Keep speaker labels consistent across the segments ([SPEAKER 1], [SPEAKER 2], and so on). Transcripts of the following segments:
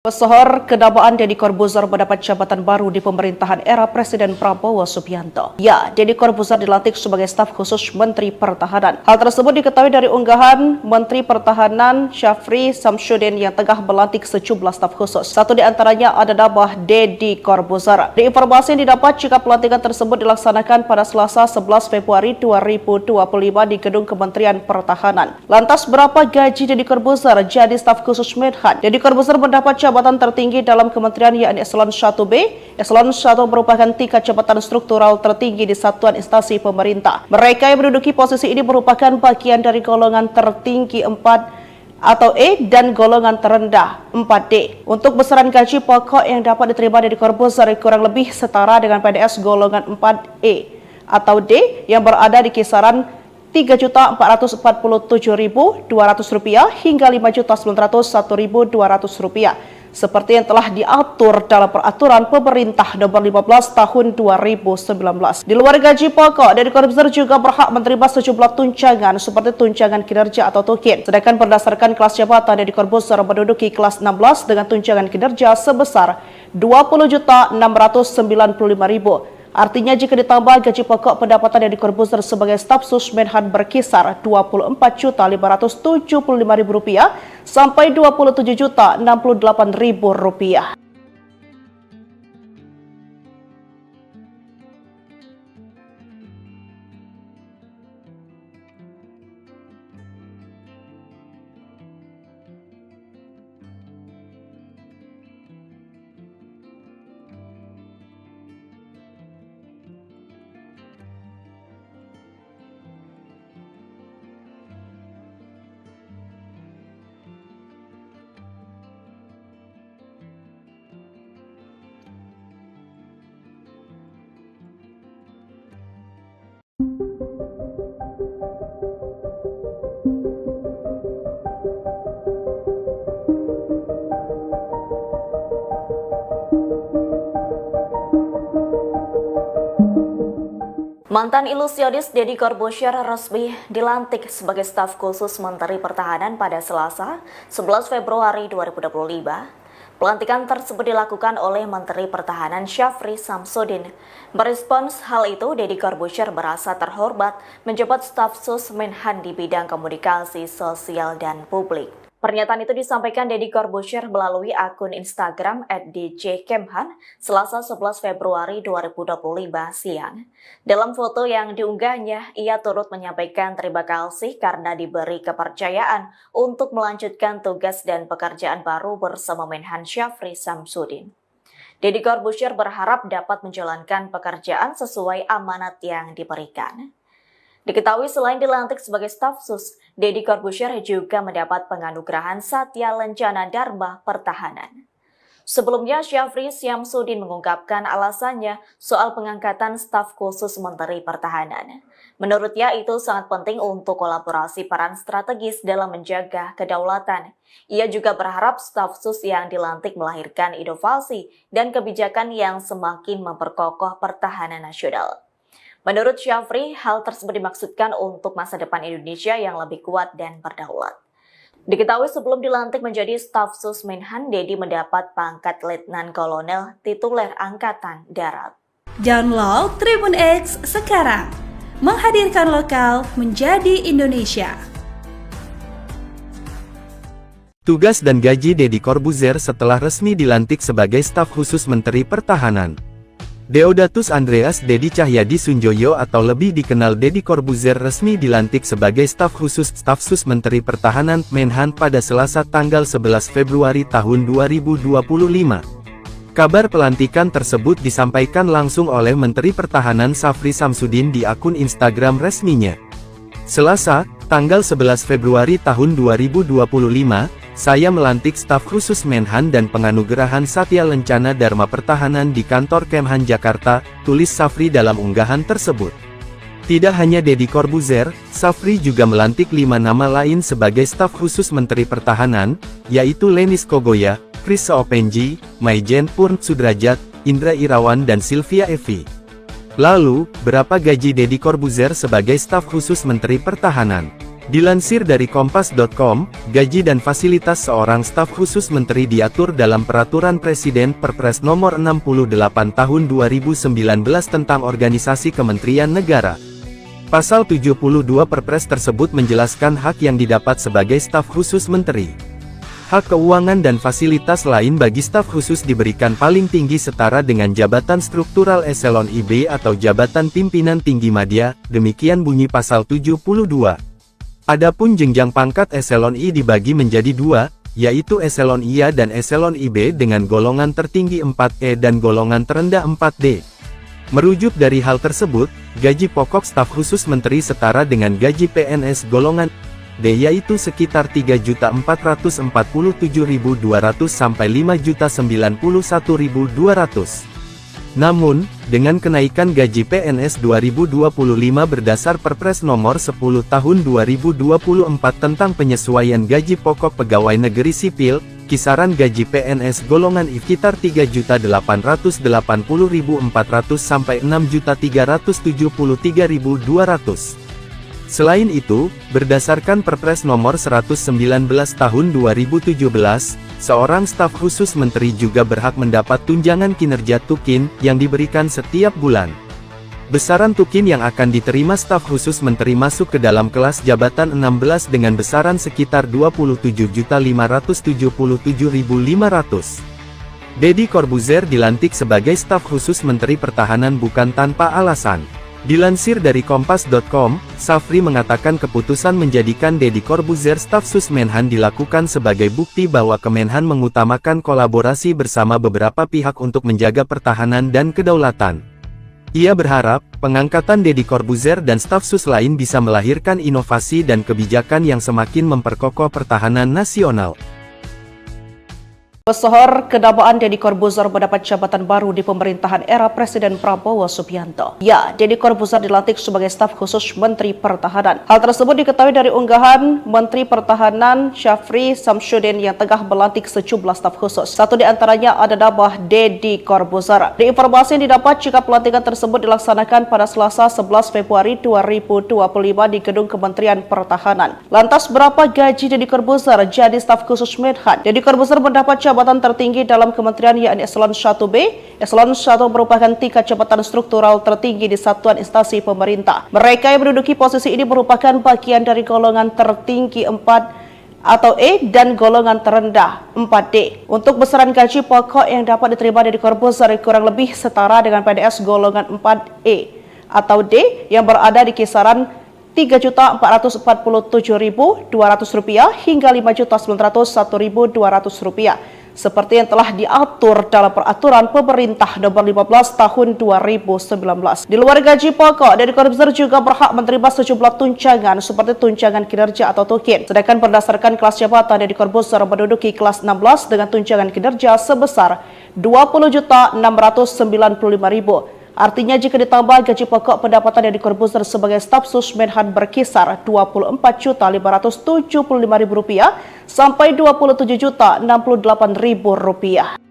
[SPEAKER 1] Pesohor kenamaan Deddy Corbuzier mendapat jabatan baru di pemerintahan era Presiden Prabowo Subianto. Ya, Deddy Corbuzier dilantik sebagai staf khusus Menteri Pertahanan. Hal tersebut diketahui dari unggahan Menteri Pertahanan Syafri Samsudin yang tengah melantik sejumlah staf khusus. Satu di antaranya ada nama Deddy Corbuzier. Di informasi yang didapat jika pelantikan tersebut dilaksanakan pada Selasa 11 Februari 2025 di Gedung Kementerian Pertahanan. Lantas berapa gaji Deddy Corbuzier jadi staf khusus Menhan? Deddy Corbuzier mendapat jabatan tertinggi dalam kementerian yakni Eselon 1B. Eselon 1 merupakan tingkat jabatan struktural tertinggi di satuan instansi pemerintah. Mereka yang menduduki posisi ini merupakan bagian dari golongan tertinggi 4 atau E dan golongan terendah 4D. Untuk besaran gaji pokok yang dapat diterima Deddy Corbuzier kurang lebih setara dengan PNS golongan 4E atau D yang berada di kisaran Rp3.447.200 hingga Rp5.901.200 seperti yang telah diatur dalam peraturan pemerintah nomor 15 tahun 2019. Di luar gaji pokok, Deddy Corbuzier juga berhak menerima sejumlah tunjangan seperti tunjangan kinerja atau tukin. Sedangkan berdasarkan kelas jabatan, Deddy Corbuzier menduduki kelas 16 dengan tunjangan kinerja sebesar Rp20.695.000. Artinya jika ditambah gaji pokok, pendapatan Deddy Corbuzier sebagai staf sus Menhan berkisar Rp24.575.000 sampai Rp27.068.000. Mantan ilusionis Deddy Corbuzier resmi dilantik sebagai staf khusus Menteri Pertahanan pada Selasa 11 Februari 2025. Pelantikan tersebut dilakukan oleh Menteri Pertahanan Syafri Samsudin. Merespons hal itu, Deddy Corbuzier merasa terhormat menjabat staf sus Menhan di bidang komunikasi sosial dan publik. Pernyataan itu disampaikan Deddy Corbuzier melalui akun Instagram @djkemhan Selasa 11 Februari 2025 siang. Dalam foto yang diunggahnya, ia turut menyampaikan terima kasih karena diberi kepercayaan untuk melanjutkan tugas dan pekerjaan baru bersama Menhan Syafri Samsudin. Deddy Corbuzier berharap dapat menjalankan pekerjaan sesuai amanat yang diberikan. Diketahui selain dilantik sebagai staf sus, Deddy Corbuzier juga mendapat penganugerahan Satya Lencana Dharma Pertahanan. Sebelumnya, Syafri Samsudin mengungkapkan alasannya soal pengangkatan staf khusus Menteri Pertahanan. Menurutnya itu sangat penting untuk kolaborasi peran strategis dalam menjaga kedaulatan. Ia juga berharap staf sus yang dilantik melahirkan inovasi dan kebijakan yang semakin memperkokoh pertahanan nasional. Menurut Syafri, hal tersebut dimaksudkan untuk masa depan Indonesia yang lebih kuat dan berdaulat. Diketahui sebelum dilantik menjadi staf sus Menhan, Deddy mendapat pangkat Letnan Kolonel tituler Angkatan Darat.
[SPEAKER 2] Download Tribun X sekarang, menghadirkan lokal menjadi Indonesia.
[SPEAKER 3] Tugas dan gaji Deddy Corbuzier setelah resmi dilantik sebagai staf khusus Menteri Pertahanan. Deodatus Andreas Deddy Cahyadi Sunjoyo atau lebih dikenal Deddy Corbuzier resmi dilantik sebagai staf khusus staf sus Menteri Pertahanan Menhan pada Selasa tanggal 11 Februari tahun 2025. Kabar pelantikan tersebut disampaikan langsung oleh Menteri Pertahanan Syafri Samsudin di akun Instagram resminya. Selasa, tanggal 11 Februari tahun 2025, saya melantik staf khusus Menhan dan penganugerahan Satya Lencana Dharma Pertahanan di kantor Kemhan Jakarta, tulis Syafri dalam unggahan tersebut. Tidak hanya Deddy Corbuzier, Syafri juga melantik 5 nama lain sebagai staf khusus Menteri Pertahanan, yaitu Lenis Kogoya, Chris Seopenji, Maijen Purn Sudrajat, Indra Irawan dan Sylvia Evi. Lalu, berapa gaji Deddy Corbuzier sebagai staf khusus Menteri Pertahanan? Dilansir dari Kompas.com, gaji dan fasilitas seorang staf khusus menteri diatur dalam Peraturan Presiden Perpres Nomor 68 Tahun 2019 tentang Organisasi Kementerian Negara. Pasal 72 Perpres tersebut menjelaskan hak yang didapat sebagai staf khusus menteri. Hak keuangan dan fasilitas lain bagi staf khusus diberikan paling tinggi setara dengan jabatan struktural eselon IB atau jabatan pimpinan tinggi madya, demikian bunyi pasal 72. Adapun jenjang pangkat eselon I dibagi menjadi dua, yaitu eselon IA dan eselon IB dengan golongan tertinggi 4E dan golongan terendah 4D. Merujuk dari hal tersebut, gaji pokok staf khusus menteri setara dengan gaji PNS golongan D yaitu sekitar 3.447.200 sampai 5.091.200. Namun, dengan kenaikan gaji PNS 2025 berdasar Perpres Nomor 10 Tahun 2024 tentang penyesuaian gaji pokok pegawai negeri sipil, kisaran gaji PNS golongan I sekitar 3.880.400 sampai 6.373.200. Selain itu, berdasarkan Perpres Nomor 119 Tahun 2017, seorang staf khusus menteri juga berhak mendapat tunjangan kinerja tukin yang diberikan setiap bulan. Besaran tukin yang akan diterima staf khusus menteri masuk ke dalam kelas jabatan 16 dengan besaran sekitar 27.577.500. Deddy Corbuzier dilantik sebagai staf khusus Menteri Pertahanan bukan tanpa alasan. Dilansir dari Kompas.com, Safri mengatakan keputusan menjadikan Deddy Corbuzier staf sus Menhan dilakukan sebagai bukti bahwa Kemenhan mengutamakan kolaborasi bersama beberapa pihak untuk menjaga pertahanan dan kedaulatan. Ia berharap, pengangkatan Deddy Corbuzier dan staf sus lain bisa melahirkan inovasi dan kebijakan yang semakin memperkokoh pertahanan nasional.
[SPEAKER 4] Pesohor kedabaan Deddy Corbuzier mendapat jabatan baru di pemerintahan era Presiden Prabowo Subianto. Ya, Deddy Corbuzier dilantik sebagai staf khusus Menteri Pertahanan. Hal tersebut diketahui dari unggahan Menteri Pertahanan Syafri Samsudin yang tengah melantik sejumlah staf khusus. Satu di antaranya ada nama Deddy Corbuzier. Di informasi yang didapat jika pelantikan tersebut dilaksanakan pada Selasa 11 Februari 2025 di Gedung Kementerian Pertahanan. Lantas berapa gaji Deddy Corbuzier jadi staf khusus Menhan? Deddy Corbuzier mendapat jabatan tertinggi dalam kementerian yakni Eselon 1B. Eselon 1 merupakan tingkat jabatan struktural tertinggi di satuan instansi pemerintah. Mereka yang menduduki posisi ini merupakan bagian dari golongan tertinggi 4 atau E dan golongan terendah 4D. Untuk besaran gaji pokok yang dapat diterima Deddy Corbuzier kurang lebih setara dengan PNS golongan 4E atau D yang berada di kisaran Rp3.447.200 hingga Rp5.901.200 seperti yang telah diatur dalam Peraturan Pemerintah Nomor 15 Tahun 2019. Di luar gaji pokok, Deddy Corbuzier juga berhak menerima sejumlah tunjangan seperti tunjangan kinerja atau tukin. Sedangkan berdasarkan kelas jabatan, Deddy Corbuzier menduduki kelas 16 dengan tunjangan kinerja sebesar Rp20.695.000. Artinya jika ditambah gaji pokok, pendapatan Deddy Corbuzier sebagai staf sus Menhan berkisar Rp24.575.000 sampai Rp27.068.000.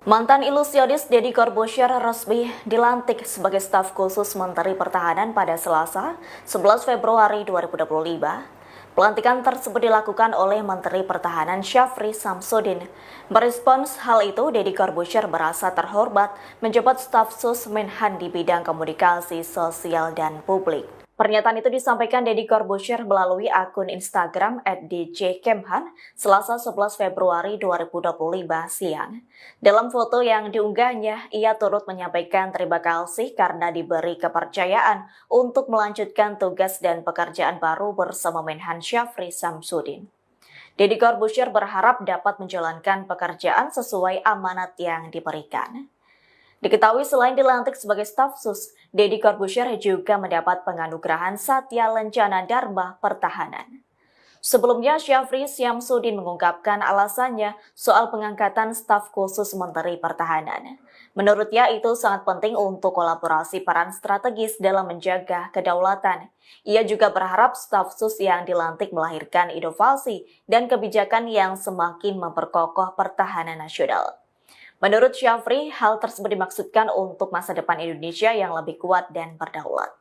[SPEAKER 1] Mantan ilusionis Deddy Corbuzier resmi dilantik sebagai staf khusus Menteri Pertahanan pada Selasa, 11 Februari 2025. Pelantikan tersebut dilakukan oleh Menteri Pertahanan Syafri Samsudin. Merespons hal itu, Deddy Corbuzier merasa terhormat menjabat staf sus Menhan di bidang komunikasi sosial dan publik. Pernyataan itu disampaikan Deddy Corbuzier melalui akun Instagram @djkemhan Selasa 11 Februari 2025 siang. Dalam foto yang diunggahnya, ia turut menyampaikan terima kasih karena diberi kepercayaan untuk melanjutkan tugas dan pekerjaan baru bersama Menhan Syafri Samsudin. Deddy Corbuzier berharap dapat menjalankan pekerjaan sesuai amanat yang diberikan. Diketahui selain dilantik sebagai staf sus, Deddy Corbuzier juga mendapat penganugerahan Satya Lencana Dharma Pertahanan. Sebelumnya, Syafri Samsudin mengungkapkan alasannya soal pengangkatan staf khusus Menteri Pertahanan. Menurutnya itu sangat penting untuk kolaborasi peran strategis dalam menjaga kedaulatan. Ia juga berharap staf sus yang dilantik melahirkan inovasi dan kebijakan yang semakin memperkokoh pertahanan nasional. Menurut Syafri, hal tersebut dimaksudkan untuk masa depan Indonesia yang lebih kuat dan berdaulat.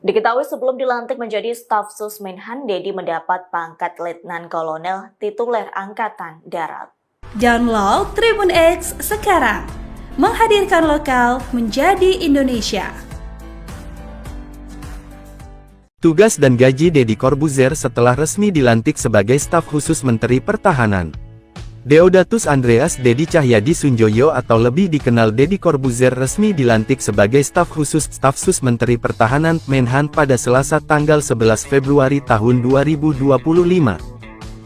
[SPEAKER 1] Diketahui sebelum dilantik menjadi staf sus Menhan, Deddy mendapat pangkat Letnan Kolonel tituler Angkatan Darat.
[SPEAKER 2] Download Tribun X sekarang, menghadirkan lokal menjadi Indonesia.
[SPEAKER 3] Tugas dan gaji Deddy Corbuzier setelah resmi dilantik sebagai staf khusus Menteri Pertahanan. Deodatus Andreas Deddy Cahyadi Sunjoyo atau lebih dikenal Deddy Corbuzier resmi dilantik sebagai staf sus Menteri Pertahanan Menhan pada Selasa tanggal 11 Februari tahun 2025.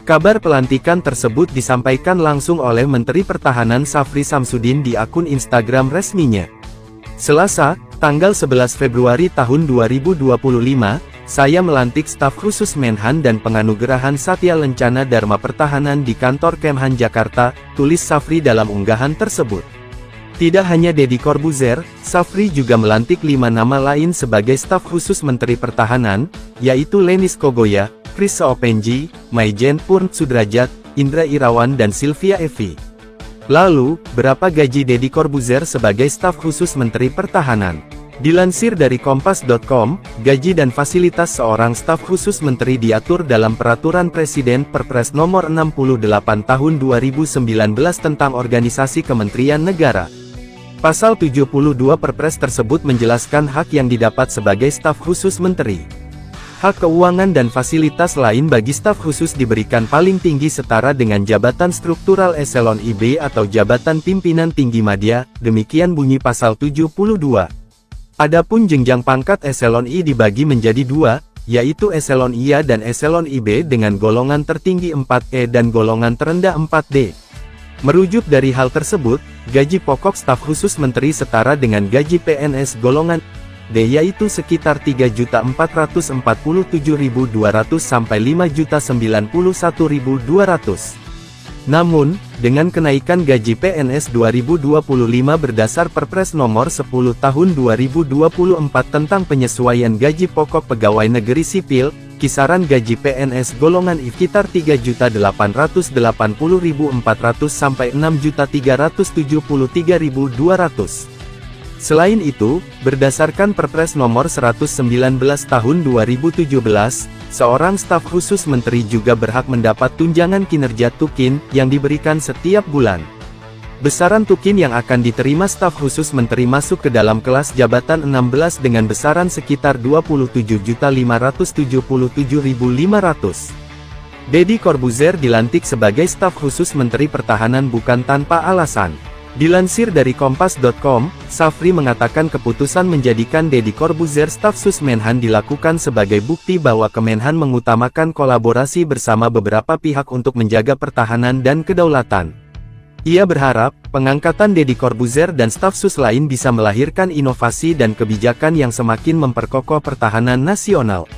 [SPEAKER 3] Kabar pelantikan tersebut disampaikan langsung oleh Menteri Pertahanan Syafri Samsudin di akun Instagram resminya. Selasa, tanggal 11 Februari tahun 2025, saya melantik staf khusus Menhan dan penganugerahan Satya Lencana Dharma Pertahanan di kantor Kemhan Jakarta, tulis Syafri dalam unggahan tersebut. Tidak hanya Deddy Corbuzier, Syafri juga melantik 5 nama lain sebagai staf khusus Menteri Pertahanan, yaitu Lenis Kogoya, Chris Soepenji, Maijen Purn Sudrajat, Indra Irawan dan Sylvia Evi. Lalu, berapa gaji Deddy Corbuzier sebagai staf khusus Menteri Pertahanan? Dilansir dari Kompas.com, gaji dan fasilitas seorang staf khusus menteri diatur dalam Peraturan Presiden Perpres Nomor 68 Tahun 2019 tentang Organisasi Kementerian Negara. Pasal 72 Perpres tersebut menjelaskan hak yang didapat sebagai staf khusus menteri. Hak keuangan dan fasilitas lain bagi staf khusus diberikan paling tinggi setara dengan jabatan struktural eselon IB atau jabatan pimpinan tinggi madya, demikian bunyi pasal 72. Adapun jenjang pangkat eselon I dibagi menjadi 2, yaitu eselon IA dan eselon IB dengan golongan tertinggi 4E dan golongan terendah 4D. Merujuk dari hal tersebut, gaji pokok staf khusus menteri setara dengan gaji PNS golongan D yaitu sekitar 3.447.200 sampai 5.091.200. Namun, dengan kenaikan gaji PNS 2025 berdasar Perpres Nomor 10 Tahun 2024 tentang penyesuaian gaji pokok pegawai negeri sipil, kisaran gaji PNS golongan I sekitar 3.880.400 sampai 6.373.200. Selain itu, berdasarkan Perpres Nomor 119 Tahun 2017, seorang staf khusus menteri juga berhak mendapat tunjangan kinerja tukin yang diberikan setiap bulan. Besaran tukin yang akan diterima staf khusus menteri masuk ke dalam kelas jabatan 16 dengan besaran sekitar 27.577.500. Deddy Corbuzier dilantik sebagai staf khusus Menteri Pertahanan bukan tanpa alasan. Dilansir dari Kompas.com, Syafri mengatakan keputusan menjadikan Deddy Corbuzier staf sus Menhan dilakukan sebagai bukti bahwa Kemenhan mengutamakan kolaborasi bersama beberapa pihak untuk menjaga pertahanan dan kedaulatan. Ia berharap, pengangkatan Deddy Corbuzier dan staf sus lain bisa melahirkan inovasi dan kebijakan yang semakin memperkokoh pertahanan nasional.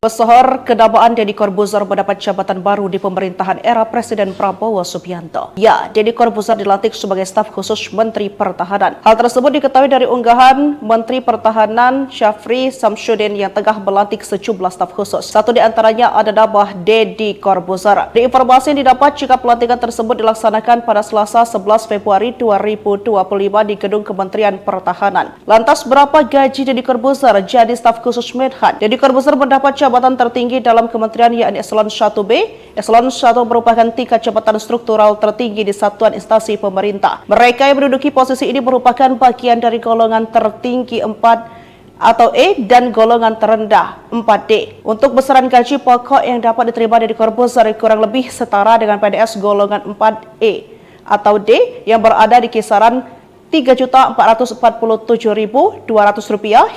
[SPEAKER 4] Pesohor kedabaan Deddy Corbuzier mendapat jabatan baru di pemerintahan era Presiden Prabowo Subianto. Ya, Deddy Corbuzier dilantik sebagai staf khusus Menteri Pertahanan. Hal tersebut diketahui dari unggahan Menteri Pertahanan Syafri Samsudin yang tengah melantik sejumlah staf khusus. Satu di antaranya ada nama Deddy Corbuzier. Di informasi yang didapat jika pelantikan tersebut dilaksanakan pada Selasa 11 Februari 2025 di Gedung Kementerian Pertahanan. Lantas berapa gaji Deddy Corbuzier jadi staf khusus Menhan? Deddy Corbuzier mendapat jabatan tertinggi dalam kementerian yakni Eselon 1B. Eselon 1 merupakan tingkat jabatan struktural tertinggi di satuan instansi pemerintah. Mereka yang menduduki posisi ini merupakan bagian dari golongan tertinggi 4 atau E dan golongan terendah 4D. Untuk besaran gaji pokok yang dapat diterima Deddy Corbuzier kurang lebih setara dengan PNS golongan 4E atau D yang berada di kisaran Rp3.447.200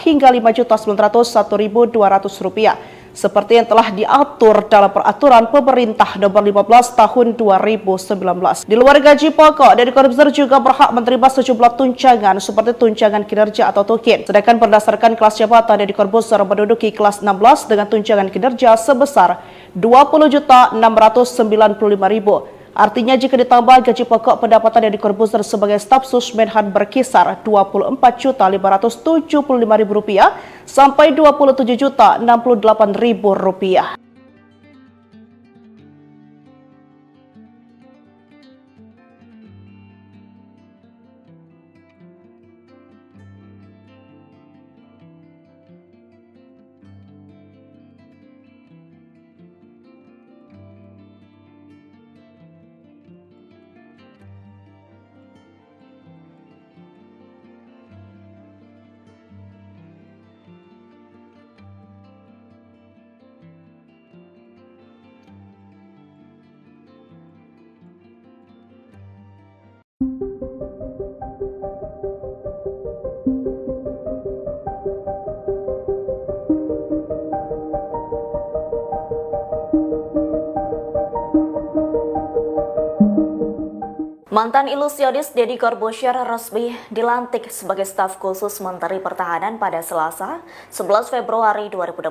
[SPEAKER 4] hingga Rp5.901.200 seperti yang telah diatur dalam Peraturan Pemerintah Nomor 15 Tahun 2019. Di luar gaji pokok, Deddy Corbuzier juga berhak menerima sejumlah tunjangan seperti tunjangan kinerja atau tukin. Sedangkan berdasarkan kelas jabatan, Deddy Corbuzier menduduki kelas 16 dengan tunjangan kinerja sebesar Rp20.695.000. Artinya jika ditambah gaji pokok, pendapatan Deddy Corbuzier sebagai staf sus Menhan berkisar Rp24.575.000 sampai Rp27.068.000.
[SPEAKER 1] Mantan ilusionis Deddy Corbuzier resmi dilantik sebagai staf khusus Menteri Pertahanan pada Selasa, 11 Februari 2025.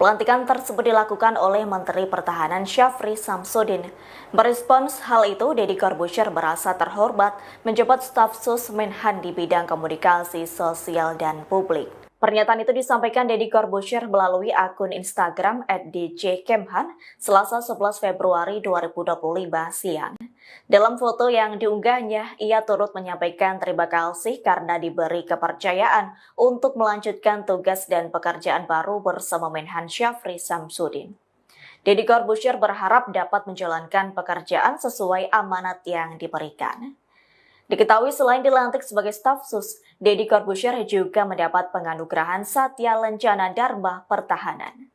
[SPEAKER 1] Pelantikan tersebut dilakukan oleh Menteri Pertahanan Syafri Samsudin. Merespons hal itu, Deddy Corbuzier merasa terhormat menjabat staf sus Menhan di bidang komunikasi sosial dan publik. Pernyataan itu disampaikan Deddy Corbuzier melalui akun Instagram @djkemhan Selasa 11 Februari 2025 siang. Dalam foto yang diunggahnya, ia turut menyampaikan terima kasih karena diberi kepercayaan untuk melanjutkan tugas dan pekerjaan baru bersama Menhan Syafri Samsudin. Deddy Corbuzier berharap dapat menjalankan pekerjaan sesuai amanat yang diberikan. Diketahui selain dilantik sebagai staf sus, Deddy Corbuzier juga mendapat penganugerahan Satya Lencana Dharma Pertahanan.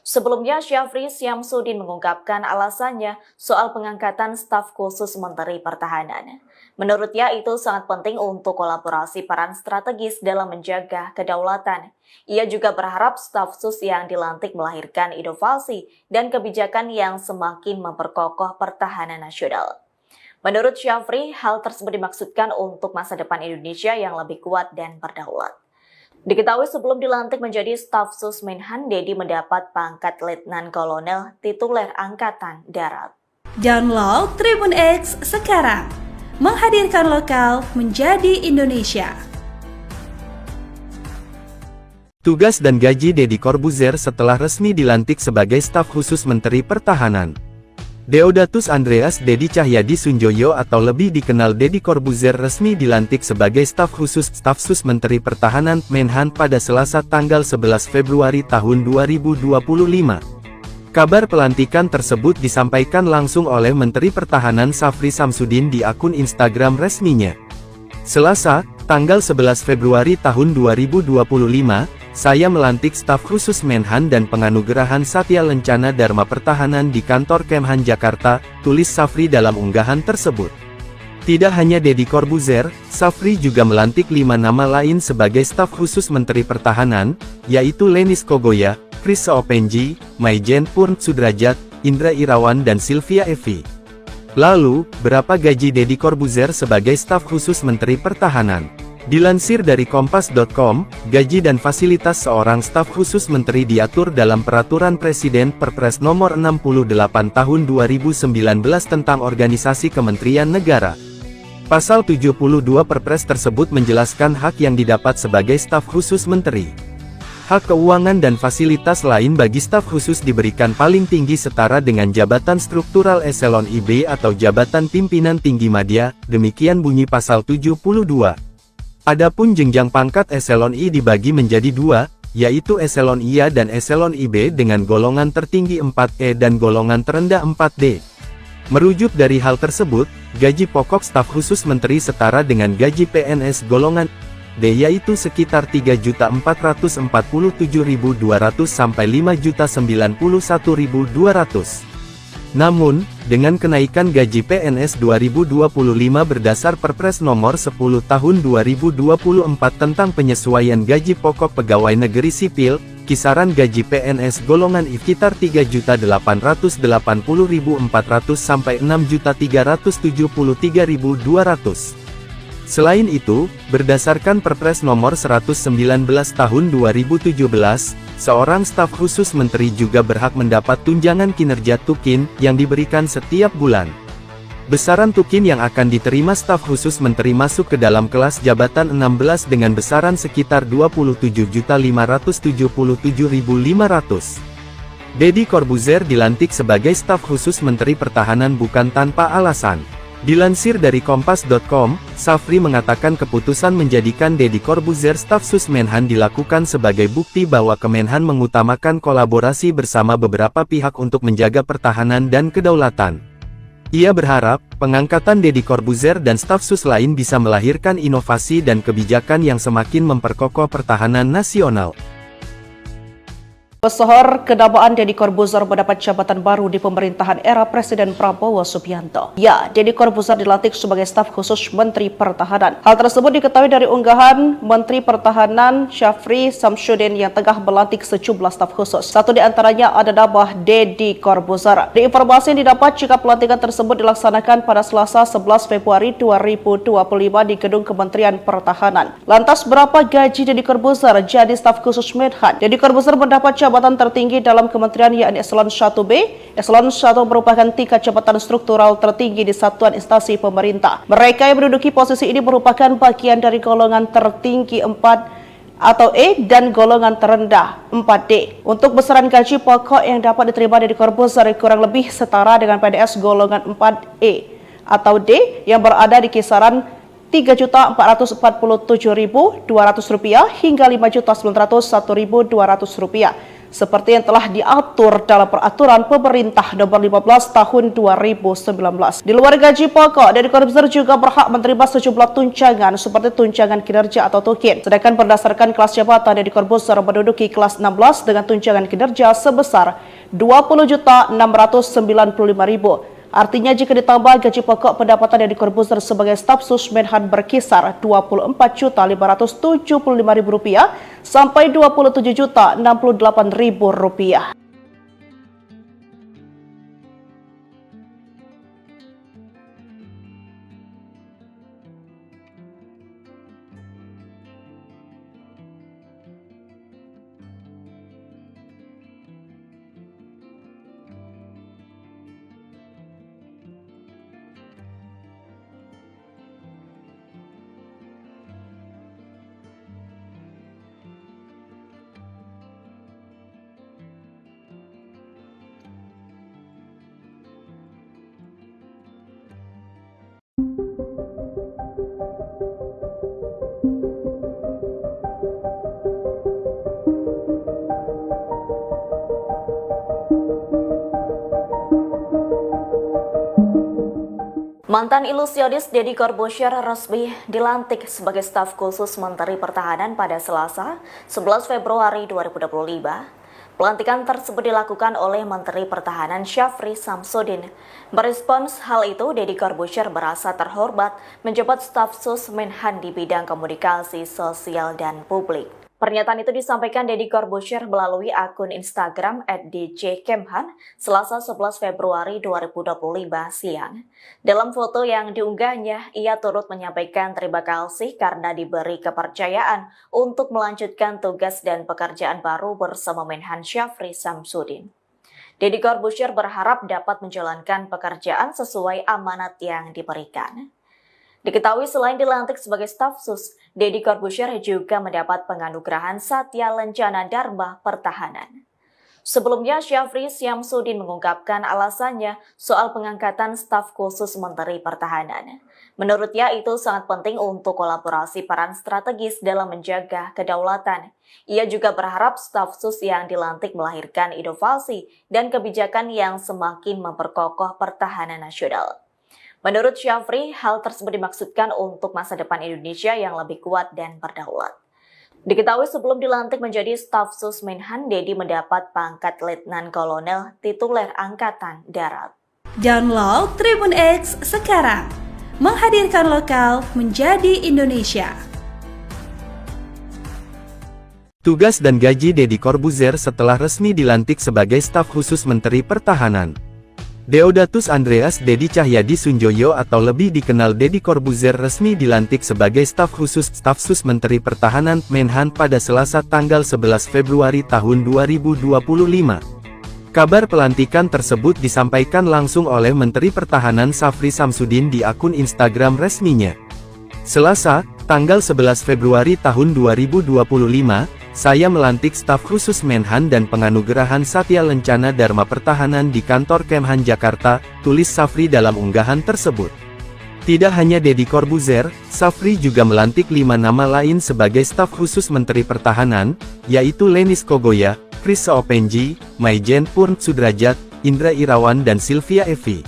[SPEAKER 1] Sebelumnya, Syafri Samsudin mengungkapkan alasannya soal pengangkatan staf khusus Menteri Pertahanan. Menurutnya itu sangat penting untuk kolaborasi peran strategis dalam menjaga kedaulatan. Ia juga berharap staf sus yang dilantik melahirkan inovasi dan kebijakan yang semakin memperkokoh pertahanan nasional. Menurut Syafri, hal tersebut dimaksudkan untuk masa depan Indonesia yang lebih kuat dan berdaulat. Diketahui sebelum dilantik menjadi staf sus Menhan, Deddy mendapat pangkat Letnan Kolonel tituler Angkatan Darat.
[SPEAKER 2] Download Tribun X sekarang, menghadirkan lokal menjadi Indonesia.
[SPEAKER 3] Tugas dan gaji Deddy Corbuzier setelah resmi dilantik sebagai staf khusus Menteri Pertahanan. Deodatus Andreas Deddy Cahyadi Sunjoyo atau lebih dikenal Deddy Corbuzier resmi dilantik sebagai staf khusus staf sus Menteri Pertahanan Menhan pada Selasa tanggal 11 Februari tahun 2025. Kabar pelantikan tersebut disampaikan langsung oleh Menteri Pertahanan Syafri Samsudin di akun Instagram resminya. Selasa, tanggal 11 Februari tahun 2025, saya melantik staf khusus Menhan dan penganugerahan Satya Lencana Dharma Pertahanan di kantor Kemhan Jakarta, tulis Syafri dalam unggahan tersebut. Tidak hanya Deddy Corbuzier, Syafri juga melantik 5 nama lain sebagai staf khusus Menteri Pertahanan, yaitu Lenis Kogoya, Chris Seopenji, Maijen Purn Sudrajat, Indra Irawan dan Sylvia Evi. Lalu, berapa gaji Deddy Corbuzier sebagai staf khusus Menteri Pertahanan? Dilansir dari Kompas.com, gaji dan fasilitas seorang staf khusus menteri diatur dalam Peraturan Presiden Perpres Nomor 68 Tahun 2019 tentang Organisasi Kementerian Negara. Pasal 72 Perpres tersebut menjelaskan hak yang didapat sebagai staf khusus menteri. Hak keuangan dan fasilitas lain bagi staf khusus diberikan paling tinggi setara dengan jabatan struktural eselon IB atau jabatan pimpinan tinggi madya, demikian bunyi pasal 72. Adapun jenjang pangkat eselon I dibagi menjadi 2, yaitu eselon IA dan eselon IB dengan golongan tertinggi 4E dan golongan terendah 4D. Merujuk dari hal tersebut, gaji pokok staf khusus menteri setara dengan gaji PNS golongan yaitu sekitar 3.447.200 sampai 5.091.200. Namun, dengan kenaikan gaji PNS 2025 berdasar Perpres Nomor 10 Tahun 2024 tentang penyesuaian gaji pokok pegawai negeri sipil, kisaran gaji PNS golongan I sekitar 3.880.400 sampai 6.373.200. Selain itu, berdasarkan Perpres Nomor 119 Tahun 2017, seorang staf khusus menteri juga berhak mendapat tunjangan kinerja tukin yang diberikan setiap bulan. Besaran tukin yang akan diterima staf khusus menteri masuk ke dalam kelas jabatan 16 dengan besaran sekitar 27.577.500. Deddy Corbuzier dilantik sebagai staf khusus menteri pertahanan bukan tanpa alasan. Dilansir dari Kompas.com, Safri mengatakan keputusan menjadikan Deddy Corbuzier staf sus Menhan dilakukan sebagai bukti bahwa Kemenhan mengutamakan kolaborasi bersama beberapa pihak untuk menjaga pertahanan dan kedaulatan. Ia berharap, pengangkatan Deddy Corbuzier dan staf sus lain bisa melahirkan inovasi dan kebijakan yang semakin memperkokoh pertahanan nasional.
[SPEAKER 4] Pesohor kedabaan Deddy Corbuzier mendapat jabatan baru di pemerintahan era Presiden Prabowo Subianto. Ya, Deddy Corbuzier dilantik sebagai staf khusus Menteri Pertahanan. Hal tersebut diketahui dari unggahan Menteri Pertahanan Syafri Samsudin yang tengah melantik sejumlah staf khusus. Satu di antaranya ada nama Deddy Corbuzier. Di informasi yang didapat jika pelantikan tersebut dilaksanakan pada Selasa 11 Februari 2025 di Gedung Kementerian Pertahanan. Lantas berapa gaji Deddy Corbuzier jadi staf khusus Menhan? Deddy Corbuzier mendapat jabatan tertinggi dalam kementerian yakni Eselon 1B. Eselon 1 merupakan tingkat jabatan struktural tertinggi di satuan instansi pemerintah. Mereka yang menduduki posisi ini merupakan bagian dari golongan tertinggi 4 atau E dan golongan terendah 4D. Untuk besaran gaji pokok yang dapat diterima Deddy Corbuzier kurang lebih setara dengan PNS golongan 4E atau D yang berada di kisaran Rp3.447.200 hingga Rp5.901.200 seperti yang telah diatur dalam Peraturan Pemerintah Nomor 15 Tahun 2019. Di luar gaji pokok, Deddy Corbuzier juga berhak menerima sejumlah tunjangan seperti tunjangan kinerja atau tukin. Sedangkan berdasarkan kelas jabatan, Deddy Corbuzier menduduki kelas 16 dengan tunjangan kinerja sebesar Rp20.695.000. Artinya jika ditambah gaji pokok, pendapatan Deddy Corbuzier sebagai staf sus Menhan berkisar Rp24.575.000 sampai Rp27.068.000.
[SPEAKER 1] Mantan ilusionis Deddy Corbuzier resmi dilantik sebagai staf khusus Menteri Pertahanan pada Selasa, 11 Februari 2025. Pelantikan tersebut dilakukan oleh Menteri Pertahanan Syafri Samsudin. Merespons hal itu, Deddy Corbuzier merasa terhormat menjabat staf sus Menhan di bidang komunikasi sosial dan publik. Pernyataan itu disampaikan Deddy Corbuzier melalui akun Instagram @djkemhan Selasa 11 Februari 2025 siang. Dalam foto yang diunggahnya, ia turut menyampaikan terima kasih karena diberi kepercayaan untuk melanjutkan tugas dan pekerjaan baru bersama Menhan Syafri Samsudin. Deddy Corbuzier berharap dapat menjalankan pekerjaan sesuai amanat yang diberikan. Diketahui selain dilantik sebagai staf sus, Deddy Corbuzier juga mendapat penganugerahan Satya Lencana Dharma Pertahanan. Sebelumnya, Syafri Samsudin mengungkapkan alasannya soal pengangkatan staf khusus Menteri Pertahanan. Menurutnya itu sangat penting untuk kolaborasi peran strategis dalam menjaga kedaulatan. Ia juga berharap staf sus yang dilantik melahirkan inovasi dan kebijakan yang semakin memperkokoh pertahanan nasional. Menurut Syafri, hal tersebut dimaksudkan untuk masa depan Indonesia yang lebih kuat dan berdaulat. Diketahui sebelum dilantik menjadi staf sus Menhan, Dedi mendapat pangkat Letnan Kolonel tituler Angkatan Darat.
[SPEAKER 2] Download Tribun X sekarang, menghadirkan lokal menjadi Indonesia.
[SPEAKER 3] Tugas dan gaji Deddy Corbuzier setelah resmi dilantik sebagai staf khusus Menteri Pertahanan. Deodatus Andreas Dedi Cahyadi Sunjoyo atau lebih dikenal Deddy Corbuzier resmi dilantik sebagai staf khusus Stafsus Menteri Pertahanan Menhan pada Selasa tanggal 11 Februari tahun 2025. Kabar pelantikan tersebut disampaikan langsung oleh Menteri Pertahanan Syafri Samsudin di akun Instagram resminya. Selasa, tanggal 11 Februari tahun 2025, saya melantik staf khusus Menhan dan penganugerahan Satya Lencana Dharma Pertahanan di kantor Kemhan Jakarta, tulis Syafri dalam unggahan tersebut. Tidak hanya Deddy Corbuzier, Syafri juga melantik 5 nama lain sebagai staf khusus Menteri Pertahanan, yaitu Lenis Kogoya, Chris Seopenji, Maijen Purn Sudrajat, Indra Irawan dan Sylvia Evi.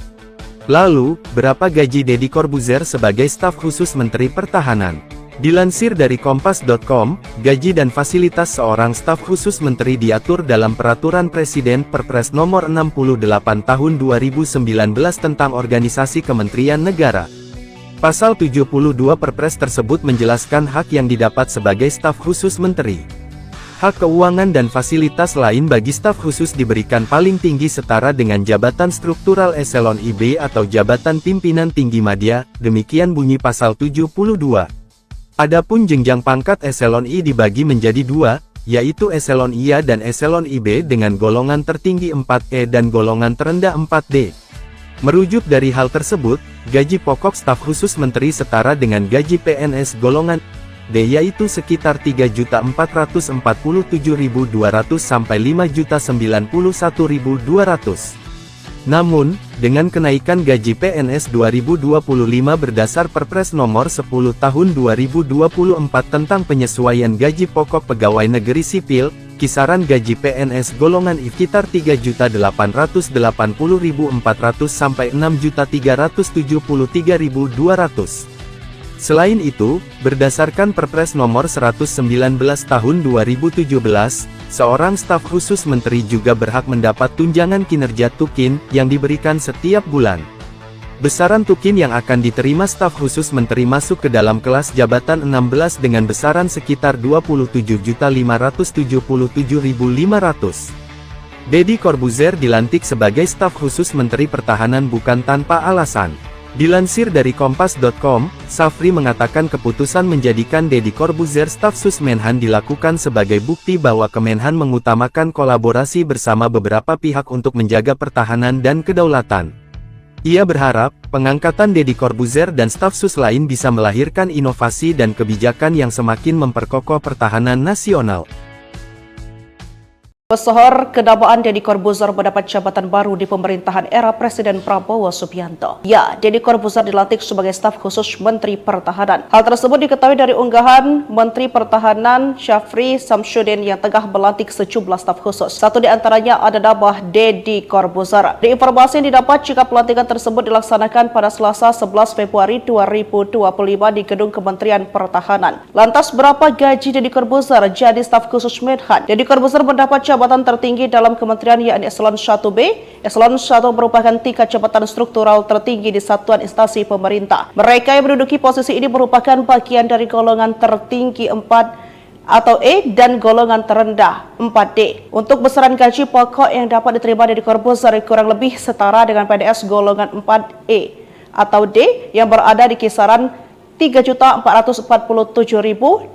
[SPEAKER 3] Lalu, berapa gaji Deddy Corbuzier sebagai staf khusus Menteri Pertahanan? Dilansir dari Kompas.com, gaji dan fasilitas seorang staf khusus menteri diatur dalam Peraturan Presiden Perpres Nomor 68 Tahun 2019 tentang Organisasi Kementerian Negara. Pasal 72 Perpres tersebut menjelaskan hak yang didapat sebagai staf khusus menteri. Hak keuangan dan fasilitas lain bagi staf khusus diberikan paling tinggi setara dengan jabatan struktural eselon IB atau jabatan pimpinan tinggi madya, demikian bunyi pasal 72. Adapun jenjang pangkat eselon I dibagi menjadi 2, yaitu eselon IA dan eselon IB dengan golongan tertinggi 4E dan golongan terendah 4D. Merujuk dari hal tersebut, gaji pokok staf khusus menteri setara dengan gaji PNS golongan D yaitu sekitar 3.447.200 sampai 5.091.200. Namun, dengan kenaikan gaji PNS 2025 berdasar Perpres Nomor 10 Tahun 2024 tentang penyesuaian gaji pokok pegawai negeri sipil, kisaran gaji PNS golongan I sekitar 3.880.400 sampai 6.373.200. Selain itu, berdasarkan Perpres Nomor 119 Tahun 2017, seorang staf khusus menteri juga berhak mendapat tunjangan kinerja Tukin yang diberikan setiap bulan. Besaran Tukin yang akan diterima staf khusus menteri masuk ke dalam kelas jabatan 16 dengan besaran sekitar 27.577.500. Deddy Corbuzier dilantik sebagai staf khusus Menteri Pertahanan bukan tanpa alasan. Dilansir dari Kompas.com, Syafri mengatakan keputusan menjadikan Deddy Corbuzier staf sus Menhan dilakukan sebagai bukti bahwa Kemenhan mengutamakan kolaborasi bersama beberapa pihak untuk menjaga pertahanan dan kedaulatan. Ia berharap, pengangkatan Deddy Corbuzier dan staf sus lain bisa melahirkan inovasi dan kebijakan yang semakin memperkokoh pertahanan nasional.
[SPEAKER 4] Pesohor kedamaan Deddy Corbuzier mendapat jabatan baru di pemerintahan era Presiden Prabowo Subianto. Ya, Deddy Corbuzier dilantik sebagai staf khusus Menteri Pertahanan. Hal tersebut diketahui dari unggahan Menteri Pertahanan Syafri Samsudin yang tengah melantik sejumlah staf khusus. Satu di antaranya ada nama Deddy Corbuzier. Di informasi yang didapat jika pelantikan tersebut dilaksanakan pada Selasa 11 Februari 2025 di Gedung Kementerian Pertahanan. Lantas berapa gaji Deddy Corbuzier jadi staf khusus Menhan? Deddy Corbuzier mendapat jabatan tertinggi dalam kementerian yakni Eselon 1B. Eselon 1 merupakan tingkat jabatan struktural tertinggi di satuan instansi pemerintah. Mereka yang menduduki posisi ini merupakan bagian dari golongan tertinggi 4 atau E dan golongan terendah 4D. Untuk besaran gaji pokok yang dapat diterima Deddy Corbuzier kurang lebih setara dengan PNS golongan 4E atau D yang berada di kisaran Rp3.447.200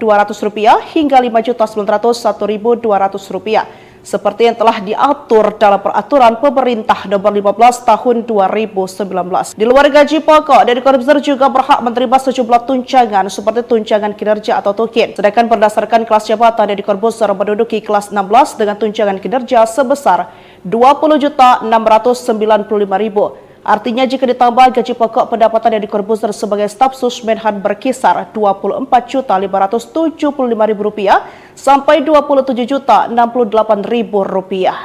[SPEAKER 4] hingga Rp5.901.200 seperti yang telah diatur dalam Peraturan Pemerintah Nomor 15 Tahun 2019. Di luar gaji pokok, Deddy Corbuzier juga berhak menerima sejumlah tunjangan seperti tunjangan kinerja atau tukin. Sedangkan berdasarkan kelas jabatan, Deddy Corbuzier menduduki kelas 16 dengan tunjangan kinerja sebesar Rp20.695.000. Artinya jika ditambah gaji pokok, pendapatan Deddy Corbuzier sebagai staf sus Menhan berkisar Rp24.575.000 sampai Rp27.068.000.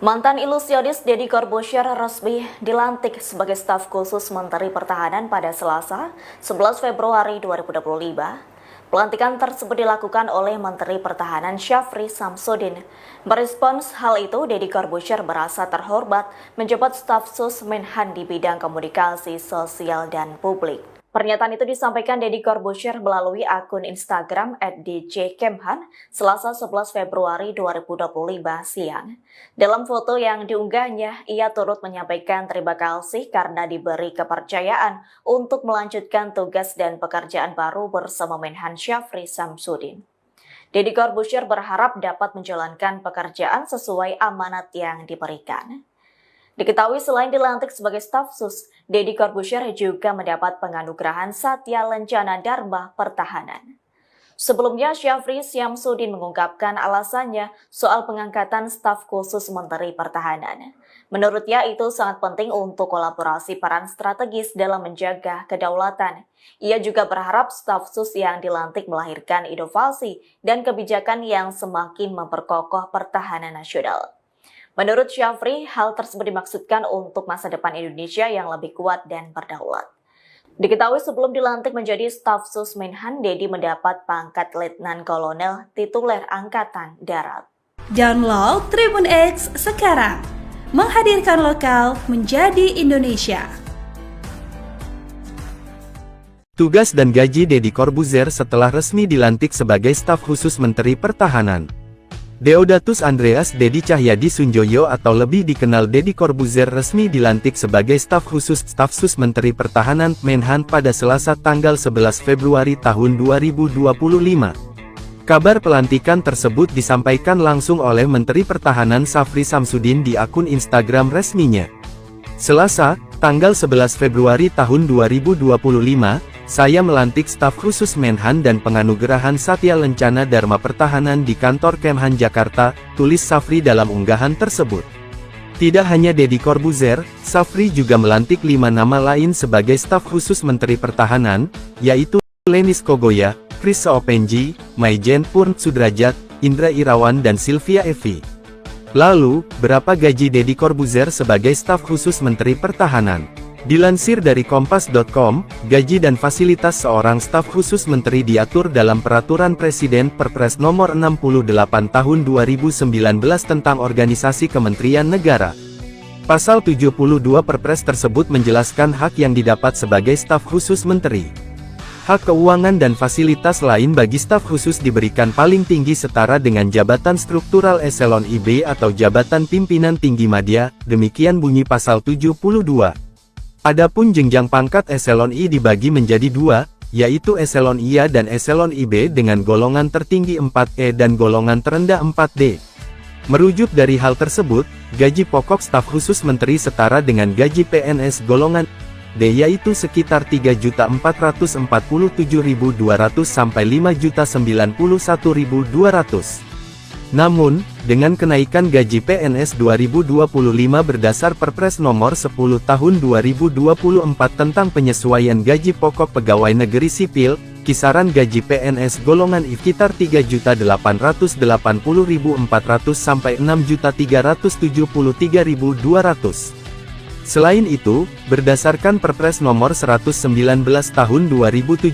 [SPEAKER 1] Mantan ilusionis Deddy Corbuzier resmi dilantik sebagai staf khusus Menteri Pertahanan pada Selasa, 11 Februari 2025. Pelantikan tersebut dilakukan oleh Menteri Pertahanan Syafri Samsudin. Merespons hal itu, Deddy Corbuzier merasa terhormat menjabat staf sus Menhan di bidang komunikasi sosial dan publik. Pernyataan itu disampaikan Deddy Corbuzier melalui akun Instagram @djkemhan Selasa 11 Februari 2025 siang. Dalam foto yang diunggahnya, ia turut menyampaikan terima kasih karena diberi kepercayaan untuk melanjutkan tugas dan pekerjaan baru bersama Menhan Syafri Samsudin. Deddy Corbuzier berharap dapat menjalankan pekerjaan sesuai amanat yang diberikan. Diketahui selain dilantik sebagai staf sus, Deddy Corbuzier juga mendapat penganugerahan Satya Lencana Dharma Pertahanan. Sebelumnya, Syafri Samsudin mengungkapkan alasannya soal pengangkatan staf khusus Menteri Pertahanan. Menurutnya itu sangat penting untuk kolaborasi peran strategis dalam menjaga kedaulatan. Ia juga berharap staf sus yang dilantik melahirkan inovasi dan kebijakan yang semakin memperkokoh pertahanan nasional. Menurut Syafri, hal tersebut dimaksudkan untuk masa depan Indonesia yang lebih kuat dan berdaulat. Diketahui sebelum dilantik menjadi staf sus Menhan, Deddy mendapat pangkat Letnan Kolonel tituler Angkatan Darat.
[SPEAKER 2] Download Tribun X sekarang, menghadirkan lokal menjadi Indonesia.
[SPEAKER 3] Tugas dan gaji Deddy Corbuzier setelah resmi dilantik sebagai staf khusus Menteri Pertahanan. Deodatus Andreas Deddy Cahyadi Sunjoyo atau lebih dikenal Deddy Corbuzier resmi dilantik sebagai staf khusus staf sus Menteri Pertahanan Menhan pada Selasa tanggal 11 Februari tahun 2025. Kabar pelantikan tersebut disampaikan langsung oleh Menteri Pertahanan Syafri Samsudin di akun Instagram resminya. Selasa, tanggal 11 Februari tahun 2025, saya melantik staf khusus Menhan dan penganugerahan Satya Lencana Dharma Pertahanan di kantor Kemhan Jakarta, tulis Syafri dalam unggahan tersebut. Tidak hanya Deddy Corbuzier, Syafri juga melantik 5 nama lain sebagai staf khusus Menteri Pertahanan, yaitu Lenis Kogoya, Chris Soopenji, Maijen Purn Sudrajat, Indra Irawan dan Sylvia Evi. Lalu, berapa gaji Deddy Corbuzier sebagai staf khusus Menteri Pertahanan? Dilansir dari Kompas.com, gaji dan fasilitas seorang staf khusus menteri diatur dalam Peraturan Presiden Perpres Nomor 68 Tahun 2019 tentang Organisasi Kementerian Negara. Pasal 72 Perpres tersebut menjelaskan hak yang didapat sebagai staf khusus menteri. Hak keuangan dan fasilitas lain bagi staf khusus diberikan paling tinggi setara dengan jabatan struktural eselon IB atau jabatan pimpinan tinggi madya, demikian bunyi pasal 72. Adapun jenjang pangkat eselon I dibagi menjadi 2, yaitu eselon IA dan eselon IB dengan golongan tertinggi 4E dan golongan terendah 4D. Merujuk dari hal tersebut, gaji pokok staf khusus menteri setara dengan gaji PNS golongan D yaitu sekitar 3.447.200 sampai 5.091.200. Namun, dengan kenaikan gaji PNS 2025 berdasar Perpres Nomor 10 Tahun 2024 tentang penyesuaian gaji pokok pegawai negeri sipil, kisaran gaji PNS golongan I sekitar 3.880.400 sampai 6.373.200. Selain itu, berdasarkan Perpres Nomor 119 Tahun 2017,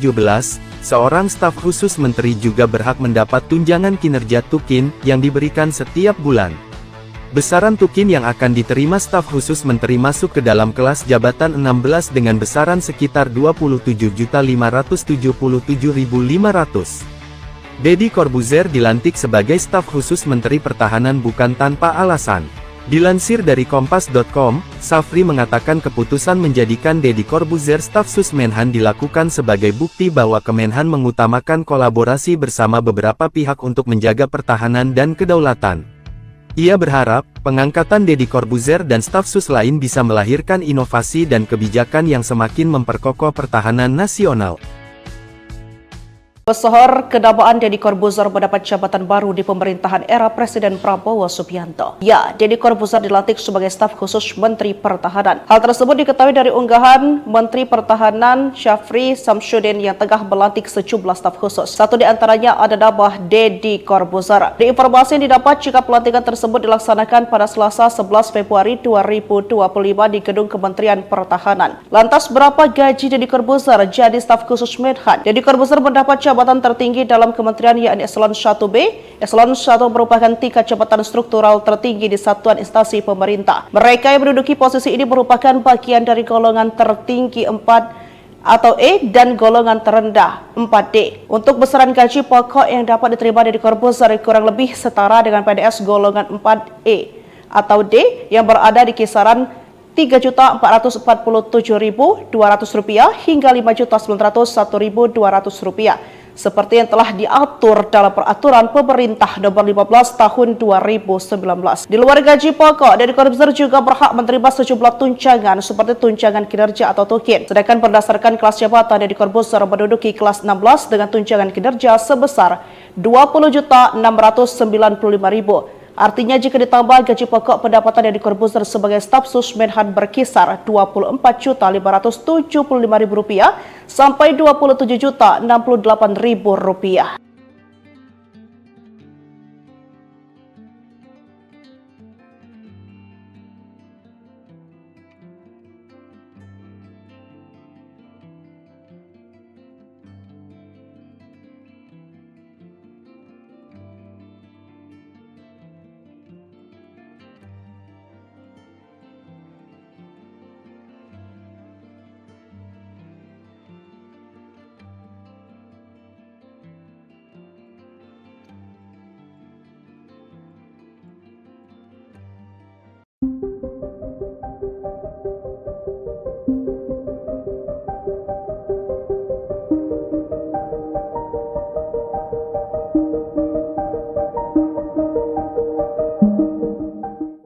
[SPEAKER 3] seorang staf khusus menteri juga berhak mendapat tunjangan kinerja tukin yang diberikan setiap bulan. Besaran tukin yang akan diterima staf khusus menteri masuk ke dalam kelas jabatan 16 dengan besaran sekitar 27.577.500. Deddy Corbuzier dilantik sebagai staf khusus Menteri Pertahanan bukan tanpa alasan. Dilansir dari Kompas.com, Syafri mengatakan keputusan menjadikan Deddy Corbuzier staf sus Menhan dilakukan sebagai bukti bahwa Kemenhan mengutamakan kolaborasi bersama beberapa pihak untuk menjaga pertahanan dan kedaulatan. Ia berharap, pengangkatan Deddy Corbuzier dan staf sus lain bisa melahirkan inovasi dan kebijakan yang semakin memperkokoh pertahanan nasional.
[SPEAKER 4] Pesohor kedabaan Deddy Corbuzier mendapat jabatan baru di pemerintahan era Presiden Prabowo Subianto. Ya, Deddy Corbuzier dilantik sebagai staf khusus Menteri Pertahanan. Hal tersebut diketahui dari unggahan Menteri Pertahanan Syafri Samsudin yang tengah melantik sejumlah staf khusus. Satu di antaranya ada nama Deddy Corbuzier. Di informasi yang didapat jika pelantikan tersebut dilaksanakan pada Selasa 11 Februari 2025 di Gedung Kementerian Pertahanan. Lantas berapa gaji Deddy Corbuzier jadi staf khusus Menhan? Deddy Corbuzier mendapat jabatan tertinggi dalam kementerian yakni Eselon 1B. Eselon 1 merupakan tingkat jabatan struktural tertinggi di satuan instansi pemerintah. Mereka yang menduduki posisi ini merupakan bagian dari golongan tertinggi 4 atau E dan golongan terendah 4D. Untuk besaran gaji pokok yang dapat diterima Deddy Corbuzier kurang lebih setara dengan PNS golongan 4E atau D yang berada di kisaran Rp3.447.200 hingga Rp5.901.200 seperti yang telah diatur dalam peraturan pemerintah nomor 15 tahun 2019. Di luar gaji pokok, Deddy Corbuzier juga berhak menerima sejumlah tunjangan seperti tunjangan kinerja atau tukin. Sedangkan berdasarkan kelas jabatan, Deddy Corbuzier menduduki kelas 16 dengan tunjangan kinerja sebesar Rp20.695.000. Artinya jika ditambah gaji pokok, pendapatan Deddy Corbuzier sebagai staf sus Menhan berkisar Rp24.575.000 sampai Rp27.068.000.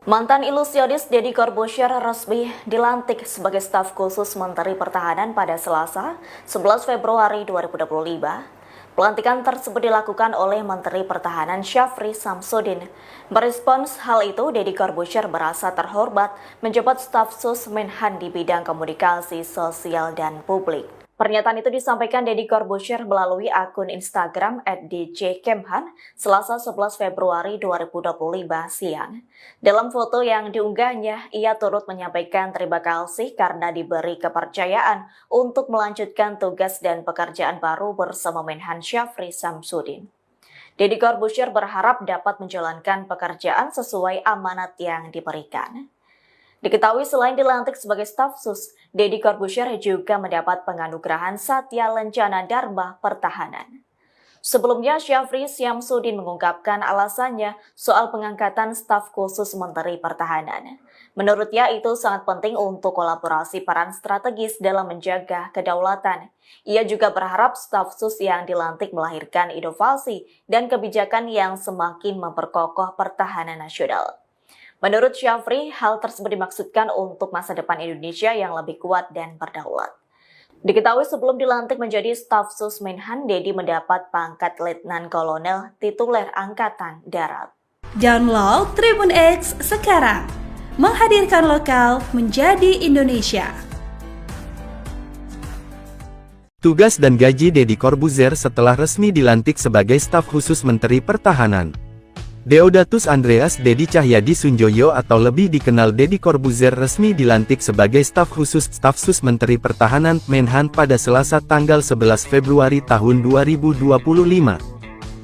[SPEAKER 1] Mantan ilusionis Deddy Corbuzier resmi dilantik sebagai staf khusus Menteri Pertahanan pada Selasa, 11 Februari 2025. Pelantikan tersebut dilakukan oleh Menteri Pertahanan Syafri Samsudin. Merespons hal itu, Deddy Corbuzier merasa terhormat menjabat staf sus Menhan di bidang komunikasi sosial dan publik. Pernyataan itu disampaikan Deddy Corbuzier melalui akun Instagram @djkemhan Selasa 11 Februari 2025 siang. Dalam foto yang diunggahnya, ia turut menyampaikan terima kasih karena diberi kepercayaan untuk melanjutkan tugas dan pekerjaan baru bersama Menhan Syafri Samsudin. Deddy Corbuzier berharap dapat menjalankan pekerjaan sesuai amanat yang diberikan. Diketahui selain dilantik sebagai staf sus, Deddy Corbuzier juga mendapat penganugerahan Satya Lencana Dharma Pertahanan. Sebelumnya, Syafri Samsudin mengungkapkan alasannya soal pengangkatan staf khusus Menteri Pertahanan. Menurutnya itu sangat penting untuk kolaborasi peran strategis dalam menjaga kedaulatan. Ia juga berharap staf sus yang dilantik melahirkan inovasi dan kebijakan yang semakin memperkokoh pertahanan nasional. Menurut Syafri, hal tersebut dimaksudkan untuk masa depan Indonesia yang lebih kuat dan berdaulat. Diketahui sebelum dilantik menjadi staf sus Menhan, Deddy mendapat pangkat Letnan Kolonel tituler Angkatan Darat.
[SPEAKER 2] Download Tribun X sekarang, menghadirkan lokal menjadi Indonesia.
[SPEAKER 3] Tugas dan gaji Deddy Corbuzier setelah resmi dilantik sebagai staf khusus Menteri Pertahanan. Deodatus Andreas Deddy Cahyadi Sunjoyo atau lebih dikenal Deddy Corbuzier resmi dilantik sebagai staf khusus staf sus Menteri Pertahanan Menhan pada Selasa tanggal 11 Februari tahun 2025.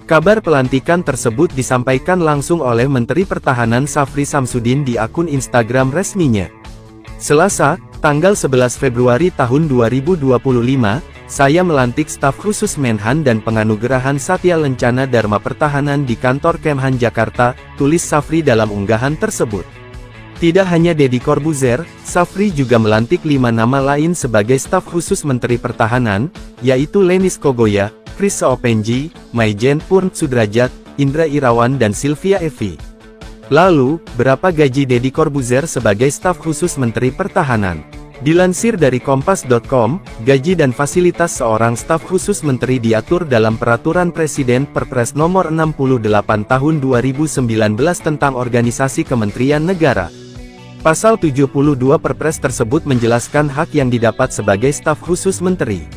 [SPEAKER 3] Kabar pelantikan tersebut disampaikan langsung oleh Menteri Pertahanan Syafri Samsudin di akun Instagram resminya. Selasa, tanggal 11 Februari tahun 2025, saya melantik staf khusus Menhan dan penganugerahan Satya Lencana Dharma Pertahanan di kantor Kemhan Jakarta, tulis Syafri dalam unggahan tersebut. Tidak hanya Deddy Corbuzier, Syafri juga melantik 5 nama lain sebagai staf khusus Menteri Pertahanan, yaitu Lenis Kogoya, Chris Seopenji, Maijen Purn Sudrajat, Indra Irawan dan Sylvia Evi. Lalu, berapa gaji Deddy Corbuzier sebagai staf khusus Menteri Pertahanan? Dilansir dari Kompas.com, gaji dan fasilitas seorang staf khusus menteri diatur dalam Peraturan Presiden Perpres Nomor 68 Tahun 2019 tentang Organisasi Kementerian Negara. Pasal 72 Perpres tersebut menjelaskan hak yang didapat sebagai staf khusus menteri.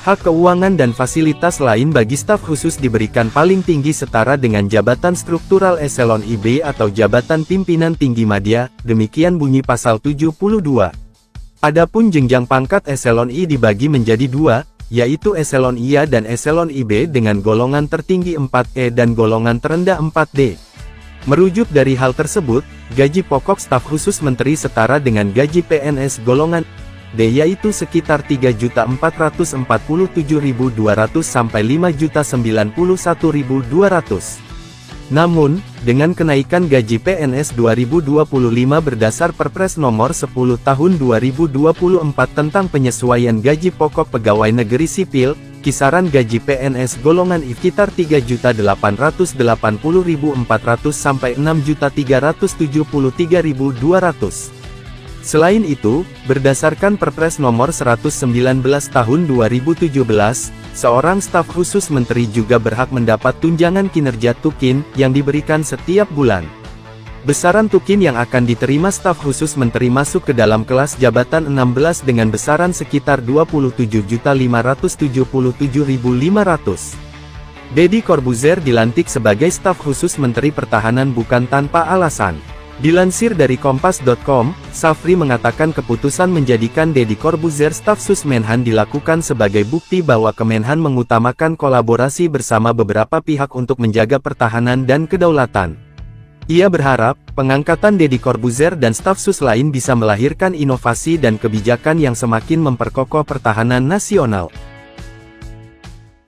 [SPEAKER 3] Hak keuangan dan fasilitas lain bagi staf khusus diberikan paling tinggi setara dengan jabatan struktural eselon IB atau jabatan pimpinan tinggi madya, demikian bunyi pasal 72. Adapun jenjang pangkat eselon I dibagi menjadi dua, yaitu eselon IA dan eselon IB dengan golongan tertinggi 4E dan golongan terendah 4D. Merujuk dari hal tersebut, gaji pokok staf khusus menteri setara dengan gaji PNS golongan D yaitu sekitar 3.447.200 sampai 5.091.200. Namun, dengan kenaikan gaji PNS 2025 berdasar Perpres Nomor 10 Tahun 2024 tentang penyesuaian gaji pokok pegawai negeri sipil, kisaran gaji PNS golongan I sekitar 3.880.400 sampai 6.373.200. Selain itu, berdasarkan Perpres Nomor 119 Tahun 2017, seorang staf khusus menteri juga berhak mendapat tunjangan kinerja tukin yang diberikan setiap bulan. Besaran tukin yang akan diterima staf khusus menteri masuk ke dalam kelas jabatan 16 dengan besaran sekitar 27.577.500. Deddy Corbuzier dilantik sebagai staf khusus menteri pertahanan bukan tanpa alasan. Dilansir dari Kompas.com, Safri mengatakan keputusan menjadikan Deddy Corbuzier staf sus Menhan dilakukan sebagai bukti bahwa Kemenhan mengutamakan kolaborasi bersama beberapa pihak untuk menjaga pertahanan dan kedaulatan. Ia berharap, pengangkatan Deddy Corbuzier dan staf sus lain bisa melahirkan inovasi dan kebijakan yang semakin memperkokoh pertahanan nasional.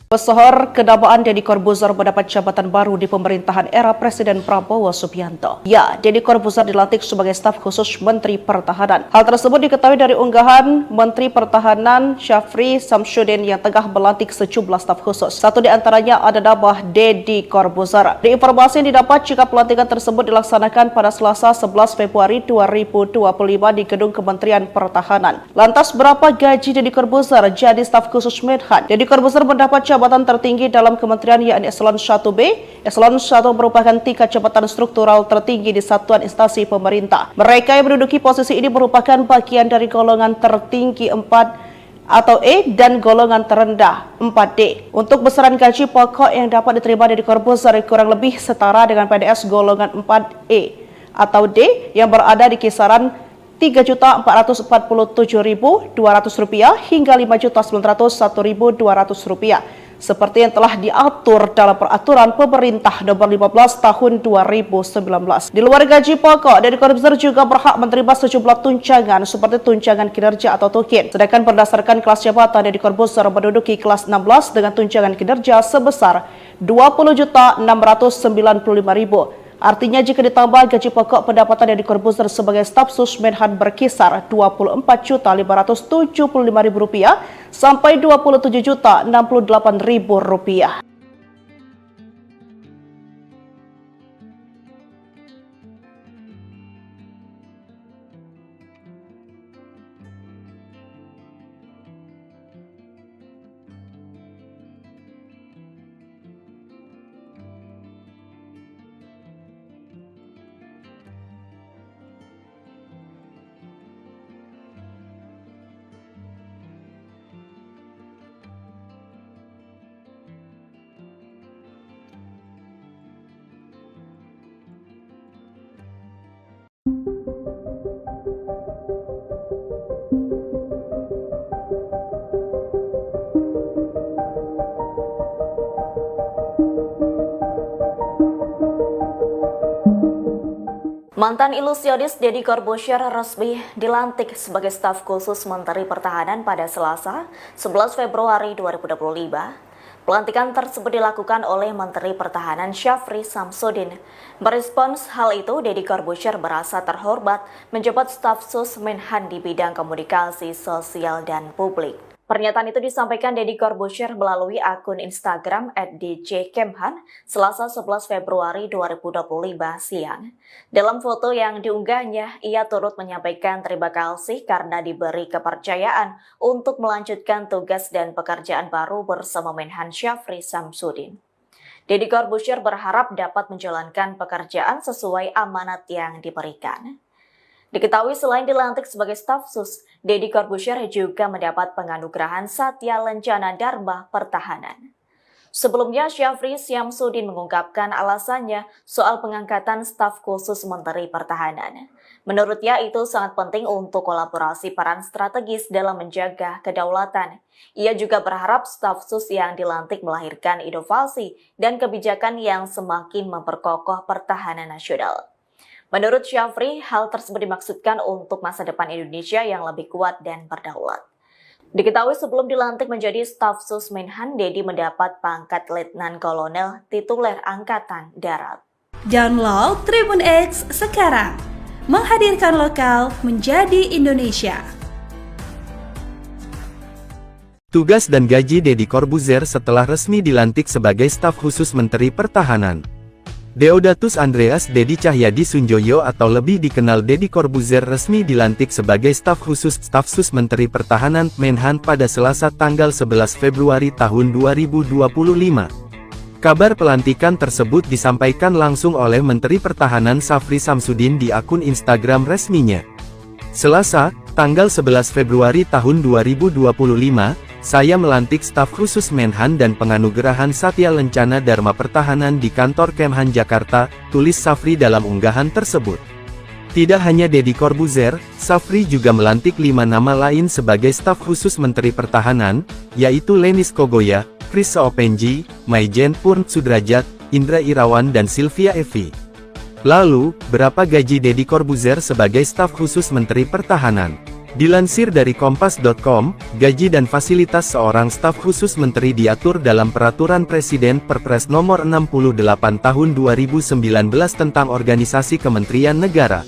[SPEAKER 4] Pesohor kedabaan Deddy Corbuzier mendapat jabatan baru di pemerintahan era Presiden Prabowo Subianto. Ya, Deddy Corbuzier dilantik sebagai staf khusus Menteri Pertahanan. Hal tersebut diketahui dari unggahan Menteri Pertahanan Syafri Samsudin yang tengah melantik sejumlah staf khusus. Satu di antaranya ada nama Deddy Corbuzier. Di informasi yang didapat jika pelantikan tersebut dilaksanakan pada Selasa 11 Februari 2025 di Gedung Kementerian Pertahanan. Lantas berapa gaji Deddy Corbuzier jadi staf khusus Menhan? Deddy Corbuzier mendapat jabatan tertinggi dalam kementerian yakni Eselon 1B. Eselon 1 merupakan tingkat jabatan struktural tertinggi di satuan instansi pemerintah. Mereka yang menduduki posisi ini merupakan bagian dari golongan tertinggi 4 atau E dan golongan terendah 4D. Untuk besaran gaji pokok yang dapat diterima dari Corbuzier kurang lebih setara dengan PNS golongan 4E atau D yang berada di kisaran Rp3.447.200 hingga Rp5.901.200 seperti yang telah diatur dalam Peraturan Pemerintah Nomor 15 Tahun 2019. Di luar gaji pokok, Deddy Corbuzier juga berhak menerima sejumlah tunjangan seperti tunjangan kinerja atau tukin. Sedangkan berdasarkan kelas jabatan, Deddy Corbuzier menduduki kelas 16 dengan tunjangan kinerja sebesar Rp20.695.000. Artinya jika ditambah gaji pokok, pendapatan Deddy Corbuzier sebagai staf sus Menhan berkisar Rp24.575.000 sampai Rp27.068.000.
[SPEAKER 1] Mantan ilusionis Deddy Corbuzier resmi dilantik sebagai staf khusus Menteri Pertahanan pada Selasa, 11 Februari 2025. Pelantikan tersebut dilakukan oleh Menteri Pertahanan Syafri Samsudin. Merespons hal itu, Deddy Corbuzier merasa terhormat menjabat staf sus Menhan di bidang komunikasi sosial dan publik. Pernyataan itu disampaikan Deddy Corbuzier melalui akun Instagram @djkemhan Selasa 11 Februari 2025 siang. Dalam foto yang diunggahnya, ia turut menyampaikan terima kasih karena diberi kepercayaan untuk melanjutkan tugas dan pekerjaan baru bersama Menhan Syafri Samsudin. Deddy Corbuzier berharap dapat menjalankan pekerjaan sesuai amanat yang diberikan. Diketahui selain dilantik sebagai staf sus, Deddy Corbuzier juga mendapat penganugerahan Satya Lencana Dharma Pertahanan. Sebelumnya, Syafri Samsudin mengungkapkan alasannya soal pengangkatan staf khusus Menteri Pertahanan. Menurutnya itu sangat penting untuk kolaborasi peran strategis dalam menjaga kedaulatan. Ia juga berharap staf sus yang dilantik melahirkan inovasi dan kebijakan yang semakin memperkokoh pertahanan nasional. Menurut Syafri, hal tersebut dimaksudkan untuk masa depan Indonesia yang lebih kuat dan berdaulat. Diketahui sebelum dilantik menjadi staf sus Menhan, Deddy mendapat pangkat Letnan Kolonel tituler Angkatan Darat.
[SPEAKER 2] Download Tribun X sekarang, menghadirkan lokal menjadi Indonesia.
[SPEAKER 3] Tugas dan gaji Deddy Corbuzier setelah resmi dilantik sebagai staf khusus Menteri Pertahanan. Deodatus Andreas Deddy Cahyadi Sunjoyo atau lebih dikenal Deddy Corbuzier resmi dilantik sebagai staf khusus staf sus Menteri Pertahanan Menhan pada Selasa tanggal 11 Februari tahun 2025. Kabar pelantikan tersebut disampaikan langsung oleh Menteri Pertahanan Syafri Samsudin di akun Instagram resminya. Selasa, tanggal 11 Februari tahun 2025, saya melantik staf khusus Menhan dan penganugerahan Satya Lencana Dharma Pertahanan di kantor Kemhan Jakarta, tulis Syafri dalam unggahan tersebut. Tidak hanya Deddy Corbuzier, Syafri juga melantik 5 nama lain sebagai staf khusus Menteri Pertahanan, yaitu Lenis Kogoya, Chris Seopenji, Maijen Purn Sudrajat, Indra Irawan dan Sylvia Evi. Lalu, berapa gaji Deddy Corbuzier sebagai staf khusus Menteri Pertahanan? Dilansir dari Kompas.com, gaji dan fasilitas seorang staf khusus menteri diatur dalam Peraturan Presiden Perpres Nomor 68 Tahun 2019 tentang Organisasi Kementerian Negara.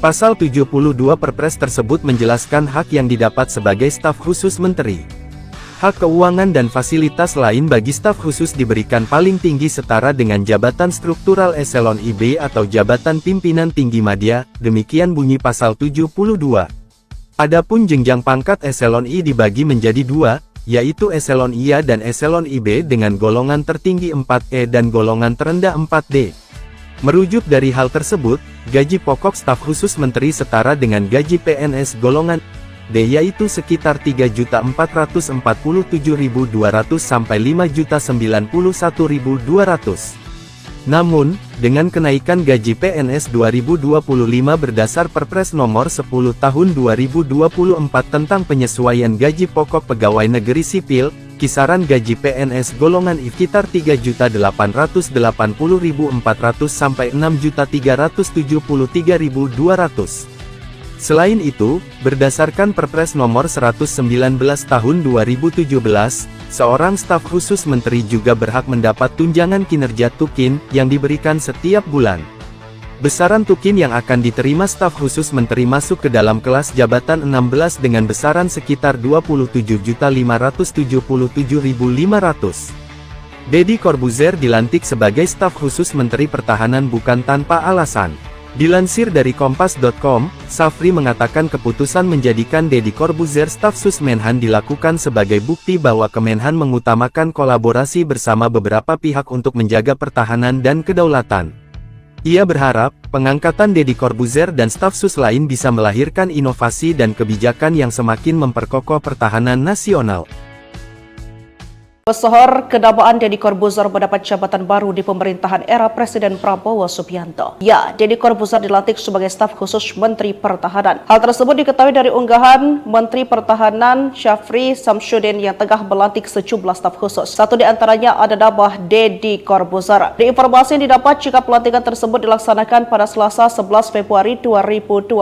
[SPEAKER 3] Pasal 72 Perpres tersebut menjelaskan hak yang didapat sebagai staf khusus menteri. Hak keuangan dan fasilitas lain bagi staf khusus diberikan paling tinggi setara dengan jabatan struktural eselon IB atau jabatan pimpinan tinggi madya, demikian bunyi pasal 72. Adapun jenjang pangkat eselon I dibagi menjadi 2, yaitu eselon IA dan eselon IB dengan golongan tertinggi 4E dan golongan terendah 4D. Merujuk dari hal tersebut, gaji pokok staf khusus menteri setara dengan gaji PNS golongan D yaitu sekitar 3.447.200 sampai 5.091.200. Namun, dengan kenaikan gaji PNS 2025 berdasar Perpres Nomor 10 Tahun 2024 tentang penyesuaian gaji pokok pegawai negeri sipil, kisaran gaji PNS golongan I sekitar 3.880.400 sampai 6.373.200. Selain itu, berdasarkan Perpres Nomor 119 Tahun 2017, seorang staf khusus menteri juga berhak mendapat tunjangan kinerja tukin yang diberikan setiap bulan. Besaran tukin yang akan diterima staf khusus menteri masuk ke dalam kelas jabatan 16 dengan besaran sekitar 27.577.500. Deddy Corbuzier dilantik sebagai staf khusus Menteri Pertahanan bukan tanpa alasan. Dilansir dari Kompas.com, Syafri mengatakan keputusan menjadikan Deddy Corbuzier staf sus Menhan dilakukan sebagai bukti bahwa Kemenhan mengutamakan kolaborasi bersama beberapa pihak untuk menjaga pertahanan dan kedaulatan. Ia berharap, pengangkatan Deddy Corbuzier dan staf sus lain bisa melahirkan inovasi dan kebijakan yang semakin memperkokoh pertahanan nasional.
[SPEAKER 4] Pesohor kedabaan Deddy Corbuzier mendapat jabatan baru di pemerintahan era Presiden Prabowo Subianto. Ya, Deddy Corbuzier dilantik sebagai staf khusus Menteri Pertahanan. Hal tersebut diketahui dari unggahan Menteri Pertahanan Syafri Samsudin yang tengah melantik sejumlah staf khusus. Satu di antaranya ada nama Deddy Corbuzier. Di informasi yang didapat jika pelantikan tersebut dilaksanakan pada Selasa 11 Februari 2025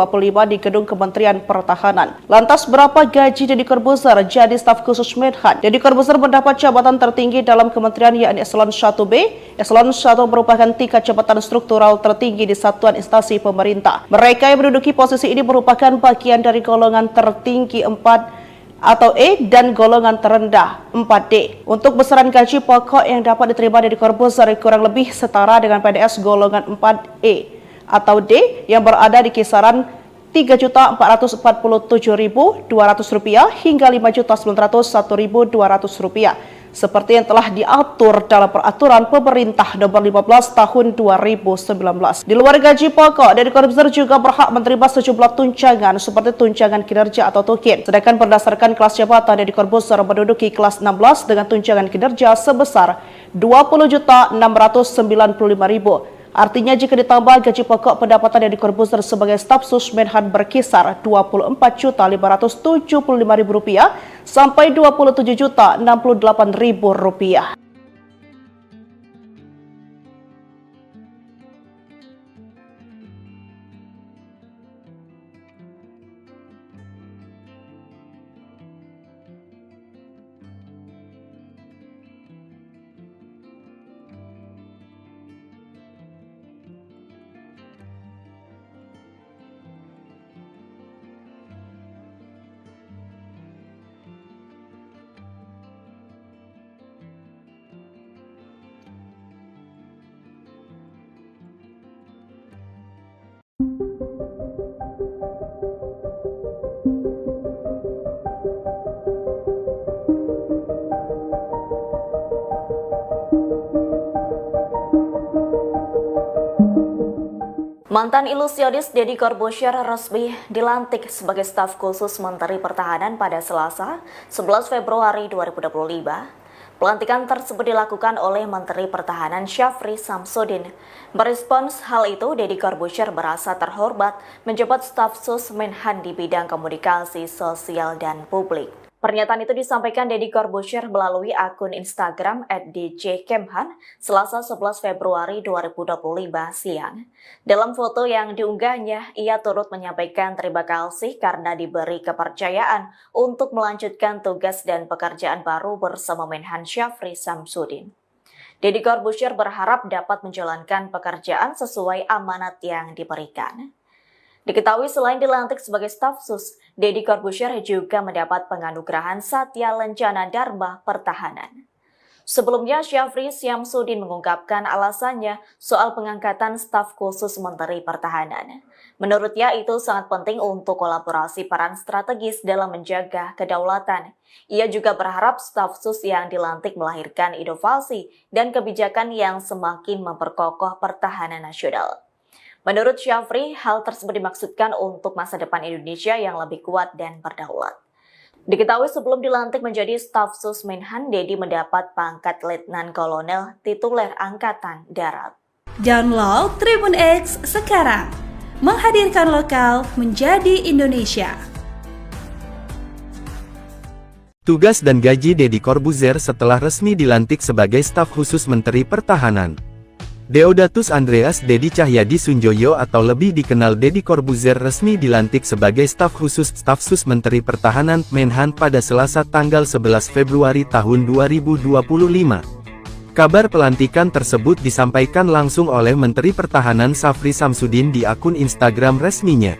[SPEAKER 4] di Gedung Kementerian Pertahanan. Lantas berapa gaji Deddy Corbuzier jadi staf khusus Menhan? Deddy Corbuzier mendapat jabatan tertinggi dalam kementerian yakni Eselon 1B. Eselon 1 merupakan tingkat jabatan struktural tertinggi di satuan instansi pemerintah. Mereka yang menduduki posisi ini merupakan bagian dari golongan tertinggi 4 atau E dan golongan terendah 4D. Untuk besaran gaji pokok yang dapat diterima Deddy Corbuzier kurang lebih setara dengan PNS golongan 4E atau D yang berada di kisaran Rp3.447.200 hingga Rp5.901.200 seperti yang telah diatur dalam peraturan pemerintah nomor 15 tahun 2019. Di luar gaji pokok, Deddy Corbuzier juga berhak menerima sejumlah tunjangan seperti tunjangan kinerja atau tukin. Sedangkan berdasarkan kelas jabatan, Deddy Corbuzier menduduki kelas 16 dengan tunjangan kinerja sebesar Rp20.695.000. Artinya jika ditambah gaji pokok, pendapatan Deddy Corbuzier sebagai staf sus Menhan berkisar Rp24.575.000 sampai Rp27.068.000.
[SPEAKER 1] Mantan ilusionis Deddy Corbuzier resmi dilantik sebagai staf khusus Menteri Pertahanan pada Selasa, 11 Februari 2025. Pelantikan tersebut dilakukan oleh Menteri Pertahanan Syafri Samsudin. Merespons hal itu, Deddy Corbuzier merasa terhormat menjabat staf sus Menhan di bidang komunikasi sosial dan publik. Pernyataan itu disampaikan Deddy Corbuzier melalui akun Instagram @djkemhan Selasa 11 Februari 2025 siang. Dalam foto yang diunggahnya, ia turut menyampaikan terima kasih karena diberi kepercayaan untuk melanjutkan tugas dan pekerjaan baru bersama Menhan Syafri Samsudin. Deddy Corbuzier berharap dapat menjalankan pekerjaan sesuai amanat yang diberikan. Diketahui selain dilantik sebagai staf sus, Deddy Corbuzier juga mendapat penganugerahan Satya Lencana Dharma Pertahanan. Sebelumnya, Syafri Samsudin mengungkapkan alasannya soal pengangkatan staf khusus Menteri Pertahanan. Menurutnya itu sangat penting untuk kolaborasi peran strategis dalam menjaga kedaulatan. Ia juga berharap staf sus yang dilantik melahirkan inovasi dan kebijakan yang semakin memperkokoh pertahanan nasional. Menurut Syafri, hal tersebut dimaksudkan untuk masa depan Indonesia yang lebih kuat dan berdaulat. Diketahui sebelum dilantik menjadi staf sus Menhan, Deddy mendapat pangkat Letnan Kolonel tituler Angkatan Darat.
[SPEAKER 2] Download Tribun X sekarang, menghadirkan lokal menjadi Indonesia.
[SPEAKER 3] Tugas dan gaji Deddy Corbuzier setelah resmi dilantik sebagai staf khusus Menteri Pertahanan. Deodatus Andreas Deddy Cahyadi Sunjoyo atau lebih dikenal Deddy Corbuzier resmi dilantik sebagai staf khusus staf sus Menteri Pertahanan Menhan pada Selasa tanggal 11 Februari tahun 2025. Kabar pelantikan tersebut disampaikan langsung oleh Menteri Pertahanan Syafri Samsudin di akun Instagram resminya.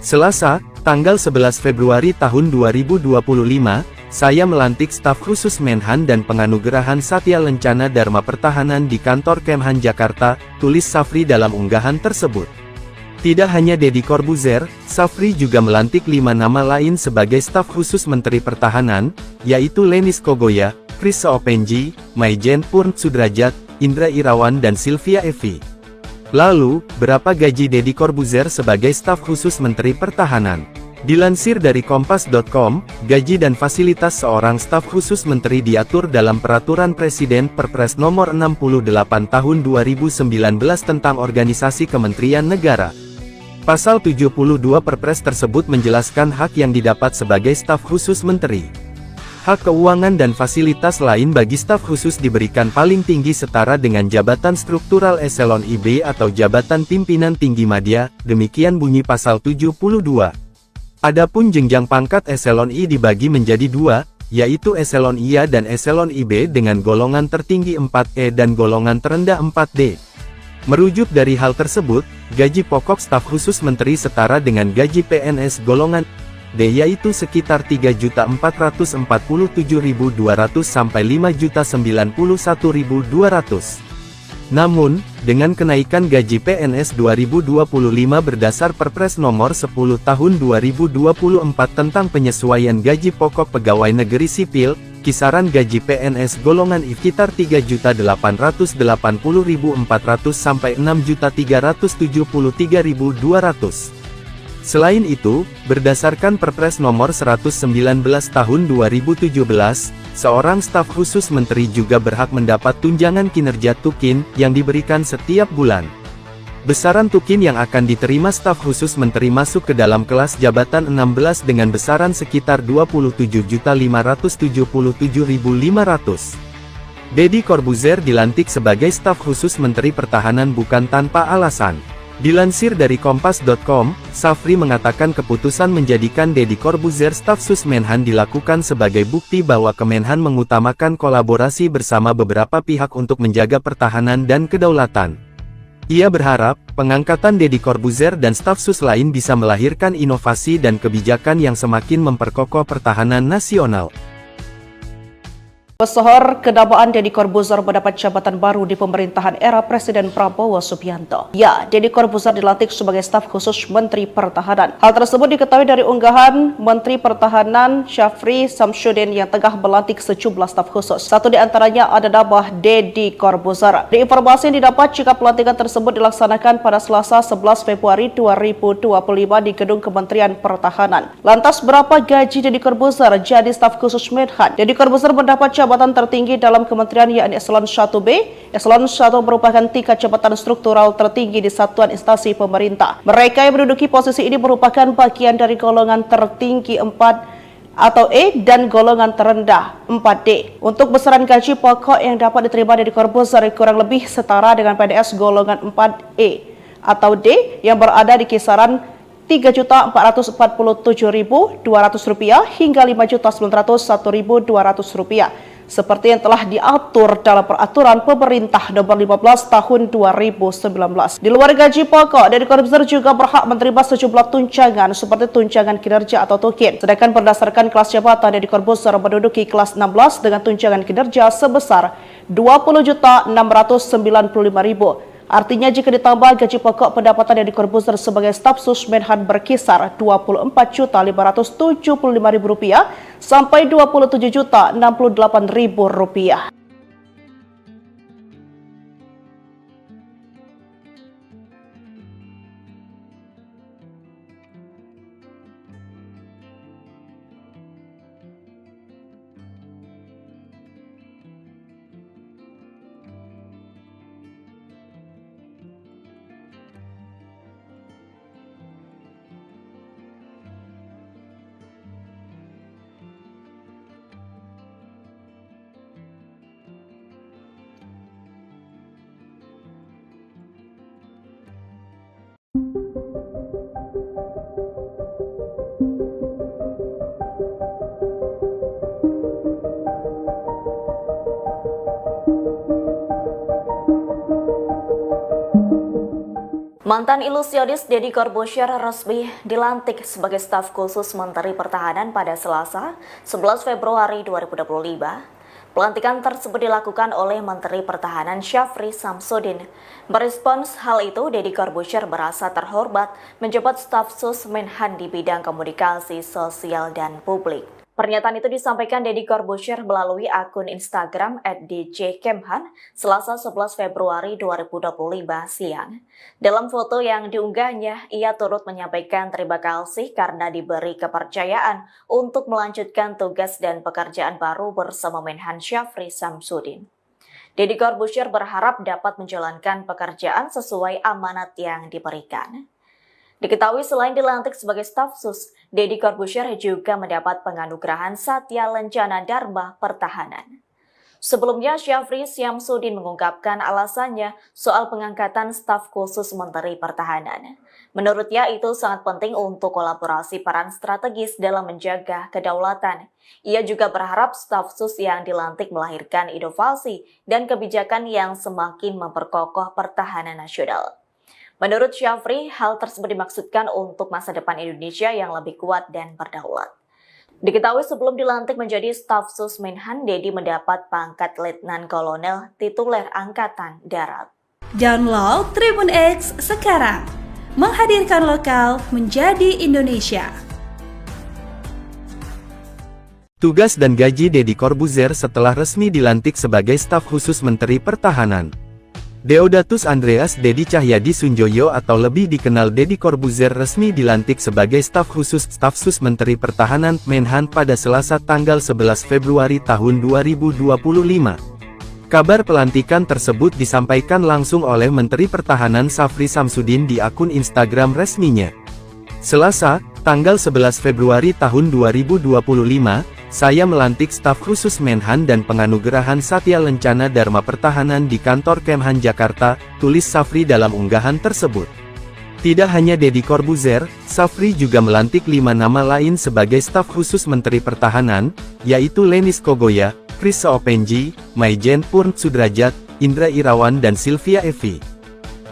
[SPEAKER 3] Selasa, tanggal 11 Februari tahun 2025, saya melantik staf khusus Menhan dan penganugerahan Satya Lencana Dharma Pertahanan di kantor Kemhan Jakarta, tulis Syafri dalam unggahan tersebut. Tidak hanya Deddy Corbuzier, Syafri juga melantik 5 nama lain sebagai staf khusus Menteri Pertahanan, yaitu Lenis Kogoya, Chris Soopenji, Maijen Purn Sudrajat, Indra Irawan dan Sylvia Evi. Lalu, berapa gaji Deddy Corbuzier sebagai staf khusus Menteri Pertahanan? Dilansir dari Kompas.com, gaji dan fasilitas seorang staf khusus menteri diatur dalam Peraturan Presiden Perpres Nomor 68 Tahun 2019 tentang Organisasi Kementerian Negara. Pasal 72 Perpres tersebut menjelaskan hak yang didapat sebagai staf khusus menteri. Hak keuangan dan fasilitas lain bagi staf khusus diberikan paling tinggi setara dengan jabatan struktural eselon IB atau jabatan pimpinan tinggi madya, demikian bunyi pasal 72. Adapun jenjang pangkat eselon I dibagi menjadi 2, yaitu eselon IA dan eselon IB dengan golongan tertinggi 4E dan golongan terendah 4D. Merujuk dari hal tersebut, gaji pokok staf khusus menteri setara dengan gaji PNS golongan yaitu sekitar 3.447.200 sampai 5.091.200. Namun, dengan kenaikan gaji PNS 2025 berdasar Perpres Nomor 10 Tahun 2024 tentang penyesuaian gaji pokok pegawai negeri sipil, kisaran gaji PNS golongan I sekitar 3.880.400 sampai 6.373.200. Selain itu, berdasarkan Perpres Nomor 119 Tahun 2017, seorang staf khusus menteri juga berhak mendapat tunjangan kinerja Tukin yang diberikan setiap bulan. Besaran Tukin yang akan diterima staf khusus menteri masuk ke dalam kelas jabatan 16 dengan besaran sekitar 27.577.500. Deddy Corbuzier dilantik sebagai staf khusus Menteri Pertahanan bukan tanpa alasan. Dilansir dari Kompas.com, Safri mengatakan keputusan menjadikan Deddy Corbuzier staf sus Menhan dilakukan sebagai bukti bahwa Kemenhan mengutamakan kolaborasi bersama beberapa pihak untuk menjaga pertahanan dan kedaulatan. Ia berharap, pengangkatan Deddy Corbuzier dan staf sus lain bisa melahirkan inovasi dan kebijakan yang semakin memperkokoh pertahanan nasional.
[SPEAKER 4] Pesohor kedabaan Deddy Corbuzier mendapat jabatan baru di pemerintahan era Presiden Prabowo Subianto. Ya, Deddy Corbuzier dilantik sebagai staf khusus Menteri Pertahanan. Hal tersebut diketahui dari unggahan Menteri Pertahanan Syafri Samsudin yang tengah melantik sejumlah staf khusus. Satu di antaranya ada nama Deddy Corbuzier. Di informasi yang didapat jika pelantikan tersebut dilaksanakan pada Selasa 11 Februari 2025 di Gedung Kementerian Pertahanan. Lantas berapa gaji Deddy Corbuzier jadi staf khusus Menhan? Deddy Corbuzier mendapat jabatan tertinggi dalam kementerian yakni Eselon 1B. Eselon 1 merupakan tingkat jabatan struktural tertinggi di satuan instansi pemerintah. Mereka yang menduduki posisi ini merupakan bagian dari golongan tertinggi 4 atau E dan golongan terendah 4D. Untuk besaran gaji pokok yang dapat diterima Deddy Corbuzier kurang lebih setara dengan PNS golongan 4E atau D yang berada di kisaran Rp3.447.200 hingga Rp5.901.200 seperti yang telah diatur dalam peraturan pemerintah nomor 15 tahun 2019. Di luar gaji pokok, Deddy Corbuzier juga berhak menerima sejumlah tunjangan seperti tunjangan kinerja atau tukin. Sedangkan berdasarkan kelas jabatan, Deddy Corbuzier menduduki kelas 16 dengan tunjangan kinerja sebesar Rp20.695.000. Artinya jika ditambah gaji pokok, pendapatan Deddy Corbuzier sebagai staf sus Menhan berkisar Rp24.575.000 sampai Rp27.068.000.
[SPEAKER 1] Mantan ilusionis Deddy Corbuzier resmi dilantik sebagai staf khusus Menteri Pertahanan pada Selasa, 11 Februari 2025. Pelantikan tersebut dilakukan oleh Menteri Pertahanan Syafri Samsudin. Merespons hal itu, Deddy Corbuzier merasa terhormat menjabat staf sus Menhan di bidang komunikasi sosial dan publik. Pernyataan itu disampaikan Deddy Corbuzier melalui akun Instagram @djkemhan Selasa 11 Februari 2025 siang. Dalam foto yang diunggahnya, ia turut menyampaikan terima kasih karena diberi kepercayaan untuk melanjutkan tugas dan pekerjaan baru bersama Menhan Syafri Samsudin. Deddy Corbuzier berharap dapat menjalankan pekerjaan sesuai amanat yang diberikan. Diketahui selain dilantik sebagai staf sus, Deddy Corbuzier juga mendapat penganugerahan Satya Lencana Dharma Pertahanan. Sebelumnya, Syafri Samsudin mengungkapkan alasannya soal pengangkatan staf khusus Menteri Pertahanan. Menurutnya itu sangat penting untuk kolaborasi peran strategis dalam menjaga kedaulatan. Ia juga berharap staf sus yang dilantik melahirkan inovasi dan kebijakan yang semakin memperkokoh pertahanan nasional. Menurut Syafri, hal tersebut dimaksudkan untuk masa depan Indonesia yang lebih kuat dan berdaulat. Diketahui sebelum dilantik menjadi staf sus Menhan, Dedi mendapat pangkat Letnan Kolonel tituler Angkatan Darat.
[SPEAKER 2] Download Tribun X sekarang, menghadirkan lokal menjadi Indonesia.
[SPEAKER 3] Tugas dan gaji Deddy Corbuzier setelah resmi dilantik sebagai staf khusus Menteri Pertahanan. Deodatus Andreas Dedi Cahyadi Sunjoyo atau lebih dikenal Deddy Corbuzier resmi dilantik sebagai staf khusus staf sus Menteri Pertahanan Menhan pada Selasa tanggal 11 Februari tahun 2025. Kabar pelantikan tersebut disampaikan langsung oleh Menteri Pertahanan Syafri Samsudin di akun Instagram resminya. Selasa, tanggal 11 Februari tahun 2025, saya melantik staf khusus Menhan dan penganugerahan Satya Lencana Dharma Pertahanan di kantor Kemhan Jakarta, tulis Syafri dalam unggahan tersebut. Tidak hanya Deddy Corbuzier, Syafri juga melantik 5 nama lain sebagai staf khusus Menteri Pertahanan, yaitu Lenis Kogoya, Chris Seopenji, Maijen Purn Sudrajat, Indra Irawan dan Sylvia Evi.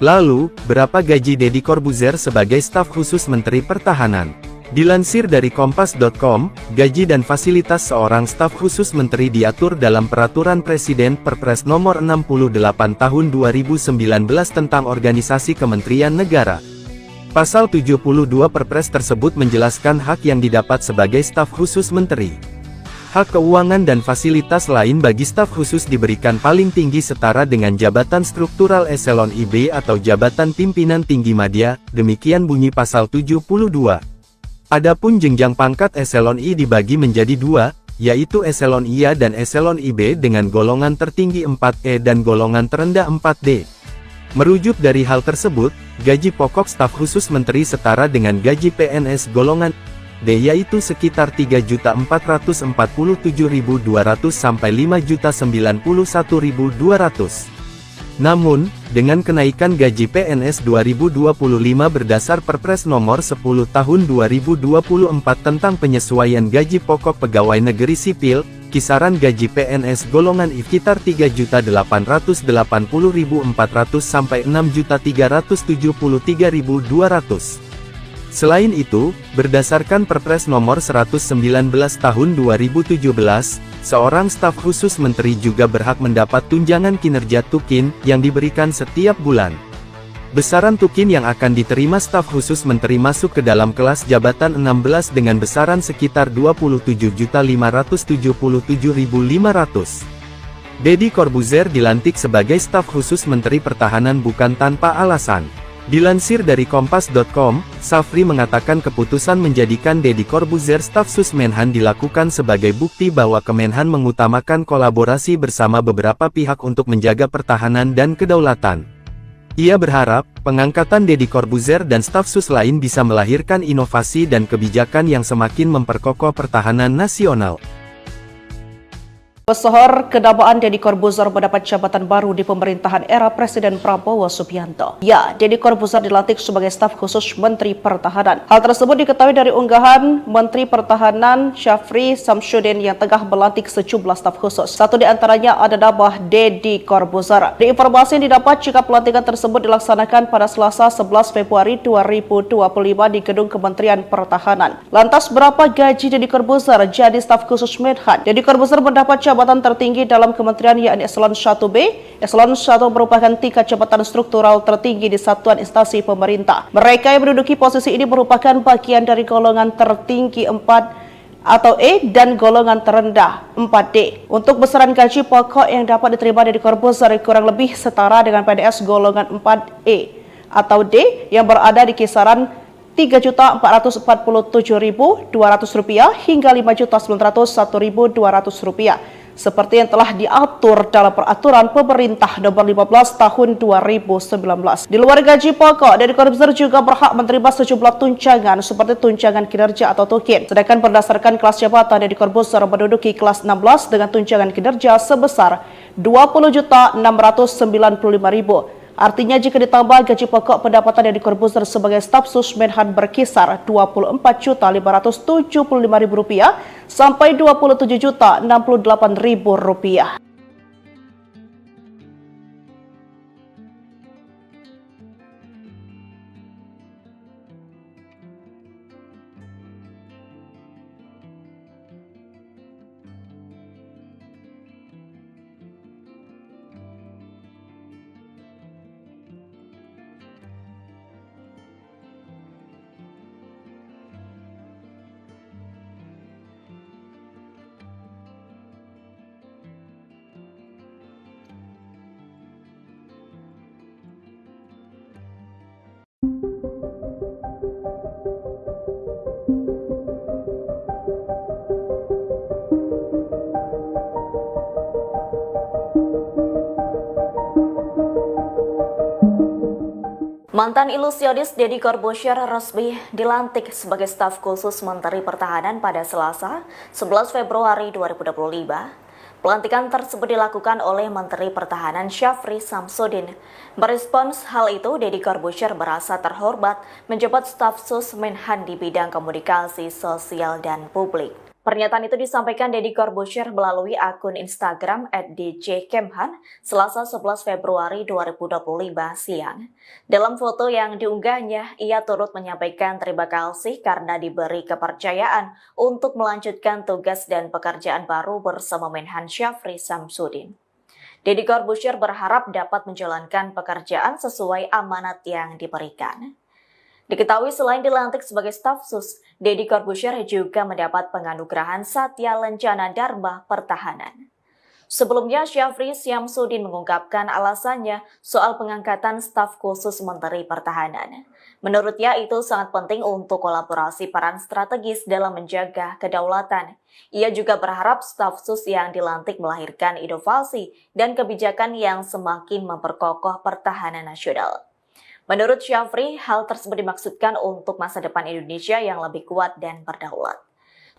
[SPEAKER 3] Lalu, berapa gaji Deddy Corbuzier sebagai staf khusus Menteri Pertahanan? Dilansir dari Kompas.com, gaji dan fasilitas seorang staf khusus menteri diatur dalam Peraturan Presiden Perpres Nomor 68 Tahun 2019 tentang Organisasi Kementerian Negara. Pasal 72 Perpres tersebut menjelaskan hak yang didapat sebagai staf khusus menteri. Hak keuangan dan fasilitas lain bagi staf khusus diberikan paling tinggi setara dengan jabatan struktural eselon IB atau jabatan pimpinan tinggi madya, demikian bunyi pasal 72. Adapun jenjang pangkat eselon I dibagi menjadi 2, yaitu eselon IA dan eselon IB dengan golongan tertinggi 4E dan golongan terendah 4D. Merujuk dari hal tersebut, gaji pokok staf khusus menteri setara dengan gaji PNS golongan D yaitu sekitar 3.447.200 sampai 5.091.200. Namun, dengan kenaikan gaji PNS 2025 berdasar Perpres Nomor 10 Tahun 2024 tentang penyesuaian gaji pokok pegawai negeri sipil, kisaran gaji PNS golongan I sekitar 3.880.400 sampai 6.373.200. Selain itu, berdasarkan Perpres Nomor 119 Tahun 2017, seorang staf khusus menteri juga berhak mendapat tunjangan kinerja tukin yang diberikan setiap bulan. Besaran tukin yang akan diterima staf khusus menteri masuk ke dalam kelas jabatan 16 dengan besaran sekitar 27.577.500. Deddy Corbuzier dilantik sebagai staf khusus Menteri Pertahanan bukan tanpa alasan. Dilansir dari Kompas.com, Syafri mengatakan keputusan menjadikan Deddy Corbuzier staf sus Menhan dilakukan sebagai bukti bahwa Kemenhan mengutamakan kolaborasi bersama beberapa pihak untuk menjaga pertahanan dan kedaulatan. Ia berharap, pengangkatan Deddy Corbuzier dan staf sus lain bisa melahirkan inovasi dan kebijakan yang semakin memperkokoh pertahanan nasional.
[SPEAKER 4] Pesohor kedabaan Deddy Corbuzier mendapat jabatan baru di pemerintahan era Presiden Prabowo Subianto. Ya, Deddy Corbuzier dilantik sebagai staf khusus Menteri Pertahanan. Hal tersebut diketahui dari unggahan Menteri Pertahanan Syafri Samsudin yang tengah melantik sejumlah staf khusus. Satu di antaranya ada nama Deddy Corbuzier. Di informasi yang didapat jika pelantikan tersebut dilaksanakan pada Selasa 11 Februari 2025 di Gedung Kementerian Pertahanan. Lantas berapa gaji Deddy Corbuzier jadi staf khusus Menhan? Deddy Corbuzier mendapat jabatan tertinggi dalam kementerian yakni eselon 1B. Eselon 1 merupakan tingkat jabatan struktural tertinggi di satuan instansi pemerintah. Mereka yang menduduki posisi ini merupakan bagian dari golongan tertinggi 4 atau E dan golongan terendah 4D. Untuk besaran gaji pokok yang dapat diterima Deddy Corbuzier kurang lebih setara dengan PNS golongan 4E atau D yang berada di kisaran Rp3.447.200 hingga Rp5.901.200. Seperti yang telah diatur dalam Peraturan Pemerintah Nomor 15 Tahun 2019. Di luar gaji pokok, Deddy Corbuzier juga berhak menerima sejumlah tunjangan seperti tunjangan kinerja atau tukin. Sedangkan berdasarkan kelas jabatan, Deddy Corbuzier menduduki kelas 16 dengan tunjangan kinerja sebesar Rp20.695.000. Artinya jika ditambah gaji pokok, pendapatan Deddy Corbuzier sebagai staf sus Menhan berkisar Rp24.575.000 sampai Rp27.068.000.
[SPEAKER 1] Mantan ilusionis Deddy Corbuzier resmi dilantik sebagai staf khusus Menteri Pertahanan pada Selasa, 11 Februari 2025. Pelantikan tersebut dilakukan oleh Menteri Pertahanan Syafri Samsudin. Merespons hal itu, Deddy Corbuzier merasa terhormat menjabat staf sus Menhan di bidang komunikasi sosial dan publik. Pernyataan itu disampaikan Deddy Corbuzier melalui akun Instagram @djkemhan Selasa 11 Februari 2025 siang. Dalam foto yang diunggahnya, ia turut menyampaikan terima kasih karena diberi kepercayaan untuk melanjutkan tugas dan pekerjaan baru bersama Menhan Syafri Samsudin. Deddy Corbuzier berharap dapat menjalankan pekerjaan sesuai amanat yang diberikan. Diketahui selain dilantik sebagai staf sus, Deddy Corbuzier juga mendapat penganugerahan Satya Lencana Dharma Pertahanan. Sebelumnya, Syafri Samsudin mengungkapkan alasannya soal pengangkatan staf khusus Menteri Pertahanan. Menurutnya itu sangat penting untuk kolaborasi peran strategis dalam menjaga kedaulatan. Ia juga berharap staf sus yang dilantik melahirkan inovasi dan kebijakan yang semakin memperkokoh pertahanan nasional. Menurut Syafri, hal tersebut dimaksudkan untuk masa depan Indonesia yang lebih kuat dan berdaulat.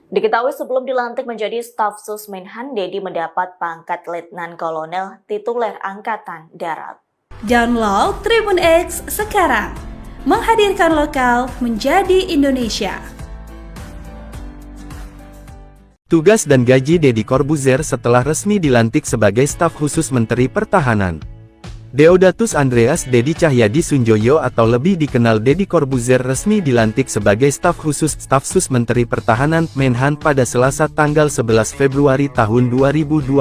[SPEAKER 1] Diketahui sebelum dilantik menjadi staf sus Menhan, Deddy mendapat pangkat Letnan Kolonel tituler Angkatan Darat.
[SPEAKER 2] Download Tribun X sekarang, menghadirkan lokal menjadi Indonesia.
[SPEAKER 3] Tugas dan gaji Deddy Corbuzier setelah resmi dilantik sebagai staf khusus Menteri Pertahanan. Deodatus Andreas Deddy Cahyadi Sunjoyo atau lebih dikenal Deddy Corbuzier resmi dilantik sebagai staf khusus staf sus Menteri Pertahanan Menhan pada Selasa tanggal 11 Februari tahun 2025.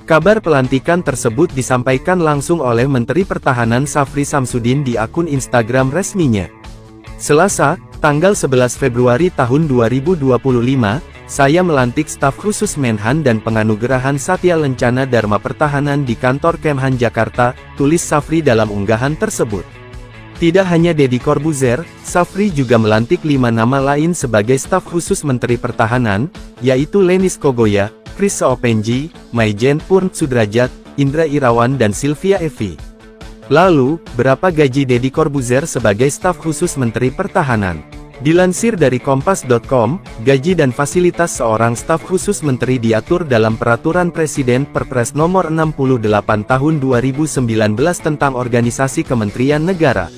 [SPEAKER 3] Kabar pelantikan tersebut disampaikan langsung oleh Menteri Pertahanan Syafri Samsudin di akun Instagram resminya. Selasa, tanggal 11 Februari tahun 2025, saya melantik staf khusus Menhan dan penganugerahan Satya Lencana Dharma Pertahanan di kantor Kemhan Jakarta, tulis Syafri dalam unggahan tersebut. Tidak hanya Deddy Corbuzier, Syafri juga melantik 5 nama lain sebagai staf khusus Menteri Pertahanan, yaitu Lenis Kogoya, Chris Soopenji, Maijen Purn Sudrajat, Indra Irawan dan Sylvia Evi. Lalu, berapa gaji Deddy Corbuzier sebagai staf khusus Menteri Pertahanan? Dilansir dari Kompas.com, gaji dan fasilitas seorang staf khusus menteri diatur dalam Peraturan Presiden Perpres Nomor 68 Tahun 2019 tentang Organisasi Kementerian Negara.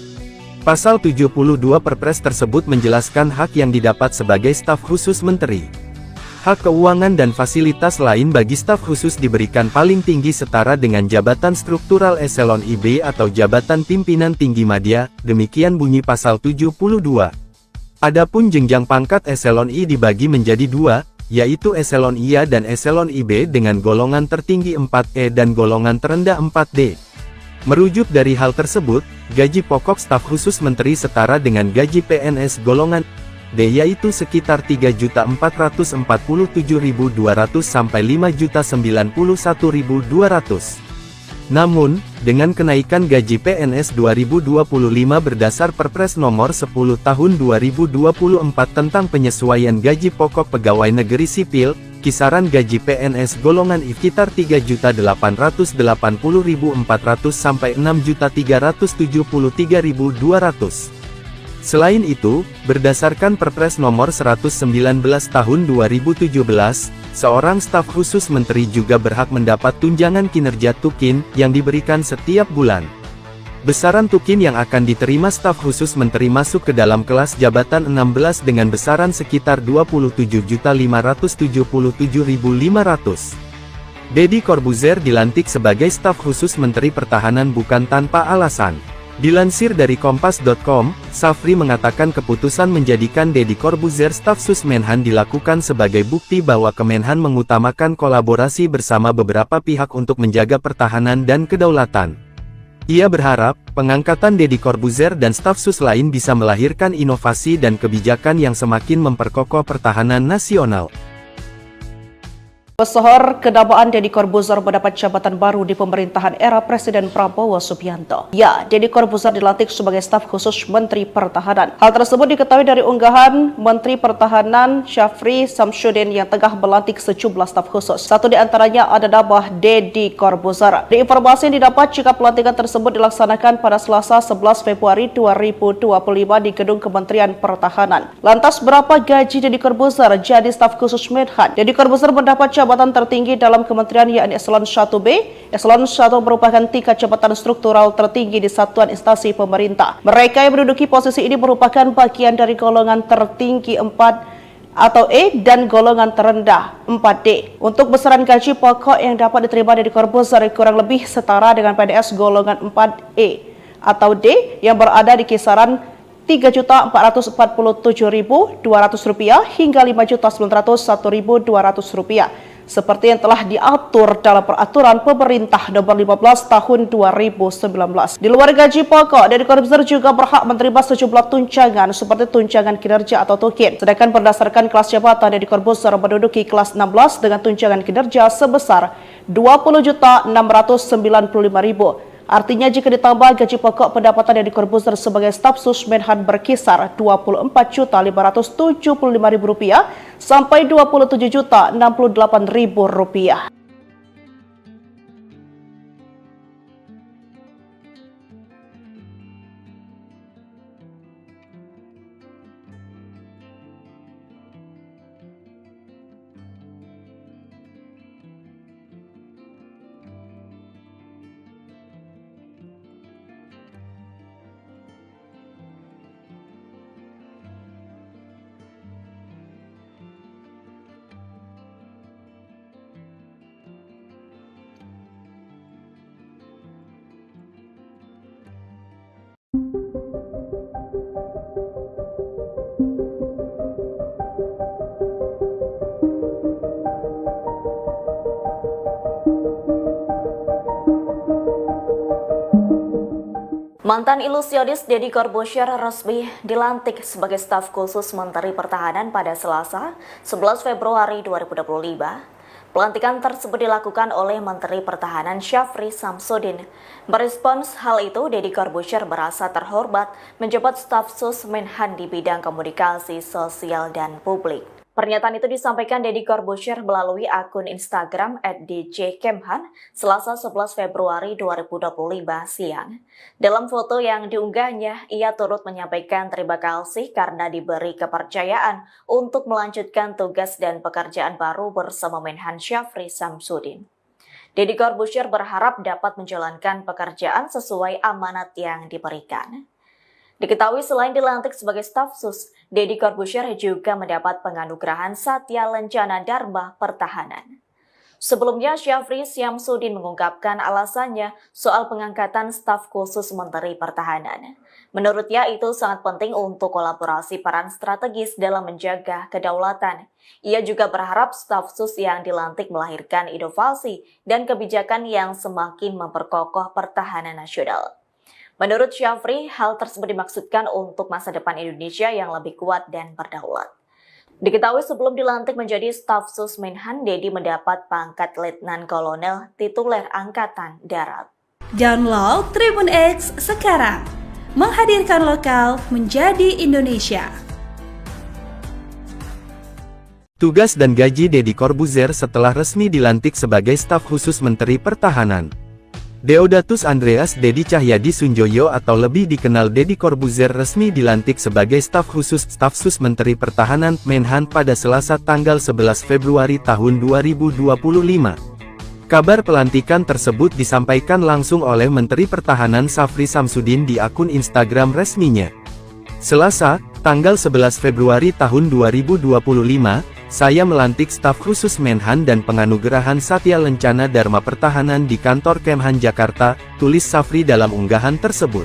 [SPEAKER 3] Pasal 72 Perpres tersebut menjelaskan hak yang didapat sebagai staf khusus menteri. Hak keuangan dan fasilitas lain bagi staf khusus diberikan paling tinggi setara dengan jabatan struktural eselon IB atau jabatan pimpinan tinggi madya, demikian bunyi pasal 72. Adapun jenjang pangkat eselon I dibagi menjadi 2, yaitu eselon IA dan eselon IB dengan golongan tertinggi 4E dan golongan terendah 4D. Merujuk dari hal tersebut, gaji pokok staf khusus menteri setara dengan gaji PNS golongan D yaitu sekitar 3.447.200 sampai 5.091.200. Namun, dengan kenaikan gaji PNS 2025 berdasar Perpres Nomor 10 Tahun 2024 tentang penyesuaian gaji pokok pegawai negeri sipil, kisaran gaji PNS golongan I sekitar 3.880.400 sampai 6.373.200. Selain itu, berdasarkan Perpres Nomor 119 Tahun 2017, seorang staf khusus menteri juga berhak mendapat tunjangan kinerja tukin yang diberikan setiap bulan. Besaran tukin yang akan diterima staf khusus menteri masuk ke dalam kelas jabatan 16 dengan besaran sekitar 27.577.500. Deddy Corbuzier dilantik sebagai staf khusus Menteri Pertahanan bukan tanpa alasan. Dilansir dari Kompas.com, Syafri mengatakan keputusan menjadikan Deddy Corbuzier staf sus Menhan dilakukan sebagai bukti bahwa Kemenhan mengutamakan kolaborasi bersama beberapa pihak untuk menjaga pertahanan dan kedaulatan. Ia berharap, pengangkatan Deddy Corbuzier dan staf sus lain bisa melahirkan inovasi dan kebijakan yang semakin memperkokoh pertahanan nasional.
[SPEAKER 4] Pesohor kedabaan Deddy Corbuzier mendapat jabatan baru di pemerintahan era Presiden Prabowo Subianto. Ya, Deddy Corbuzier dilantik sebagai staf khusus Menteri Pertahanan. Hal tersebut diketahui dari unggahan Menteri Pertahanan Syafri Samsudin yang tengah melantik sejumlah staf khusus. Satu di antaranya ada nama Deddy Corbuzier. Di informasi yang didapat jika pelantikan tersebut dilaksanakan pada Selasa 11 Februari 2025 di Gedung Kementerian Pertahanan. Lantas berapa gaji Deddy Corbuzier jadi staf khusus Menhan? Deddy Corbuzier mendapat jabatan tertinggi dalam kementerian yakni Eselon 1B. Eselon 1 merupakan tingkat jabatan struktural tertinggi di satuan instansi pemerintah. Mereka yang menduduki posisi ini merupakan bagian dari golongan tertinggi 4 atau E dan golongan terendah 4D. Untuk besaran gaji pokok yang dapat diterima Deddy Corbuzier kurang lebih setara dengan PNS golongan 4E atau D yang berada di kisaran Rp3.447.200 hingga Rp5.901.200 seperti yang telah diatur dalam peraturan pemerintah nomor 15 tahun 2019. Di luar gaji pokok, Deddy Corbuzier juga berhak menerima sejumlah tunjangan seperti tunjangan kinerja atau tukin. Sedangkan berdasarkan kelas jabatan, Deddy Corbuzier menduduki kelas 16 dengan tunjangan kinerja sebesar Rp20.695.000. Artinya jika ditambah gaji pokok, pendapatan Deddy Corbuzier sebagai staf sus Menhan berkisar Rp24.575.000 sampai Rp27.068.000.
[SPEAKER 1] Mantan ilusionis Deddy Corbuzier resmi dilantik sebagai staf khusus Menteri Pertahanan pada Selasa, 11 Februari 2025. Pelantikan tersebut dilakukan oleh Menteri Pertahanan Syafri Samsudin. Merespons hal itu, Deddy Corbuzier merasa terhormat menjabat staf sus Menhan di bidang komunikasi sosial dan publik. Pernyataan itu disampaikan Deddy Corbuzier melalui akun Instagram @djkemhan Selasa 11 Februari 2025 siang. Dalam foto yang diunggahnya, ia turut menyampaikan terima kasih karena diberi kepercayaan untuk melanjutkan tugas dan pekerjaan baru bersama Menhan Syafri Samsudin. Deddy Corbuzier berharap dapat menjalankan pekerjaan sesuai amanat yang diberikan. Diketahui selain dilantik sebagai staf sus, Deddy Corbuzier juga mendapat penganugerahan Satya Lencana Dharma Pertahanan. Sebelumnya, Syafri Samsudin mengungkapkan alasannya soal pengangkatan staf khusus Menteri Pertahanan. Menurutnya itu sangat penting untuk kolaborasi peran strategis dalam menjaga kedaulatan. Ia juga berharap staf sus yang dilantik melahirkan inovasi dan kebijakan yang semakin memperkokoh pertahanan nasional. Menurut Syafri, hal tersebut dimaksudkan untuk masa depan Indonesia yang lebih kuat dan berdaulat. Diketahui sebelum dilantik menjadi staf sus Menhan, Deddy mendapat pangkat Letnan Kolonel tituler Angkatan Darat.
[SPEAKER 2] Download Tribun X sekarang, menghadirkan lokal menjadi Indonesia.
[SPEAKER 3] Tugas dan gaji Deddy Corbuzier setelah resmi dilantik sebagai staf khusus Menteri Pertahanan. Deodatus Andreas Deddy Cahyadi Sunjoyo atau lebih dikenal Deddy Corbuzier resmi dilantik sebagai staf khusus staf sus Menteri Pertahanan Menhan pada Selasa tanggal 11 Februari tahun 2025. Kabar pelantikan tersebut disampaikan langsung oleh Menteri Pertahanan Syafri Samsudin di akun Instagram resminya. Selasa, tanggal 11 Februari tahun 2025, saya melantik staf khusus Menhan dan penganugerahan Satya Lencana Dharma Pertahanan di kantor Kemhan Jakarta, tulis Syafri dalam unggahan tersebut.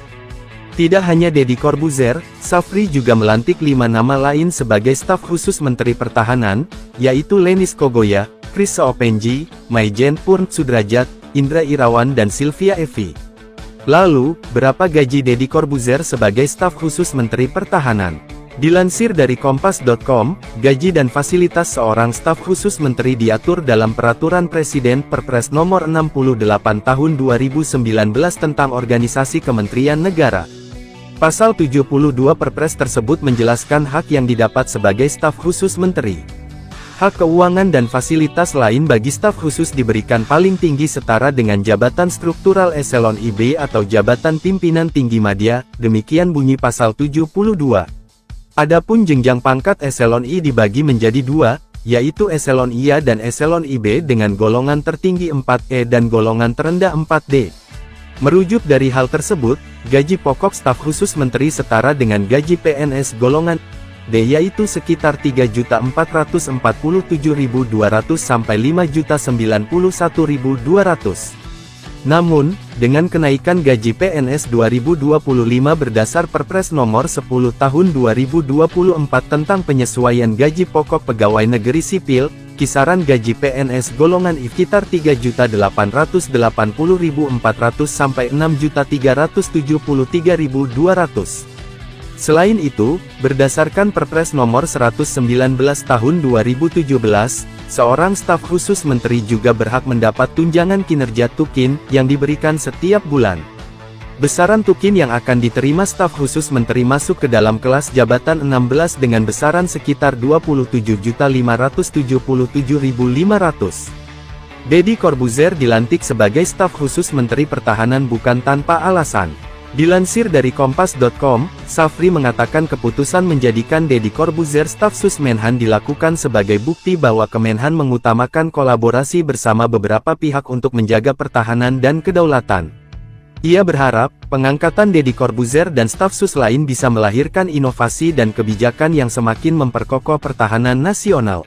[SPEAKER 3] Tidak hanya Deddy Corbuzier, Syafri juga melantik 5 nama lain sebagai staf khusus Menteri Pertahanan, yaitu Lenis Kogoya, Chris Soopenji, Maijen Purn Sudrajat, Indra Irawan dan Sylvia Evi. Lalu, berapa gaji Deddy Corbuzier sebagai staf khusus Menteri Pertahanan? Dilansir dari Kompas.com, gaji dan fasilitas seorang staf khusus menteri diatur dalam Peraturan Presiden Perpres Nomor 68 Tahun 2019 tentang Organisasi Kementerian Negara. Pasal 72 Perpres tersebut menjelaskan hak yang didapat sebagai staf khusus menteri. Hak keuangan dan fasilitas lain bagi staf khusus diberikan paling tinggi setara dengan jabatan struktural eselon IB atau jabatan pimpinan tinggi madya, demikian bunyi pasal 72. Adapun jenjang pangkat eselon I dibagi menjadi dua, yaitu eselon IA dan eselon IB dengan golongan tertinggi 4E dan golongan terendah 4D. Merujuk dari hal tersebut, gaji pokok staf khusus menteri setara dengan gaji PNS golongan D yaitu sekitar 3.447.200 sampai 5.091.200. Namun, dengan kenaikan gaji PNS 2025 berdasar Perpres Nomor 10 Tahun 2024 tentang penyesuaian gaji pokok pegawai negeri sipil, kisaran gaji PNS golongan I sekitar 3.880.400 sampai 6.373.200. Selain itu, berdasarkan Perpres Nomor 119 Tahun 2017, seorang staf khusus menteri juga berhak mendapat tunjangan kinerja tukin yang diberikan setiap bulan. Besaran tukin yang akan diterima staf khusus menteri masuk ke dalam kelas jabatan 16 dengan besaran sekitar 27.577.500. Deddy Corbuzier dilantik sebagai staf khusus Menteri Pertahanan bukan tanpa alasan. Dilansir dari Kompas.com, Safri mengatakan keputusan menjadikan Deddy Corbuzier staf sus Menhan dilakukan sebagai bukti bahwa Kemenhan mengutamakan kolaborasi bersama beberapa pihak untuk menjaga pertahanan dan kedaulatan. Ia berharap, pengangkatan Deddy Corbuzier dan staf sus lain bisa melahirkan inovasi dan kebijakan yang semakin memperkokoh pertahanan nasional.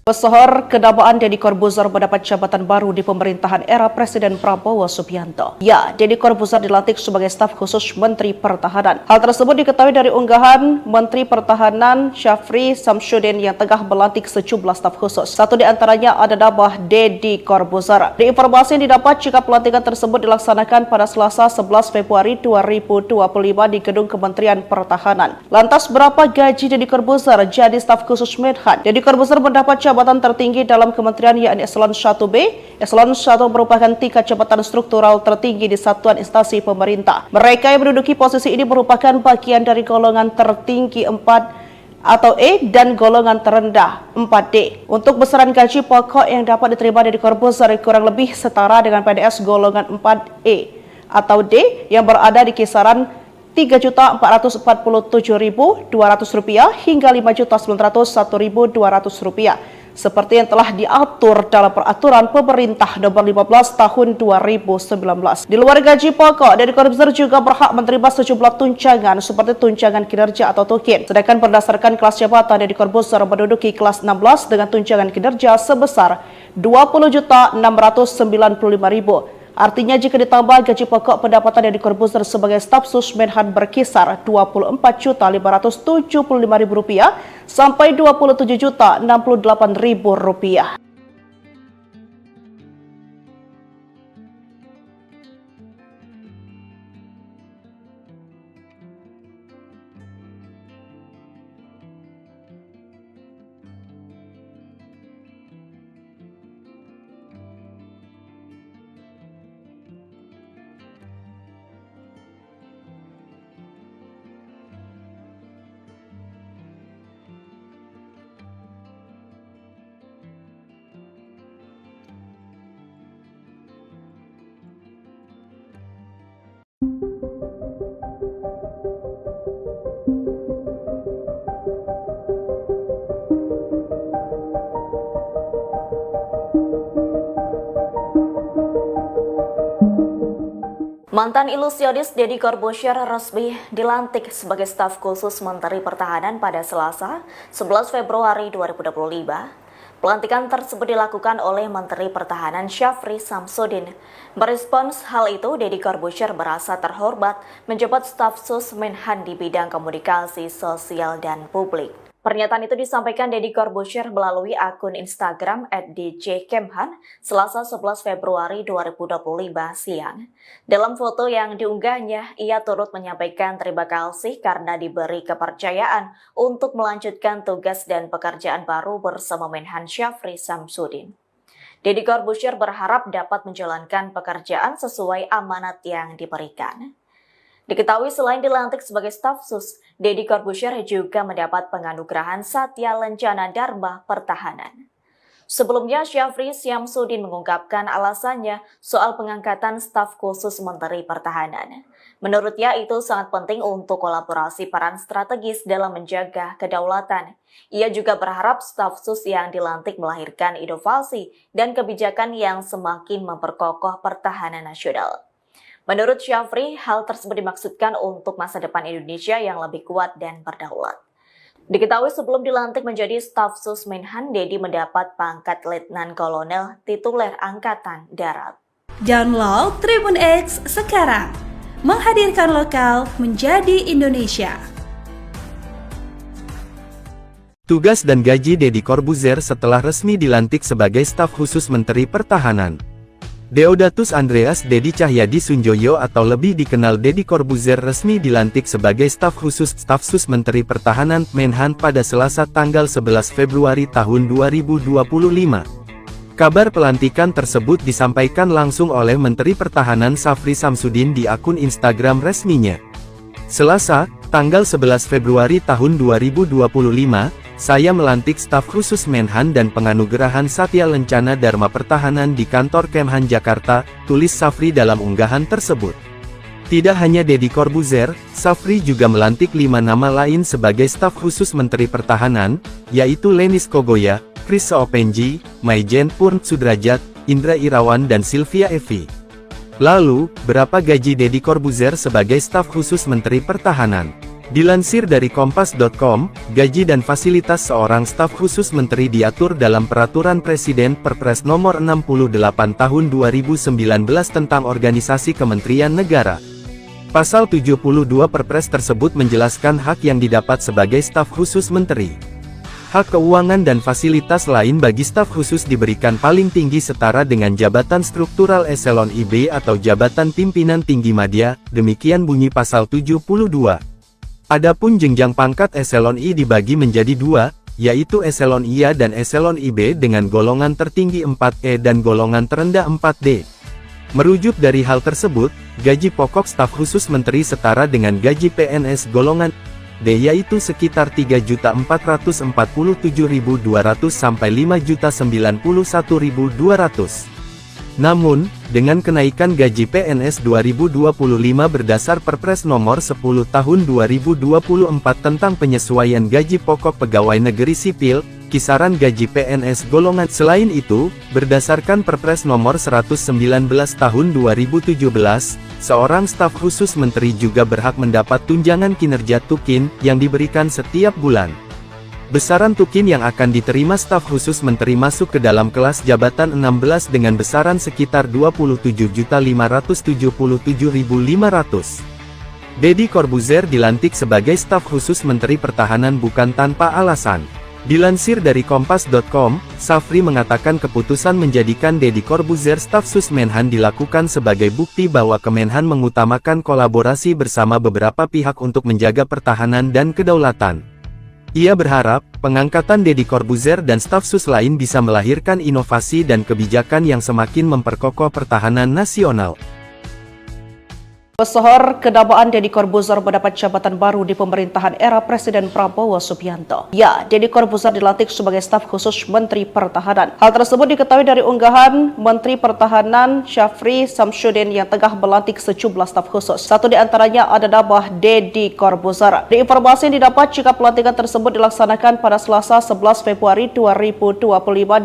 [SPEAKER 4] Pesohor kedabaan Deddy Corbuzier mendapat jabatan baru di pemerintahan era Presiden Prabowo Subianto. Ya, Deddy Corbuzier dilantik sebagai staf khusus Menteri Pertahanan. Hal tersebut diketahui dari unggahan Menteri Pertahanan Syafri Samsudin yang tengah melantik sejumlah staf khusus. Satu di antaranya ada nama Deddy Corbuzier. Di informasi yang didapat jika pelantikan tersebut dilaksanakan pada Selasa 11 Februari 2025 di Gedung Kementerian Pertahanan. Lantas berapa gaji Deddy Corbuzier jadi staf khusus Menhan? Deddy Corbuzier mendapat jabatan tertinggi dalam kementerian yakni eselon 1B. Eselon 1 merupakan tingkat jabatan struktural tertinggi di satuan instansi pemerintah. Mereka yang menduduki posisi ini merupakan bagian dari golongan tertinggi 4 atau E dan golongan terendah 4D. Untuk besaran gaji pokok yang dapat diterima dari Corbuzier kurang lebih setara dengan PNS golongan 4E atau D yang berada di kisaran Rp3.447.200 hingga Rp5.901.200 seperti yang telah diatur dalam Peraturan Pemerintah Nomor 15 Tahun 2019. Di luar gaji pokok, Deddy Corbuzier juga berhak menerima sejumlah tunjangan seperti tunjangan kinerja atau tukin. Sedangkan berdasarkan kelas jabatan, Deddy Corbuzier menduduki kelas 16 dengan tunjangan kinerja sebesar Rp20.695.000. Artinya jika ditambah gaji pokok, pendapatan Deddy Corbuzier sebagai staf sus Menhan berkisar Rp24.575.000 sampai Rp27.068.000.
[SPEAKER 1] Mantan ilusionis Deddy Corbuzier resmi dilantik sebagai staf khusus Menteri Pertahanan pada Selasa, 11 Februari 2025. Pelantikan tersebut dilakukan oleh Menteri Pertahanan Syafri Samsudin. Merespons hal itu, Deddy Corbuzier merasa terhormat menjabat staf sus Menhan di bidang komunikasi sosial dan publik. Pernyataan itu disampaikan Deddy Corbuzier melalui akun Instagram @djkemhan Selasa 11 Februari 2025 siang. Dalam foto yang diunggahnya, ia turut menyampaikan terima kasih karena diberi kepercayaan untuk melanjutkan tugas dan pekerjaan baru bersama Menhan Syafri Samsudin. Deddy Corbuzier berharap dapat menjalankan pekerjaan sesuai amanat yang diberikan. Diketahui selain dilantik sebagai staf sus, Deddy Corbuzier juga mendapat penganugerahan Satya Lencana Dharma Pertahanan. Sebelumnya, Syafri Samsudin mengungkapkan alasannya soal pengangkatan staf khusus Menteri Pertahanan. Menurutnya itu sangat penting untuk kolaborasi peran strategis dalam menjaga kedaulatan. Ia juga berharap staf sus yang dilantik melahirkan inovasi dan kebijakan yang semakin memperkokoh pertahanan nasional. Menurut Syafri, hal tersebut dimaksudkan untuk masa depan Indonesia yang lebih kuat dan berdaulat. Diketahui sebelum dilantik menjadi staf sus Menhan, Deddy mendapat pangkat Letnan Kolonel tituler Angkatan Darat.
[SPEAKER 2] Download Tribun X sekarang, menghadirkan lokal menjadi Indonesia.
[SPEAKER 3] Tugas dan gaji Deddy Corbuzier setelah resmi dilantik sebagai staf khusus Menteri Pertahanan. Deodatus Andreas Deddy Cahyadi Sunjoyo atau lebih dikenal Deddy Corbuzier resmi dilantik sebagai staf khusus staf sus Menteri Pertahanan Menhan pada Selasa tanggal 11 Februari tahun 2025. Kabar pelantikan tersebut disampaikan langsung oleh Menteri Pertahanan Syafri Samsudin di akun Instagram resminya. Selasa, tanggal 11 Februari tahun 2025, saya melantik staf khusus Menhan dan penganugerahan Satya Lencana Dharma Pertahanan di kantor Kemhan Jakarta, tulis Syafri dalam unggahan tersebut. Tidak hanya Deddy Corbuzier, Syafri juga melantik 5 nama lain sebagai staf khusus Menteri Pertahanan, yaitu Lenis Kogoya, Chris Soopenji, Maijen Purn Sudrajat, Indra Irawan dan Sylvia Evi. Lalu, berapa gaji Deddy Corbuzier sebagai staf khusus Menteri Pertahanan? Dilansir dari Kompas.com, gaji dan fasilitas seorang staf khusus menteri diatur dalam Peraturan Presiden Perpres Nomor 68 Tahun 2019 tentang Organisasi Kementerian Negara. Pasal 72 Perpres tersebut menjelaskan hak yang didapat sebagai staf khusus menteri. Hak keuangan dan fasilitas lain bagi staf khusus diberikan paling tinggi setara dengan jabatan struktural eselon IB atau jabatan pimpinan tinggi madya, demikian bunyi pasal 72. Adapun jenjang pangkat eselon I dibagi menjadi 2, yaitu eselon IA dan eselon IB dengan golongan tertinggi 4E dan golongan terendah 4D. Merujuk dari hal tersebut, gaji pokok staf khusus menteri setara dengan gaji PNS golongan D yaitu sekitar 3.447.200 sampai 5.091.200. Namun, dengan kenaikan gaji PNS 2025 berdasar Perpres Nomor 10 Tahun 2024 tentang penyesuaian gaji pokok pegawai negeri sipil, kisaran gaji PNS golongan. Selain itu, berdasarkan Perpres Nomor 119 Tahun 2017, seorang staf khusus menteri juga berhak mendapat tunjangan kinerja Tukin yang diberikan setiap bulan. Besaran Tukin yang akan diterima staf khusus menteri masuk ke dalam kelas jabatan 16 dengan besaran sekitar 27.577.500. Deddy Corbuzier dilantik sebagai staf khusus Menteri Pertahanan bukan tanpa alasan. Dilansir dari Kompas.com, Syafri mengatakan keputusan menjadikan Deddy Corbuzier staf sus Menhan dilakukan sebagai bukti bahwa Kemenhan mengutamakan kolaborasi bersama beberapa pihak untuk menjaga pertahanan dan kedaulatan. Ia berharap, pengangkatan Deddy Corbuzier dan staf sus lain bisa melahirkan inovasi dan kebijakan yang semakin memperkokoh pertahanan nasional.
[SPEAKER 4] Pesohor kedamaan Deddy Corbuzier mendapat jabatan baru di pemerintahan era Presiden Prabowo Subianto. Ya, Deddy Corbuzier dilantik sebagai staf khusus Menteri Pertahanan. Hal tersebut diketahui dari unggahan Menteri Pertahanan Syafri Samsudin yang tengah melantik sejumlah staf khusus. Satu di antaranya ada nama Deddy Corbuzier. Di informasi yang didapat jika pelantikan tersebut dilaksanakan pada Selasa 11 Februari 2025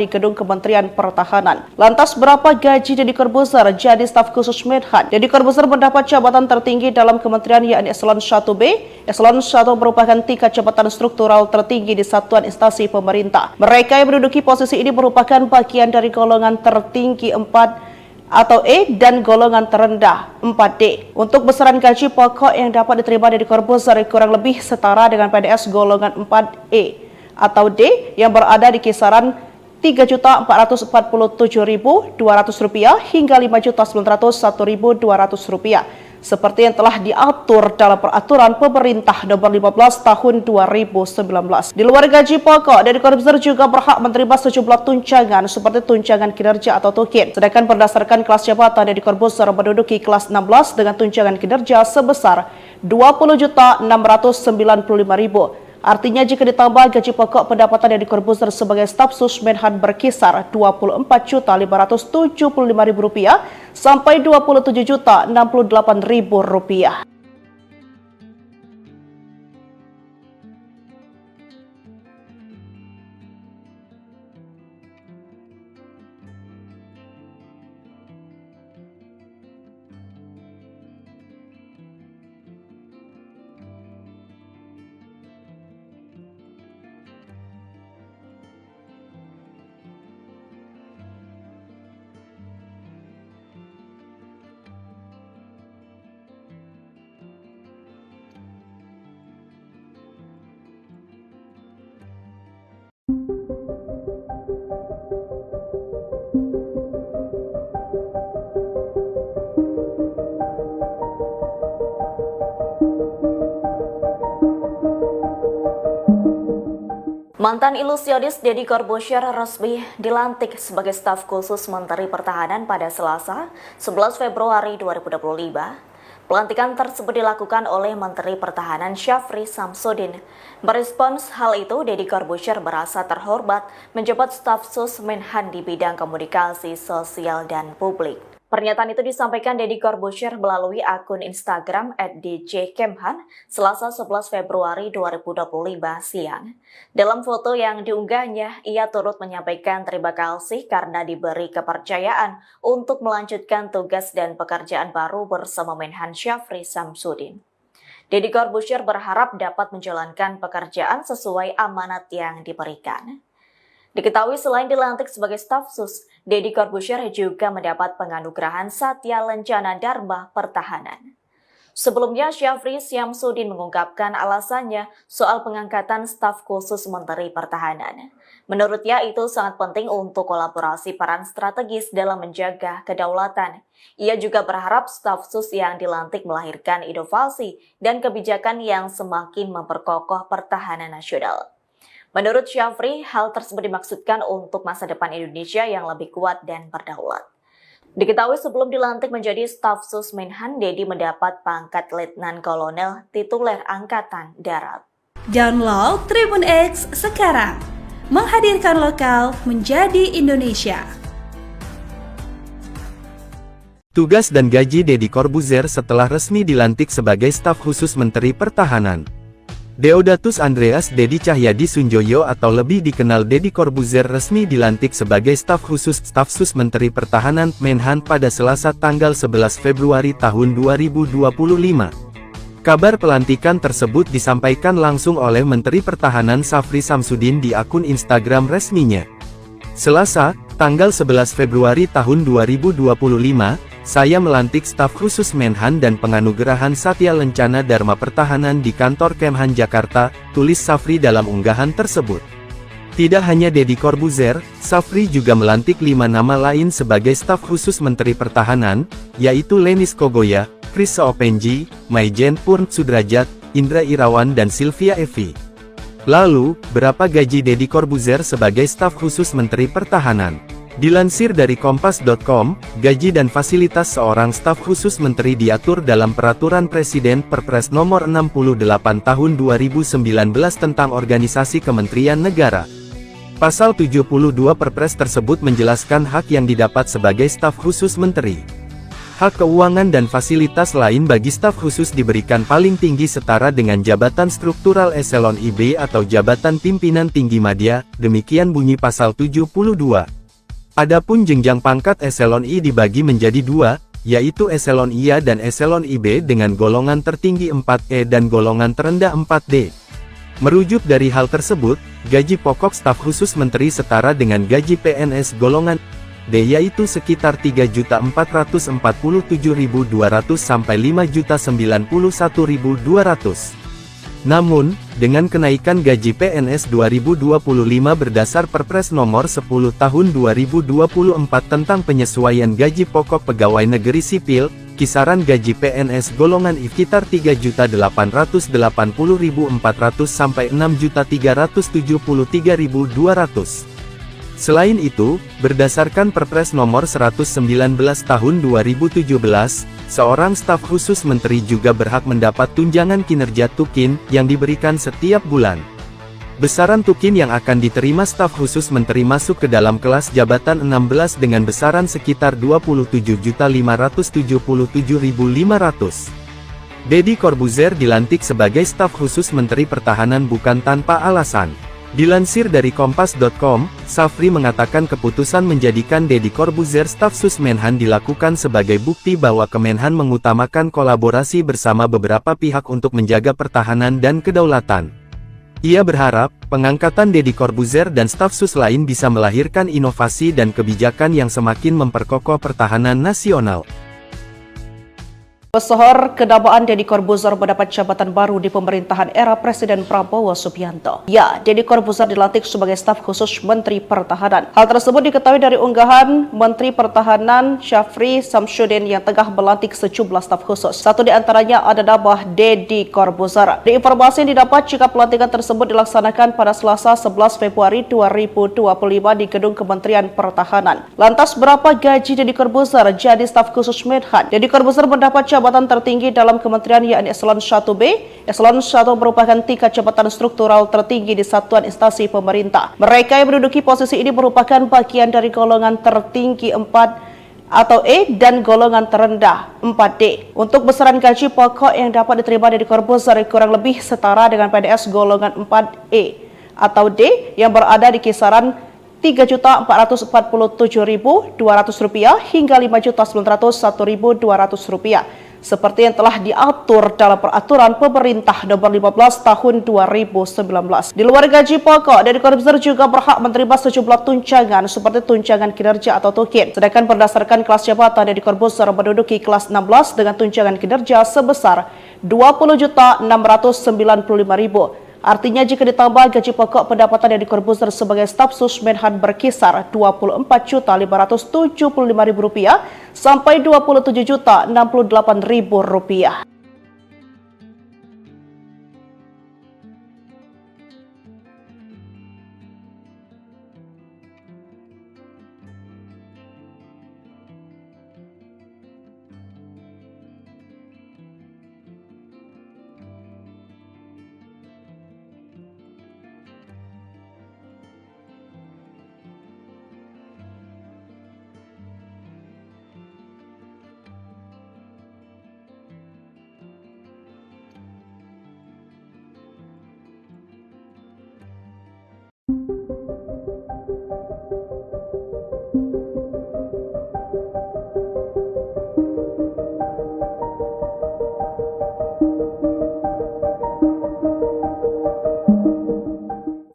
[SPEAKER 4] di Gedung Kementerian Pertahanan. Lantas berapa gaji Deddy Corbuzier jadi staf khusus Menhan? Deddy Corbuzier mendapat jabatan tertinggi dalam kementerian yakni Eselon 1B. Eselon 1 merupakan tingkat jabatan struktural tertinggi di satuan instansi pemerintah. Mereka yang menduduki posisi ini merupakan bagian dari golongan tertinggi 4 atau E dan golongan terendah 4D. Untuk besaran gaji pokok yang dapat diterima Deddy Corbuzier kurang lebih setara dengan PNS golongan 4E. atau D yang berada di kisaran Rp3.447.200 hingga Rp5.901.200 seperti yang telah diatur dalam Peraturan Pemerintah Nomor 15 Tahun 2019. Di luar gaji pokok, Deddy Corbuzier juga berhak menerima sejumlah tunjangan seperti tunjangan kinerja atau tukin. Sedangkan berdasarkan kelas jabatan, Deddy Corbuzier menduduki kelas 16 dengan tunjangan kinerja sebesar Rp20.695.000. Artinya jika ditambah gaji pokok, pendapatan Deddy Corbuzier sebagai staf sus Menhan berkisar Rp24.575.000 sampai Rp27.068.000.
[SPEAKER 1] Mantan ilusionis Deddy Corbuzier resmi dilantik sebagai staf khusus Menteri Pertahanan pada Selasa, 11 Februari 2025. Pelantikan tersebut dilakukan oleh Menteri Pertahanan Syafri Samsudin. Merespons hal itu, Deddy Corbuzier merasa terhormat menjabat staf sus Menhan di bidang komunikasi sosial dan publik. Pernyataan itu disampaikan Deddy Corbuzier melalui akun Instagram @djkemhan Selasa 11 Februari 2025 siang. Dalam foto yang diunggahnya, ia turut menyampaikan terima kasih karena diberi kepercayaan untuk melanjutkan tugas dan pekerjaan baru bersama Menhan Syafri Samsudin. Deddy Corbuzier berharap dapat menjalankan pekerjaan sesuai amanat yang diberikan. Diketahui selain dilantik sebagai staf sus, Deddy Corbuzier juga mendapat penganugerahan Satya Lencana Dharma Pertahanan. Sebelumnya, Syafri Samsudin mengungkapkan alasannya soal pengangkatan staf khusus Menteri Pertahanan. Menurutnya itu sangat penting untuk kolaborasi peran strategis dalam menjaga kedaulatan. Ia juga berharap staf sus yang dilantik melahirkan inovasi dan kebijakan yang semakin memperkokoh pertahanan nasional. Menurut Syafri, hal tersebut dimaksudkan untuk masa depan Indonesia yang lebih kuat dan berdaulat. Diketahui sebelum dilantik menjadi staf sus Menhan, Deddy mendapat pangkat Letnan Kolonel tituler Angkatan Darat.
[SPEAKER 2] Download Tribun X sekarang, menghadirkan lokal menjadi Indonesia.
[SPEAKER 3] Tugas dan gaji Deddy Corbuzier setelah resmi dilantik sebagai staf khusus Menteri Pertahanan. Deodatus Andreas Deddy Cahyadi Sunjoyo atau lebih dikenal Deddy Corbuzier resmi dilantik sebagai staf sus Menteri Pertahanan Menhan pada Selasa tanggal 11 Februari tahun 2025. Kabar pelantikan tersebut disampaikan langsung oleh Menteri Pertahanan Syafri Samsudin di akun Instagram resminya. Selasa, tanggal 11 Februari tahun 2025, saya melantik staf khusus Menhan dan penganugerahan Satya Lencana Dharma Pertahanan di kantor Kemhan Jakarta, tulis Syafri dalam unggahan tersebut. Tidak hanya Deddy Corbuzier, Syafri juga melantik 5 nama lain sebagai staf khusus Menteri Pertahanan, yaitu Lenis Kogoya, Chris Soopenji, Maijen Purn Sudrajat, Indra Irawan dan Sylvia Evi. Lalu, berapa gaji Deddy Corbuzier sebagai staf khusus Menteri Pertahanan? Dilansir dari Kompas.com, gaji dan fasilitas seorang staf khusus menteri diatur dalam Peraturan Presiden Perpres Nomor 68 Tahun 2019 tentang Organisasi Kementerian Negara. Pasal 72 Perpres tersebut menjelaskan hak yang didapat sebagai staf khusus menteri. Hak keuangan dan fasilitas lain bagi staf khusus diberikan paling tinggi setara dengan jabatan struktural eselon IB atau jabatan pimpinan tinggi madya, demikian bunyi pasal 72. Adapun jenjang pangkat eselon I dibagi menjadi 2, yaitu eselon IA dan eselon IB dengan golongan tertinggi 4E dan golongan terendah 4D. Merujuk dari hal tersebut, gaji pokok staf khusus menteri setara dengan gaji PNS golongan D yaitu sekitar Rp3.447.200 sampai Rp5.091.200. Namun, dengan kenaikan gaji PNS 2025 berdasar Perpres Nomor 10 Tahun 2024 tentang penyesuaian gaji pokok pegawai negeri sipil, kisaran gaji PNS golongan I sekitar 3.880.400 sampai 6.373.200. Selain itu, berdasarkan Perpres Nomor 119 Tahun 2017, seorang staf khusus menteri juga berhak mendapat tunjangan kinerja tukin yang diberikan setiap bulan. Besaran tukin yang akan diterima staf khusus menteri masuk ke dalam kelas jabatan 16 dengan besaran sekitar 27.577.500. Deddy Corbuzier dilantik sebagai staf khusus Menteri Pertahanan bukan tanpa alasan. Dilansir dari Kompas.com, Safri mengatakan keputusan menjadikan Deddy Corbuzier staf sus Menhan dilakukan sebagai bukti bahwa Kemenhan mengutamakan kolaborasi bersama beberapa pihak untuk menjaga pertahanan dan kedaulatan. Ia berharap, pengangkatan Deddy Corbuzier dan staf sus lain bisa melahirkan inovasi dan kebijakan yang semakin memperkokoh pertahanan nasional.
[SPEAKER 4] Pesohor kedamaan Deddy Corbuzier mendapat jabatan baru di pemerintahan era Presiden Prabowo Subianto. Ya, Deddy Corbuzier dilantik sebagai staf khusus Menteri Pertahanan. Hal tersebut diketahui dari unggahan Menteri Pertahanan Syafri Samsudin yang tengah melantik sejumlah staf khusus. Satu di antaranya ada nama Deddy Corbuzier. Di informasi yang didapat jika pelantikan tersebut dilaksanakan pada Selasa 11 Februari 2025 di Gedung Kementerian Pertahanan. Lantas berapa gaji Deddy Corbuzier jadi staf khusus Menhan? Deddy Corbuzier mendapat jabatan tertinggi dalam kementerian yakni Eselon 1B. Eselon 1 merupakan tingkat jabatan struktural tertinggi di satuan instansi pemerintah. Mereka yang menduduki posisi ini merupakan bagian dari golongan tertinggi 4 atau E dan golongan terendah 4D. Untuk besaran gaji pokok yang dapat diterima Deddy Corbuzier kurang lebih setara dengan PNS golongan 4E atau D yang berada di kisaran Rp3.447.200 hingga Rp5.901.200 seperti yang telah diatur dalam peraturan pemerintah nomor 15 tahun 2019. Di luar gaji pokok, Deddy Corbuzier juga berhak menerima sejumlah tunjangan seperti tunjangan kinerja atau tukin. Sedangkan berdasarkan kelas jabatan, Deddy Corbuzier menduduki kelas 16 dengan tunjangan kinerja sebesar Rp20.695.000. Artinya jika ditambah gaji pokok, pendapatan Deddy Corbuzier sebagai staf sus Menhan berkisar Rp24.575.000 sampai Rp27.068.000.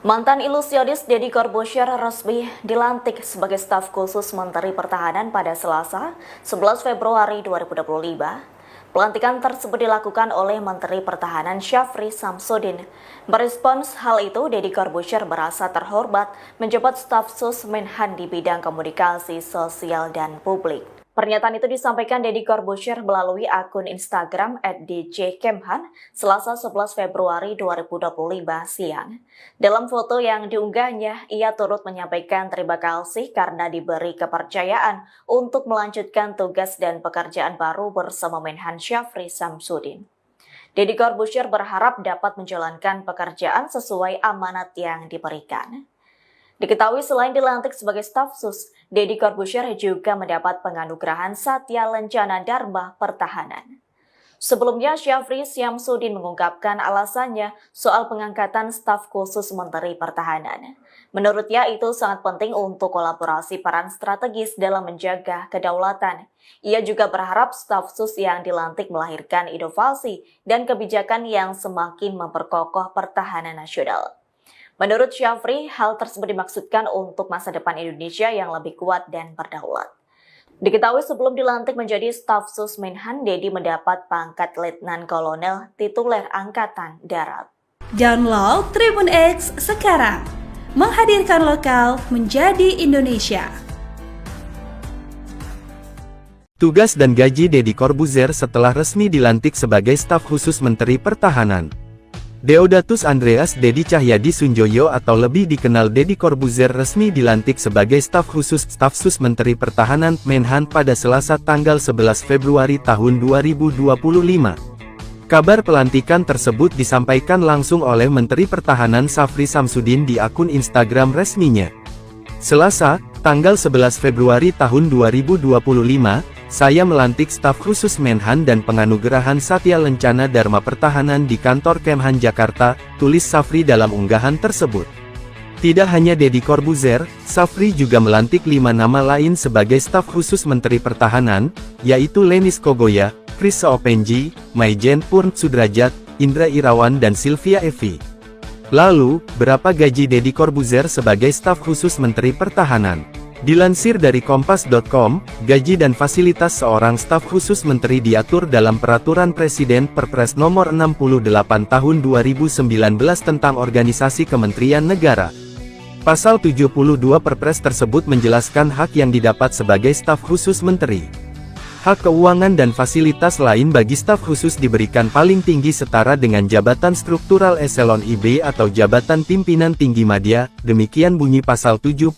[SPEAKER 1] Mantan ilusionis Deddy Corbuzier resmi dilantik sebagai staf khusus Menteri Pertahanan pada Selasa, 11 Februari 2025. Pelantikan tersebut dilakukan oleh Menteri Pertahanan Syafri Samsudin. Merespons hal itu, Deddy Corbuzier merasa terhormat menjabat staf sus Menhan di bidang komunikasi sosial dan publik. Pernyataan itu disampaikan Deddy Corbuzier melalui akun Instagram @djkemhan Selasa 11 Februari 2025 siang. Dalam foto yang diunggahnya, ia turut menyampaikan terima kasih karena diberi kepercayaan untuk melanjutkan tugas dan pekerjaan baru bersama Menhan Syafri Samsudin. Deddy Corbuzier berharap dapat menjalankan pekerjaan sesuai amanat yang diberikan. Diketahui selain dilantik sebagai staf sus, Deddy Corbuzier juga mendapat penganugerahan Satya Lencana Dharma Pertahanan. Sebelumnya, Syafri Samsudin mengungkapkan alasannya soal pengangkatan staf khusus Menteri Pertahanan. Menurutnya itu sangat penting untuk kolaborasi peran strategis dalam menjaga kedaulatan. Ia juga berharap staf sus yang dilantik melahirkan inovasi dan kebijakan yang semakin memperkokoh pertahanan nasional. Menurut Syafri, hal tersebut dimaksudkan untuk masa depan Indonesia yang lebih kuat dan berdaulat. Diketahui sebelum dilantik menjadi staf sus Menhan, Deddy mendapat pangkat Letnan Kolonel tituler Angkatan Darat.
[SPEAKER 2] Download Tribun X sekarang. Menghadirkan lokal menjadi Indonesia.
[SPEAKER 3] Tugas dan gaji Deddy Corbuzier setelah resmi dilantik sebagai staf khusus Menteri Pertahanan. Deodatus Andreas Dedi Cahyadi Sunjoyo atau lebih dikenal Deddy Corbuzier resmi dilantik sebagai staf khusus Staf Sus Menteri Pertahanan Menhan pada Selasa tanggal 11 Februari tahun 2025. Kabar pelantikan tersebut disampaikan langsung oleh Menteri Pertahanan Safri Samsudin di akun Instagram resminya. Selasa, tanggal 11 Februari tahun 2025, saya melantik staf khusus Menhan dan penganugerahan Satya Lencana Dharma Pertahanan di kantor Kemhan Jakarta, tulis Safri dalam unggahan tersebut. Tidak hanya Deddy Corbuzier, Safri juga melantik 5 nama lain sebagai staf khusus Menteri Pertahanan, yaitu Lenis Kogoya, Chris Soopenji, Maijen Purn Sudrajat, Indra Irawan dan Sylvia Evi. Lalu, berapa gaji Deddy Corbuzier sebagai staf khusus Menteri Pertahanan? Dilansir dari Kompas.com, gaji dan fasilitas seorang staf khusus menteri diatur dalam Peraturan Presiden Perpres Nomor 68 Tahun 2019 tentang Organisasi Kementerian Negara. Pasal 72 Perpres tersebut menjelaskan hak yang didapat sebagai staf khusus menteri. Hak keuangan dan fasilitas lain bagi staf khusus diberikan paling tinggi setara dengan jabatan struktural eselon IB atau jabatan pimpinan tinggi madya, demikian bunyi pasal 72.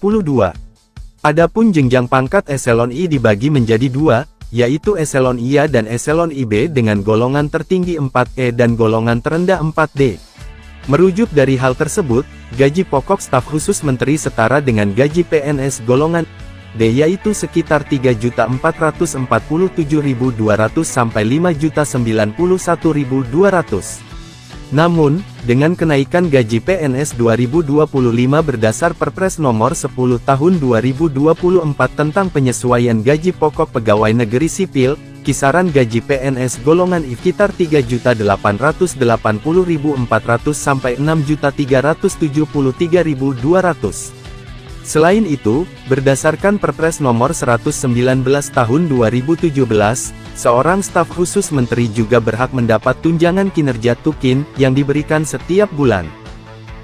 [SPEAKER 3] Adapun jenjang pangkat eselon I dibagi menjadi 2, yaitu eselon IA dan eselon IB dengan golongan tertinggi 4E dan golongan terendah 4D. Merujuk dari hal tersebut, gaji pokok staf khusus menteri setara dengan gaji PNS golongan D yaitu sekitar 3.447.200 sampai 5.091.200. Namun, dengan kenaikan gaji PNS 2025 berdasar Perpres Nomor 10 Tahun 2024 tentang penyesuaian gaji pokok pegawai negeri sipil, kisaran gaji PNS golongan I sekitar 3.880.400 sampai 6.373.200. Selain itu, berdasarkan Perpres Nomor 119 Tahun 2017, seorang staf khusus menteri juga berhak mendapat tunjangan kinerja Tukin yang diberikan setiap bulan.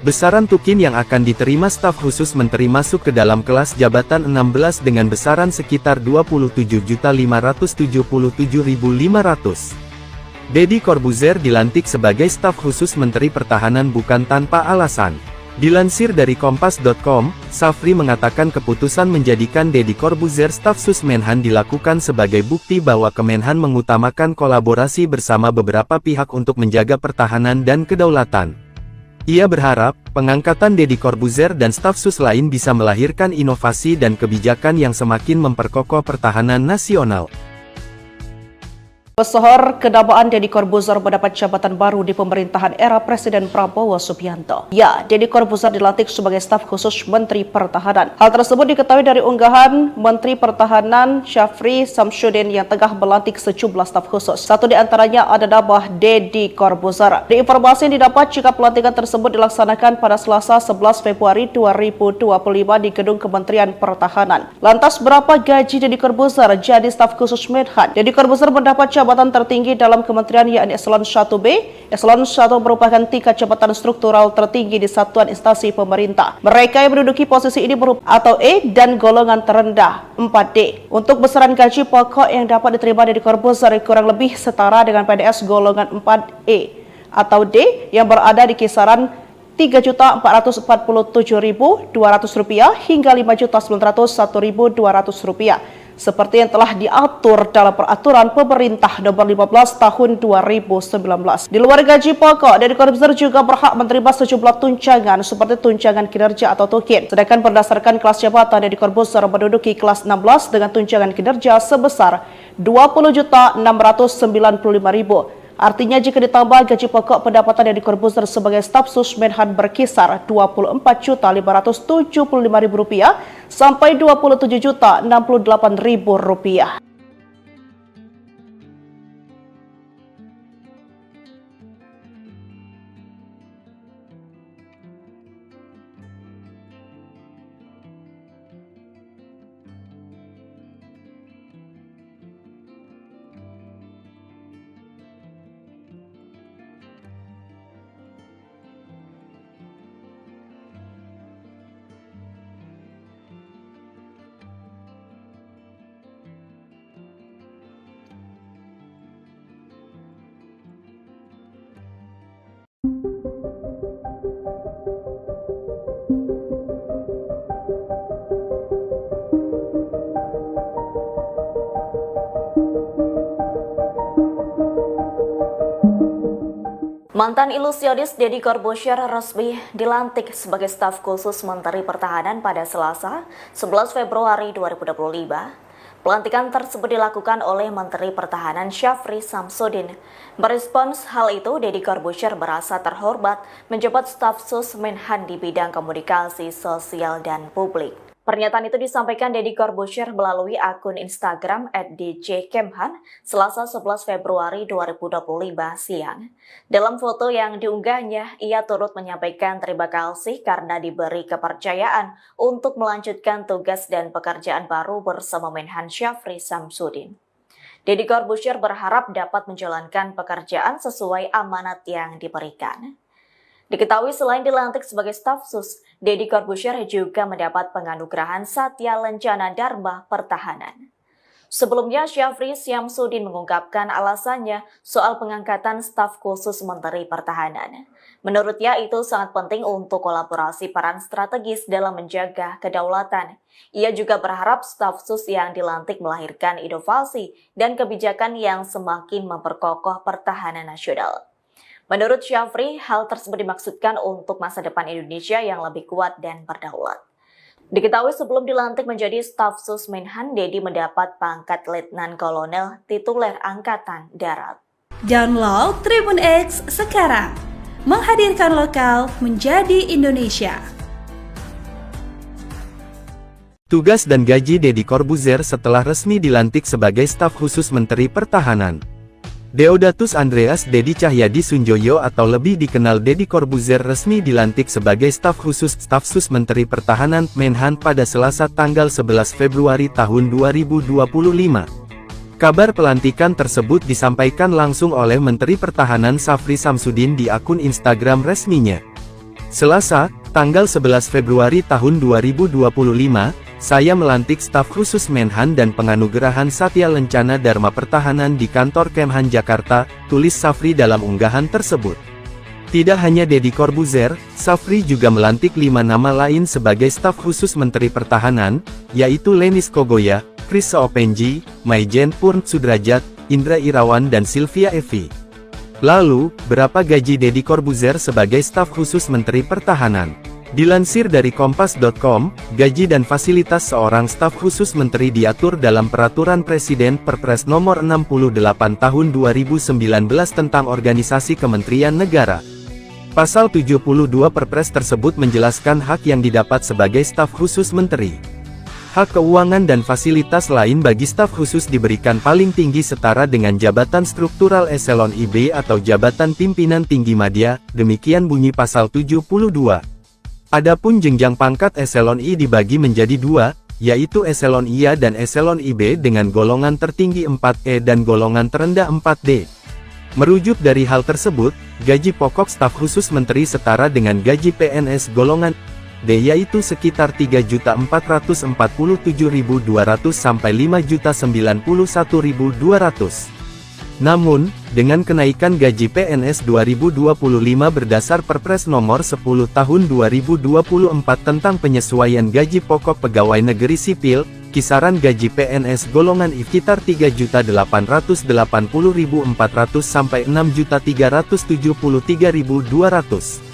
[SPEAKER 3] Besaran Tukin yang akan diterima staf khusus menteri masuk ke dalam kelas jabatan 16 dengan besaran sekitar 27.577.500. Deddy Corbuzier dilantik sebagai staf khusus Menteri Pertahanan bukan tanpa alasan. Dilansir dari Kompas.com, Safri mengatakan keputusan menjadikan Deddy Corbuzier staf sus Menhan dilakukan sebagai bukti bahwa Kemenhan mengutamakan kolaborasi bersama beberapa pihak untuk menjaga pertahanan dan kedaulatan. Ia berharap, pengangkatan Deddy Corbuzier dan staf sus lain bisa melahirkan inovasi dan kebijakan yang semakin memperkokoh pertahanan nasional.
[SPEAKER 4] Pesohor kedamaan Deddy Corbuzier mendapat jabatan baru di pemerintahan era Presiden Prabowo Subianto. Ya, Deddy Corbuzier dilantik sebagai staf khusus Menteri Pertahanan. Hal tersebut diketahui dari unggahan Menteri Pertahanan Safri Samsudin yang tengah melantik sejumlah staf khusus. Satu di antaranya ada nama Deddy Corbuzier. Di informasi yang didapat jika pelantikan tersebut dilaksanakan pada Selasa 11 Februari 2025 di Gedung Kementerian Pertahanan. Lantas berapa gaji Deddy Corbuzier jadi staf khusus Menhan? Deddy Corbuzier mendapat jabatan tertinggi dalam kementerian yakni Eselon 1B. Eselon 1 merupakan tingkat jabatan struktural tertinggi di satuan instansi pemerintah. Mereka yang menduduki posisi ini merupakan atau E dan golongan terendah 4D. Untuk besaran gaji pokok yang dapat diterima Deddy Corbuzier kurang lebih setara dengan PNS golongan 4E atau D yang berada di kisaran Rp3.447.200 hingga Rp5.901.200. Seperti yang telah diatur dalam Peraturan Pemerintah Nomor 15 Tahun 2019. Di luar gaji pokok, Deddy Corbuzier juga berhak menerima sejumlah tunjangan seperti tunjangan kinerja atau tukin. Sedangkan berdasarkan kelas jabatan, Deddy Corbuzier menduduki kelas 16 dengan tunjangan kinerja sebesar Rp20.695.000. Artinya jika ditambah gaji pokok, pendapatan Deddy Corbuzier sebagai staf sus Menhan berkisar Rp24.575.000 sampai Rp27.068.000.
[SPEAKER 1] Mantan ilusionis Deddy Corbuzier resmi dilantik sebagai staf khusus Menteri Pertahanan pada Selasa, 11 Februari 2025. Pelantikan tersebut dilakukan oleh Menteri Pertahanan Syafri Samsudin. Merespons hal itu, Deddy Corbuzier merasa terhormat menjabat staf sus Menhan di bidang komunikasi sosial dan publik. Pernyataan itu disampaikan Deddy Corbuzier melalui akun Instagram @djkemhan Selasa 11 Februari 2025 siang. Dalam foto yang diunggahnya, ia turut menyampaikan terima kasih karena diberi kepercayaan untuk melanjutkan tugas dan pekerjaan baru bersama Menhan Syafri Samsudin. Deddy Corbuzier berharap dapat menjalankan pekerjaan sesuai amanat yang diberikan. Diketahui selain dilantik sebagai staf sus, Deddy Corbuzier juga mendapat penganugerahan Satya Lencana Dharma Pertahanan. Sebelumnya, Syafri Samsudin mengungkapkan alasannya soal pengangkatan staf khusus Menteri Pertahanan. Menurutnya itu sangat penting untuk kolaborasi peran strategis dalam menjaga kedaulatan. Ia juga berharap staf sus yang dilantik melahirkan inovasi dan kebijakan yang semakin memperkokoh pertahanan nasional. Menurut Syafri, hal tersebut dimaksudkan untuk masa depan Indonesia yang lebih kuat dan berdaulat. Diketahui sebelum dilantik menjadi staf sus Menhan, Deddy mendapat pangkat Letnan Kolonel tituler Angkatan Darat.
[SPEAKER 2] Download Tribun X sekarang, menghadirkan lokal menjadi Indonesia.
[SPEAKER 3] Tugas dan gaji Deddy Corbuzier setelah resmi dilantik sebagai staf khusus Menteri Pertahanan. Deodatus Andreas Deddy Cahyadi Sunjoyo atau lebih dikenal Deddy Corbuzier resmi dilantik sebagai staf khusus staf sus Menteri Pertahanan Menhan pada Selasa tanggal 11 Februari tahun 2025. Kabar pelantikan tersebut disampaikan langsung oleh Menteri Pertahanan Syafri Samsudin di akun Instagram resminya. Selasa, tanggal 11 Februari tahun 2025, saya melantik staf khusus Menhan dan penganugerahan Satya Lencana Dharma Pertahanan di kantor Kemhan Jakarta, tulis Syafri dalam unggahan tersebut. Tidak hanya Deddy Corbuzier, Syafri juga melantik 5 nama lain sebagai staf khusus Menteri Pertahanan, yaitu Lenis Kogoya, Chris Seopenji, Maijen Purn Sudrajat, Indra Irawan dan Sylvia Evi. Lalu, berapa gaji Deddy Corbuzier sebagai staf khusus Menteri Pertahanan? Dilansir dari Kompas.com, gaji dan fasilitas seorang staf khusus menteri diatur dalam Peraturan Presiden Perpres Nomor 68 Tahun 2019 tentang Organisasi Kementerian Negara. Pasal 72 Perpres tersebut menjelaskan hak yang didapat sebagai staf khusus menteri. Hak keuangan dan fasilitas lain bagi staf khusus diberikan paling tinggi setara dengan jabatan struktural eselon IB atau jabatan pimpinan tinggi madya, demikian bunyi pasal 72. Adapun jenjang pangkat eselon I dibagi menjadi 2, yaitu eselon IA dan eselon IB dengan golongan tertinggi 4E dan golongan terendah 4D. Merujuk dari hal tersebut, gaji pokok staf khusus menteri setara dengan gaji PNS golongan D yaitu sekitar 3.447.200 sampai 5.091.200. Namun, dengan kenaikan gaji PNS 2025 berdasar Perpres Nomor 10 Tahun 2024 tentang penyesuaian gaji pokok pegawai negeri sipil, kisaran gaji PNS golongan I sekitar 3.880.400 sampai 6.373.200.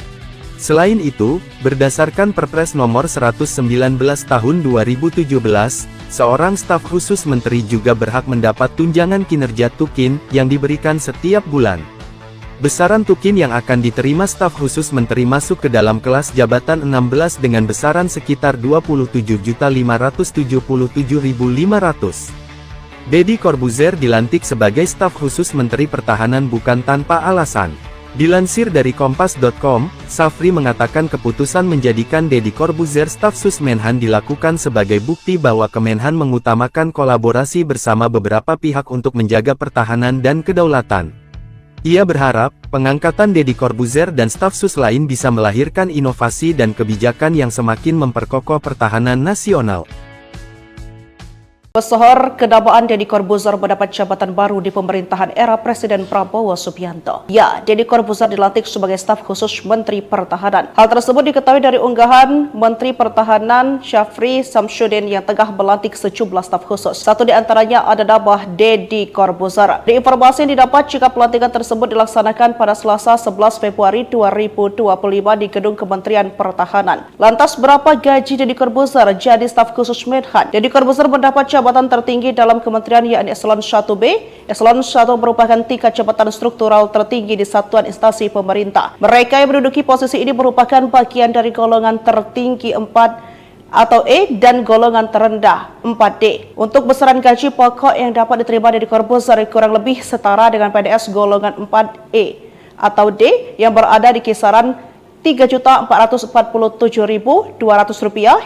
[SPEAKER 3] Selain itu, berdasarkan Perpres Nomor 119 Tahun 2017, seorang staf khusus menteri juga berhak mendapat tunjangan kinerja tukin yang diberikan setiap bulan. Besaran tukin yang akan diterima staf khusus menteri masuk ke dalam kelas jabatan 16 dengan besaran sekitar 27.577.500. Deddy Corbuzier dilantik sebagai staf khusus Menteri Pertahanan bukan tanpa alasan. Dilansir dari Kompas.com, Syafri mengatakan keputusan menjadikan Deddy Corbuzier staf sus Menhan dilakukan sebagai bukti bahwa Kemenhan mengutamakan kolaborasi bersama beberapa pihak untuk menjaga pertahanan dan kedaulatan. Ia berharap, pengangkatan Deddy Corbuzier dan staf sus lain bisa melahirkan inovasi dan kebijakan yang semakin memperkokoh pertahanan nasional.
[SPEAKER 4] Pesohor kenamaan Deddy Corbuzier mendapat jabatan baru di pemerintahan era Presiden Prabowo Subianto. Ya, Deddy Corbuzier dilantik sebagai staf khusus Menteri Pertahanan. Hal tersebut diketahui dari unggahan Menteri Pertahanan Syafri Samsudin yang tengah melantik sejumlah staf khusus. Satu di antaranya ada nama Deddy Corbuzier. Di informasi yang didapat jika pelantikan tersebut dilaksanakan pada Selasa 11 Februari 2025 di Gedung Kementerian Pertahanan. Lantas berapa gaji Deddy Corbuzier jadi staf khusus Menhan? Deddy Corbuzier mendapat jabatan tertinggi dalam kementerian yakni Eselon 1B. Eselon 1 merupakan tingkat jabatan struktural tertinggi di satuan instansi pemerintah. Mereka yang menduduki posisi ini merupakan bagian dari golongan tertinggi 4 atau E dan golongan terendah 4D. Untuk besaran gaji pokok yang dapat diterima Deddy Corbuzier kurang lebih setara dengan PNS golongan 4E atau D yang berada di kisaran Rp3.447.200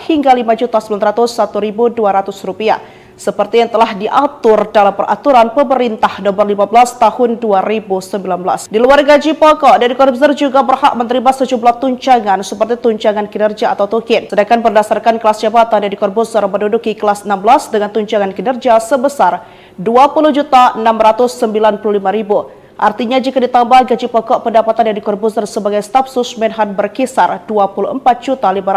[SPEAKER 4] hingga Rp5.901.200 seperti yang telah diatur dalam peraturan pemerintah nomor 15 tahun 2019. Di luar gaji pokok, Deddy Corbuzier juga berhak menerima sejumlah tunjangan seperti tunjangan kinerja atau tukin. Sedangkan berdasarkan kelas jabatan, Deddy Corbuzier menduduki kelas 16 dengan tunjangan kinerja sebesar Rp20.695.000. Artinya jika ditambah gaji pokok, pendapatan Deddy Corbuzier sebagai staf sus Menhan berkisar Rp24.575.000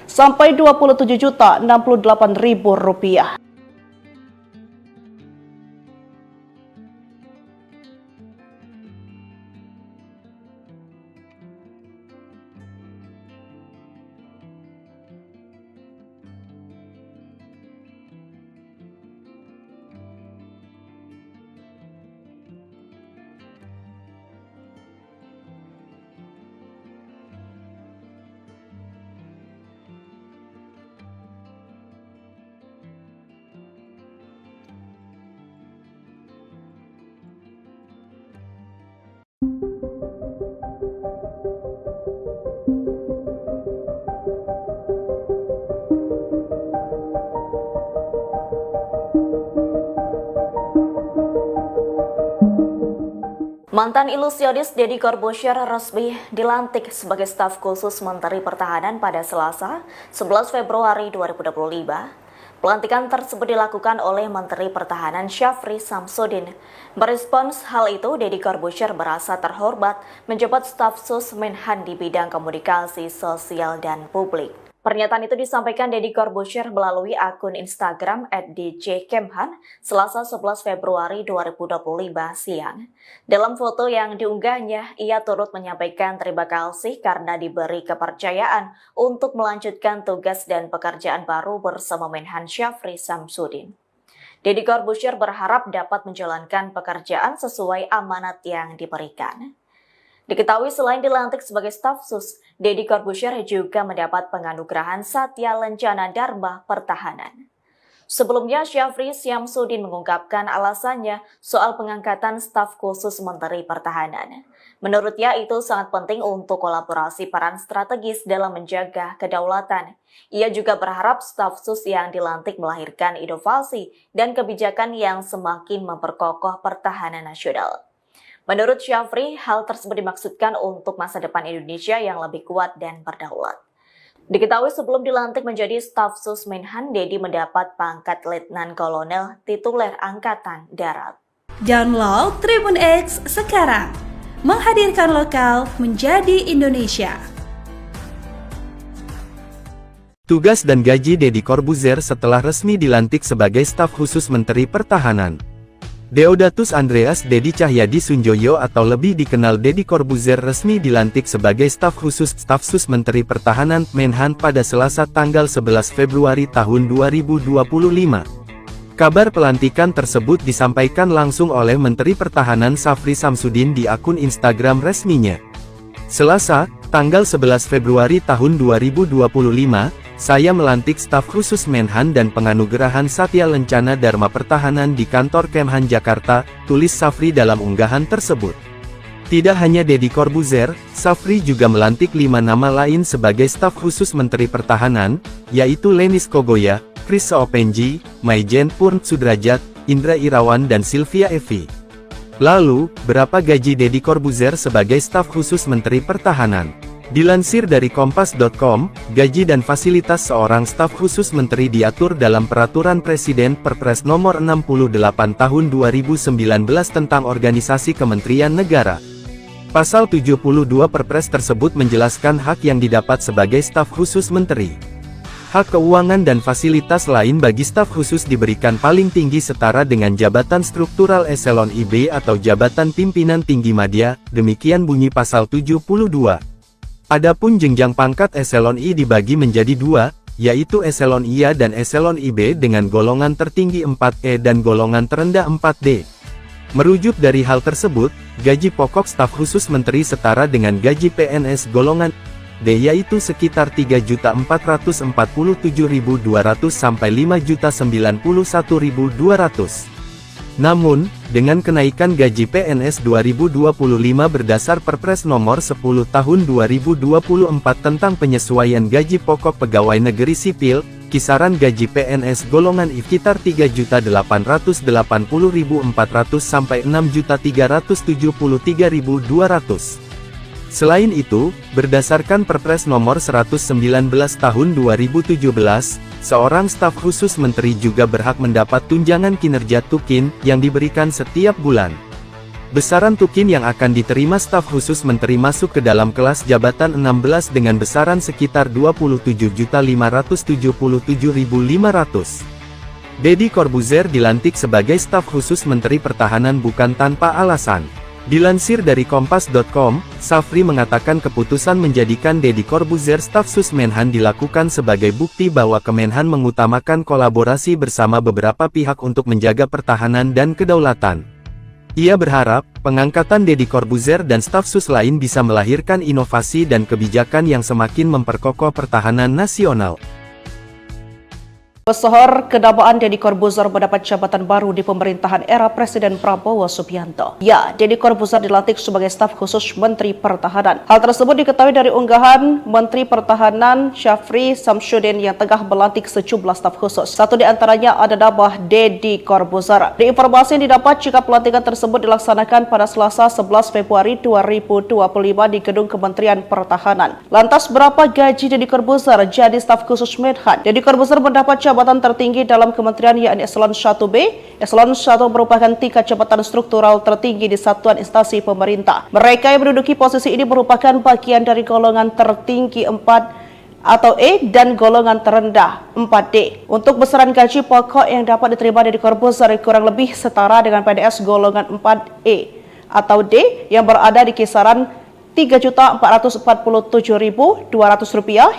[SPEAKER 4] sampai Rp27.068.000.
[SPEAKER 1] Mantan ilusionis Deddy Corbuzier resmi dilantik sebagai staf khusus Menteri Pertahanan pada Selasa 11 Februari 2025. Pelantikan tersebut dilakukan oleh Menteri Pertahanan Syafri Samsudin. Merespons hal itu, Deddy Corbuzier merasa terhormat menjabat staf sus Menhan di bidang komunikasi sosial dan publik. Pernyataan itu disampaikan Deddy Corbuzier melalui akun Instagram @djkemhan Selasa 11 Februari 2025 siang. Dalam foto yang diunggahnya, ia turut menyampaikan terima kasih karena diberi kepercayaan untuk melanjutkan tugas dan pekerjaan baru bersama Menhan Syafri Samsudin. Deddy Corbuzier berharap dapat menjalankan pekerjaan sesuai amanat yang diberikan. Diketahui selain dilantik sebagai staf sus, Deddy Corbuzier juga mendapat penganugerahan Satya Lencana Dharma Pertahanan. Sebelumnya, Syafri Samsudin mengungkapkan alasannya soal pengangkatan staf khusus Menteri Pertahanan. Menurutnya itu sangat penting untuk kolaborasi peran strategis dalam menjaga kedaulatan. Ia juga berharap staf sus yang dilantik melahirkan inovasi dan kebijakan yang semakin memperkokoh pertahanan nasional. Menurut Syafri, hal tersebut dimaksudkan untuk masa depan Indonesia yang lebih kuat dan berdaulat. Diketahui sebelum dilantik menjadi staf sus Menhan, Deddy mendapat pangkat Letnan Kolonel tituler Angkatan Darat.
[SPEAKER 2] Download Tribun X sekarang, menghadirkan lokal menjadi Indonesia.
[SPEAKER 3] Tugas dan gaji Deddy Corbuzier setelah resmi dilantik sebagai staf khusus Menteri Pertahanan. Deodatus Andreas Deddy Cahyadi Sunjoyo atau lebih dikenal Deddy Corbuzier resmi dilantik sebagai staf khusus staf sus Menteri Pertahanan Menhan pada Selasa tanggal 11 Februari tahun 2025. Kabar pelantikan tersebut disampaikan langsung oleh Menteri Pertahanan Syafri Samsudin di akun Instagram resminya. Selasa, tanggal 11 Februari tahun 2025, saya melantik staf khusus Menhan dan penganugerahan Satya Lencana Dharma Pertahanan di kantor Kemhan Jakarta, tulis Syafri dalam unggahan tersebut. Tidak hanya Deddy Corbuzier, Syafri juga melantik 5 nama lain sebagai staf khusus Menteri Pertahanan, yaitu Lenis Kogoya, Chris Soepenji, Maijen Purn Sudrajat, Indra Irawan dan Sylvia Evi. Lalu, berapa gaji Deddy Corbuzier sebagai staf khusus Menteri Pertahanan? Dilansir dari Kompas.com, gaji dan fasilitas seorang staf khusus menteri diatur dalam Peraturan Presiden Perpres Nomor 68 Tahun 2019 tentang Organisasi Kementerian Negara. Pasal 72 Perpres tersebut menjelaskan hak yang didapat sebagai staf khusus menteri. Hak keuangan dan fasilitas lain bagi staf khusus diberikan paling tinggi setara dengan jabatan struktural eselon IB atau jabatan pimpinan tinggi madya, demikian bunyi pasal 72. Adapun jenjang pangkat eselon I dibagi menjadi dua, yaitu eselon IA dan eselon IB dengan golongan tertinggi 4E dan golongan terendah 4D. Merujuk dari hal tersebut, gaji pokok staf khusus menteri setara dengan gaji PNS golongan D yaitu sekitar 3.447.200 sampai 5.091.200. Namun, dengan kenaikan gaji PNS 2025 berdasar Perpres Nomor 10 Tahun 2024 tentang penyesuaian gaji pokok pegawai negeri sipil, kisaran gaji PNS golongan I sekitar 3.880.400 sampai 6.373.200. Selain itu, berdasarkan Perpres Nomor 119 Tahun 2017, seorang staf khusus menteri juga berhak mendapat tunjangan kinerja tukin yang diberikan setiap bulan. Besaran tukin yang akan diterima staf khusus menteri masuk ke dalam kelas jabatan 16 dengan besaran sekitar 27.577.500. Deddy Corbuzier dilantik sebagai staf khusus Menteri Pertahanan bukan tanpa alasan. Dilansir dari Kompas.com, Safri mengatakan keputusan menjadikan Deddy Corbuzier staf sus Menhan dilakukan sebagai bukti bahwa Kemenhan mengutamakan kolaborasi bersama beberapa pihak untuk menjaga pertahanan dan kedaulatan. Ia berharap, pengangkatan Deddy Corbuzier dan staf sus lain bisa melahirkan inovasi dan kebijakan yang semakin memperkokoh pertahanan nasional.
[SPEAKER 4] Pesohor kedamaan Deddy Corbuzier mendapat jabatan baru di pemerintahan era Presiden Prabowo Subianto. Ya, Deddy Corbuzier dilantik sebagai staf khusus Menteri Pertahanan. Hal tersebut diketahui dari unggahan Menteri Pertahanan Syafri Samsudin yang tengah melantik sejumlah staf khusus. Satu di antaranya ada nama Deddy Corbuzier. Di informasi yang didapat jika pelantikan tersebut dilaksanakan pada Selasa 11 Februari 2025 di Gedung Kementerian Pertahanan. Lantas berapa gaji Deddy Corbuzier jadi staf khusus Menhan? Deddy Corbuzier mendapat jabatan tertinggi dalam kementerian yakni Eselon 1B. Eselon 1 merupakan tingkat jabatan struktural tertinggi di satuan instansi pemerintah. Mereka yang menduduki posisi ini merupakan bagian dari golongan tertinggi 4 atau E dan golongan terendah 4D. Untuk besaran gaji pokok yang dapat diterima Deddy Corbuzier kurang lebih setara dengan PNS golongan 4E atau D yang berada di kisaran Rp3.447.200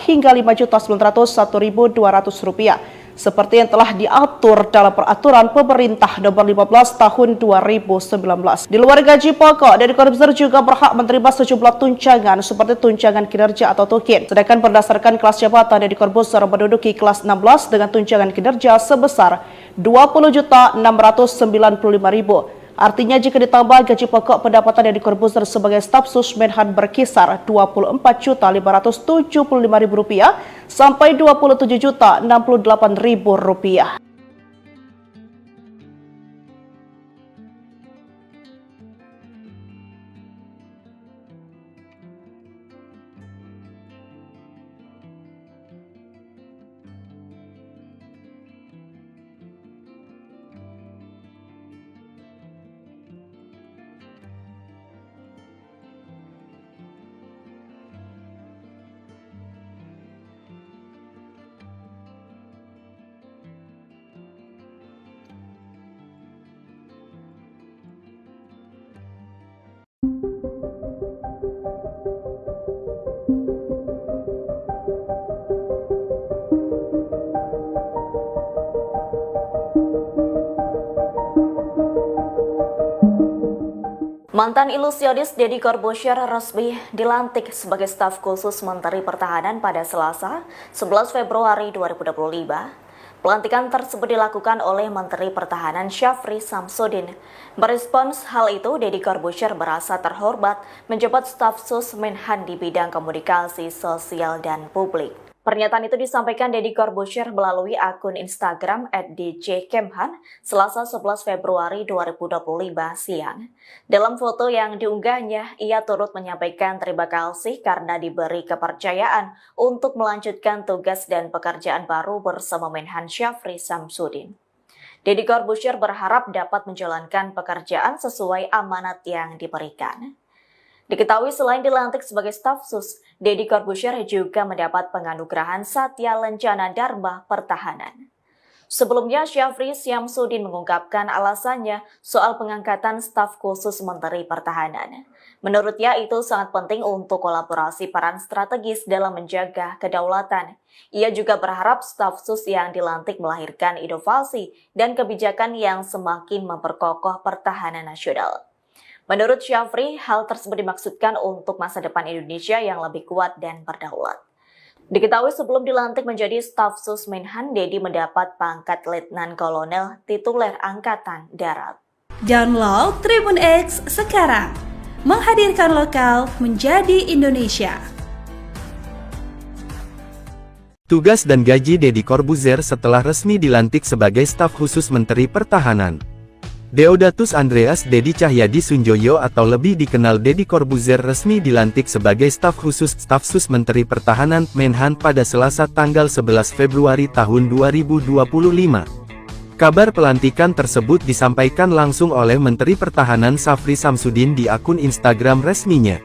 [SPEAKER 4] hingga Rp5.901.200 seperti yang telah diatur dalam Peraturan Pemerintah Nomor 15 Tahun 2019. Di luar gaji pokok, Deddy Corbuzier juga berhak menerima sejumlah tunjangan seperti tunjangan kinerja atau tukin. Sedangkan berdasarkan kelas jabatan, Deddy Corbuzier menduduki kelas 16 dengan tunjangan kinerja sebesar Rp20.695.000. Artinya jika ditambah gaji pokok, pendapatan Deddy Corbuzier sebagai staf sus Menhan berkisar Rp24.575.000 sampai Rp27.068.000.
[SPEAKER 1] Mantan ilusionis Deddy Corbuzier resmi dilantik sebagai staf khusus Menteri Pertahanan pada Selasa, 11 Februari 2025. Pelantikan tersebut dilakukan oleh Menteri Pertahanan Syafri Samsudin. Merespons hal itu, Deddy Corbuzier merasa terhormat menjabat staf sus Menhan di bidang komunikasi sosial dan publik. Pernyataan itu disampaikan Deddy Corbuzier melalui akun Instagram @djkemhan Selasa 11 Februari 2025 siang. Dalam foto yang diunggahnya, ia turut menyampaikan terima kasih karena diberi kepercayaan untuk melanjutkan tugas dan pekerjaan baru bersama Menhan Syafri Samsudin. Deddy Corbuzier berharap dapat menjalankan pekerjaan sesuai amanat yang diberikan. Diketahui selain dilantik sebagai staf sus, Deddy Corbuzier juga mendapat penganugerahan Satya Lencana Dharma Pertahanan. Sebelumnya, Syafri Samsudin mengungkapkan alasannya soal pengangkatan staf khusus Menteri Pertahanan. Menurutnya itu sangat penting untuk kolaborasi peran strategis dalam menjaga kedaulatan. Ia juga berharap staf sus yang dilantik melahirkan inovasi dan kebijakan yang semakin memperkokoh pertahanan nasional. Menurut Syafri, hal tersebut dimaksudkan untuk masa depan Indonesia yang lebih kuat dan berdaulat. Diketahui sebelum dilantik menjadi staf sus Menhan, Deddy mendapat pangkat Letnan Kolonel tituler Angkatan Darat.
[SPEAKER 2] Download Tribun X sekarang, menghadirkan lokal menjadi Indonesia.
[SPEAKER 3] Tugas dan gaji Deddy Corbuzier setelah resmi dilantik sebagai staf khusus Menteri Pertahanan. Deodatus Andreas Deddy Cahyadi Sunjoyo atau lebih dikenal Deddy Corbuzier resmi dilantik sebagai staf sus Menteri Pertahanan Menhan pada Selasa tanggal 11 Februari tahun 2025. Kabar pelantikan tersebut disampaikan langsung oleh Menteri Pertahanan Syafri Samsudin di akun Instagram resminya.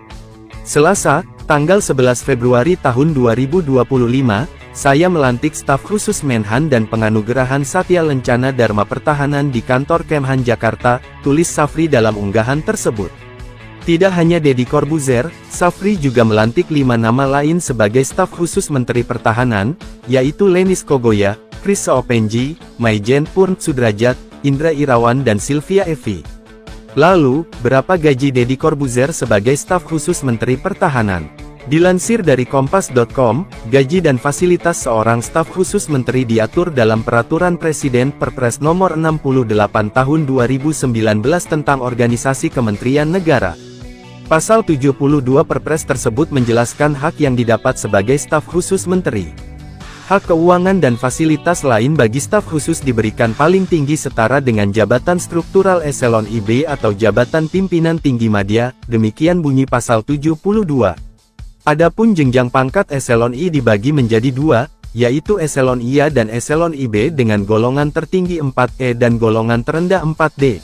[SPEAKER 3] Selasa, tanggal 11 Februari tahun 2025, saya melantik staf khusus Menhan dan penganugerahan Satya Lencana Dharma Pertahanan di kantor Kemhan Jakarta, tulis Syafri dalam unggahan tersebut. Tidak hanya Deddy Corbuzier, Syafri juga melantik 5 nama lain sebagai staf khusus Menteri Pertahanan, yaitu Lenis Kogoya, Chris Seopenji, Maijen Purn Sudrajat, Indra Irawan dan Sylvia Evi. Lalu, berapa gaji Deddy Corbuzier sebagai staf khusus Menteri Pertahanan? Dilansir dari Kompas.com, gaji dan fasilitas seorang staf khusus menteri diatur dalam Peraturan Presiden Perpres Nomor 68 Tahun 2019 tentang Organisasi Kementerian Negara. Pasal 72 Perpres tersebut menjelaskan hak yang didapat sebagai staf khusus menteri. Hak keuangan dan fasilitas lain bagi staf khusus diberikan paling tinggi setara dengan jabatan struktural eselon IB atau jabatan pimpinan tinggi madya, demikian bunyi pasal 72. Adapun jenjang pangkat eselon I dibagi menjadi 2, yaitu eselon IA dan eselon IB dengan golongan tertinggi 4E dan golongan terendah 4D.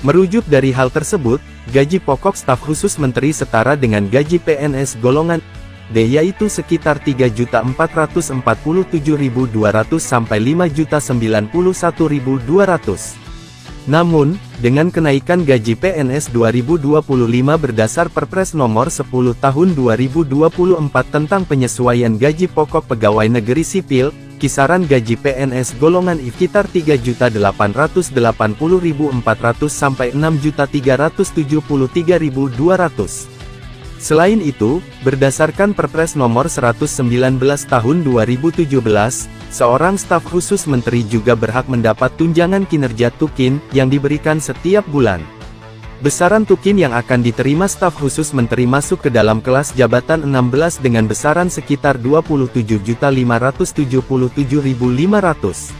[SPEAKER 3] Merujuk dari hal tersebut, gaji pokok staf khusus menteri setara dengan gaji PNS golongan D yaitu sekitar 3.447.200 sampai 5.091.200. Namun, dengan kenaikan gaji PNS 2025 berdasar Perpres Nomor 10 Tahun 2024 tentang penyesuaian gaji pokok pegawai negeri sipil, kisaran gaji PNS golongan I sekitar 3.880.400 sampai 6.373.200. Selain itu, berdasarkan Perpres Nomor 119 Tahun 2017, seorang staf khusus menteri juga berhak mendapat tunjangan kinerja tukin yang diberikan setiap bulan. Besaran tukin yang akan diterima staf khusus menteri masuk ke dalam kelas jabatan 16 dengan besaran sekitar 27.577.500.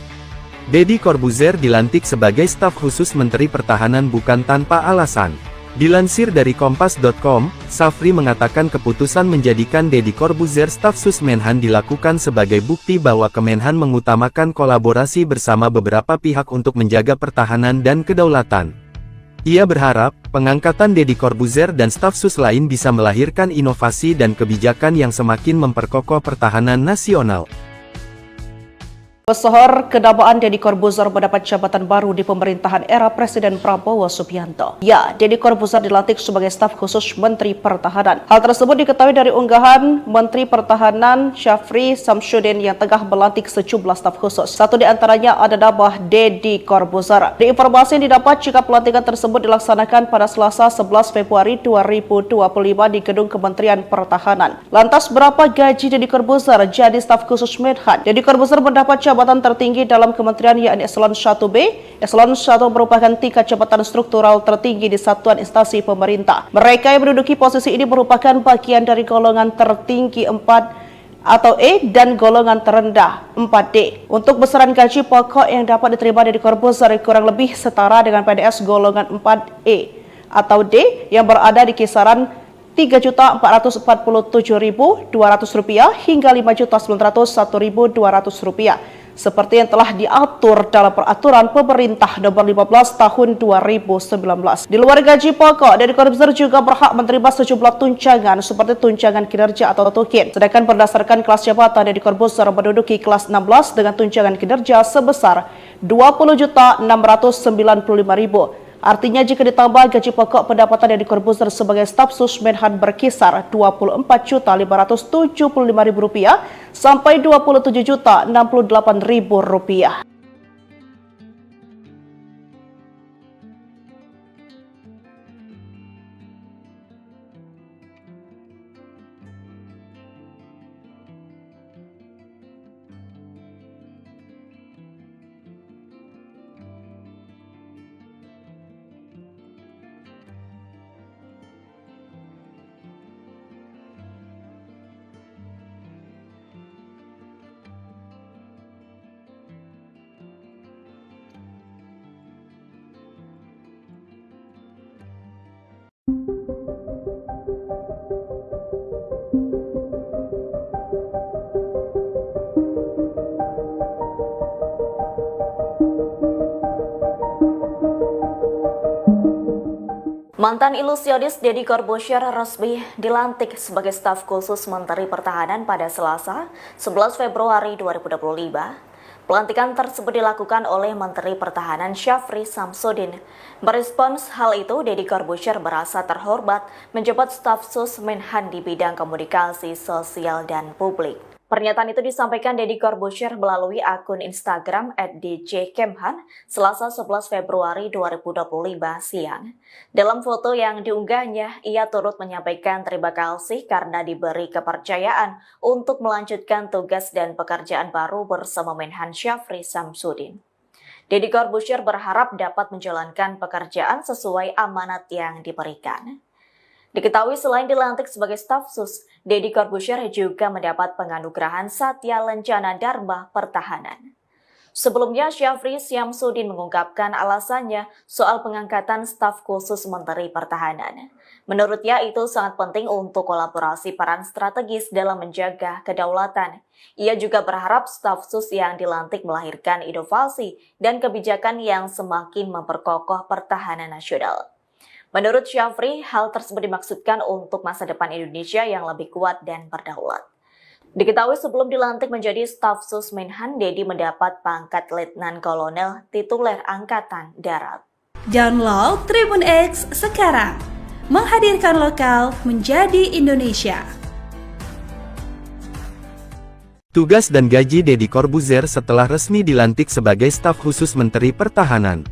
[SPEAKER 3] Deddy Corbuzier dilantik sebagai staf khusus Menteri Pertahanan bukan tanpa alasan. Dilansir dari Kompas.com, Syafri mengatakan keputusan menjadikan Deddy Corbuzier staf sus Menhan dilakukan sebagai bukti bahwa Kemenhan mengutamakan kolaborasi bersama beberapa pihak untuk menjaga pertahanan dan kedaulatan. Ia berharap, pengangkatan Deddy Corbuzier dan staf sus lain bisa melahirkan inovasi dan kebijakan yang semakin memperkokoh pertahanan nasional.
[SPEAKER 4] Pesohor kedabaan Deddy Corbuzier mendapat jabatan baru di pemerintahan era Presiden Prabowo Subianto. Ya, Deddy Corbuzier dilantik sebagai staf khusus Menteri Pertahanan. Hal tersebut diketahui dari unggahan Menteri Pertahanan Syafri Samsudin yang tengah melantik sejumlah staf khusus. Satu di antaranya ada nama Deddy Corbuzier. Di informasi yang didapat jika pelantikan tersebut dilaksanakan pada Selasa 11 Februari 2025 di Gedung Kementerian Pertahanan. Lantas berapa gaji Deddy Corbuzier jadi staf khusus Menhan? Deddy Corbuzier mendapat jabatan tertinggi dalam kementerian yakni Eselon 1B. Eselon 1 merupakan tingkat jabatan struktural tertinggi di satuan instansi pemerintah. Mereka yang menduduki posisi ini merupakan bagian dari golongan tertinggi 4 atau E dan golongan terendah 4D. Untuk besaran gaji pokok yang dapat diterima Deddy Corbuzier kurang lebih setara dengan PNS golongan 4E atau D yang berada di kisaran Rp3.447.200 hingga Rp5.901.200 seperti yang telah diatur dalam Peraturan Pemerintah Nomor 15 Tahun 2019. Di luar gaji pokok, Deddy Corbuzier juga berhak menerima sejumlah tunjangan seperti tunjangan kinerja atau tukin. Sedangkan berdasarkan kelas jabatan, Deddy Corbuzier menduduki kelas 16 dengan tunjangan kinerja sebesar Rp20.695.000. Artinya jika ditambah gaji pokok, pendapatan Deddy Corbuzier sebagai staf sus Menhan berkisar Rp24.575.000 sampai Rp27.068.000.
[SPEAKER 1] Mantan ilusionis Deddy Corbuzier resmi dilantik sebagai staf khusus Menteri Pertahanan pada Selasa, 11 Februari 2025. Pelantikan tersebut dilakukan oleh Menteri Pertahanan Syafri Samsudin. Merespons hal itu, Deddy Corbuzier merasa terhormat menjabat staf sus Menhan di bidang komunikasi sosial dan publik. Pernyataan itu disampaikan Deddy Corbuzier melalui akun Instagram @djkemhan Selasa 11 Februari 2025 siang. Dalam foto yang diunggahnya, ia turut menyampaikan terima kasih karena diberi kepercayaan untuk melanjutkan tugas dan pekerjaan baru bersama Menhan Syafri Samsudin. Deddy Corbuzier berharap dapat menjalankan pekerjaan sesuai amanat yang diberikan. Diketahui selain dilantik sebagai staf sus, Deddy Corbuzier juga mendapat penganugerahan Satya Lencana Dharma Pertahanan. Sebelumnya, Syafri Samsudin mengungkapkan alasannya soal pengangkatan staf khusus Menteri Pertahanan. Menurutnya itu sangat penting untuk kolaborasi peran strategis dalam menjaga kedaulatan. Ia juga berharap staf sus yang dilantik melahirkan inovasi dan kebijakan yang semakin memperkokoh pertahanan nasional. Menurut Syafri, hal tersebut dimaksudkan untuk masa depan Indonesia yang lebih kuat dan berdaulat. Diketahui sebelum dilantik menjadi staf sus Menhan, Deddy mendapat pangkat Letnan Kolonel tituler Angkatan Darat.
[SPEAKER 2] Download Tribun X sekarang, menghadirkan lokal menjadi Indonesia.
[SPEAKER 3] Tugas dan gaji Deddy Corbuzier setelah resmi dilantik sebagai staf khusus Menteri Pertahanan.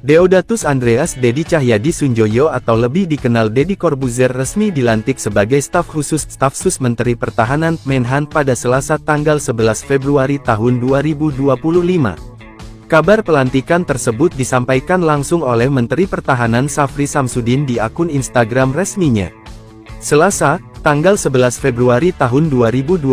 [SPEAKER 3] Deodatus Andreas Deddy Cahyadi Sunjoyo atau lebih dikenal Deddy Corbuzier resmi dilantik sebagai staf khusus staf sus Menteri Pertahanan Menhan pada Selasa tanggal 11 Februari tahun 2025. Kabar pelantikan tersebut disampaikan langsung oleh Menteri Pertahanan Syafri Samsudin di akun Instagram resminya. Selasa, tanggal 11 Februari tahun 2025,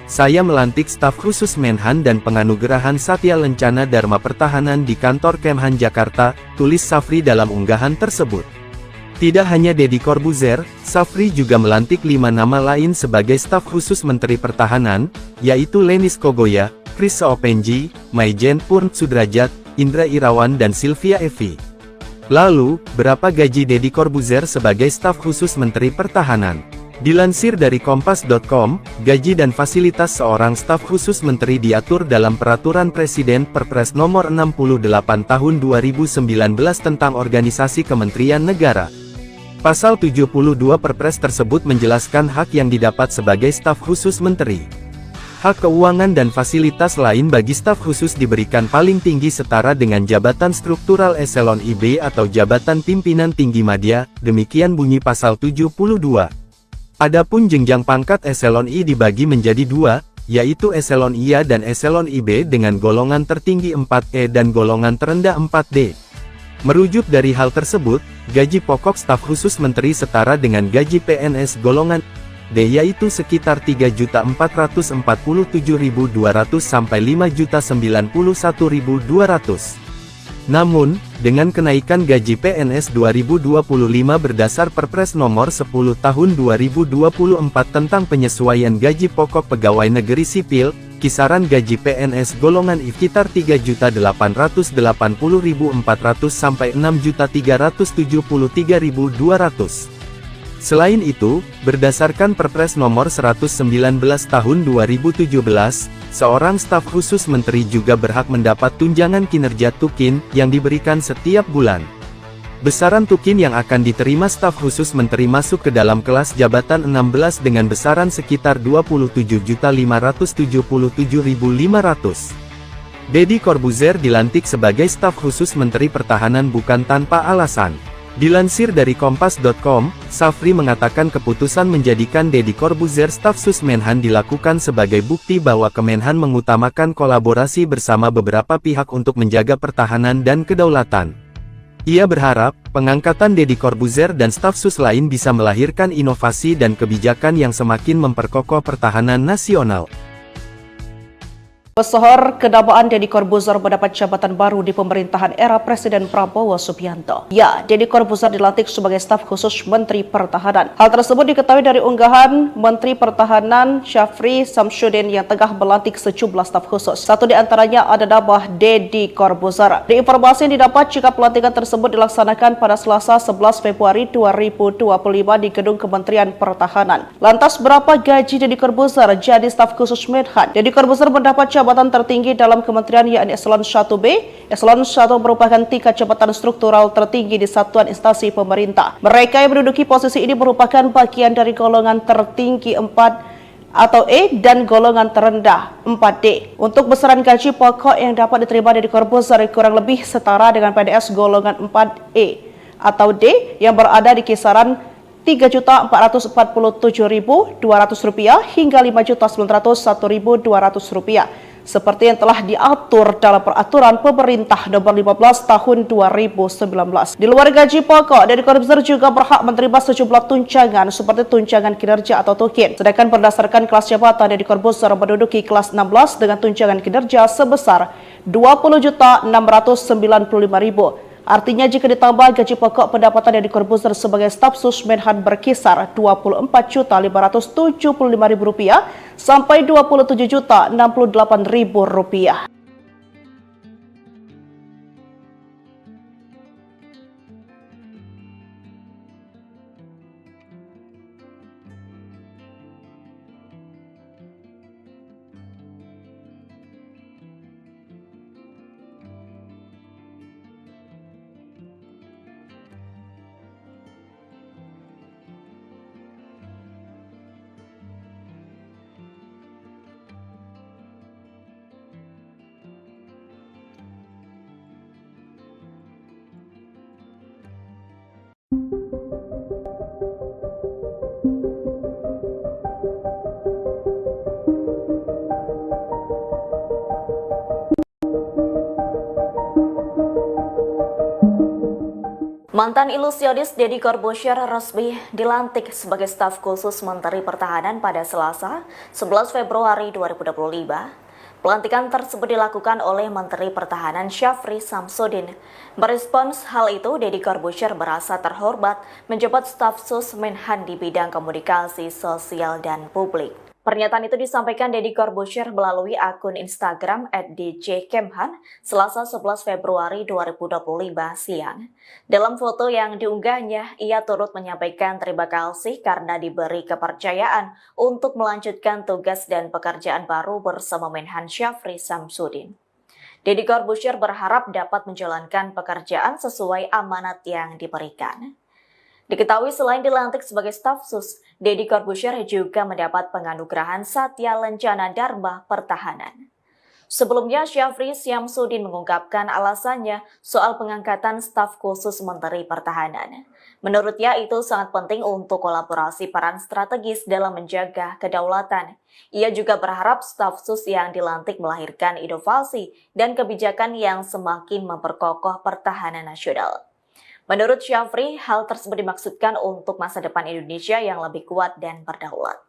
[SPEAKER 3] saya melantik staf khusus Menhan dan penganugerahan Satya Lencana Dharma Pertahanan di kantor Kemhan Jakarta, tulis Syafri dalam unggahan tersebut. Tidak hanya Deddy Corbuzier, Syafri juga melantik 5 nama lain sebagai staf khusus Menteri Pertahanan, yaitu Lenis Kogoya, Chris Seopenji, Maijen Purn Sudrajat, Indra Irawan dan Sylvia Evi. Lalu, berapa gaji Deddy Corbuzier sebagai staf khusus Menteri Pertahanan? Dilansir dari Kompas.com, gaji dan fasilitas seorang staf khusus menteri diatur dalam Peraturan Presiden Perpres Nomor 68 Tahun 2019 tentang Organisasi Kementerian Negara. Pasal 72 Perpres tersebut menjelaskan hak yang didapat sebagai staf khusus menteri. Hak keuangan dan fasilitas lain bagi staf khusus diberikan paling tinggi setara dengan jabatan struktural eselon IB atau jabatan pimpinan tinggi madya, demikian bunyi pasal 72. Adapun jenjang pangkat eselon I dibagi menjadi 2, yaitu eselon IA dan eselon IB dengan golongan tertinggi 4E dan golongan terendah 4D. Merujuk dari hal tersebut, gaji pokok staf khusus menteri setara dengan gaji PNS golongan yaitu sekitar 3.447.200 sampai 5.091.200. Namun, dengan kenaikan gaji PNS 2025 berdasar Perpres Nomor 10 Tahun 2024 tentang penyesuaian gaji pokok pegawai negeri sipil, kisaran gaji PNS golongan I sekitar 3.880.400 sampai 6.373.200. Selain itu, berdasarkan Perpres Nomor 119 Tahun 2017, seorang staf khusus menteri juga berhak mendapat tunjangan kinerja Tukin yang diberikan setiap bulan. Besaran Tukin yang akan diterima staf khusus menteri masuk ke dalam kelas jabatan 16 dengan besaran sekitar 27.577.500. Deddy Corbuzier dilantik sebagai staf khusus Menteri Pertahanan bukan tanpa alasan. Dilansir dari Kompas.com, Safri mengatakan keputusan menjadikan Deddy Corbuzier staf sus Menhan dilakukan sebagai bukti bahwa Kemenhan mengutamakan kolaborasi bersama beberapa pihak untuk menjaga pertahanan dan kedaulatan. Ia berharap, pengangkatan Deddy Corbuzier dan staf sus lain bisa melahirkan inovasi dan kebijakan yang semakin memperkokoh pertahanan nasional.
[SPEAKER 4] Pesohor kedabaan Deddy Corbuzier mendapat jabatan baru di pemerintahan era Presiden Prabowo Subianto. Ya, Deddy Corbuzier dilantik sebagai staf khusus Menteri Pertahanan. Hal tersebut diketahui dari unggahan Menteri Pertahanan Syafri Samsudin yang tengah melantik sejumlah staf khusus. Satu di antaranya ada nama Deddy Corbuzier. Di informasi yang didapat jika pelantikan tersebut dilaksanakan pada Selasa 11 Februari 2025 di Gedung Kementerian Pertahanan. Lantas berapa gaji Deddy Corbuzier jadi staf khusus Menhan? Deddy Corbuzier mendapat jabatan tertinggi dalam kementerian yakni Eselon 1B. Eselon 1 merupakan tingkat jabatan struktural tertinggi di satuan instansi pemerintah. Mereka yang menduduki posisi ini merupakan bagian dari golongan tertinggi 4 atau E dan golongan terendah 4D. Untuk besaran gaji pokok yang dapat diterima Deddy Corbuzier kurang lebih setara dengan PNS golongan 4E atau D yang berada di kisaran Rp3.447.200 hingga Rp5.901.200 seperti yang telah diatur dalam peraturan pemerintah nomor 15 tahun 2019. Di luar gaji pokok, Deddy Corbuzier juga berhak menerima sejumlah tunjangan seperti tunjangan kinerja atau tukin. Sedangkan berdasarkan kelas jabatan, Deddy Corbuzier menduduki kelas 16 dengan tunjangan kinerja sebesar Rp20.695.000. Artinya jika ditambah gaji pokok, pendapatan Deddy Corbuzier sebagai staf sus Menhan berkisar Rp24.575.000 sampai Rp27.068.000.
[SPEAKER 1] Mantan ilusionis Deddy Corbuzier resmi dilantik sebagai staf khusus Menteri Pertahanan pada Selasa, 11 Februari 2025. Pelantikan tersebut dilakukan oleh Menteri Pertahanan Syafri Samsudin. Merespons hal itu, Deddy Corbuzier merasa terhormat menjabat staf sus Menhan di bidang komunikasi sosial dan publik. Pernyataan itu disampaikan Deddy Corbuzier melalui akun Instagram @djkemhan Selasa 11 Februari 2025 siang. Dalam foto yang diunggahnya, ia turut menyampaikan terima kasih karena diberi kepercayaan untuk melanjutkan tugas dan pekerjaan baru bersama Menhan Syafri Samsudin. Deddy Corbuzier berharap dapat menjalankan pekerjaan sesuai amanat yang diberikan. Diketahui selain dilantik sebagai staf sus, Deddy Corbuzier juga mendapat penganugerahan Satya Lencana Dharma Pertahanan. Sebelumnya, Syafri Samsudin mengungkapkan alasannya soal pengangkatan staf khusus Menteri Pertahanan. Menurutnya itu sangat penting untuk kolaborasi peran strategis dalam menjaga kedaulatan. Ia juga berharap staf sus yang dilantik melahirkan inovasi dan kebijakan yang semakin memperkokoh pertahanan nasional. Menurut Syafri, hal tersebut dimaksudkan untuk masa depan Indonesia yang lebih kuat dan berdaulat.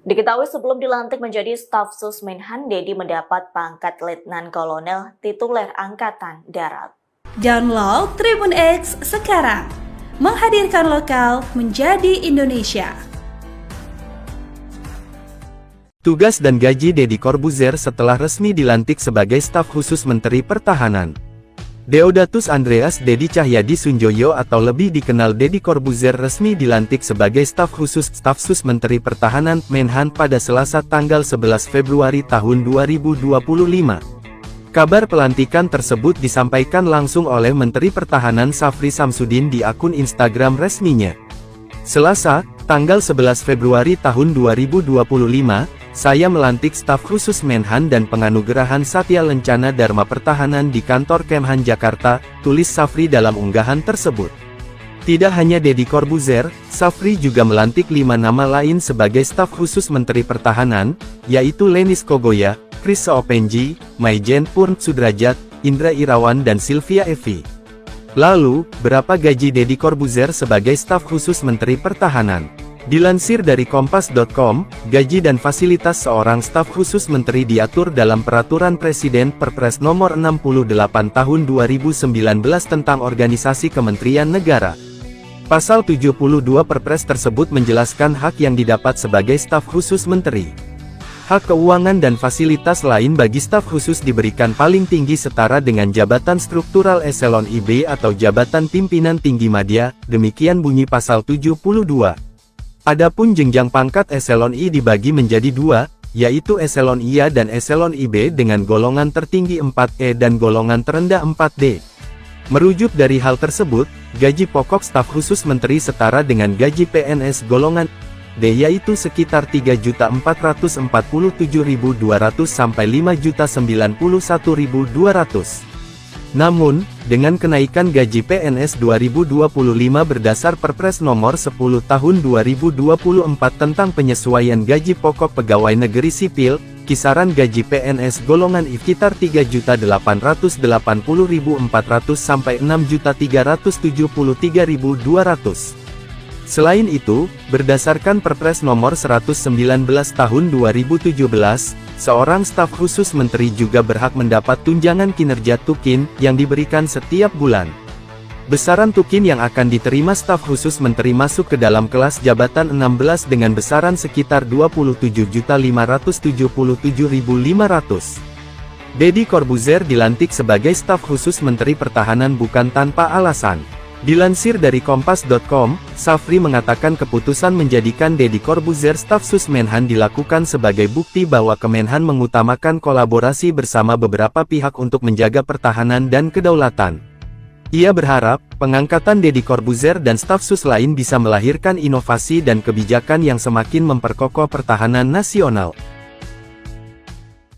[SPEAKER 1] Diketahui sebelum dilantik menjadi staf sus Menhan, Dedi mendapat pangkat Letnan Kolonel tituler Angkatan Darat.
[SPEAKER 2] Download Tribun X sekarang, menghadirkan lokal menjadi Indonesia.
[SPEAKER 3] Tugas dan gaji Deddy Corbuzier setelah resmi dilantik sebagai staf khusus Menteri Pertahanan. Deodatus Andreas Dedi Cahyadi Sunjoyo atau lebih dikenal Deddy Corbuzier resmi dilantik sebagai staf khusus staf sus Menteri Pertahanan Menhan pada Selasa tanggal 11 Februari tahun 2025. Kabar pelantikan tersebut disampaikan langsung oleh Menteri Pertahanan Syafri Samsudin di akun Instagram resminya. Selasa, tanggal 11 Februari tahun 2025, saya melantik staf khusus Menhan dan penganugerahan Satya Lencana Dharma Pertahanan di kantor Kemhan Jakarta, tulis Syafri dalam unggahan tersebut. Tidak hanya Deddy Corbuzier, Syafri juga melantik 5 nama lain sebagai staf khusus Menteri Pertahanan, yaitu Lenis Kogoya, Chris Soopenji, Maijen Purn Sudrajat, Indra Irawan dan Sylvia Evi. Lalu, berapa gaji Deddy Corbuzier sebagai staf khusus Menteri Pertahanan? Dilansir dari Kompas.com, gaji dan fasilitas seorang staf khusus menteri diatur dalam Peraturan Presiden Perpres Nomor 68 Tahun 2019 tentang Organisasi Kementerian Negara. Pasal 72 Perpres tersebut menjelaskan hak yang didapat sebagai staf khusus menteri. Hak keuangan dan fasilitas lain bagi staf khusus diberikan paling tinggi setara dengan jabatan struktural eselon IB atau jabatan pimpinan tinggi madya, demikian bunyi pasal 72. Adapun jenjang pangkat eselon I dibagi menjadi 2, yaitu eselon IA dan eselon IB dengan golongan tertinggi 4E dan golongan terendah 4D. Merujuk dari hal tersebut, gaji pokok staf khusus menteri setara dengan gaji PNS golongan D yaitu sekitar 3.447.200 sampai 5.091.200. Namun, dengan kenaikan gaji PNS 2025 berdasar Perpres Nomor 10 Tahun 2024 tentang penyesuaian gaji pokok pegawai negeri sipil, kisaran gaji PNS golongan I sekitar 3.880.400 sampai 6.373.200. Selain itu, berdasarkan Perpres Nomor 119 Tahun 2017, seorang staf khusus menteri juga berhak mendapat tunjangan kinerja tukin yang diberikan setiap bulan. Besaran tukin yang akan diterima staf khusus menteri masuk ke dalam kelas jabatan 16 dengan besaran sekitar 27.577.500. Deddy Corbuzier dilantik sebagai staf khusus Menteri Pertahanan bukan tanpa alasan. Dilansir dari Kompas.com, Syafri mengatakan keputusan menjadikan Deddy Corbuzier staf sus Menhan dilakukan sebagai bukti bahwa Kemenhan mengutamakan kolaborasi bersama beberapa pihak untuk menjaga pertahanan dan kedaulatan. Ia berharap, pengangkatan Deddy Corbuzier dan staf sus lain bisa melahirkan inovasi dan kebijakan yang semakin memperkokoh pertahanan nasional.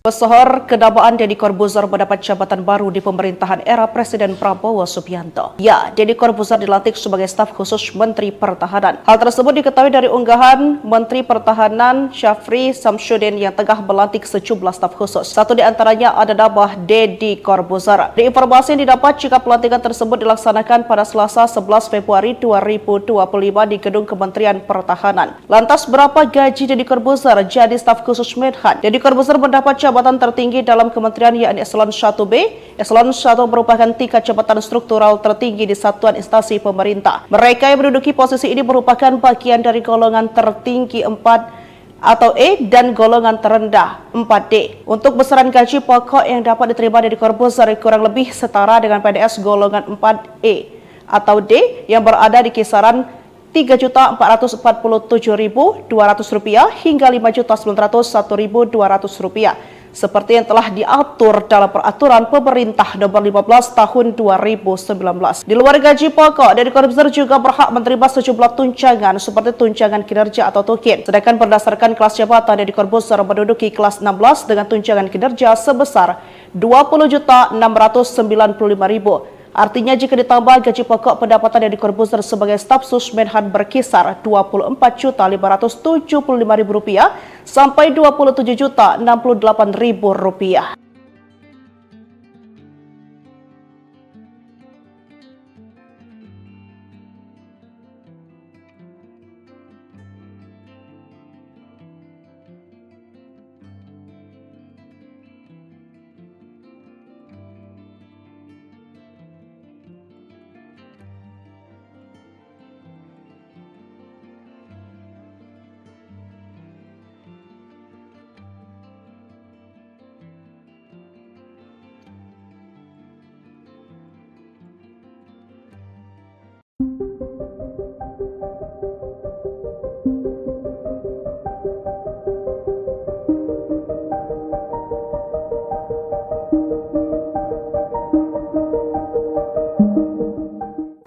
[SPEAKER 4] Pesohor kedabaan Deddy Corbuzier mendapat jabatan baru di pemerintahan era Presiden Prabowo Subianto. Ya, Deddy Corbuzier dilantik sebagai staf khusus Menteri Pertahanan. Hal tersebut diketahui dari unggahan Menteri Pertahanan Syafri Samsudin yang tengah melantik sejumlah staf khusus. Satu di antaranya ada nama Deddy Corbuzier. Di informasi yang didapat jika pelantikan tersebut dilaksanakan pada Selasa 11 Februari 2025 di Gedung Kementerian Pertahanan. Lantas berapa gaji Deddy Corbuzier jadi staf khusus Menhan? Deddy Corbuzier mendapat jabatan tertinggi dalam kementerian yakni Eselon 1B. Eselon 1 merupakan tingkat jabatan struktural tertinggi di satuan instansi pemerintah. Mereka yang menduduki posisi ini merupakan bagian dari golongan tertinggi 4 atau E dan golongan terendah 4D. Untuk besaran gaji pokok yang dapat diterima Deddy Corbuzier kurang lebih setara dengan PNS golongan 4E atau D yang berada di kisaran Rp3.447.200 hingga Rp5.901.200 seperti yang telah diatur dalam Peraturan Pemerintah Nomor 15 Tahun 2019. Di luar gaji pokok, Deddy Corbuzier juga berhak menerima sejumlah tunjangan seperti tunjangan kinerja atau tukin. Sedangkan berdasarkan kelas jabatan, Deddy Corbuzier menduduki kelas 16 dengan tunjangan kinerja sebesar Rp20.695.000. Artinya jika ditambah gaji pokok, pendapatan Deddy Corbuzier sebagai staf sus Menhan berkisar Rp24.575.000 sampai Rp27.068.000.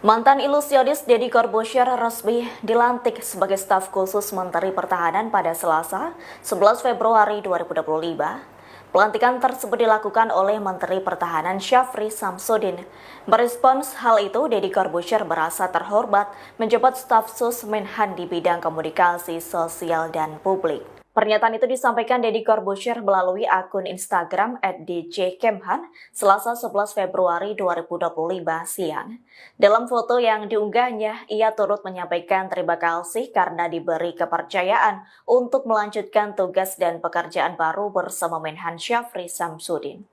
[SPEAKER 1] Mantan ilusionis Deddy Corbuzier resmi dilantik sebagai staf khusus Menteri Pertahanan pada Selasa, 11 Februari 2025. Pelantikan tersebut dilakukan oleh Menteri Pertahanan Syafri Samsudin. Merespons hal itu, Deddy Corbuzier merasa terhormat menjabat staf sus Menhan di bidang komunikasi sosial dan publik. Pernyataan itu disampaikan Deddy Corbuzier melalui akun Instagram @djkemhan Selasa 11 Februari 2025 siang. Dalam foto yang diunggahnya, ia turut menyampaikan terima kasih karena diberi kepercayaan untuk melanjutkan tugas dan pekerjaan baru bersama Menhan Syafri Samsudin.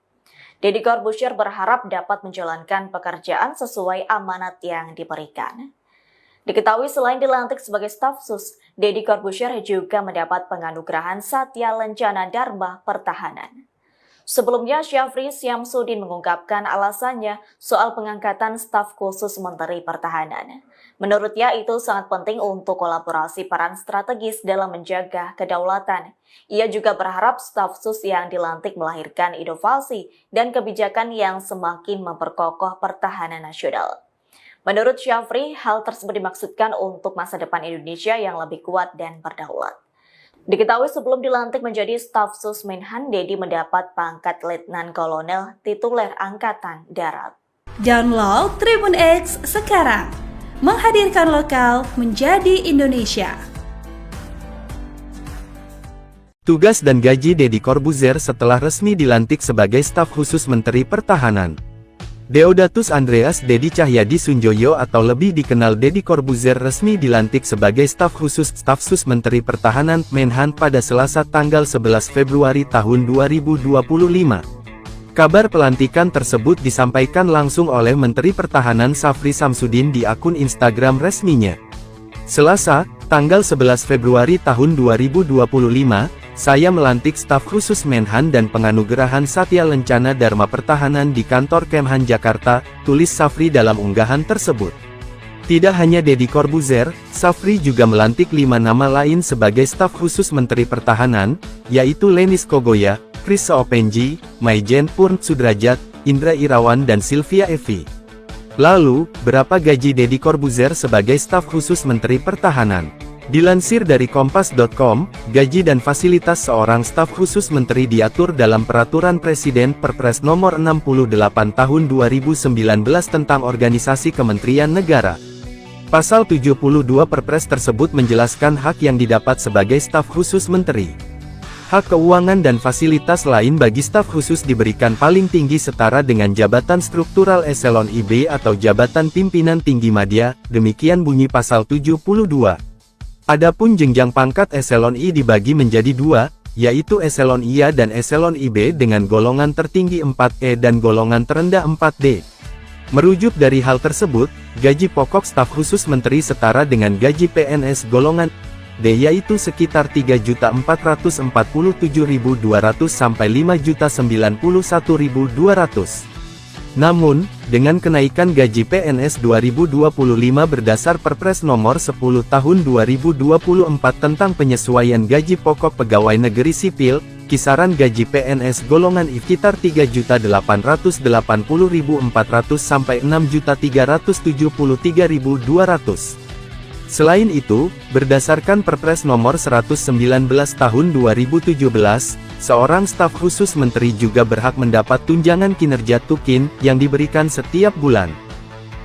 [SPEAKER 1] Deddy Corbuzier berharap dapat menjalankan pekerjaan sesuai amanat yang diberikan. Diketahui selain dilantik sebagai staf sus, Deddy Corbuzier juga mendapat penganugerahan Satya Lencana Dharma Pertahanan. Sebelumnya, Syafri Samsudin mengungkapkan alasannya soal pengangkatan staf khusus Menteri Pertahanan. Menurutnya itu sangat penting untuk kolaborasi peran strategis dalam menjaga kedaulatan. Ia juga berharap staf sus yang dilantik melahirkan inovasi dan kebijakan yang semakin memperkokoh pertahanan nasional. Menurut Syafri, hal tersebut dimaksudkan untuk masa depan Indonesia yang lebih kuat dan berdaulat. Diketahui sebelum dilantik menjadi staf sus Menhan, Deddy mendapat pangkat Letnan Kolonel tituler Angkatan Darat.
[SPEAKER 2] Download Tribun X sekarang, menghadirkan lokal menjadi Indonesia.
[SPEAKER 3] Tugas dan gaji Deddy Corbuzier setelah resmi dilantik sebagai staf khusus Menteri Pertahanan. Deodatus Andreas Deddy Cahyadi Sunjoyo atau lebih dikenal Deddy Corbuzier resmi dilantik sebagai staf sus Menteri Pertahanan Menhan pada Selasa tanggal 11 Februari tahun 2025. Kabar pelantikan tersebut disampaikan langsung oleh Menteri Pertahanan Syafri Samsudin di akun Instagram resminya. Selasa, tanggal 11 Februari tahun 2025, saya melantik staf khusus Menhan dan penganugerahan Satya Lencana Dharma Pertahanan di kantor Kemhan Jakarta, tulis Syafri dalam unggahan tersebut. Tidak hanya Deddy Corbuzier, Syafri juga melantik 5 nama lain sebagai staf khusus Menteri Pertahanan, yaitu Lenis Kogoya, Chris Soopenji, Maijen Purn Sudrajat, Indra Irawan dan Sylvia Evi. Lalu, berapa gaji Deddy Corbuzier sebagai staf khusus Menteri Pertahanan? Dilansir dari Kompas.com, gaji dan fasilitas seorang staf khusus menteri diatur dalam Peraturan Presiden Perpres Nomor 68 Tahun 2019 tentang Organisasi Kementerian Negara. Pasal 72 Perpres tersebut menjelaskan hak yang didapat sebagai staf khusus menteri. Hak keuangan dan fasilitas lain bagi staf khusus diberikan paling tinggi setara dengan jabatan struktural eselon IB atau jabatan pimpinan tinggi madya, demikian bunyi pasal 72. Adapun jenjang pangkat eselon I dibagi menjadi 2, yaitu eselon IA dan eselon IB dengan golongan tertinggi 4E dan golongan terendah 4D. Merujuk dari hal tersebut, gaji pokok staf khusus menteri setara dengan gaji PNS golongan D yaitu sekitar 3.447.200 sampai 5.091.200. Namun, dengan kenaikan gaji PNS 2025 berdasar Perpres Nomor 10 Tahun 2024 tentang penyesuaian gaji pokok pegawai negeri sipil, kisaran gaji PNS golongan I sekitar 3.880.400 sampai 6.373.200. Selain itu, berdasarkan Perpres Nomor 119 Tahun 2017, seorang staf khusus menteri juga berhak mendapat tunjangan kinerja tukin yang diberikan setiap bulan.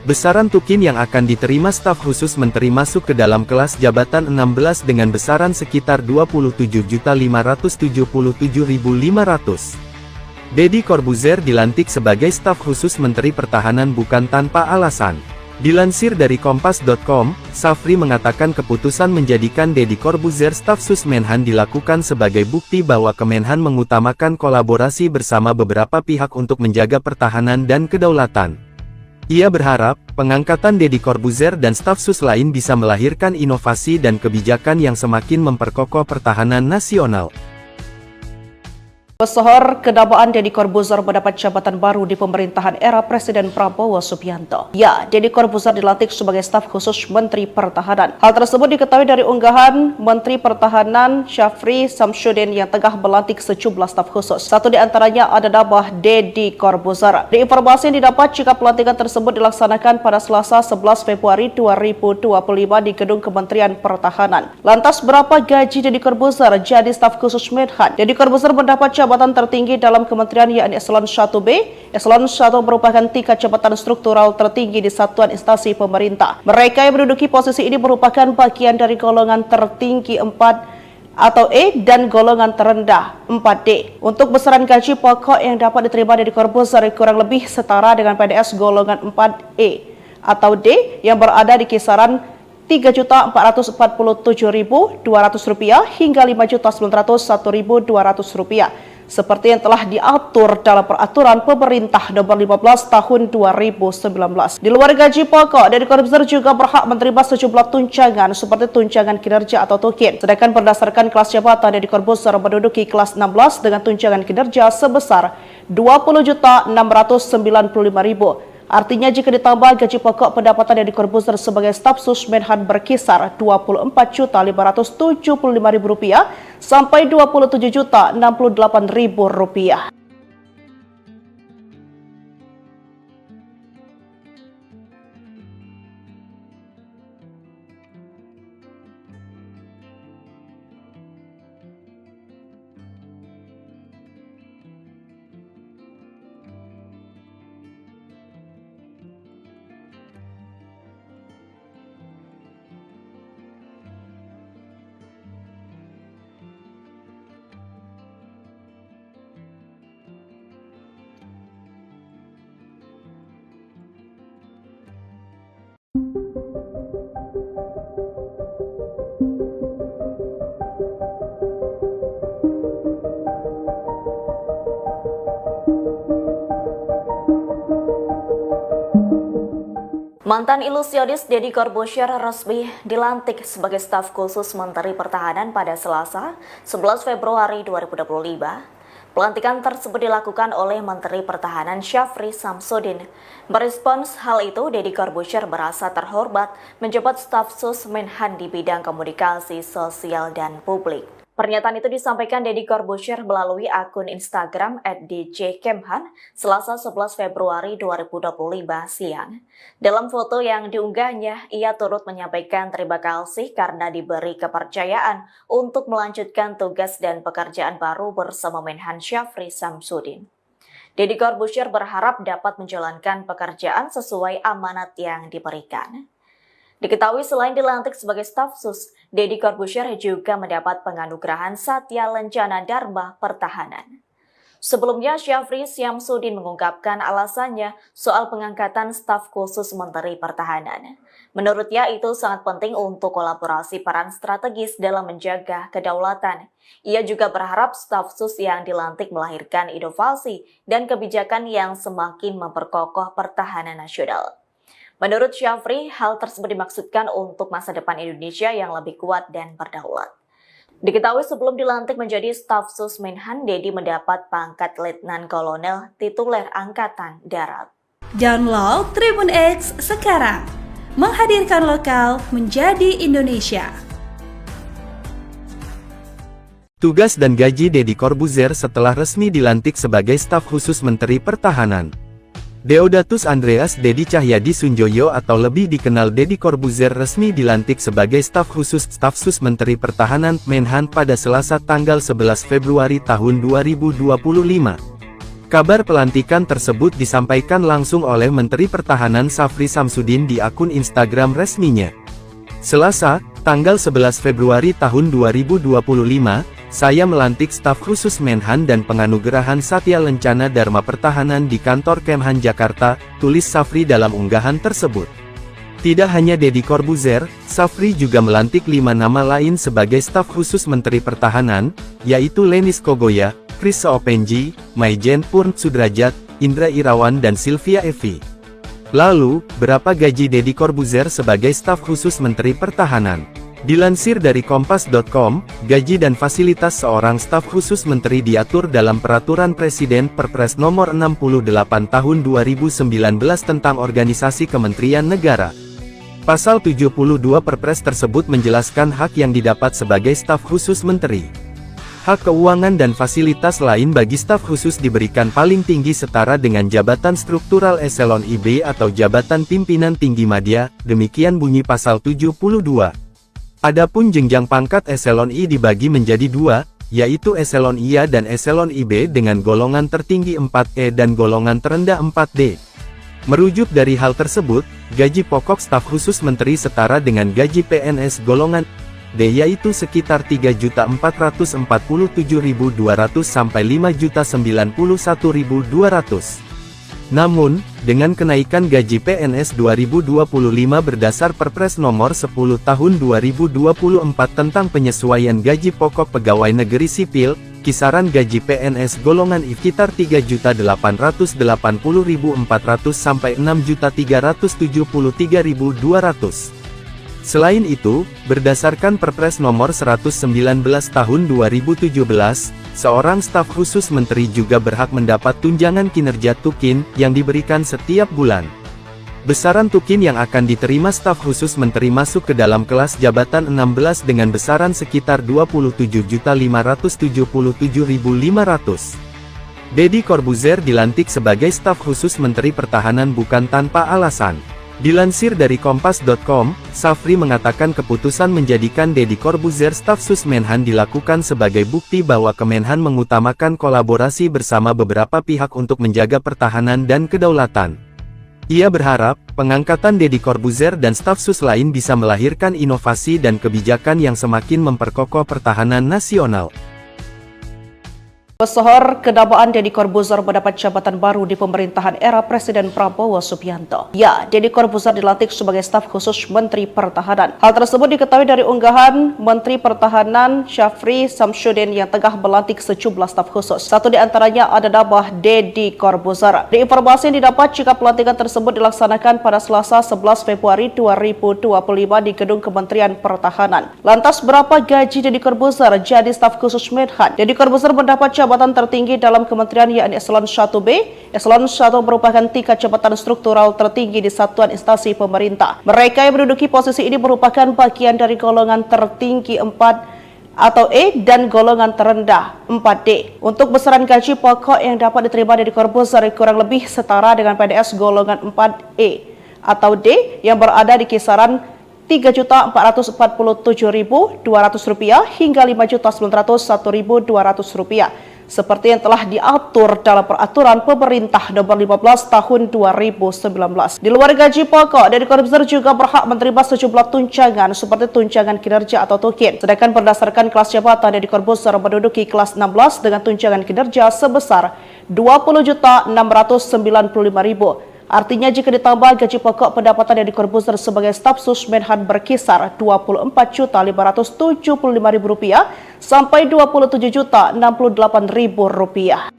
[SPEAKER 3] Besaran tukin yang akan diterima staf khusus menteri masuk ke dalam kelas jabatan 16 dengan besaran sekitar 27.577.500. Deddy Corbuzier dilantik sebagai staf khusus Menteri Pertahanan bukan tanpa alasan. Dilansir dari Kompas.com, Syafri mengatakan keputusan menjadikan Deddy Corbuzier staf sus Menhan dilakukan sebagai bukti bahwa Kemenhan mengutamakan kolaborasi bersama beberapa pihak untuk menjaga pertahanan dan kedaulatan. Ia berharap, pengangkatan Deddy Corbuzier dan staf sus lain bisa melahirkan inovasi dan kebijakan yang semakin memperkokoh pertahanan nasional.
[SPEAKER 4] Pesohor kedabaan Deddy Corbuzier mendapat jabatan baru di pemerintahan era Presiden Prabowo Subianto. Ya, Deddy Corbuzier dilantik sebagai staf khusus Menteri Pertahanan. Hal tersebut diketahui dari unggahan Menteri Pertahanan Syafri Samsudin yang tengah melantik sejumlah staf khusus. Satu di antaranya ada nama Deddy Corbuzier. Di informasi yang didapat jika pelantikan tersebut dilaksanakan pada Selasa 11 Februari 2025 di Gedung Kementerian Pertahanan. Lantas berapa gaji Deddy Corbuzier jadi staf khusus Menhan? Deddy Corbuzier mendapat jabatan tertinggi dalam kementerian yakni Eselon 1B. Eselon 1 merupakan tingkat jabatan struktural tertinggi di satuan instansi pemerintah. Mereka yang menduduki posisi ini merupakan bagian dari golongan tertinggi 4 atau E dan golongan terendah 4D. Untuk besaran gaji pokok yang dapat diterima Deddy Corbuzier kurang lebih setara dengan PNS golongan 4E atau D yang berada di kisaran Rp3.447.200 hingga Rp5.901.200 seperti yang telah diatur dalam peraturan pemerintah nomor 15 tahun 2019. Di luar gaji pokok, Deddy Corbuzier juga berhak menerima sejumlah tunjangan seperti tunjangan kinerja atau tukin. Sedangkan berdasarkan kelas jabatan, Deddy Corbuzier menduduki kelas 16 dengan tunjangan kinerja sebesar Rp20.695.000. Artinya jika ditambah gaji pokok, pendapatan Deddy Corbuzier sebagai staf sus Menhan berkisar Rp24.575.000 sampai Rp27.068.000.
[SPEAKER 1] Mantan ilusionis Deddy Corbuzier resmi dilantik sebagai staf khusus Menteri Pertahanan pada Selasa, 11 Februari 2025. Pelantikan tersebut dilakukan oleh Menteri Pertahanan Syafri Samsudin. Merespons hal itu, Deddy Corbuzier merasa terhormat menjabat staf sus Menhan di bidang komunikasi sosial dan publik. Pernyataan itu disampaikan Deddy Corbuzier melalui akun Instagram @djkemhan Selasa 11 Februari 2025 siang. Dalam foto yang diunggahnya, ia turut menyampaikan terima kasih karena diberi kepercayaan untuk melanjutkan tugas dan pekerjaan baru bersama Menhan Syafri Samsudin. Deddy Corbuzier berharap dapat menjalankan pekerjaan sesuai amanat yang diberikan. Diketahui selain dilantik sebagai staf sus, Deddy Corbuzier juga mendapat penganugerahan Satya Lencana Dharma Pertahanan. Sebelumnya, Syafri Samsudin mengungkapkan alasannya soal pengangkatan staf khusus Menteri Pertahanan. Menurutnya itu sangat penting untuk kolaborasi peran strategis dalam menjaga kedaulatan. Ia juga berharap staf sus yang dilantik melahirkan inovasi dan kebijakan yang semakin memperkokoh pertahanan nasional. Menurut Syafri, hal tersebut dimaksudkan untuk masa depan Indonesia yang lebih kuat dan berdaulat. Diketahui sebelum dilantik menjadi staf sus Menhan, Deddy mendapat pangkat Letnan Kolonel tituler Angkatan Darat.
[SPEAKER 2] Download Tribun X sekarang, menghadirkan lokal menjadi Indonesia.
[SPEAKER 3] Tugas dan gaji Deddy Corbuzier setelah resmi dilantik sebagai staf khusus Menteri Pertahanan. Deodatus Andreas Deddy Cahyadi Sunjoyo atau lebih dikenal Deddy Corbuzier resmi dilantik sebagai staf khusus staf sus Menteri Pertahanan Menhan pada Selasa tanggal 11 Februari tahun 2025. Kabar pelantikan tersebut disampaikan langsung oleh Menteri Pertahanan Syafri Samsudin di akun Instagram resminya. Selasa, tanggal 11 Februari tahun 2025, saya melantik staf khusus Menhan dan penganugerahan Satya Lencana Dharma Pertahanan di kantor Kemhan Jakarta, tulis Syafri dalam unggahan tersebut. Tidak hanya Deddy Corbuzier, Syafri juga melantik 5 nama lain sebagai staf khusus Menteri Pertahanan, yaitu Lenis Kogoya, Chris Soepenji, Maijen Purn Sudrajat, Indra Irawan dan Sylvia Evi. Lalu, berapa gaji Deddy Corbuzier sebagai staf khusus Menteri Pertahanan? Dilansir dari Kompas.com, gaji dan fasilitas seorang staf khusus menteri diatur dalam Peraturan Presiden Perpres Nomor 68 Tahun 2019 tentang Organisasi Kementerian Negara. Pasal 72 Perpres tersebut menjelaskan hak yang didapat sebagai staf khusus menteri. Hak keuangan dan fasilitas lain bagi staf khusus diberikan paling tinggi setara dengan jabatan struktural eselon IB atau jabatan pimpinan tinggi madya, demikian bunyi pasal 72. Adapun jenjang pangkat eselon I dibagi menjadi dua, yaitu eselon IA dan eselon IB dengan golongan tertinggi 4E dan golongan terendah 4D. Merujuk dari hal tersebut, gaji pokok staf khusus menteri setara dengan gaji PNS golongan D yaitu sekitar 3.447.200 sampai 5.091.200. Namun, dengan kenaikan gaji PNS 2025 berdasar Perpres Nomor 10 Tahun 2024 tentang penyesuaian gaji pokok pegawai negeri sipil, kisaran gaji PNS golongan I sekitar 3.880.400 sampai 6.373.200. Selain itu, berdasarkan Perpres Nomor 119 Tahun 2017, seorang staf khusus menteri juga berhak mendapat tunjangan kinerja tukin yang diberikan setiap bulan. Besaran tukin yang akan diterima staf khusus menteri masuk ke dalam kelas jabatan 16 dengan besaran sekitar 27.577.500. Deddy Corbuzier dilantik sebagai staf khusus Menteri Pertahanan bukan tanpa alasan. Dilansir dari Kompas.com, Safri mengatakan keputusan menjadikan Deddy Corbuzier staf sus Menhan dilakukan sebagai bukti bahwa Kemenhan mengutamakan kolaborasi bersama beberapa pihak untuk menjaga pertahanan dan kedaulatan. Ia berharap, pengangkatan Deddy Corbuzier dan staf sus lain bisa melahirkan inovasi dan kebijakan yang semakin memperkokoh pertahanan nasional.
[SPEAKER 4] Pesohor kedabaan Deddy Corbuzier mendapat jabatan baru di pemerintahan era Presiden Prabowo Subianto. Ya, Deddy Corbuzier dilantik sebagai staf khusus Menteri Pertahanan. Hal tersebut diketahui dari unggahan Menteri Pertahanan Syafri Samsudin yang tengah melantik sejumlah staf khusus. Satu di antaranya ada nama Deddy Corbuzier. Di informasi yang didapat jika pelantikan tersebut dilaksanakan pada Selasa 11 Februari 2025 di Gedung Kementerian Pertahanan. Lantas berapa gaji Deddy Corbuzier jadi staf khusus Menhan? Deddy Corbuzier mendapat jabatan tertinggi dalam kementerian yakni Eselon 1B. Eselon 1 merupakan tingkat jabatan struktural tertinggi di satuan instansi pemerintah. Mereka yang menduduki posisi ini merupakan bagian dari golongan tertinggi 4 atau E dan golongan terendah 4D. Untuk besaran gaji pokok yang dapat diterima Deddy Corbuzier kurang lebih setara dengan PNS golongan 4E atau D yang berada di kisaran Rp3.447.200 hingga Rp5.901.200 seperti yang telah diatur dalam Peraturan Pemerintah Nomor 15 Tahun 2019. Di luar gaji pokok, Deddy Corbuzier juga berhak menerima sejumlah tunjangan seperti tunjangan kinerja atau tukin. Sedangkan berdasarkan kelas jabatan, Deddy Corbuzier menduduki kelas 16 dengan tunjangan kinerja sebesar Rp20.695.000. Artinya jika ditambah gaji pokok, pendapatan Deddy Corbuzier sebagai staf sus Menhan berkisar Rp24.575.000 sampai Rp27.068.000.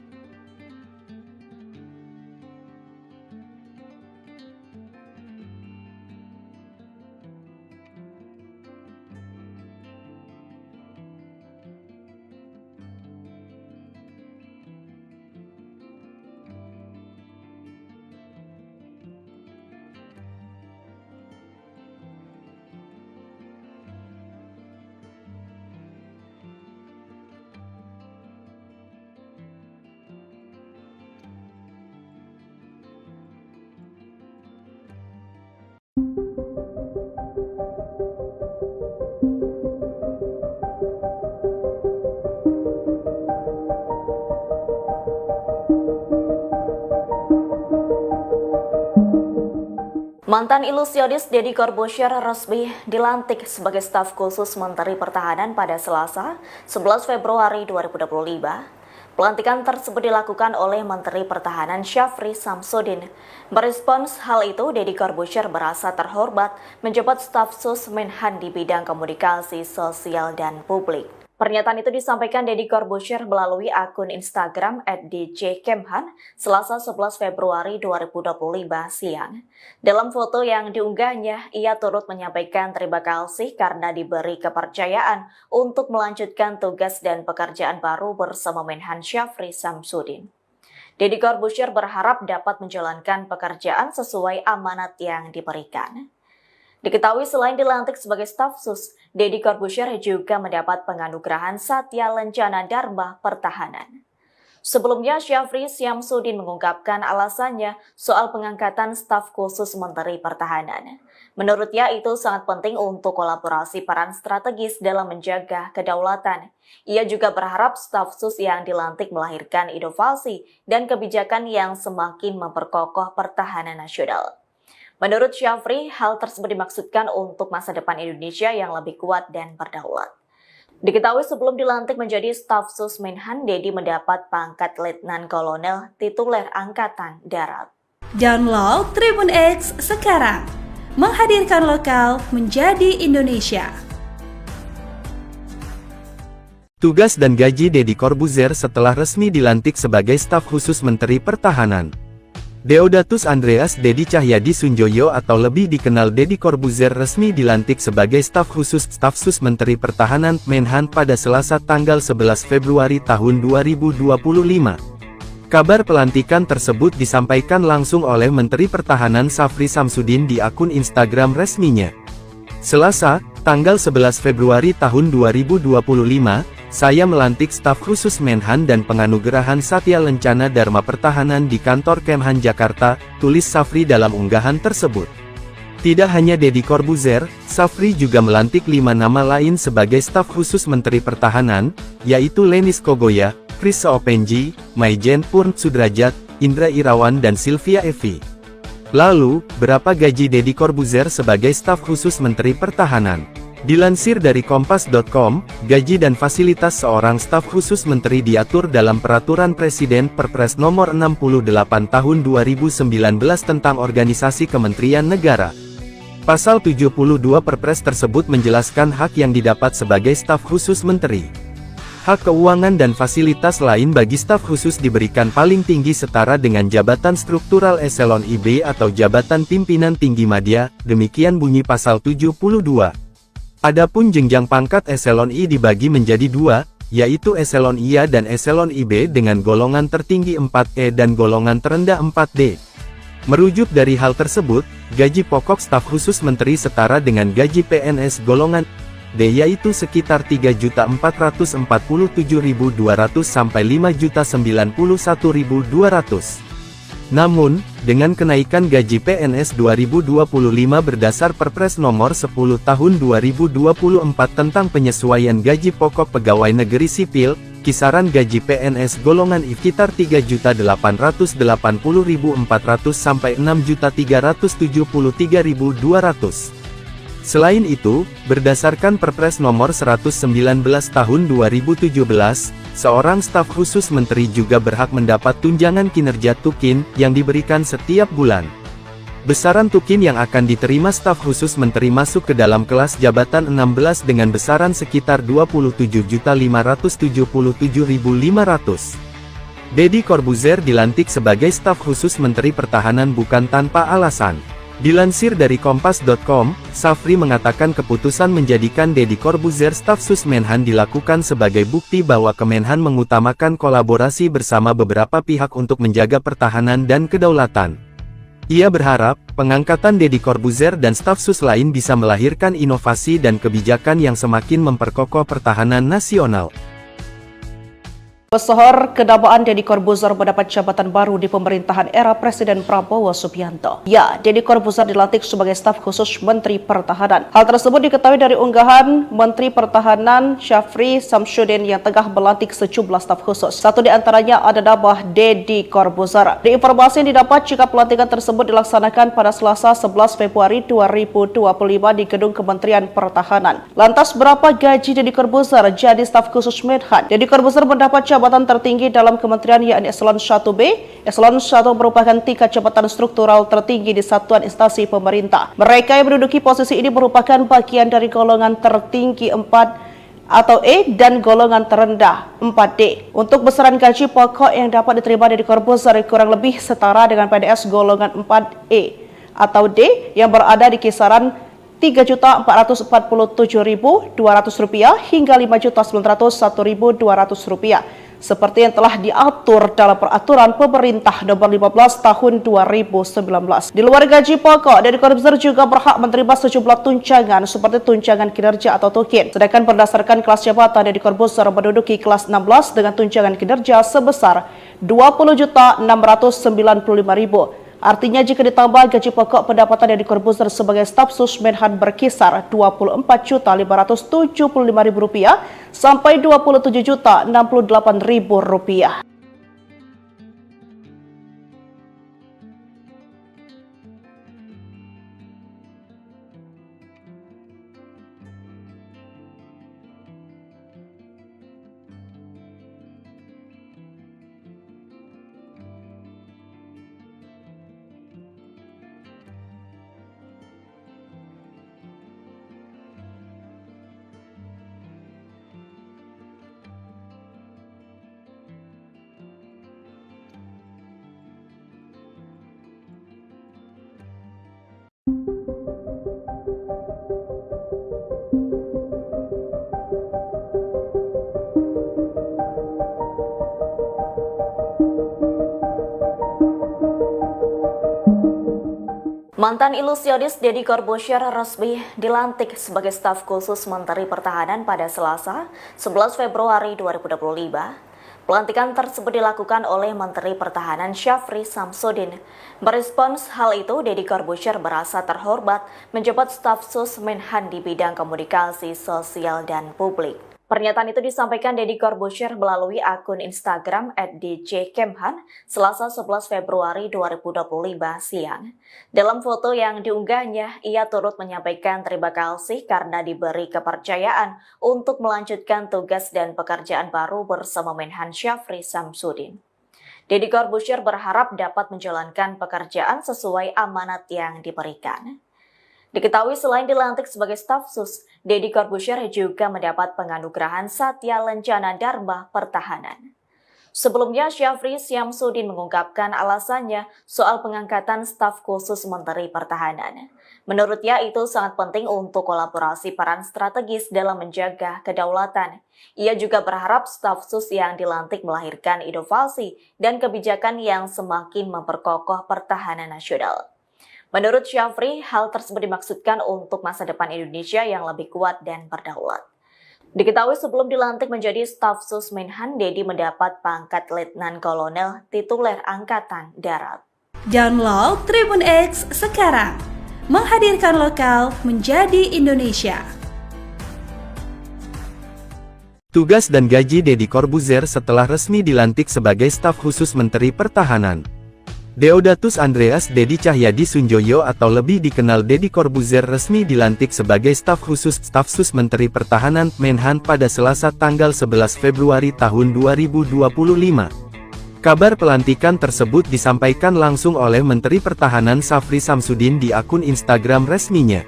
[SPEAKER 1] Mantan ilusionis Deddy Corbuzier resmi dilantik sebagai staf khusus Menteri Pertahanan pada Selasa, 11 Februari 2025. Pelantikan tersebut dilakukan oleh Menteri Pertahanan Syafri Samsudin. Merespons hal itu, Deddy Corbuzier merasa terhormat menjabat staf sus Menhan di bidang komunikasi sosial dan publik. Pernyataan itu disampaikan Deddy Corbuzier melalui akun Instagram @djkemhan Selasa 11 Februari 2025 siang. Dalam foto yang diunggahnya, ia turut menyampaikan terima kasih karena diberi kepercayaan untuk melanjutkan tugas dan pekerjaan baru bersama Menhan Syafri Samsudin. Deddy Corbuzier berharap dapat menjalankan pekerjaan sesuai amanat yang diberikan. Diketahui selain dilantik sebagai staf sus, Deddy Corbuzier juga mendapat penganugerahan Satya Lencana Dharma Pertahanan. Sebelumnya, Syafri Samsudin mengungkapkan alasannya soal pengangkatan staf khusus Menteri Pertahanan. Menurutnya itu sangat penting untuk kolaborasi peran strategis dalam menjaga kedaulatan. Ia juga berharap staf sus yang dilantik melahirkan inovasi dan kebijakan yang semakin memperkokoh pertahanan nasional. Menurut Syafri, hal tersebut dimaksudkan untuk masa depan Indonesia yang lebih kuat dan berdaulat. Diketahui sebelum dilantik menjadi staf sus Menhan, Deddy mendapat pangkat Letnan Kolonel tituler Angkatan Darat.
[SPEAKER 2] Download Tribun X sekarang, menghadirkan lokal menjadi Indonesia.
[SPEAKER 3] Tugas dan gaji Deddy Corbuzier setelah resmi dilantik sebagai staf khusus Menteri Pertahanan. Deodatus Andreas Deddy Cahyadi Sunjoyo atau lebih dikenal Deddy Corbuzier resmi dilantik sebagai staf khusus staf sus Menteri Pertahanan Menhan pada Selasa tanggal 11 Februari tahun 2025. Kabar pelantikan tersebut disampaikan langsung oleh Menteri Pertahanan Syafri Samsudin di akun Instagram resminya. Selasa, tanggal 11 Februari tahun 2025, saya melantik staf khusus Menhan dan penganugerahan Satya Lencana Dharma Pertahanan di kantor Kemhan Jakarta, tulis Syafri dalam unggahan tersebut. Tidak hanya Deddy Corbuzier, Syafri juga melantik 5 nama lain sebagai staf khusus Menteri Pertahanan, yaitu Lenis Kogoya, Chris Seopenji, Maijen Purn Sudrajat, Indra Irawan dan Sylvia Evi. Lalu, berapa gaji Deddy Corbuzier sebagai staf khusus Menteri Pertahanan? Dilansir dari Kompas.com, gaji dan fasilitas seorang staf khusus menteri diatur dalam Peraturan Presiden Perpres Nomor 68 Tahun 2019 tentang Organisasi Kementerian Negara. Pasal 72 Perpres tersebut menjelaskan hak yang didapat sebagai staf khusus menteri. Hak keuangan dan fasilitas lain bagi staf khusus diberikan paling tinggi setara dengan jabatan struktural eselon IB atau jabatan pimpinan tinggi madya, demikian bunyi pasal 72. Adapun jenjang pangkat eselon I dibagi menjadi 2, yaitu eselon IA dan eselon IB dengan golongan tertinggi 4E dan golongan terendah 4D. Merujuk dari hal tersebut, gaji pokok staf khusus menteri setara dengan gaji PNS golongan D yaitu sekitar 3.447.200 sampai 5.091.200. Namun, dengan kenaikan gaji PNS 2025 berdasar Perpres Nomor 10 Tahun 2024 tentang penyesuaian gaji pokok pegawai negeri sipil, kisaran gaji PNS golongan I sekitar 3.880.400 sampai 6.373.200. Selain itu, berdasarkan Perpres Nomor 119 Tahun 2017, seorang staf khusus menteri juga berhak mendapat tunjangan kinerja tukin yang diberikan setiap bulan. Besaran tukin yang akan diterima staf khusus menteri masuk ke dalam kelas jabatan 16 dengan besaran sekitar 27.577.500. Deddy Corbuzier dilantik sebagai staf khusus Menteri Pertahanan bukan tanpa alasan. Dilansir dari Kompas.com, Syafri mengatakan keputusan menjadikan Deddy Corbuzier staf sus Menhan dilakukan sebagai bukti bahwa Kemenhan mengutamakan kolaborasi bersama beberapa pihak untuk menjaga pertahanan dan kedaulatan. Ia berharap, pengangkatan Deddy Corbuzier dan staf sus lain bisa melahirkan inovasi dan kebijakan yang semakin memperkokoh pertahanan nasional.
[SPEAKER 4] Pesohor kedamaan Deddy Corbuzier mendapat jabatan baru di pemerintahan era Presiden Prabowo Subianto. Ya, Deddy Corbuzier dilantik sebagai staf khusus Menteri Pertahanan. Hal tersebut diketahui dari unggahan Menteri Pertahanan Syafri Samsudin yang tengah melantik sejumlah staf khusus. Satu di antaranya ada nama Deddy Corbuzier. Di informasi yang didapat jika pelantikan tersebut dilaksanakan pada Selasa 11 Februari 2025 di Gedung Kementerian Pertahanan. Lantas berapa gaji Deddy Corbuzier jadi staf khusus Menhan? Deddy Corbuzier mendapat jabatan tertinggi dalam kementerian yakni Eselon 1B. Eselon 1 merupakan tingkat jabatan struktural tertinggi di satuan instansi pemerintah. Mereka yang menduduki posisi ini merupakan bagian dari golongan tertinggi 4 atau E dan golongan terendah 4D. Untuk besaran gaji pokok yang dapat diterima Deddy Corbuzier kurang lebih setara dengan PNS golongan 4E atau D yang berada di kisaran Rp3.447.200 hingga Rp5.901.200 seperti yang telah diatur dalam Peraturan Pemerintah Nomor 15 Tahun 2019. Di luar gaji pokok, Deddy Corbuzier juga berhak menerima sejumlah tunjangan seperti tunjangan kinerja atau tukin. Sedangkan berdasarkan kelas jabatan, Deddy Corbuzier menduduki kelas 16 dengan tunjangan kinerja sebesar Rp20.695.000. Artinya jika ditambah gaji pokok, pendapatan Deddy Corbuzier sebagai staf sus Menhan berkisar Rp24.575.000 sampai Rp27.068.000.
[SPEAKER 1] Mantan ilusionis Deddy Corbuzier resmi dilantik sebagai staf khusus Menteri Pertahanan pada Selasa, 11 Februari 2025. Pelantikan tersebut dilakukan oleh Menteri Pertahanan Syafri Samsudin. Merespons hal itu, Deddy Corbuzier merasa terhormat menjabat staf sus Menhan di bidang komunikasi sosial dan publik. Pernyataan itu disampaikan Deddy Corbuzier melalui akun Instagram @djkemhan Selasa 11 Februari 2025 siang. Dalam foto yang diunggahnya, ia turut menyampaikan terima kasih karena diberi kepercayaan untuk melanjutkan tugas dan pekerjaan baru bersama Menhan Syafri Samsudin. Deddy Corbuzier berharap dapat menjalankan pekerjaan sesuai amanat yang diberikan. Diketahui selain dilantik sebagai staf sus, Deddy Corbuzier juga mendapat penganugerahan Satya Lencana Dharma Pertahanan. Sebelumnya, Syafri Samsudin mengungkapkan alasannya soal pengangkatan staf khusus Menteri Pertahanan. Menurutnya itu sangat penting untuk kolaborasi peran strategis dalam menjaga kedaulatan. Ia juga berharap staf sus yang dilantik melahirkan inovasi dan kebijakan yang semakin memperkokoh pertahanan nasional. Menurut Syafri, hal tersebut dimaksudkan untuk masa depan Indonesia yang lebih kuat dan berdaulat. Diketahui sebelum dilantik menjadi staf sus Menhan, Deddy mendapat pangkat Letnan Kolonel tituler Angkatan Darat.
[SPEAKER 2] Download Tribun X sekarang, menghadirkan lokal menjadi Indonesia.
[SPEAKER 3] Tugas dan gaji Deddy Corbuzier setelah resmi dilantik sebagai staf khusus Menteri Pertahanan. Deodatus Andreas Deddy Cahyadi Sunjoyo atau lebih dikenal Deddy Corbuzier resmi dilantik sebagai staf sus Menteri Pertahanan Menhan pada Selasa tanggal 11 Februari tahun 2025. Kabar pelantikan tersebut disampaikan langsung oleh Menteri Pertahanan Syafri Samsudin di akun Instagram resminya.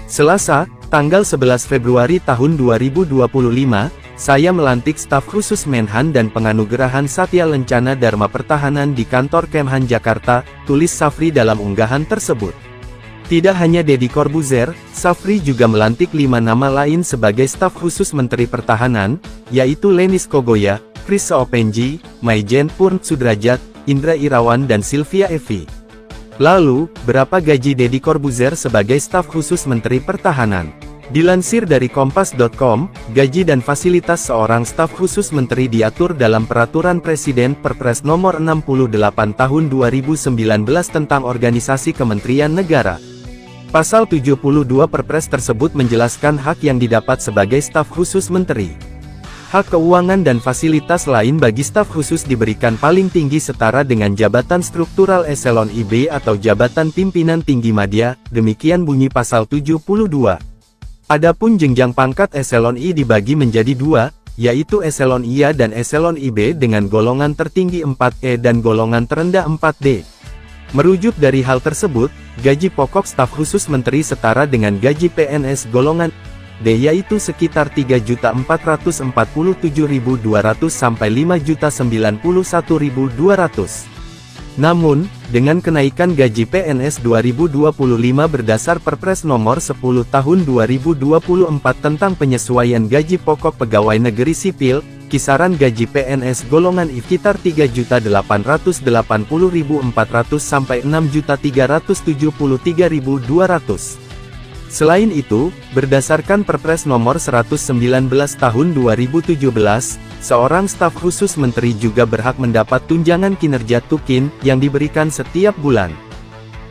[SPEAKER 3] Selasa, tanggal 11 Februari tahun 2025, saya melantik staf khusus Menhan dan penganugerahan Satya Lencana Dharma Pertahanan di kantor Kemhan Jakarta, tulis Syafri dalam unggahan tersebut. Tidak hanya Deddy Corbuzier, Syafri juga melantik 5 nama lain sebagai staf khusus Menteri Pertahanan, yaitu Lenis Kogoya, Chris Seopenji, Maijen Purn Sudrajat, Indra Irawan dan Sylvia Evi. Lalu, berapa gaji Deddy Corbuzier sebagai staf khusus Menteri Pertahanan? Dilansir dari Kompas.com, gaji dan fasilitas seorang staf khusus menteri diatur dalam Peraturan Presiden Perpres Nomor 68 Tahun 2019 tentang Organisasi Kementerian Negara. Pasal 72 Perpres tersebut menjelaskan hak yang didapat sebagai staf khusus menteri. Hak keuangan dan fasilitas lain bagi staf khusus diberikan paling tinggi setara dengan jabatan struktural eselon IB atau jabatan pimpinan tinggi madya, demikian bunyi pasal 72. Adapun jenjang pangkat eselon I dibagi menjadi 2, yaitu eselon IA dan eselon IB dengan golongan tertinggi 4E dan golongan terendah 4D. Merujuk dari hal tersebut, gaji pokok staf khusus menteri setara dengan gaji PNS golongan D yaitu sekitar 3.447.200 sampai 5.091.200. Namun, dengan kenaikan gaji PNS 2025 berdasar Perpres Nomor 10 Tahun 2024 tentang penyesuaian gaji pokok pegawai negeri sipil, kisaran gaji PNS golongan I sekitar 3.880.400 sampai 6.373.200. Selain itu, berdasarkan Perpres Nomor 119 Tahun 2017, seorang staf khusus menteri juga berhak mendapat tunjangan kinerja Tukin yang diberikan setiap bulan.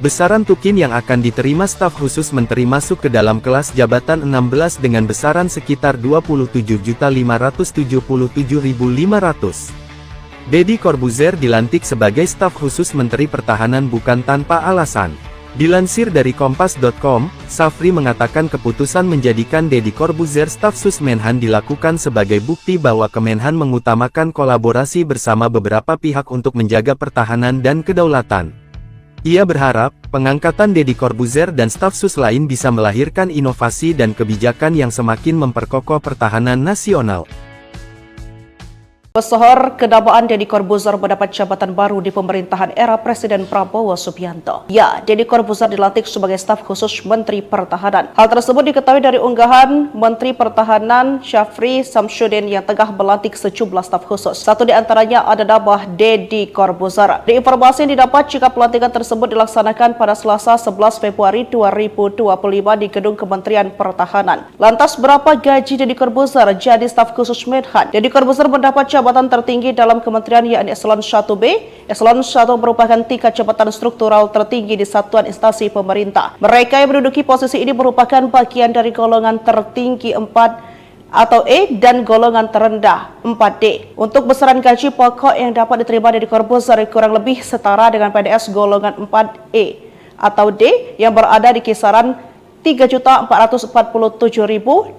[SPEAKER 3] Besaran Tukin yang akan diterima staf khusus menteri masuk ke dalam kelas jabatan 16 dengan besaran sekitar 27.577.500. Deddy Corbuzier dilantik sebagai staf khusus Menteri Pertahanan bukan tanpa alasan. Dilansir dari Kompas.com, Safri mengatakan keputusan menjadikan Deddy Corbuzier staf sus Menhan dilakukan sebagai bukti bahwa Kemenhan mengutamakan kolaborasi bersama beberapa pihak untuk menjaga pertahanan dan kedaulatan. Ia berharap, pengangkatan Deddy Corbuzier dan staf sus lain bisa melahirkan inovasi dan kebijakan yang semakin memperkokoh pertahanan nasional.
[SPEAKER 4] Pesohor kedamaan Deddy Corbuzier mendapat jabatan baru di pemerintahan era Presiden Prabowo Subianto. Ya, Deddy Corbuzier dilantik sebagai staf khusus Menteri Pertahanan. Hal tersebut diketahui dari unggahan Menteri Pertahanan Syafri Samsudin yang tengah melantik sejumlah staf khusus. Satu di antaranya ada nama Deddy Corbuzier. Di informasi yang didapat jika pelantikan tersebut dilaksanakan pada Selasa 11 Februari 2025 di Gedung Kementerian Pertahanan. Lantas berapa gaji Deddy Corbuzier jadi staf khusus Menhan? Deddy Corbuzier mendapat jabatan tertinggi dalam kementerian yakni Eselon 1B. Eselon 1 merupakan tingkat jabatan struktural tertinggi di satuan instansi pemerintah. Mereka yang menduduki posisi ini merupakan bagian dari golongan tertinggi 4 atau E dan golongan terendah 4D. Untuk besaran gaji pokok yang dapat diterima Deddy Corbuzier kurang lebih setara dengan PNS golongan 4E atau D yang berada di kisaran Rp3.447.200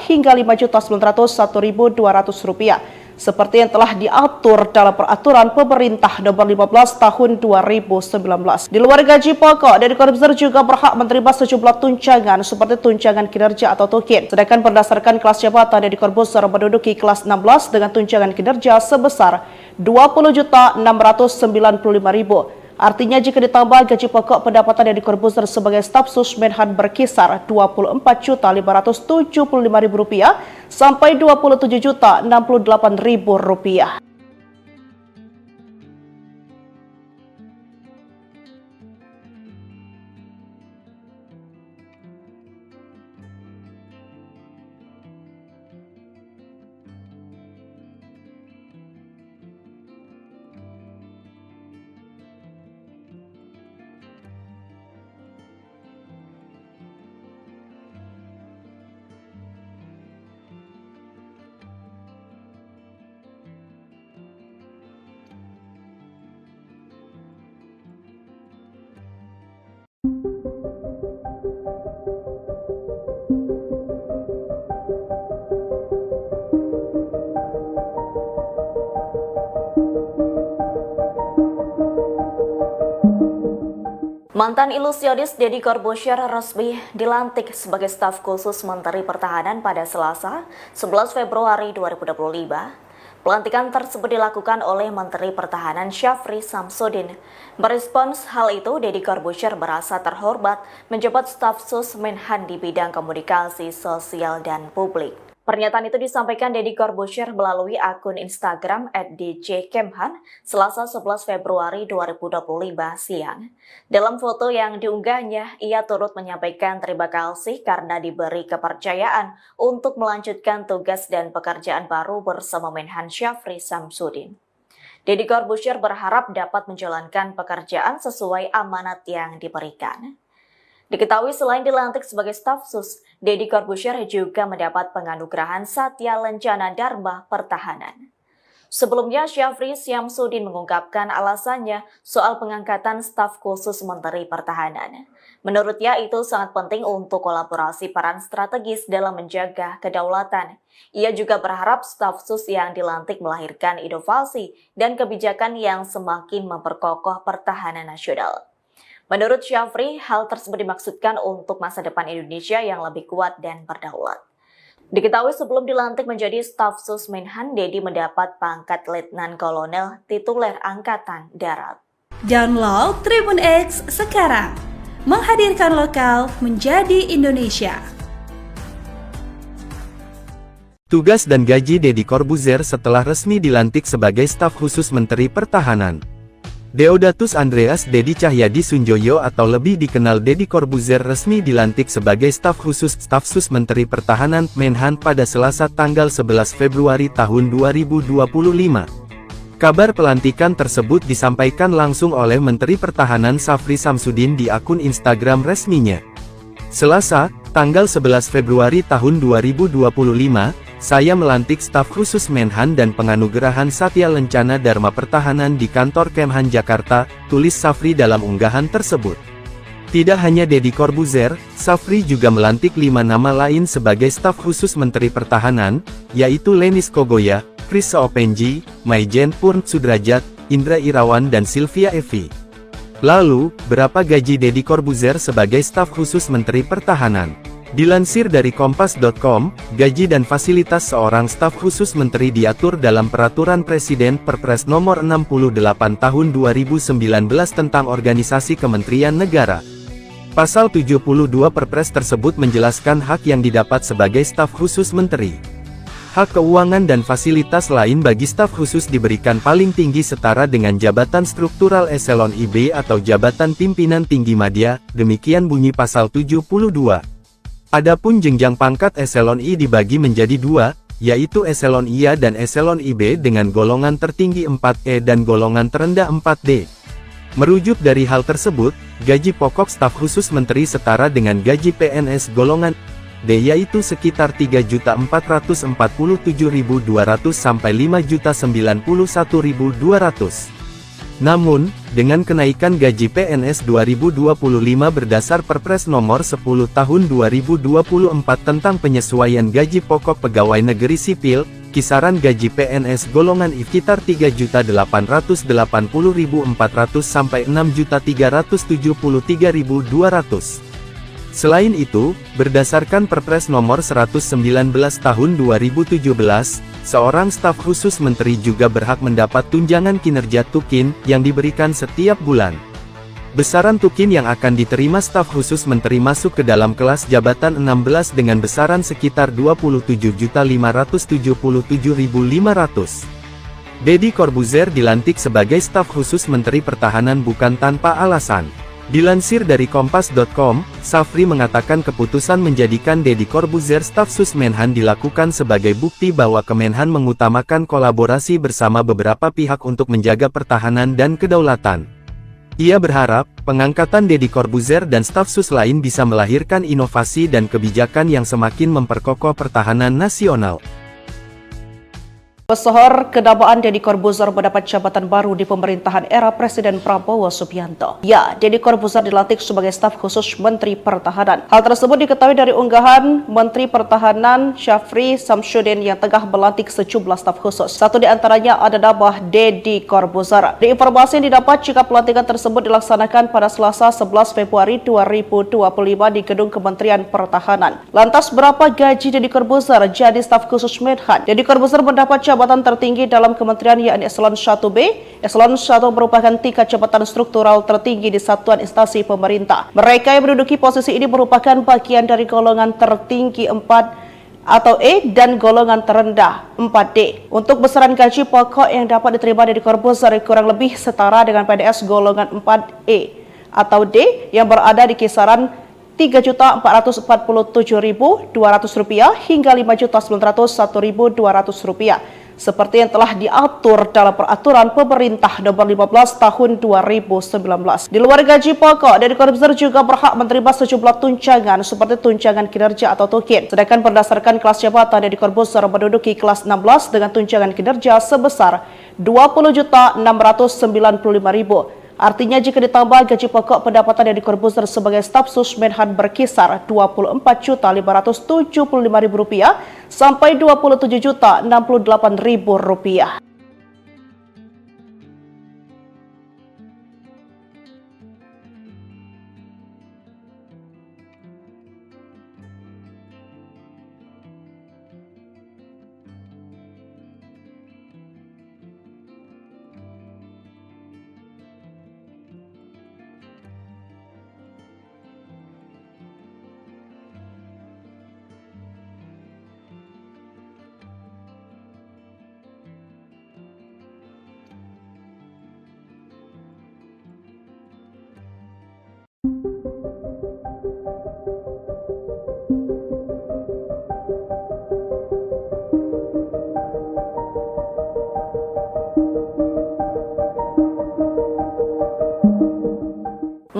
[SPEAKER 4] hingga Rp5.901.200 seperti yang telah diatur dalam peraturan pemerintah nomor 15 tahun 2019. Di luar gaji pokok, Deddy Corbuzier juga berhak menerima sejumlah tunjangan seperti tunjangan kinerja atau tukin. Sedangkan berdasarkan kelas jabatan, Deddy Corbuzier menduduki kelas 16 dengan tunjangan kinerja sebesar Rp20.695.000. Artinya jika ditambah gaji pokok, pendapatan Deddy Corbuzier sebagai staf sus Menhan berkisar Rp24.575.000 sampai Rp27.068.000.
[SPEAKER 1] Mantan ilusionis Deddy Corbuzier resmi dilantik sebagai staf khusus Menteri Pertahanan pada Selasa, 11 Februari 2025. Pelantikan tersebut dilakukan oleh Menteri Pertahanan Syafri Samsudin. Merespons hal itu, Deddy Corbuzier merasa terhormat menjabat staf sus Menhan di bidang komunikasi sosial dan publik. Pernyataan itu disampaikan Deddy Corbuzier melalui akun Instagram @djkemhan Selasa 11 Februari 2025 siang. Dalam foto yang diunggahnya, ia turut menyampaikan terima kasih karena diberi kepercayaan untuk melanjutkan tugas dan pekerjaan baru bersama Menhan Syafri Samsudin. Deddy Corbuzier berharap dapat menjalankan pekerjaan sesuai amanat yang diberikan. Diketahui selain dilantik sebagai staf sus, Deddy Corbuzier juga mendapat penganugerahan Satya Lencana Dharma Pertahanan. Sebelumnya, Syafri Samsudin mengungkapkan alasannya soal pengangkatan staf khusus Menteri Pertahanan. Menurutnya itu sangat penting untuk kolaborasi peran strategis dalam menjaga kedaulatan. Ia juga berharap staf sus yang dilantik melahirkan inovasi dan kebijakan yang semakin memperkokoh pertahanan nasional. Menurut Syafri, hal tersebut dimaksudkan untuk masa depan Indonesia yang lebih kuat dan berdaulat. Diketahui sebelum dilantik menjadi staf sus Menhan, Dedi mendapat pangkat Letnan Kolonel tituler Angkatan Darat.
[SPEAKER 2] Download Tribun X sekarang, menghadirkan lokal menjadi Indonesia.
[SPEAKER 3] Tugas dan gaji Deddy Corbuzier setelah resmi dilantik sebagai staf khusus Menteri Pertahanan. Deodatus Andreas Dedi Cahyadi Sunjoyo atau lebih dikenal Deddy Corbuzier resmi dilantik sebagai staf khusus staf sus Menteri Pertahanan Menhan pada Selasa tanggal 11 Februari tahun 2025. Kabar pelantikan tersebut disampaikan langsung oleh Menteri Pertahanan Syafri Samsudin di akun Instagram resminya. Selasa, tanggal 11 Februari tahun 2025, saya melantik staf khusus Menhan dan penganugerahan Satya Lencana Dharma Pertahanan di kantor Kemhan Jakarta, tulis Syafri dalam unggahan tersebut. Tidak hanya Deddy Corbuzier, Syafri juga melantik 5 nama lain sebagai staf khusus Menteri Pertahanan, yaitu Lenis Kogoya, Chris Seopenji, Maijen Purn Sudrajat, Indra Irawan dan Sylvia Evi. Lalu, berapa gaji Deddy Corbuzier sebagai staf khusus Menteri Pertahanan? Dilansir dari Kompas.com, gaji dan fasilitas seorang staf khusus menteri diatur dalam Peraturan Presiden Perpres Nomor 68 Tahun 2019 tentang Organisasi Kementerian Negara. Pasal 72 Perpres tersebut menjelaskan hak yang didapat sebagai staf khusus menteri. Hak keuangan dan fasilitas lain bagi staf khusus diberikan paling tinggi setara dengan jabatan struktural eselon IB atau jabatan pimpinan tinggi madya, demikian bunyi pasal 72. Adapun jenjang pangkat eselon I dibagi menjadi 2, yaitu eselon IA dan eselon IB dengan golongan tertinggi 4E dan golongan terendah 4D. Merujuk dari hal tersebut, gaji pokok staf khusus menteri setara dengan gaji PNS golongan D yaitu sekitar 3.447.200 sampai 5.091.200. Namun, dengan kenaikan gaji PNS 2025 berdasar Perpres Nomor 10 Tahun 2024 tentang penyesuaian gaji pokok pegawai negeri sipil, kisaran gaji PNS golongan I sekitar 3.880.400 sampai 6.373.200. Selain itu, berdasarkan Perpres Nomor 119 Tahun 2017, seorang staf khusus menteri juga berhak mendapat tunjangan kinerja tukin yang diberikan setiap bulan. Besaran tukin yang akan diterima staf khusus menteri masuk ke dalam kelas jabatan 16 dengan besaran sekitar 27.577.500. Deddy Corbuzier dilantik sebagai staf khusus Menteri Pertahanan bukan tanpa alasan. Dilansir dari Kompas.com, Syafri mengatakan keputusan menjadikan Deddy Corbuzier staf sus Menhan dilakukan sebagai bukti bahwa Kemenhan mengutamakan kolaborasi bersama beberapa pihak untuk menjaga pertahanan dan kedaulatan. Ia berharap, pengangkatan Deddy Corbuzier dan staf sus lain bisa melahirkan inovasi dan kebijakan yang semakin memperkokoh pertahanan nasional.
[SPEAKER 4] Pesohor kedamaan Deddy Corbuzier mendapat jabatan baru di pemerintahan era Presiden Prabowo Subianto. Ya, Deddy Corbuzier dilantik sebagai staf khusus Menteri Pertahanan. Hal tersebut diketahui dari unggahan Menteri Pertahanan Syafri Samsudin yang tengah melantik sejumlah staf khusus. Satu di antaranya ada nama Deddy Corbuzier. Di informasi yang didapat jika pelantikan tersebut dilaksanakan pada Selasa 11 Februari 2025 di Gedung Kementerian Pertahanan. Lantas berapa gaji Deddy Corbuzier jadi staf khusus Menhan? Deddy Corbuzier mendapat jabatan tertinggi dalam kementerian yakni Eselon 1B. Eselon 1 merupakan tingkat jabatan struktural tertinggi di satuan instansi pemerintah. Mereka yang menduduki posisi ini merupakan bagian dari golongan tertinggi 4 atau E dan golongan terendah 4D. Untuk besaran gaji pokok yang dapat diterima Deddy Corbuzier kurang lebih setara dengan PNS golongan 4E atau D yang berada di kisaran Rp3.447.200 hingga Rp5.901.200 seperti yang telah diatur dalam Peraturan Pemerintah Nomor 15 Tahun 2019. Di luar gaji pokok, Deddy Corbuzier juga berhak menerima sejumlah tunjangan seperti tunjangan kinerja atau tukin. Sedangkan berdasarkan kelas jabatan, Deddy Corbuzier menduduki kelas 16 dengan tunjangan kinerja sebesar Rp20.695.000. Artinya jika ditambah gaji pokok, pendapatan Deddy Corbuzier sebagai staf sus Menhan berkisar Rp24.575.000 sampai Rp27.068.000.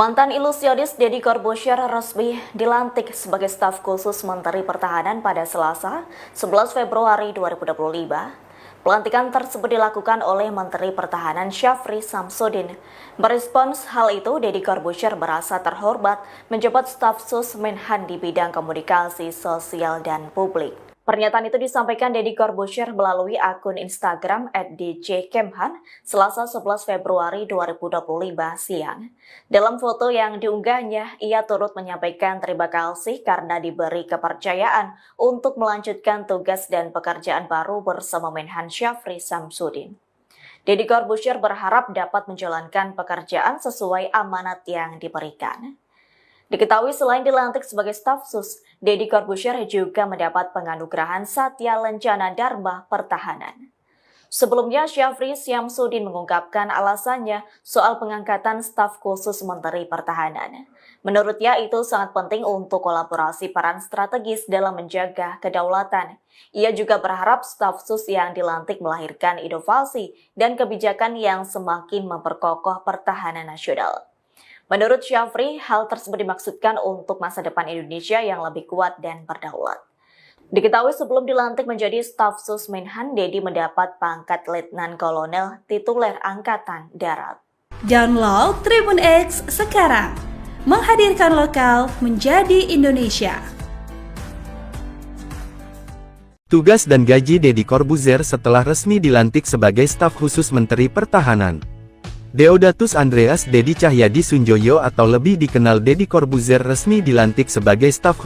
[SPEAKER 1] Mantan ilusionis Deddy Corbuzier resmi dilantik sebagai staf khusus Menteri Pertahanan pada Selasa, 11 Februari 2025. Pelantikan tersebut dilakukan oleh Menteri Pertahanan Syafri Samsudin. Merespons hal itu, Deddy Corbuzier merasa terhormat menjabat staf sus Menhan di bidang komunikasi sosial dan publik. Pernyataan itu disampaikan Deddy Corbuzier melalui akun Instagram @djkemhan Selasa 11 Februari 2025 siang. Dalam foto yang diunggahnya, ia turut menyampaikan terima kasih karena diberi kepercayaan untuk melanjutkan tugas dan pekerjaan baru bersama Menhan Syafri Samsudin. Deddy Corbuzier berharap dapat menjalankan pekerjaan sesuai amanat yang diberikan. Diketahui selain dilantik sebagai staf sus, Deddy Corbuzier juga mendapat penganugerahan Satya Lencana Dharma Pertahanan. Sebelumnya, Syafri Samsudin mengungkapkan alasannya soal pengangkatan staf khusus Menteri Pertahanan. Menurutnya itu sangat penting untuk kolaborasi peran strategis dalam menjaga kedaulatan. Ia juga berharap staf sus yang dilantik melahirkan inovasi dan kebijakan yang semakin memperkokoh pertahanan nasional. Menurut Syafri, hal tersebut dimaksudkan untuk masa depan Indonesia yang lebih kuat dan berdaulat. Diketahui sebelum dilantik menjadi staf sus Menhan, Deddy mendapat pangkat Letnan Kolonel tituler Angkatan Darat.
[SPEAKER 2] Download Tribun X sekarang, menghadirkan lokal menjadi Indonesia.
[SPEAKER 3] Tugas dan gaji Deddy Corbuzier setelah resmi dilantik sebagai staf khusus Menteri Pertahanan. Deodatus Andreas Deddy Cahyadi Sunjoyo atau lebih dikenal Deddy Corbuzier resmi dilantik sebagai staf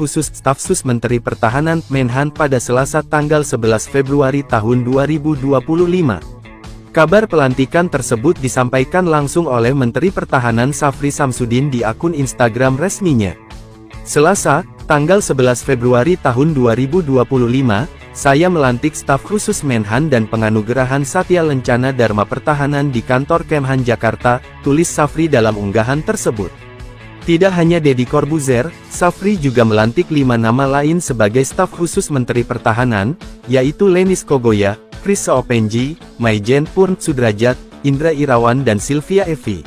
[SPEAKER 3] sus Menteri Pertahanan Menhan pada Selasa tanggal 11 Februari tahun 2025. Kabar pelantikan tersebut disampaikan langsung oleh Menteri Pertahanan Syafri Samsudin di akun Instagram resminya. Selasa, tanggal 11 Februari tahun 2025, saya melantik staf khusus Menhan dan penganugerahan Satya Lencana Dharma Pertahanan di kantor Kemhan Jakarta, tulis Syafri dalam unggahan tersebut. Tidak hanya Deddy Corbuzier, Syafri juga melantik 5 nama lain sebagai staf khusus Menteri Pertahanan, yaitu Lenis Kogoya, Chris Seopenji, Maijen Purn Sudrajat, Indra Irawan dan Sylvia Evi.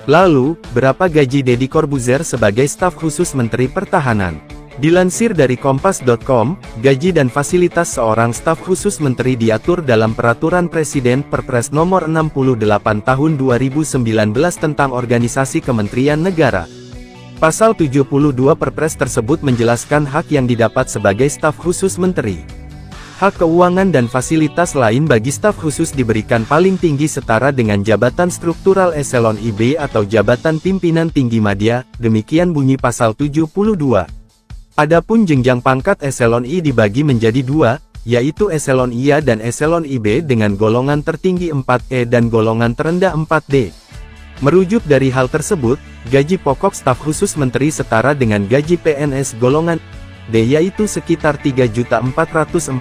[SPEAKER 3] Lalu, berapa gaji Deddy Corbuzier sebagai staf khusus Menteri Pertahanan? Dilansir dari Kompas.com, gaji dan fasilitas seorang staf khusus menteri diatur dalam Peraturan Presiden Perpres Nomor 68 Tahun 2019 tentang Organisasi Kementerian Negara. Pasal 72 Perpres tersebut menjelaskan hak yang didapat sebagai staf khusus menteri. Hak keuangan dan fasilitas lain bagi staf khusus diberikan paling tinggi setara dengan jabatan struktural eselon IB atau jabatan pimpinan tinggi madya, demikian bunyi pasal 72. Adapun jenjang pangkat eselon I dibagi menjadi 2, yaitu eselon IA dan eselon IB dengan golongan tertinggi 4E dan golongan terendah 4D. Merujuk dari hal tersebut, gaji pokok staf khusus menteri setara dengan gaji PNS golongan D yaitu sekitar 3.447.200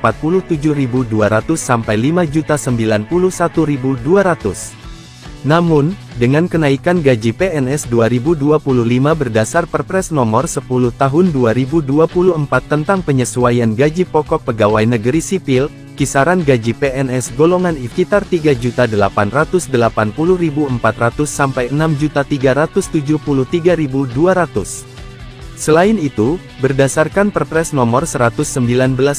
[SPEAKER 3] sampai 5.091.200. Namun, dengan kenaikan gaji PNS 2025 berdasar Perpres Nomor 10 Tahun 2024 tentang penyesuaian gaji pokok pegawai negeri sipil, kisaran gaji PNS golongan I sekitar 3.880.400 sampai 6.373.200. Selain itu, berdasarkan Perpres Nomor 119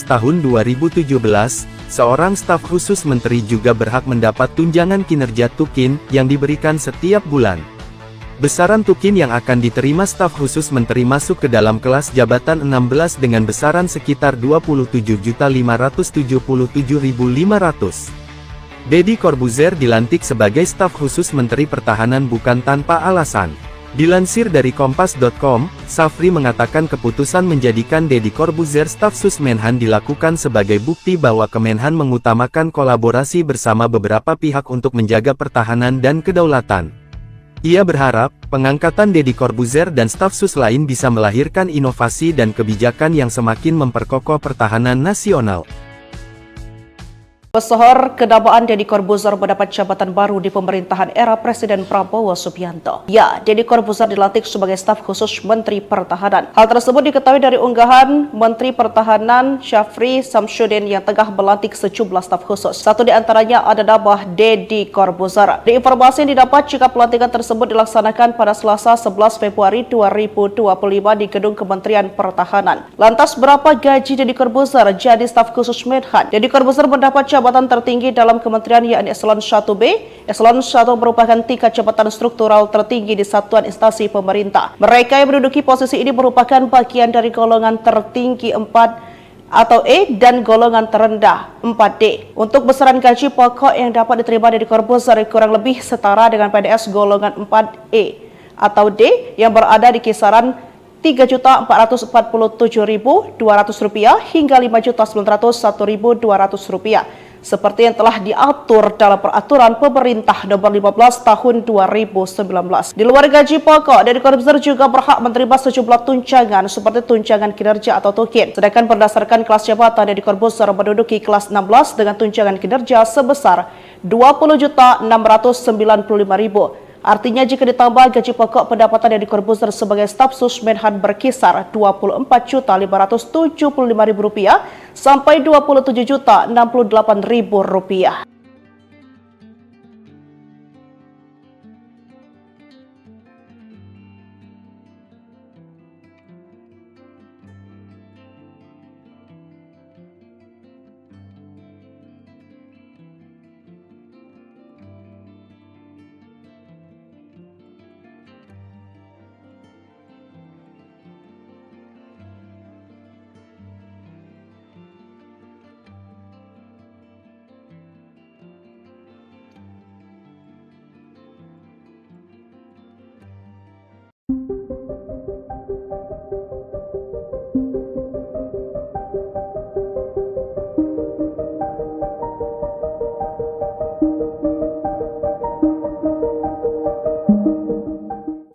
[SPEAKER 3] Tahun 2017, seorang staf khusus menteri juga berhak mendapat tunjangan kinerja tukin yang diberikan setiap bulan. Besaran tukin yang akan diterima staf khusus menteri masuk ke dalam kelas jabatan 16 dengan besaran sekitar 27.577.500. Deddy Corbuzier dilantik sebagai staf khusus Menteri Pertahanan bukan tanpa alasan. Dilansir dari Kompas.com, Syafri mengatakan keputusan menjadikan Deddy Corbuzier staf sus Menhan dilakukan sebagai bukti bahwa Kemenhan mengutamakan kolaborasi bersama beberapa pihak untuk menjaga pertahanan dan kedaulatan. Ia berharap, pengangkatan Deddy Corbuzier dan staf sus lain bisa melahirkan inovasi dan kebijakan yang semakin memperkokoh pertahanan nasional.
[SPEAKER 4] Pesohor kedamaan Deddy Corbuzier mendapat jabatan baru di pemerintahan era Presiden Prabowo Subianto. Ya, Deddy Corbuzier dilantik sebagai staf khusus Menteri Pertahanan. Hal tersebut diketahui dari unggahan Menteri Pertahanan Syafri Samsudin yang tengah melantik sejumlah staf khusus. Satu di antaranya ada nama Deddy Corbuzier. Di informasi yang didapat jika pelantikan tersebut dilaksanakan pada Selasa 11 Februari 2025 di Gedung Kementerian Pertahanan. Lantas berapa gaji Deddy Corbuzier jadi staf khusus Menhan? Deddy Corbuzier mendapat jabatan tertinggi dalam kementerian yakni Eselon 1B. Eselon 1 merupakan tingkat jabatan struktural tertinggi di satuan instansi pemerintah. Mereka yang menduduki posisi ini merupakan bagian dari golongan tertinggi 4 atau E dan golongan terendah 4D. Untuk besaran gaji pokok yang dapat diterima Deddy Corbuzier kurang lebih setara dengan PNS golongan 4E atau D yang berada di kisaran Rp3.447.200 hingga Rp5.901.200 seperti yang telah diatur dalam peraturan pemerintah nomor 15 tahun 2019. Di luar gaji pokok, Deddy Corbuzier juga berhak menerima sejumlah tunjangan seperti tunjangan kinerja atau tukin. Sedangkan berdasarkan kelas jabatan, Deddy Corbuzier menduduki kelas 16 dengan tunjangan kinerja sebesar Rp20.695.000. Artinya jika ditambah gaji pokok, pendapatan Deddy Corbuzier sebagai staf sus Menhan berkisar Rp24.575.000 sampai Rp27.068.000.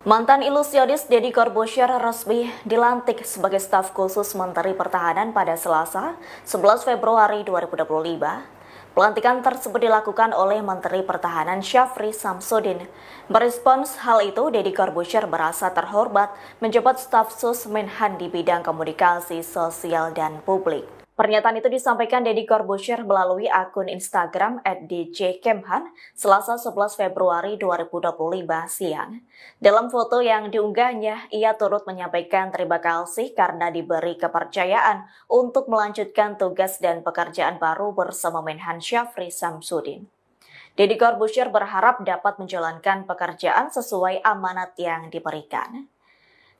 [SPEAKER 1] Mantan ilusionis Deddy Corbuzier resmi dilantik sebagai staf khusus Menteri Pertahanan pada Selasa, 11 Februari 2025. Pelantikan tersebut dilakukan oleh Menteri Pertahanan Syafri Samsudin. Merespons hal itu, Deddy Corbuzier merasa terhormat menjabat staf sus Menhan di bidang komunikasi sosial dan publik. Pernyataan itu disampaikan Deddy Corbuzier melalui akun Instagram @djkemhan Selasa 11 Februari 2025 siang. Dalam foto yang diunggahnya, ia turut menyampaikan terima kasih karena diberi kepercayaan untuk melanjutkan tugas dan pekerjaan baru bersama Menhan Syafri Samsudin. Deddy Corbuzier berharap dapat menjalankan pekerjaan sesuai amanat yang diberikan.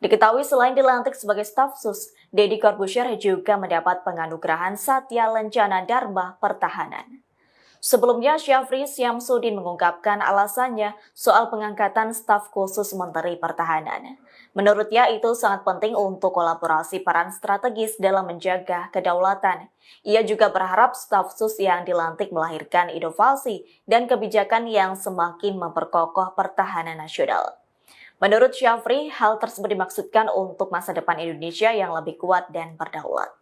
[SPEAKER 1] Diketahui selain dilantik sebagai staf sus, Deddy Corbuzier juga mendapat penganugerahan Satya Lencana Dharma Pertahanan. Sebelumnya, Syafri Samsudin mengungkapkan alasannya soal pengangkatan staf khusus Menteri Pertahanan. Menurutnya itu sangat penting untuk kolaborasi peran strategis dalam menjaga kedaulatan. Ia juga berharap staf sus yang dilantik melahirkan inovasi dan kebijakan yang semakin memperkokoh pertahanan nasional. Menurut Syafri, hal tersebut dimaksudkan untuk masa depan Indonesia yang lebih kuat dan berdaulat.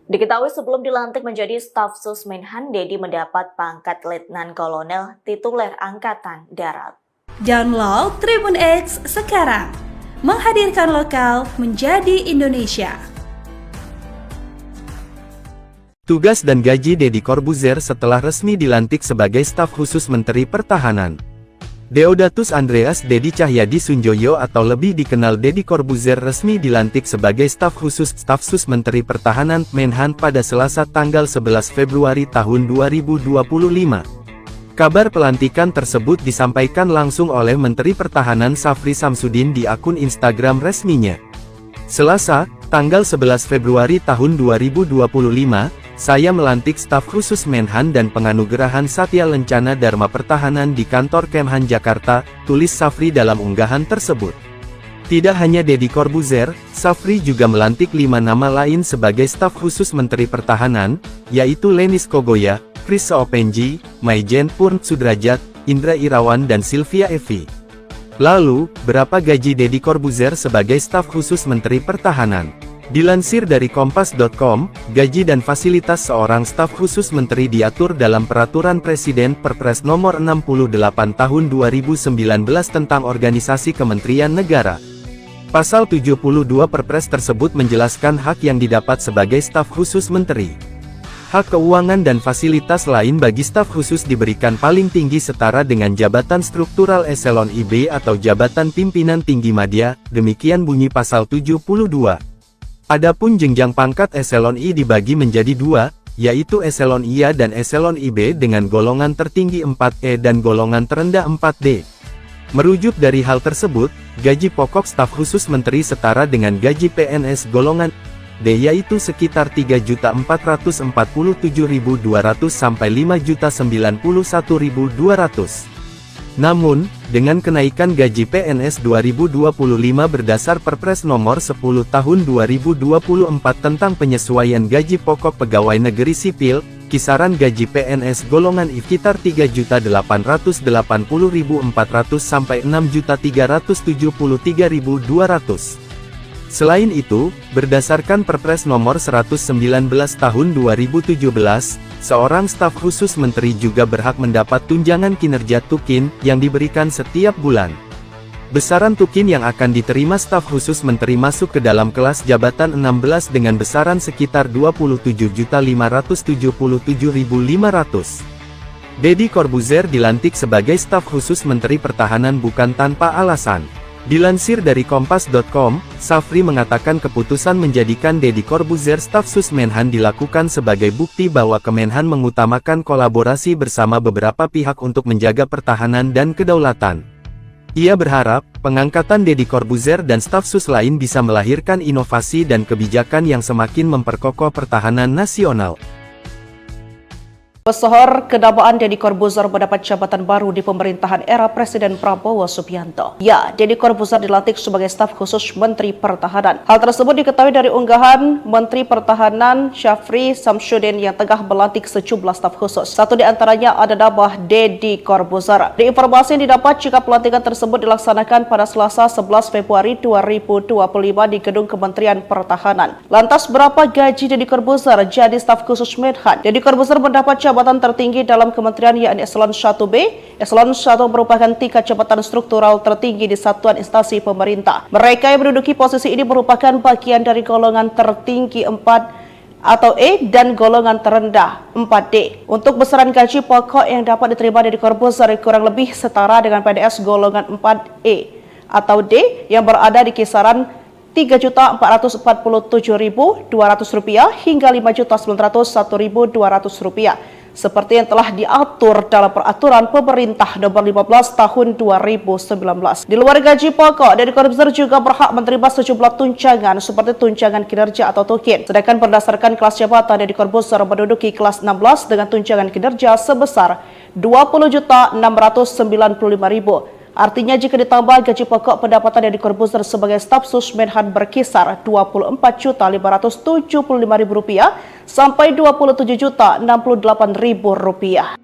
[SPEAKER 1] Diketahui sebelum dilantik menjadi staf sus Menhan, Deddy mendapat pangkat Letnan Kolonel tituler Angkatan Darat.
[SPEAKER 2] Download Tribun X sekarang, menghadirkan lokal menjadi Indonesia.
[SPEAKER 3] Tugas dan gaji Deddy Corbuzier setelah resmi dilantik sebagai staf khusus Menteri Pertahanan. Deodatus Andreas Deddy Cahyadi Sunjoyo atau lebih dikenal Deddy Corbuzier resmi dilantik sebagai staf sus Menteri Pertahanan Menhan pada Selasa tanggal 11 Februari tahun 2025. Kabar pelantikan tersebut disampaikan langsung oleh Menteri Pertahanan Syafri Samsudin di akun Instagram resminya. Selasa, tanggal 11 Februari tahun 2025, saya melantik staf khusus Menhan dan penganugerahan Satya Lencana Dharma Pertahanan di kantor Kemhan Jakarta, tulis Syafri dalam unggahan tersebut. Tidak hanya Deddy Corbuzier, Syafri juga melantik 5 nama lain sebagai staf khusus Menteri Pertahanan, yaitu Lenis Kogoya, Chris Soepenji, Maijen Purn Sudrajat, Indra Irawan dan Sylvia Evi. Lalu, berapa gaji Deddy Corbuzier sebagai staf khusus Menteri Pertahanan? Dilansir dari Kompas.com, gaji dan fasilitas seorang staf khusus menteri diatur dalam Peraturan Presiden Perpres Nomor 68 Tahun 2019 tentang Organisasi Kementerian Negara. Pasal 72 Perpres tersebut menjelaskan hak yang didapat sebagai staf khusus menteri. Hak keuangan dan fasilitas lain bagi staf khusus diberikan paling tinggi setara dengan jabatan struktural eselon IB atau jabatan pimpinan tinggi madya, demikian bunyi pasal 72. Adapun jenjang pangkat eselon I dibagi menjadi dua, yaitu eselon IA dan eselon IB dengan golongan tertinggi 4E dan golongan terendah 4D. Merujuk dari hal tersebut, gaji pokok staf khusus menteri setara dengan gaji PNS golongan D yaitu sekitar 3.447.200 sampai 5.091.200. Namun, dengan kenaikan gaji PNS 2025 berdasar Perpres Nomor 10 Tahun 2024 tentang penyesuaian gaji pokok pegawai negeri sipil, kisaran gaji PNS golongan I sekitar 3.880.400 sampai 6.373.200. Selain itu, berdasarkan Perpres Nomor 119 Tahun 2017, seorang staf khusus menteri juga berhak mendapat tunjangan kinerja tukin yang diberikan setiap bulan. Besaran tukin yang akan diterima staf khusus menteri masuk ke dalam kelas jabatan 16 dengan besaran sekitar 27.577.500. Deddy Corbuzier dilantik sebagai staf khusus Menteri Pertahanan bukan tanpa alasan. Dilansir dari Kompas.com, Safri mengatakan keputusan menjadikan Deddy Corbuzier staf sus Menhan dilakukan sebagai bukti bahwa Kemenhan mengutamakan kolaborasi bersama beberapa pihak untuk menjaga pertahanan dan kedaulatan. Ia berharap, pengangkatan Deddy Corbuzier dan staf sus lain bisa melahirkan inovasi dan kebijakan yang semakin memperkokoh pertahanan nasional.
[SPEAKER 4] Pesohor kedamaan Deddy Corbuzier mendapat jabatan baru di pemerintahan era Presiden Prabowo Subianto. Ya, Deddy Corbuzier dilantik sebagai staf khusus Menteri Pertahanan. Hal tersebut diketahui dari unggahan Menteri Pertahanan Syafri Samsudin yang tengah melantik sejumlah staf khusus. Satu di antaranya ada nama Deddy Corbuzier. Di informasi yang didapat jika pelantikan tersebut dilaksanakan pada Selasa 11 Februari 2025 di Gedung Kementerian Pertahanan. Lantas berapa gaji Deddy Corbuzier jadi staf khusus Menhan? Deddy Corbuzier mendapat jabatan tertinggi dalam kementerian yakni Eselon 1B. Eselon 1 merupakan tingkat jabatan struktural tertinggi di satuan instansi pemerintah. Mereka yang menduduki posisi ini merupakan bagian dari golongan tertinggi 4 atau E dan golongan terendah 4D. Untuk besaran gaji pokok yang dapat diterima Deddy Corbuzier kurang lebih setara dengan PNS golongan 4E atau D yang berada di kisaran Rp3.447.200 hingga Rp5.901.200 seperti yang telah diatur dalam Peraturan Pemerintah Nomor 15 Tahun 2019. Di luar gaji pokok, Deddy Corbuzier juga berhak menerima sejumlah tunjangan seperti tunjangan kinerja atau tukin. Sedangkan berdasarkan kelas jabatan, Deddy Corbuzier menduduki kelas 16 dengan tunjangan kinerja sebesar Rp20.695.000. Artinya jika ditambah gaji pokok, pendapatan Deddy Corbuzier sebagai staf sus Menhan berkisar Rp24.575.000 sampai Rp27.068.000.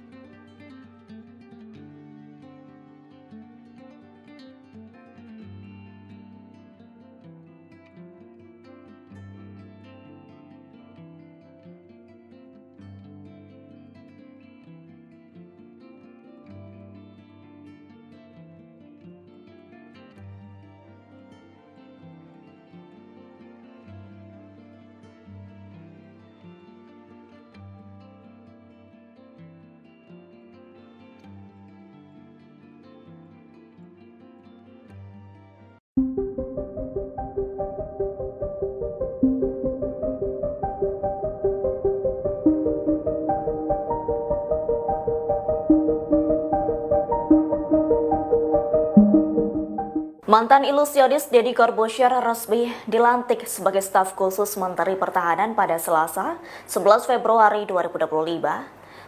[SPEAKER 1] Mantan ilusionis Deddy Corbuzier resmi dilantik sebagai staf khusus Menteri Pertahanan pada Selasa, 11 Februari 2025.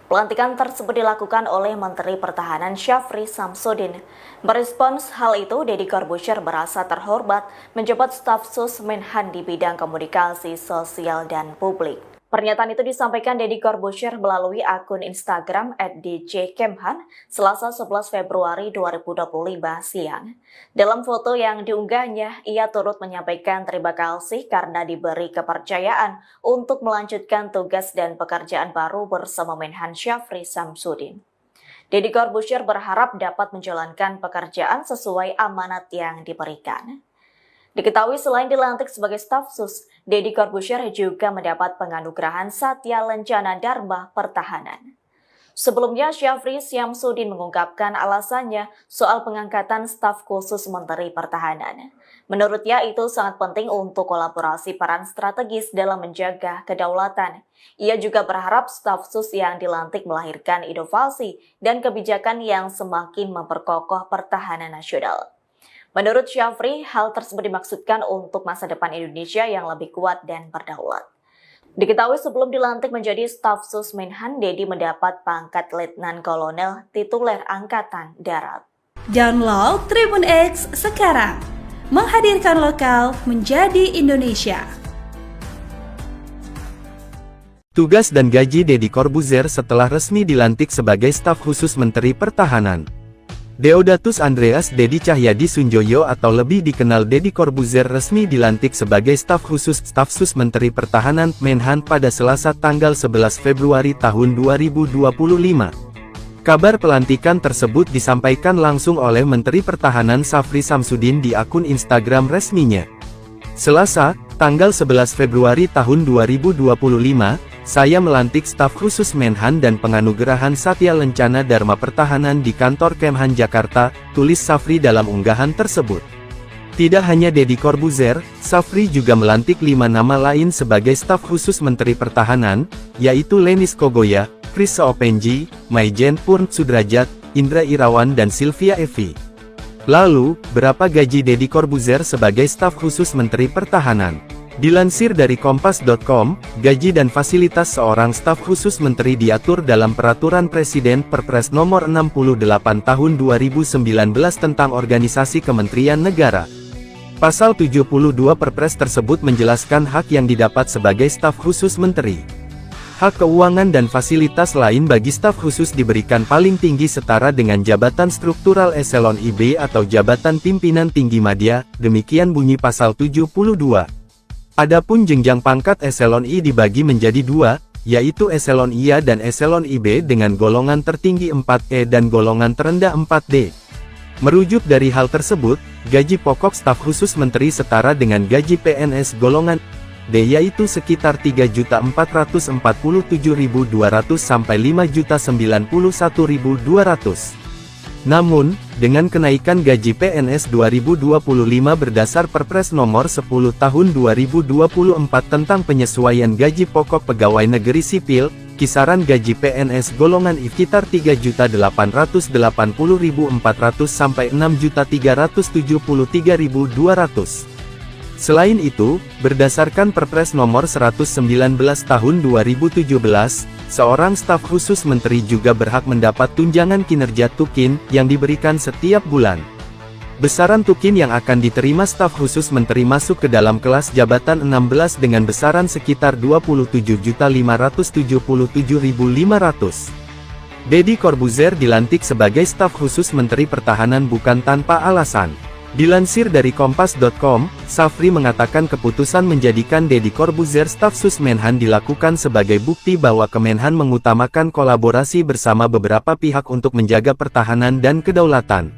[SPEAKER 1] Pelantikan tersebut dilakukan oleh Menteri Pertahanan Syafri Samsudin. Merespons hal itu, Deddy Corbuzier merasa terhormat menjabat staf sus Menhan di bidang komunikasi sosial dan publik. Pernyataan itu disampaikan Deddy Corbuzier melalui akun Instagram @djkemhan Selasa 11 Februari 2025 siang. Dalam foto yang diunggahnya, ia turut menyampaikan terima kasih karena diberi kepercayaan untuk melanjutkan tugas dan pekerjaan baru bersama Menhan Syafri Samsudin. Deddy Corbuzier berharap dapat menjalankan pekerjaan sesuai amanat yang diberikan. Diketahui selain dilantik sebagai staf sus, Deddy Corbuzier juga mendapat penganugerahan Satya Lencana Dharma Pertahanan. Sebelumnya, Syafri Samsudin mengungkapkan alasannya soal pengangkatan staf khusus Menteri Pertahanan. Menurutnya itu sangat penting untuk kolaborasi peran strategis dalam menjaga kedaulatan. Ia juga berharap staf sus yang dilantik melahirkan inovasi dan kebijakan yang semakin memperkokoh pertahanan nasional. Menurut Syafri, hal tersebut dimaksudkan untuk masa depan Indonesia yang lebih kuat dan berdaulat. Diketahui sebelum dilantik menjadi staf sus Menhan, Deddy mendapat pangkat Letnan Kolonel tituler Angkatan Darat.
[SPEAKER 2] Download Tribun X sekarang, menghadirkan lokal menjadi Indonesia.
[SPEAKER 3] Tugas dan gaji Deddy Corbuzier setelah resmi dilantik sebagai staf khusus Menteri Pertahanan. Deodatus Andreas Deddy Cahyadi Sunjoyo atau lebih dikenal Deddy Corbuzier resmi dilantik sebagai staf sus Menteri Pertahanan Menhan pada Selasa tanggal 11 Februari tahun 2025. Kabar pelantikan tersebut disampaikan langsung oleh Menteri Pertahanan Syafri Samsudin di akun Instagram resminya. Selasa, tanggal 11 Februari tahun 2025, saya melantik staf khusus Menhan dan penganugerahan Satya Lencana Dharma Pertahanan di kantor Kemhan Jakarta, tulis Syafri dalam unggahan tersebut. Tidak hanya Deddy Corbuzier, Syafri juga melantik 5 nama lain sebagai staf khusus Menteri Pertahanan, yaitu Lenis Kogoya, Chris Seopenji, Maijen Purn Sudrajat, Indra Irawan dan Sylvia Evi. Lalu, berapa gaji Deddy Corbuzier sebagai staf khusus Menteri Pertahanan? Dilansir dari Kompas.com, gaji dan fasilitas seorang staf khusus menteri diatur dalam Peraturan Presiden Perpres Nomor 68 Tahun 2019 tentang Organisasi Kementerian Negara. Pasal 72 Perpres tersebut menjelaskan hak yang didapat sebagai staf khusus menteri. Hak keuangan dan fasilitas lain bagi staf khusus diberikan paling tinggi setara dengan jabatan struktural eselon IB atau jabatan pimpinan tinggi madya, demikian bunyi pasal 72. Adapun jenjang pangkat eselon I dibagi menjadi 2, yaitu eselon IA dan eselon IB dengan golongan tertinggi 4E dan golongan terendah 4D. Merujuk dari hal tersebut, gaji pokok staf khusus menteri setara dengan gaji PNS golongan D yaitu sekitar 3.447.200 sampai 5.091.200. Namun, dengan kenaikan gaji PNS 2025 berdasar Perpres Nomor 10 Tahun 2024 tentang penyesuaian gaji pokok pegawai negeri sipil, kisaran gaji PNS golongan I sekitar 3.880.400 sampai 6.373.200. Selain itu, berdasarkan Perpres Nomor 119 Tahun 2017, seorang staf khusus menteri juga berhak mendapat tunjangan kinerja tukin yang diberikan setiap bulan. Besaran tukin yang akan diterima staf khusus menteri masuk ke dalam kelas jabatan 16 dengan besaran sekitar 27.577.500. Deddy Corbuzier dilantik sebagai staf khusus Menteri Pertahanan bukan tanpa alasan. Dilansir dari Kompas.com, Syafri mengatakan keputusan menjadikan Deddy Corbuzier staf sus Menhan dilakukan sebagai bukti bahwa Kemenhan mengutamakan kolaborasi bersama beberapa pihak untuk menjaga pertahanan dan kedaulatan.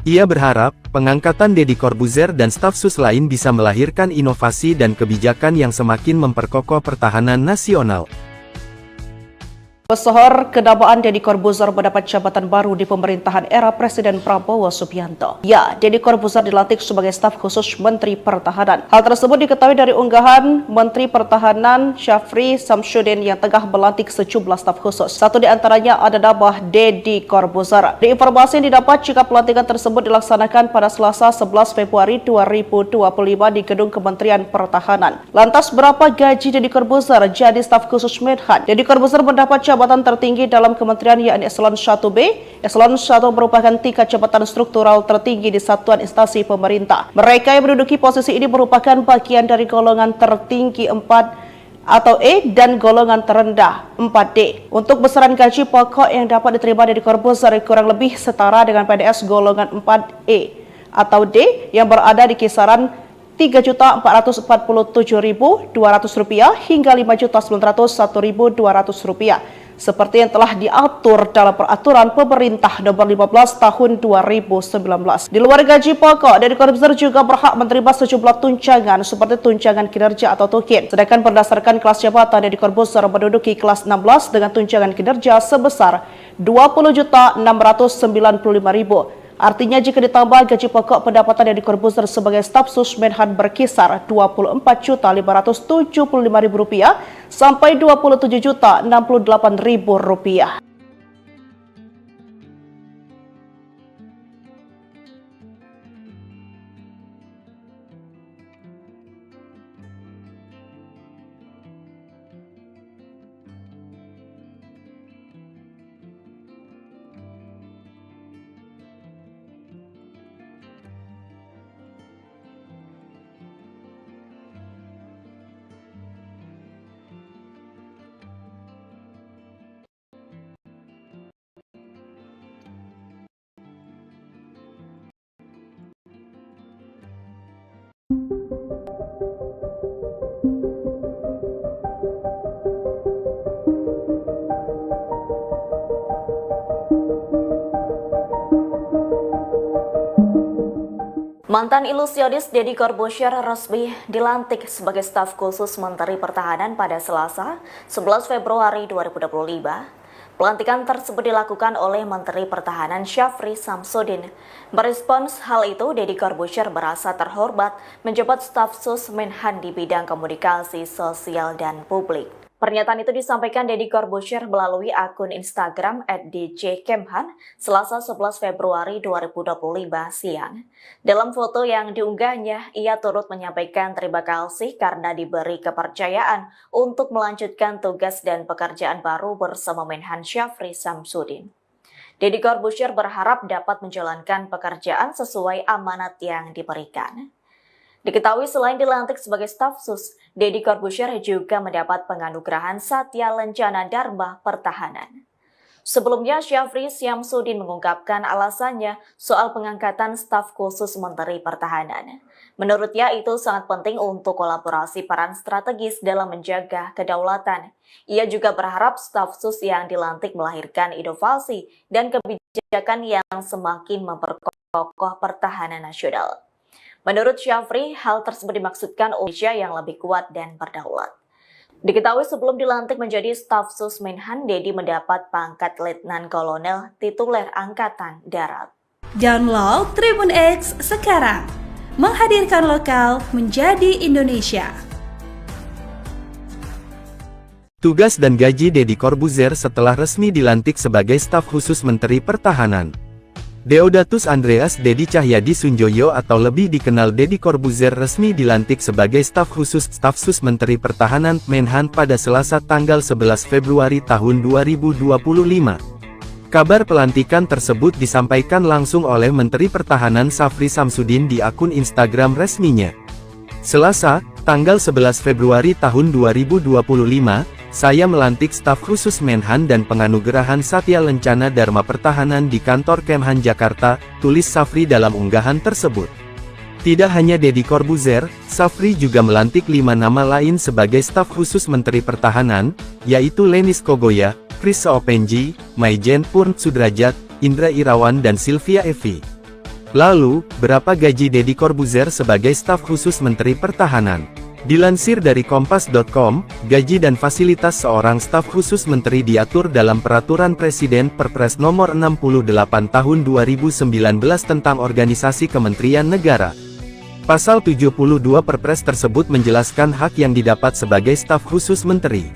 [SPEAKER 3] Ia berharap, pengangkatan Deddy Corbuzier dan staf sus lain bisa melahirkan inovasi dan kebijakan yang semakin memperkokoh pertahanan nasional.
[SPEAKER 4] Pesohor kedamaan Deddy Corbuzier mendapat jabatan baru di pemerintahan era Presiden Prabowo Subianto. Ya, Deddy Corbuzier dilantik sebagai staf khusus Menteri Pertahanan. Hal tersebut diketahui dari unggahan Menteri Pertahanan Syafri Samsudin yang tengah melantik sejumlah staf khusus. Satu di antaranya ada nama Deddy Corbuzier. Di informasi yang didapat jika pelantikan tersebut dilaksanakan pada Selasa 11 Februari 2025 di Gedung Kementerian Pertahanan. Lantas berapa gaji Deddy Corbuzier jadi staf khusus Menhan? Deddy Corbuzier mendapat jabatan tertinggi dalam kementerian yakni Eselon 1B. Eselon 1 merupakan tingkat jabatan struktural tertinggi di satuan instansi pemerintah. Mereka yang menduduki posisi ini merupakan bagian dari golongan tertinggi 4 atau E dan golongan terendah 4D. Untuk besaran gaji pokok yang dapat diterima Deddy Corbuzier kurang lebih setara dengan PNS golongan 4E atau D yang berada di kisaran Rp3.447.200 hingga Rp5.901.200 seperti yang telah diatur dalam Peraturan Pemerintah Nomor 15 Tahun 2019. Di luar gaji pokok, Deddy Corbuzier juga berhak menerima sejumlah tunjangan seperti tunjangan kinerja atau tukin. Sedangkan berdasarkan kelas jabatan, Deddy Corbuzier menduduki kelas 16 dengan tunjangan kinerja sebesar Rp20.695.000. Artinya jika ditambah gaji pokok, pendapatan Deddy Corbuzier sebagai staf sus Menhan berkisar Rp24.575.000 sampai Rp27.068.000.
[SPEAKER 1] Mantan ilusionis Deddy Corbuzier resmi dilantik sebagai staf khusus Menteri Pertahanan pada Selasa, 11 Februari 2025. Pelantikan tersebut dilakukan oleh Menteri Pertahanan Syafri Samsudin. Merespons hal itu, Deddy Corbuzier merasa terhormat menjabat staf sus Menhan di bidang komunikasi sosial dan publik. Pernyataan itu disampaikan Deddy Corbuzier melalui akun Instagram @djkemhan Selasa 11 Februari 2025 siang. Dalam foto yang diunggahnya, ia turut menyampaikan terima kasih karena diberi kepercayaan untuk melanjutkan tugas dan pekerjaan baru bersama Menhan Syafri Samsudin. Deddy Corbuzier berharap dapat menjalankan pekerjaan sesuai amanat yang diberikan. Diketahui selain dilantik sebagai staf sus, Deddy Corbuzier juga mendapat penganugerahan Satya Lencana Dharma Pertahanan. Sebelumnya, Syafri Samsudin mengungkapkan alasannya soal pengangkatan staf khusus Menteri Pertahanan. Menurutnya itu sangat penting untuk kolaborasi peran strategis dalam menjaga kedaulatan. Ia juga berharap staf sus yang dilantik melahirkan inovasi dan kebijakan yang semakin memperkokoh pertahanan nasional. Menurut Syafri, hal tersebut dimaksudkan Indonesia yang lebih kuat dan berdaulat. Diketahui sebelum dilantik menjadi staf sus Menhan, Deddy mendapat pangkat Letnan Kolonel tituler Angkatan Darat.
[SPEAKER 2] Download Tribun X sekarang, menghadirkan lokal menjadi Indonesia.
[SPEAKER 3] Tugas dan gaji Deddy Corbuzier setelah resmi dilantik sebagai staf khusus Menteri Pertahanan. Deodatus Andreas Deddy Cahyadi Sunjoyo atau lebih dikenal Deddy Corbuzier resmi dilantik sebagai staf sus Menteri Pertahanan Menhan pada Selasa tanggal 11 Februari tahun 2025. Kabar pelantikan tersebut disampaikan langsung oleh Menteri Pertahanan Syafri Samsudin di akun Instagram resminya. Selasa, tanggal 11 Februari tahun 2025, saya melantik staf khusus Menhan dan penganugerahan Satya Lencana Dharma Pertahanan di kantor Kemhan Jakarta, tulis Syafri dalam unggahan tersebut. Tidak hanya Deddy Corbuzier, Syafri juga melantik 5 nama lain sebagai staf khusus Menteri Pertahanan, yaitu Lenis Kogoya, Chris Seopenji, Maijen Purn Sudrajat, Indra Irawan dan Sylvia Evi. Lalu, berapa gaji Deddy Corbuzier sebagai staf khusus Menteri Pertahanan? Dilansir dari Kompas.com, gaji dan fasilitas seorang staf khusus menteri diatur dalam Peraturan Presiden Perpres Nomor 68 Tahun 2019 tentang Organisasi Kementerian Negara. Pasal 72 Perpres tersebut menjelaskan hak yang didapat sebagai staf khusus menteri.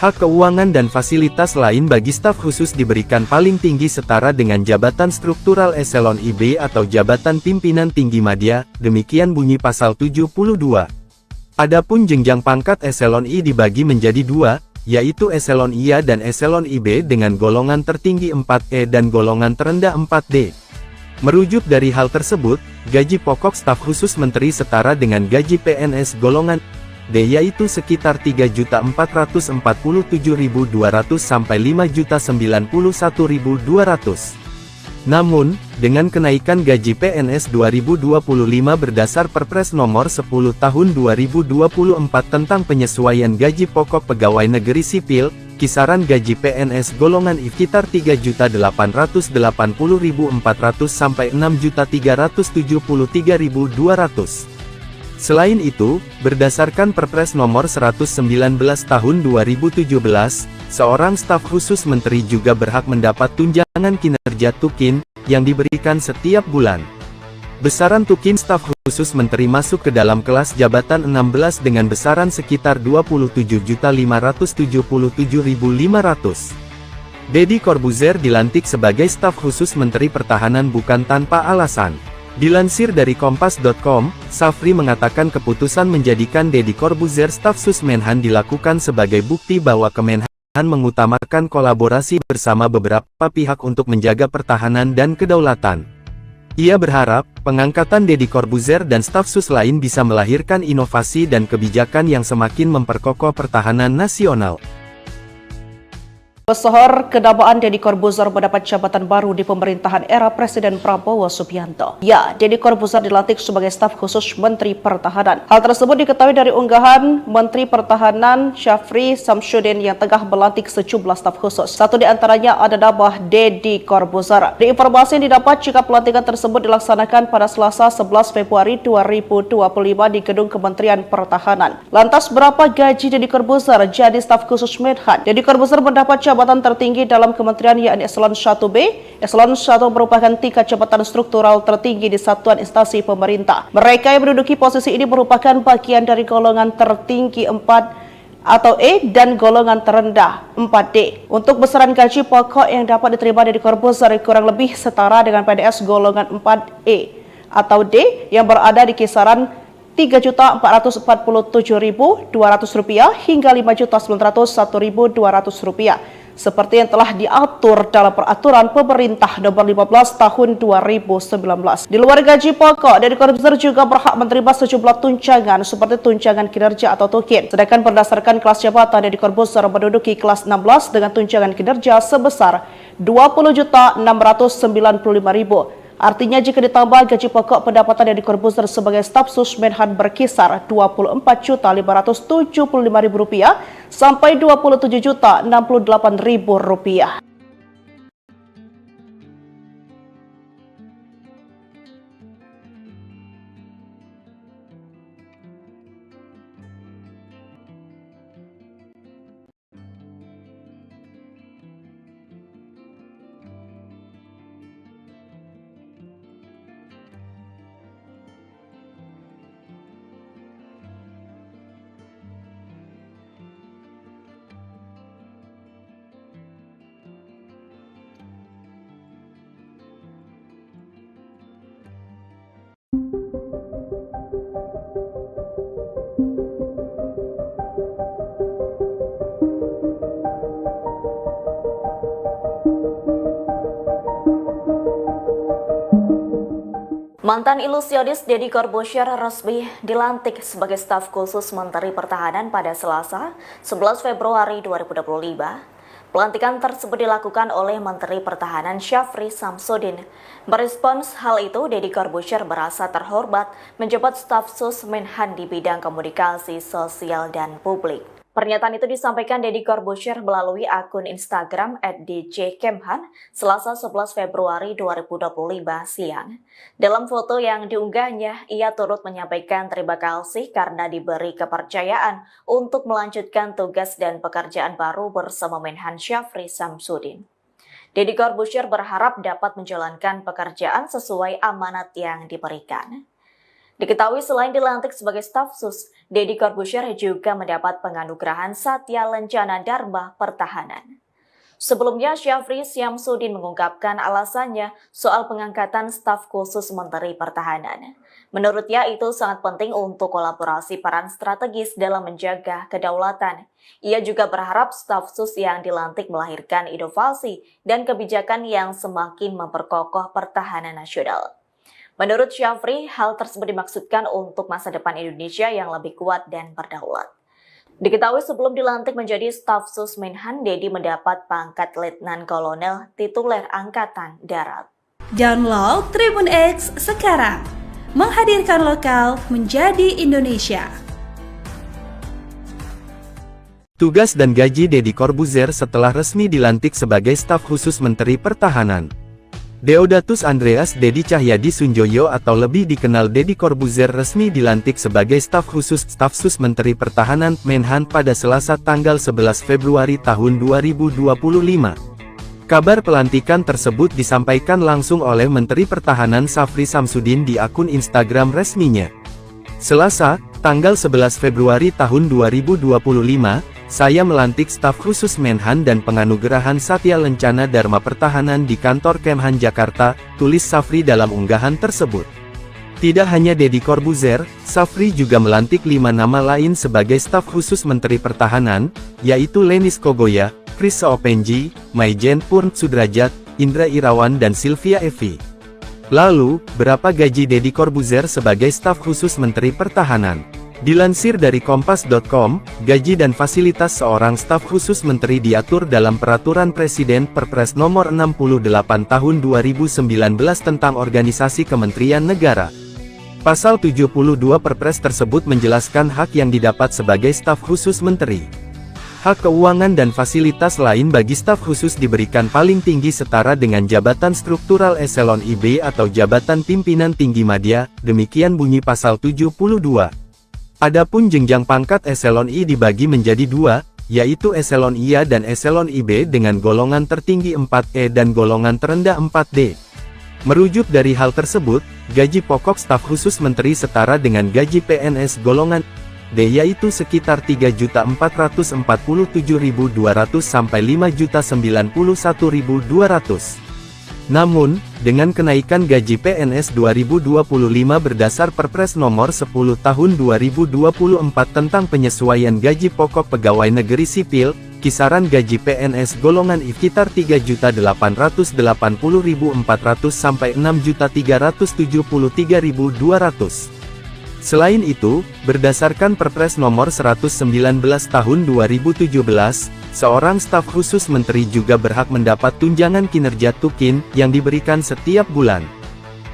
[SPEAKER 3] Hak keuangan dan fasilitas lain bagi staf khusus diberikan paling tinggi setara dengan jabatan struktural eselon IB atau jabatan pimpinan tinggi madya, demikian bunyi pasal 72. Adapun jenjang pangkat eselon I dibagi menjadi 2, yaitu eselon IA dan eselon IB dengan golongan tertinggi 4E dan golongan terendah 4D. Merujuk dari hal tersebut, gaji pokok staf khusus menteri setara dengan gaji PNS golongan yaitu sekitar 3.447.200 sampai 5.091.200. Namun, dengan kenaikan gaji PNS 2025 berdasar Perpres Nomor 10 Tahun 2024 tentang penyesuaian gaji pokok pegawai negeri sipil, kisaran gaji PNS golongan I sekitar 3.880.400 sampai 6.373.200. Selain itu, berdasarkan Perpres Nomor 119 Tahun 2017, seorang staf khusus menteri juga berhak mendapat tunjangan kinerja Tukin, yang diberikan setiap bulan. Besaran Tukin staf khusus menteri masuk ke dalam kelas jabatan 16 dengan besaran sekitar 27.577.500. Deddy Corbuzier dilantik sebagai staf khusus Menteri Pertahanan bukan tanpa alasan. Dilansir dari Kompas.com, Safri mengatakan keputusan menjadikan Deddy Corbuzier staf sus Menhan dilakukan sebagai bukti bahwa Kemenhan mengutamakan kolaborasi bersama beberapa pihak untuk menjaga pertahanan dan kedaulatan. Ia berharap, pengangkatan Deddy Corbuzier dan staf sus lain bisa melahirkan inovasi dan kebijakan yang semakin memperkokoh pertahanan nasional.
[SPEAKER 4] Pesohor kedabaan Deddy Corbuzier mendapat jabatan baru di pemerintahan era Presiden Prabowo Subianto. Ya, Deddy Corbuzier dilantik sebagai staf khusus Menteri Pertahanan. Hal tersebut diketahui dari unggahan Menteri Pertahanan Syafri Samsudin yang tengah melantik sejumlah staf khusus. Satu di antaranya ada nama Deddy Corbuzier. Di informasi yang didapat jika pelantikan tersebut dilaksanakan pada Selasa 11 Februari 2025 di Gedung Kementerian Pertahanan. Lantas berapa gaji Deddy Corbuzier jadi staf khusus Menhan? Deddy Corbuzier mendapat jabatan tertinggi dalam kementerian yakni Eselon 1B. Eselon 1 merupakan tingkat jabatan struktural tertinggi di satuan instansi pemerintah. Mereka yang menduduki posisi ini merupakan bagian dari golongan tertinggi 4 atau E dan golongan terendah 4D. Untuk besaran gaji pokok yang dapat diterima dari Corbuzier kurang lebih setara dengan PNS golongan 4E atau D yang berada di kisaran Rp3.447.200 hingga Rp5.901.200 seperti yang telah diatur dalam Peraturan Pemerintah Nomor 15 Tahun 2019. Di luar gaji pokok, Deddy Corbuzier juga berhak menerima sejumlah tunjangan seperti tunjangan kinerja atau tukin. Sedangkan berdasarkan kelas jabatan, Deddy Corbuzier menduduki kelas 16 dengan tunjangan kinerja sebesar Rp20.695.000. Artinya jika ditambah gaji pokok, pendapatan Deddy Corbuzier sebagai staf sus Menhan berkisar Rp24.575.000 sampai Rp27.068.000.
[SPEAKER 1] Mantan ilusionis Deddy Corbuzier resmi dilantik sebagai staf khusus Menteri Pertahanan pada Selasa, 11 Februari 2025. Pelantikan tersebut dilakukan oleh Menteri Pertahanan Syafri Samsudin. Merespons hal itu, Deddy Corbuzier merasa terhormat menjabat staf sus Menhan di bidang komunikasi sosial dan publik. Pernyataan itu disampaikan Deddy Corbuzier melalui akun Instagram @djkemhan Selasa 11 Februari 2025 siang. Dalam foto yang diunggahnya, ia turut menyampaikan terima kasih karena diberi kepercayaan untuk melanjutkan tugas dan pekerjaan baru bersama Menhan Syafri Samsudin. Deddy Corbuzier berharap dapat menjalankan pekerjaan sesuai amanat yang diberikan. Diketahui selain dilantik sebagai staf sus, Deddy Corbuzier juga mendapat penganugerahan Satya Lencana Dharma Pertahanan. Sebelumnya, Syafri Samsudin mengungkapkan alasannya soal pengangkatan staf khusus Menteri Pertahanan. Menurutnya itu sangat penting untuk kolaborasi peran strategis dalam menjaga kedaulatan. Ia juga berharap staf sus yang dilantik melahirkan inovasi dan kebijakan yang semakin memperkokoh pertahanan nasional. Menurut Syafri, hal tersebut dimaksudkan untuk masa depan Indonesia yang lebih kuat dan berdaulat. Diketahui sebelum dilantik menjadi staf sus Menhan, Dedi mendapat pangkat Letnan Kolonel tituler Angkatan Darat.
[SPEAKER 2] Download Tribun X sekarang, menghadirkan lokal menjadi Indonesia.
[SPEAKER 3] Tugas dan gaji Deddy Corbuzier setelah resmi dilantik sebagai staf khusus Menteri Pertahanan. Deodatus Andreas Dedi Cahyadi Sunjoyo atau lebih dikenal Deddy Corbuzier resmi dilantik sebagai staf khusus staf sus Menteri Pertahanan Menhan pada Selasa tanggal 11 Februari tahun 2025. Kabar pelantikan tersebut disampaikan langsung oleh Menteri Pertahanan Syafri Samsudin di akun Instagram resminya. Selasa, tanggal 11 Februari tahun 2025, saya melantik staf khusus Menhan dan penganugerahan Satya Lencana Dharma Pertahanan di kantor Kemhan Jakarta, tulis Syafri dalam unggahan tersebut. Tidak hanya Deddy Corbuzier, Syafri juga melantik 5 nama lain sebagai staf khusus Menteri Pertahanan, yaitu Lenis Kogoya, Chris Seopenji, Maijen Purn Sudrajat, Indra Irawan dan Sylvia Evi. Lalu, berapa gaji Deddy Corbuzier sebagai staf khusus Menteri Pertahanan? Dilansir dari Kompas.com, gaji dan fasilitas seorang staf khusus menteri diatur dalam Peraturan Presiden Perpres Nomor 68 Tahun 2019 tentang Organisasi Kementerian Negara. Pasal 72 Perpres tersebut menjelaskan hak yang didapat sebagai staf khusus menteri. Hak keuangan dan fasilitas lain bagi staf khusus diberikan paling tinggi setara dengan jabatan struktural eselon IB atau jabatan pimpinan tinggi madya, demikian bunyi pasal 72. Adapun jenjang pangkat eselon I dibagi menjadi 2, yaitu eselon IA dan eselon IB dengan golongan tertinggi 4E dan golongan terendah 4D. Merujuk dari hal tersebut, gaji pokok staf khusus menteri setara dengan gaji PNS golongan D yaitu sekitar 3.447.200 sampai 5.091.200. Namun, dengan kenaikan gaji PNS 2025 berdasar Perpres Nomor 10 Tahun 2024 tentang penyesuaian gaji pokok pegawai negeri sipil, kisaran gaji PNS golongan I sekitar 3.880.400 sampai 6.373.200. Selain itu, berdasarkan Perpres Nomor 119 Tahun 2017, seorang staf khusus menteri juga berhak mendapat tunjangan kinerja tukin yang diberikan setiap bulan.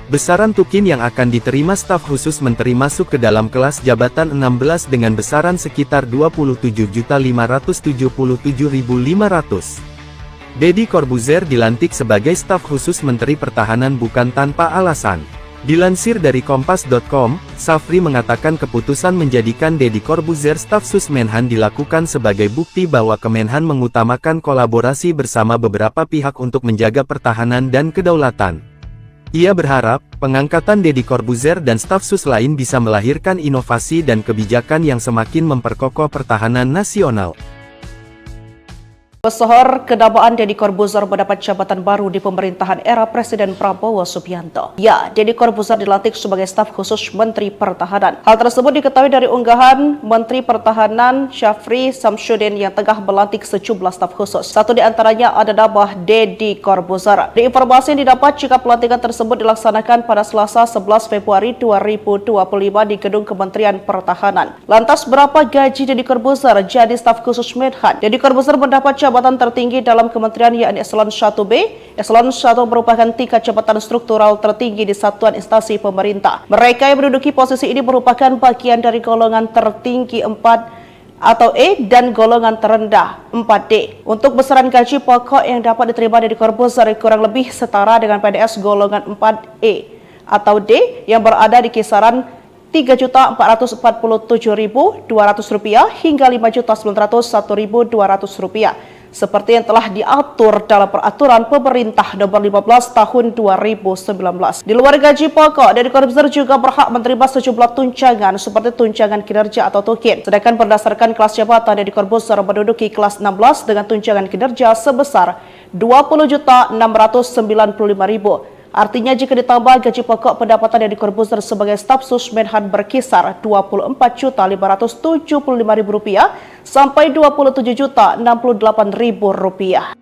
[SPEAKER 3] Besaran tukin yang akan diterima staf khusus menteri masuk ke dalam kelas jabatan 16 dengan besaran sekitar 27.577.500. Deddy Corbuzier dilantik sebagai staf khusus Menteri Pertahanan bukan tanpa alasan. Dilansir dari Kompas.com, Syafri mengatakan keputusan menjadikan Deddy Corbuzier staf sus Menhan dilakukan sebagai bukti bahwa Kemenhan mengutamakan kolaborasi bersama beberapa pihak untuk menjaga pertahanan dan kedaulatan. Ia berharap, pengangkatan Deddy Corbuzier dan staf sus lain bisa melahirkan inovasi dan kebijakan yang semakin memperkokoh pertahanan nasional.
[SPEAKER 4] Pesohor kedabaan Deddy Corbuzier mendapat jabatan baru di pemerintahan era Presiden Prabowo Subianto. Ya, Deddy Corbuzier dilantik sebagai staf khusus Menteri Pertahanan. Hal tersebut diketahui dari unggahan Menteri Pertahanan Syafri Samsudin yang tengah melantik sejumlah staf khusus. Satu di antaranya ada nama Deddy Corbuzier. Di informasi yang didapat jika pelantikan tersebut dilaksanakan pada Selasa 11 Februari 2025 di Gedung Kementerian Pertahanan. Lantas berapa gaji Deddy Corbuzier jadi staf khusus Menhan? Deddy Corbuzier mendapat jabatan tertinggi dalam kementerian yakni Eselon 1B. Eselon 1 merupakan tingkat jabatan struktural tertinggi di satuan instansi pemerintah. Mereka yang menduduki posisi ini merupakan bagian dari golongan tertinggi 4 atau E dan golongan terendah 4D. Untuk besaran gaji pokok yang dapat diterima Deddy Corbuzier kurang lebih setara dengan PNS golongan 4E atau D yang berada di kisaran Rp3.447.200 hingga Rp5.901.200 seperti yang telah diatur dalam Peraturan Pemerintah Nomor 15 Tahun 2019. Di luar gaji pokok, Deddy Corbuzier juga berhak menerima sejumlah tunjangan seperti tunjangan kinerja atau tukin. Sedangkan berdasarkan kelas jabatan, Deddy Corbuzier menduduki kelas 16 dengan tunjangan kinerja sebesar Rp20.695.000. Artinya jika ditambah gaji pokok, pendapatan Deddy Corbuzier sebagai staf sus Menhan berkisar Rp24.575.000 sampai Rp27.068.000.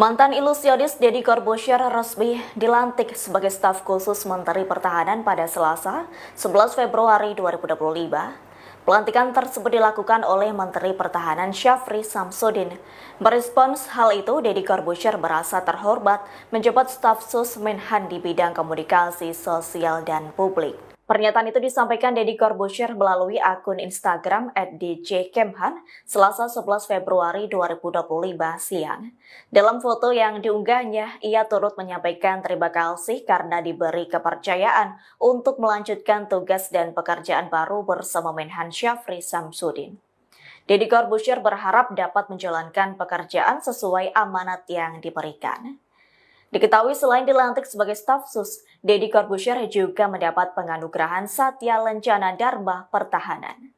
[SPEAKER 1] Mantan ilusionis Deddy Corbuzier resmi dilantik sebagai staf khusus Menteri Pertahanan pada Selasa, 11 Februari 2025. Pelantikan tersebut dilakukan oleh Menteri Pertahanan Syafri Samsudin. Merespons hal itu, Deddy Corbuzier merasa terhormat menjabat staf sus Menhan di bidang komunikasi sosial dan publik. Pernyataan itu disampaikan Deddy Corbuzier melalui akun Instagram @djkemhan Selasa 11 Februari 2025 siang. Dalam foto yang diunggahnya, ia turut menyampaikan terima kasih karena diberi kepercayaan untuk melanjutkan tugas dan pekerjaan baru bersama Menhan Syafri Samsudin. Deddy Corbuzier berharap dapat menjalankan pekerjaan sesuai amanat yang diberikan. Diketahui selain dilantik sebagai staf sus, Deddy Corbuzier juga mendapat penganugerahan Satya Lencana Dharma Pertahanan.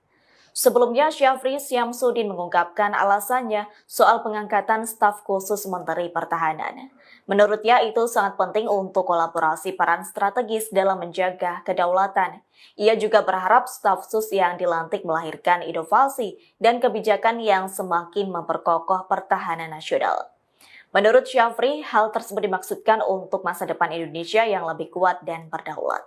[SPEAKER 1] Sebelumnya, Syafri Samsudin mengungkapkan alasannya soal pengangkatan staf khusus Menteri Pertahanan. Menurutnya itu sangat penting untuk kolaborasi peran strategis dalam menjaga kedaulatan. Ia juga berharap staf sus yang dilantik melahirkan inovasi dan kebijakan yang semakin memperkokoh pertahanan nasional. Menurut Syafri, hal tersebut dimaksudkan untuk masa depan Indonesia yang lebih kuat dan berdaulat.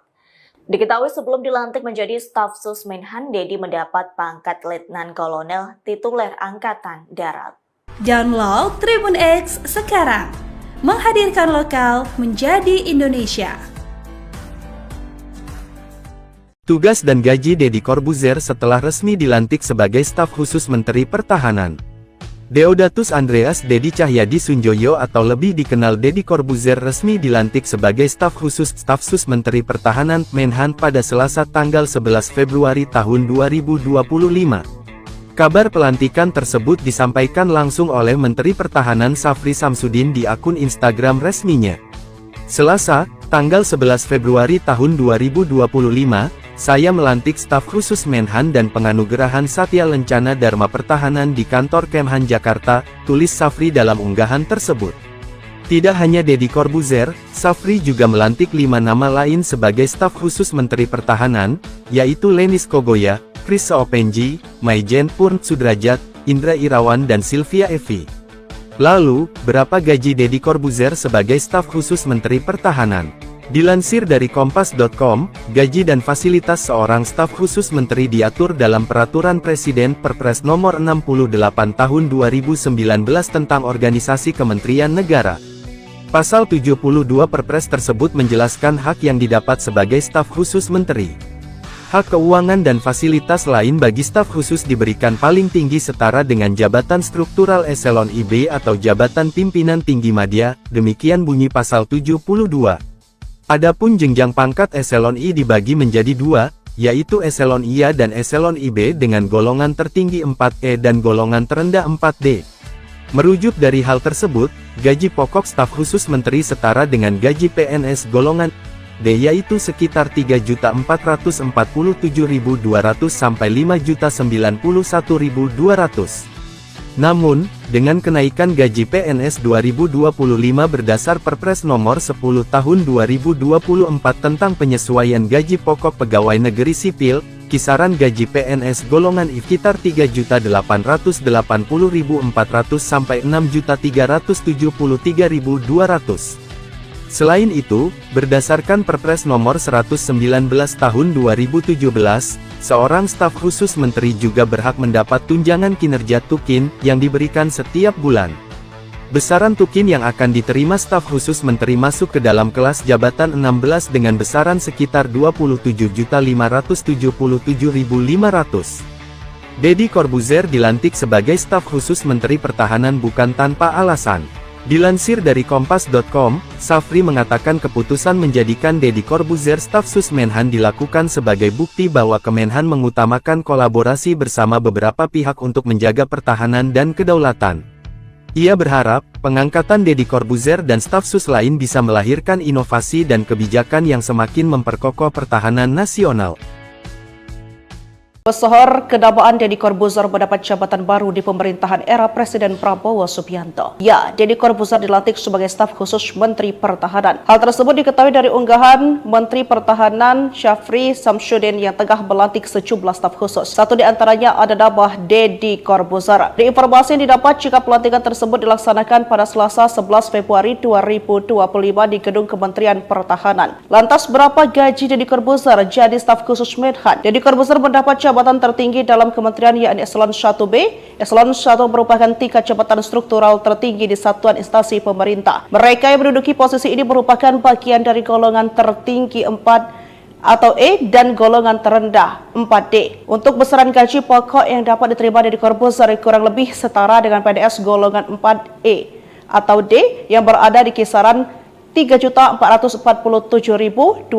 [SPEAKER 1] Diketahui sebelum dilantik menjadi staf sus Menhan, Deddy mendapat pangkat Letnan Kolonel tituler Angkatan Darat.
[SPEAKER 2] Download Tribun X sekarang, menghadirkan lokal menjadi Indonesia.
[SPEAKER 3] Tugas dan gaji Deddy Corbuzier setelah resmi dilantik sebagai staf khusus Menteri Pertahanan. Deodatus Andreas Deddy Cahyadi Sunjoyo atau lebih dikenal Deddy Corbuzier resmi dilantik sebagai staf khusus staf sus Menteri Pertahanan Menhan pada Selasa tanggal 11 Februari tahun 2025. Kabar pelantikan tersebut disampaikan langsung oleh Menteri Pertahanan Syafri Samsudin di akun Instagram resminya. Selasa, tanggal 11 Februari tahun 2025, saya melantik staf khusus Menhan dan penganugerahan Satya Lencana Dharma Pertahanan di kantor Kemhan Jakarta, tulis Syafri dalam unggahan tersebut. Tidak hanya Deddy Corbuzier, Syafri juga melantik 5 nama lain sebagai staf khusus Menteri Pertahanan, yaitu Lenis Kogoya, Chris Seopenji, Maijen Purn Sudrajat, Indra Irawan dan Sylvia Evi. Lalu, berapa gaji Deddy Corbuzier sebagai staf khusus Menteri Pertahanan? Dilansir dari Kompas.com, gaji dan fasilitas seorang staf khusus menteri diatur dalam Peraturan Presiden Perpres Nomor 68 Tahun 2019 tentang Organisasi Kementerian Negara. Pasal 72 Perpres tersebut menjelaskan hak yang didapat sebagai staf khusus menteri. Hak keuangan dan fasilitas lain bagi staf khusus diberikan paling tinggi setara dengan jabatan struktural eselon IB atau jabatan pimpinan tinggi madya, demikian bunyi pasal 72. Adapun jenjang pangkat eselon I dibagi menjadi 2, yaitu eselon IA dan eselon IB dengan golongan tertinggi 4E dan golongan terendah 4D. Merujuk dari hal tersebut, gaji pokok staf khusus menteri setara dengan gaji PNS golongan D yaitu sekitar Rp3.447.200 sampai Rp5.091.200. Namun, dengan kenaikan gaji PNS 2025 berdasar Perpres Nomor 10 Tahun 2024 tentang penyesuaian gaji pokok pegawai negeri sipil, kisaran gaji PNS golongan I sekitar Rp3.880.400 sampai Rp6.373.200. Selain itu, berdasarkan Perpres Nomor 119 Tahun 2017, seorang staf khusus menteri juga berhak mendapat tunjangan kinerja tukin yang diberikan setiap bulan. Besaran tukin yang akan diterima staf khusus menteri masuk ke dalam kelas jabatan 16 dengan besaran sekitar Rp27.577.500. Deddy Corbuzier dilantik sebagai staf khusus Menteri Pertahanan bukan tanpa alasan. Dilansir dari Kompas.com, Syafri mengatakan keputusan menjadikan Deddy Corbuzier staf sus Menhan dilakukan sebagai bukti bahwa Kemenhan mengutamakan kolaborasi bersama beberapa pihak untuk menjaga pertahanan dan kedaulatan. Ia berharap, pengangkatan Deddy Corbuzier dan staf sus lain bisa melahirkan inovasi dan kebijakan yang semakin memperkokoh pertahanan nasional.
[SPEAKER 4] Pesohor kedabaan Deddy Corbuzier mendapat jabatan baru di pemerintahan era Presiden Prabowo Subianto. Ya, Deddy Corbuzier dilantik sebagai staf khusus Menteri Pertahanan. Hal tersebut diketahui dari unggahan Menteri Pertahanan Syafri Samsudin yang tengah melantik sejumlah staf khusus. Satu di antaranya ada nama Deddy Corbuzier. Di informasi yang didapat jika pelantikan tersebut dilaksanakan pada Selasa 11 Februari 2025 di Gedung Kementerian Pertahanan. Lantas berapa gaji Deddy Corbuzier jadi staf khusus Menhan? Deddy Corbuzier mendapat jabatan tertinggi dalam kementerian yakni Eselon 1B. Eselon 1 merupakan tingkat jabatan struktural tertinggi di satuan instansi pemerintah. Mereka yang menduduki posisi ini merupakan bagian dari golongan tertinggi 4 atau E dan golongan terendah 4D. Untuk besaran gaji pokok yang dapat diterima Deddy Corbuzier kurang lebih setara dengan PNS golongan 4E atau D yang berada di kisaran Rp3.447.200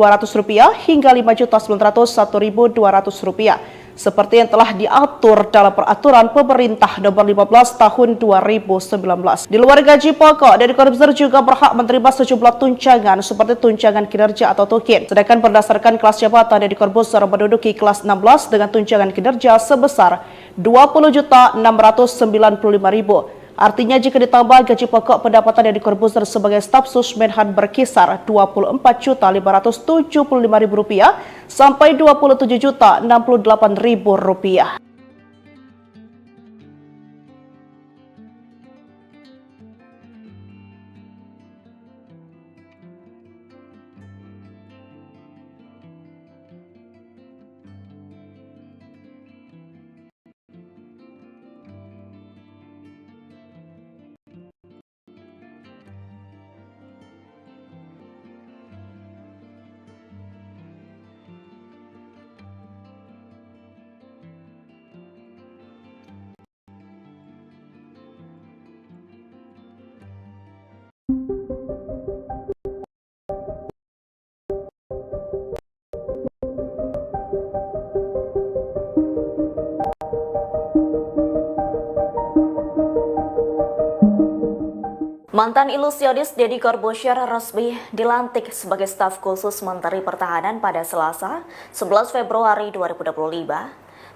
[SPEAKER 4] hingga Rp5.901.200 seperti yang telah diatur dalam peraturan pemerintah nomor 15 tahun 2019. Di luar gaji pokok, Deddy Corbuzier juga berhak menerima sejumlah tunjangan seperti tunjangan kinerja atau tukin. Sedangkan berdasarkan kelas jabatan, Deddy Corbuzier menduduki kelas 16 dengan tunjangan kinerja sebesar Rp20.695.000. Artinya jika ditambah gaji pokok, pendapatan Deddy Corbuzier sebagai staf sus Menhan berkisar Rp24.575.000 sampai Rp27.068.000.
[SPEAKER 1] Mantan ilusionis Deddy Corbuzier resmi dilantik sebagai staf khusus Menteri Pertahanan pada Selasa 11 Februari 2025.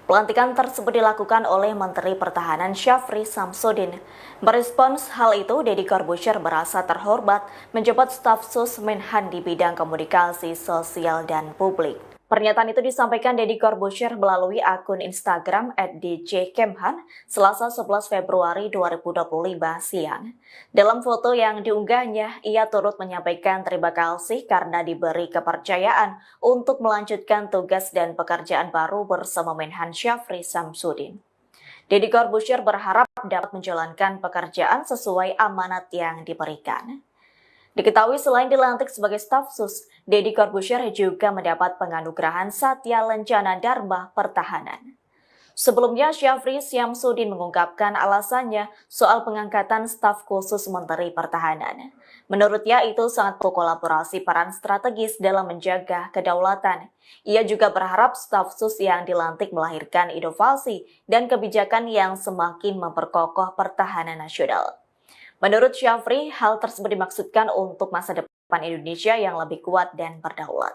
[SPEAKER 1] Pelantikan tersebut dilakukan oleh Menteri Pertahanan Syafri Samsudin. Merespons hal itu, Deddy Corbuzier merasa terhormat menjabat staf sus Menhan di bidang komunikasi sosial dan publik. Pernyataan itu disampaikan Deddy Corbuzier melalui akun Instagram @djkemhan Selasa 11 Februari 2025 siang. Dalam foto yang diunggahnya, ia turut menyampaikan terima kasih karena diberi kepercayaan untuk melanjutkan tugas dan pekerjaan baru bersama Menhan Syafri Samsudin. Deddy Corbuzier berharap dapat menjalankan pekerjaan sesuai amanat yang diberikan. Diketahui selain dilantik sebagai staf sus, Deddy Corbuzier juga mendapat penganugerahan Satya Lencana Dharma Pertahanan. Sebelumnya, Syafri Samsudin mengungkapkan alasannya soal pengangkatan staf khusus Menteri Pertahanan. Menurutnya itu sangat kolaborasi peran strategis dalam menjaga kedaulatan. Ia juga berharap staf sus yang dilantik melahirkan inovasi dan kebijakan yang semakin memperkokoh pertahanan nasional. Menurut Syafri, hal tersebut dimaksudkan untuk masa depan Indonesia yang lebih kuat dan berdaulat.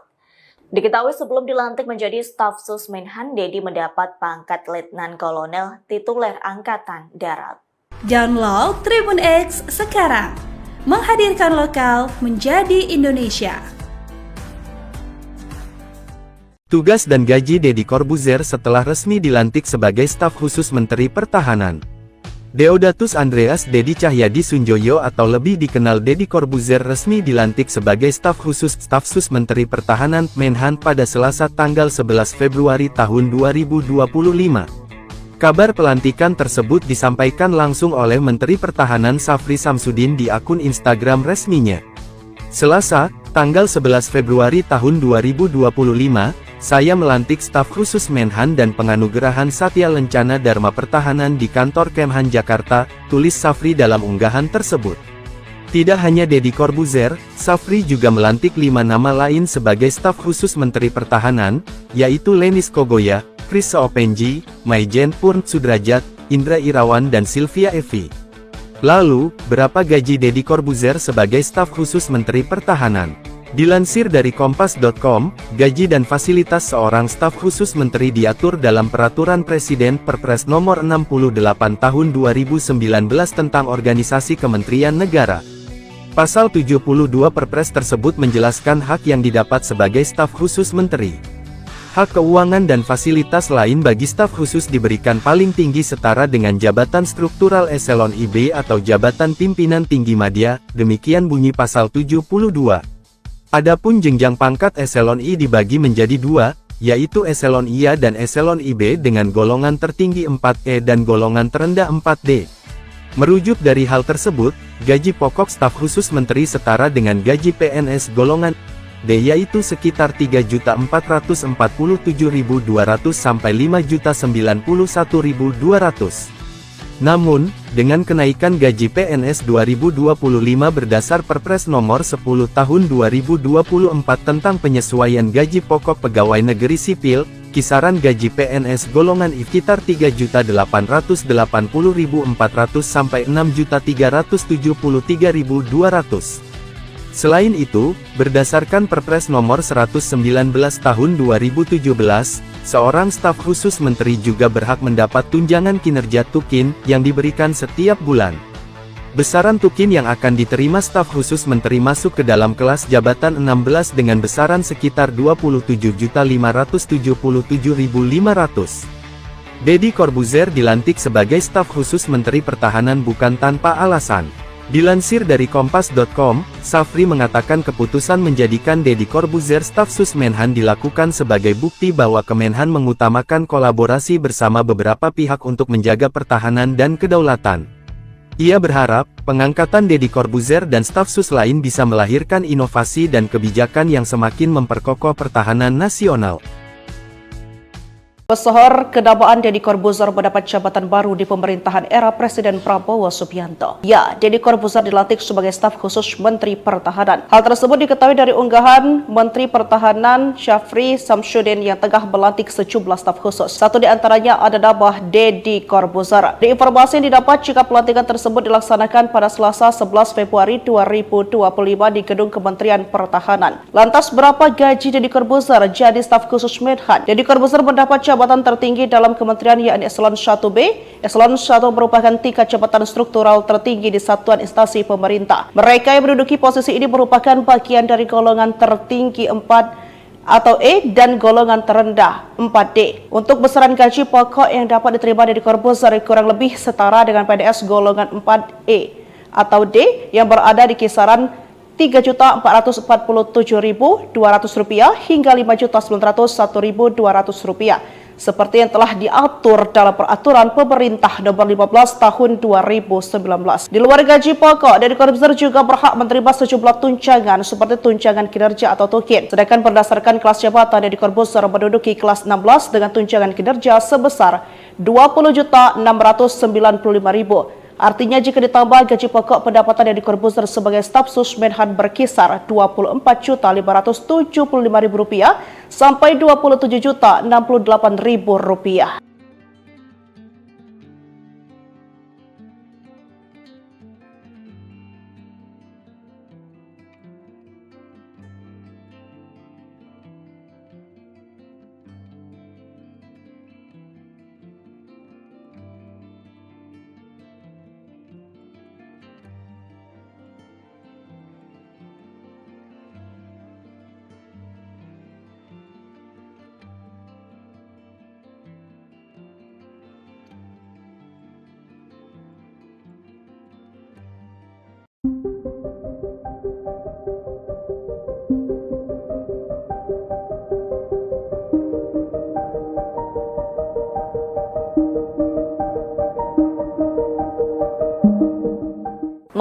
[SPEAKER 1] Diketahui sebelum dilantik menjadi staf sus Menhan, Deddy mendapat pangkat Letnan Kolonel tituler Angkatan Darat.
[SPEAKER 2] Download Tribun X sekarang, menghadirkan lokal menjadi Indonesia.
[SPEAKER 3] Tugas dan gaji Deddy Corbuzier setelah resmi dilantik sebagai staf khusus Menteri Pertahanan. Deodatus Andreas Deddy Cahyadi Sunjoyo atau lebih dikenal Deddy Corbuzier resmi dilantik sebagai staf khusus staf sus Menteri Pertahanan Menhan pada Selasa tanggal 11 Februari tahun 2025. Kabar pelantikan tersebut disampaikan langsung oleh Menteri Pertahanan Syafri Samsudin di akun Instagram resminya. Selasa, tanggal 11 Februari tahun 2025, saya melantik staf khusus Menhan dan penganugerahan Satya Lencana Dharma Pertahanan di kantor Kemhan Jakarta, tulis Syafri dalam unggahan tersebut. Tidak hanya Deddy Corbuzier, Syafri juga melantik 5 nama lain sebagai staf khusus Menteri Pertahanan, yaitu Lenis Kogoya, Chris Seopenji, Maijen Purn Sudrajat, Indra Irawan dan Sylvia Evi. Lalu, berapa gaji Deddy Corbuzier sebagai staf khusus Menteri Pertahanan? Dilansir dari Kompas.com, gaji dan fasilitas seorang staf khusus menteri diatur dalam Peraturan Presiden Perpres Nomor 68 Tahun 2019 tentang Organisasi Kementerian Negara. Pasal 72 Perpres tersebut menjelaskan hak yang didapat sebagai staf khusus menteri. Hak keuangan dan fasilitas lain bagi staf khusus diberikan paling tinggi setara dengan jabatan struktural eselon IB atau jabatan pimpinan tinggi madya, demikian bunyi pasal 72. Adapun jenjang pangkat eselon I dibagi menjadi dua, yaitu eselon IA dan eselon IB dengan golongan tertinggi 4E dan golongan terendah 4D. Merujuk dari hal tersebut, gaji pokok staf khusus menteri setara dengan gaji PNS golongan D yaitu sekitar 3.447.200 sampai 5.091.200. Namun, dengan kenaikan gaji PNS 2025 berdasar Perpres Nomor 10 Tahun 2024 tentang penyesuaian gaji pokok pegawai negeri sipil, kisaran gaji PNS golongan I sekitar 3.880.400 sampai 6.373.200. Selain itu, berdasarkan Perpres Nomor 119 Tahun 2017, seorang staf khusus menteri juga berhak mendapat tunjangan kinerja tukin yang diberikan setiap bulan. Besaran tukin yang akan diterima staf khusus menteri masuk ke dalam kelas jabatan 16 dengan besaran sekitar 27.577.500. Deddy Corbuzier dilantik sebagai staf khusus Menteri Pertahanan bukan tanpa alasan. Dilansir dari Kompas.com, Safri mengatakan keputusan menjadikan Deddy Corbuzier staf sus Menhan dilakukan sebagai bukti bahwa Kemenhan mengutamakan kolaborasi bersama beberapa pihak untuk menjaga pertahanan dan kedaulatan. Ia berharap, pengangkatan Deddy Corbuzier dan staf sus lain bisa melahirkan inovasi dan kebijakan yang semakin memperkokoh pertahanan nasional.
[SPEAKER 4] Pesohor kedabaan Deddy Corbuzier mendapat jabatan baru di pemerintahan era Presiden Prabowo Subianto. Ya, Deddy Corbuzier dilantik sebagai staf khusus Menteri Pertahanan. Hal tersebut diketahui dari unggahan Menteri Pertahanan Syafri Samsudin yang tengah melantik sejumlah staf khusus. Satu di antaranya ada nama Deddy Corbuzier. Di informasi yang didapat jika pelantikan tersebut dilaksanakan pada Selasa 11 Februari 2025 di Gedung Kementerian Pertahanan. Lantas berapa gaji Deddy Corbuzier jadi staf khusus Menhan? Deddy Corbuzier mendapat jabatan tertinggi dalam kementerian yakni eselon 1B. Eselon 1 merupakan tingkat jabatan struktural tertinggi di satuan instansi pemerintah. Mereka yang menduduki posisi ini merupakan bagian dari golongan tertinggi 4 atau E dan golongan terendah 4D. Untuk besaran gaji pokok yang dapat diterima Deddy Corbuzier kurang lebih setara dengan PNS golongan 4E atau D yang berada di kisaran Rp3.447.200 hingga Rp5.901.200 seperti yang telah diatur dalam Peraturan Pemerintah Nomor 15 Tahun 2019. Di luar gaji pokok, Deddy Corbuzier juga berhak menerima sejumlah tunjangan seperti tunjangan kinerja atau tukin. Sedangkan berdasarkan kelas jabatan, Deddy Corbuzier menduduki kelas 16 dengan tunjangan kinerja sebesar Rp20.695.000. Artinya jika ditambah gaji pokok, pendapatan Deddy Corbuzier sebagai staf sus Menhan berkisar Rp24.575.000 sampai Rp27.068.000.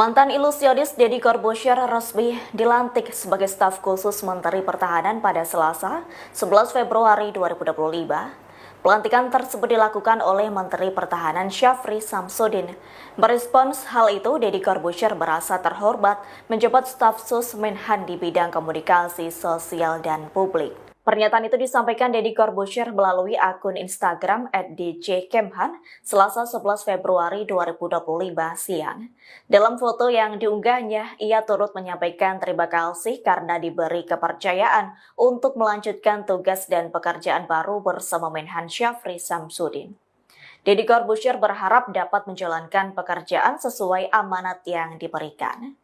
[SPEAKER 1] Mantan ilusionis Deddy Corbuzier resmi dilantik sebagai staf khusus Menteri Pertahanan pada Selasa, 11 Februari 2025. Pelantikan tersebut dilakukan oleh Menteri Pertahanan Syafri Samsudin. Merespons hal itu, Deddy Corbuzier merasa terhormat menjabat staf sus Menhan di bidang komunikasi sosial dan publik. Pernyataan itu disampaikan Deddy Corbuzier melalui akun Instagram @djkemhan Selasa 11 Februari 2025 siang. Dalam foto yang diunggahnya, ia turut menyampaikan terima kasih karena diberi kepercayaan untuk melanjutkan tugas dan pekerjaan baru bersama Menhan Syafri Samsudin. Deddy Corbuzier berharap dapat menjalankan pekerjaan sesuai amanat yang diberikan.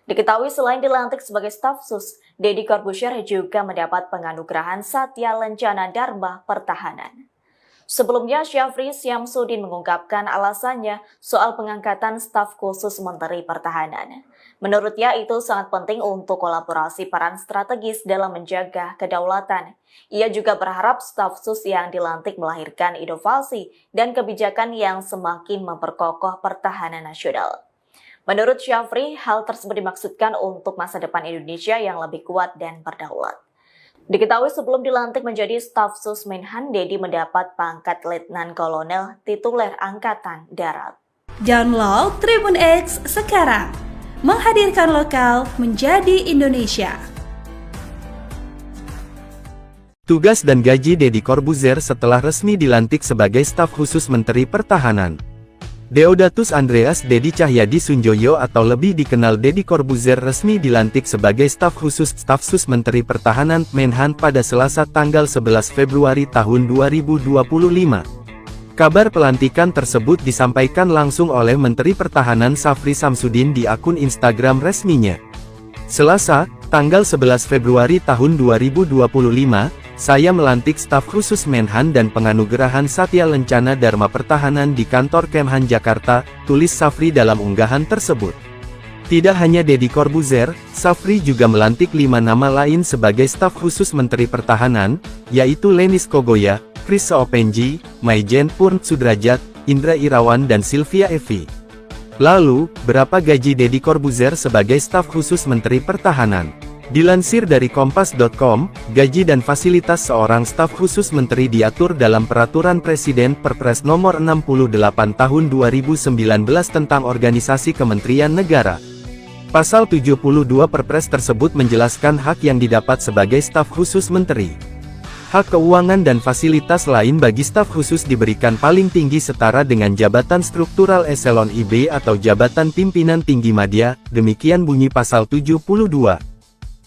[SPEAKER 1] Diketahui selain dilantik sebagai staf sus, Deddy Corbuzier juga mendapat penganugerahan Satya Lencana Dharma Pertahanan. Sebelumnya, Syafri Samsudin mengungkapkan alasannya soal pengangkatan staf khusus Menteri Pertahanan. Menurutnya itu sangat penting untuk kolaborasi peran strategis dalam menjaga kedaulatan. Ia juga berharap staf sus yang dilantik melahirkan inovasi dan kebijakan yang semakin memperkokoh pertahanan nasional. Menurut Syafri, hal tersebut dimaksudkan untuk masa depan Indonesia yang lebih kuat dan berdaulat. Diketahui sebelum dilantik menjadi staf sus Menhan, Deddy mendapat pangkat Letnan Kolonel tituler Angkatan Darat.
[SPEAKER 2] Download Tribun X sekarang, menghadirkan lokal menjadi Indonesia.
[SPEAKER 3] Tugas dan gaji Deddy Corbuzier setelah resmi dilantik sebagai staf khusus Menteri Pertahanan. Deodatus Andreas Dedi Cahyadi Sunjoyo atau lebih dikenal Deddy Corbuzier resmi dilantik sebagai staf khusus staf sus Menteri Pertahanan Menhan pada Selasa tanggal 11 Februari tahun 2025. Kabar pelantikan tersebut disampaikan langsung oleh Menteri Pertahanan Syafri Samsudin di akun Instagram resminya. Selasa, tanggal 11 Februari tahun 2025, saya melantik staf khusus Menhan dan penganugerahan Satya Lencana Dharma Pertahanan di kantor Kemhan Jakarta, tulis Syafri dalam unggahan tersebut. Tidak hanya Deddy Corbuzier, Syafri juga melantik 5 nama lain sebagai staf khusus Menteri Pertahanan, yaitu Lenis Kogoya, Chris Seopenji, Maijen Purn Sudrajat, Indra Irawan dan Sylvia Evi. Lalu, berapa gaji Deddy Corbuzier sebagai staf khusus Menteri Pertahanan? Dilansir dari Kompas.com, gaji dan fasilitas seorang staf khusus menteri diatur dalam Peraturan Presiden Perpres Nomor 68 Tahun 2019 tentang Organisasi Kementerian Negara. Pasal 72 Perpres tersebut menjelaskan hak yang didapat sebagai staf khusus menteri. Hak keuangan dan fasilitas lain bagi staf khusus diberikan paling tinggi setara dengan jabatan struktural eselon IB atau jabatan pimpinan tinggi madya, demikian bunyi pasal 72.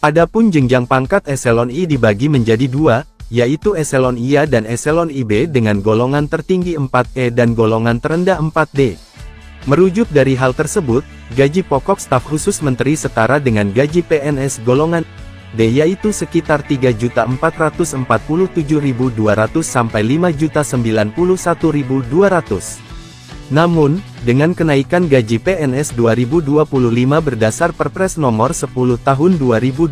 [SPEAKER 3] Adapun jenjang pangkat eselon I dibagi menjadi 2, yaitu eselon IA dan eselon IB dengan golongan tertinggi 4E dan golongan terendah 4D. Merujuk dari hal tersebut, gaji pokok staf khusus menteri setara dengan gaji PNS golongan D yaitu sekitar 3.447.200 sampai 5.091.200. Namun, dengan kenaikan gaji PNS 2025 berdasar Perpres Nomor 10 Tahun 2024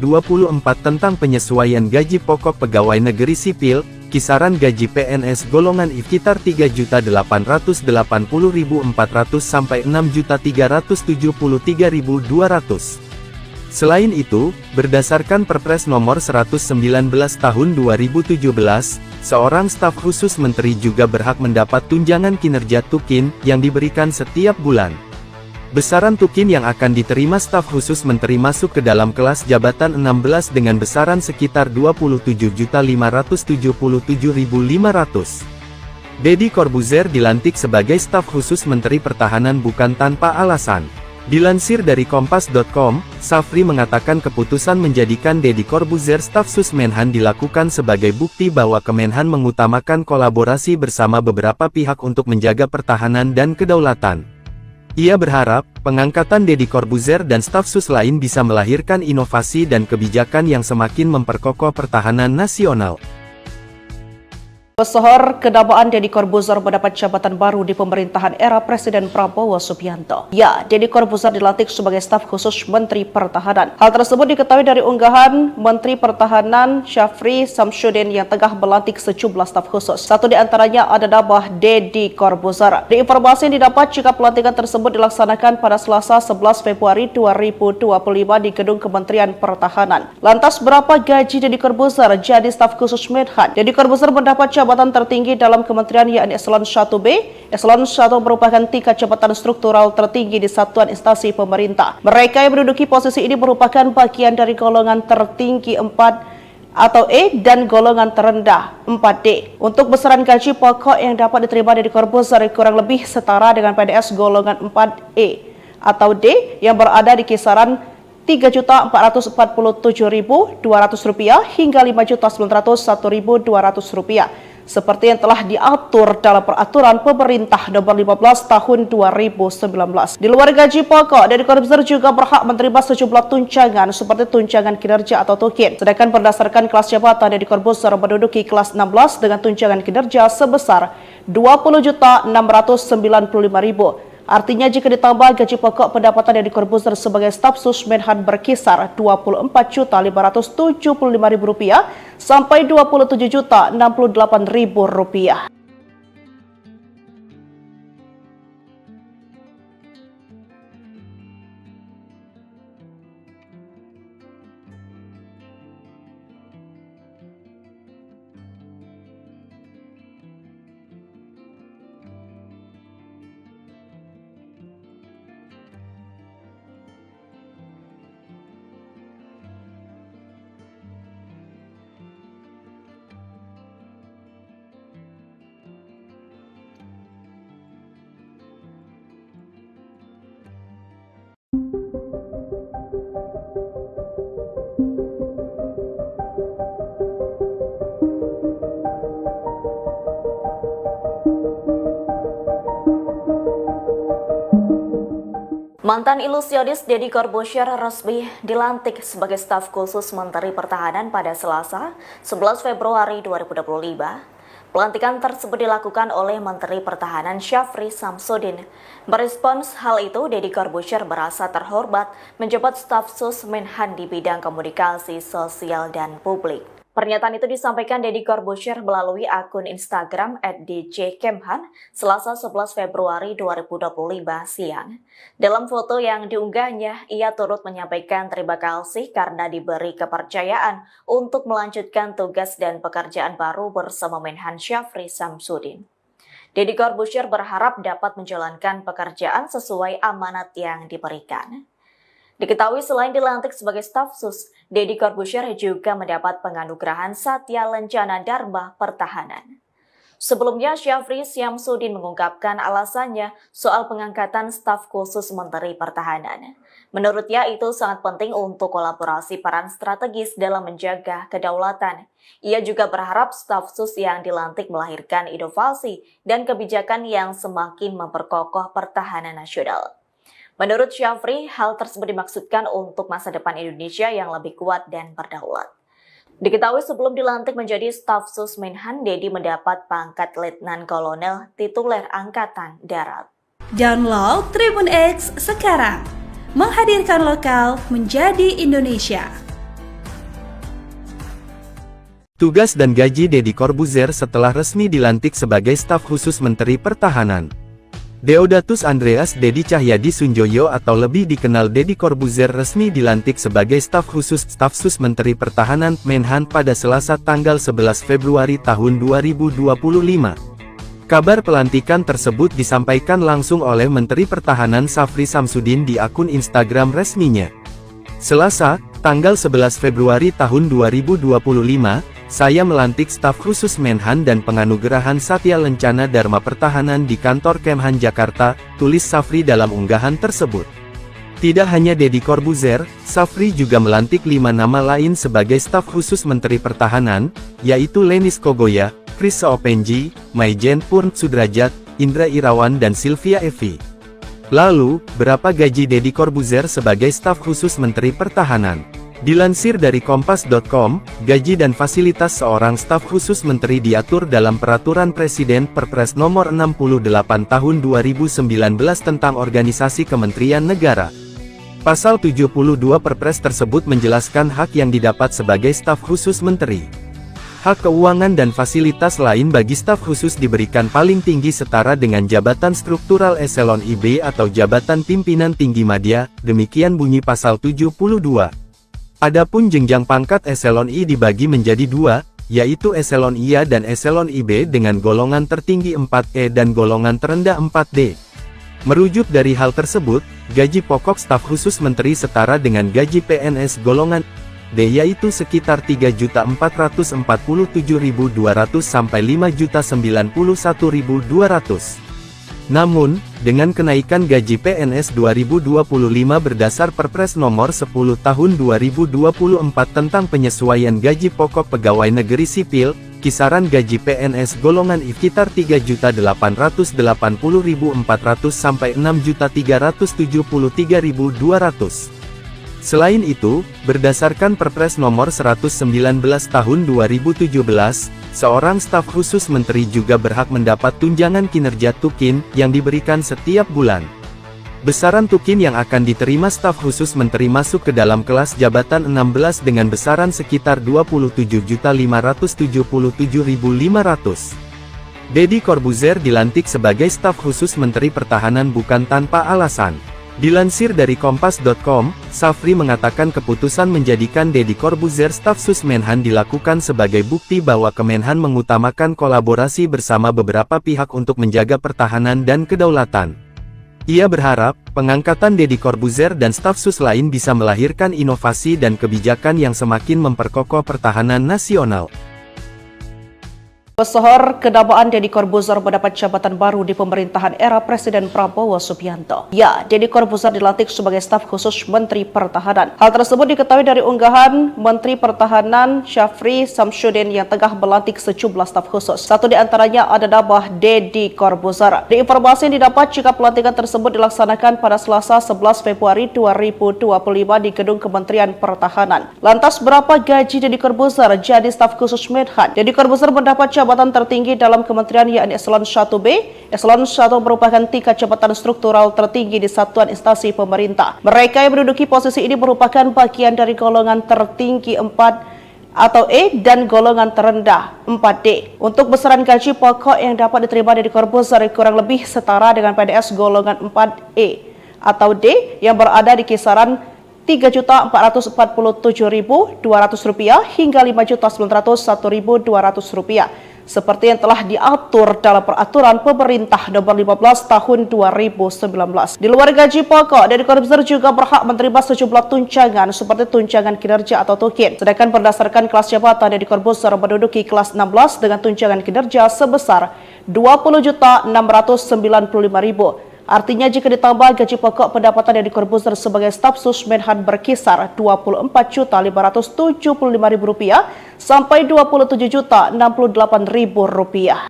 [SPEAKER 3] tentang penyesuaian gaji pokok pegawai negeri sipil, kisaran gaji PNS golongan I sekitar 3.880.400 sampai 6.373.200. Selain itu, berdasarkan Perpres Nomor 119 Tahun 2017, seorang staf khusus menteri juga berhak mendapat tunjangan kinerja Tukin yang diberikan setiap bulan. Besaran Tukin yang akan diterima staf khusus menteri masuk ke dalam kelas jabatan 16 dengan besaran sekitar 27.577.500. Deddy Corbuzier dilantik sebagai staf khusus Menteri Pertahanan bukan tanpa alasan. Dilansir dari Kompas.com, Syafri mengatakan keputusan menjadikan Deddy Corbuzier staf sus Menhan dilakukan sebagai bukti bahwa Kemenhan mengutamakan kolaborasi bersama beberapa pihak untuk menjaga pertahanan dan kedaulatan. Ia berharap, pengangkatan Deddy Corbuzier dan staf sus lain bisa melahirkan inovasi dan kebijakan yang semakin memperkokoh pertahanan nasional.
[SPEAKER 4] Pesohor kedamaan Deddy Corbuzier mendapat jabatan baru di pemerintahan era Presiden Prabowo Subianto. Ya, Deddy Corbuzier dilantik sebagai staf khusus Menteri Pertahanan. Hal tersebut diketahui dari unggahan Menteri Pertahanan Syafri Samsudin yang tengah melantik sejumlah staf khusus. Satu di antaranya ada nama Deddy Corbuzier. Di informasi yang didapat jika pelantikan tersebut dilaksanakan pada Selasa 11 Februari 2025 di Gedung Kementerian Pertahanan. Lantas berapa gaji Deddy Corbuzier jadi staf khusus Menhan? Deddy Corbuzier mendapat jabatan tertinggi dalam kementerian yakni Eselon 1B. Eselon 1 merupakan tingkat jabatan struktural tertinggi di satuan instansi pemerintah. Mereka yang menduduki posisi ini merupakan bagian dari golongan tertinggi 4 atau E dan golongan terendah 4D. Untuk besaran gaji pokok yang dapat diterima Deddy Corbuzier kurang lebih setara dengan PNS golongan 4E atau D yang berada di kisaran Rp3.447.200 hingga Rp5.901.200 seperti yang telah diatur dalam Peraturan Pemerintah Nomor 15 Tahun 2019. Di luar gaji pokok, Deddy Corbuzier juga berhak menerima sejumlah tunjangan seperti tunjangan kinerja atau tukin. Sedangkan berdasarkan kelas jabatan, Deddy Corbuzier menduduki kelas 16 dengan tunjangan kinerja sebesar Rp20.695.000. Artinya jika ditambah gaji pokok, pendapatan Deddy Corbuzier sebagai staf sus Menhan berkisar Rp24.575.000 sampai Rp27.068.000.
[SPEAKER 1] Mantan ilusionis Deddy Corbuzier resmi dilantik sebagai staf khusus Menteri Pertahanan pada Selasa, 11 Februari 2025. Pelantikan tersebut dilakukan oleh Menteri Pertahanan Syafri Samsudin. Merespons hal itu, Deddy Corbuzier merasa terhormat menjabat staf sus Menhan di bidang komunikasi sosial dan publik. Pernyataan itu disampaikan Deddy Corbuzier melalui akun Instagram @djkemhan Selasa 11 Februari 2025 siang. Dalam foto yang diunggahnya, ia turut menyampaikan terima kasih karena diberi kepercayaan untuk melanjutkan tugas dan pekerjaan baru bersama Menhan Syafri Samsudin. Deddy Corbuzier berharap dapat menjalankan pekerjaan sesuai amanat yang diberikan. Diketahui selain dilantik sebagai staf sus, Deddy Corbuzier juga mendapat penganugerahan Satya Lencana Dharma Pertahanan. Sebelumnya, Syafri Samsudin mengungkapkan alasannya soal pengangkatan staf khusus Menteri Pertahanan. Menurutnya itu sangat penting untuk kolaborasi peran strategis dalam menjaga kedaulatan. Ia juga berharap staf sus yang dilantik melahirkan inovasi dan kebijakan yang semakin memperkokoh pertahanan nasional. Menurut Syafri, hal tersebut dimaksudkan untuk masa depan Indonesia yang lebih kuat dan berdaulat. Diketahui sebelum dilantik menjadi staf sus Menhan, Deddy mendapat pangkat Letnan Kolonel tituler Angkatan Darat.
[SPEAKER 2] Download Tribun X sekarang, menghadirkan lokal menjadi Indonesia.
[SPEAKER 3] Tugas dan gaji Deddy Corbuzier setelah resmi dilantik sebagai staf khusus Menteri Pertahanan. Deodatus Andreas Deddy Cahyadi Sunjoyo atau lebih dikenal Deddy Corbuzier resmi dilantik sebagai staf sus Menteri Pertahanan Menhan pada Selasa tanggal 11 Februari tahun 2025. Kabar pelantikan tersebut disampaikan langsung oleh Menteri Pertahanan Syafri Samsudin di akun Instagram resminya. Selasa, tanggal 11 Februari tahun 2025, saya melantik staf khusus Menhan dan penganugerahan Satya Lencana Dharma Pertahanan di kantor Kemhan Jakarta, tulis Syafri dalam unggahan tersebut. Tidak hanya Deddy Corbuzier, Syafri juga melantik 5 nama lain sebagai staf khusus Menteri Pertahanan, yaitu Lenis Kogoya, Chris Seopenji, Maijen Purn Sudrajat, Indra Irawan dan Sylvia Evi. Lalu, berapa gaji Deddy Corbuzier sebagai staf khusus Menteri Pertahanan? Dilansir dari Kompas.com, gaji dan fasilitas seorang staf khusus menteri diatur dalam Peraturan Presiden Perpres Nomor 68 Tahun 2019 tentang Organisasi Kementerian Negara. Pasal 72 Perpres tersebut menjelaskan hak yang didapat sebagai staf khusus menteri. Hak keuangan dan fasilitas lain bagi staf khusus diberikan paling tinggi setara dengan jabatan struktural eselon IB atau jabatan pimpinan tinggi madya, demikian bunyi pasal 72. Adapun jenjang pangkat eselon I dibagi menjadi 2, yaitu eselon IA dan eselon IB dengan golongan tertinggi 4E dan golongan terendah 4D. Merujuk dari hal tersebut, gaji pokok staf khusus menteri setara dengan gaji PNS golongan D yaitu sekitar 3.447.200 sampai 5.091.200. Namun, dengan kenaikan gaji PNS 2025 berdasar Perpres Nomor 10 Tahun 2024 tentang penyesuaian gaji pokok pegawai negeri sipil, kisaran gaji PNS golongan I sekitar 3.880.400 sampai 6.373.200. Selain itu, berdasarkan Perpres Nomor 119 Tahun 2017, seorang staf khusus menteri juga berhak mendapat tunjangan kinerja tukin yang diberikan setiap bulan. Besaran tukin yang akan diterima staf khusus menteri masuk ke dalam kelas jabatan 16 dengan besaran sekitar 27.577.500. Deddy Corbuzier dilantik sebagai staf khusus Menteri Pertahanan bukan tanpa alasan. Dilansir dari Kompas.com, Safri mengatakan keputusan menjadikan Deddy Corbuzier staf sus Menhan dilakukan sebagai bukti bahwa Kemenhan mengutamakan kolaborasi bersama beberapa pihak untuk menjaga pertahanan dan kedaulatan. Ia berharap, pengangkatan Deddy Corbuzier dan staf sus lain bisa melahirkan inovasi dan kebijakan yang semakin memperkokoh pertahanan nasional.
[SPEAKER 4] Pesohor kedamaan Deddy Corbuzier mendapat jabatan baru di pemerintahan era Presiden Prabowo Subianto. Ya, Deddy Corbuzier dilantik sebagai staf khusus Menteri Pertahanan. Hal tersebut diketahui dari unggahan Menteri Pertahanan Syafri Samsudin yang tengah melantik sejumlah staf khusus. Satu di antaranya ada nama Deddy Corbuzier. Di informasi yang didapat jika pelantikan tersebut dilaksanakan pada Selasa 11 Februari 2025 di Gedung Kementerian Pertahanan. Lantas berapa gaji Deddy Corbuzier jadi staf khusus Menhan? Deddy Corbuzier mendapat jabatan tertinggi dalam kementerian yakni Eselon 1B. Eselon 1 merupakan tingkat jabatan struktural tertinggi di satuan instansi pemerintah. Mereka yang menduduki posisi ini merupakan bagian dari golongan tertinggi 4 atau E dan golongan terendah 4D. Untuk besaran gaji pokok yang dapat diterima Deddy Corbuzier kurang lebih setara dengan PNS golongan 4E atau D yang berada di kisaran Rp3.447.200 hingga Rp5.901.200 seperti yang telah diatur dalam peraturan pemerintah nomor 15 tahun 2019. Di luar gaji pokok, Deddy Corbuzier juga berhak menerima sejumlah tunjangan seperti tunjangan kinerja atau tukin. Sedangkan berdasarkan kelas jabatan, Deddy Corbuzier menduduki kelas 16 dengan tunjangan kinerja sebesar Rp20.695.000. Artinya jika ditambah gaji pokok, pendapatan Deddy Corbuzier sebagai staf sus Menhan berkisar Rp24.575.000 sampai Rp27.068.000.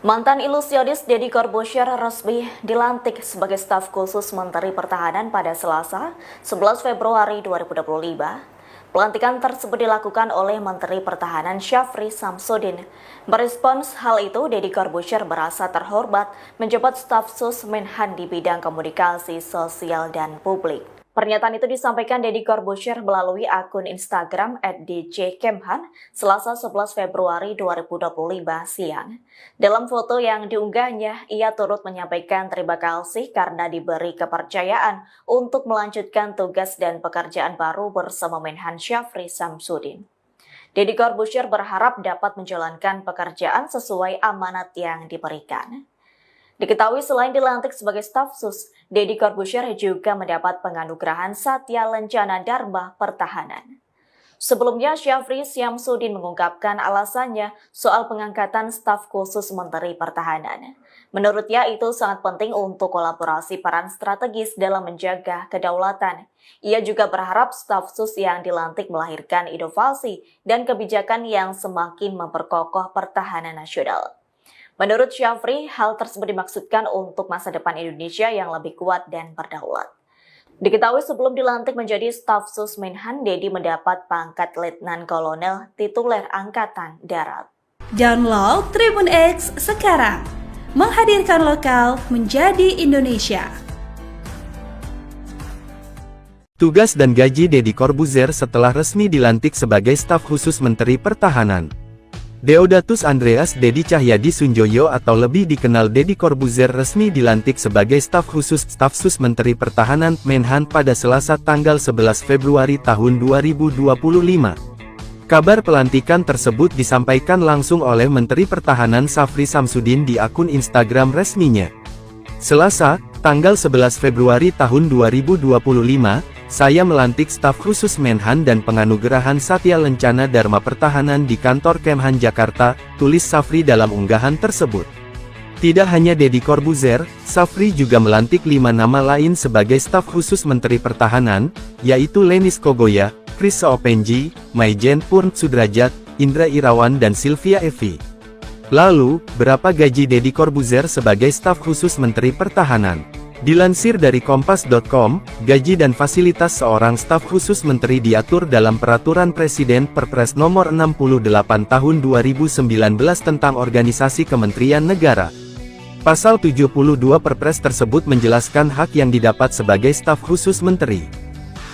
[SPEAKER 1] Mantan ilusionis Deddy Corbuzier resmi dilantik sebagai staf khusus Menteri Pertahanan pada Selasa, 11 Februari 2025. Pelantikan tersebut dilakukan oleh Menteri Pertahanan Syafri Samsudin. Merespons hal itu, Deddy Corbuzier merasa terhormat menjabat staf sus Menhan di bidang komunikasi sosial dan publik. Pernyataan itu disampaikan Deddy Corbuzier melalui akun Instagram @djkemhan Selasa 11 Februari 2025 siang. Dalam foto yang diunggahnya, ia turut menyampaikan terima kasih karena diberi kepercayaan untuk melanjutkan tugas dan pekerjaan baru bersama Menhan Syafri Samsudin. Deddy Corbuzier berharap dapat menjalankan pekerjaan sesuai amanat yang diberikan. Diketahui selain dilantik sebagai staf sus, Deddy Corbuzier juga mendapat penganugerahan Satya Lencana Dharma Pertahanan. Sebelumnya, Syafri Samsudin mengungkapkan alasannya soal pengangkatan staf khusus Menteri Pertahanan. Menurutnya itu sangat penting untuk kolaborasi peran strategis dalam menjaga kedaulatan. Ia juga berharap staf sus yang dilantik melahirkan inovasi dan kebijakan yang semakin memperkokoh pertahanan nasional. Menurut Syafri, hal tersebut dimaksudkan untuk masa depan Indonesia yang lebih kuat dan berdaulat. Diketahui sebelum dilantik menjadi staf sus Menhan, Dedi mendapat pangkat Letnan Kolonel tituler Angkatan Darat.
[SPEAKER 2] Download Tribun X sekarang, menghadirkan lokal menjadi Indonesia.
[SPEAKER 3] Tugas dan gaji Deddy Corbuzier setelah resmi dilantik sebagai staf khusus Menteri Pertahanan. Deodatus Andreas Dedi Cahyadi Sunjoyo atau lebih dikenal Deddy Corbuzier resmi dilantik sebagai staf khusus staf sus Menteri Pertahanan Menhan pada Selasa tanggal 11 Februari tahun 2025. Kabar pelantikan tersebut disampaikan langsung oleh Menteri Pertahanan Syafri Samsudin di akun Instagram resminya. Selasa, tanggal 11 Februari tahun 2025, saya melantik staf khusus Menhan dan penganugerahan Satya Lencana Dharma Pertahanan di kantor Kemhan Jakarta, tulis Syafri dalam unggahan tersebut. Tidak hanya Deddy Corbuzier, Syafri juga melantik 5 nama lain sebagai staf khusus Menteri Pertahanan, yaitu Lenis Kogoya, Chris Seopenji, Maijen Purn Sudrajat, Indra Irawan dan Sylvia Evi. Lalu, berapa gaji Deddy Corbuzier sebagai staf khusus Menteri Pertahanan? Dilansir dari Kompas.com, gaji dan fasilitas seorang staf khusus menteri diatur dalam Peraturan Presiden Perpres Nomor 68 Tahun 2019 tentang Organisasi Kementerian Negara. Pasal 72 Perpres tersebut menjelaskan hak yang didapat sebagai staf khusus menteri.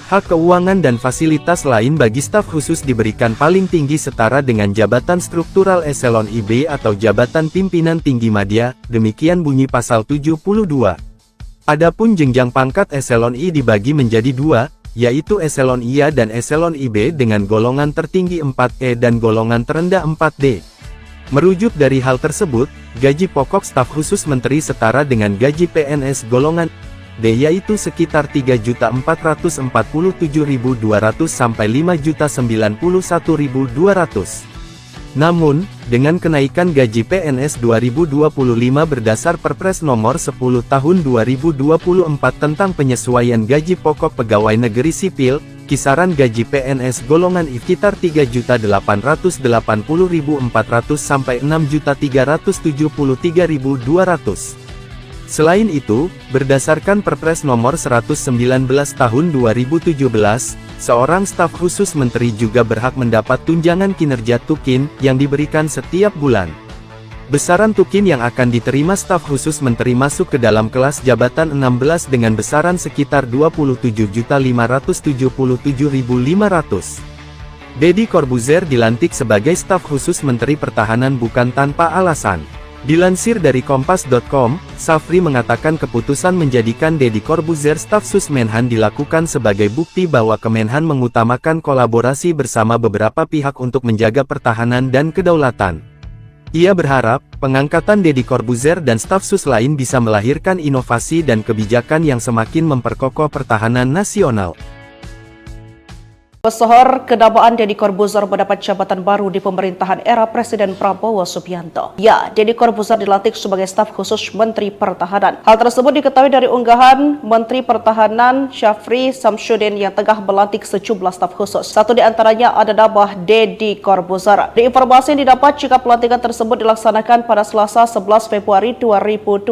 [SPEAKER 3] Hak keuangan dan fasilitas lain bagi staf khusus diberikan paling tinggi setara dengan jabatan struktural eselon IB atau jabatan pimpinan tinggi madya, demikian bunyi pasal 72. Adapun jenjang pangkat eselon I dibagi menjadi 2, yaitu eselon IA dan eselon IB dengan golongan tertinggi 4E dan golongan terendah 4D. Merujuk dari hal tersebut, gaji pokok staf khusus menteri setara dengan gaji PNS golongan D yaitu sekitar 3.447.200 sampai 5.091.200. Namun, dengan kenaikan gaji PNS 2025 berdasar Perpres Nomor 10 Tahun 2024 tentang penyesuaian gaji pokok pegawai negeri sipil, kisaran gaji PNS golongan I sekitar 3.880.400 sampai 6.373.200. Selain itu, berdasarkan Perpres Nomor 119 Tahun 2017, seorang staf khusus menteri juga berhak mendapat tunjangan kinerja tukin yang diberikan setiap bulan. Besaran tukin yang akan diterima staf khusus menteri masuk ke dalam kelas jabatan 16 dengan besaran sekitar 27.577.500. Deddy Corbuzier dilantik sebagai staf khusus Menteri Pertahanan bukan tanpa alasan. Dilansir dari Kompas.com, Syafri mengatakan keputusan menjadikan Deddy Corbuzier staf sus Menhan dilakukan sebagai bukti bahwa Kemenhan mengutamakan kolaborasi bersama beberapa pihak untuk menjaga pertahanan dan kedaulatan. Ia berharap, pengangkatan Deddy Corbuzier dan staf sus lain bisa melahirkan inovasi dan kebijakan yang semakin memperkokoh pertahanan nasional.
[SPEAKER 4] Pesohor kedamaan Deddy Corbuzier mendapat jabatan baru di pemerintahan era Presiden Prabowo Subianto. Ya, Deddy Corbuzier dilantik sebagai staf khusus Menteri Pertahanan. Hal tersebut diketahui dari unggahan Menteri Pertahanan Syafri Samsudin yang tengah melantik sejumlah staf khusus. Satu di antaranya ada nama Deddy Corbuzier. Di informasi yang didapat jika pelantikan tersebut dilaksanakan pada Selasa 11 Februari 2025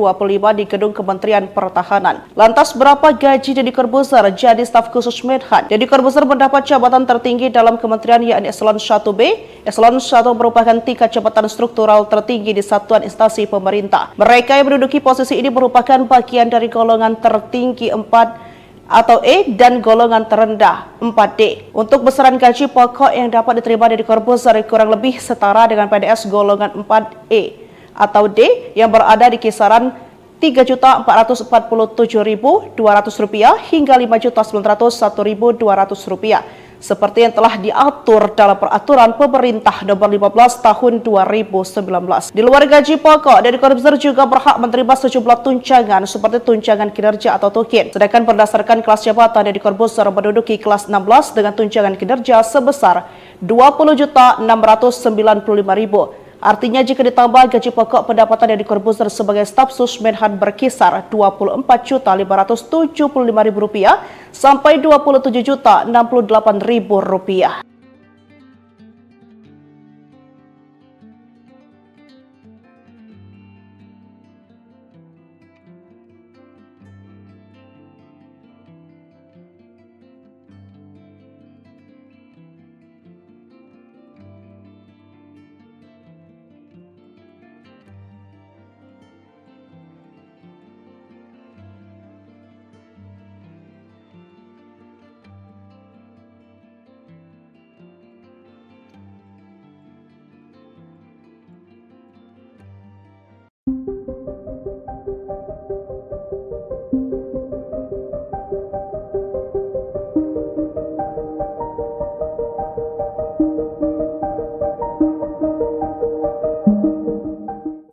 [SPEAKER 4] di Gedung Kementerian Pertahanan. Lantas berapa gaji Deddy Corbuzier jadi staf khusus Menhan? Deddy Corbuzier mendapat jabatan tertinggi dalam kementerian yakni Eselon 1B. Eselon 1 merupakan tingkat jabatan struktural tertinggi di satuan instansi pemerintah. Mereka yang menduduki posisi ini merupakan bagian dari golongan tertinggi 4 atau E dan golongan terendah 4D. Untuk besaran gaji pokok yang dapat diterima Deddy Corbuzier kurang lebih setara dengan PNS golongan 4E atau D yang berada di kisaran Rp3.447.200 hingga Rp5.901.200 seperti yang telah diatur dalam Peraturan Pemerintah Nomor 15 Tahun 2019. Di luar gaji pokok, Deddy Corbuzier juga berhak menerima sejumlah tunjangan seperti tunjangan kinerja atau tukin. Sedangkan berdasarkan kelas jabatan, Deddy Corbuzier menduduki kelas 16 dengan tunjangan kinerja sebesar Rp20.695.000. Artinya jika ditambah gaji pokok, pendapatan Deddy Corbuzier sebagai staf sus Menhan berkisar Rp24.575.000 sampai Rp27.068.000.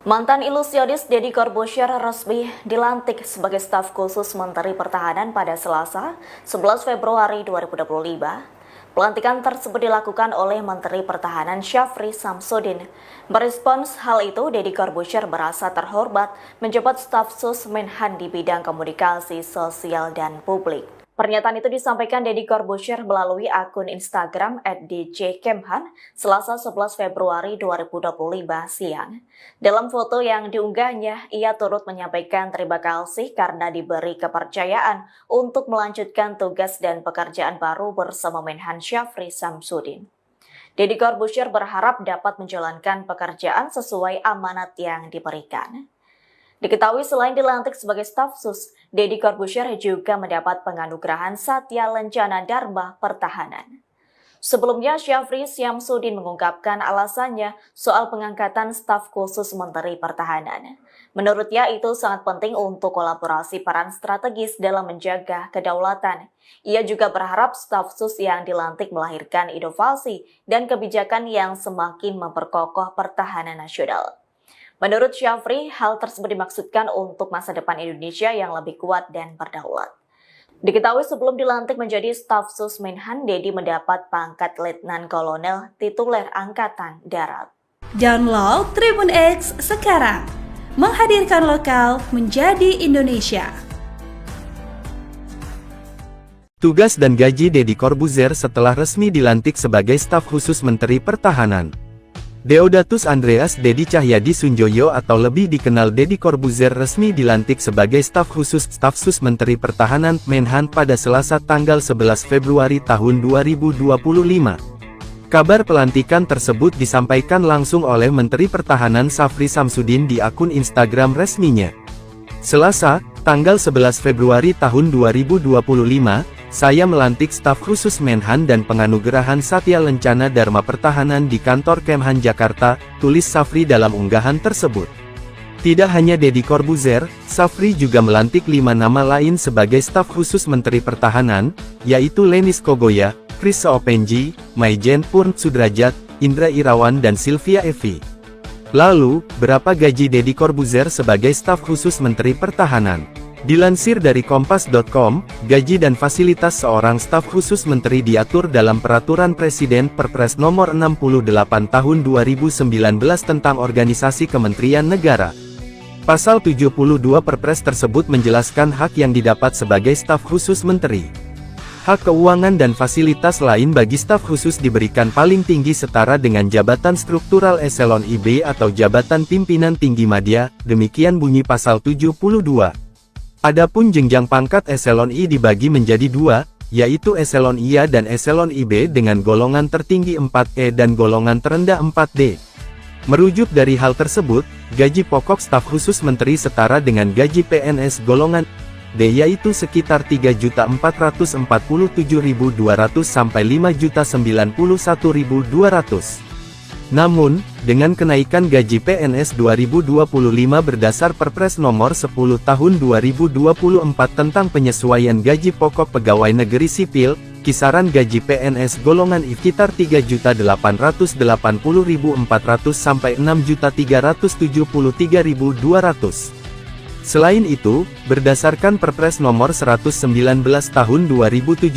[SPEAKER 1] Mantan ilusionis Deddy Corbuzier resmi dilantik sebagai staf khusus Menteri Pertahanan pada Selasa, 11 Februari 2025. Pelantikan tersebut dilakukan oleh Menteri Pertahanan Syafri Samsudin. Merespons hal itu, Deddy Corbuzier merasa terhormat menjabat staf sus Menhan di bidang komunikasi sosial dan publik. Pernyataan itu disampaikan Deddy Corbuzier melalui akun Instagram @djkemhan Selasa 11 Februari 2025 siang. Dalam foto yang diunggahnya, ia turut menyampaikan terima kasih karena diberi kepercayaan untuk melanjutkan tugas dan pekerjaan baru bersama Menhan Syafri Samsudin. Deddy Corbuzier berharap dapat menjalankan pekerjaan sesuai amanat yang diberikan. Diketahui selain dilantik sebagai staf sus, Deddy Corbuzier juga mendapat penganugerahan Satya Lencana Dharma Pertahanan. Sebelumnya, Syafri Samsudin mengungkapkan alasannya soal pengangkatan staf khusus Menteri Pertahanan. Menurutnya itu sangat penting untuk kolaborasi peran strategis dalam menjaga kedaulatan. Ia juga berharap staf sus yang dilantik melahirkan inovasi dan kebijakan yang semakin memperkokoh pertahanan nasional. Menurut Syafri, hal tersebut dimaksudkan untuk masa depan Indonesia yang lebih kuat dan berdaulat. Diketahui sebelum dilantik menjadi staf sus Menhan, Deddy mendapat pangkat Letnan Kolonel tituler Angkatan Darat.
[SPEAKER 2] Download Tribun X sekarang, menghadirkan lokal menjadi Indonesia.
[SPEAKER 3] Tugas dan gaji Deddy Corbuzier setelah resmi dilantik sebagai staf khusus Menteri Pertahanan. Deodatus Andreas Deddy Cahyadi Sunjoyo atau lebih dikenal Deddy Corbuzier resmi dilantik sebagai staf sus Menteri Pertahanan Menhan pada Selasa tanggal 11 Februari tahun 2025. Kabar pelantikan tersebut disampaikan langsung oleh Menteri Pertahanan Syafri Samsudin di akun Instagram resminya. Selasa, tanggal 11 Februari tahun 2025, saya melantik staf khusus Menhan dan penganugerahan Satya Lencana Dharma Pertahanan di kantor Kemhan Jakarta, tulis Syafri dalam unggahan tersebut. Tidak hanya Deddy Corbuzier, Syafri juga melantik 5 nama lain sebagai staf khusus Menteri Pertahanan, yaitu Lenis Kogoya, Chris Seopenji, Maijen Purn Sudrajat, Indra Irawan dan Sylvia Evi. Lalu, berapa gaji Deddy Corbuzier sebagai staf khusus Menteri Pertahanan? Dilansir dari Kompas.com, gaji dan fasilitas seorang staf khusus menteri diatur dalam Peraturan Presiden Perpres Nomor 68 Tahun 2019 tentang Organisasi Kementerian Negara. Pasal 72 Perpres tersebut menjelaskan hak yang didapat sebagai staf khusus menteri. Hak keuangan dan fasilitas lain bagi staf khusus diberikan paling tinggi setara dengan jabatan struktural eselon IB atau jabatan pimpinan tinggi madya, demikian bunyi pasal 72. Adapun jenjang pangkat eselon I dibagi menjadi 2, yaitu eselon IA dan eselon IB dengan golongan tertinggi 4E dan golongan terendah 4D. Merujuk dari hal tersebut, gaji pokok staf khusus menteri setara dengan gaji PNS golongan D yaitu sekitar 3.447.200 sampai 5.091.200. Namun, dengan kenaikan gaji PNS 2025 berdasar Perpres Nomor 10 Tahun 2024 tentang penyesuaian gaji pokok pegawai negeri sipil, kisaran gaji PNS golongan I sekitar 3.880.400 sampai 6.373.200. Selain itu, berdasarkan Perpres Nomor 119 Tahun 2017,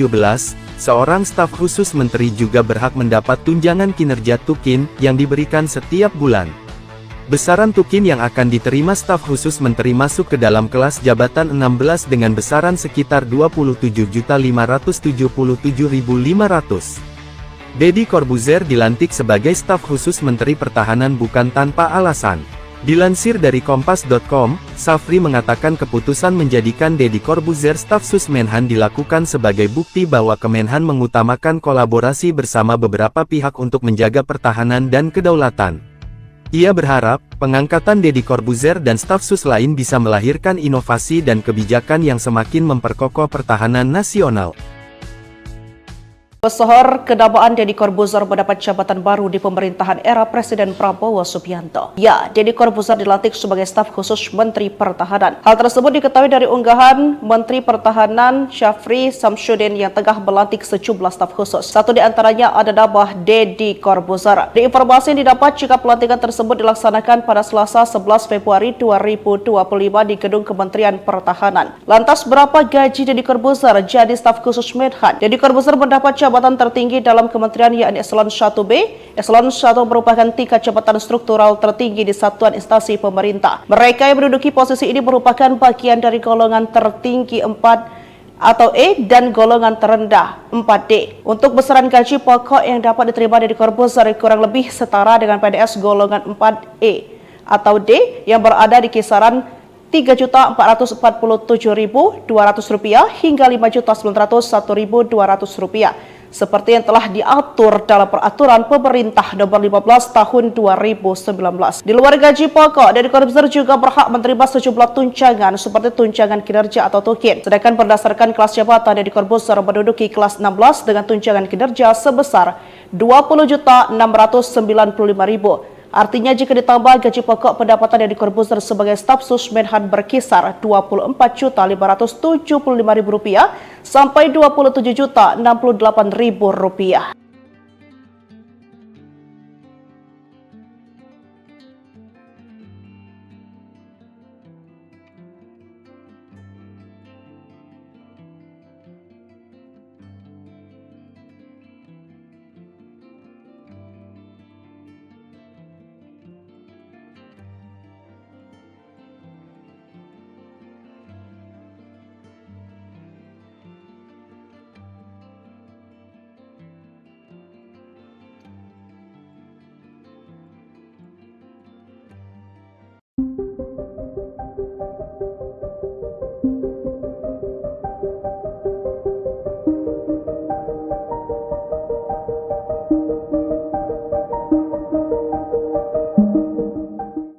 [SPEAKER 3] seorang staf khusus menteri juga berhak mendapat tunjangan kinerja tukin yang diberikan setiap bulan. Besaran tukin yang akan diterima staf khusus menteri masuk ke dalam kelas jabatan 16 dengan besaran sekitar 27.577.500. Deddy Corbuzier dilantik sebagai staf khusus Menteri Pertahanan bukan tanpa alasan. Dilansir dari Kompas.com, Syafri mengatakan keputusan menjadikan Deddy Corbuzier staf sus Menhan dilakukan sebagai bukti bahwa Kemenhan mengutamakan kolaborasi bersama beberapa pihak untuk menjaga pertahanan dan kedaulatan. Ia berharap, pengangkatan Deddy Corbuzier dan staf sus lain bisa melahirkan inovasi dan kebijakan yang semakin memperkokoh pertahanan nasional.
[SPEAKER 4] Pesohor kedamaan Deddy Corbuzier mendapat jabatan baru di pemerintahan era Presiden Prabowo Subianto. Ya, Deddy Corbuzier dilantik sebagai staf khusus Menteri Pertahanan. Hal tersebut diketahui dari unggahan Menteri Pertahanan Syafri Samsudin yang tengah melantik sejumlah staf khusus. Satu di antaranya ada nama Deddy Corbuzier. Di informasi yang didapat jika pelantikan tersebut dilaksanakan pada Selasa 11 Februari 2025 di Gedung Kementerian Pertahanan. Lantas berapa gaji Deddy Corbuzier jadi staf khusus Menhan? Deddy Corbuzier mendapat jabatan tertinggi dalam kementerian yakni Eselon 1B. Eselon 1 merupakan tingkat jabatan struktural tertinggi di satuan instansi pemerintah. Mereka yang menduduki posisi ini merupakan bagian dari golongan tertinggi 4 atau E dan golongan terendah 4D. Untuk besaran gaji pokok yang dapat diterima Deddy Corbuzier kurang lebih setara dengan PNS golongan 4E atau D yang berada di kisaran Rp3.447.200 hingga Rp5.901.200 seperti yang telah diatur dalam peraturan pemerintah nomor 15 tahun 2019. Di luar gaji pokok, Deddy Corbuzier juga berhak menerima sejumlah tunjangan seperti tunjangan kinerja atau tukin. Sedangkan berdasarkan kelas jabatan, Deddy Corbuzier menduduki kelas 16 dengan tunjangan kinerja sebesar Rp20.695.000. Artinya jika ditambah gaji pokok, pendapatan Deddy Corbuzier sebagai staf sus Menhan berkisar Rp24.575.000 sampai Rp27.068.000.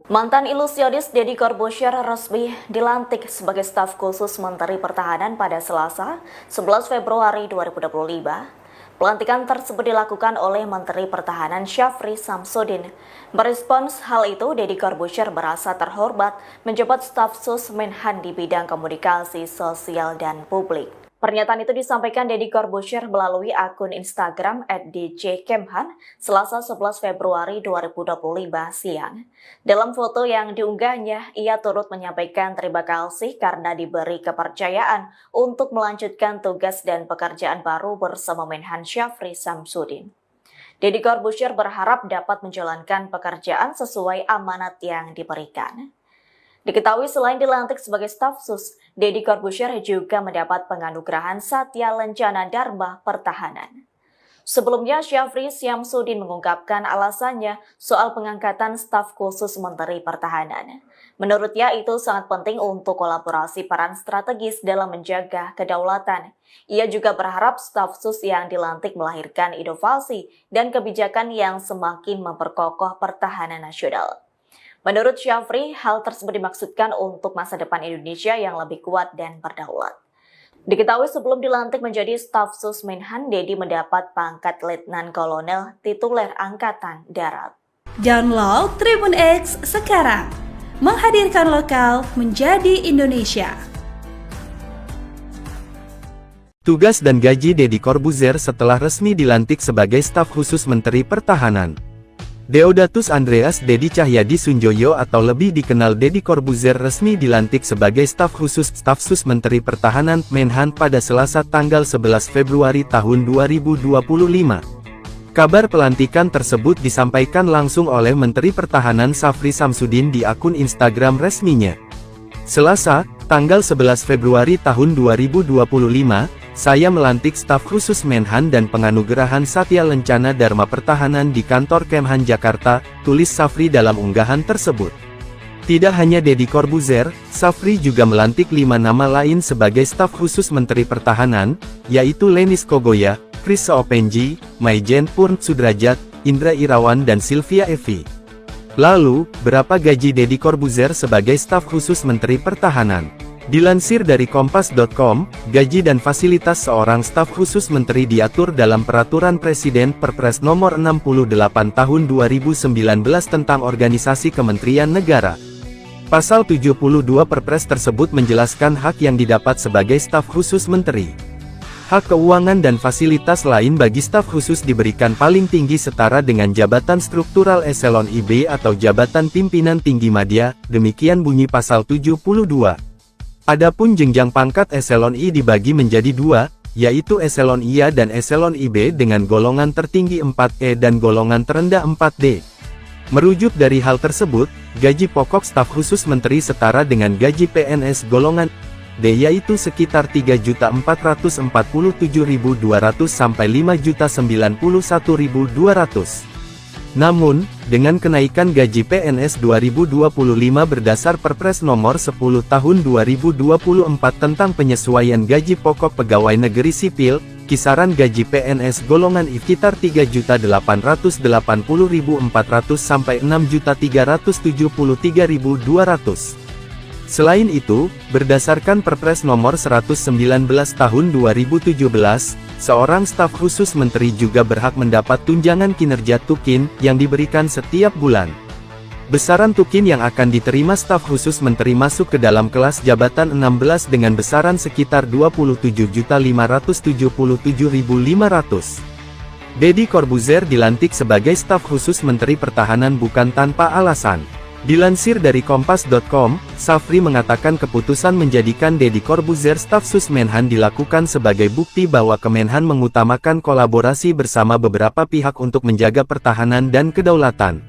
[SPEAKER 1] Mantan ilusionis Deddy Corbuzier resmi dilantik sebagai staf khusus Menteri Pertahanan pada Selasa, 11 Februari 2025. Pelantikan tersebut dilakukan oleh Menteri Pertahanan Syafri Samsudin. Merespons hal itu, Deddy Corbuzier merasa terhormat menjabat staf sus Menhan di bidang komunikasi sosial dan publik. Pernyataan itu disampaikan Deddy Corbuzier melalui akun Instagram @djkemhan Selasa 11 Februari 2025 siang. Dalam foto yang diunggahnya, ia turut menyampaikan terima kasih karena diberi kepercayaan untuk melanjutkan tugas dan pekerjaan baru bersama Menhan Syafri Samsudin. Deddy Corbuzier berharap dapat menjalankan pekerjaan sesuai amanat yang diberikan. Diketahui selain dilantik sebagai staf sus, Deddy Corbuzier juga mendapat penganugerahan Satya Lencana Dharma Pertahanan. Sebelumnya, Syafri Samsudin mengungkapkan alasannya soal pengangkatan staf khusus Menteri Pertahanan. Menurutnya itu sangat penting untuk kolaborasi peran strategis dalam menjaga kedaulatan. Ia juga berharap staf sus yang dilantik melahirkan inovasi dan kebijakan yang semakin memperkokoh pertahanan nasional. Menurut Syafri, hal tersebut dimaksudkan untuk masa depan Indonesia yang lebih kuat dan berdaulat. Diketahui sebelum dilantik menjadi staf sus Menhan, Deddy mendapat pangkat Letnan Kolonel tituler Angkatan Darat.
[SPEAKER 2] Download Tribun X sekarang, menghadirkan lokal menjadi Indonesia.
[SPEAKER 3] Tugas dan gaji Deddy Corbuzier setelah resmi dilantik sebagai staf khusus Menteri Pertahanan. Deodatus Andreas Deddy Cahyadi Sunjoyo atau lebih dikenal Deddy Corbuzier resmi dilantik sebagai staf sus Menteri Pertahanan Menhan pada Selasa tanggal 11 Februari tahun 2025. Kabar pelantikan tersebut disampaikan langsung oleh Menteri Pertahanan Syafri Samsudin di akun Instagram resminya. Selasa, tanggal 11 Februari tahun 2025, saya melantik staf khusus Menhan dan penganugerahan Satya Lencana Dharma Pertahanan di kantor Kemhan Jakarta, tulis Syafri dalam unggahan tersebut. Tidak hanya Deddy Corbuzier, Syafri juga melantik 5 nama lain sebagai staf khusus Menteri Pertahanan, yaitu Lenis Kogoya, Chris Seopenji, Maijen Purn Sudrajat, Indra Irawan dan Sylvia Evi. Lalu, berapa gaji Deddy Corbuzier sebagai staf khusus Menteri Pertahanan? Dilansir dari Kompas.com, gaji dan fasilitas seorang staf khusus menteri diatur dalam Peraturan Presiden Perpres Nomor 68 Tahun 2019 tentang Organisasi Kementerian Negara. Pasal 72 Perpres tersebut menjelaskan hak yang didapat sebagai staf khusus menteri. Hak keuangan dan fasilitas lain bagi staf khusus diberikan paling tinggi setara dengan jabatan struktural eselon IB atau jabatan pimpinan tinggi madya, demikian bunyi pasal 72. Adapun jenjang pangkat eselon I dibagi menjadi dua, yaitu eselon IA dan eselon IB dengan golongan tertinggi 4E dan golongan terendah 4D. Merujuk dari hal tersebut, gaji pokok staf khusus menteri setara dengan gaji PNS golongan D yaitu sekitar 3.447.200 sampai 5.091.200. Namun, dengan kenaikan gaji PNS 2025 berdasar Perpres Nomor 10 Tahun 2024 tentang penyesuaian gaji pokok pegawai negeri sipil, kisaran gaji PNS golongan I sekitar 3.880.400 sampai 6.373.200. Selain itu, berdasarkan Perpres Nomor 119 Tahun 2017, seorang staf khusus menteri juga berhak mendapat tunjangan kinerja tukin yang diberikan setiap bulan. Besaran tukin yang akan diterima staf khusus menteri masuk ke dalam kelas jabatan 16 dengan besaran sekitar 27.577.500. Deddy Corbuzier dilantik sebagai staf khusus Menteri Pertahanan bukan tanpa alasan. Dilansir dari Kompas.com, Safri mengatakan keputusan menjadikan Deddy Corbuzier staf sus Menhan dilakukan sebagai bukti bahwa Kemenhan mengutamakan kolaborasi bersama beberapa pihak untuk menjaga pertahanan dan kedaulatan.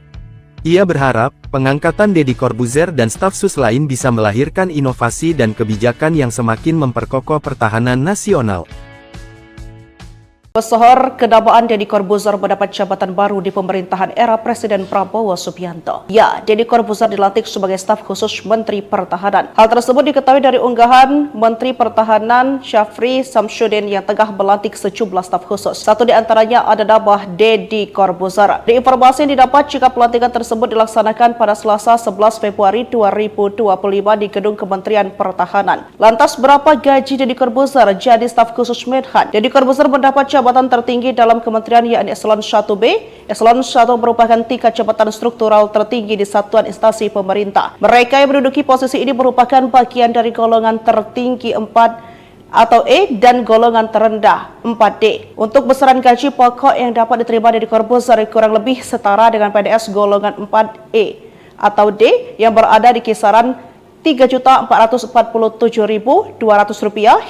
[SPEAKER 3] Ia berharap, pengangkatan Deddy Corbuzier dan staf sus lain bisa melahirkan inovasi dan kebijakan yang semakin memperkokoh pertahanan nasional.
[SPEAKER 4] Pesohor kedamaan Deddy Corbuzier mendapat jabatan baru di pemerintahan era Presiden Prabowo Subianto. Ya, Deddy Corbuzier dilantik sebagai staf khusus Menteri Pertahanan. Hal tersebut diketahui dari unggahan Menteri Pertahanan Syafri Samsudin yang tengah melantik sejumlah staf khusus. Satu di antaranya ada nama Deddy Corbuzier. Di informasi yang didapat jika pelantikan tersebut dilaksanakan pada Selasa 11 Februari 2025 di Gedung Kementerian Pertahanan. Lantas berapa gaji Deddy Corbuzier jadi staf khusus Menhan? Deddy Corbuzier mendapat jabatan tertinggi dalam kementerian yakni Eselon 1B. Eselon 1 merupakan tingkat jabatan struktural tertinggi di satuan instansi pemerintah. Mereka yang menduduki posisi ini merupakan bagian dari golongan tertinggi 4 atau E dan golongan terendah 4D. Untuk besaran gaji pokok yang dapat diterima Deddy Corbuzier kurang lebih setara dengan PNS golongan 4E atau D yang berada di kisaran Rp3.447.200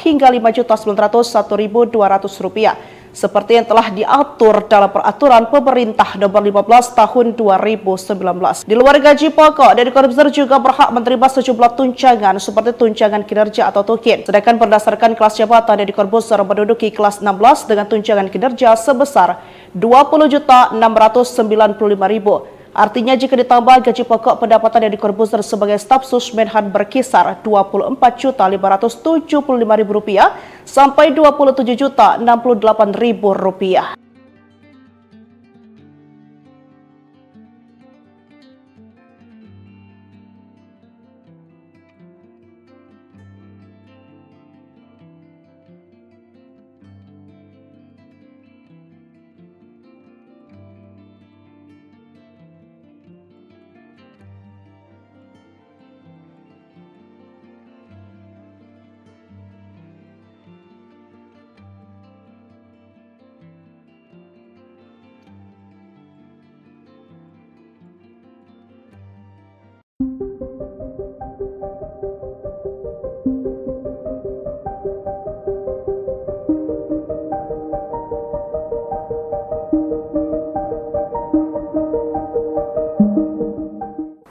[SPEAKER 4] hingga Rp5.901.200 seperti yang telah diatur dalam Peraturan Pemerintah Nomor 15 Tahun 2019. Di luar gaji pokok, Deddy Corbuzier juga berhak menerima sejumlah tunjangan seperti tunjangan kinerja atau tukin. Sedangkan berdasarkan kelas jabatan, Deddy Corbuzier menduduki kelas 16 dengan tunjangan kinerja sebesar Rp20.695.000. Artinya jika ditambah gaji pokok, pendapatan Deddy Corbuzier sebagai staf sus Menhan berkisar Rp24.575.000 sampai Rp27.068.000.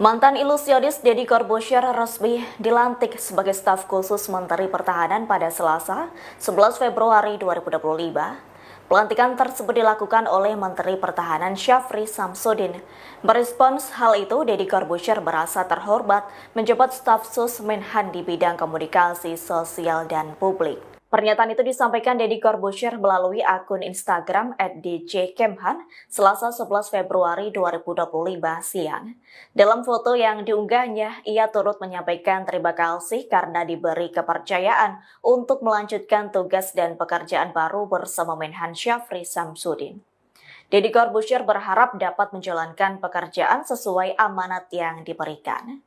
[SPEAKER 1] Mantan ilusionis Deddy Corbuzier resmi dilantik sebagai staf khusus Menteri Pertahanan pada Selasa, 11 Februari 2025. Pelantikan tersebut dilakukan oleh Menteri Pertahanan Syafri Samsudin. Merespons hal itu, Deddy Corbuzier merasa terhormat menjabat staf sus Menhan di bidang komunikasi sosial dan publik. Pernyataan itu disampaikan Deddy Corbuzier melalui akun Instagram @djkemhan Selasa 11 Februari 2025 siang. Dalam foto yang diunggahnya, ia turut menyampaikan terima kasih karena diberi kepercayaan untuk melanjutkan tugas dan pekerjaan baru bersama Menhan Syafri Samsudin. Deddy Corbuzier berharap dapat menjalankan pekerjaan sesuai amanat yang diberikan.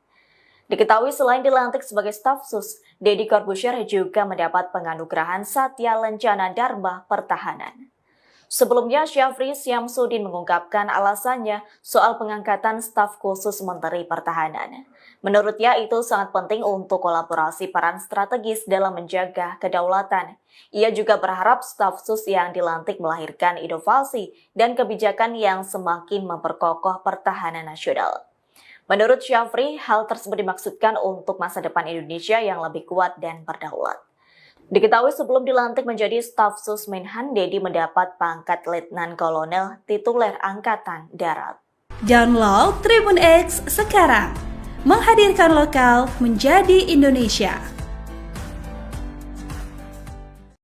[SPEAKER 1] Diketahui selain dilantik sebagai staf sus, Deddy Corbuzier juga mendapat penganugerahan Satya Lencana Dharma Pertahanan. Sebelumnya, Syafri Samsudin mengungkapkan alasannya soal pengangkatan staf khusus Menteri Pertahanan. Menurutnya itu sangat penting untuk kolaborasi peran strategis dalam menjaga kedaulatan. Ia juga berharap staf sus yang dilantik melahirkan inovasi dan kebijakan yang semakin memperkokoh pertahanan nasional. Menurut Syafri, hal tersebut dimaksudkan untuk masa depan Indonesia yang lebih kuat dan berdaulat. Diketahui sebelum dilantik menjadi staf sus Menhan, Deddy mendapat pangkat Letnan Kolonel tituler Angkatan Darat.
[SPEAKER 2] Download Tribun X sekarang, menghadirkan lokal menjadi Indonesia.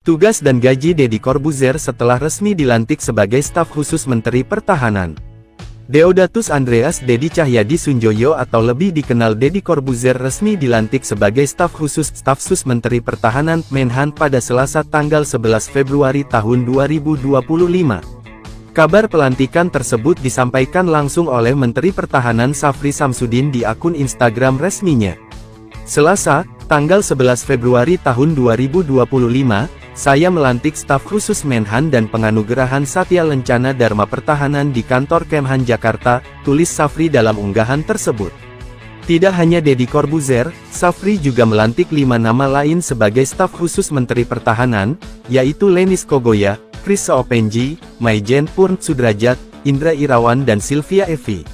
[SPEAKER 3] Tugas dan gaji Deddy Corbuzier setelah resmi dilantik sebagai staf khusus Menteri Pertahanan. Deodatus Andreas Deddy Cahyadi Sunjoyo atau lebih dikenal Deddy Corbuzier resmi dilantik sebagai staf sus Menteri Pertahanan Menhan pada Selasa tanggal 11 Februari tahun 2025. Kabar pelantikan tersebut disampaikan langsung oleh Menteri Pertahanan Syafri Samsudin di akun Instagram resminya. Selasa, tanggal 11 Februari tahun 2025, saya melantik staf khusus Menhan dan penganugerahan Satya Lencana Dharma Pertahanan di kantor Kemhan Jakarta, tulis Syafri dalam unggahan tersebut. Tidak hanya Deddy Corbuzier, Syafri juga melantik 5 nama lain sebagai staf khusus Menteri Pertahanan, yaitu Lenis Kogoya, Chris Seopenji, Maijen Purn Sudrajat, Indra Irawan dan Sylvia Evi.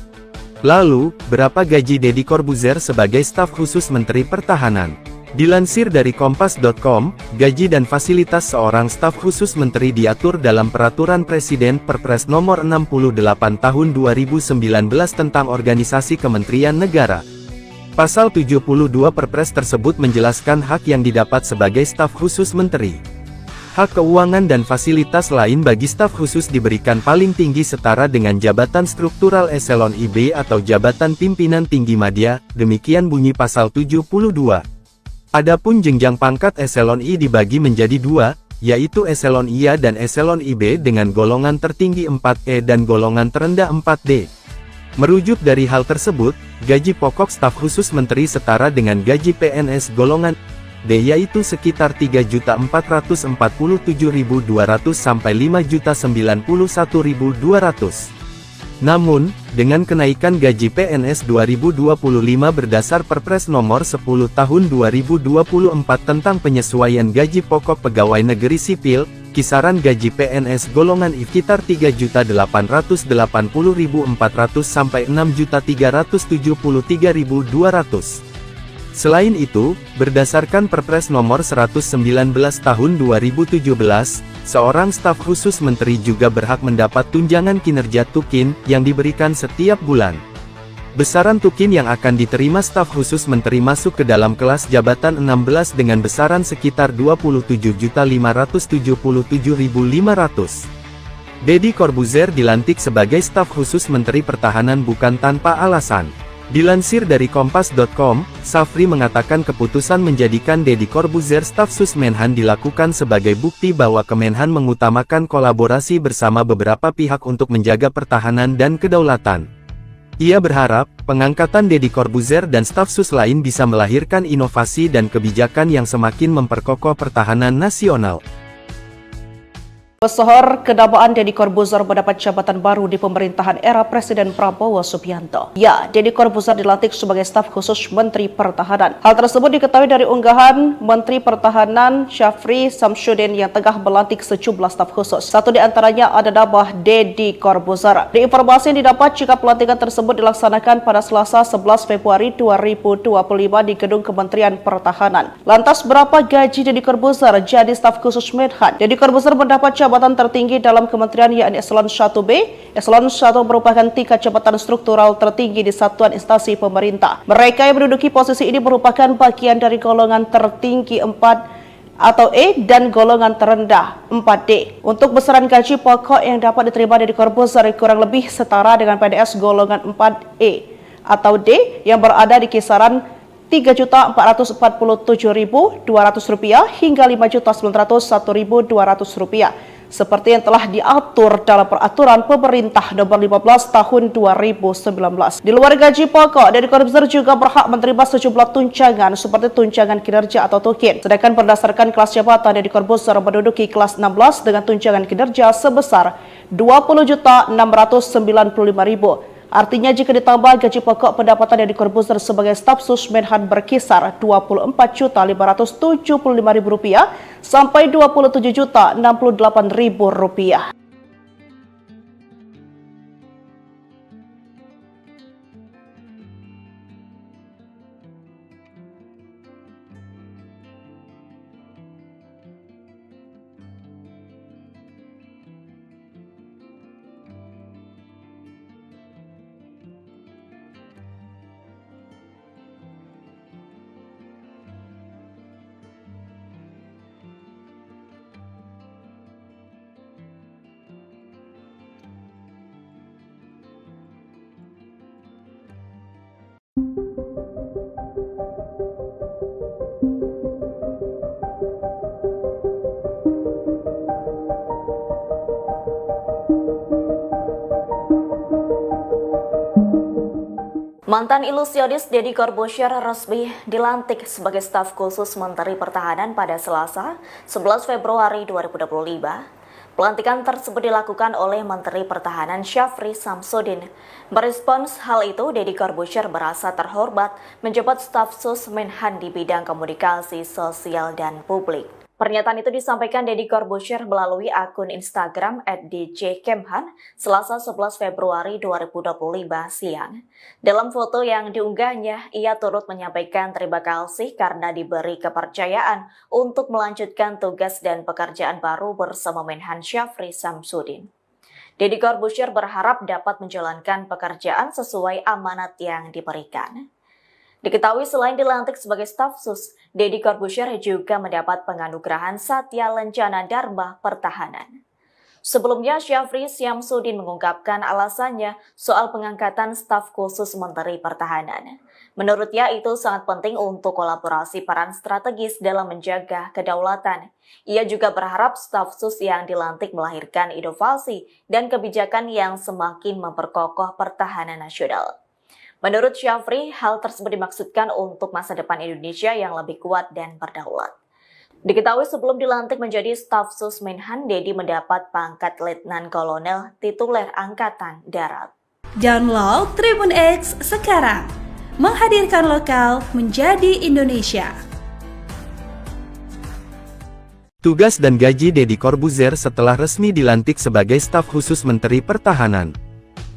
[SPEAKER 3] Lalu, berapa gaji Deddy Corbuzier sebagai staf khusus Menteri Pertahanan? Dilansir dari Kompas.com, gaji dan fasilitas seorang staf khusus menteri diatur dalam Peraturan Presiden Perpres Nomor 68 Tahun 2019 tentang Organisasi Kementerian Negara. Pasal 72 Perpres tersebut menjelaskan hak yang didapat sebagai staf khusus menteri. Hak keuangan dan fasilitas lain bagi staf khusus diberikan paling tinggi setara dengan jabatan struktural eselon IB atau jabatan pimpinan tinggi madya, demikian bunyi pasal 72. Adapun jenjang pangkat eselon I dibagi menjadi 2, yaitu eselon IA dan eselon IB dengan golongan tertinggi 4E dan golongan terendah 4D. Merujuk dari hal tersebut, gaji pokok staf khusus menteri setara dengan gaji PNS golongan D yaitu sekitar 3.447.200 sampai 5.091.200. Namun, dengan kenaikan gaji PNS 2025 berdasar Perpres Nomor 10 Tahun 2024 tentang penyesuaian gaji pokok pegawai negeri sipil, kisaran gaji PNS golongan I sekitar 3.880.400 sampai 6.373.200. Selain itu, berdasarkan Perpres Nomor 119 Tahun 2017, seorang staf khusus menteri juga berhak mendapat tunjangan kinerja tukin yang diberikan setiap bulan. Besaran tukin yang akan diterima staf khusus menteri masuk ke dalam kelas jabatan 16 dengan besaran sekitar 27.577.500. Deddy Corbuzier dilantik sebagai staf khusus Menteri Pertahanan bukan tanpa alasan. Dilansir dari Kompas.com, Syafri mengatakan keputusan menjadikan Deddy Corbuzier staf sus Menhan dilakukan sebagai bukti bahwa Kemenhan mengutamakan kolaborasi bersama beberapa pihak untuk menjaga pertahanan dan kedaulatan. Ia berharap, pengangkatan Deddy Corbuzier dan staf sus lain bisa melahirkan inovasi dan kebijakan yang semakin memperkokoh pertahanan nasional.
[SPEAKER 4] Pesohor kedamaan Deddy Corbuzier mendapat jabatan baru di pemerintahan era Presiden Prabowo Subianto. Ya, Deddy Corbuzier dilantik sebagai staf khusus Menteri Pertahanan. Hal tersebut diketahui dari unggahan Menteri Pertahanan Syafri Samsudin yang tengah melantik sejumlah staf khusus. Satu di antaranya ada nama Deddy Corbuzier. Di informasi yang didapat jika pelantikan tersebut dilaksanakan pada Selasa 11 Februari 2025 di Gedung Kementerian Pertahanan. Lantas berapa gaji Deddy Corbuzier jadi staf khusus Menhan? Deddy Corbuzier mendapat jabatan tertinggi dalam kementerian yakni Eselon 1B. Eselon 1 merupakan tingkat jabatan struktural tertinggi di satuan instansi pemerintah. Mereka yang menduduki posisi ini merupakan bagian dari golongan tertinggi 4 atau E dan golongan terendah 4D. Untuk besaran gaji pokok yang dapat diterima Deddy Corbuzier kurang lebih setara dengan PNS golongan 4E atau D yang berada di kisaran Rp3.447.200 hingga Rp5.901.200 seperti yang telah diatur dalam Peraturan Pemerintah Nomor 15 Tahun 2019. Di luar gaji pokok, Deddy Corbuzier juga berhak menerima sejumlah tunjangan seperti tunjangan kinerja atau tukin. Sedangkan berdasarkan kelas jabatan, Deddy Corbuzier menduduki kelas 16 dengan tunjangan kinerja sebesar Rp20.695.000. Artinya jika ditambah gaji pokok, pendapatan Deddy Corbuzier sebagai staf sus Menhan berkisar Rp24.575.000 sampai Rp27.068.000.
[SPEAKER 1] Mantan ilusionis Deddy Corbuzier resmi dilantik sebagai staf khusus Menteri Pertahanan pada Selasa, 11 Februari 2025. Pelantikan tersebut dilakukan oleh Menteri Pertahanan Syafri Samsudin. Merespons hal itu, Deddy Corbuzier merasa terhormat menjabat staf sus Menhan di bidang komunikasi sosial dan publik. Pernyataan itu disampaikan Deddy Corbuzier melalui akun Instagram @djkemhan Selasa 11 Februari 2025 siang. Dalam foto yang diunggahnya, ia turut menyampaikan terima kasih karena diberi kepercayaan untuk melanjutkan tugas dan pekerjaan baru bersama Menhan Syafri Samsudin. Deddy Corbuzier berharap dapat menjalankan pekerjaan sesuai amanat yang diberikan. Diketahui selain dilantik sebagai staf sus, Deddy Corbuzier juga mendapat penganugerahan Satya Lencana Dharma Pertahanan. Sebelumnya, Syafri Samsudin mengungkapkan alasannya soal pengangkatan staf khusus Menteri Pertahanan. Menurutnya itu sangat penting untuk kolaborasi peran strategis dalam menjaga kedaulatan. Ia juga berharap staf sus yang dilantik melahirkan inovasi dan kebijakan yang semakin memperkokoh pertahanan nasional. Menurut Syafri, hal tersebut dimaksudkan untuk masa depan Indonesia yang lebih kuat dan berdaulat. Diketahui sebelum dilantik menjadi staf sus Menhan, Deddy mendapat pangkat Letnan Kolonel tituler Angkatan Darat.
[SPEAKER 2] Download Tribun X sekarang, menghadirkan lokal menjadi Indonesia.
[SPEAKER 3] Tugas dan gaji Deddy Corbuzier setelah resmi dilantik sebagai staf khusus Menteri Pertahanan.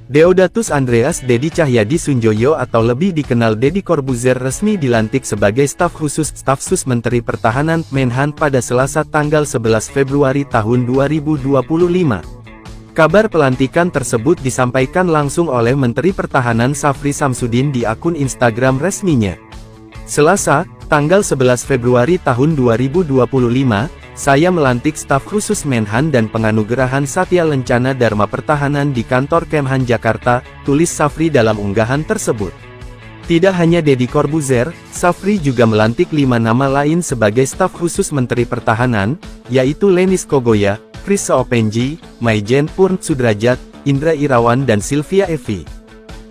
[SPEAKER 3] Deodatus Andreas Deddy Cahyadi Sunjoyo atau lebih dikenal Deddy Corbuzier resmi dilantik sebagai staf khusus staf sus Menteri Pertahanan Menhan pada Selasa tanggal 11 Februari tahun 2025. Kabar pelantikan tersebut disampaikan langsung oleh Menteri Pertahanan Syafri Samsudin di akun Instagram resminya. Selasa, tanggal 11 Februari tahun 2025, saya melantik staf khusus Menhan dan penganugerahan Satya Lencana Dharma Pertahanan di kantor Kemhan Jakarta, tulis Syafri dalam unggahan tersebut. Tidak hanya Deddy Corbuzier, Syafri juga melantik 5 nama lain sebagai staf khusus Menteri Pertahanan, yaitu Lenis Kogoya, Chris Seopenji, Maijen Purn Sudrajat, Indra Irawan dan Sylvia Evi.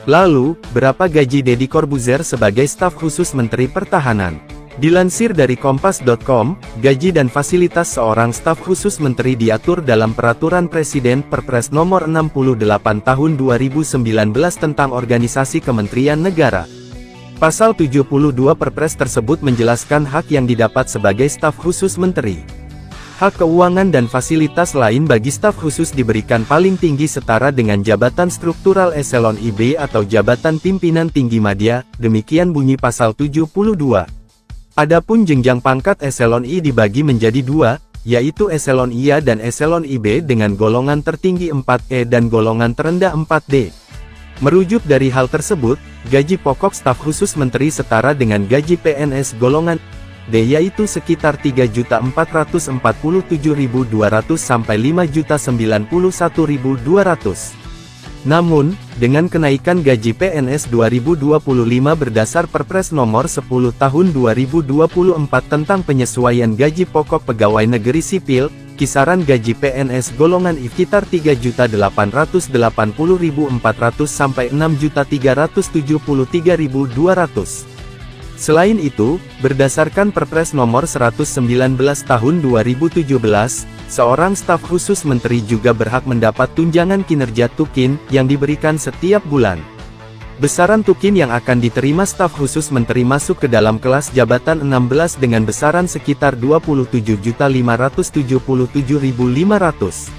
[SPEAKER 3] Lalu, berapa gaji Deddy Corbuzier sebagai staf khusus Menteri Pertahanan? Dilansir dari Kompas.com, gaji dan fasilitas seorang staf khusus menteri diatur dalam Peraturan Presiden Perpres Nomor 68 Tahun 2019 tentang Organisasi Kementerian Negara. Pasal 72 Perpres tersebut menjelaskan hak yang didapat sebagai staf khusus menteri. Hak keuangan dan fasilitas lain bagi staf khusus diberikan paling tinggi setara dengan jabatan struktural eselon IB atau jabatan pimpinan tinggi madya, demikian bunyi pasal 72. Adapun jenjang pangkat eselon I dibagi menjadi 2, yaitu eselon IA dan eselon IB dengan golongan tertinggi 4E dan golongan terendah 4D. Merujuk dari hal tersebut, gaji pokok staf khusus menteri setara dengan gaji PNS golongan D yaitu sekitar 3.447.200 sampai 5.091.200. Namun, dengan kenaikan gaji PNS 2025 berdasar Perpres Nomor 10 Tahun 2024 tentang penyesuaian gaji pokok pegawai negeri sipil, kisaran gaji PNS golongan I sekitar 3.880.400 sampai 6.373.200. Selain itu, berdasarkan Perpres Nomor 119 Tahun 2017, seorang staf khusus menteri juga berhak mendapat tunjangan kinerja tukin yang diberikan setiap bulan. Besaran tukin yang akan diterima staf khusus menteri masuk ke dalam kelas jabatan 16 dengan besaran sekitar 27.577.500.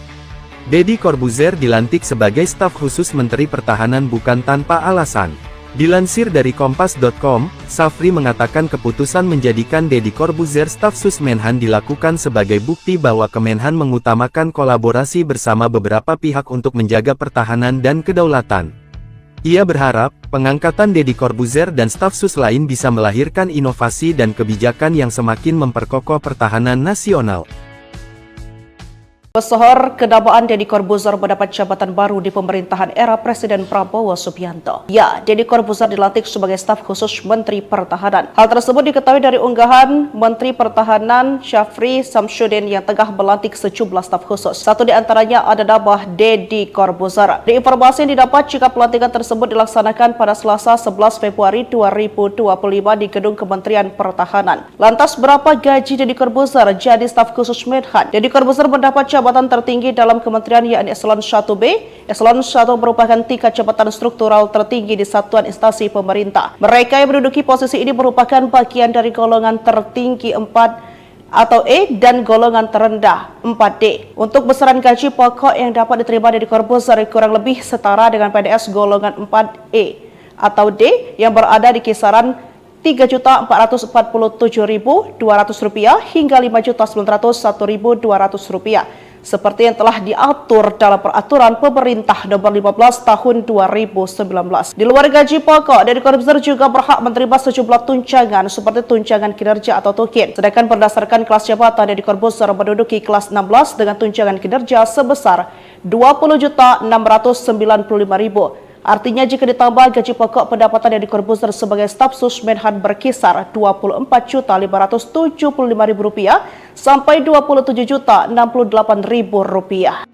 [SPEAKER 3] Deddy Corbuzier dilantik sebagai staf khusus Menteri Pertahanan bukan tanpa alasan. Dilansir dari Kompas.com, Safri mengatakan keputusan menjadikan Deddy Corbuzier staf sus Menhan dilakukan sebagai bukti bahwa Kemenhan mengutamakan kolaborasi bersama beberapa pihak untuk menjaga pertahanan dan kedaulatan. Ia berharap, pengangkatan Deddy Corbuzier dan staf sus lain bisa melahirkan inovasi dan kebijakan yang semakin memperkokoh pertahanan nasional.
[SPEAKER 4] Pesohor kedamaan Deddy Corbuzier mendapat jabatan baru di pemerintahan era Presiden Prabowo Subianto. Ya, Deddy Corbuzier dilantik sebagai staf khusus Menteri Pertahanan. Hal tersebut diketahui dari unggahan Menteri Pertahanan Syafri Samsudin yang tengah melantik sejumlah staf khusus. Satu di antaranya ada nama Deddy Corbuzier. Di informasi yang didapat jika pelantikan tersebut dilaksanakan pada Selasa 11 Februari 2025 di Gedung Kementerian Pertahanan. Lantas berapa gaji Deddy Corbuzier jadi staf khusus Menhan? Deddy Corbuzier mendapat jabatan tertinggi dalam kementerian yakni Eselon 1B. Eselon 1 merupakan tingkat jabatan struktural tertinggi di satuan instansi pemerintah. Mereka yang menduduki posisi ini merupakan bagian dari golongan tertinggi 4 atau E dan golongan terendah 4D. Untuk besaran gaji pokok yang dapat diterima Deddy Corbuzier kurang lebih setara dengan PNS golongan 4E atau D yang berada di kisaran Rp3.447.200 hingga Rp5.901.200 seperti yang telah diatur dalam Peraturan Pemerintah Nomor 15 Tahun 2019. Di luar gaji pokok, Deddy Corbuzier juga berhak menerima sejumlah tunjangan seperti tunjangan kinerja atau tukin. Sedangkan berdasarkan kelas jabatan, Deddy Corbuzier menduduki kelas 16 dengan tunjangan kinerja sebesar Rp20.695.000. Artinya jika ditambah gaji pokok, pendapatan Deddy Corbuzier sebagai staf sus Menhan berkisar Rp24.575.000 sampai Rp27.068.000.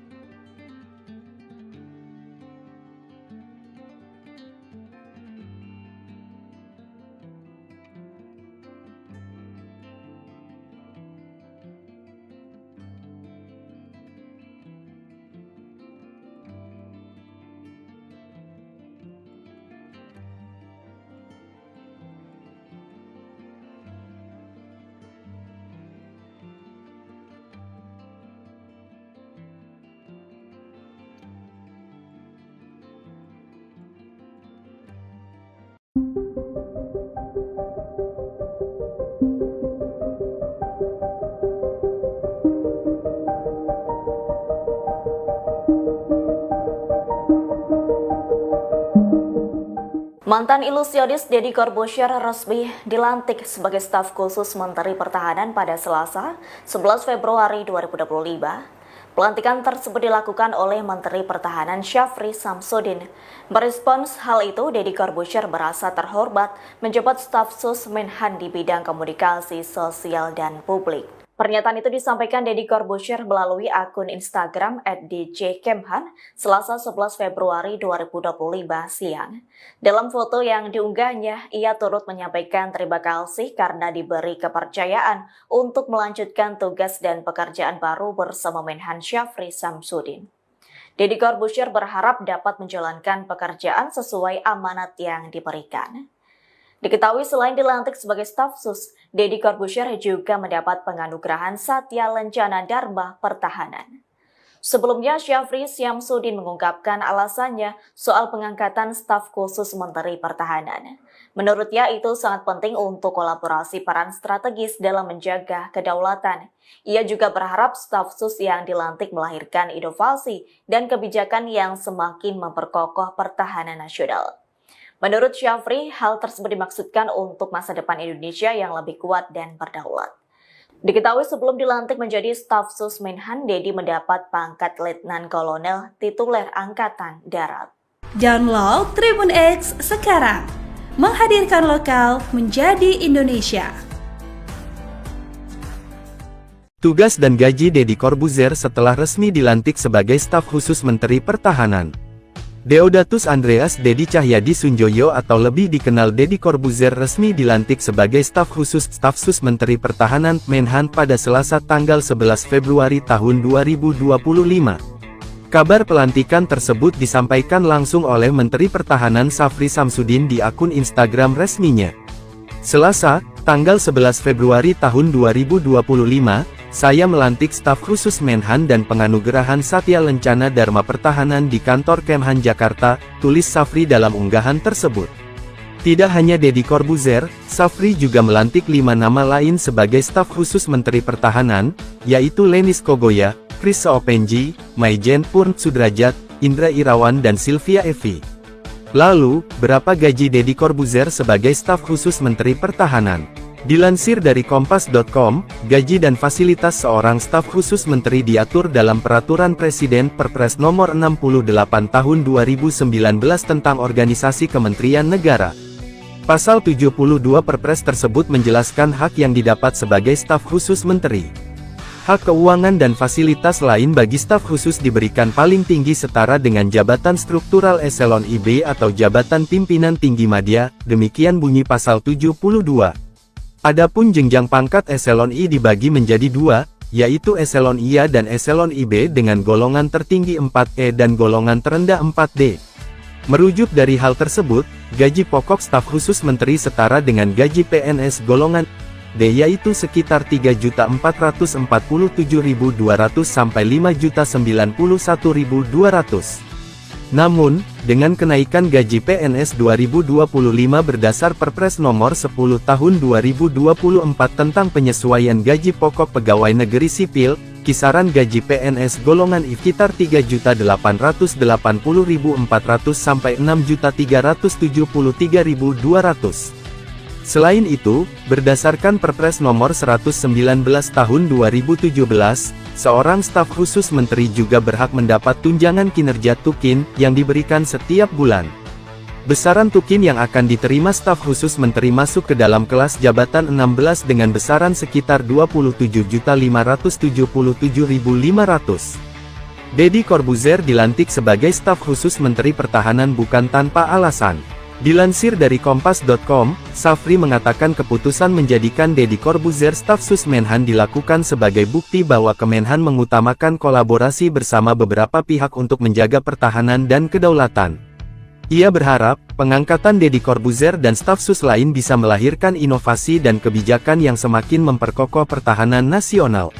[SPEAKER 1] Mantan ilusionis Deddy Corbuzier resmi dilantik sebagai staf khusus Menteri Pertahanan pada Selasa, 11 Februari 2025. Pelantikan tersebut dilakukan oleh Menteri Pertahanan Syafri Samsudin. Merespons hal itu, Deddy Corbuzier merasa terhormat menjabat staf sus Menhan di bidang komunikasi sosial dan publik. Pernyataan itu disampaikan Deddy Corbuzier melalui akun Instagram @djkemhan Selasa 11 Februari 2025 siang. Dalam foto yang diunggahnya, ia turut menyampaikan terima kasih karena diberi kepercayaan untuk melanjutkan tugas dan pekerjaan baru bersama Menhan Syafri Samsudin. Deddy Corbuzier berharap dapat menjalankan pekerjaan sesuai amanat yang diberikan. Diketahui selain dilantik sebagai staf sus, Deddy Corbuzier juga mendapat penganugerahan Satya Lencana Dharma Pertahanan. Sebelumnya, Syafri Samsudin mengungkapkan alasannya soal pengangkatan staf khusus Menteri Pertahanan. Menurutnya itu sangat penting untuk kolaborasi peran strategis dalam menjaga kedaulatan. Ia juga berharap staf sus yang dilantik melahirkan inovasi dan kebijakan yang semakin memperkokoh pertahanan nasional. Menurut Syafri, hal tersebut dimaksudkan untuk masa depan Indonesia yang lebih kuat dan berdaulat. Diketahui sebelum dilantik menjadi staf sus Menhan, Dedi mendapat pangkat Letnan Kolonel tituler Angkatan Darat.
[SPEAKER 2] Download Tribun X sekarang, menghadirkan lokal menjadi Indonesia.
[SPEAKER 3] Tugas dan gaji Deddy Corbuzier setelah resmi dilantik sebagai staf khusus Menteri Pertahanan. Deodatus Andreas Dedi Cahyadi Sunjoyo atau lebih dikenal Deddy Corbuzier resmi dilantik sebagai staf khusus staf sus Menteri Pertahanan Menhan pada Selasa tanggal 11 Februari tahun 2025. Kabar pelantikan tersebut disampaikan langsung oleh Menteri Pertahanan Syafri Samsudin di akun Instagram resminya. Selasa, tanggal 11 Februari tahun 2025, saya melantik staf khusus Menhan dan penganugerahan Satya Lencana Dharma Pertahanan di kantor Kemhan Jakarta, tulis Syafri dalam unggahan tersebut. Tidak hanya Deddy Corbuzier, Syafri juga melantik 5 nama lain sebagai staf khusus Menteri Pertahanan, yaitu Lenis Kogoya, Chris Seopenji, Maijen Purn Sudrajat, Indra Irawan dan Sylvia Evi. Lalu, berapa gaji Deddy Corbuzier sebagai staf khusus Menteri Pertahanan? Dilansir dari Kompas.com, gaji dan fasilitas seorang staf khusus menteri diatur dalam Peraturan Presiden Perpres Nomor 68 Tahun 2019 tentang Organisasi Kementerian Negara. Pasal 72 Perpres tersebut menjelaskan hak yang didapat sebagai staf khusus menteri. Hak keuangan dan fasilitas lain bagi staf khusus diberikan paling tinggi setara dengan jabatan struktural eselon IB atau jabatan pimpinan tinggi madya, demikian bunyi pasal 72. Adapun jenjang pangkat eselon I dibagi menjadi 2, yaitu eselon IA dan eselon IB dengan golongan tertinggi 4E dan golongan terendah 4D. Merujuk dari hal tersebut, gaji pokok staf khusus menteri setara dengan gaji PNS golongan D yaitu sekitar 3.447.200 sampai 5.091.200. Namun, dengan kenaikan gaji PNS 2025 berdasar Perpres Nomor 10 Tahun 2024 tentang penyesuaian gaji pokok pegawai negeri sipil, kisaran gaji PNS golongan I sekitar 3.880.400 sampai 6.373.200. Selain itu, berdasarkan Perpres Nomor 119 Tahun 2017, seorang staf khusus menteri juga berhak mendapat tunjangan kinerja tukin yang diberikan setiap bulan. Besaran tukin yang akan diterima staf khusus menteri masuk ke dalam kelas jabatan 16 dengan besaran sekitar 27.577.500. Deddy Corbuzier dilantik sebagai staf khusus Menteri Pertahanan bukan tanpa alasan. Dilansir dari Kompas.com, Syafri mengatakan keputusan menjadikan Deddy Corbuzier staf sus Menhan dilakukan sebagai bukti bahwa Kemenhan mengutamakan kolaborasi bersama beberapa pihak untuk menjaga pertahanan dan kedaulatan. Ia berharap, pengangkatan Deddy Corbuzier dan staf sus lain bisa melahirkan inovasi dan kebijakan yang semakin memperkokoh pertahanan nasional.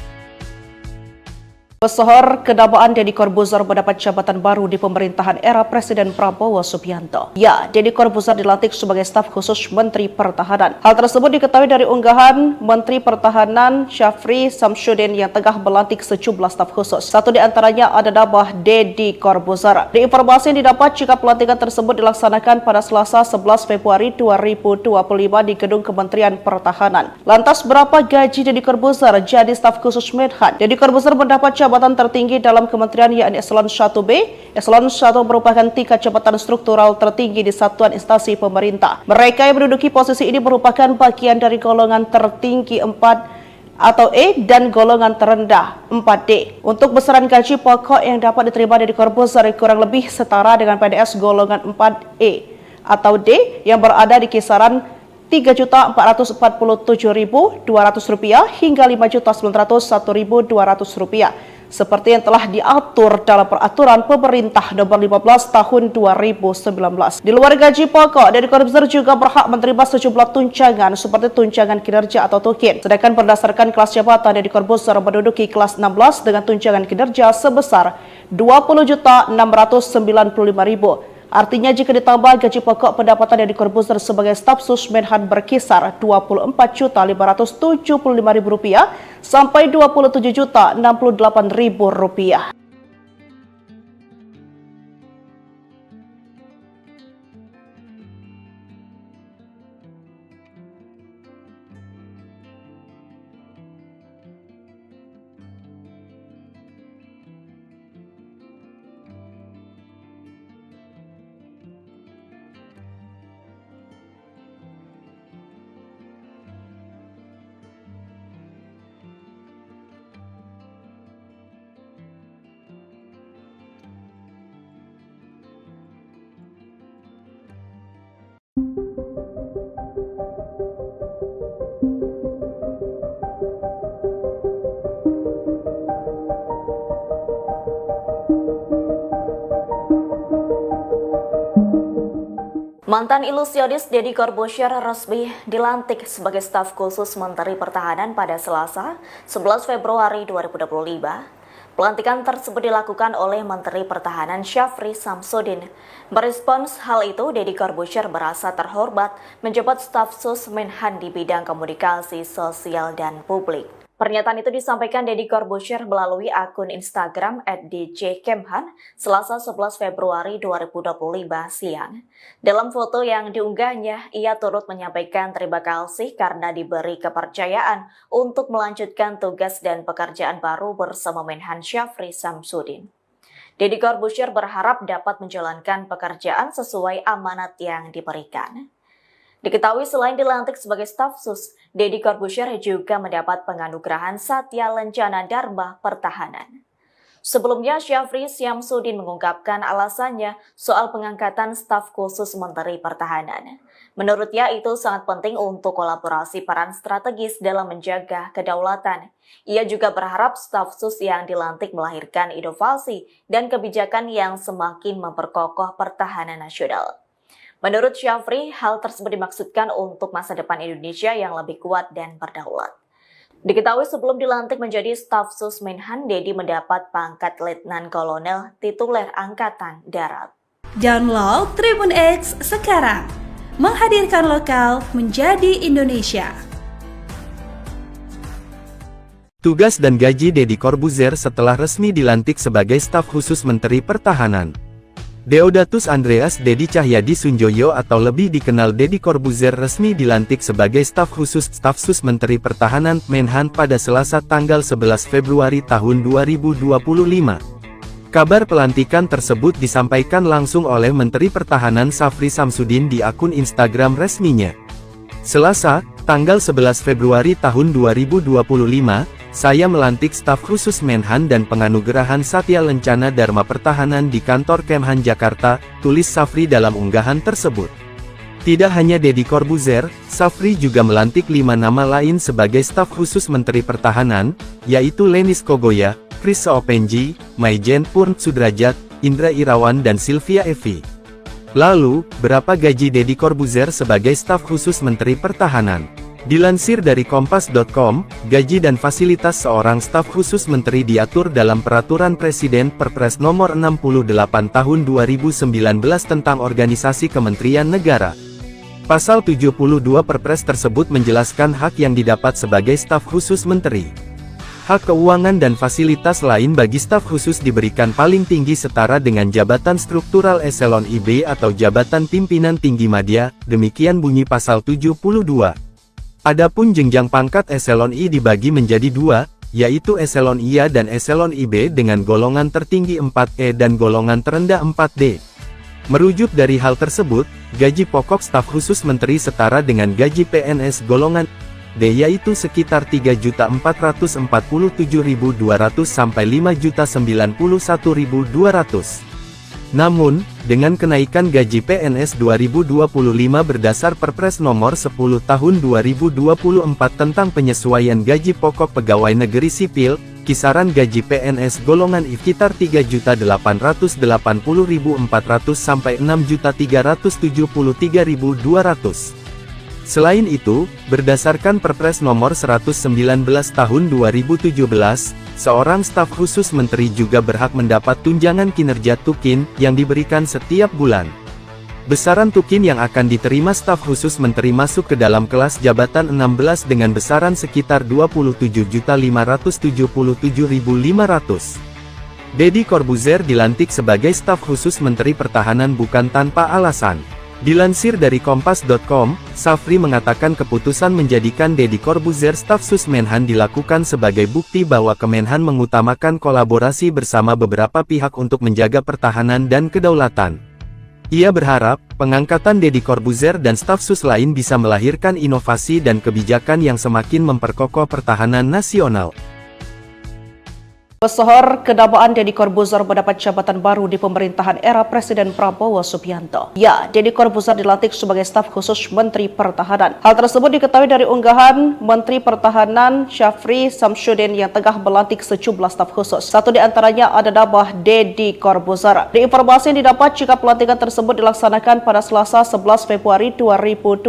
[SPEAKER 4] Pesohor kedabaan Deddy Corbuzier mendapat jabatan baru di pemerintahan era Presiden Prabowo Subianto. Ya, Deddy Corbuzier dilantik sebagai staf khusus Menteri Pertahanan. Hal tersebut diketahui dari unggahan Menteri Pertahanan Syafri Samsudin yang tengah melantik sejumlah staf khusus. Satu di antaranya ada nama Deddy Corbuzier. Di informasi yang didapat jika pelantikan tersebut dilaksanakan pada Selasa 11 Februari 2025 di Gedung Kementerian Pertahanan. Lantas berapa gaji Deddy Corbuzier jadi staf khusus Menhan? Deddy Corbuzier mendapat jabatan tertinggi dalam kementerian yakni Eselon 1B. Eselon 1 merupakan tingkat jabatan struktural tertinggi di satuan instansi pemerintah. Mereka yang menduduki posisi ini merupakan bagian dari golongan tertinggi 4 atau E dan golongan terendah 4D. Untuk besaran gaji pokok yang dapat diterima Deddy Corbuzier kurang lebih setara dengan PNS golongan 4E atau D yang berada di kisaran Rp3.447.200 hingga Rp5.901.200 seperti yang telah diatur dalam Peraturan Pemerintah Nomor 15 Tahun 2019. Di luar gaji pokok, Deddy Corbuzier juga berhak menerima sejumlah tunjangan seperti tunjangan kinerja atau tukin. Sedangkan berdasarkan kelas jabatan, Deddy Corbuzier menduduki kelas 16 dengan tunjangan kinerja sebesar Rp20.695.000. Artinya jika ditambah gaji pokok, pendapatan Deddy Corbuzier sebagai staf sus Menhan berkisar Rp24.575.000 sampai Rp27.068.000.
[SPEAKER 1] Mantan ilusionis Deddy Corbuzier resmi dilantik sebagai staf khusus Menteri Pertahanan pada Selasa, 11 Februari 2025. Pelantikan tersebut dilakukan oleh Menteri Pertahanan Syafri Samsudin. Merespons hal itu, Deddy Corbuzier merasa terhormat menjabat staf sus Menhan di bidang komunikasi sosial dan publik. Pernyataan itu disampaikan Deddy Corbuzier melalui akun Instagram @djkemhan Selasa 11 Februari 2025 siang. Dalam foto yang diunggahnya, ia turut menyampaikan terima kasih karena diberi kepercayaan untuk melanjutkan tugas dan pekerjaan baru bersama Menhan Syafri Samsudin. Deddy Corbuzier berharap dapat menjalankan pekerjaan sesuai amanat yang diberikan. Diketahui selain dilantik sebagai staf sus, Deddy Corbuzier juga mendapat penganugerahan Satya Lencana Dharma Pertahanan. Sebelumnya, Syafri Samsudin mengungkapkan alasannya soal pengangkatan staf khusus Menteri Pertahanan. Menurutnya itu sangat penting untuk kolaborasi peran strategis dalam menjaga kedaulatan. Ia juga berharap staf sus yang dilantik melahirkan inovasi dan kebijakan yang semakin memperkokoh pertahanan nasional. Menurut Syafri, hal tersebut dimaksudkan untuk masa depan Indonesia yang lebih kuat dan berdaulat. Diketahui sebelum dilantik menjadi staf sus Menhan, Deddy mendapat pangkat Letnan Kolonel tituler Angkatan Darat.
[SPEAKER 2] Download Tribun X sekarang, menghadirkan lokal menjadi Indonesia.
[SPEAKER 3] Tugas dan gaji Deddy Corbuzier setelah resmi dilantik sebagai staf khusus Menteri Pertahanan. Deodatus Andreas Deddy Cahyadi Sunjoyo atau lebih dikenal Deddy Corbuzier resmi dilantik sebagai staf khusus staf sus Menteri Pertahanan Menhan pada Selasa tanggal 11 Februari tahun 2025. Kabar pelantikan tersebut disampaikan langsung oleh Menteri Pertahanan Syafri Samsudin di akun Instagram resminya. Selasa, tanggal 11 Februari tahun 2025, saya melantik staf khusus Menhan dan penganugerahan Satya Lencana Dharma Pertahanan di kantor Kemhan Jakarta, tulis Syafri dalam unggahan tersebut. Tidak hanya Deddy Corbuzier, Syafri juga melantik 5 nama lain sebagai staf khusus Menteri Pertahanan, yaitu Lenis Kogoya, Chris Seopenji, Maijen Purn Sudrajat, Indra Irawan dan Sylvia Evi. Lalu, berapa gaji Deddy Corbuzier sebagai staf khusus Menteri Pertahanan? Dilansir dari Kompas.com, gaji dan fasilitas seorang staf khusus menteri diatur dalam Peraturan Presiden Perpres Nomor 68 Tahun 2019 tentang Organisasi Kementerian Negara. Pasal 72 Perpres tersebut menjelaskan hak yang didapat sebagai staf khusus menteri. Hak keuangan dan fasilitas lain bagi staf khusus diberikan paling tinggi setara dengan jabatan struktural eselon IB atau jabatan pimpinan tinggi madya, demikian bunyi pasal 72. Adapun jenjang pangkat eselon I dibagi menjadi 2, yaitu eselon IA dan eselon IB dengan golongan tertinggi 4E dan golongan terendah 4D. Merujuk dari hal tersebut, gaji pokok staf khusus menteri setara dengan gaji PNS golongan D yaitu sekitar 3.447.200 sampai 5.091.200. Namun, dengan kenaikan gaji PNS 2025 berdasar Perpres Nomor 10 Tahun 2024 tentang penyesuaian gaji pokok pegawai negeri sipil, kisaran gaji PNS golongan I sekitar 3.880.400 sampai 6.373.200. Selain itu, berdasarkan Perpres Nomor 119 Tahun 2017, seorang staf khusus menteri juga berhak mendapat tunjangan kinerja tukin yang diberikan setiap bulan. Besaran tukin yang akan diterima staf khusus menteri masuk ke dalam kelas jabatan 16 dengan besaran sekitar 27.577.500. Deddy Corbuzier dilantik sebagai staf khusus Menteri Pertahanan bukan tanpa alasan. Dilansir dari Kompas.com, Syafri mengatakan keputusan menjadikan Deddy Corbuzier staf sus Menhan dilakukan sebagai bukti bahwa Kemenhan mengutamakan kolaborasi bersama beberapa pihak untuk menjaga pertahanan dan kedaulatan. Ia berharap, pengangkatan Deddy Corbuzier dan staf sus lain bisa melahirkan inovasi dan kebijakan yang semakin memperkokoh pertahanan nasional.
[SPEAKER 4] Pesohor kedamaan Deddy Corbuzier mendapat jabatan baru di pemerintahan era Presiden Prabowo Subianto. Ya, Deddy Corbuzier dilantik sebagai staf khusus Menteri Pertahanan. Hal tersebut diketahui dari unggahan Menteri Pertahanan Syafri Samsudin yang tengah melantik sejumlah staf khusus. Satu di antaranya ada nama Deddy Corbuzier. Di informasi yang didapat jika pelantikan tersebut dilaksanakan pada Selasa 11 Februari 2025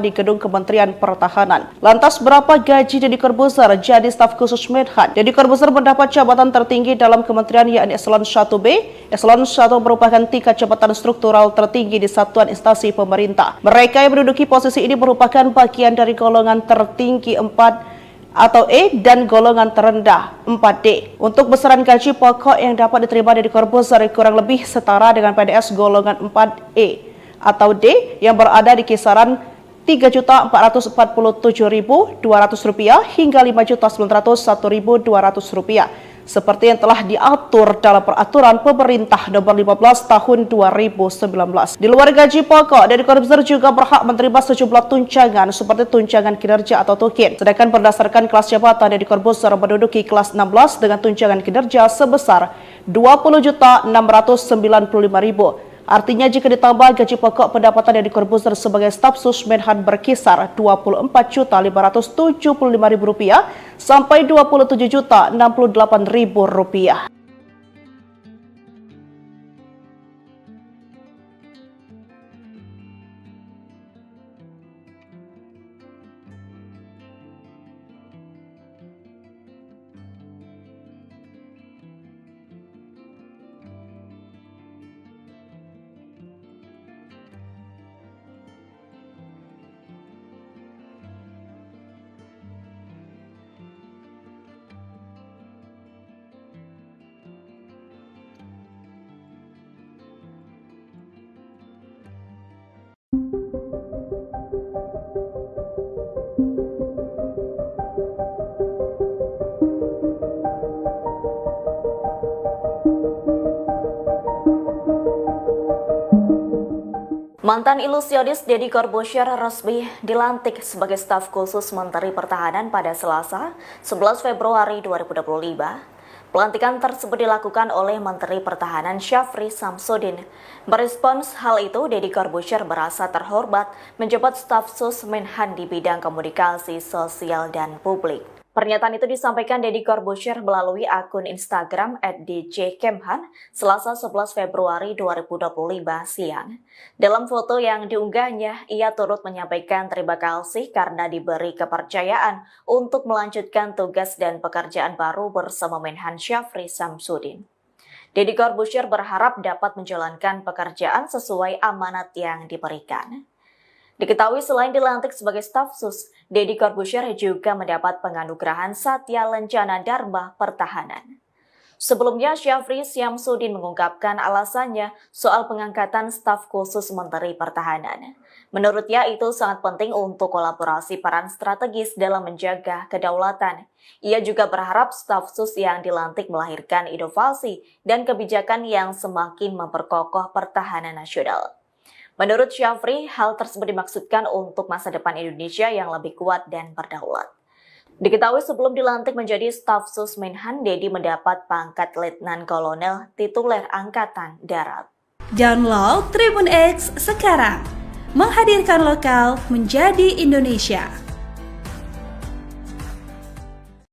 [SPEAKER 4] di Gedung Kementerian Pertahanan. Lantas berapa gaji Deddy Corbuzier jadi staf khusus Menhan? Deddy Corbuzier mendapat jabatan tertinggi dalam kementerian yakni Eselon 1B. Eselon 1 merupakan tingkat jabatan struktural tertinggi di satuan instansi pemerintah. Mereka yang menduduki posisi ini merupakan bagian dari golongan tertinggi 4 atau E dan golongan terendah 4D. Untuk besaran gaji pokok yang dapat diterima Deddy Corbuzier kurang lebih setara dengan PNS golongan 4E atau D yang berada di kisaran Rp3.447.200 hingga Rp5.901.200 seperti yang telah diatur dalam peraturan pemerintah nomor 15 tahun 2019. Di luar gaji pokok, Deddy Corbuzier juga berhak menerima sejumlah tunjangan seperti tunjangan kinerja atau tukin. Sedangkan berdasarkan kelas jabatan, Deddy Corbuzier menduduki kelas 16 dengan tunjangan kinerja sebesar Rp20.695.000. Artinya jika ditambah gaji pokok, pendapatan Deddy Corbuzier sebagai staf sus Menhan berkisar Rp24.575.000 sampai Rp27.068.000.
[SPEAKER 1] Mantan ilusionis Deddy Corbuzier resmi dilantik sebagai staf khusus Menteri Pertahanan pada Selasa 11 Februari 2025. Pelantikan tersebut dilakukan oleh Menteri Pertahanan Syafri Samsudin. Merespons hal itu, Deddy Corbuzier merasa terhormat menjabat staf sus Menhan di bidang komunikasi sosial dan publik. Pernyataan itu disampaikan Deddy Corbuzier melalui akun Instagram @djkemhan Selasa 11 Februari 2025 siang. Dalam foto yang diunggahnya, ia turut menyampaikan terima kasih karena diberi kepercayaan untuk melanjutkan tugas dan pekerjaan baru bersama Menhan Syafri Samsudin. Deddy Corbuzier berharap dapat menjalankan pekerjaan sesuai amanat yang diberikan. Diketahui selain dilantik sebagai staf sus, Deddy Corbuzier juga mendapat penganugerahan Satya Lencana Dharma Pertahanan. Sebelumnya, Syafri Samsudin mengungkapkan alasannya soal pengangkatan staf khusus Menteri Pertahanan. Menurutnya itu sangat penting untuk kolaborasi peran strategis dalam menjaga kedaulatan. Ia juga berharap staf sus yang dilantik melahirkan inovasi dan kebijakan yang semakin memperkokoh pertahanan nasional. Menurut Syafri, hal tersebut dimaksudkan untuk masa depan Indonesia yang lebih kuat dan berdaulat. Diketahui sebelum dilantik menjadi staf sus Menhan, Deddy mendapat pangkat Letnan Kolonel tituler Angkatan Darat.
[SPEAKER 2] Download Tribun X sekarang, menghadirkan lokal menjadi Indonesia.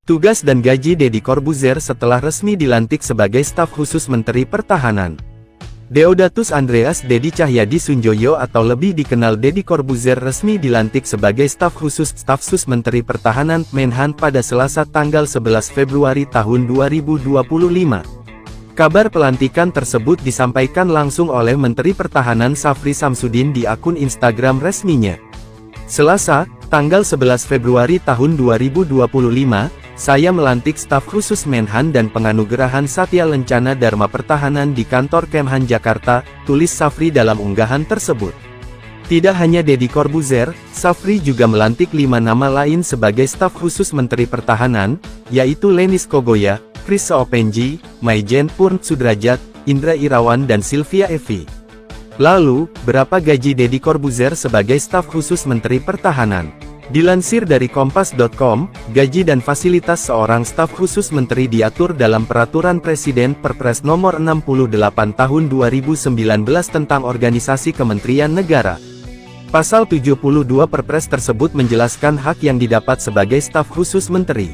[SPEAKER 3] Tugas dan gaji Deddy Corbuzier setelah resmi dilantik sebagai staf khusus Menteri Pertahanan. Deodatus Andreas Deddy Cahyadi Sunjoyo atau lebih dikenal Deddy Corbuzier resmi dilantik sebagai staf khusus staf sus Menteri Pertahanan Menhan pada Selasa tanggal 11 Februari tahun 2025. Kabar pelantikan tersebut disampaikan langsung oleh Menteri Pertahanan Syafri Samsudin di akun Instagram resminya. Selasa, tanggal 11 Februari tahun 2025, saya melantik staf khusus Menhan dan penganugerahan Satya Lencana Dharma Pertahanan di kantor Kemhan Jakarta, tulis Syafri dalam unggahan tersebut. Tidak hanya Deddy Corbuzier, Syafri juga melantik 5 nama lain sebagai staf khusus Menteri Pertahanan, yaitu Lenis Kogoya, Chris Soepenji, Maijen Purn Sudrajat, Indra Irawan dan Sylvia Evi. Lalu, berapa gaji Deddy Corbuzier sebagai staf khusus Menteri Pertahanan? Dilansir dari Kompas.com, gaji dan fasilitas seorang staf khusus menteri diatur dalam Peraturan Presiden Perpres Nomor 68 Tahun 2019 tentang Organisasi Kementerian Negara. Pasal 72 Perpres tersebut menjelaskan hak yang didapat sebagai staf khusus menteri.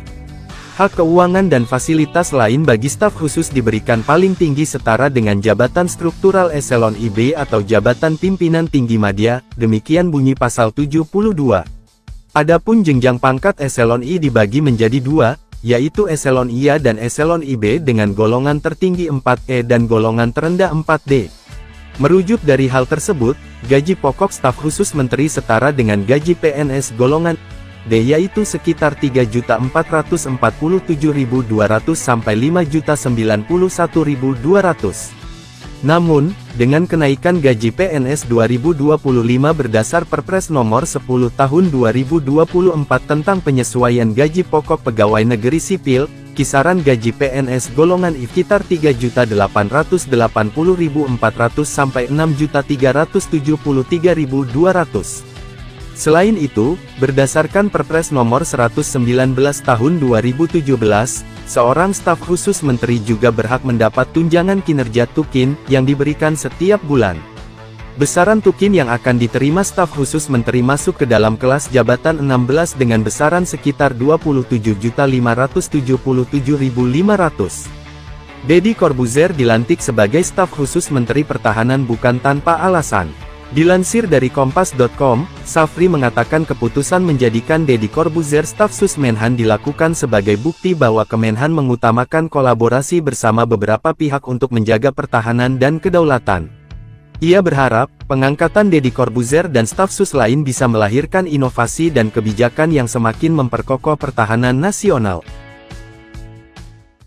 [SPEAKER 3] Hak keuangan dan fasilitas lain bagi staf khusus diberikan paling tinggi setara dengan jabatan struktural eselon IB atau jabatan pimpinan tinggi madya, demikian bunyi pasal 72. Adapun jenjang pangkat eselon I dibagi menjadi dua, yaitu eselon IA dan eselon IB dengan golongan tertinggi 4E dan golongan terendah 4D. Merujuk dari hal tersebut, gaji pokok staf khusus menteri setara dengan gaji PNS golongan D yaitu sekitar 3.447.200 sampai 5.091.200. Namun, dengan kenaikan gaji PNS 2025 berdasar Perpres Nomor 10 Tahun 2024 tentang penyesuaian gaji pokok pegawai negeri sipil, kisaran gaji PNS golongan I sekitar 3.880.400 sampai 6.373.200. Selain itu, berdasarkan Perpres Nomor 119 Tahun 2017, seorang staf khusus menteri juga berhak mendapat tunjangan kinerja tukin yang diberikan setiap bulan. Besaran tukin yang akan diterima staf khusus menteri masuk ke dalam kelas jabatan 16 dengan besaran sekitar 27.577.500. Deddy Corbuzier dilantik sebagai staf khusus Menteri Pertahanan bukan tanpa alasan. Dilansir dari Kompas.com, Safri mengatakan keputusan menjadikan Deddy Corbuzier staf sus Menhan dilakukan sebagai bukti bahwa Kemenhan mengutamakan kolaborasi bersama beberapa pihak untuk menjaga pertahanan dan kedaulatan. Ia berharap, pengangkatan Deddy Corbuzier dan staf sus lain bisa melahirkan inovasi dan kebijakan yang semakin memperkokoh pertahanan nasional.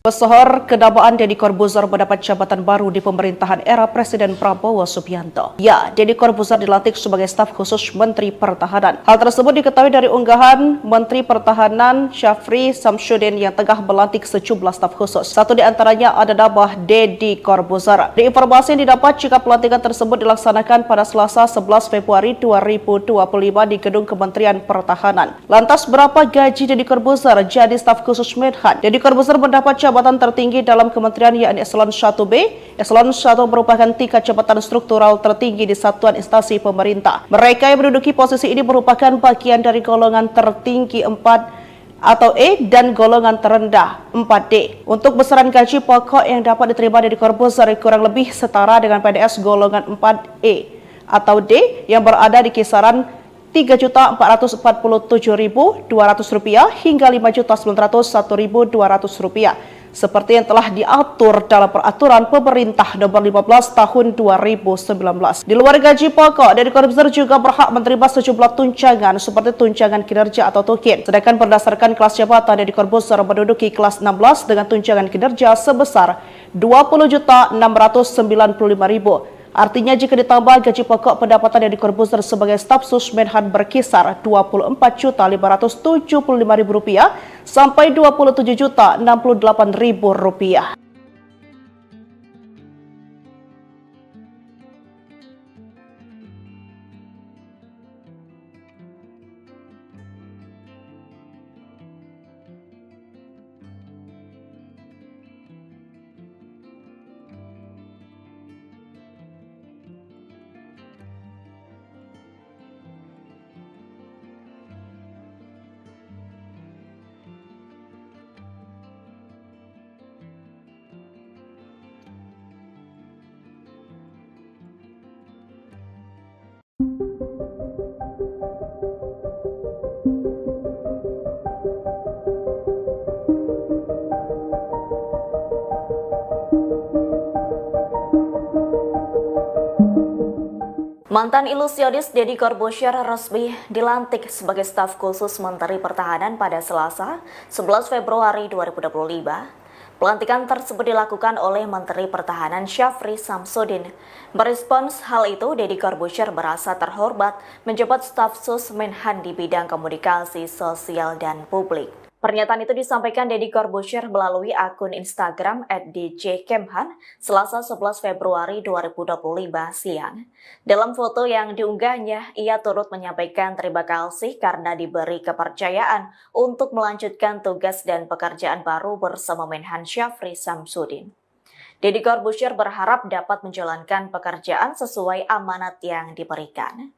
[SPEAKER 4] Pesohor kedamaan Deddy Corbuzier mendapat jabatan baru di pemerintahan era Presiden Prabowo Subianto. Ya, Deddy Corbuzier dilantik sebagai staf khusus Menteri Pertahanan. Hal tersebut diketahui dari unggahan Menteri Pertahanan Syafri Samsudin yang tengah melantik sejumlah staf khusus. Satu di antaranya ada nama Deddy Corbuzier. Di informasi yang didapat jika pelantikan tersebut dilaksanakan pada Selasa 11 Februari 2025 di Gedung Kementerian Pertahanan. Lantas berapa gaji Deddy Corbuzier jadi staf khusus Menhan? Deddy Corbuzier mendapat jabatan tertinggi dalam kementerian yakni Eselon 1B. Eselon 1 merupakan tingkat jabatan struktural tertinggi di satuan instansi pemerintah. Mereka yang menduduki posisi ini merupakan bagian dari golongan tertinggi 4 atau E dan golongan terendah 4D. Untuk besaran gaji pokok yang dapat diterima Deddy Corbuzier kurang lebih setara dengan PNS golongan 4E atau D yang berada di kisaran Rp3.447.200 hingga Rp5.901.200 seperti yang telah diatur dalam Peraturan Pemerintah Nomor 15 Tahun 2019. Di luar gaji pokok, Deddy Corbuzier juga berhak menerima sejumlah tunjangan seperti tunjangan kinerja atau tukin. Sedangkan berdasarkan kelas jabatan, Deddy Corbuzier menduduki kelas 16 dengan tunjangan kinerja sebesar Rp20.695.000. Artinya jika ditambah gaji pokok, pendapatan Deddy Corbuzier sebagai staf sus Menhan berkisar Rp24.575.000 sampai Rp27.068.000.
[SPEAKER 1] Mantan ilusionis Deddy Corbuzier resmi dilantik sebagai staf khusus Menteri Pertahanan pada Selasa, 11 Februari 2025. Pelantikan tersebut dilakukan oleh Menteri Pertahanan Syafri Samsudin. Merespons hal itu, Deddy Corbuzier merasa terhormat menjabat staf sus Menhan di bidang komunikasi sosial dan publik. Pernyataan itu disampaikan Deddy Corbuzier melalui akun Instagram @djkemhan Selasa 11 Februari 2025 siang. Dalam foto yang diunggahnya, ia turut menyampaikan terima kasih karena diberi kepercayaan untuk melanjutkan tugas dan pekerjaan baru bersama Menhan Syafri Samsudin. Deddy Corbuzier berharap dapat menjalankan pekerjaan sesuai amanat yang diberikan.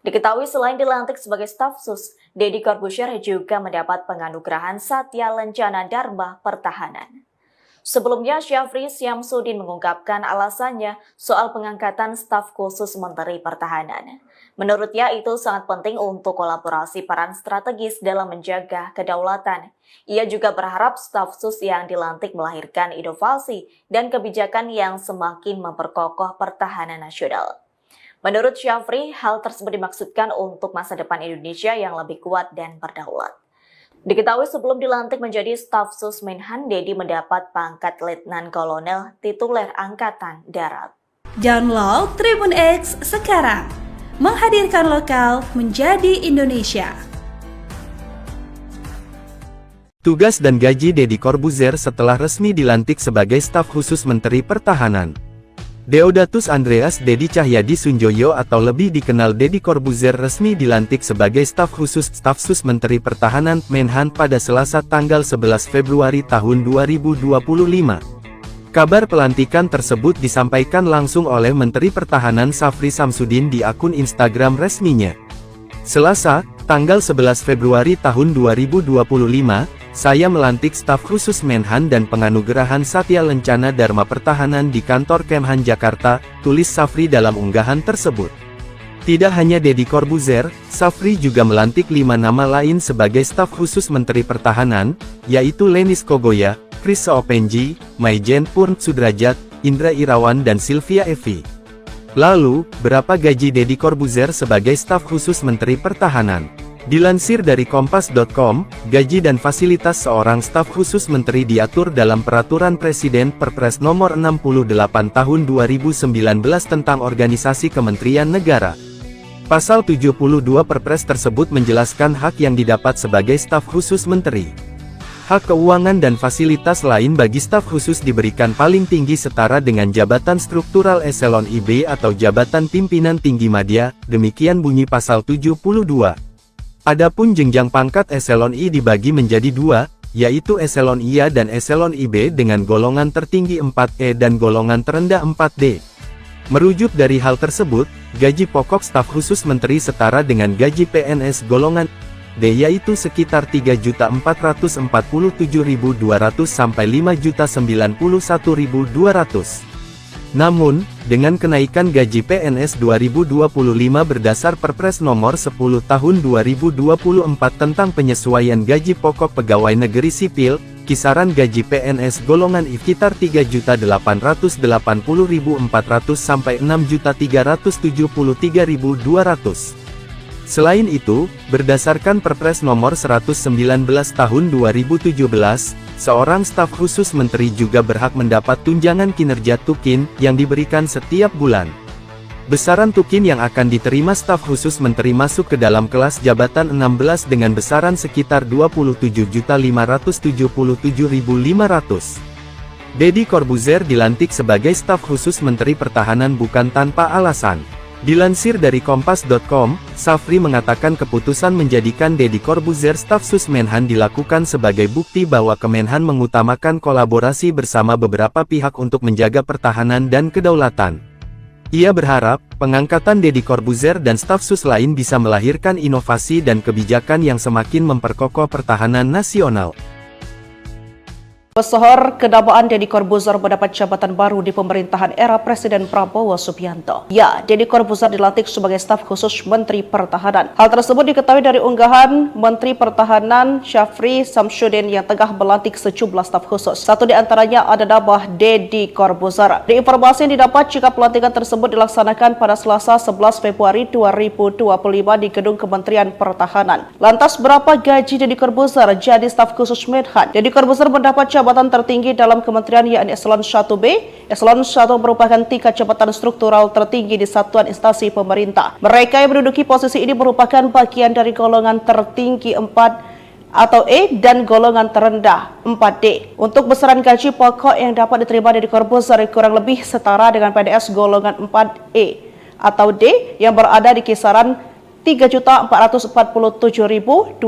[SPEAKER 1] Diketahui selain dilantik sebagai staf sus, Deddy Corbuzier juga mendapat penganugerahan Satya Lencana Dharma Pertahanan. Sebelumnya, Syafri Samsudin mengungkapkan alasannya soal pengangkatan staf khusus Menteri Pertahanan. Menurutnya itu sangat penting untuk kolaborasi peran strategis dalam menjaga kedaulatan. Ia juga berharap staf sus yang dilantik melahirkan inovasi dan kebijakan yang semakin memperkokoh pertahanan nasional. Menurut Syafri, hal tersebut dimaksudkan untuk masa depan Indonesia yang lebih kuat dan berdaulat. Diketahui sebelum dilantik menjadi staf sus Menhan, Deddy mendapat pangkat Letnan Kolonel tituler Angkatan Darat.
[SPEAKER 2] Download Tribun X sekarang, menghadirkan lokal menjadi Indonesia.
[SPEAKER 3] Tugas dan gaji Deddy Corbuzier setelah resmi dilantik sebagai staf khusus Menteri Pertahanan. Deodatus Andreas Deddy Cahyadi Sunjoyo atau lebih dikenal Deddy Corbuzier resmi dilantik sebagai staf khusus staf sus Menteri Pertahanan Menhan pada Selasa tanggal 11 Februari tahun 2025. Kabar pelantikan tersebut disampaikan langsung oleh Menteri Pertahanan Syafri Samsudin di akun Instagram resminya. Selasa, tanggal 11 Februari tahun 2025, saya melantik staf khusus Menhan dan penganugerahan Satya Lencana Dharma Pertahanan di kantor Kemhan Jakarta, tulis Syafri dalam unggahan tersebut. Tidak hanya Deddy Corbuzier, Syafri juga melantik 5 nama lain sebagai staf khusus Menteri Pertahanan, yaitu Lenis Kogoya, Chris Seopenji, Maijen Purn Sudrajat, Indra Irawan dan Sylvia Evi. Lalu, berapa gaji Deddy Corbuzier sebagai staf khusus Menteri Pertahanan? Dilansir dari Kompas.com, gaji dan fasilitas seorang staf khusus menteri diatur dalam Peraturan Presiden Perpres Nomor 68 Tahun 2019 tentang Organisasi Kementerian Negara. Pasal 72 Perpres tersebut menjelaskan hak yang didapat sebagai staf khusus menteri. Hak keuangan dan fasilitas lain bagi staf khusus diberikan paling tinggi setara dengan jabatan struktural eselon IB atau jabatan pimpinan tinggi madya, demikian bunyi pasal 72. Adapun jenjang pangkat eselon I dibagi menjadi 2, yaitu eselon IA dan eselon IB dengan golongan tertinggi 4E dan golongan terendah 4D. Merujuk dari hal tersebut, gaji pokok staf khusus menteri setara dengan gaji PNS golongan D yaitu sekitar 3.447.200 sampai 5.091.200. Namun, dengan kenaikan gaji PNS 2025 berdasar Perpres Nomor 10 Tahun 2024 tentang penyesuaian gaji pokok pegawai negeri sipil, kisaran gaji PNS golongan I sekitar 3.880.400 sampai 6.373.200. Selain itu, berdasarkan Perpres Nomor 119 Tahun 2017, seorang staf khusus menteri juga berhak mendapat tunjangan kinerja tukin yang diberikan setiap bulan. Besaran tukin yang akan diterima staf khusus menteri masuk ke dalam kelas jabatan 16 dengan besaran sekitar 27.577.500. Deddy Corbuzier dilantik sebagai staf khusus Menteri Pertahanan bukan tanpa alasan. Dilansir dari Kompas.com, Syafri mengatakan keputusan menjadikan Deddy Corbuzier staf sus Menhan dilakukan sebagai bukti bahwa Kemenhan mengutamakan kolaborasi bersama beberapa pihak untuk menjaga pertahanan dan kedaulatan. Ia berharap, pengangkatan Deddy Corbuzier dan staf sus lain bisa melahirkan inovasi dan kebijakan yang semakin memperkokoh pertahanan nasional.
[SPEAKER 4] Pesohor kedabaan Deddy Corbuzier mendapat jabatan baru di pemerintahan era Presiden Prabowo Subianto. Ya, Deddy Corbuzier dilantik sebagai staf khusus Menteri Pertahanan. Hal tersebut diketahui dari unggahan Menteri Pertahanan Syafri Samsudin yang tengah melantik sejumlah staf khusus. Satu di antaranya ada nama Deddy Corbuzier. Di informasi yang didapat jika pelantikan tersebut dilaksanakan pada Selasa 11 Februari 2025 di Gedung Kementerian Pertahanan. Lantas berapa gaji Deddy Corbuzier jadi staf khusus Menhan? Deddy Corbuzier mendapat jabatan tertinggi dalam kementerian yakni Eselon 1B. Eselon 1 merupakan tingkat jabatan struktural tertinggi di satuan instansi pemerintah. Mereka yang menduduki posisi ini merupakan bagian dari golongan tertinggi 4 atau E dan golongan terendah 4D. Untuk besaran gaji pokok yang dapat diterima Deddy Corbuzier kurang lebih setara dengan PNS golongan 4E atau D yang berada di kisaran Rp3.447.200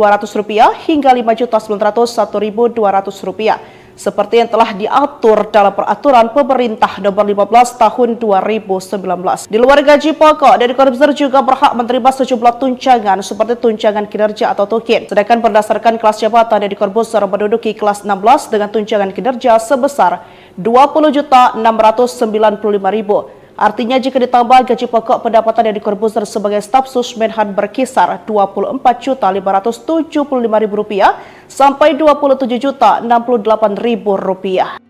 [SPEAKER 4] hingga Rp5.901.200 seperti yang telah diatur dalam peraturan pemerintah nomor 15 tahun 2019. Di luar gaji pokok, Deddy Corbuzier juga berhak menerima sejumlah tunjangan seperti tunjangan kinerja atau tukin. Sedangkan berdasarkan kelas jabatan, Deddy Corbuzier menduduki kelas 16 dengan tunjangan kinerja sebesar Rp20.695.000. Artinya jika ditambah gaji pokok, pendapatan Deddy Corbuzier sebagai staf sus Menhan berkisar Rp24.575.000 sampai Rp27.068.000.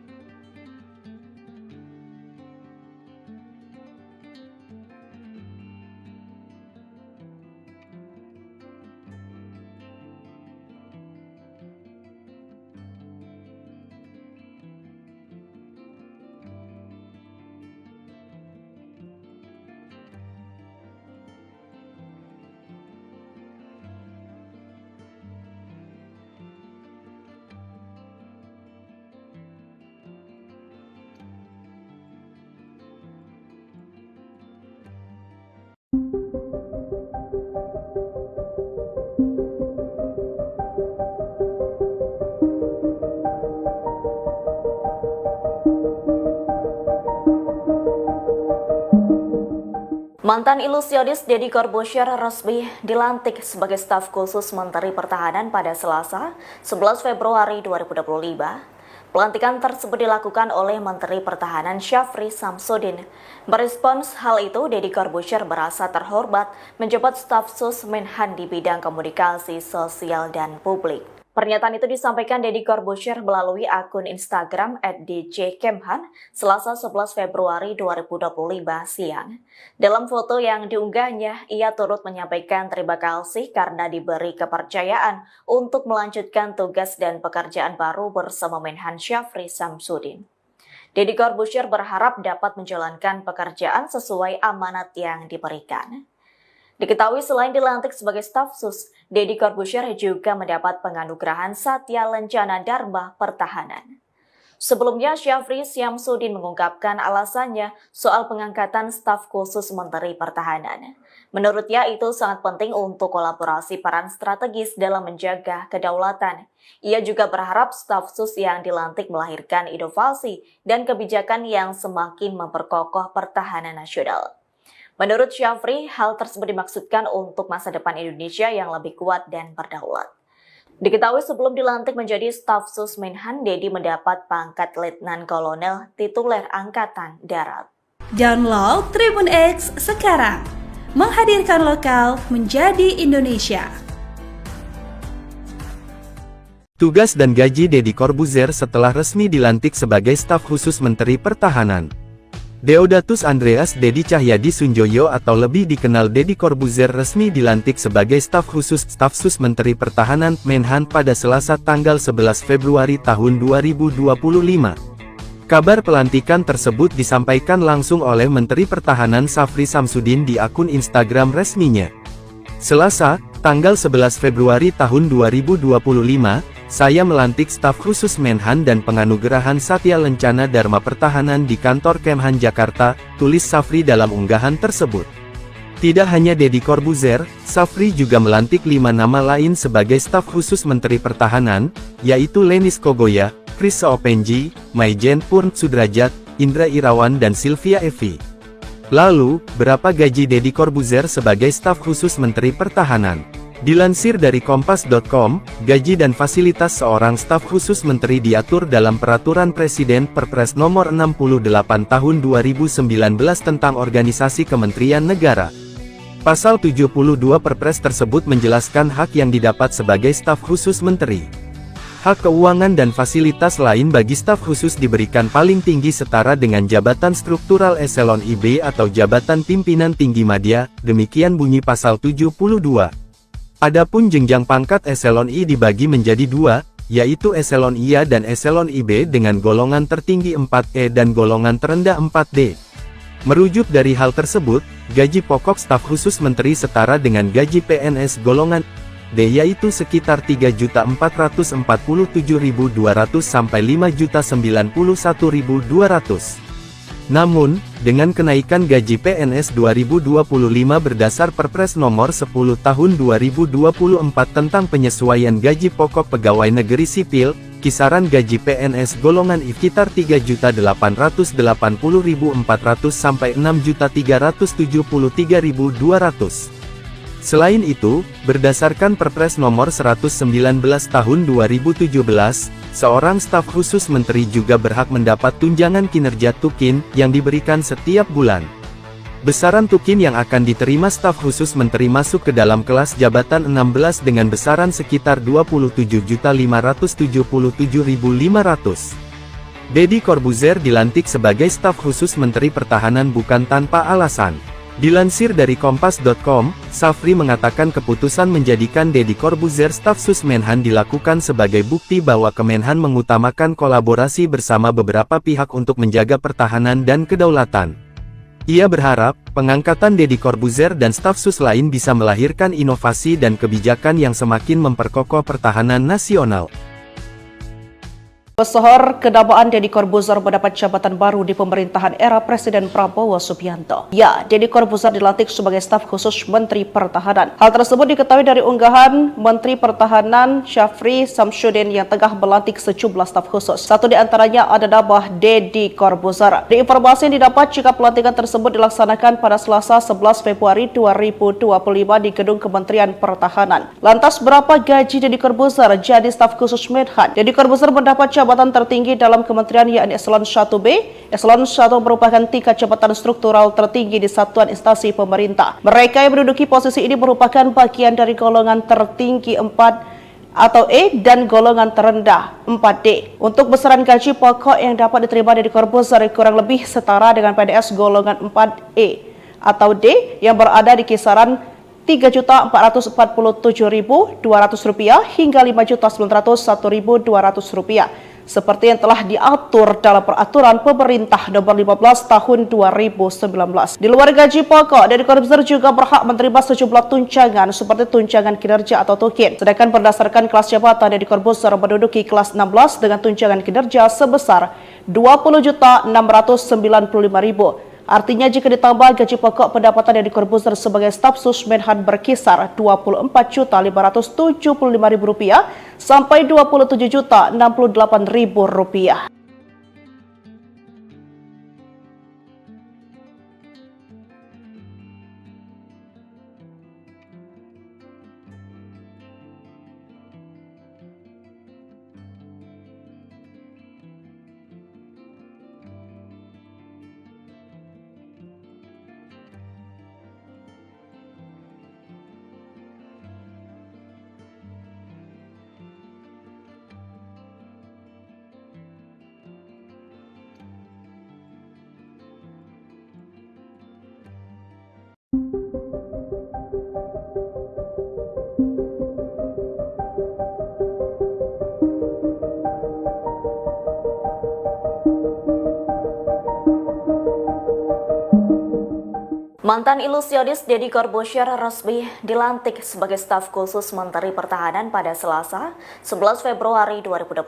[SPEAKER 1] Mantan ilusionis Deddy Corbuzier resmi dilantik sebagai staf khusus Menteri Pertahanan pada Selasa, 11 Februari 2025. Pelantikan tersebut dilakukan oleh Menteri Pertahanan Syafri Samsudin. Merespons hal itu, Deddy Corbuzier merasa terhormat menjabat staf sus Menhan di bidang komunikasi sosial dan publik. Pernyataan itu disampaikan Deddy Corbuzier melalui akun Instagram @djkemhan Selasa 11 Februari 2025 siang. Dalam foto yang diunggahnya, ia turut menyampaikan terima kasih karena diberi kepercayaan untuk melanjutkan tugas dan pekerjaan baru bersama Menhan Syafri Samsudin. Deddy Corbuzier berharap dapat menjalankan pekerjaan sesuai amanat yang diberikan. Diketahui selain dilantik sebagai staf sus, Deddy Corbuzier juga mendapat penganugerahan Satya Lencana Dharma Pertahanan. Sebelumnya, Syafri Samsudin mengungkapkan alasannya soal pengangkatan staf khusus Menteri Pertahanan. Menurutnya itu sangat penting untuk kolaborasi peran strategis dalam menjaga kedaulatan. Ia juga berharap staf sus yang dilantik melahirkan inovasi dan kebijakan yang semakin memperkokoh pertahanan nasional. Menurut Syafri, hal tersebut dimaksudkan untuk masa depan Indonesia yang lebih kuat dan berdaulat. Diketahui sebelum dilantik menjadi staf sus Menhan, Deddy mendapat pangkat Letnan Kolonel tituler Angkatan Darat.
[SPEAKER 2] Download Tribun X sekarang, menghadirkan lokal menjadi Indonesia.
[SPEAKER 3] Tugas dan gaji Deddy Corbuzier setelah resmi dilantik sebagai staf khusus Menteri Pertahanan. Deodatus Andreas Deddy Cahyadi Sunjoyo atau lebih dikenal Deddy Corbuzier resmi dilantik sebagai staf sus Menteri Pertahanan Menhan pada Selasa tanggal 11 Februari tahun 2025. Kabar pelantikan tersebut disampaikan langsung oleh Menteri Pertahanan Syafri Samsudin di akun Instagram resminya. Selasa, tanggal 11 Februari tahun 2025, saya melantik staf khusus Menhan dan penganugerahan Satya Lencana Dharma Pertahanan di kantor Kemhan Jakarta, tulis Syafri dalam unggahan tersebut. Tidak hanya Deddy Corbuzier, Syafri juga melantik 5 nama lain sebagai staf khusus Menteri Pertahanan, yaitu Lenis Kogoya, Chris Seopenji, Maijen Purn Sudrajat, Indra Irawan dan Sylvia Evi. Lalu, berapa gaji Deddy Corbuzier sebagai staf khusus Menteri Pertahanan? Dilansir dari Kompas.com, gaji dan fasilitas seorang staf khusus menteri diatur dalam Peraturan Presiden Perpres Nomor 68 Tahun 2019 tentang Organisasi Kementerian Negara. Pasal 72 Perpres tersebut menjelaskan hak yang didapat sebagai staf khusus menteri. Hak keuangan dan fasilitas lain bagi staf khusus diberikan paling tinggi setara dengan jabatan struktural eselon IB atau jabatan pimpinan tinggi madya, demikian bunyi pasal 72. Adapun jenjang pangkat eselon I dibagi menjadi 2, yaitu eselon IA dan eselon IB dengan golongan tertinggi 4E dan golongan terendah 4D. Merujuk dari hal tersebut, gaji pokok staf khusus menteri setara dengan gaji PNS golongan D yaitu sekitar 3.447.200 sampai 5.091.200. Namun, dengan kenaikan gaji PNS 2025 berdasar Perpres Nomor 10 Tahun 2024 tentang penyesuaian gaji pokok pegawai negeri sipil, kisaran gaji PNS golongan I sekitar 3.880.400 sampai 6.373.200. Selain itu, berdasarkan Perpres Nomor 119 Tahun 2017, seorang staf khusus menteri juga berhak mendapat tunjangan kinerja tukin yang diberikan setiap bulan. Besaran tukin yang akan diterima staf khusus menteri masuk ke dalam kelas jabatan 16 dengan besaran sekitar 27.577.500. Deddy Corbuzier dilantik sebagai staf khusus menteri pertahanan bukan tanpa alasan. Dilansir dari Kompas.com, Safri mengatakan keputusan menjadikan Deddy Corbuzier staf sus Menhan dilakukan sebagai bukti bahwa Kemenhan mengutamakan kolaborasi bersama beberapa pihak untuk menjaga pertahanan dan kedaulatan. Ia berharap, pengangkatan Deddy Corbuzier dan staf sus lain bisa melahirkan inovasi dan kebijakan yang semakin memperkokoh pertahanan nasional.
[SPEAKER 4] Pesohor kedabaan Deddy Corbuzier mendapat jabatan baru di pemerintahan era Presiden Prabowo Subianto. Ya, Deddy Corbuzier dilantik sebagai staf khusus Menteri Pertahanan. Hal tersebut diketahui dari unggahan Menteri Pertahanan Syafri Samsudin yang tengah melantik sejumlah staf khusus. Satu di antaranya ada nama Deddy Corbuzier. Di informasi yang didapat jika pelantikan tersebut dilaksanakan pada Selasa 11 Februari 2025 di Gedung Kementerian Pertahanan. Lantas berapa gaji Deddy Corbuzier jadi staf khusus Menhan? Deddy Corbuzier mendapat jabatan tertinggi dalam kementerian yakni Eselon 1B. Eselon 1 merupakan tingkat jabatan struktural tertinggi di satuan instansi pemerintah. Mereka yang menduduki posisi ini merupakan bagian dari golongan tertinggi 4 atau E dan golongan terendah 4D. Untuk besaran gaji pokok yang dapat diterima dari Corbuzier kurang lebih setara dengan PNS golongan 4E atau D yang berada di kisaran Rp3.447.200 hingga Rp5.901.200 seperti yang telah diatur dalam Peraturan Pemerintah Nomor 15 Tahun 2019. Di luar gaji pokok, Deddy Corbuzier juga berhak menerima sejumlah tunjangan seperti tunjangan kinerja atau tukin. Sedangkan berdasarkan kelas jabatan, Deddy Corbuzier menduduki kelas 16 dengan tunjangan kinerja sebesar Rp20.695.000. Artinya jika ditambah gaji pokok, pendapatan Deddy Corbuzier sebagai staf sus Menhan berkisar Rp24.575.000 sampai Rp27.068.000.
[SPEAKER 1] Mantan ilusionis Deddy Corbuzier resmi dilantik sebagai staf khusus Menteri Pertahanan pada Selasa, 11 Februari 2025.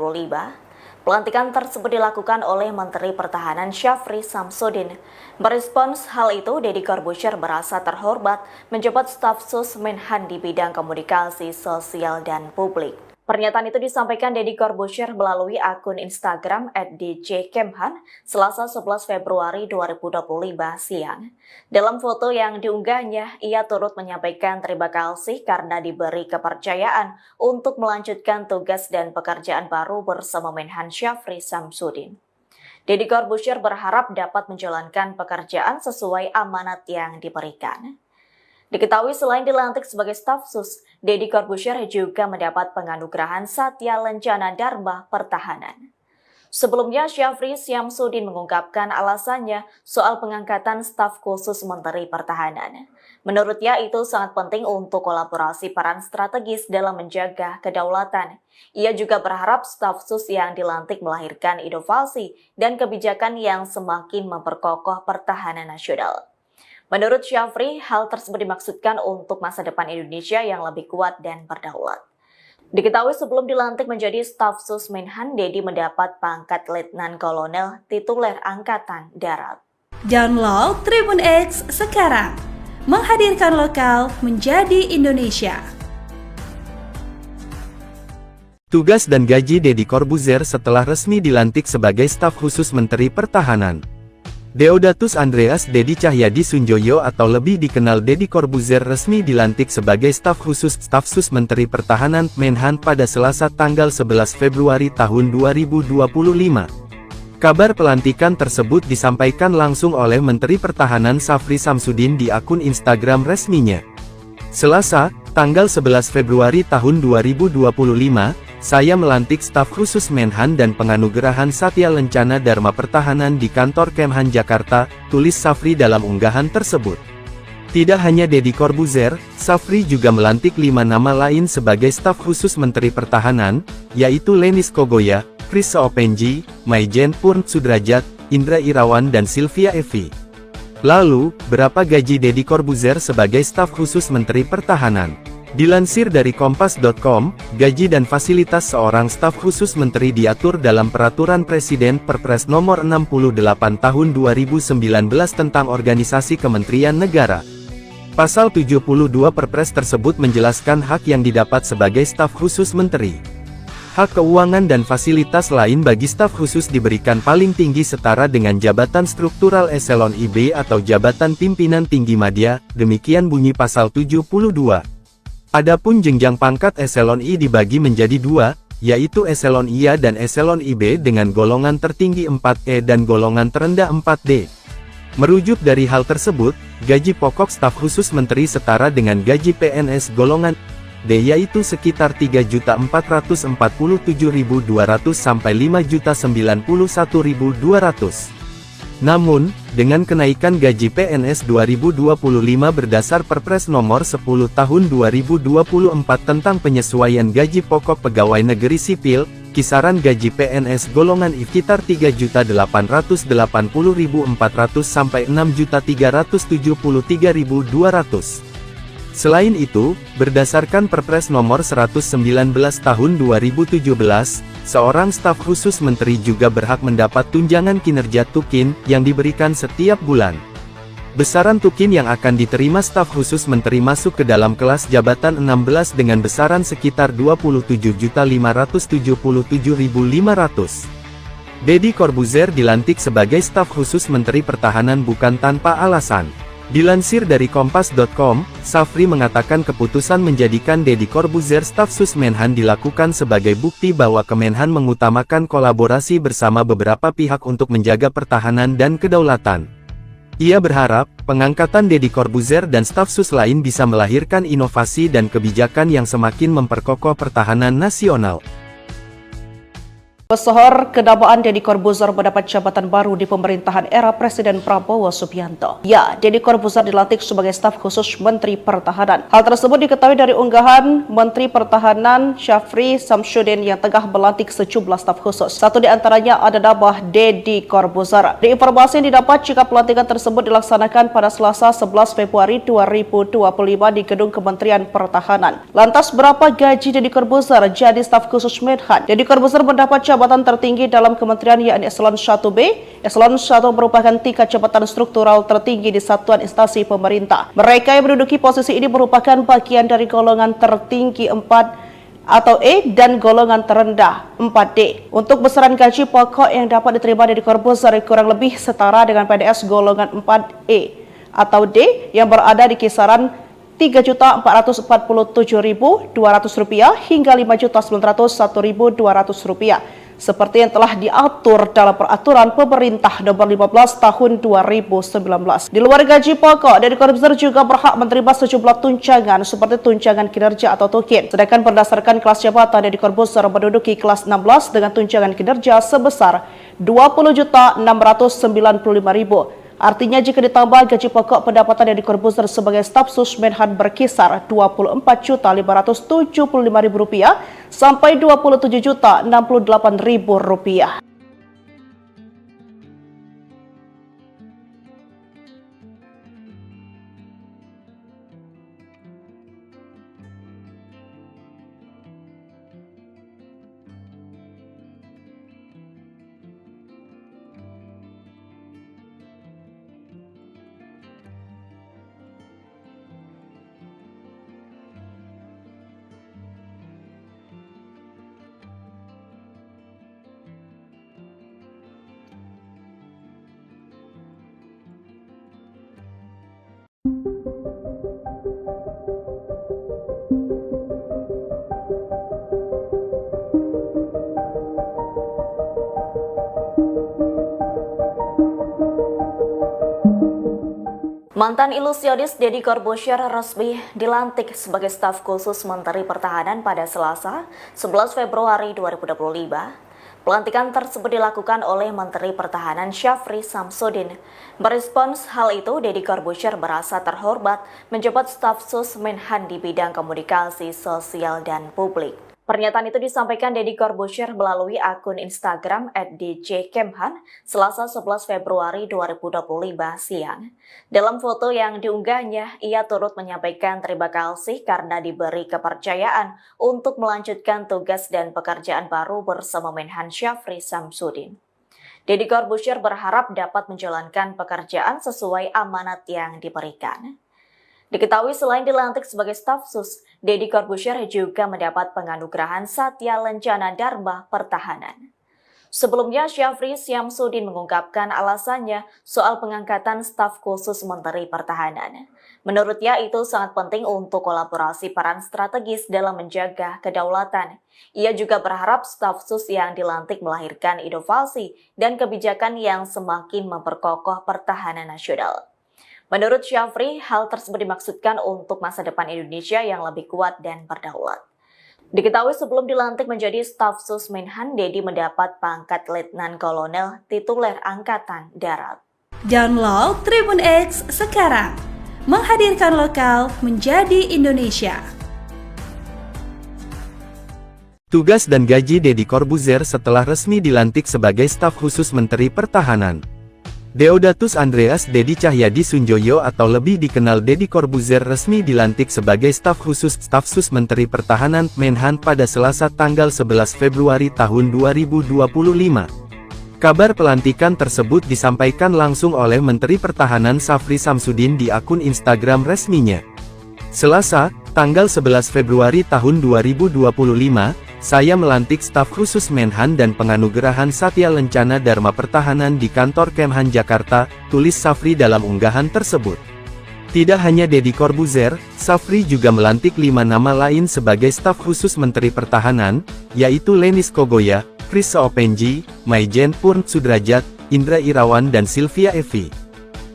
[SPEAKER 1] Pelantikan tersebut dilakukan oleh Menteri Pertahanan Syafri Samsudin. Merespons hal itu, Deddy Corbuzier merasa terhormat menjabat staf sus Menhan di bidang komunikasi sosial dan publik. Pernyataan itu disampaikan Deddy Corbuzier melalui akun Instagram @djkemhan Selasa 11 Februari 2025 siang. Dalam foto yang diunggahnya, ia turut menyampaikan terima kasih karena diberi kepercayaan untuk melanjutkan tugas dan pekerjaan baru bersama Menhan Syafri Samsudin. Deddy Corbuzier berharap dapat menjalankan pekerjaan sesuai amanat yang diberikan. Diketahui selain dilantik sebagai staf sus, Deddy Corbuzier juga mendapat penganugerahan Satya Lencana Dharma Pertahanan. Sebelumnya, Syafri Samsudin mengungkapkan alasannya soal pengangkatan staf khusus Menteri Pertahanan. Menurutnya itu sangat penting untuk kolaborasi peran strategis dalam menjaga kedaulatan. Ia juga berharap staf sus yang dilantik melahirkan inovasi dan kebijakan yang semakin memperkokoh pertahanan nasional. Menurut Syafri, hal tersebut dimaksudkan untuk masa depan Indonesia yang lebih kuat dan berdaulat. Diketahui sebelum dilantik menjadi staf sus Menhan, Dedi mendapat pangkat Letnan Kolonel tituler Angkatan Darat.
[SPEAKER 2] Download Tribun X sekarang, menghadirkan lokal menjadi Indonesia.
[SPEAKER 3] Tugas dan gaji Deddy Corbuzier setelah resmi dilantik sebagai staf khusus Menteri Pertahanan. Deodatus Andreas Dedi Cahyadi Sunjoyo atau lebih dikenal Deddy Corbuzier resmi dilantik sebagai staf sus Menteri Pertahanan Menhan pada Selasa tanggal 11 Februari tahun 2025. Kabar pelantikan tersebut disampaikan langsung oleh Menteri Pertahanan Syafri Samsudin di akun Instagram resminya. Selasa, tanggal 11 Februari tahun 2025, saya melantik staf khusus Menhan dan penganugerahan Satya Lencana Dharma Pertahanan di kantor Kemhan Jakarta, tulis Syafri dalam unggahan tersebut. Tidak hanya Deddy Corbuzier, Syafri juga melantik 5 nama lain sebagai staf khusus Menteri Pertahanan, yaitu Lenis Kogoya, Chris Seopenji, Maijen Purn Sudrajat, Indra Irawan dan Sylvia Evi. Lalu, berapa gaji Deddy Corbuzier sebagai staf khusus Menteri Pertahanan? Dilansir dari Kompas.com, gaji dan fasilitas seorang staf khusus menteri diatur dalam Peraturan Presiden Perpres Nomor 68 Tahun 2019 tentang Organisasi Kementerian Negara. Pasal 72 Perpres tersebut menjelaskan hak yang didapat sebagai staf khusus menteri. Hak keuangan dan fasilitas lain bagi staf khusus diberikan paling tinggi setara dengan jabatan struktural eselon IB atau jabatan pimpinan tinggi madya, demikian bunyi pasal 72. Adapun jenjang pangkat eselon I dibagi menjadi 2, yaitu eselon IA dan eselon IB dengan golongan tertinggi 4E dan golongan terendah 4D. Merujuk dari hal tersebut, gaji pokok staf khusus menteri setara dengan gaji PNS golongan D yaitu sekitar 3.447.200 sampai 5.091.200. Namun, dengan kenaikan gaji PNS 2025 berdasar Perpres Nomor 10 Tahun 2024 tentang penyesuaian gaji pokok pegawai negeri sipil, kisaran gaji PNS golongan I sekitar 3.880.400 sampai 6.373.200. Selain itu, berdasarkan Perpres Nomor 119 Tahun 2017, seorang staf khusus menteri juga berhak mendapat tunjangan kinerja tukin yang diberikan setiap bulan. Besaran tukin yang akan diterima staf khusus menteri masuk ke dalam kelas jabatan 16 dengan besaran sekitar 27.577.500. Deddy Corbuzier dilantik sebagai staf khusus Menteri Pertahanan bukan tanpa alasan. Dilansir dari Kompas.com, Syafri mengatakan keputusan menjadikan Deddy Corbuzier staf sus Menhan dilakukan sebagai bukti bahwa Kemenhan mengutamakan kolaborasi bersama beberapa pihak untuk menjaga pertahanan dan kedaulatan. Ia berharap, pengangkatan Deddy Corbuzier dan staf sus lain bisa melahirkan inovasi dan kebijakan yang semakin memperkokoh pertahanan nasional.
[SPEAKER 4] Pesohor kedabaan Deddy Corbuzier mendapat jabatan baru di pemerintahan era Presiden Prabowo Subianto. Ya, Deddy Corbuzier dilantik sebagai staf khusus Menteri Pertahanan. Hal tersebut diketahui dari unggahan Menteri Pertahanan Syafri Samsudin yang tengah melantik sejumlah staf khusus. Satu di antaranya ada nama Deddy Corbuzier. Di informasi yang didapat jika pelantikan tersebut dilaksanakan pada Selasa 11 Februari 2025 di Gedung Kementerian Pertahanan. Lantas berapa gaji Deddy Corbuzier jadi staf khusus Menhan? Deddy Corbuzier mendapat jabatan tertinggi dalam kementerian yakni Eselon 1B. Eselon 1 merupakan tingkat jabatan struktural tertinggi di satuan instansi pemerintah. Mereka yang menduduki posisi ini merupakan bagian dari golongan tertinggi 4 atau E dan golongan terendah 4D. Untuk besaran gaji pokok yang dapat diterima Deddy Corbuzier kurang lebih setara dengan PNS golongan 4E atau D yang berada di kisaran Rp3.447.200 hingga Rp5.901.200 seperti yang telah diatur dalam Peraturan Pemerintah Nomor 15 Tahun 2019. Di luar gaji pokok, Deddy Corbuzier juga berhak menerima sejumlah tunjangan seperti tunjangan kinerja atau tukin. Sedangkan berdasarkan kelas jabatan, Deddy Corbuzier menduduki kelas 16 dengan tunjangan kinerja sebesar Rp20.695.000. Artinya jika ditambah gaji pokok, pendapatan Deddy Corbuzier sebagai staf sus Menhan berkisar Rp24.575.000 sampai Rp27.068.000.
[SPEAKER 1] Mantan ilusionis Deddy Corbuzier resmi dilantik sebagai staf khusus Menteri Pertahanan pada Selasa, 11 Februari 2025. Pelantikan tersebut dilakukan oleh Menteri Pertahanan Syafri Samsudin. Merespons hal itu, Deddy Corbuzier merasa terhormat menjabat staf sus Menhan di bidang komunikasi sosial dan publik. Pernyataan itu disampaikan Deddy Corbuzier melalui akun Instagram @djkemhan Selasa 11 Februari 2025 siang. Dalam foto yang diunggahnya, ia turut menyampaikan terima kasih karena diberi kepercayaan untuk melanjutkan tugas dan pekerjaan baru bersama Menhan Syafri Samsudin. Deddy Corbuzier berharap dapat menjalankan pekerjaan sesuai amanat yang diberikan. Diketahui selain dilantik sebagai staf sus, Deddy Corbuzier juga mendapat penganugerahan Satya Lencana Dharma Pertahanan. Sebelumnya, Syafri Samsudin mengungkapkan alasannya soal pengangkatan staf khusus Menteri Pertahanan. Menurutnya itu sangat penting untuk kolaborasi peran strategis dalam menjaga kedaulatan. Ia juga berharap staf sus yang dilantik melahirkan inovasi dan kebijakan yang semakin memperkokoh pertahanan nasional. Menurut Syafri, hal tersebut dimaksudkan untuk masa depan Indonesia yang lebih kuat dan berdaulat. Diketahui sebelum dilantik menjadi staf sus Menhan, Deddy mendapat pangkat Letnan Kolonel tituler Angkatan Darat.
[SPEAKER 2] Download Tribun X sekarang, menghadirkan lokal menjadi Indonesia.
[SPEAKER 3] Tugas dan gaji Deddy Corbuzier setelah resmi dilantik sebagai staf khusus Menteri Pertahanan. Deodatus Andreas Deddy Cahyadi Sunjoyo atau lebih dikenal Deddy Corbuzier resmi dilantik sebagai staf sus Menteri Pertahanan Menhan pada Selasa tanggal 11 Februari tahun 2025. Kabar pelantikan tersebut disampaikan langsung oleh Menteri Pertahanan Syafri Samsudin di akun Instagram resminya. Selasa, tanggal 11 Februari tahun 2025, saya melantik staf khusus Menhan dan penganugerahan Satya Lencana Dharma Pertahanan di kantor Kemhan Jakarta, tulis Syafri dalam unggahan tersebut. Tidak hanya Deddy Corbuzier, Syafri juga melantik 5 nama lain sebagai staf khusus Menteri Pertahanan, yaitu Lenis Kogoya, Chris Seopenji, Maijen Purn Sudrajat, Indra Irawan dan Sylvia Evi.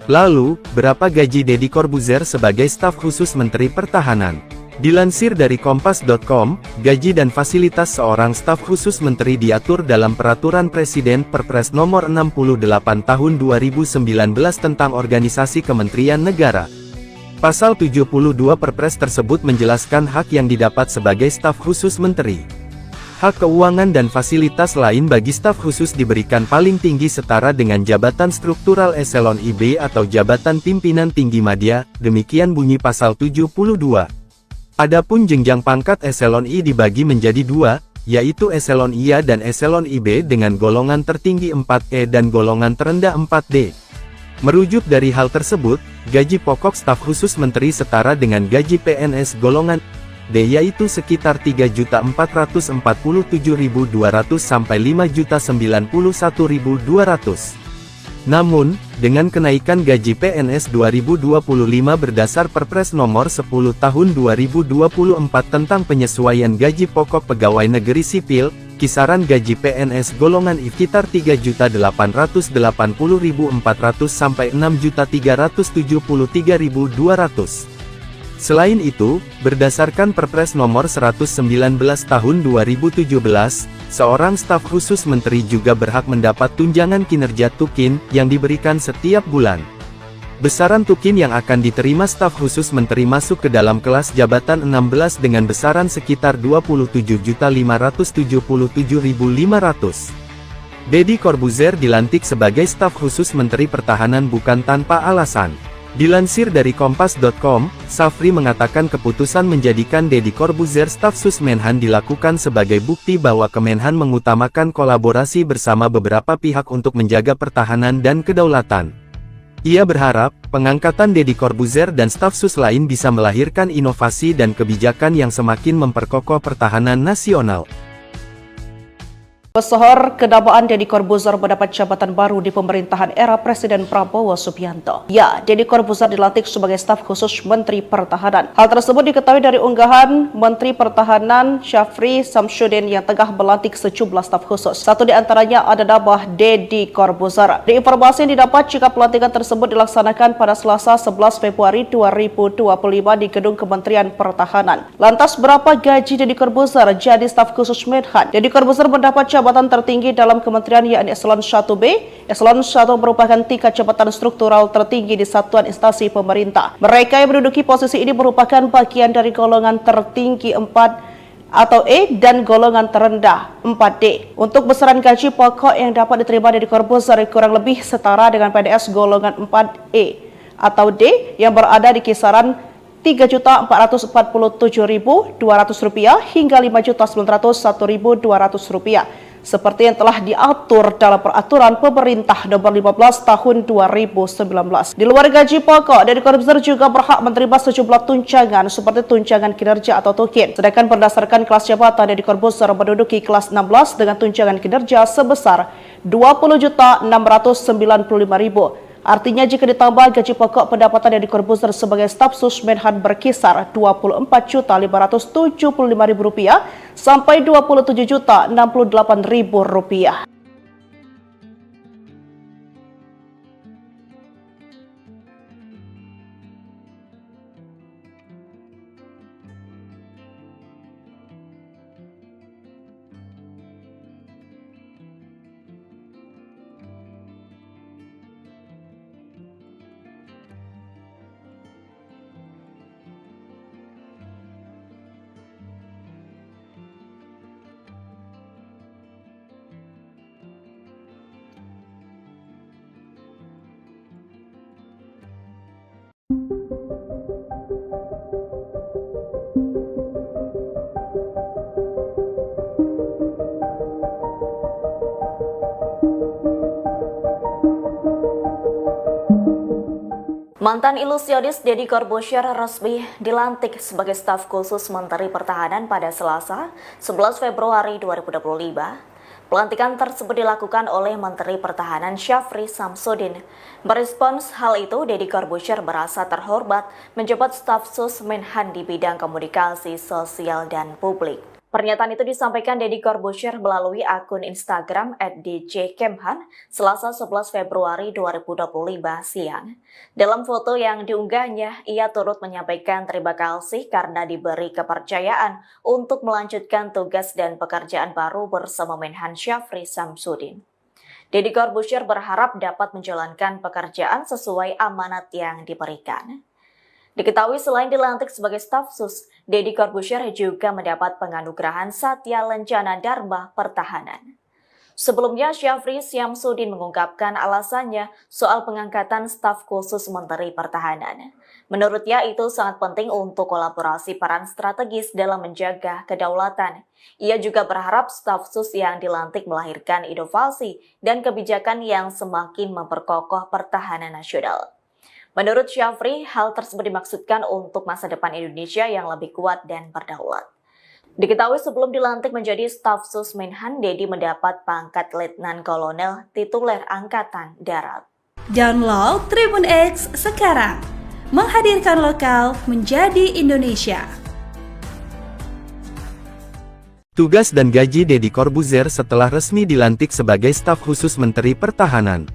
[SPEAKER 3] Lalu, berapa gaji Deddy Corbuzier sebagai staf khusus Menteri Pertahanan? Dilansir dari Kompas.com, gaji dan fasilitas seorang staf khusus menteri diatur dalam Peraturan Presiden Perpres Nomor 68 Tahun 2019 tentang Organisasi Kementerian Negara. Pasal 72 Perpres tersebut menjelaskan hak yang didapat sebagai staf khusus menteri. Hak keuangan dan fasilitas lain bagi staf khusus diberikan paling tinggi setara dengan jabatan struktural eselon IB atau jabatan pimpinan tinggi madya, demikian bunyi pasal 72. Adapun jenjang pangkat eselon I dibagi menjadi 2, yaitu eselon IA dan eselon IB dengan golongan tertinggi 4E dan golongan terendah 4D. Merujuk dari hal tersebut, gaji pokok staf khusus menteri setara dengan gaji PNS golongan D yaitu sekitar 3.447.200 sampai 5.091.200. Namun, dengan kenaikan gaji PNS 2025 berdasar Perpres Nomor 10 Tahun 2024 tentang penyesuaian gaji pokok pegawai negeri sipil, kisaran gaji PNS golongan I sekitar 3.880.400 sampai 6.373.200. Selain itu, berdasarkan Perpres Nomor 119 Tahun 2017, seorang staf khusus menteri juga berhak mendapat tunjangan kinerja tukin yang diberikan setiap bulan. Besaran tukin yang akan diterima staf khusus menteri masuk ke dalam kelas jabatan 16 dengan besaran sekitar 27.577.500. Deddy Corbuzier dilantik sebagai staf khusus Menteri Pertahanan bukan tanpa alasan. Dilansir dari Kompas.com, Syafri mengatakan keputusan menjadikan Deddy Corbuzier staf sus Menhan dilakukan sebagai bukti bahwa Kemenhan mengutamakan kolaborasi bersama beberapa pihak untuk menjaga pertahanan dan kedaulatan. Ia berharap, pengangkatan Deddy Corbuzier dan staf sus lain bisa melahirkan inovasi dan kebijakan yang semakin memperkokoh pertahanan nasional.
[SPEAKER 4] Pesohor kedabaan Deddy Corbuzier mendapat jabatan baru di pemerintahan era Presiden Prabowo Subianto. Ya, Deddy Corbuzier dilantik sebagai staf khusus Menteri Pertahanan. Hal tersebut diketahui dari unggahan Menteri Pertahanan Syafri Samsudin yang tengah melantik sejumlah staf khusus. Satu di antaranya ada nama Deddy Corbuzier. Di informasi yang didapat jika pelantikan tersebut dilaksanakan pada Selasa 11 Februari 2025 di Gedung Kementerian Pertahanan. Lantas berapa gaji Deddy Corbuzier jadi staf khusus Menhan? Deddy Corbuzier mendapat jabatan tertinggi dalam kementerian yakni Eselon 1B. Eselon 1 merupakan tingkat jabatan struktural tertinggi di satuan instansi pemerintah. Mereka yang menduduki posisi ini merupakan bagian dari golongan tertinggi 4 atau E dan golongan terendah 4D. Untuk besaran gaji pokok yang dapat diterima Deddy Corbuzier kurang lebih setara dengan PNS golongan 4E atau D yang berada di kisaran Rp3.447.200 hingga Rp5.901.200 seperti yang telah diatur dalam peraturan pemerintah nomor 15 tahun 2019. Di luar gaji pokok, Deddy Corbuzier juga berhak menerima sejumlah tunjangan seperti tunjangan kinerja atau tukin. Sedangkan berdasarkan kelas jabatan, Deddy Corbuzier menduduki kelas 16 dengan tunjangan kinerja sebesar Rp20.695.000. Artinya jika ditambah gaji pokok, pendapatan Deddy Corbuzier sebagai staf sus Menhan berkisar Rp24.575.000 sampai Rp27.068.000.
[SPEAKER 1] Mantan ilusionis Deddy Corbuzier resmi dilantik sebagai staf khusus Menteri Pertahanan pada Selasa, 11 Februari 2025. Pelantikan tersebut dilakukan oleh Menteri Pertahanan Syafri Samsudin. Merespons hal itu, Deddy Corbuzier merasa terhormat menjabat staf sus Menhan di bidang komunikasi sosial dan publik. Pernyataan itu disampaikan Deddy Corbuzier melalui akun Instagram @djkemhan Selasa 11 Februari 2025 siang. Dalam foto yang diunggahnya, ia turut menyampaikan terima kasih karena diberi kepercayaan untuk melanjutkan tugas dan pekerjaan baru bersama Menhan Syafri Samsudin. Deddy Corbuzier berharap dapat menjalankan pekerjaan sesuai amanat yang diberikan. Diketahui selain dilantik sebagai staf sus, Deddy Corbuzier juga mendapat penganugerahan Satya Lencana Dharma Pertahanan. Sebelumnya, Syafri Samsudin mengungkapkan alasannya soal pengangkatan staf khusus Menteri Pertahanan. Menurutnya itu sangat penting untuk kolaborasi peran strategis dalam menjaga kedaulatan. Ia juga berharap staf sus yang dilantik melahirkan inovasi dan kebijakan yang semakin memperkokoh pertahanan nasional. Menurut Syafri, hal tersebut dimaksudkan untuk masa depan Indonesia yang lebih kuat dan berdaulat. Diketahui sebelum dilantik menjadi staf sus Menhan, Deddy mendapat pangkat Letnan Kolonel tituler Angkatan Darat.
[SPEAKER 2] Download Tribun X sekarang, menghadirkan lokal menjadi Indonesia.
[SPEAKER 3] Tugas dan gaji Deddy Corbuzier setelah resmi dilantik sebagai staf khusus Menteri Pertahanan.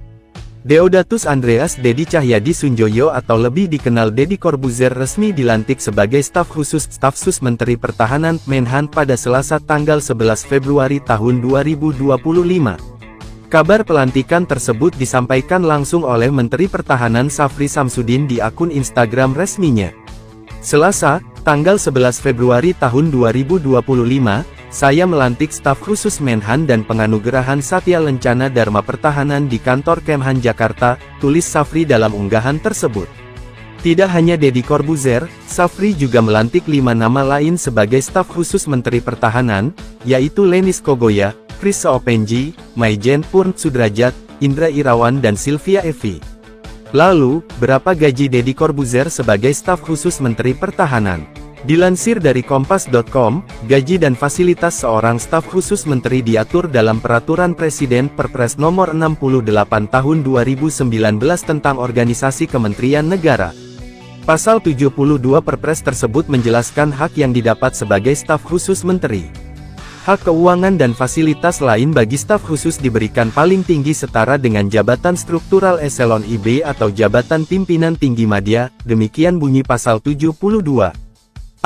[SPEAKER 3] Deodatus Andreas Deddy Cahyadi Sunjoyo atau lebih dikenal Deddy Corbuzier resmi dilantik sebagai staf sus Menteri Pertahanan Menhan pada Selasa tanggal 11 Februari tahun 2025. Kabar pelantikan tersebut disampaikan langsung oleh Menteri Pertahanan Syafri Samsudin di akun Instagram resminya. Selasa, tanggal 11 Februari tahun 2025, saya melantik staf khusus Menhan dan penganugerahan Satya Lencana Dharma Pertahanan di kantor Kemhan Jakarta, tulis Syafri dalam unggahan tersebut. Tidak hanya Deddy Corbuzier, Syafri juga melantik 5 nama lain sebagai staf khusus Menteri Pertahanan, yaitu Lenis Kogoya, Chris Soepenji, Maijen Purn Sudrajat, Indra Irawan dan Sylvia Evi. Lalu, berapa gaji Deddy Corbuzier sebagai staf khusus Menteri Pertahanan? Dilansir dari Kompas.com, gaji dan fasilitas seorang staf khusus menteri diatur dalam Peraturan Presiden Perpres Nomor 68 Tahun 2019 tentang Organisasi Kementerian Negara. Pasal 72 Perpres tersebut menjelaskan hak yang didapat sebagai staf khusus menteri. Hak keuangan dan fasilitas lain bagi staf khusus diberikan paling tinggi setara dengan jabatan struktural eselon IB atau jabatan pimpinan tinggi madya, demikian bunyi pasal 72.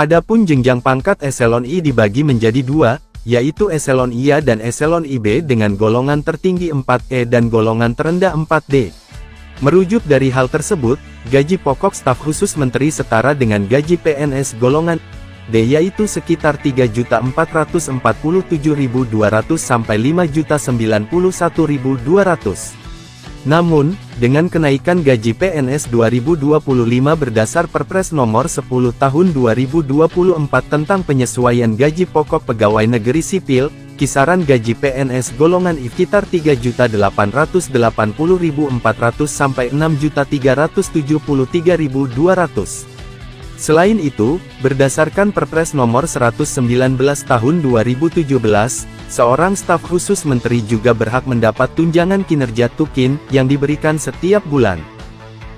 [SPEAKER 3] Adapun jenjang pangkat eselon I dibagi menjadi dua, yaitu eselon IA dan eselon IB dengan golongan tertinggi 4E dan golongan terendah 4D. Merujuk dari hal tersebut, gaji pokok staf khusus menteri setara dengan gaji PNS golongan D yaitu sekitar 3.447.200 sampai 5.091.200. Namun, dengan kenaikan gaji PNS 2025 berdasar Perpres Nomor 10 Tahun 2024 tentang penyesuaian gaji pokok pegawai negeri sipil, kisaran gaji PNS golongan I sekitar 3.880.400 sampai 6.373.200. Selain itu, berdasarkan Perpres Nomor 119 Tahun 2017, seorang staf khusus menteri juga berhak mendapat tunjangan kinerja tukin yang diberikan setiap bulan.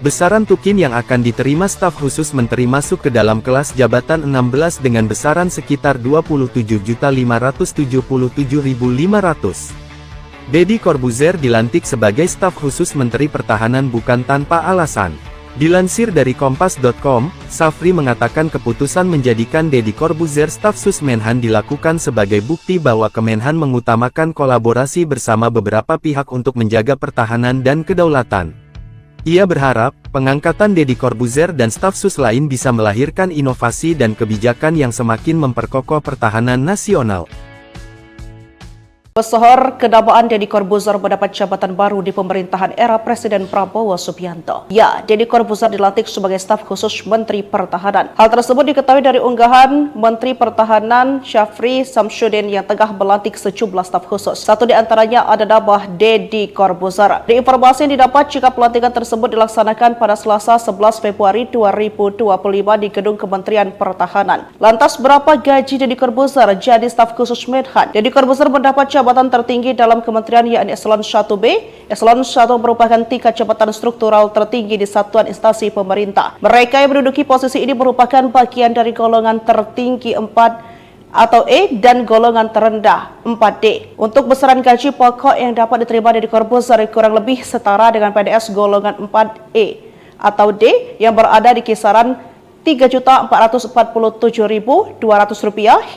[SPEAKER 3] Besaran tukin yang akan diterima staf khusus menteri masuk ke dalam kelas jabatan 16 dengan besaran sekitar 27.577.500. Deddy Corbuzier dilantik sebagai staf khusus Menteri Pertahanan bukan tanpa alasan. Dilansir dari Kompas.com, Safri mengatakan keputusan menjadikan Deddy Corbuzier staf sus Menhan dilakukan sebagai bukti bahwa Kemenhan mengutamakan kolaborasi bersama beberapa pihak untuk menjaga pertahanan dan kedaulatan. Ia berharap, pengangkatan Deddy Corbuzier dan staf sus lain bisa melahirkan inovasi dan kebijakan yang semakin memperkokoh pertahanan nasional.
[SPEAKER 4] Pesohor kedabaan Deddy Corbuzier mendapat jabatan baru di pemerintahan era Presiden Prabowo Subianto. Ya, Deddy Corbuzier dilantik sebagai staf khusus Menteri Pertahanan. Hal tersebut diketahui dari unggahan Menteri Pertahanan Syafri Samsudin yang tengah melantik sejumlah staf khusus. Satu di antaranya ada nama Deddy Corbuzier. Di informasi yang didapat jika pelantikan tersebut dilaksanakan pada Selasa 11 Februari 2025 di Gedung Kementerian Pertahanan. Lantas berapa gaji Deddy Corbuzier jadi staf khusus Menhan? Deddy Corbuzier mendapat jabatan tertinggi dalam kementerian yakni Eselon 1B. Eselon 1 merupakan tingkat jabatan struktural tertinggi di satuan instansi pemerintah. Mereka yang menduduki posisi ini merupakan bagian dari golongan tertinggi 4 atau E dan golongan terendah 4D. Untuk besaran gaji pokok yang dapat diterima dari Corbuzier kurang lebih setara dengan PNS golongan 4E atau D yang berada di kisaran Rp3.447.200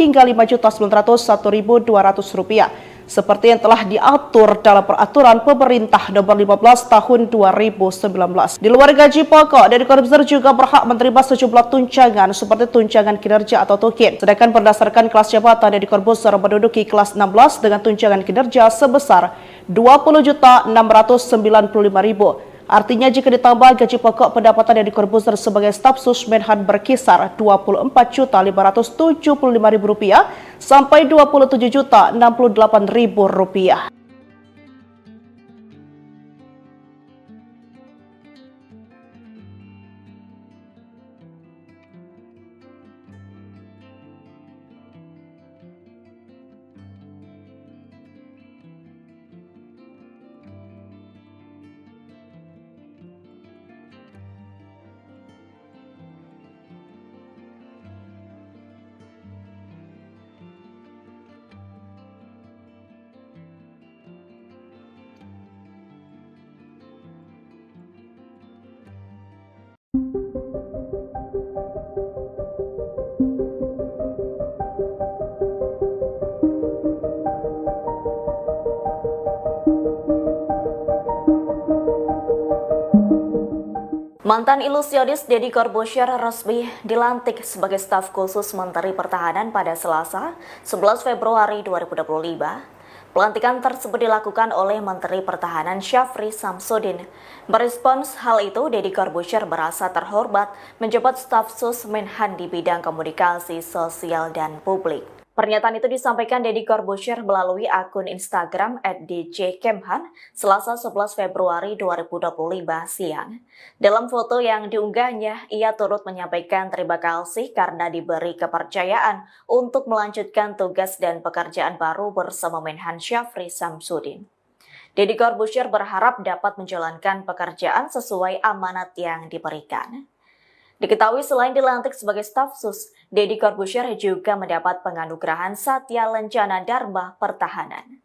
[SPEAKER 4] hingga Rp5.901.200 seperti yang telah diatur dalam Peraturan Pemerintah Nomor 15 Tahun 2019. Di luar gaji pokok, Deddy Corbuzier juga berhak menerima sejumlah tunjangan seperti tunjangan kinerja atau tukin. Sedangkan berdasarkan kelas jabatan, Deddy Corbuzier menduduki kelas 16 dengan tunjangan kinerja sebesar Rp20.695.000. Artinya jika ditambah gaji pokok, pendapatan Deddy Corbuzier sebagai staf sus Menhan berkisar Rp24.575.000 sampai Rp27.068.000.
[SPEAKER 1] Mantan ilusionis Deddy Corbuzier resmi dilantik sebagai staf khusus Menteri Pertahanan pada Selasa, 11 Februari 2025. Pelantikan tersebut dilakukan oleh Menteri Pertahanan Syafri Samsudin. Merespons hal itu, Deddy Corbuzier merasa terhormat menjabat staf sus Menhan di bidang komunikasi sosial dan publik. Pernyataan itu disampaikan Deddy Corbuzier melalui akun Instagram @djkemhan Selasa 11 Februari 2025 siang. Dalam foto yang diunggahnya, ia turut menyampaikan terima kasih karena diberi kepercayaan untuk melanjutkan tugas dan pekerjaan baru bersama Menhan Syafri Samsudin. Deddy Corbuzier berharap dapat menjalankan pekerjaan sesuai amanat yang diberikan. Diketahui selain dilantik sebagai staf sus, Deddy Corbuzier juga mendapat penganugerahan Satya Lencana Dharma Pertahanan.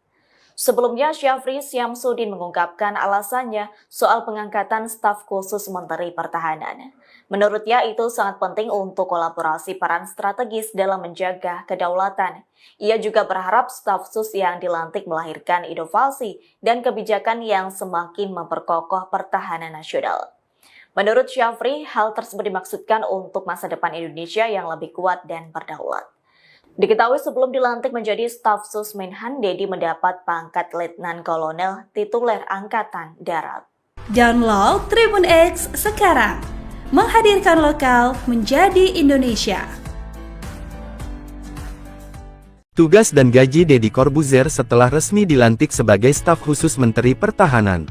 [SPEAKER 1] Sebelumnya, Syafri Samsudin mengungkapkan alasannya soal pengangkatan staf khusus Menteri Pertahanan. Menurutnya itu sangat penting untuk kolaborasi peran strategis dalam menjaga kedaulatan. Ia juga berharap staf sus yang dilantik melahirkan inovasi dan kebijakan yang semakin memperkokoh pertahanan nasional. Menurut Syafri, hal tersebut dimaksudkan untuk masa depan Indonesia yang lebih kuat dan berdaulat. Diketahui sebelum dilantik menjadi staf sus Menhan, Deddy mendapat pangkat Letnan Kolonel tituler Angkatan Darat.
[SPEAKER 2] Download Tribun X sekarang, menghadirkan lokal menjadi Indonesia.
[SPEAKER 3] Tugas dan gaji Deddy Corbuzier setelah resmi dilantik sebagai staf khusus Menteri Pertahanan.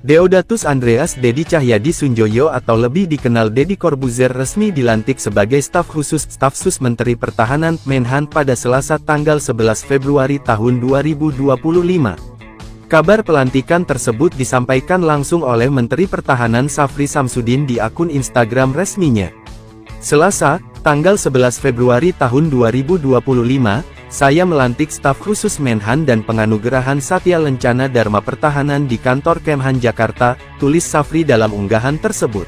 [SPEAKER 3] Deodatus Andreas Deddy Cahyadi Sunjoyo atau lebih dikenal Deddy Corbuzier resmi dilantik sebagai staf sus Menteri Pertahanan Menhan pada Selasa tanggal 11 Februari tahun 2025. Kabar pelantikan tersebut disampaikan langsung oleh Menteri Pertahanan Syafri Samsudin di akun Instagram resminya. Selasa, tanggal 11 Februari tahun 2025, saya melantik staf khusus Menhan dan penganugerahan Satya Lencana Dharma Pertahanan di kantor Kemhan Jakarta, tulis Syafri dalam unggahan tersebut.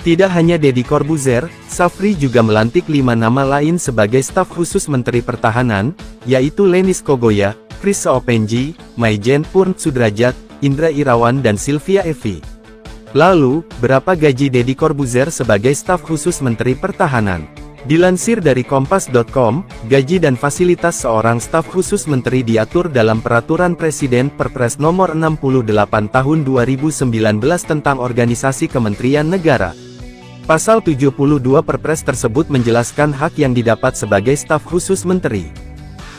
[SPEAKER 3] Tidak hanya Deddy Corbuzier, Syafri juga melantik 5 nama lain sebagai staf khusus Menteri Pertahanan, yaitu Lenis Kogoya, Chris Seopenji, Maijen Purn Sudrajat, Indra Irawan dan Sylvia Evi. Lalu, berapa gaji Deddy Corbuzier sebagai staf khusus Menteri Pertahanan? Dilansir dari Kompas.com, gaji dan fasilitas seorang staf khusus menteri diatur dalam Peraturan Presiden Perpres Nomor 68 Tahun 2019 tentang Organisasi Kementerian Negara. Pasal 72 Perpres tersebut menjelaskan hak yang didapat sebagai staf khusus menteri.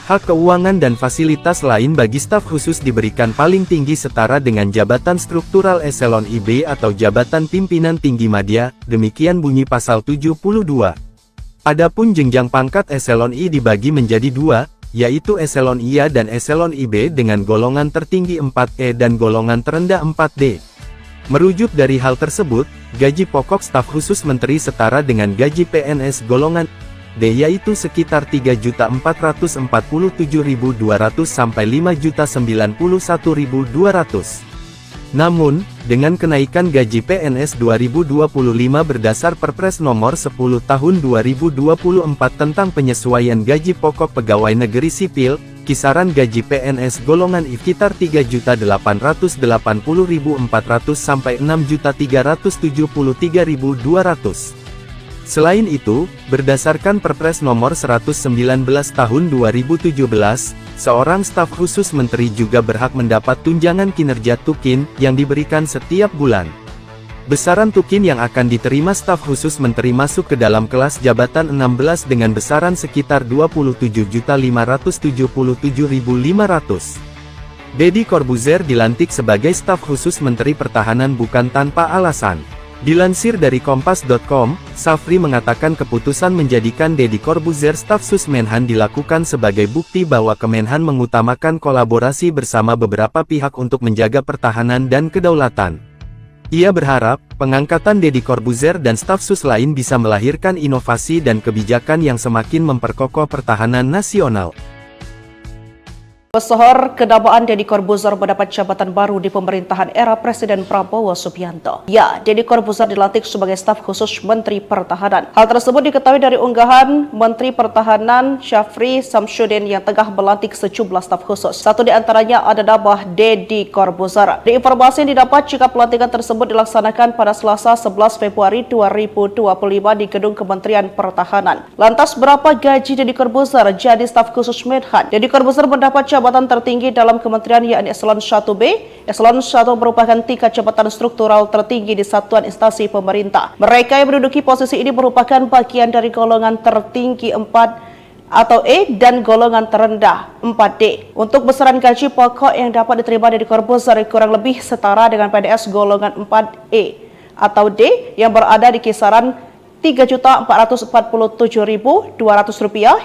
[SPEAKER 3] Hak keuangan dan fasilitas lain bagi staf khusus diberikan paling tinggi setara dengan jabatan struktural eselon IB atau jabatan pimpinan tinggi madya, demikian bunyi pasal 72. Adapun jenjang pangkat eselon I dibagi menjadi 2, yaitu eselon IA dan eselon IB dengan golongan tertinggi 4E dan golongan terendah 4D. Merujuk dari hal tersebut, gaji pokok staf khusus menteri setara dengan gaji PNS golongan D yaitu sekitar 3.447.200 sampai 5.091.200. Namun, dengan kenaikan gaji PNS 2025 berdasar Perpres Nomor 10 Tahun 2024 tentang penyesuaian gaji pokok pegawai negeri sipil, kisaran gaji PNS golongan I sekitar 3.880.400 sampai 6.373.200. Selain itu, berdasarkan Perpres Nomor 119 Tahun 2017, seorang staf khusus menteri juga berhak mendapat tunjangan kinerja tukin yang diberikan setiap bulan. Besaran tukin yang akan diterima staf khusus menteri masuk ke dalam kelas jabatan 16 dengan besaran sekitar 27.577.500. Deddy Corbuzier dilantik sebagai staf khusus Menteri Pertahanan bukan tanpa alasan. Dilansir dari Kompas.com, Syafri mengatakan keputusan menjadikan Deddy Corbuzier staf sus Menhan dilakukan sebagai bukti bahwa Kemenhan mengutamakan kolaborasi bersama beberapa pihak untuk menjaga pertahanan dan kedaulatan. Ia berharap, pengangkatan Deddy Corbuzier dan staf sus lain bisa melahirkan inovasi dan kebijakan yang semakin memperkokoh pertahanan nasional.
[SPEAKER 4] Pesohor kedabaan Deddy Corbuzier mendapat jabatan baru di pemerintahan era Presiden Prabowo Subianto. Ya, Deddy Corbuzier dilantik sebagai staf khusus Menteri Pertahanan. Hal tersebut diketahui dari unggahan Menteri Pertahanan Syafri Samsudin yang tengah melantik sejumlah staf khusus. Satu di antaranya ada nama Deddy Corbuzier. Di informasi yang didapat jika pelantikan tersebut dilaksanakan pada Selasa 11 Februari 2025 di Gedung Kementerian Pertahanan. Lantas berapa gaji Deddy Corbuzier jadi staf khusus Menhan? Deddy Corbuzier mendapat jabatan tertinggi dalam kementerian yakni Eselon 1B. Eselon 1 merupakan tingkat jabatan struktural tertinggi di satuan instansi pemerintah. Mereka yang menduduki posisi ini merupakan bagian dari golongan tertinggi 4 atau E dan golongan terendah 4D. Untuk besaran gaji pokok yang dapat diterima Deddy Corbuzier kurang lebih setara dengan PNS golongan 4E atau D yang berada di kisaran Rp3.447.200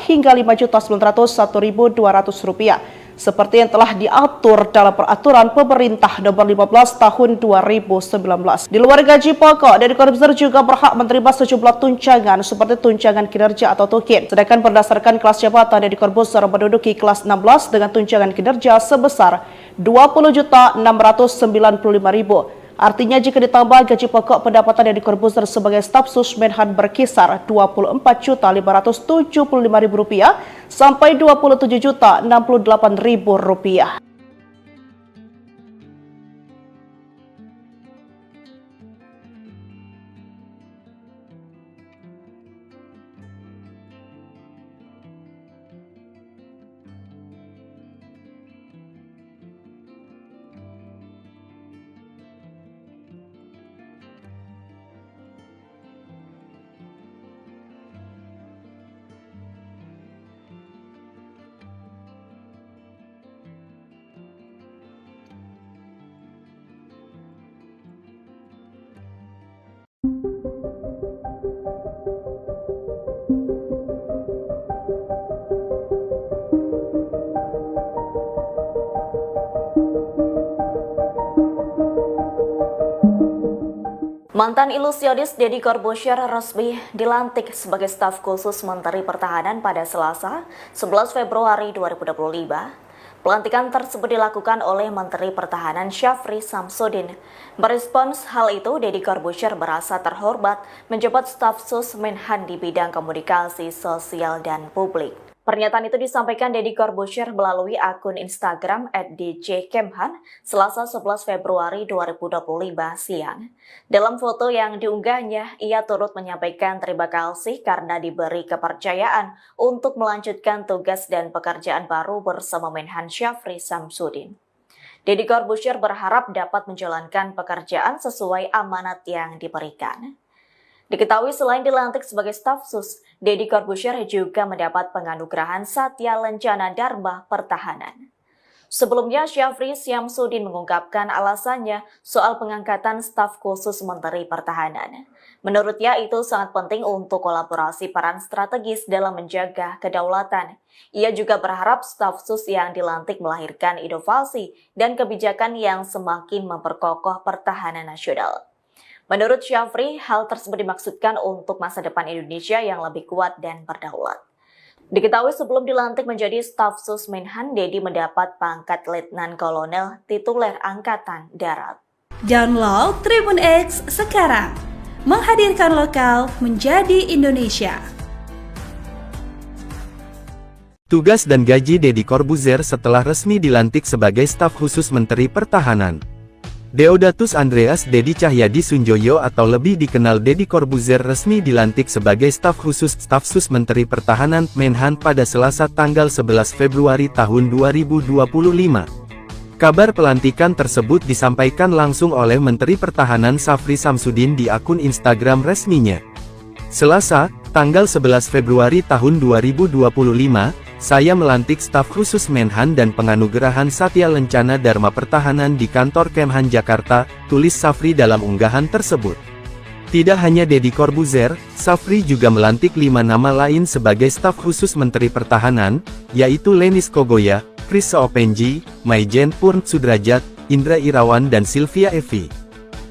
[SPEAKER 4] hingga Rp5.901.200 seperti yang telah diatur dalam peraturan pemerintah nomor 15 tahun 2019. Di luar gaji pokok, Deddy Corbuzier juga berhak menerima sejumlah tunjangan seperti tunjangan kinerja atau tukin. Sedangkan berdasarkan kelas jabatan, Deddy Corbuzier menduduki kelas 16 dengan tunjangan kinerja sebesar Rp20.695.000. Artinya jika ditambah gaji pokok, pendapatan Deddy Corbuzier sebagai staf sus Menhan berkisar Rp24.575.000 sampai Rp27.068.000.
[SPEAKER 1] Mantan ilusionis Deddy Corbuzier resmi dilantik sebagai staf khusus Menteri Pertahanan pada Selasa, 11 Februari 2025. Pelantikan tersebut dilakukan oleh Menteri Pertahanan Syafri Samsudin. Merespons hal itu, Deddy Corbuzier merasa terhormat menjabat staf sus Menhan di bidang komunikasi sosial dan publik. Pernyataan itu disampaikan Deddy Corbuzier melalui akun Instagram @djkemhan Selasa 11 Februari 2025 siang. Dalam foto yang diunggahnya, ia turut menyampaikan terima kasih karena diberi kepercayaan untuk melanjutkan tugas dan pekerjaan baru bersama Menhan Syafri Samsudin. Deddy Corbuzier berharap dapat menjalankan pekerjaan sesuai amanat yang diberikan. Diketahui selain dilantik sebagai staf sus, Deddy Corbuzier juga mendapat penganugerahan Satya Lencana Dharma Pertahanan. Sebelumnya, Syafri Samsudin mengungkapkan alasannya soal pengangkatan staf khusus Menteri Pertahanan. Menurutnya itu sangat penting untuk kolaborasi peran strategis dalam menjaga kedaulatan. Ia juga berharap staf sus yang dilantik melahirkan inovasi dan kebijakan yang semakin memperkokoh pertahanan nasional. Menurut Syafri, hal tersebut dimaksudkan untuk masa depan Indonesia yang lebih kuat dan berdaulat. Diketahui sebelum dilantik menjadi staf sus Menhan, Deddy mendapat pangkat Letnan Kolonel tituler Angkatan Darat.
[SPEAKER 2] Download Tribun X sekarang, menghadirkan lokal menjadi Indonesia.
[SPEAKER 3] Tugas dan gaji Deddy Corbuzier setelah resmi dilantik sebagai staf khusus Menteri Pertahanan. Deodatus Andreas Deddy Cahyadi Sunjoyo atau lebih dikenal Deddy Corbuzier resmi dilantik sebagai staf khusus staf sus Menteri Pertahanan Menhan pada Selasa tanggal 11 Februari tahun 2025. Kabar pelantikan tersebut disampaikan langsung oleh Menteri Pertahanan Syafri Samsudin di akun Instagram resminya. Selasa, tanggal 11 Februari tahun 2025, saya melantik staf khusus Menhan dan penganugerahan Satya Lencana Dharma Pertahanan di kantor Kemhan Jakarta, tulis Syafri dalam unggahan tersebut. Tidak hanya Deddy Corbuzier, Syafri juga melantik 5 nama lain sebagai staf khusus Menteri Pertahanan, yaitu Lenis Kogoya, Chris Seopenji, Maijen Purn Sudrajat, Indra Irawan dan Sylvia Evi.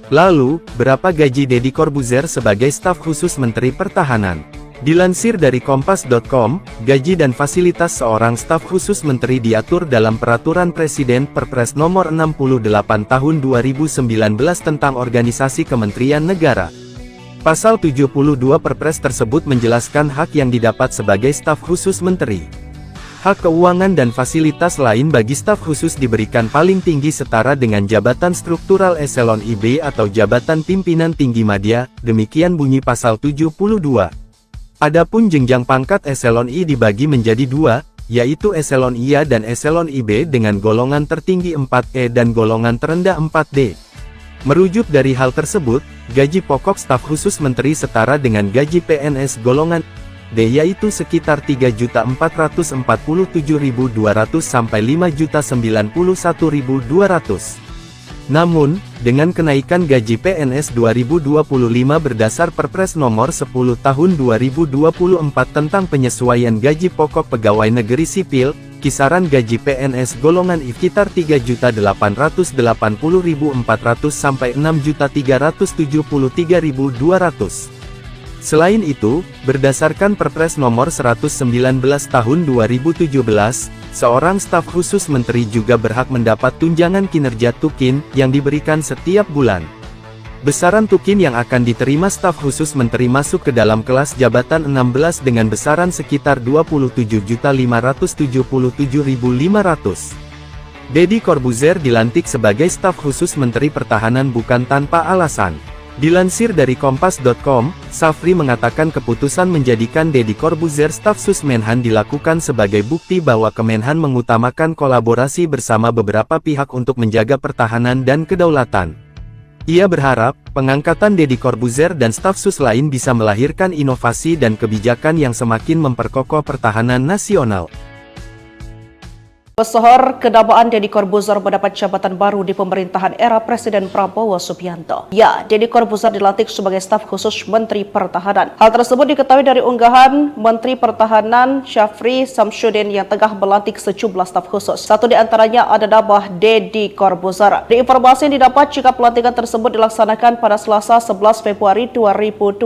[SPEAKER 3] Lalu, berapa gaji Deddy Corbuzier sebagai staf khusus Menteri Pertahanan? Dilansir dari Kompas.com, gaji dan fasilitas seorang staf khusus menteri diatur dalam Peraturan Presiden Perpres Nomor 68 Tahun 2019 tentang Organisasi Kementerian Negara. Pasal 72 Perpres tersebut menjelaskan hak yang didapat sebagai staf khusus menteri. Hak keuangan dan fasilitas lain bagi staf khusus diberikan paling tinggi setara dengan jabatan struktural eselon IB atau jabatan pimpinan tinggi madya, demikian bunyi pasal 72. Adapun jenjang pangkat eselon I dibagi menjadi 2, yaitu eselon IA dan eselon IB dengan golongan tertinggi 4E dan golongan terendah 4D. Merujuk dari hal tersebut, gaji pokok staf khusus menteri setara dengan gaji PNS golongan D yaitu sekitar 3.447.200 sampai 5.091.200. Namun, dengan kenaikan gaji PNS 2025 berdasar Perpres Nomor 10 Tahun 2024 tentang penyesuaian gaji pokok pegawai negeri sipil, kisaran gaji PNS golongan I sekitar 3.880.400 sampai 6.373.200. Selain itu, berdasarkan Perpres Nomor 119 Tahun 2017, seorang staf khusus menteri juga berhak mendapat tunjangan kinerja tukin yang diberikan setiap bulan. Besaran tukin yang akan diterima staf khusus menteri masuk ke dalam kelas jabatan 16 dengan besaran sekitar 27.577.500. Deddy Corbuzier dilantik sebagai staf khusus Menteri Pertahanan bukan tanpa alasan. Dilansir dari Kompas.com, Safri mengatakan keputusan menjadikan Deddy Corbuzier staf sus Menhan dilakukan sebagai bukti bahwa Kemenhan mengutamakan kolaborasi bersama beberapa pihak untuk menjaga pertahanan dan kedaulatan. Ia berharap, pengangkatan Deddy Corbuzier dan staf sus lain bisa melahirkan inovasi dan kebijakan yang semakin memperkokoh pertahanan nasional.
[SPEAKER 4] Pesohor kedabaan Deddy Corbuzier mendapat jabatan baru di pemerintahan era Presiden Prabowo Subianto. Ya, Deddy Corbuzier dilantik sebagai staf khusus Menteri Pertahanan. Hal tersebut diketahui dari unggahan Menteri Pertahanan Syafri Samsudin yang tengah melantik sejumlah staf khusus. Satu di antaranya ada nama Deddy Corbuzier. Di informasi yang didapat jika pelantikan tersebut dilaksanakan pada Selasa 11 Februari 2025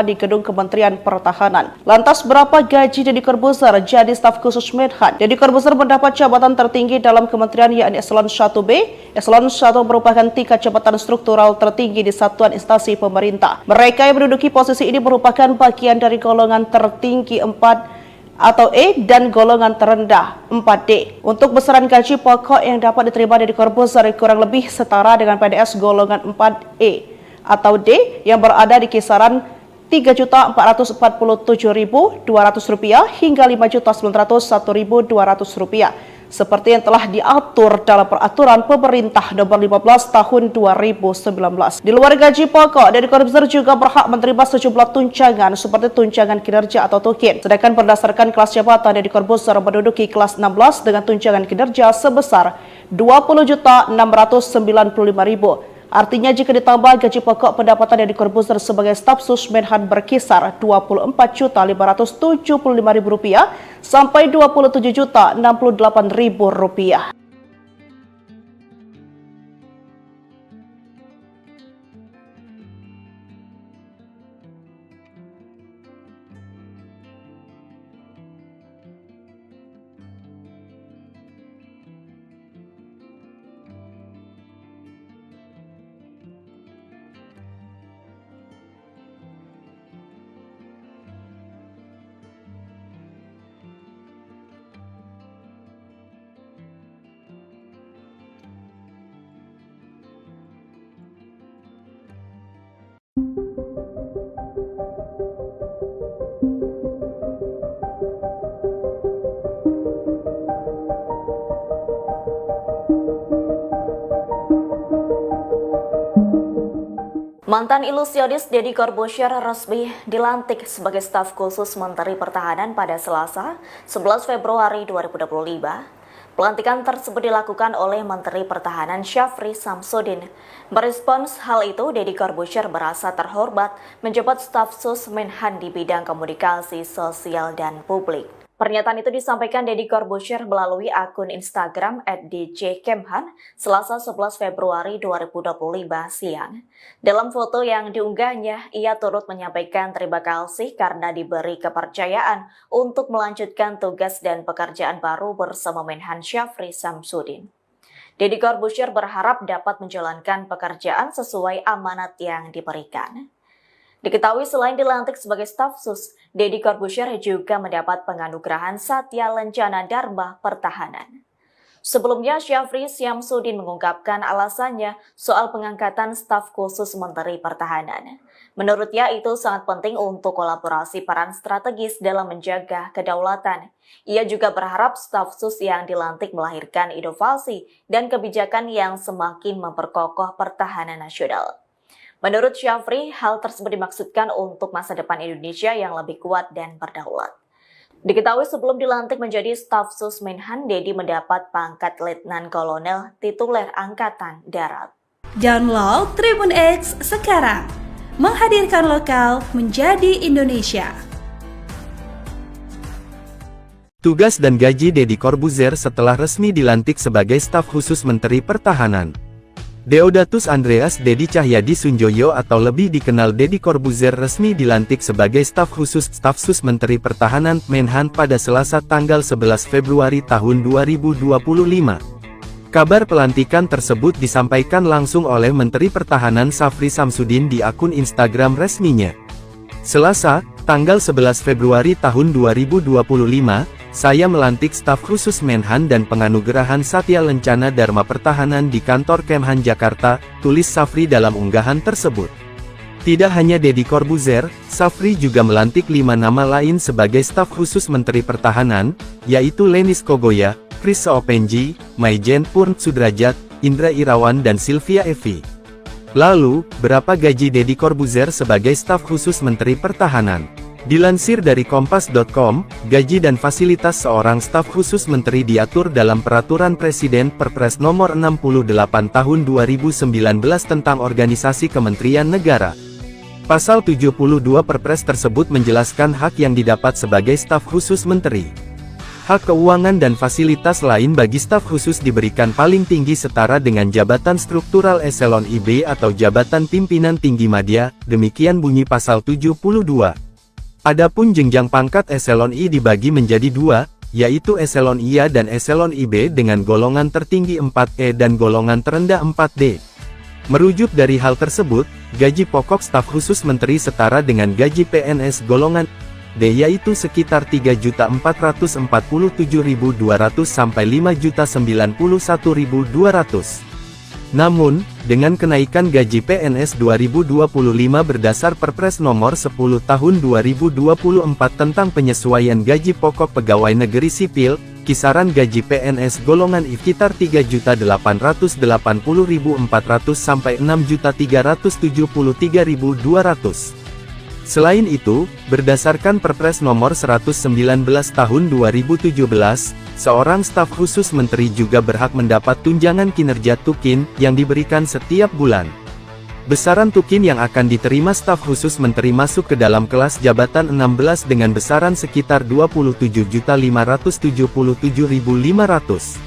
[SPEAKER 4] di Gedung Kementerian Pertahanan. Lantas berapa gaji Deddy Corbuzier jadi staf khusus Menhan? Deddy Corbuzier mendapat jabatan tertinggi dalam kementerian yakni Eselon 1B. Eselon 1 merupakan tingkat jabatan struktural tertinggi di satuan instansi pemerintah. Mereka yang menduduki posisi ini merupakan bagian dari golongan tertinggi 4 atau E dan golongan terendah 4D. Untuk besaran gaji pokok yang dapat diterima Deddy Corbuzier kurang lebih setara dengan PNS golongan 4E atau D yang berada di kisaran Rp3.447.200 hingga Rp5.901.200 seperti yang telah diatur dalam Peraturan Pemerintah Nomor 15 Tahun 2019. Di luar gaji pokok, Deddy Corbuzier juga berhak menerima sejumlah tunjangan seperti tunjangan kinerja atau tukin. Sedangkan berdasarkan kelas jabatan, Deddy Corbuzier menduduki kelas 16 dengan tunjangan kinerja sebesar Rp20.695.000. Artinya jika ditambah gaji pokok, pendapatan Deddy Corbuzier sebagai staf sus Menhan berkisar Rp24.575.000 sampai Rp27.068.000.
[SPEAKER 1] Mantan ilusionis Deddy Corbuzier resmi dilantik sebagai staf khusus Menteri Pertahanan pada Selasa, 11 Februari 2025. Pelantikan tersebut dilakukan oleh Menteri Pertahanan Syafri Samsudin. Merespons hal itu, Deddy Corbuzier merasa terhormat menjabat staf sus Menhan di bidang komunikasi sosial dan publik. Pernyataan itu disampaikan Deddy Corbuzier melalui akun Instagram @djkemhan Selasa 11 Februari 2025 siang. Dalam foto yang diunggahnya, ia turut menyampaikan terima kasih karena diberi kepercayaan untuk melanjutkan tugas dan pekerjaan baru bersama Menhan Syafri Samsudin. Deddy Corbuzier berharap dapat menjalankan pekerjaan sesuai amanat yang diberikan. Diketahui selain dilantik sebagai staf sus, Deddy Corbuzier juga mendapat penganugerahan Satya Lencana Dharma Pertahanan. Sebelumnya, Syafri Samsudin mengungkapkan alasannya soal pengangkatan staf khusus Menteri Pertahanan. Menurutnya itu sangat penting untuk kolaborasi peran strategis dalam menjaga kedaulatan. Ia juga berharap staf sus yang dilantik melahirkan inovasi dan kebijakan yang semakin memperkokoh pertahanan nasional. Menurut Syafri, hal tersebut dimaksudkan untuk masa depan Indonesia yang lebih kuat dan berdaulat. Diketahui sebelum dilantik menjadi staf sus Menhan, Dedi mendapat pangkat Letnan Kolonel tituler Angkatan Darat.
[SPEAKER 2] Download Tribun X sekarang, menghadirkan lokal menjadi Indonesia.
[SPEAKER 3] Tugas dan gaji Deddy Corbuzier setelah resmi dilantik sebagai staf khusus Menteri Pertahanan. Deodatus Andreas Dedi Cahyadi Sunjoyo atau lebih dikenal Deddy Corbuzier resmi dilantik sebagai staf khusus Stafsus Menteri Pertahanan Menhan pada Selasa tanggal 11 Februari tahun 2025. Kabar pelantikan tersebut disampaikan langsung oleh Menteri Pertahanan Syafri Samsudin di akun Instagram resminya. Selasa, tanggal 11 Februari tahun 2025, saya melantik staf khusus Menhan dan penganugerahan Satya Lencana Dharma Pertahanan di kantor Kemhan Jakarta, tulis Syafri dalam unggahan tersebut. Tidak hanya Deddy Corbuzier, Syafri juga melantik 5 nama lain sebagai staf khusus Menteri Pertahanan, yaitu Lenis Kogoya, Chris Seopenji, Maijen Purn Sudrajat, Indra Irawan dan Sylvia Evi. Lalu, berapa gaji Deddy Corbuzier sebagai staf khusus Menteri Pertahanan? Dilansir dari Kompas.com, gaji dan fasilitas seorang staf khusus menteri diatur dalam Peraturan Presiden Perpres Nomor 68 Tahun 2019 tentang Organisasi Kementerian Negara. Pasal 72 Perpres tersebut menjelaskan hak yang didapat sebagai staf khusus menteri. Hak keuangan dan fasilitas lain bagi staf khusus diberikan paling tinggi setara dengan jabatan struktural eselon IB atau jabatan pimpinan tinggi madya, demikian bunyi pasal 72. Adapun jenjang pangkat eselon I dibagi menjadi 2, yaitu eselon IA dan eselon IB dengan golongan tertinggi 4E dan golongan terendah 4D. Merujuk dari hal tersebut, gaji pokok staf khusus menteri setara dengan gaji PNS golongan D yaitu sekitar 3.447.200 sampai 5.091.200. Namun, dengan kenaikan gaji PNS 2025 berdasar Perpres Nomor 10 Tahun 2024 tentang penyesuaian gaji pokok pegawai negeri sipil, kisaran gaji PNS golongan I sekitar 3.880.400 sampai 6.373.200. Selain itu, berdasarkan Perpres Nomor 119 Tahun 2017, seorang staf khusus menteri juga berhak mendapat tunjangan kinerja tukin yang diberikan setiap bulan. Besaran tukin yang akan diterima staf khusus menteri masuk ke dalam kelas jabatan 16 dengan besaran sekitar 27.577.500.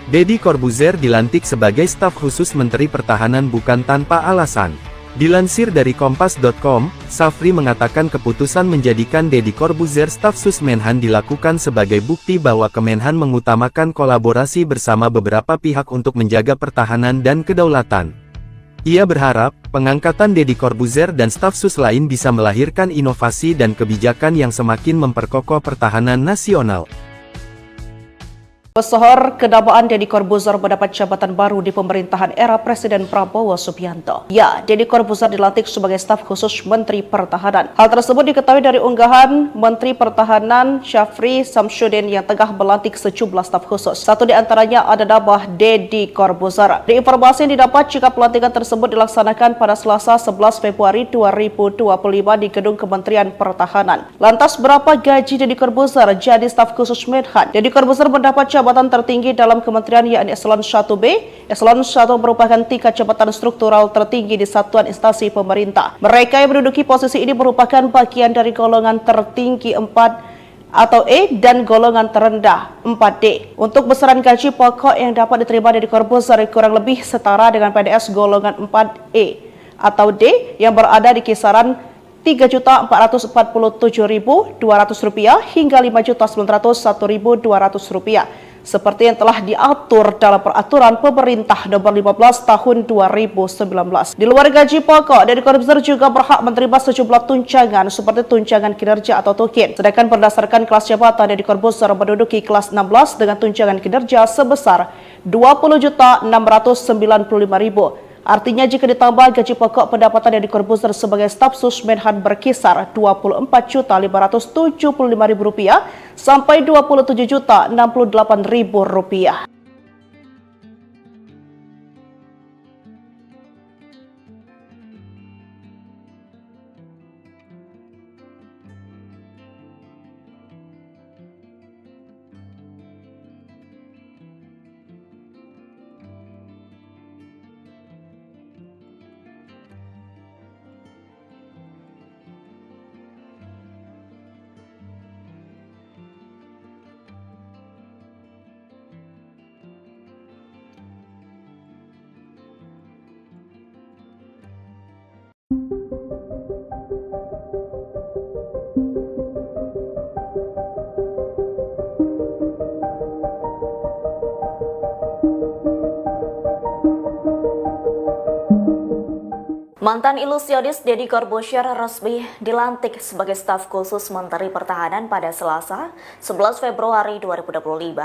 [SPEAKER 3] Deddy Corbuzier dilantik sebagai staf khusus Menteri Pertahanan bukan tanpa alasan. Dilansir dari Kompas.com, Syafri mengatakan keputusan menjadikan Deddy Corbuzier staf sus Menhan dilakukan sebagai bukti bahwa Kemenhan mengutamakan kolaborasi bersama beberapa pihak untuk menjaga pertahanan dan kedaulatan. Ia berharap, pengangkatan Deddy Corbuzier dan staf sus lain bisa melahirkan inovasi dan kebijakan yang semakin memperkokoh pertahanan nasional.
[SPEAKER 4] Pesohor kedabaan Deddy Corbuzier mendapat jabatan baru di pemerintahan era Presiden Prabowo Subianto. Ya, Deddy Corbuzier dilantik sebagai staf khusus Menteri Pertahanan. Hal tersebut diketahui dari unggahan Menteri Pertahanan Syafri Samsudin yang tengah melantik sejumlah staf khusus. Satu di antaranya ada nama Deddy Corbuzier. Di informasi yang didapat jika pelantikan tersebut dilaksanakan pada Selasa 11 Februari 2025 di Gedung Kementerian Pertahanan. Lantas berapa gaji Deddy Corbuzier jadi staf khusus Menhan? Deddy Corbuzier mendapat jabatan tertinggi dalam kementerian yakni Eselon 1B. Eselon 1 merupakan tingkat jabatan struktural tertinggi di satuan instansi pemerintah. Mereka yang menduduki posisi ini merupakan bagian dari golongan tertinggi 4 atau E dan golongan terendah 4D. Untuk besaran gaji pokok yang dapat diterima dari Corbuzier kurang lebih setara dengan PNS golongan 4E atau D yang berada di kisaran Rp3.447.200 hingga Rp5.901.200 seperti yang telah diatur dalam Peraturan Pemerintah Nomor 15 Tahun 2019. Di luar gaji pokok, Deddy Corbuzier juga berhak menerima sejumlah tunjangan seperti tunjangan kinerja atau tukin. Sedangkan berdasarkan kelas jabatan, Deddy Corbuzier menduduki kelas 16 dengan tunjangan kinerja sebesar Rp20.695.000. Artinya jika ditambah gaji pokok, pendapatan Deddy Corbuzier sebagai staf sus Menhan berkisar Rp24.575.000 sampai Rp27.068.000.
[SPEAKER 1] Mantan ilusionis Deddy Corbuzier resmi dilantik sebagai staf khusus Menteri Pertahanan pada Selasa, 11 Februari 2025.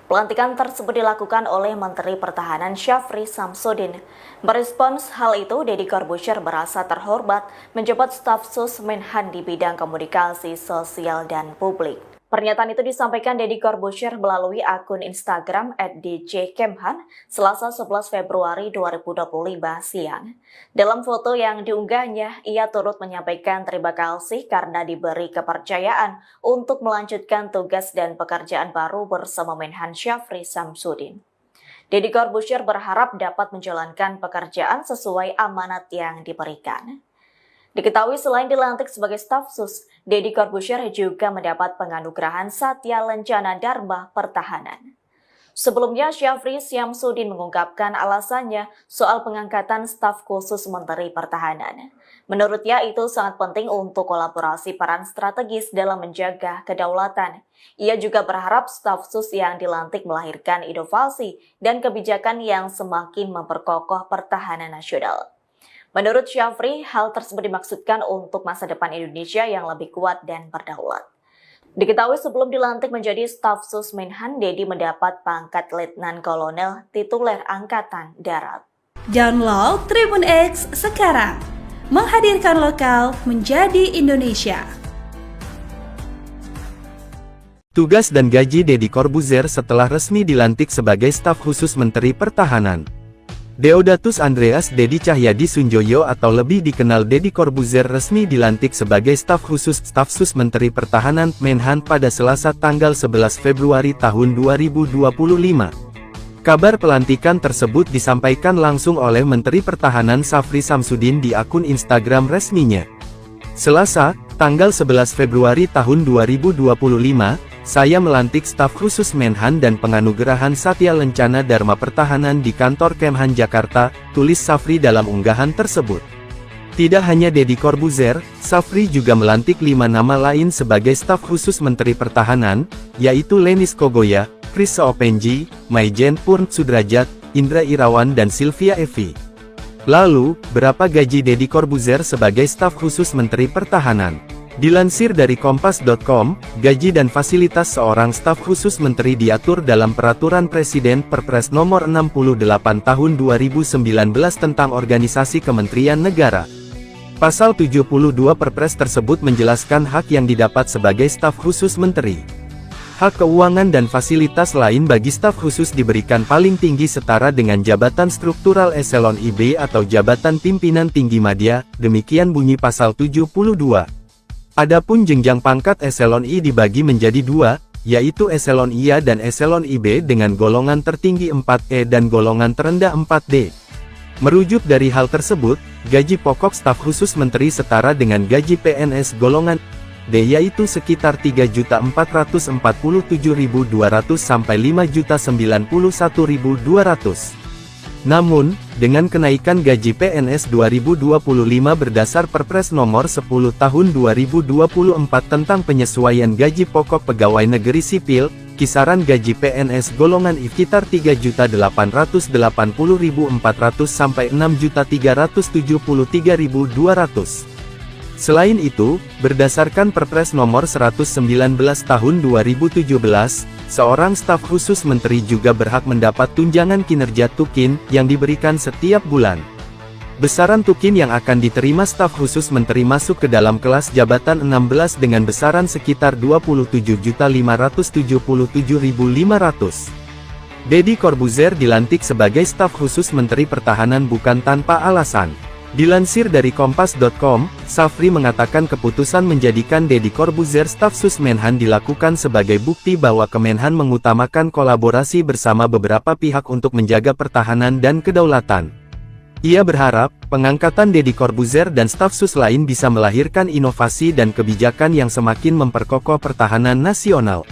[SPEAKER 1] Pelantikan tersebut dilakukan oleh Menteri Pertahanan Syafri Samsudin. Merespons hal itu, Deddy Corbuzier merasa terhormat menjabat staf sus Menhan di bidang komunikasi sosial dan publik. Pernyataan itu disampaikan Deddy Corbuzier melalui akun Instagram @djkemhan Selasa 11 Februari 2025 siang. Dalam foto yang diunggahnya, ia turut menyampaikan terima kasih karena diberi kepercayaan untuk melanjutkan tugas dan pekerjaan baru bersama Menhan Syafri Samsudin. Deddy Corbuzier berharap dapat menjalankan pekerjaan sesuai amanat yang diberikan. Diketahui selain dilantik sebagai staf sus, Deddy Corbuzier juga mendapat penganugerahan Satya Lencana Dharma Pertahanan. Sebelumnya, Syafri Samsudin mengungkapkan alasannya soal pengangkatan staf khusus Menteri Pertahanan. Menurutnya itu sangat penting untuk kolaborasi peran strategis dalam menjaga kedaulatan. Ia juga berharap staf sus yang dilantik melahirkan inovasi dan kebijakan yang semakin memperkokoh pertahanan nasional. Menurut Syafri, hal tersebut dimaksudkan untuk masa depan Indonesia yang lebih kuat dan berdaulat. Diketahui sebelum dilantik menjadi staf sus Menhan, Deddy mendapat pangkat Letnan Kolonel tituler Angkatan Darat.
[SPEAKER 2] Download Tribun X sekarang, menghadirkan lokal menjadi Indonesia.
[SPEAKER 3] Tugas dan gaji Deddy Corbuzier setelah resmi dilantik sebagai staf khusus Menteri Pertahanan. Deodatus Andreas Deddy Cahyadi Sunjoyo atau lebih dikenal Deddy Corbuzier resmi dilantik sebagai staf khusus staf sus Menteri Pertahanan Menhan pada Selasa tanggal 11 Februari tahun 2025. Kabar pelantikan tersebut disampaikan langsung oleh Menteri Pertahanan Syafri Samsudin di akun Instagram resminya. Selasa, tanggal 11 Februari tahun 2025, saya melantik staf khusus Menhan dan penganugerahan Satya Lencana Dharma Pertahanan di kantor Kemhan Jakarta, tulis Syafri dalam unggahan tersebut. Tidak hanya Deddy Corbuzier, Syafri juga melantik 5 nama lain sebagai staf khusus Menteri Pertahanan, yaitu Lenis Kogoya, Chris Seopenji, Maijen Purn Sudrajat, Indra Irawan dan Sylvia Evi. Lalu, berapa gaji Deddy Corbuzier sebagai staf khusus Menteri Pertahanan? Dilansir dari Kompas.com, gaji dan fasilitas seorang staf khusus menteri diatur dalam Peraturan Presiden Perpres Nomor 68 Tahun 2019 tentang Organisasi Kementerian Negara. Pasal 72 Perpres tersebut menjelaskan hak yang didapat sebagai staf khusus menteri. Hak keuangan dan fasilitas lain bagi staf khusus diberikan paling tinggi setara dengan jabatan struktural eselon IB atau jabatan pimpinan tinggi madya, demikian bunyi pasal 72. Adapun jenjang pangkat eselon I dibagi menjadi 2, yaitu eselon IA dan eselon IB dengan golongan tertinggi 4E dan golongan terendah 4D. Merujuk dari hal tersebut, gaji pokok staf khusus menteri setara dengan gaji PNS golongan D yaitu sekitar 3.447.200 sampai 5.091.200. Namun, dengan kenaikan gaji PNS 2025 berdasar Perpres Nomor 10 Tahun 2024 tentang penyesuaian gaji pokok pegawai negeri sipil, kisaran gaji PNS golongan I sekitar 3.880.400 sampai 6.373.200. Selain itu, berdasarkan Perpres Nomor 119 Tahun 2017, seorang staf khusus menteri juga berhak mendapat tunjangan kinerja tukin yang diberikan setiap bulan. Besaran tukin yang akan diterima staf khusus menteri masuk ke dalam kelas jabatan 16 dengan besaran sekitar 27.577.500. Deddy Corbuzier dilantik sebagai staf khusus Menteri Pertahanan bukan tanpa alasan. Dilansir dari Kompas.com, Syafri mengatakan keputusan menjadikan Deddy Corbuzier staf sus Menhan dilakukan sebagai bukti bahwa Kemenhan mengutamakan kolaborasi bersama beberapa pihak untuk menjaga pertahanan dan kedaulatan. Ia berharap, pengangkatan Deddy Corbuzier dan staf sus lain bisa melahirkan inovasi dan kebijakan yang semakin memperkokoh pertahanan nasional.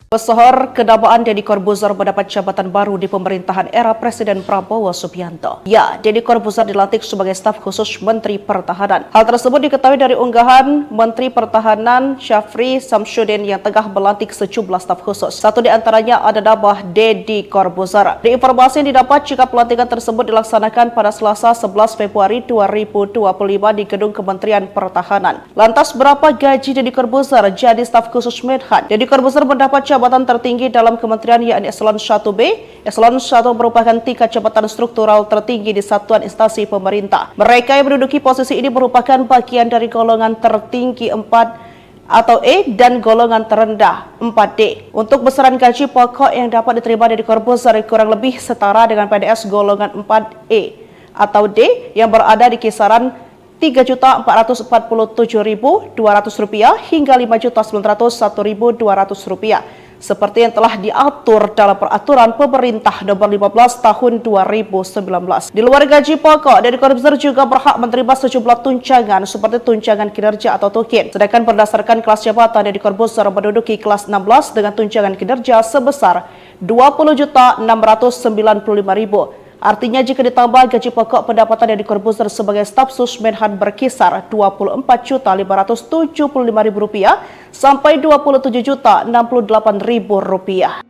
[SPEAKER 4] Pesohor kedabaan Deddy Corbuzier mendapat jabatan baru di pemerintahan era Presiden Prabowo Subianto. Ya, Deddy Corbuzier dilantik sebagai staf khusus Menteri Pertahanan. Hal tersebut diketahui dari unggahan Menteri Pertahanan Syafri Samsudin yang tengah melantik sejumlah staf khusus. Satu di antaranya ada nama Deddy Corbuzier. Di informasi yang didapat jika pelantikan tersebut dilaksanakan pada Selasa 11 Februari 2025 di Gedung Kementerian Pertahanan. Lantas berapa gaji Deddy Corbuzier jadi staf khusus Menhan? Deddy Corbuzier mendapat jabatan tertinggi dalam kementerian yakni Eselon 1B. Eselon 1 merupakan tingkat jabatan struktural tertinggi di satuan instansi pemerintah. Mereka yang menduduki posisi ini merupakan bagian dari golongan tertinggi 4 atau E dan golongan terendah 4D. Untuk besaran gaji pokok yang dapat diterima Deddy Corbuzier kurang lebih setara dengan PNS golongan 4E atau D yang berada di kisaran Rp3.447.200 hingga Rp5.901.200 seperti yang telah diatur dalam Peraturan Pemerintah Nomor 15 Tahun 2019. Di luar gaji pokok, Deddy Corbuzier juga berhak menerima sejumlah tunjangan seperti tunjangan kinerja atau tukin. Sedangkan berdasarkan kelas jabatan, Deddy Corbuzier menduduki kelas 16 dengan tunjangan kinerja sebesar Rp20.695.000. Artinya jika ditambah gaji pokok, pendapatan Deddy Corbuzier sebagai staf sus Menhan berkisar Rp24.575.000 sampai Rp27.068.000.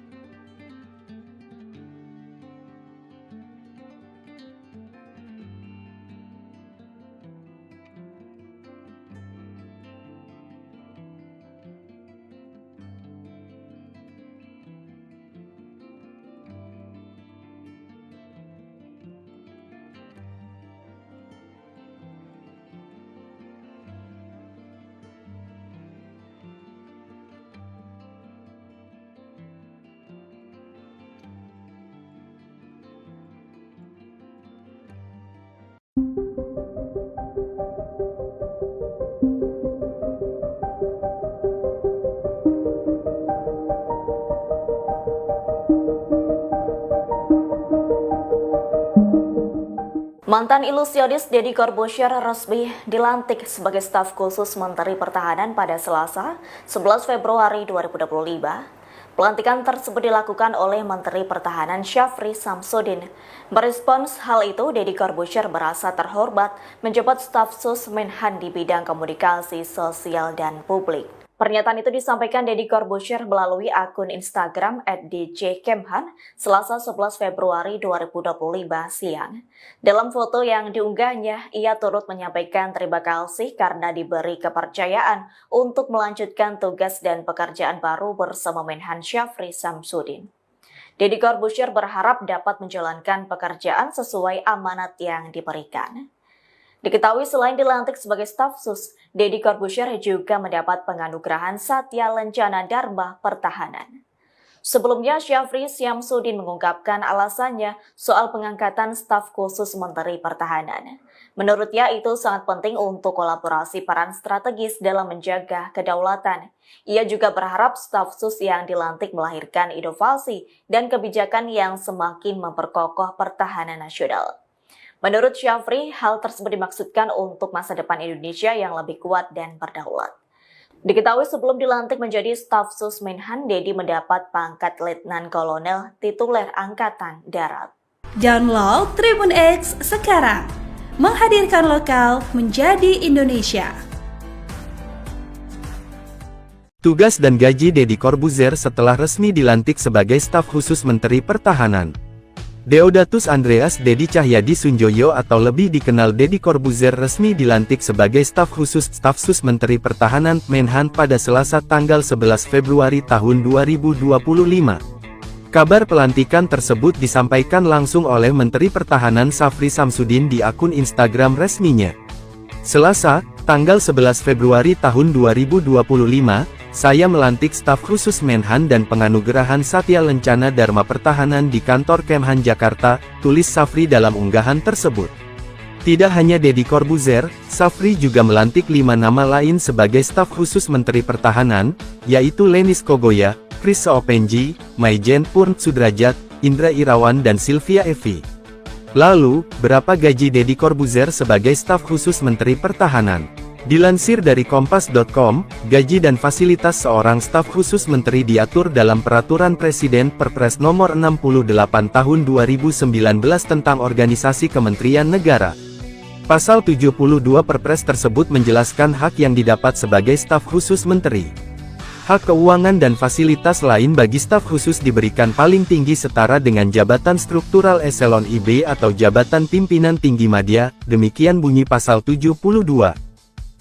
[SPEAKER 1] Mantan ilusionis Deddy Corbuzier resmi dilantik sebagai staf khusus Menteri Pertahanan pada Selasa, 11 Februari 2025. Pelantikan tersebut dilakukan oleh Menteri Pertahanan Syafri Samsudin. Merespons hal itu, Deddy Corbuzier merasa terhormat menjabat staf sus Menhan di bidang komunikasi sosial dan publik. Pernyataan itu disampaikan Deddy Corbuzier melalui akun Instagram @djkemhan Selasa 11 Februari 2025 siang. Dalam foto yang diunggahnya, ia turut menyampaikan terima kasih karena diberi kepercayaan untuk melanjutkan tugas dan pekerjaan baru bersama Menhan Syafri Samsudin. Deddy Corbuzier berharap dapat menjalankan pekerjaan sesuai amanat yang diberikan. Diketahui selain dilantik sebagai staf sus, Deddy Corbuzier juga mendapat penganugerahan Satya Lencana Dharma Pertahanan. Sebelumnya, Syafri Samsudin mengungkapkan alasannya soal pengangkatan staf khusus Menteri Pertahanan. Menurutnya itu sangat penting untuk kolaborasi peran strategis dalam menjaga kedaulatan. Ia juga berharap staf sus yang dilantik melahirkan inovasi dan kebijakan yang semakin memperkokoh pertahanan nasional. Menurut Syafri, hal tersebut dimaksudkan untuk masa depan Indonesia yang lebih kuat dan berdaulat. Diketahui sebelum dilantik menjadi staf sus Menhan, Deddy mendapat pangkat Letnan Kolonel tituler Angkatan Darat.
[SPEAKER 2] Download Tribun X sekarang, menghadirkan lokal menjadi Indonesia.
[SPEAKER 3] Tugas dan gaji Deddy Corbuzier setelah resmi dilantik sebagai staf khusus Menteri Pertahanan. Deodatus Andreas Deddy Cahyadi Sunjoyo atau lebih dikenal Deddy Corbuzier resmi dilantik sebagai staf khusus staf sus Menteri Pertahanan Menhan pada Selasa tanggal 11 Februari tahun 2025. Kabar pelantikan tersebut disampaikan langsung oleh Menteri Pertahanan Syafri Samsudin di akun Instagram resminya. Selasa, tanggal 11 Februari tahun 2025, saya melantik staf khusus Menhan dan penganugerahan Satya Lencana Dharma Pertahanan di kantor Kemhan Jakarta, tulis Syafri dalam unggahan tersebut. Tidak hanya Deddy Corbuzier, Syafri juga melantik 5 nama lain sebagai staf khusus Menteri Pertahanan, yaitu Lenis Kogoya, Chris Seopenji, Maijen Purn Sudrajat, Indra Irawan dan Sylvia Evi. Lalu, berapa gaji Deddy Corbuzier sebagai staf khusus Menteri Pertahanan? Dilansir dari Kompas.com, gaji dan fasilitas seorang staf khusus menteri diatur dalam Peraturan Presiden Perpres Nomor 68 Tahun 2019 tentang Organisasi Kementerian Negara. Pasal 72 Perpres tersebut menjelaskan hak yang didapat sebagai staf khusus menteri. Hak keuangan dan fasilitas lain bagi staf khusus diberikan paling tinggi setara dengan jabatan struktural eselon IB atau jabatan pimpinan tinggi madya, demikian bunyi pasal 72.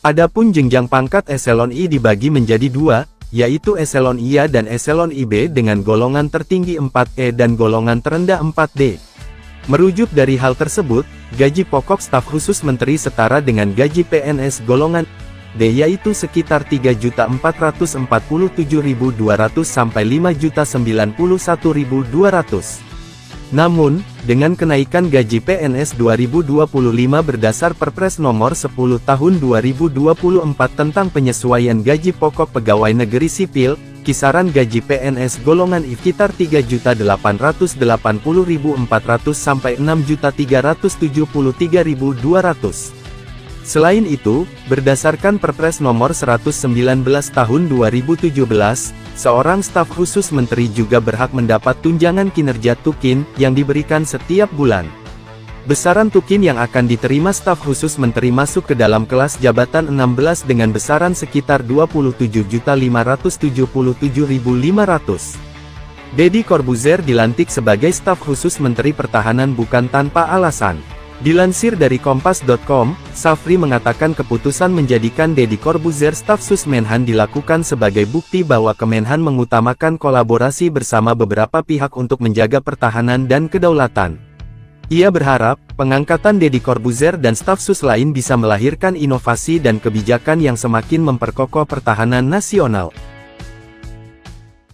[SPEAKER 3] Adapun jenjang pangkat eselon I dibagi menjadi dua, yaitu eselon IA dan eselon IB dengan golongan tertinggi 4E dan golongan terendah 4D. Merujuk dari hal tersebut, gaji pokok staf khusus menteri setara dengan gaji PNS golongan D yaitu sekitar 3.447.200 sampai 5.091.200. Namun, dengan kenaikan gaji PNS 2025 berdasar Perpres Nomor 10 Tahun 2024 tentang penyesuaian gaji pokok pegawai negeri sipil, kisaran gaji PNS golongan I sekitar 3.880.400 sampai 6.373.200. Selain itu, berdasarkan Perpres Nomor 119 Tahun 2017, seorang staf khusus menteri juga berhak mendapat tunjangan kinerja tukin yang diberikan setiap bulan. Besaran tukin yang akan diterima staf khusus menteri masuk ke dalam kelas jabatan 16 dengan besaran sekitar 27.577.500. Deddy Corbuzier dilantik sebagai staf khusus Menteri Pertahanan bukan tanpa alasan. Dilansir dari Kompas.com, Safri mengatakan keputusan menjadikan Deddy Corbuzier staf sus Menhan dilakukan sebagai bukti bahwa Kemenhan mengutamakan kolaborasi bersama beberapa pihak untuk menjaga pertahanan dan kedaulatan. Ia berharap, pengangkatan Deddy Corbuzier dan staf sus lain bisa melahirkan inovasi dan kebijakan yang semakin memperkokoh pertahanan nasional.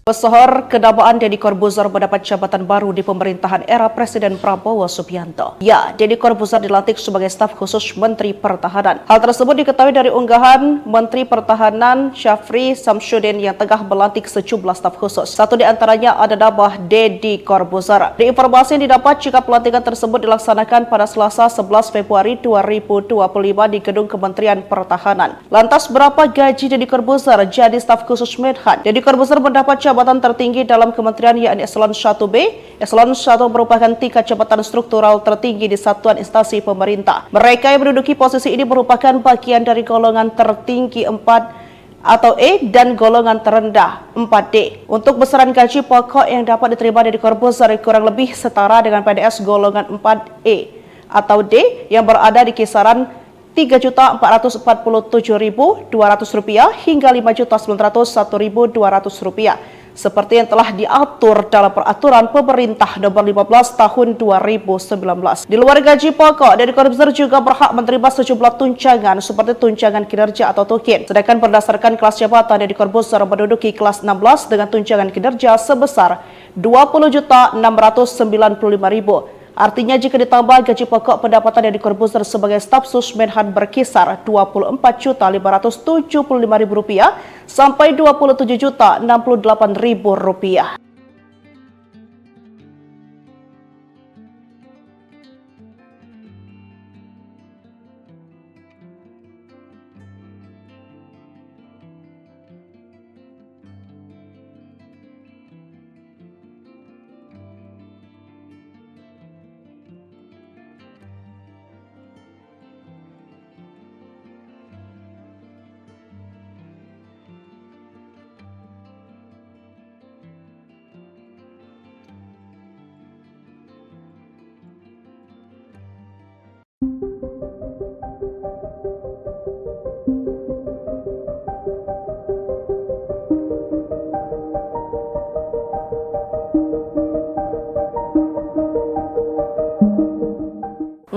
[SPEAKER 4] Pesohor kedabaan Deddy Corbuzier mendapat jabatan baru di pemerintahan era Presiden Prabowo Subianto. Ya, Deddy Corbuzier dilantik sebagai staf khusus Menteri Pertahanan. Hal tersebut diketahui dari unggahan Menteri Pertahanan Syafri Samsudin yang tengah melantik sejumlah staf khusus. Satu di antaranya ada nama Deddy Corbuzier. Di informasi yang didapat jika pelantikan tersebut dilaksanakan pada Selasa 11 Februari 2025 di Gedung Kementerian Pertahanan. Lantas berapa gaji Deddy Corbuzier jadi staf khusus Menhan? Deddy Corbuzier mendapat jabatan tertinggi dalam kementerian yakni Eselon 1B. Eselon 1 merupakan tingkat jabatan struktural tertinggi di satuan instansi pemerintah. Mereka yang menduduki posisi ini merupakan bagian dari golongan tertinggi 4 atau E dan golongan terendah 4D. Untuk besaran gaji pokok yang dapat diterima dari Corbuzier kurang lebih setara dengan PNS golongan 4E atau D yang berada di kisaran Rp3.447.200 hingga Rp5.901.200 seperti yang telah diatur dalam Peraturan Pemerintah Nomor 15 Tahun 2019. Di luar gaji pokok, Deddy Corbuzier juga berhak menerima sejumlah tunjangan seperti tunjangan kinerja atau tukin. Sedangkan berdasarkan kelas jabatan, Deddy Corbuzier menduduki kelas 16 dengan tunjangan kinerja sebesar Rp20.695.000. Artinya jika ditambah gaji pokok, pendapatan Deddy Corbuzier sebagai staf sus Menhan berkisar Rp24.575.000 sampai Rp27.068.000.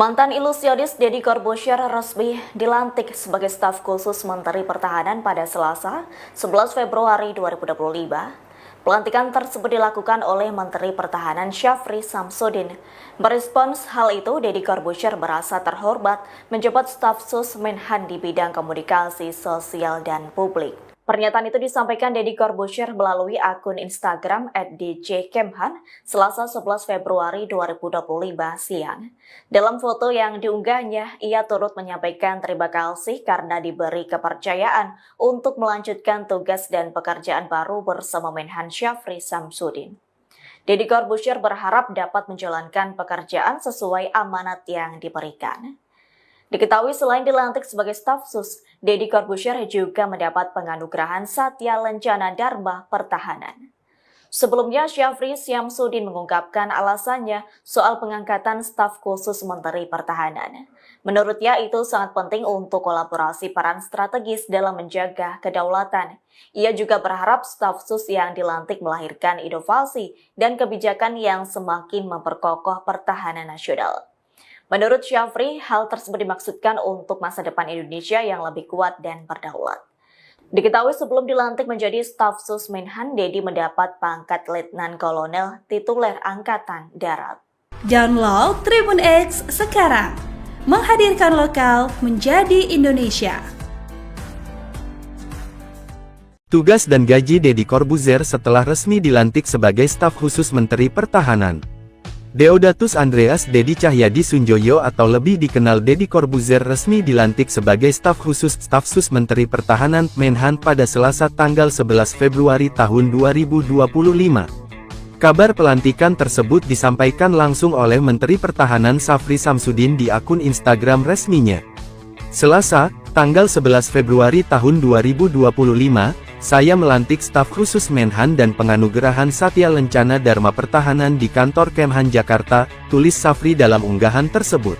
[SPEAKER 1] Mantan ilusionis Deddy Corbuzier resmi dilantik sebagai staf khusus Menteri Pertahanan pada Selasa, 11 Februari 2025. Pelantikan tersebut dilakukan oleh Menteri Pertahanan Syafri Samsudin. Merespons hal itu, Deddy Corbuzier merasa terhormat menjabat staf sus Menhan di bidang komunikasi sosial dan publik. Pernyataan itu disampaikan Deddy Corbuzier melalui akun Instagram @djkemhan Selasa 11 Februari 2025 siang. Dalam foto yang diunggahnya, ia turut menyampaikan terima kasih karena diberi kepercayaan untuk melanjutkan tugas dan pekerjaan baru bersama Menhan Syafri Samsudin. Deddy Corbuzier berharap dapat menjalankan pekerjaan sesuai amanat yang diberikan. Diketahui selain dilantik sebagai staf sus, Deddy Corbuzier juga mendapat penganugerahan Satya Lencana Dharma Pertahanan. Sebelumnya, Syafri Samsudin mengungkapkan alasannya soal pengangkatan staf khusus Menteri Pertahanan. Menurutnya itu sangat penting untuk kolaborasi peran strategis dalam menjaga kedaulatan. Ia juga berharap staf sus yang dilantik melahirkan inovasi dan kebijakan yang semakin memperkokoh pertahanan nasional. Menurut Syafri, hal tersebut dimaksudkan untuk masa depan Indonesia yang lebih kuat dan berdaulat. Diketahui sebelum dilantik menjadi staf sus Menhan, Deddy mendapat pangkat Letnan Kolonel tituler Angkatan Darat.
[SPEAKER 2] Download Tribun X sekarang, menghadirkan lokal menjadi Indonesia.
[SPEAKER 3] Tugas dan gaji Deddy Corbuzier setelah resmi dilantik sebagai staf khusus Menteri Pertahanan. Deodatus Andreas Deddy Cahyadi Sunjoyo atau lebih dikenal Deddy Corbuzier resmi dilantik sebagai staf khusus staf sus Menteri Pertahanan Menhan pada Selasa tanggal 11 Februari tahun 2025. Kabar pelantikan tersebut disampaikan langsung oleh Menteri Pertahanan Syafri Samsudin di akun Instagram resminya. Selasa, tanggal 11 Februari tahun 2025, saya melantik staf khusus Menhan dan penganugerahan Satya Lencana Dharma Pertahanan di kantor Kemhan Jakarta, tulis Syafri dalam unggahan tersebut.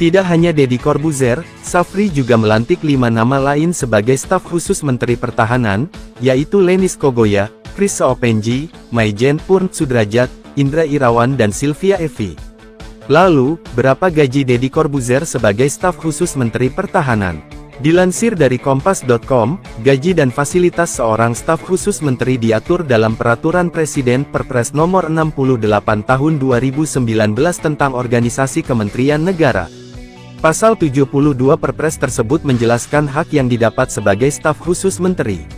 [SPEAKER 3] Tidak hanya Deddy Corbuzier, Syafri juga melantik 5 nama lain sebagai staf khusus Menteri Pertahanan, yaitu Lenis Kogoya, Chris Seopenji, Maijen Purn Sudrajat, Indra Irawan dan Sylvia Evi. Lalu, berapa gaji Deddy Corbuzier sebagai staf khusus Menteri Pertahanan? Dilansir dari Kompas.com, gaji dan fasilitas seorang staf khusus menteri diatur dalam Peraturan Presiden Perpres Nomor 68 Tahun 2019 tentang Organisasi Kementerian Negara. Pasal 72 Perpres tersebut menjelaskan hak yang didapat sebagai staf khusus menteri.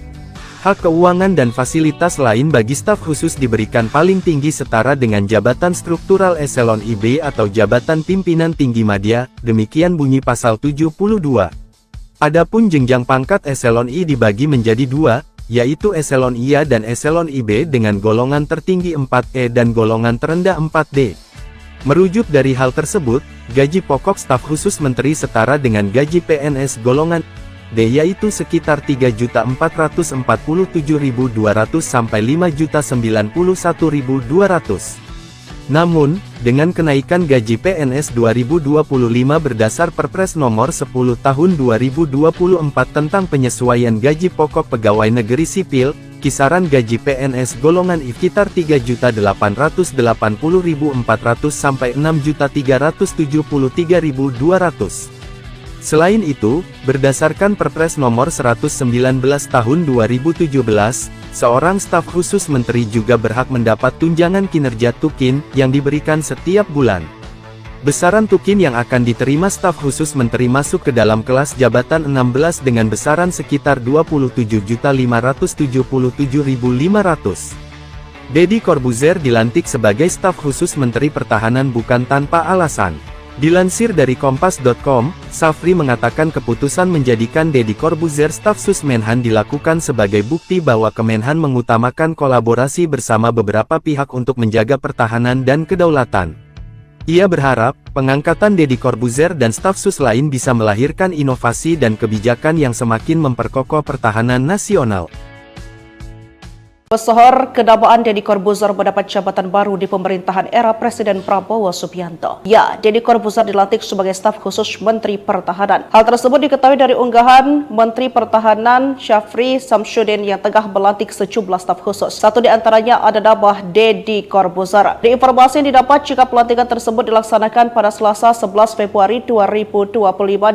[SPEAKER 3] Hak keuangan dan fasilitas lain bagi staf khusus diberikan paling tinggi setara dengan jabatan struktural eselon IB atau jabatan pimpinan tinggi madya, demikian bunyi pasal 72. Adapun jenjang pangkat eselon I dibagi menjadi 2, yaitu eselon IA dan eselon IB dengan golongan tertinggi 4E dan golongan terendah 4D. Merujuk dari hal tersebut, gaji pokok staf khusus menteri setara dengan gaji PNS golongan D yaitu sekitar 3.447.200 sampai 5.091.200. Namun, dengan kenaikan gaji PNS 2025 berdasar Perpres Nomor 10 Tahun 2024 tentang penyesuaian gaji pokok pegawai negeri sipil, kisaran gaji PNS golongan I sekitar 3.880.400 sampai 6.373.200. Selain itu, berdasarkan Perpres Nomor 119 Tahun 2017, seorang staf khusus menteri juga berhak mendapat tunjangan kinerja tukin yang diberikan setiap bulan. Besaran tukin yang akan diterima staf khusus menteri masuk ke dalam kelas jabatan 16 dengan besaran sekitar 27.577.500. Deddy Corbuzier dilantik sebagai staf khusus Menteri Pertahanan bukan tanpa alasan. Dilansir dari Kompas.com, Syafri mengatakan keputusan menjadikan Deddy Corbuzier staf sus Menhan dilakukan sebagai bukti bahwa Kemenhan mengutamakan kolaborasi bersama beberapa pihak untuk menjaga pertahanan dan kedaulatan. Ia berharap, pengangkatan Deddy Corbuzier dan staf sus lain bisa melahirkan inovasi dan kebijakan yang semakin memperkokoh pertahanan nasional.
[SPEAKER 4] Pesohor kedamaan Deddy Corbuzier mendapat jabatan baru di pemerintahan era Presiden Prabowo Subianto. Ya, Deddy Corbuzier dilantik sebagai staf khusus Menteri Pertahanan. Hal tersebut diketahui dari unggahan Menteri Pertahanan Syafri Samsudin yang tengah melantik sejumlah staf khusus. Satu di antaranya ada nama Deddy Corbuzier. Di informasi yang didapat jika pelantikan tersebut dilaksanakan pada Selasa 11 Februari 2025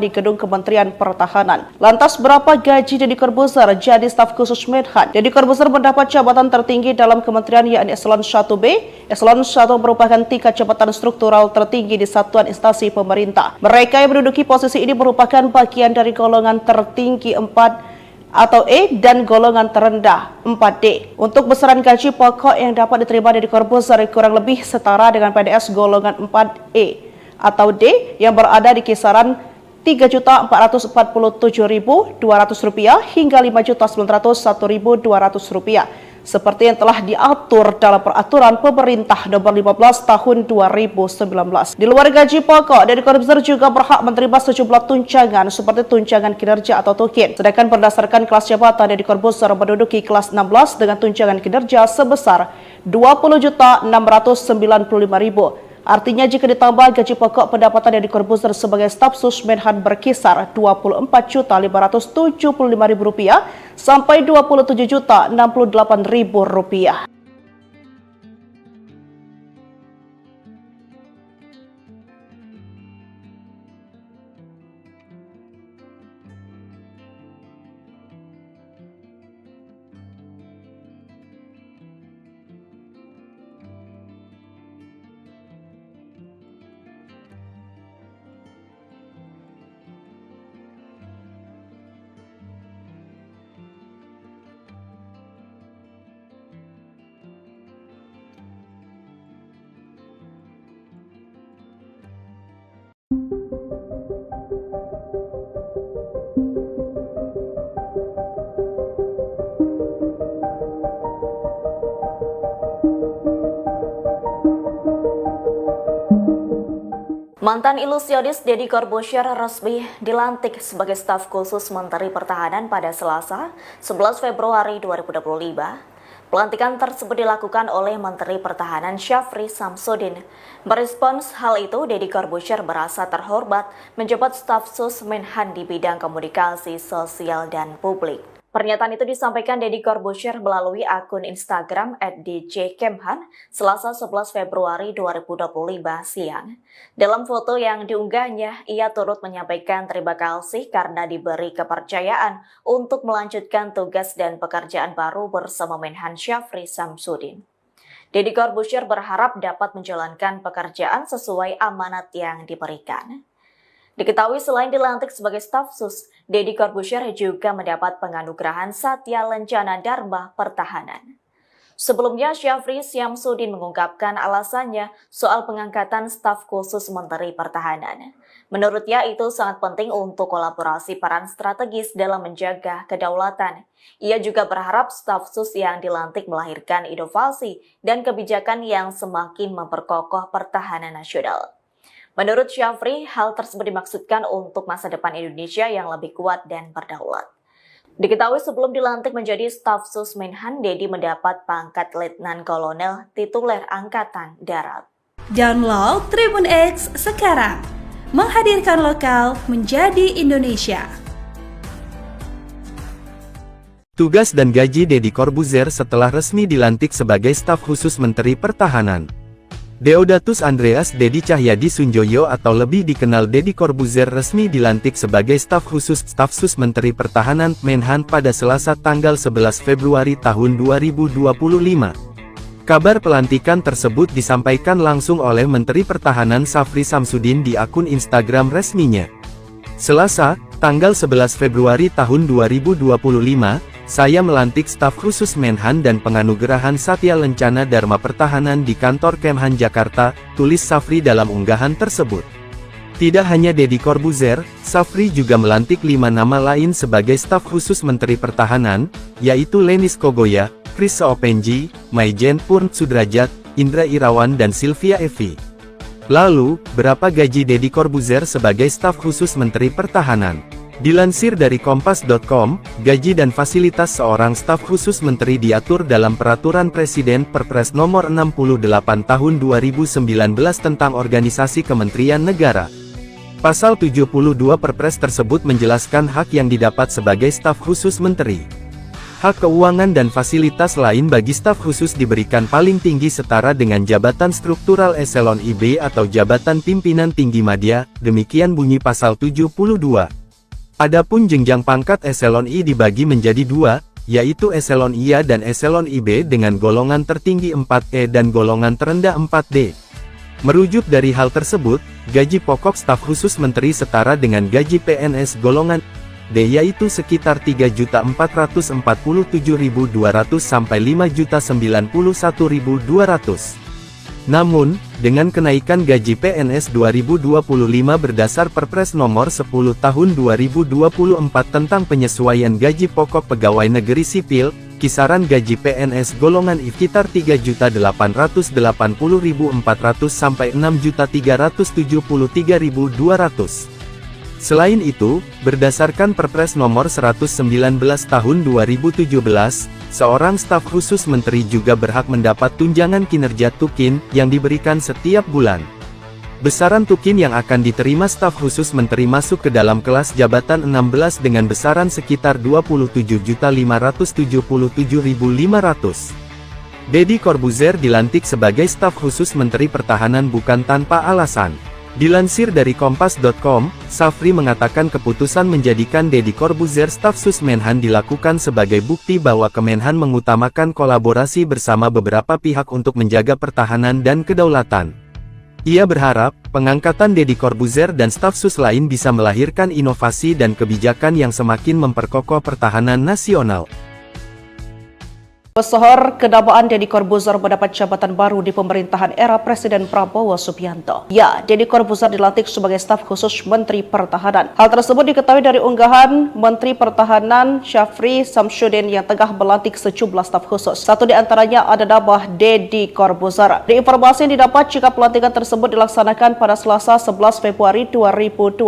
[SPEAKER 4] di Gedung Kementerian Pertahanan. Lantas berapa gaji Deddy Corbuzier jadi staf khusus Menhan? Deddy Corbuzier mendapat jabatan tertinggi dalam kementerian yakni Eselon 1B. Eselon 1 merupakan tingkat jabatan struktural tertinggi di satuan instansi pemerintah. Mereka yang menduduki posisi ini merupakan bagian dari golongan tertinggi 4 atau E dan golongan terendah 4D. Untuk besaran gaji pokok yang dapat diterima Deddy Corbuzier kurang lebih setara dengan PNS golongan 4E atau D yang berada di kisaran Rp3.447.200 hingga Rp5.901.200 seperti yang telah diatur dalam Peraturan Pemerintah Nomor 15 Tahun 2019. Di luar gaji pokok, Deddy Corbuzier juga berhak menerima sejumlah tunjangan seperti tunjangan kinerja atau tukin. Sedangkan berdasarkan kelas jabatan, Deddy Corbuzier menduduki kelas 16 dengan tunjangan kinerja sebesar Rp20.695.000. Artinya jika ditambah gaji pokok, pendapatan Deddy Corbuzier sebagai staf sus Menhan berkisar Rp24.575.000 sampai Rp27.068.000.
[SPEAKER 1] Mantan ilusionis Deddy Corbuzier resmi dilantik sebagai staf khusus Menteri Pertahanan pada Selasa, 11 Februari 2025. Pelantikan tersebut dilakukan oleh Menteri Pertahanan Syafri Samsudin. Merespons hal itu, Deddy Corbuzier merasa terhormat menjabat staf sus Menhan di bidang komunikasi sosial dan publik. Pernyataan itu disampaikan Deddy Corbuzier melalui akun Instagram @djkemhan Selasa 11 Februari 2025 siang. Dalam foto yang diunggahnya, ia turut menyampaikan terima kasih karena diberi kepercayaan untuk melanjutkan tugas dan pekerjaan baru bersama Menhan Syafri Samsudin. Deddy Corbuzier berharap dapat menjalankan pekerjaan sesuai amanat yang diberikan. Diketahui selain dilantik sebagai staf sus, Deddy Corbuzier juga mendapat penganugerahan Satya Lencana Dharma Pertahanan. Sebelumnya, Syafri Samsudin mengungkapkan alasannya soal pengangkatan staf khusus Menteri Pertahanan. Menurutnya itu sangat penting untuk kolaborasi peran strategis dalam menjaga kedaulatan. Ia juga berharap staf sus yang dilantik melahirkan inovasi dan kebijakan yang semakin memperkokoh pertahanan nasional. Menurut Syafri, hal tersebut dimaksudkan untuk masa depan Indonesia yang lebih kuat dan berdaulat. Diketahui sebelum dilantik menjadi staf sus Menhan, Deddy mendapat pangkat Letnan Kolonel tituler Angkatan Darat.
[SPEAKER 2] Download Tribun X sekarang, menghadirkan lokal menjadi Indonesia.
[SPEAKER 3] Tugas dan gaji Deddy Corbuzier setelah resmi dilantik sebagai staf khusus Menteri Pertahanan. Deodatus Andreas Deddy Cahyadi Sunjoyo atau lebih dikenal Deddy Corbuzier resmi dilantik sebagai staf sus Menteri Pertahanan Menhan pada Selasa tanggal 11 Februari tahun 2025. Kabar pelantikan tersebut disampaikan langsung oleh Menteri Pertahanan Syafri Samsudin di akun Instagram resminya. Selasa, tanggal 11 Februari tahun 2025, saya melantik staf khusus Menhan dan penganugerahan Satya Lencana Dharma Pertahanan di kantor Kemhan Jakarta, tulis Syafri dalam unggahan tersebut. Tidak hanya Deddy Corbuzier, Syafri juga melantik 5 nama lain sebagai staf khusus Menteri Pertahanan, yaitu Lenis Kogoya, Chris Seopenji, Maijen Purn Sudrajat, Indra Irawan dan Sylvia Evi. Lalu, berapa gaji Deddy Corbuzier sebagai staf khusus Menteri Pertahanan? Dilansir dari Kompas.com, gaji dan fasilitas seorang staf khusus menteri diatur dalam Peraturan Presiden Perpres Nomor 68 Tahun 2019 tentang Organisasi Kementerian Negara. Pasal 72 Perpres tersebut menjelaskan hak yang didapat sebagai staf khusus menteri. Hak keuangan dan fasilitas lain bagi staf khusus diberikan paling tinggi setara dengan jabatan struktural eselon IB atau jabatan pimpinan tinggi madya, demikian bunyi pasal 72. Adapun jenjang pangkat eselon I dibagi menjadi 2, yaitu eselon IA dan eselon IB dengan golongan tertinggi 4E dan golongan terendah 4D. Merujuk dari hal tersebut, gaji pokok staf khusus menteri setara dengan gaji PNS golongan D yaitu sekitar 3.447.200 sampai 5.091.200. Namun, dengan kenaikan gaji PNS 2025 berdasar Perpres Nomor 10 Tahun 2024 tentang penyesuaian gaji pokok pegawai negeri sipil, kisaran gaji PNS golongan I sekitar 3.880.400 sampai 6.373.200. Selain itu, berdasarkan Perpres Nomor 119 Tahun 2017, seorang staf khusus menteri juga berhak mendapat tunjangan kinerja tukin yang diberikan setiap bulan. Besaran tukin yang akan diterima staf khusus menteri masuk ke dalam kelas jabatan 16 dengan besaran sekitar 27.577.500. Deddy Corbuzier dilantik sebagai staf khusus Menteri Pertahanan bukan tanpa alasan. Dilansir dari Kompas.com, Safri mengatakan keputusan menjadikan Deddy Corbuzier staf sus Menhan dilakukan sebagai bukti bahwa Kemenhan mengutamakan kolaborasi bersama beberapa pihak untuk menjaga pertahanan dan kedaulatan. Ia berharap, pengangkatan Deddy Corbuzier dan staf sus lain bisa melahirkan inovasi dan kebijakan yang semakin memperkokoh pertahanan nasional.
[SPEAKER 4] Pesohor kedamaan Deddy Corbuzier mendapat jabatan baru di pemerintahan era Presiden Prabowo Subianto. Ya, Deddy Corbuzier dilantik sebagai staf khusus Menteri Pertahanan. Hal tersebut diketahui dari unggahan Menteri Pertahanan Syafri Samsudin yang tengah melantik sejumlah staf khusus. Satu di antaranya ada nama Deddy Corbuzier. Di informasi yang didapat jika pelantikan tersebut dilaksanakan pada Selasa 11 Februari 2025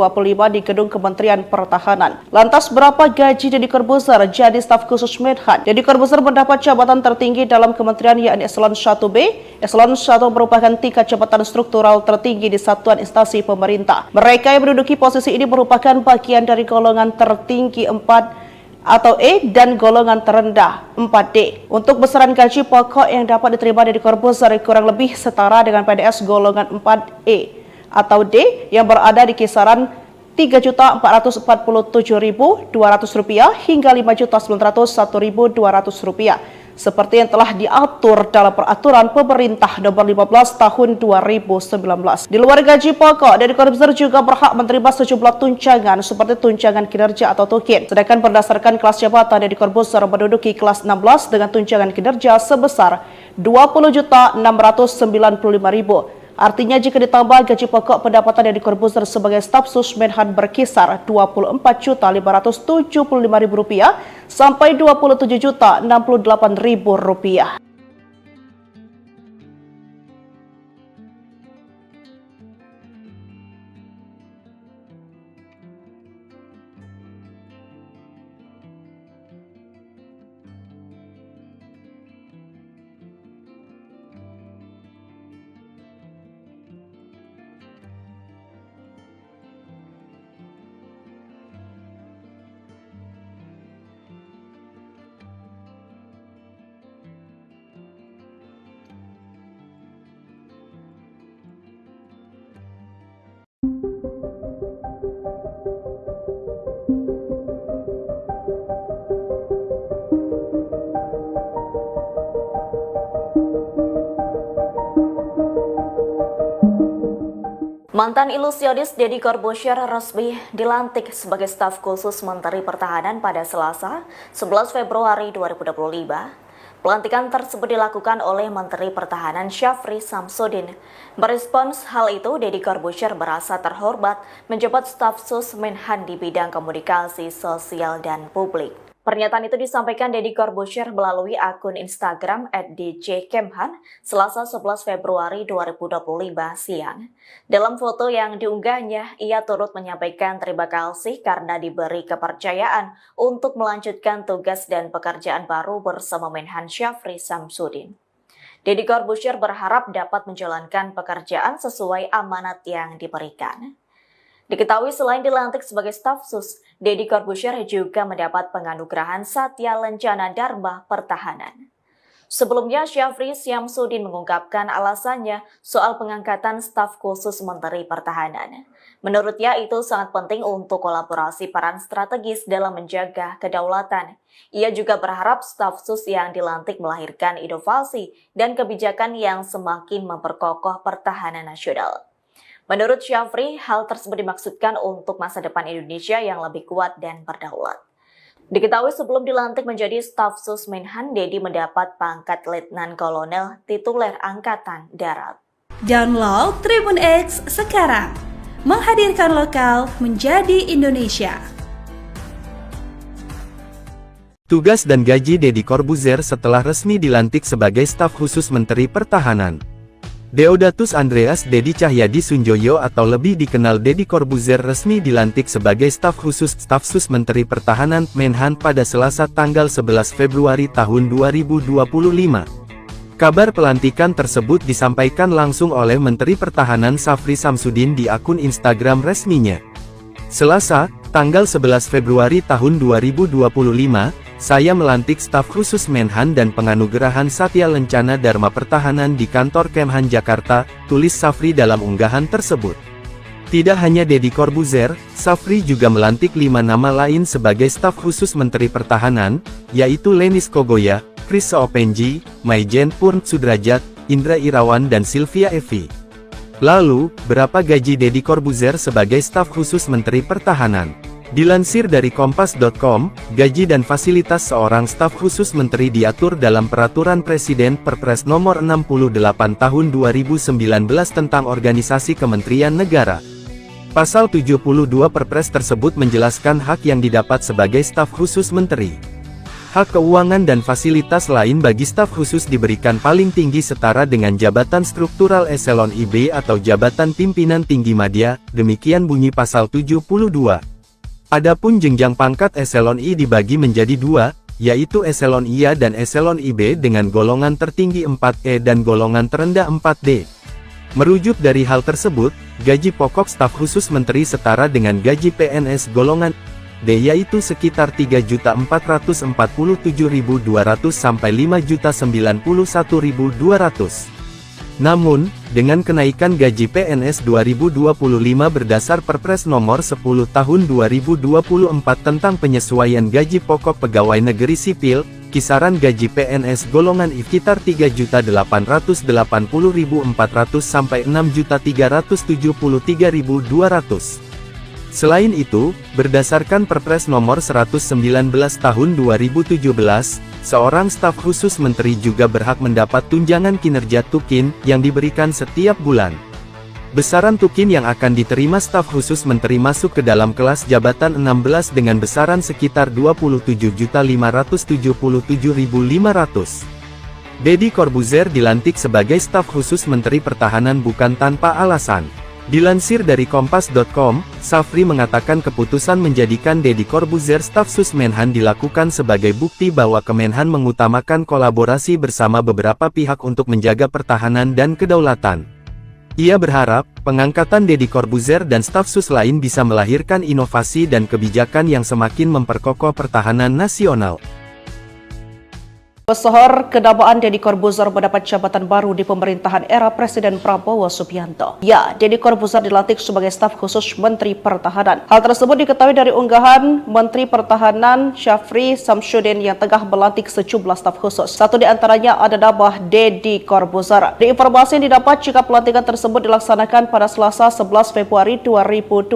[SPEAKER 4] di Gedung Kementerian Pertahanan. Lantas berapa gaji Deddy Corbuzier jadi staf khusus Menhan? Deddy Corbuzier mendapat jabatan tertinggi dalam kementerian yakni Eselon 1B. Eselon 1 merupakan tingkat jabatan struktural tertinggi di satuan instansi pemerintah. Mereka yang menduduki posisi ini merupakan bagian dari golongan tertinggi 4 atau E dan golongan terendah 4D. Untuk besaran gaji pokok yang dapat diterima Deddy Corbuzier kurang lebih setara dengan PNS golongan 4E atau D yang berada di kisaran Rp3.447.200 hingga Rp5.901.200 seperti yang telah diatur dalam peraturan pemerintah nomor 15 tahun 2019. Di luar gaji pokok, Deddy Corbuzier juga berhak menerima sejumlah tunjangan seperti tunjangan kinerja atau tukin. Sedangkan berdasarkan kelas jabatan, Deddy Corbuzier menduduki kelas 16 dengan tunjangan kinerja sebesar Rp20.695.000. Artinya jika ditambah gaji pokok, pendapatan Deddy Corbuzier sebagai staf sus Menhan berkisar Rp24.575.000 sampai Rp27.068.000.
[SPEAKER 1] Mantan ilusionis Deddy Corbuzier resmi dilantik sebagai staf khusus Menteri Pertahanan pada Selasa, 11 Februari 2025. Pelantikan tersebut dilakukan oleh Menteri Pertahanan Syafri Samsudin. Merespons hal itu, Deddy Corbuzier merasa terhormat menjabat staf sus Menhan di bidang komunikasi sosial dan publik. Pernyataan itu disampaikan Deddy Corbuzier melalui akun Instagram @djkemhan Selasa 11 Februari 2025 siang. Dalam foto yang diunggahnya, ia turut menyampaikan terima kasih karena diberi kepercayaan untuk melanjutkan tugas dan pekerjaan baru bersama Menhan Syafri Samsudin. Deddy Corbuzier berharap dapat menjalankan pekerjaan sesuai amanat yang diberikan. Diketahui selain dilantik sebagai staf sus, Deddy Corbuzier juga mendapat penganugerahan Satya Lencana Dharma Pertahanan. Sebelumnya, Syafri Samsudin mengungkapkan alasannya soal pengangkatan staf khusus Menteri Pertahanan. Menurutnya itu sangat penting untuk kolaborasi peran strategis dalam menjaga kedaulatan. Ia juga berharap staf sus yang dilantik melahirkan inovasi dan kebijakan yang semakin memperkokoh pertahanan nasional. Menurut Syafri, hal tersebut dimaksudkan untuk masa depan Indonesia yang lebih kuat dan berdaulat. Diketahui sebelum dilantik menjadi staf sus Menhan, Dedi mendapat pangkat Letnan Kolonel tituler Angkatan Darat.
[SPEAKER 2] Download Tribun X sekarang, menghadirkan lokal menjadi Indonesia.
[SPEAKER 3] Tugas dan gaji Deddy Corbuzier setelah resmi dilantik sebagai staf khusus Menteri Pertahanan. Deodatus Andreas Dedi Cahyadi Sunjoyo atau lebih dikenal Deddy Corbuzier resmi dilantik sebagai staf khusus staf sus Menteri Pertahanan Menhan pada Selasa tanggal 11 Februari tahun 2025. Kabar pelantikan tersebut disampaikan langsung oleh Menteri Pertahanan Syafri Samsudin di akun Instagram resminya. Selasa, tanggal 11 Februari tahun 2025, saya melantik staf khusus Menhan dan penganugerahan Satya Lencana Dharma Pertahanan di kantor Kemhan Jakarta, tulis Syafri dalam unggahan tersebut. Tidak hanya Deddy Corbuzier, Syafri juga melantik 5 nama lain sebagai staf khusus Menteri Pertahanan, yaitu Lenis Kogoya, Chris Soopenji, Maijen Purn Sudrajat, Indra Irawan dan Sylvia Evi. Lalu, berapa gaji Deddy Corbuzier sebagai staf khusus Menteri Pertahanan? Dilansir dari Kompas.com, gaji dan fasilitas seorang staf khusus menteri diatur dalam Peraturan Presiden Perpres Nomor 68 Tahun 2019 tentang Organisasi Kementerian Negara. Pasal 72 Perpres tersebut menjelaskan hak yang didapat sebagai staf khusus menteri. Hak keuangan dan fasilitas lain bagi staf khusus diberikan paling tinggi setara dengan jabatan struktural eselon IB atau jabatan pimpinan tinggi madya, demikian bunyi pasal 72. Adapun jenjang pangkat eselon I dibagi menjadi 2, yaitu eselon IA dan eselon IB dengan golongan tertinggi 4E dan golongan terendah 4D. Merujuk dari hal tersebut, gaji pokok staf khusus menteri setara dengan gaji PNS golongan D yaitu sekitar 3.447.200 sampai 5.091.200. Namun, dengan kenaikan gaji PNS 2025 berdasar Perpres Nomor 10 Tahun 2024 tentang penyesuaian gaji pokok pegawai negeri sipil, kisaran gaji PNS golongan I sekitar 3.880.400 sampai 6.373.200. Selain itu, berdasarkan Perpres Nomor 119 Tahun 2017, seorang staf khusus menteri juga berhak mendapat tunjangan kinerja tukin yang diberikan setiap bulan. Besaran tukin yang akan diterima staf khusus menteri masuk ke dalam kelas jabatan 16 dengan besaran sekitar 27.577.500. Deddy Corbuzier dilantik sebagai staf khusus Menteri Pertahanan bukan tanpa alasan. Dilansir dari Kompas.com, Syafri mengatakan keputusan menjadikan Deddy Corbuzier staf sus Menhan dilakukan sebagai bukti bahwa Kemenhan mengutamakan kolaborasi bersama beberapa pihak untuk menjaga pertahanan dan kedaulatan. Ia berharap, pengangkatan Deddy Corbuzier dan staf sus lain bisa melahirkan inovasi dan kebijakan yang semakin memperkokoh pertahanan nasional.
[SPEAKER 4] Pesohor kedamaan Deddy Corbuzier mendapat jabatan baru di pemerintahan era Presiden Prabowo Subianto. Ya, Deddy Corbuzier dilantik sebagai staf khusus Menteri Pertahanan. Hal tersebut diketahui dari unggahan Menteri Pertahanan Syafri Samsudin yang tengah melantik sejumlah staf khusus. Satu di antaranya ada nama Deddy Corbuzier. Di informasi yang didapat jika pelantikan tersebut dilaksanakan pada Selasa 11 Februari 2025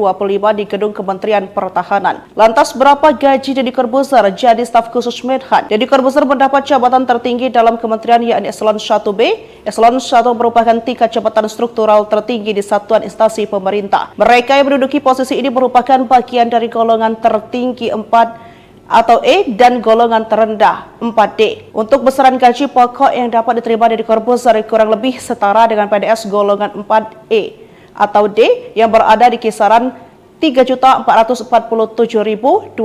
[SPEAKER 4] di Gedung Kementerian Pertahanan. Lantas berapa gaji Deddy Corbuzier jadi staf khusus Menhan? Deddy Corbuzier mendapat jabatan tertinggi dalam kementerian yakni Eselon 1B. Eselon 1 merupakan tingkat jabatan struktural tertinggi di satuan instansi pemerintah. Mereka yang menduduki posisi ini merupakan bagian dari golongan tertinggi 4 atau E dan golongan terendah 4D. Untuk besaran gaji pokok yang dapat diterima Deddy Corbuzier kurang lebih setara dengan PNS golongan 4E atau D yang berada di kisaran Rp3.447.200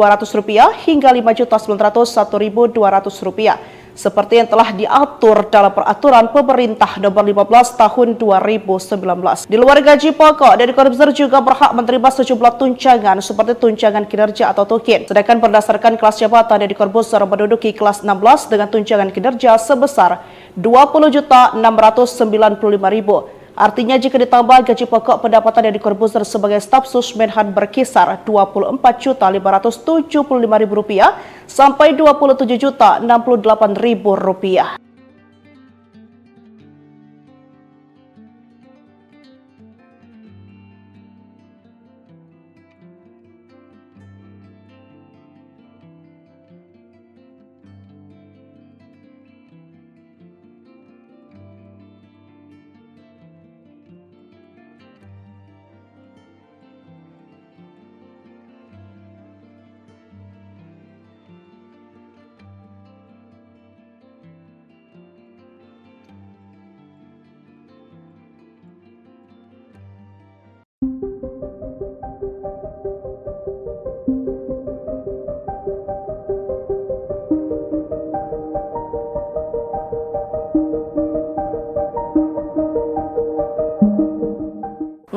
[SPEAKER 4] hingga Rp5.901.200 seperti yang telah diatur dalam Peraturan Pemerintah Nomor 15 Tahun 2019. Di luar gaji pokok, Deddy Corbuzier juga berhak menerima sejumlah tunjangan seperti tunjangan kinerja atau tukin. Sedangkan berdasarkan kelas jabatan, Deddy Corbuzier menduduki kelas 16 dengan tunjangan kinerja sebesar Rp20.695.000. Artinya jika ditambah gaji pokok, pendapatan Deddy Corbuzier sebagai staf sus Menhan berkisar Rp24.575.000 sampai Rp27.068.000.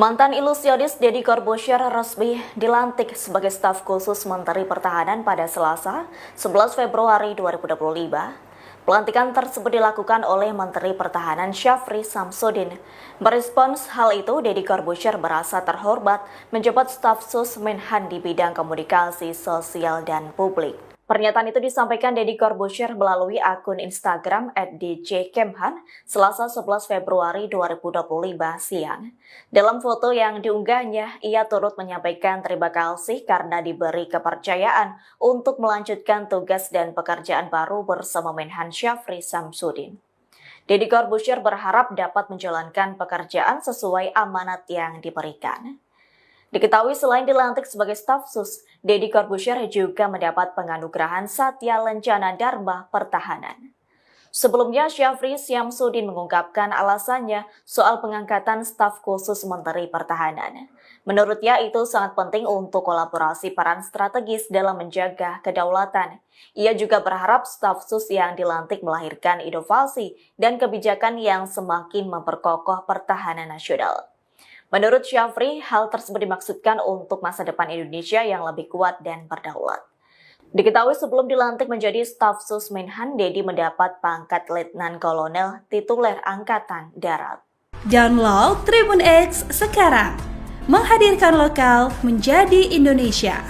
[SPEAKER 1] Mantan ilusionis Deddy Corbuzier resmi dilantik sebagai staf khusus Menteri Pertahanan pada Selasa, 11 Februari 2025. Pelantikan tersebut dilakukan oleh Menteri Pertahanan Syafri Samsudin. Merespons hal itu, Deddy Corbuzier merasa terhormat menjabat staf sus Menhan di bidang komunikasi sosial dan publik. Pernyataan itu disampaikan Deddy Corbuzier melalui akun Instagram @djkemhan Selasa 11 Februari 2025 siang. Dalam foto yang diunggahnya, ia turut menyampaikan terima kasih karena diberi kepercayaan untuk melanjutkan tugas dan pekerjaan baru bersama Menhan Syafri Samsudin. Deddy Corbuzier berharap dapat menjalankan pekerjaan sesuai amanat yang diberikan. Diketahui selain dilantik sebagai staf sus, Deddy Corbuzier juga mendapat penganugerahan Satya Lencana Dharma Pertahanan. Sebelumnya, Syafri Samsudin mengungkapkan alasannya soal pengangkatan staf khusus Menteri Pertahanan. Menurutnya itu sangat penting untuk kolaborasi peran strategis dalam menjaga kedaulatan. Ia juga berharap staf sus yang dilantik melahirkan inovasi dan kebijakan yang semakin memperkokoh pertahanan nasional. Menurut Syafri, hal tersebut dimaksudkan untuk masa depan Indonesia yang lebih kuat dan berdaulat. Diketahui sebelum dilantik menjadi staf sus Menhan, Deddy mendapat pangkat Letnan Kolonel tituler Angkatan Darat.
[SPEAKER 2] Download Tribun X sekarang, menghadirkan lokal menjadi Indonesia.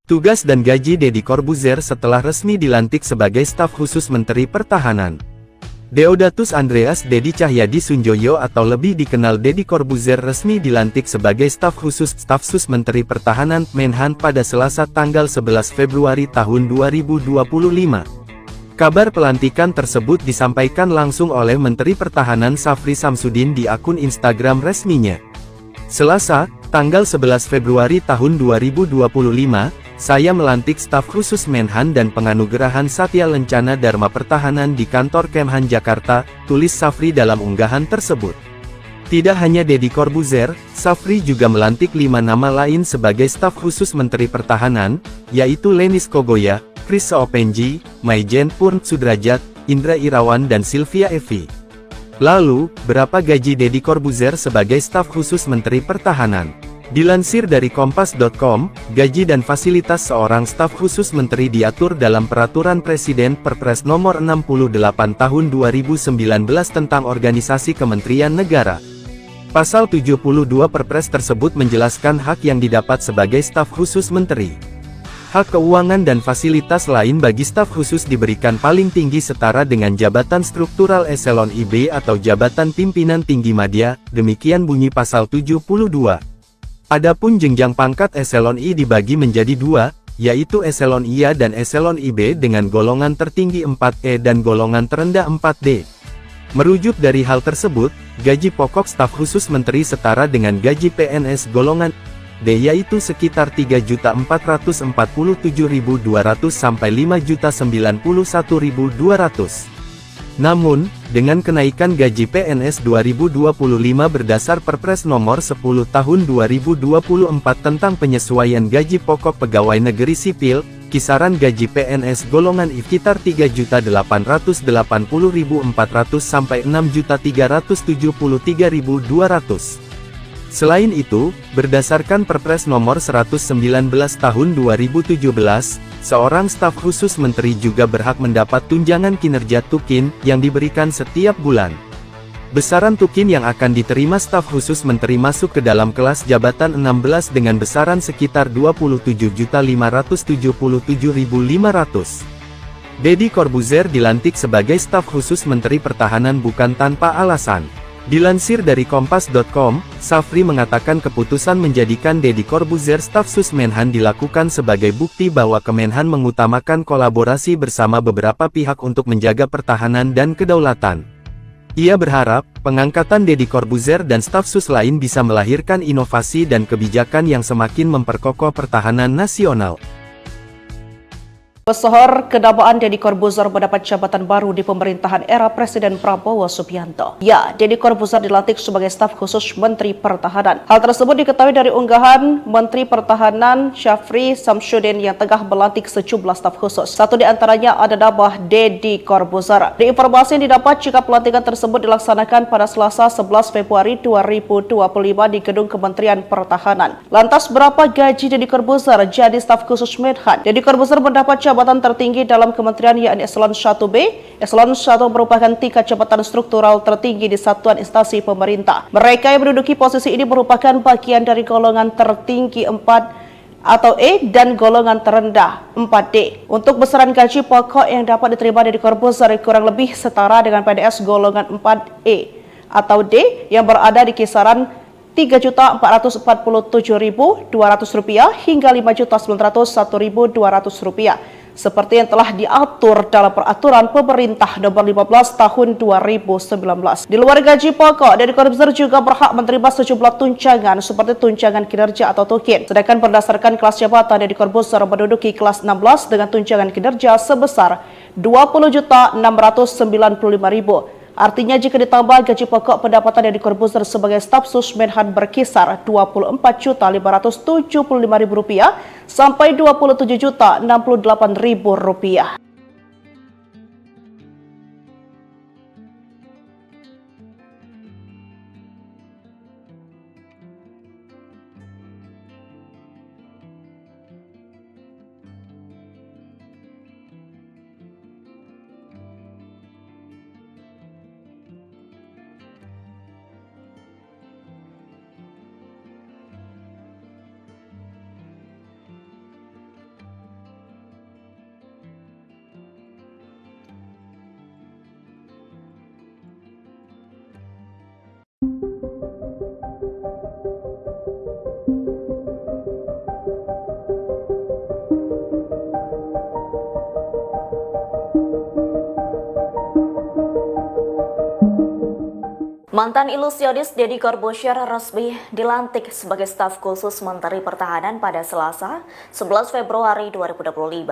[SPEAKER 3] Tugas dan gaji Deddy Corbuzier setelah resmi dilantik sebagai staf khusus Menteri Pertahanan. Deodatus Andreas Deddy Cahyadi Sunjoyo atau lebih dikenal Deddy Corbuzier resmi dilantik sebagai staf sus Menteri Pertahanan Menhan pada Selasa tanggal 11 Februari tahun 2025. Kabar pelantikan tersebut disampaikan langsung oleh Menteri Pertahanan Syafri Samsudin di akun Instagram resminya. Selasa, tanggal 11 Februari tahun 2025, saya melantik staf khusus Menhan dan penganugerahan Satya Lencana Dharma Pertahanan di kantor Kemhan Jakarta, tulis Syafri dalam unggahan tersebut. Tidak hanya Deddy Corbuzier, Syafri juga melantik 5 nama lain sebagai staf khusus Menteri Pertahanan, yaitu Lenis Kogoya, Chris Seopenji, Maijen Purn Sudrajat, Indra Irawan dan Sylvia Evi. Lalu, berapa gaji Deddy Corbuzier sebagai staf khusus Menteri Pertahanan? Dilansir dari Kompas.com, gaji dan fasilitas seorang staf khusus menteri diatur dalam Peraturan Presiden Perpres Nomor 68 Tahun 2019 tentang Organisasi Kementerian Negara. Pasal 72 Perpres tersebut menjelaskan hak yang didapat sebagai staf khusus menteri. Hak keuangan dan fasilitas lain bagi staf khusus diberikan paling tinggi setara dengan jabatan struktural eselon IB atau jabatan pimpinan tinggi madya, demikian bunyi pasal 72. Adapun jenjang pangkat eselon I dibagi menjadi 2, yaitu eselon IA dan eselon IB dengan golongan tertinggi 4E dan golongan terendah 4D. Merujuk dari hal tersebut, gaji pokok staf khusus menteri setara dengan gaji PNS golongan D yaitu sekitar 3.447.200 sampai 5.091.200. Namun, dengan kenaikan gaji PNS 2025 berdasar Perpres Nomor 10 Tahun 2024 tentang penyesuaian gaji pokok pegawai negeri sipil, kisaran gaji PNS golongan I sekitar 3.880.400 sampai 6.373.200. Selain itu, berdasarkan Perpres Nomor 119 Tahun 2017, seorang staf khusus menteri juga berhak mendapat tunjangan kinerja tukin yang diberikan setiap bulan. Besaran tukin yang akan diterima staf khusus menteri masuk ke dalam kelas jabatan 16 dengan besaran sekitar 27.577.500. Deddy Corbuzier dilantik sebagai staf khusus Menteri Pertahanan bukan tanpa alasan. Dilansir dari Kompas.com, Syafri mengatakan keputusan menjadikan Deddy Corbuzier staf sus Menhan dilakukan sebagai bukti bahwa Kemenhan mengutamakan kolaborasi bersama beberapa pihak untuk menjaga pertahanan dan kedaulatan. Ia berharap, pengangkatan Deddy Corbuzier dan staf sus lain bisa melahirkan inovasi dan kebijakan yang semakin memperkokoh pertahanan nasional.
[SPEAKER 4] Pesohor kedamaan Deddy Corbuzier mendapat jabatan baru di pemerintahan era Presiden Prabowo Subianto. Ya, Deddy Corbuzier dilantik sebagai staf khusus Menteri Pertahanan. Hal tersebut diketahui dari unggahan Menteri Pertahanan Syafri Samsudin yang tengah melantik sejumlah staf khusus. Satu di antaranya ada nama Deddy Corbuzier. Di informasi yang didapat jika pelantikan tersebut dilaksanakan pada Selasa 11 Februari 2025 di Gedung Kementerian Pertahanan. Lantas berapa gaji Deddy Corbuzier jadi staf khusus Menhan? Deddy Corbuzier mendapat jabatan tertinggi dalam kementerian yakni Eselon 1B. Eselon 1 merupakan tingkat jabatan struktural tertinggi di satuan instansi pemerintah. Mereka yang menduduki posisi ini merupakan bagian dari golongan tertinggi 4 atau E dan golongan terendah 4D. Untuk besaran gaji pokok yang dapat diterima Deddy Corbuzier kurang lebih setara dengan PNS golongan 4E atau D yang berada di kisaran Rp3.447.200 hingga Rp5.901.200 seperti yang telah diatur dalam peraturan pemerintah nomor 15 tahun 2019. Di luar gaji pokok, Deddy Corbuzier juga berhak menerima sejumlah tunjangan seperti tunjangan kinerja atau tukin. Sedangkan berdasarkan kelas jabatan, Deddy Corbuzier menduduki kelas 16 dengan tunjangan kinerja sebesar Rp20.695.000. Artinya jika ditambah gaji pokok, pendapatan Deddy Corbuzier sebagai staf sus Menhan berkisar Rp24.575.000 sampai Rp27.068.000.
[SPEAKER 1] Mantan ilusionis Deddy Corbuzier resmi dilantik sebagai staf khusus Menteri Pertahanan pada Selasa, 11 Februari 2025.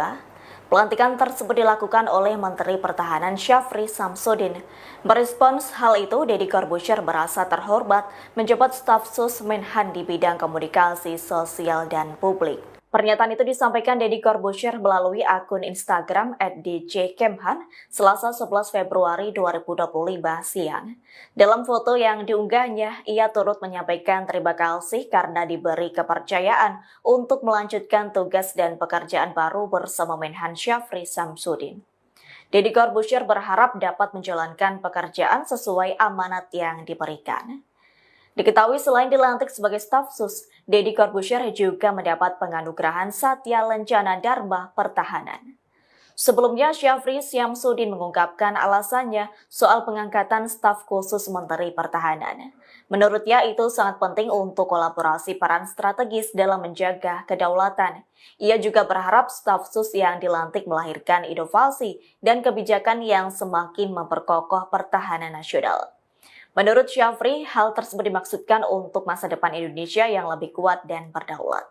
[SPEAKER 1] Pelantikan tersebut dilakukan oleh Menteri Pertahanan Syafri Samsudin. Merespons hal itu, Deddy Corbuzier merasa terhormat menjabat staf sus Menhan di bidang komunikasi sosial dan publik. Pernyataan itu disampaikan Deddy Corbuzier melalui akun Instagram @djkemhan Selasa 11 Februari 2025 siang. Dalam foto yang diunggahnya, ia turut menyampaikan terima kasih karena diberi kepercayaan untuk melanjutkan tugas dan pekerjaan baru bersama Menhan Syafri Samsudin. Deddy Corbuzier berharap dapat menjalankan pekerjaan sesuai amanat yang diberikan. Diketahui selain dilantik sebagai staf sus, Deddy Corbuzier juga mendapat penganugerahan Satya Lencana Dharma Pertahanan. Sebelumnya, Syafri Samsudin mengungkapkan alasannya soal pengangkatan staf khusus Menteri Pertahanan. Menurutnya itu sangat penting untuk kolaborasi peran strategis dalam menjaga kedaulatan. Ia juga berharap staf sus yang dilantik melahirkan inovasi dan kebijakan yang semakin memperkokoh pertahanan nasional. Menurut Syafri, hal tersebut dimaksudkan untuk masa depan Indonesia yang lebih kuat dan berdaulat.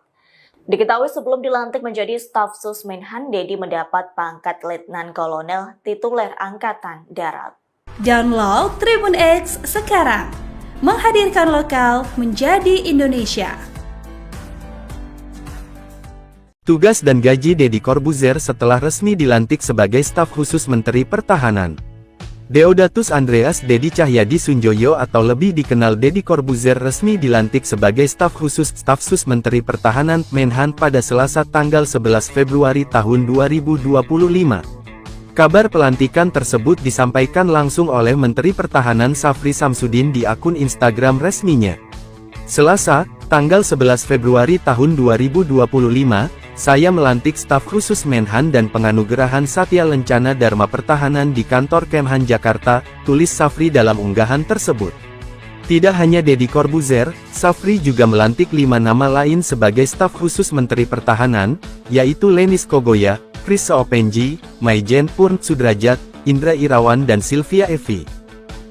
[SPEAKER 1] Diketahui sebelum dilantik menjadi staf sus Menhan, Deddy mendapat pangkat Letnan Kolonel tituler Angkatan Darat.
[SPEAKER 2] Download Tribun X sekarang, menghadirkan lokal menjadi Indonesia.
[SPEAKER 3] Tugas dan gaji Deddy Corbuzier setelah resmi dilantik sebagai staf khusus Menteri Pertahanan. Deodatus Andreas Deddy Cahyadi Sunjoyo atau lebih dikenal Deddy Corbuzier resmi dilantik sebagai staf sus Menteri Pertahanan Menhan pada Selasa tanggal 11 Februari tahun 2025. Kabar pelantikan tersebut disampaikan langsung oleh Menteri Pertahanan Syafri Samsudin di akun Instagram resminya. Selasa, tanggal 11 Februari tahun 2025, saya melantik staf khusus Menhan dan penganugerahan Satya Lencana Dharma Pertahanan di kantor Kemhan Jakarta, tulis Syafri dalam unggahan tersebut. Tidak hanya Deddy Corbuzier, Syafri juga melantik 5 nama lain sebagai staf khusus Menteri Pertahanan, yaitu Lenis Kogoya, Chris Soepenji, Maijen Purn Sudrajat, Indra Irawan dan Sylvia Evi.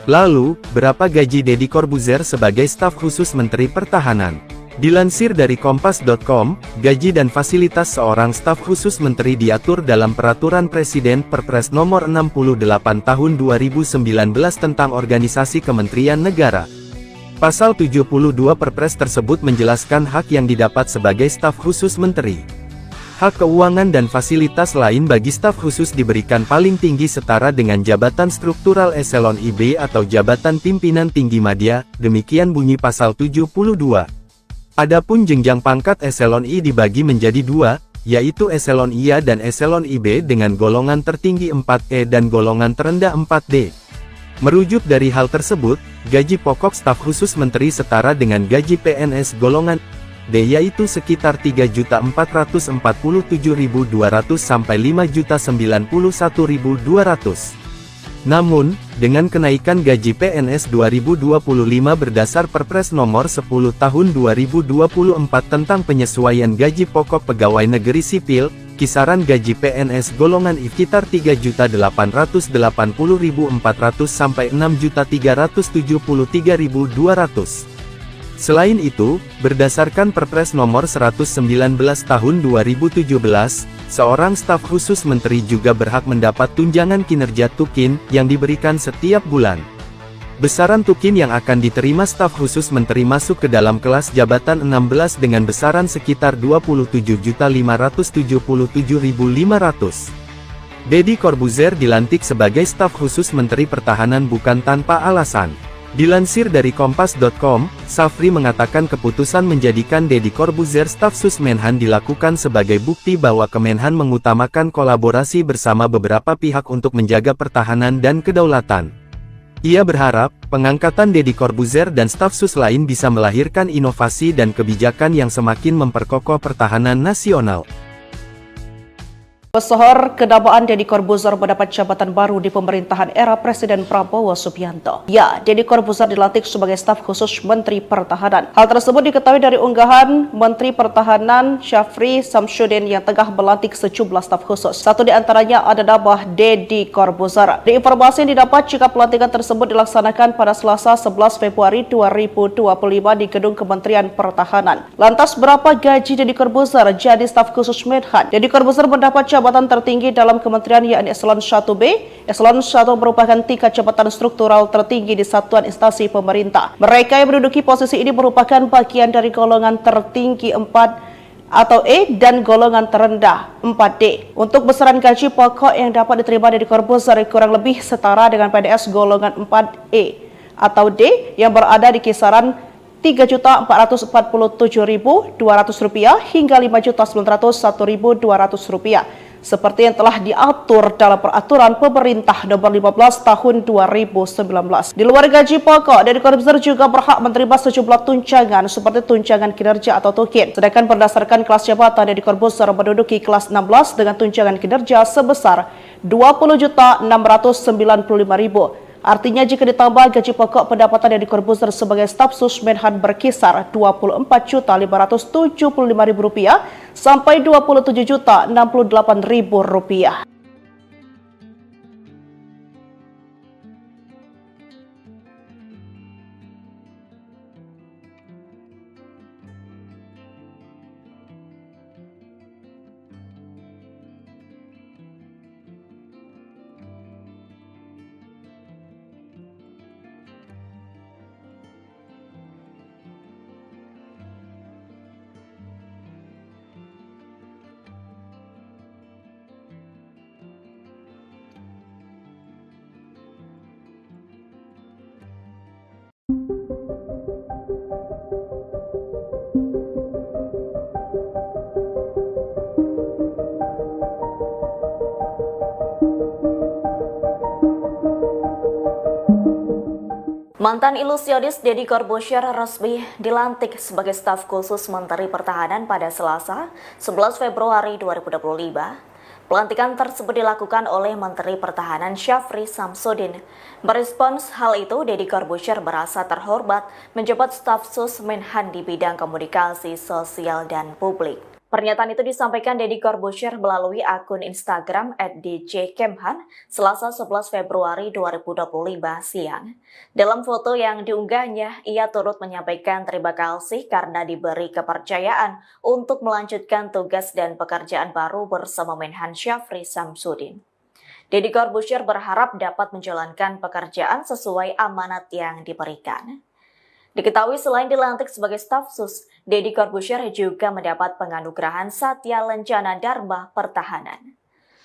[SPEAKER 3] Lalu, berapa gaji Deddy Corbuzier sebagai staf khusus Menteri Pertahanan? Dilansir dari Kompas.com, gaji dan fasilitas seorang staf khusus menteri diatur dalam Peraturan Presiden Perpres Nomor 68 Tahun 2019 tentang Organisasi Kementerian Negara. Pasal 72 Perpres tersebut menjelaskan hak yang didapat sebagai staf khusus menteri. Hak keuangan dan fasilitas lain bagi staf khusus diberikan paling tinggi setara dengan jabatan struktural eselon IB atau jabatan pimpinan tinggi madya, demikian bunyi pasal 72. Adapun jenjang pangkat eselon I dibagi menjadi dua, yaitu eselon IA dan eselon IB dengan golongan tertinggi 4E dan golongan terendah 4D. Merujuk dari hal tersebut, gaji pokok staf khusus menteri setara dengan gaji PNS golongan D yaitu sekitar 3.447.200 sampai 5.091.200. Namun, dengan kenaikan gaji PNS 2025 berdasar Perpres Nomor 10 Tahun 2024 tentang penyesuaian gaji pokok pegawai negeri sipil, kisaran gaji PNS golongan I sekitar 3.880.400 sampai 6.373.200. Selain itu, berdasarkan Perpres Nomor 119 Tahun 2017, seorang staf khusus menteri juga berhak mendapat tunjangan kinerja tukin yang diberikan setiap bulan. Besaran tukin yang akan diterima staf khusus menteri masuk ke dalam kelas jabatan 16 dengan besaran sekitar 27.577.500. Deddy Corbuzier dilantik sebagai staf khusus Menteri Pertahanan bukan tanpa alasan. Dilansir dari Kompas.com, Safri mengatakan keputusan menjadikan Deddy Corbuzier staf sus Menhan dilakukan sebagai bukti bahwa Kemenhan mengutamakan kolaborasi bersama beberapa pihak untuk menjaga pertahanan dan kedaulatan. Ia berharap, pengangkatan Deddy Corbuzier dan staf sus lain bisa melahirkan inovasi dan kebijakan yang semakin memperkokoh pertahanan nasional.
[SPEAKER 4] Pesohor kedamaan Deddy Corbuzier mendapat jabatan baru di pemerintahan era Presiden Prabowo Subianto. Ya, Deddy Corbuzier dilantik sebagai staf khusus Menteri Pertahanan. Hal tersebut diketahui dari unggahan Menteri Pertahanan Syafri Samsudin yang tengah melantik sejumlah staf khusus. Satu di antaranya ada nama Deddy Corbuzier. Di informasi yang didapat jika pelantikan tersebut dilaksanakan pada Selasa 11 Februari 2025 di Gedung Kementerian Pertahanan. Lantas berapa gaji Deddy Corbuzier jadi staf khusus Menhan? Deddy Corbuzier mendapat jabatan tertinggi dalam kementerian yakni Eselon 1B. Eselon 1 merupakan tingkat jabatan struktural tertinggi di satuan instansi pemerintah. Mereka yang menduduki posisi ini merupakan bagian dari golongan tertinggi 4 atau E dan golongan terendah 4D. Untuk besaran gaji pokok yang dapat diterima Deddy Corbuzier kurang lebih setara dengan PNS golongan 4E atau D yang berada di kisaran Rp3.447.200 hingga Rp5.901.200 seperti yang telah diatur dalam Peraturan Pemerintah Nomor 15 Tahun 2019. Di luar gaji pokok, Deddy Corbuzier juga berhak menerima sejumlah tunjangan seperti tunjangan kinerja atau tukin. Sedangkan berdasarkan kelas jabatan, Deddy Corbuzier menduduki kelas 16 dengan tunjangan kinerja sebesar Rp20.695.000. Artinya jika ditambah gaji pokok, pendapatan Deddy Corbuzier sebagai staf sus Menhan berkisar Rp24.575.000 sampai Rp27.068.000.
[SPEAKER 1] Mantan ilusionis Deddy Corbuzier resmi dilantik sebagai staf khusus Menteri Pertahanan pada Selasa, 11 Februari 2025. Pelantikan tersebut dilakukan oleh Menteri Pertahanan Syafri Samsudin. Merespons hal itu, Deddy Corbuzier merasa terhormat menjabat staf sus Menhan di bidang komunikasi sosial dan publik. Pernyataan itu disampaikan Deddy Corbuzier melalui akun Instagram @djkemhan Selasa 11 Februari 2025 siang. Dalam foto yang diunggahnya, ia turut menyampaikan terima kasih karena diberi kepercayaan untuk melanjutkan tugas dan pekerjaan baru bersama Menhan Syafri Samsudin. Deddy Corbuzier berharap dapat menjalankan pekerjaan sesuai amanat yang diberikan. Diketahui selain dilantik sebagai staf sus, Deddy Corbuzier juga mendapat penganugerahan Satya Lencana Dharma Pertahanan.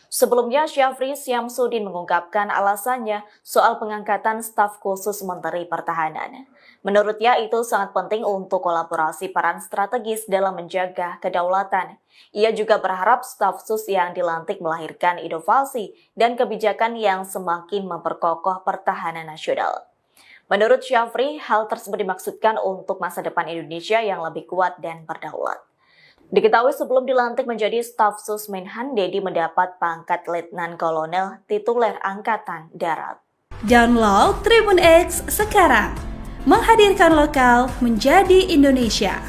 [SPEAKER 1] Sebelumnya, Syafri Samsudin mengungkapkan alasannya soal pengangkatan staf khusus Menteri Pertahanan. Menurutnya itu sangat penting untuk kolaborasi peran strategis dalam menjaga kedaulatan. Ia juga berharap staf sus yang dilantik melahirkan inovasi dan kebijakan yang semakin memperkokoh pertahanan nasional. Menurut Syafri, hal tersebut dimaksudkan untuk masa depan Indonesia yang lebih kuat dan berdaulat. Diketahui sebelum dilantik menjadi staf sus Menhan, Deddy mendapat pangkat Letnan Kolonel tituler Angkatan Darat.
[SPEAKER 2] Download Tribun X sekarang, menghadirkan lokal menjadi Indonesia.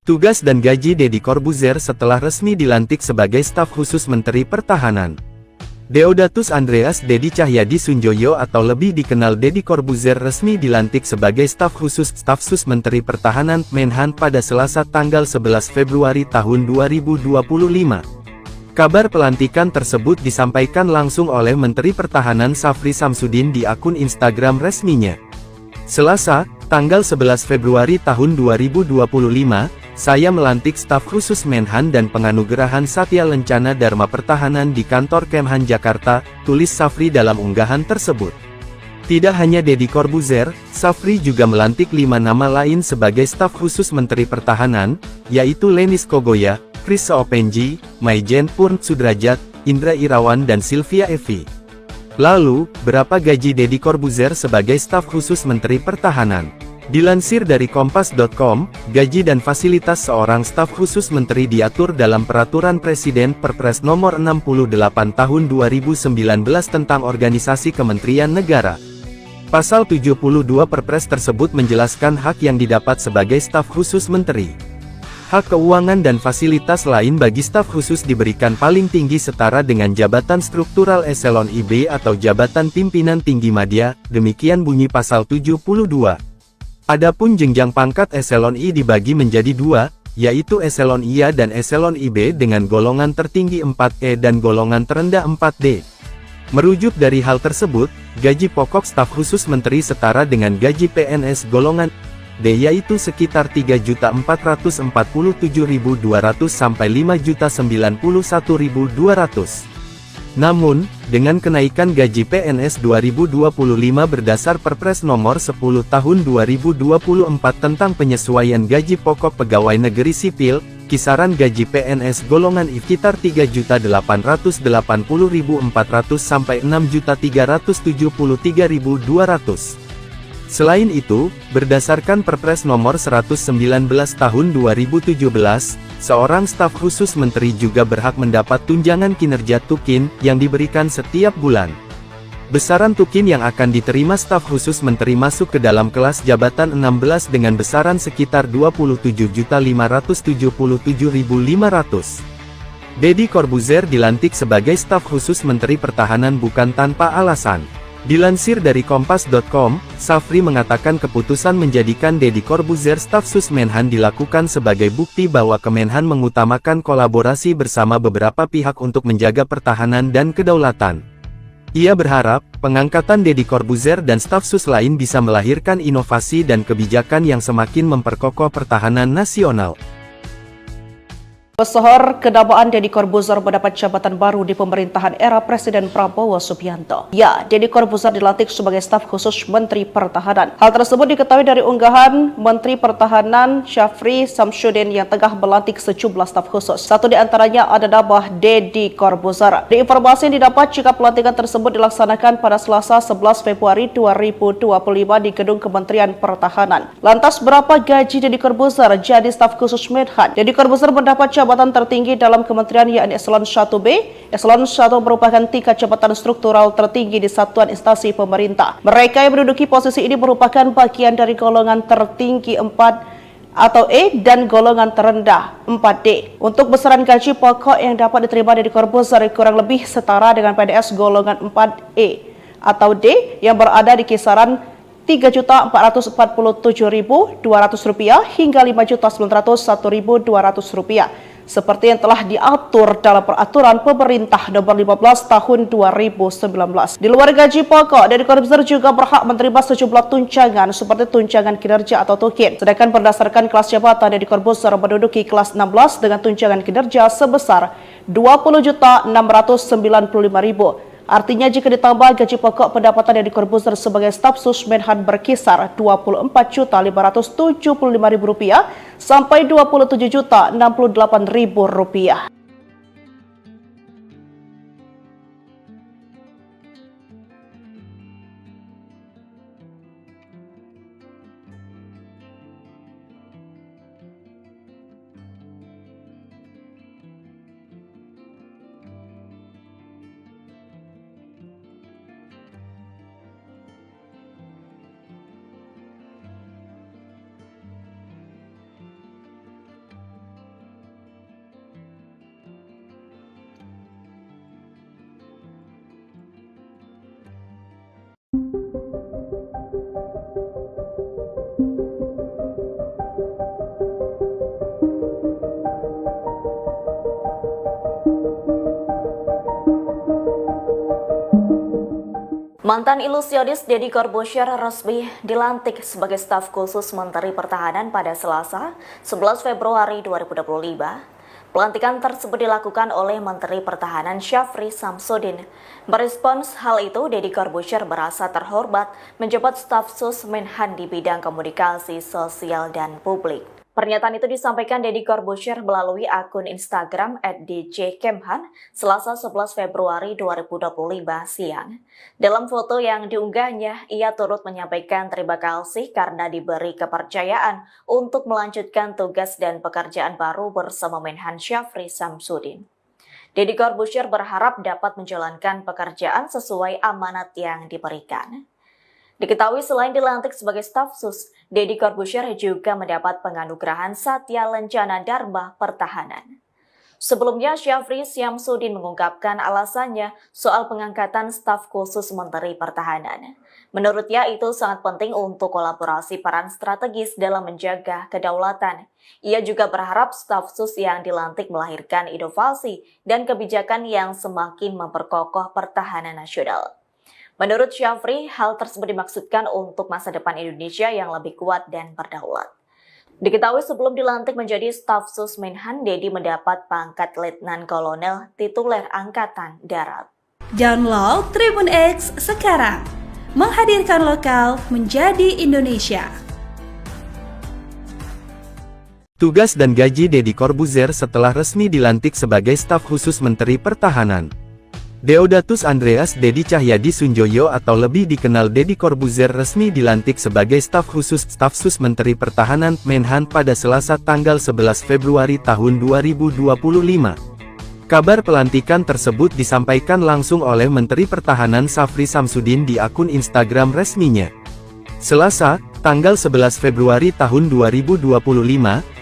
[SPEAKER 3] Tugas dan gaji Deddy Corbuzier setelah resmi dilantik sebagai staf khusus Menteri Pertahanan. Deodatus Andreas Deddy Cahyadi Sunjoyo atau lebih dikenal Deddy Corbuzier resmi dilantik sebagai staf sus Menteri Pertahanan Menhan pada Selasa tanggal 11 Februari tahun 2025. Kabar pelantikan tersebut disampaikan langsung oleh Menteri Pertahanan Syafri Samsudin di akun Instagram resminya. Selasa, tanggal 11 Februari tahun 2025, saya melantik staf khusus Menhan dan penganugerahan Satya Lencana Dharma Pertahanan di kantor Kemhan Jakarta, tulis Syafri dalam unggahan tersebut. Tidak hanya Deddy Corbuzier, Syafri juga melantik 5 nama lain sebagai staf khusus Menteri Pertahanan, yaitu Lenis Kogoya, Chris Seopenji, Maijen Purn Sudrajat, Indra Irawan dan Sylvia Evi. Lalu, berapa gaji Deddy Corbuzier sebagai staf khusus Menteri Pertahanan? Dilansir dari Kompas.com, gaji dan fasilitas seorang staf khusus menteri diatur dalam Peraturan Presiden Perpres Nomor 68 Tahun 2019 tentang Organisasi Kementerian Negara. Pasal 72 Perpres tersebut menjelaskan hak yang didapat sebagai staf khusus menteri. Hak keuangan dan fasilitas lain bagi staf khusus diberikan paling tinggi setara dengan jabatan struktural eselon IB atau jabatan pimpinan tinggi madya, demikian bunyi pasal 72. Adapun jenjang pangkat eselon I dibagi menjadi 2, yaitu eselon IA dan eselon IB dengan golongan tertinggi 4E dan golongan terendah 4D. Merujuk dari hal tersebut, gaji pokok staf khusus menteri setara dengan gaji PNS golongan D yaitu sekitar 3.447.200 sampai 5.091.200. Namun, dengan kenaikan gaji PNS 2025 berdasar Perpres Nomor 10 Tahun 2024 tentang penyesuaian gaji pokok pegawai negeri sipil, kisaran gaji PNS golongan I sekitar 3.880.400 sampai 6.373.200. Selain itu, berdasarkan Perpres Nomor 119 Tahun 2017, seorang staf khusus menteri juga berhak mendapat tunjangan kinerja tukin yang diberikan setiap bulan. Besaran tukin yang akan diterima staf khusus menteri masuk ke dalam kelas jabatan 16 dengan besaran sekitar 27.577.500. Deddy Corbuzier dilantik sebagai staf khusus Menteri Pertahanan bukan tanpa alasan. Dilansir dari Kompas.com, Syafri mengatakan keputusan menjadikan Deddy Corbuzier staf sus Menhan dilakukan sebagai bukti bahwa Kemenhan mengutamakan kolaborasi bersama beberapa pihak untuk menjaga pertahanan dan kedaulatan. Ia berharap, pengangkatan Deddy Corbuzier dan staf sus lain bisa melahirkan inovasi dan kebijakan yang semakin memperkokoh pertahanan nasional.
[SPEAKER 4] Pesohor kedabaan Deddy Corbuzier mendapat jabatan baru di pemerintahan era Presiden Prabowo Subianto. Ya, Deddy Corbuzier dilantik sebagai staf khusus Menteri Pertahanan. Hal tersebut diketahui dari unggahan Menteri Pertahanan Syafri Samsudin yang tengah melantik sejumlah staf khusus. Satu di antaranya ada nama Deddy Corbuzier. Di informasi yang didapat jika pelantikan tersebut dilaksanakan pada Selasa 11 Februari 2025 di Gedung Kementerian Pertahanan. Lantas berapa gaji Deddy Corbuzier jadi staf khusus Menhan? Deddy Corbuzier mendapat jabatan tertinggi dalam kementerian yakni Eselon 1B. Eselon 1 merupakan tingkat jabatan struktural tertinggi di satuan instansi pemerintah. Mereka yang menduduki posisi ini merupakan bagian dari golongan tertinggi 4 atau E dan golongan terendah 4D. Untuk besaran gaji pokok yang dapat diterima Deddy Corbuzier kurang lebih setara dengan PNS golongan 4E atau D yang berada di kisaran Rp3.447.200 hingga Rp5.901.200 seperti yang telah diatur dalam Peraturan Pemerintah Nomor 15 Tahun 2019. Di luar gaji pokok, Deddy Corbuzier juga berhak menerima sejumlah tunjangan seperti tunjangan kinerja atau tukin. Sedangkan berdasarkan kelas jabatan, Deddy Corbuzier menduduki kelas 16 dengan tunjangan kinerja sebesar Rp20.695.000. Artinya jika ditambah gaji pokok, pendapatan Deddy Corbuzier sebagai staf sus Menhan berkisar Rp24.575.000 sampai Rp27.068.000.
[SPEAKER 1] Mantan ilusionis Deddy Corbuzier resmi dilantik sebagai staf khusus Menteri Pertahanan pada Selasa, 11 Februari 2025. Pelantikan tersebut dilakukan oleh Menteri Pertahanan Syafri Samsudin. Merespons hal itu, Deddy Corbuzier merasa terhormat menjabat staf sus Menhan di bidang komunikasi sosial dan publik. Pernyataan itu disampaikan Deddy Corbuzier melalui akun Instagram @djkemhan Selasa 11 Februari 2025 siang. Dalam foto yang diunggahnya, ia turut menyampaikan terima kasih karena diberi kepercayaan untuk melanjutkan tugas dan pekerjaan baru bersama Menhan Syafri Samsudin. Deddy Corbuzier berharap dapat menjalankan pekerjaan sesuai amanat yang diberikan. Diketahui selain dilantik sebagai staf sus, Deddy Corbuzier juga mendapat penganugerahan Satya Lencana Dharma Pertahanan. Sebelumnya, Syafri Samsudin mengungkapkan alasannya soal pengangkatan staf khusus Menteri Pertahanan. Menurutnya itu sangat penting untuk kolaborasi peran strategis dalam menjaga kedaulatan. Ia juga berharap staf sus yang dilantik melahirkan inovasi dan kebijakan yang semakin memperkokoh pertahanan nasional. Menurut Syafri, hal tersebut dimaksudkan untuk masa depan Indonesia yang lebih kuat dan berdaulat. Diketahui sebelum dilantik menjadi staf sus Menhan, Deddy mendapat pangkat Letnan Kolonel tituler Angkatan Darat.
[SPEAKER 2] Download Tribun X sekarang, menghadirkan lokal menjadi Indonesia.
[SPEAKER 3] Tugas dan gaji Deddy Corbuzier setelah resmi dilantik sebagai staf khusus Menteri Pertahanan. Deodatus Andreas Deddy Cahyadi Sunjoyo atau lebih dikenal Deddy Corbuzier resmi dilantik sebagai staf sus Menteri Pertahanan Menhan pada Selasa tanggal 11 Februari tahun 2025. Kabar pelantikan tersebut disampaikan langsung oleh Menteri Pertahanan Syafri Samsudin di akun Instagram resminya. Selasa, tanggal 11 Februari tahun 2025,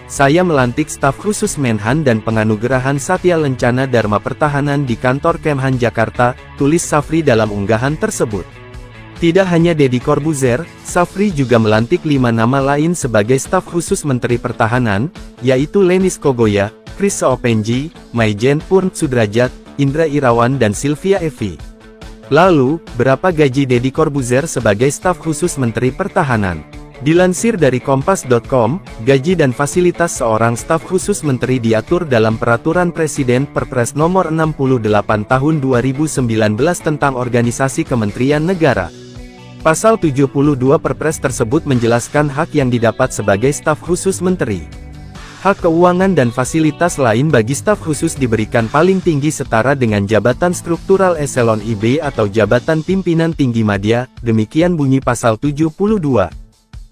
[SPEAKER 3] saya melantik staf khusus Menhan dan penganugerahan Satya Lencana Dharma Pertahanan di kantor Kemhan Jakarta, tulis Syafri dalam unggahan tersebut. Tidak hanya Deddy Corbuzier, Syafri juga melantik 5 nama lain sebagai staf khusus Menteri Pertahanan, yaitu Lenis Kogoya, Chris Seopenji, Maijen Purn Sudrajat, Indra Irawan dan Sylvia Evi. Lalu, berapa gaji Deddy Corbuzier sebagai staf khusus Menteri Pertahanan? Dilansir dari Kompas.com, gaji dan fasilitas seorang staf khusus menteri diatur dalam Peraturan Presiden Perpres Nomor 68 Tahun 2019 tentang Organisasi Kementerian Negara. Pasal 72 Perpres tersebut menjelaskan hak yang didapat sebagai staf khusus menteri. Hak keuangan dan fasilitas lain bagi staf khusus diberikan paling tinggi setara dengan jabatan struktural eselon IB atau jabatan pimpinan tinggi madya, demikian bunyi pasal 72.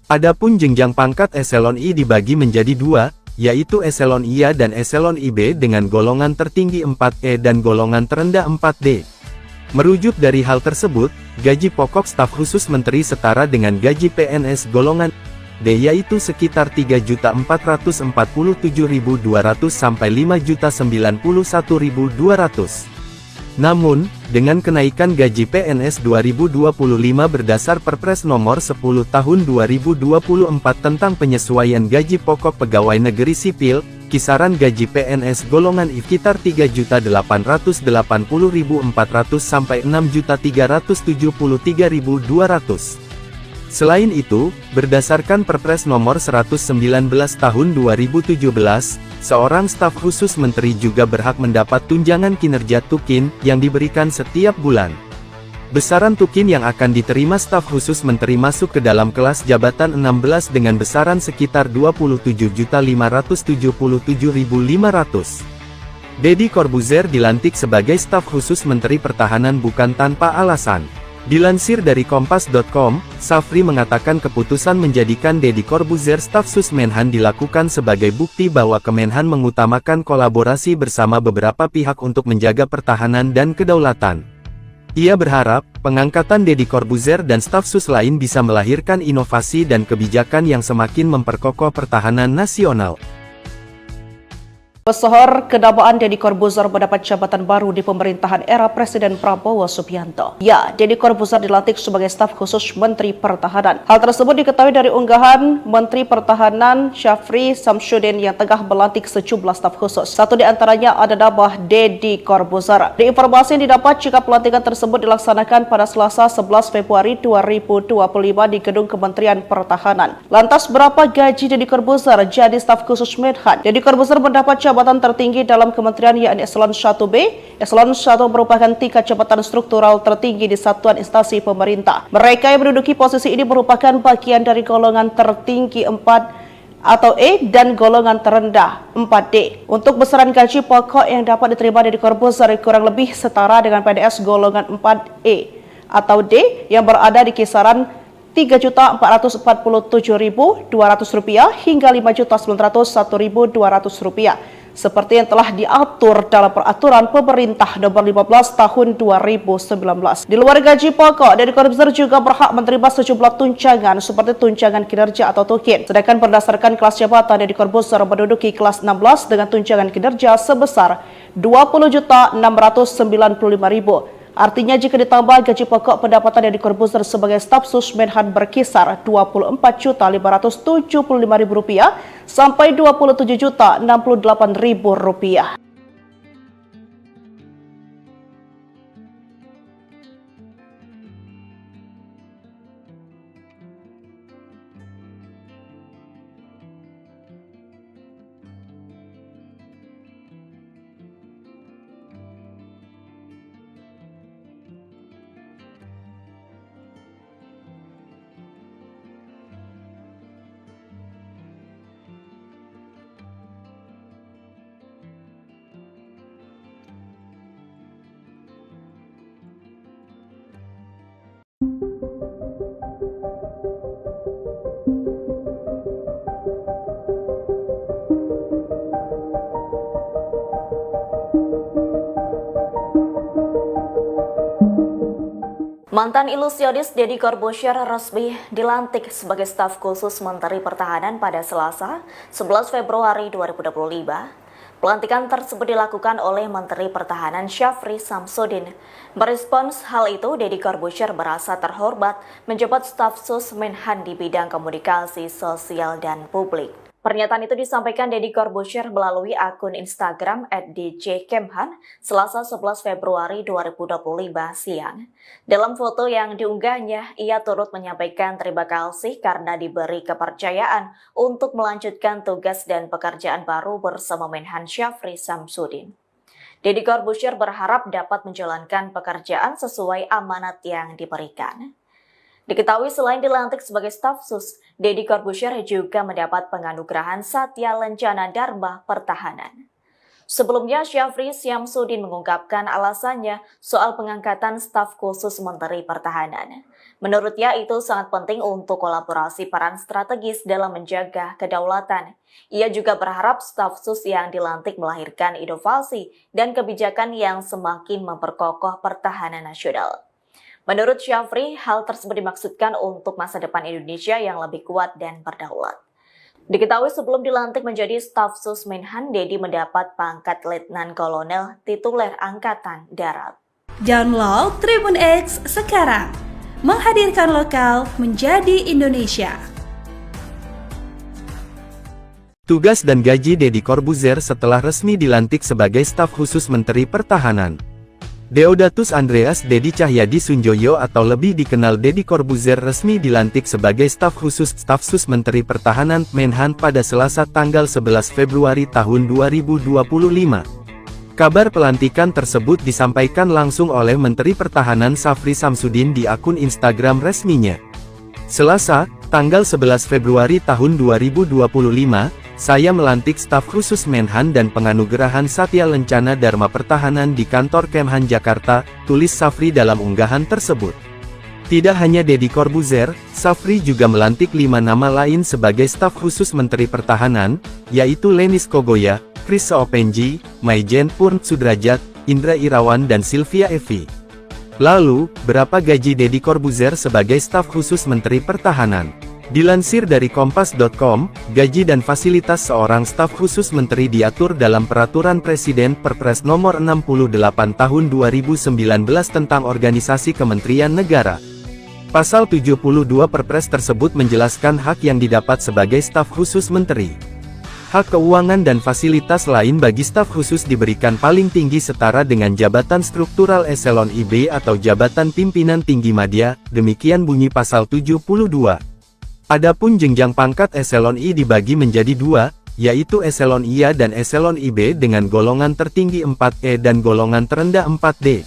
[SPEAKER 3] Adapun jenjang pangkat eselon I dibagi menjadi 2, yaitu eselon IA dan eselon IB dengan golongan tertinggi 4E dan golongan terendah 4D. Merujuk dari hal tersebut, gaji pokok staf khusus menteri setara dengan gaji PNS golongan D yaitu sekitar 3.447.200 sampai 5.091.200. Namun, dengan kenaikan gaji PNS 2025 berdasar Perpres Nomor 10 Tahun 2024 tentang penyesuaian gaji pokok pegawai negeri sipil, kisaran gaji PNS golongan I sekitar 3.880.400 sampai 6.373.200. Selain itu, berdasarkan Perpres Nomor 119 Tahun 2017, seorang staf khusus menteri juga berhak mendapat tunjangan kinerja tukin yang diberikan setiap bulan. Besaran tukin yang akan diterima staf khusus menteri masuk ke dalam kelas jabatan 16 dengan besaran sekitar 27.577.500. Deddy Corbuzier dilantik sebagai staf khusus Menteri Pertahanan bukan tanpa alasan. Dilansir dari Kompas.com, Safri mengatakan keputusan menjadikan Deddy Corbuzier staf sus Menhan dilakukan sebagai bukti bahwa Kemenhan mengutamakan kolaborasi bersama beberapa pihak untuk menjaga pertahanan dan kedaulatan. Ia berharap, pengangkatan Deddy Corbuzier dan staf sus lain bisa melahirkan inovasi dan kebijakan yang semakin memperkokoh pertahanan nasional.
[SPEAKER 4] Pesohor kedabaan Deddy Corbuzier mendapat jabatan baru di pemerintahan era Presiden Prabowo Subianto. Ya, Deddy Corbuzier dilantik sebagai staf khusus Menteri Pertahanan. Hal tersebut diketahui dari unggahan Menteri Pertahanan Syafri Samsudin yang tengah melantik sejumlah staf khusus. Satu di antaranya ada nama Deddy Corbuzier. Di informasi yang didapat jika pelantikan tersebut dilaksanakan pada Selasa 11 Februari 2025 di Gedung Kementerian Pertahanan. Lantas berapa gaji Deddy Corbuzier jadi staf khusus Menhan? Deddy Corbuzier mendapat jabatan tertinggi dalam kementerian yakni Eselon 1B. Eselon 1 merupakan tingkat jabatan struktural tertinggi di satuan instansi pemerintah. Mereka yang menduduki posisi ini merupakan bagian dari golongan tertinggi 4 atau E dan golongan terendah 4D. Untuk besaran gaji pokok yang dapat diterima Deddy Corbuzier kurang lebih setara dengan PNS golongan 4E atau D yang berada di kisaran Rp3.447.200 hingga Rp5.901.200 seperti yang telah diatur dalam Peraturan Pemerintah Nomor 15 Tahun 2019. Di luar gaji pokok, Deddy Corbuzier juga berhak menerima sejumlah tunjangan seperti tunjangan kinerja atau tukin. Sedangkan berdasarkan kelas jabatan, Deddy Corbuzier menduduki kelas 16 dengan tunjangan kinerja sebesar Rp20.695.000. Artinya jika ditambah gaji pokok, pendapatan Deddy Corbuzier sebagai staf sus Menhan berkisar Rp24.575.000 sampai Rp27.068.000.
[SPEAKER 1] Mantan ilusionis Deddy Corbuzier resmi dilantik sebagai staf khusus Menteri Pertahanan pada Selasa, 11 Februari 2025. Pelantikan tersebut dilakukan oleh Menteri Pertahanan Syafri Samsudin. Merespons hal itu, Deddy Corbuzier merasa terhormat menjabat staf sus Menhan di bidang komunikasi sosial dan publik. Pernyataan itu disampaikan Deddy Corbuzier melalui akun Instagram @djkemhan Selasa 11 Februari 2025 siang. Dalam foto yang diunggahnya, ia turut menyampaikan terima kasih karena diberi kepercayaan untuk melanjutkan tugas dan pekerjaan baru bersama Menhan Syafri Samsudin. Deddy Corbuzier berharap dapat menjalankan pekerjaan sesuai amanat yang diberikan. Diketahui selain dilantik sebagai staf sus, Deddy Corbuzier juga mendapat penganugerahan Satya Lencana Dharma Pertahanan. Sebelumnya, Syafri Samsudin mengungkapkan alasannya soal pengangkatan staf khusus Menteri Pertahanan. Menurutnya itu sangat penting untuk kolaborasi peran strategis dalam menjaga kedaulatan. Ia juga berharap staf sus yang dilantik melahirkan inovasi dan kebijakan yang semakin memperkokoh pertahanan nasional. Menurut Syafri, hal tersebut dimaksudkan untuk masa depan Indonesia yang lebih kuat dan berdaulat. Diketahui sebelum dilantik menjadi staf sus Menhan, Dedi mendapat pangkat Letnan Kolonel tituler Angkatan Darat.
[SPEAKER 2] Download Tribun X sekarang, menghadirkan lokal menjadi Indonesia.
[SPEAKER 3] Tugas dan gaji Deddy Corbuzier setelah resmi dilantik sebagai staf khusus Menteri Pertahanan. Deodatus Andreas Dedi Cahyadi Sunjoyo atau lebih dikenal Deddy Corbuzier resmi dilantik sebagai staf sus Menteri Pertahanan Menhan pada Selasa tanggal 11 Februari tahun 2025. Kabar pelantikan tersebut disampaikan langsung oleh Menteri Pertahanan Syafri Samsudin di akun Instagram resminya. Selasa, tanggal 11 Februari tahun 2025, saya melantik staf khusus Menhan dan penganugerahan Satya Lencana Dharma Pertahanan di kantor Kemhan Jakarta, tulis Syafri dalam unggahan tersebut. Tidak hanya Deddy Corbuzier, Syafri juga melantik 5 nama lain sebagai staf khusus Menteri Pertahanan, yaitu Lenis Kogoya, Chris Seopenji, Maijen Purn Sudrajat, Indra Irawan dan Sylvia Evi. Lalu, berapa gaji Deddy Corbuzier sebagai staf khusus Menteri Pertahanan? Dilansir dari Kompas.com, gaji dan fasilitas seorang staf khusus menteri diatur dalam Peraturan Presiden Perpres Nomor 68 Tahun 2019 tentang Organisasi Kementerian Negara. Pasal 72 Perpres tersebut menjelaskan hak yang didapat sebagai staf khusus menteri. Hak keuangan dan fasilitas lain bagi staf khusus diberikan paling tinggi setara dengan jabatan struktural eselon IB atau jabatan pimpinan tinggi madya, demikian bunyi pasal 72. Adapun jenjang pangkat eselon I dibagi menjadi 2, yaitu eselon IA dan eselon IB dengan golongan tertinggi 4E dan golongan terendah 4D.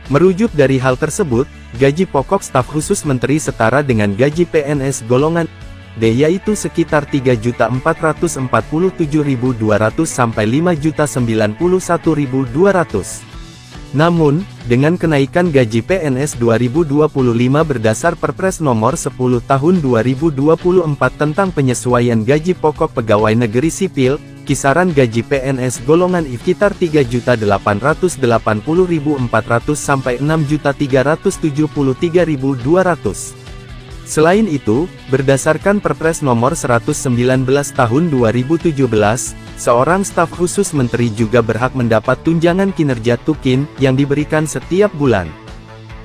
[SPEAKER 3] Merujuk dari hal tersebut, gaji pokok staf khusus menteri setara dengan gaji PNS golongan D yaitu sekitar 3.447.200 sampai 5.091.200. Namun, dengan kenaikan gaji PNS 2025 berdasar Perpres Nomor 10 Tahun 2024 tentang penyesuaian gaji pokok pegawai negeri sipil, kisaran gaji PNS golongan I sekitar 3.880.400 sampai 6.373.200. Selain itu, berdasarkan Perpres Nomor 119 Tahun 2017, seorang staf khusus menteri juga berhak mendapat tunjangan kinerja tukin yang diberikan setiap bulan.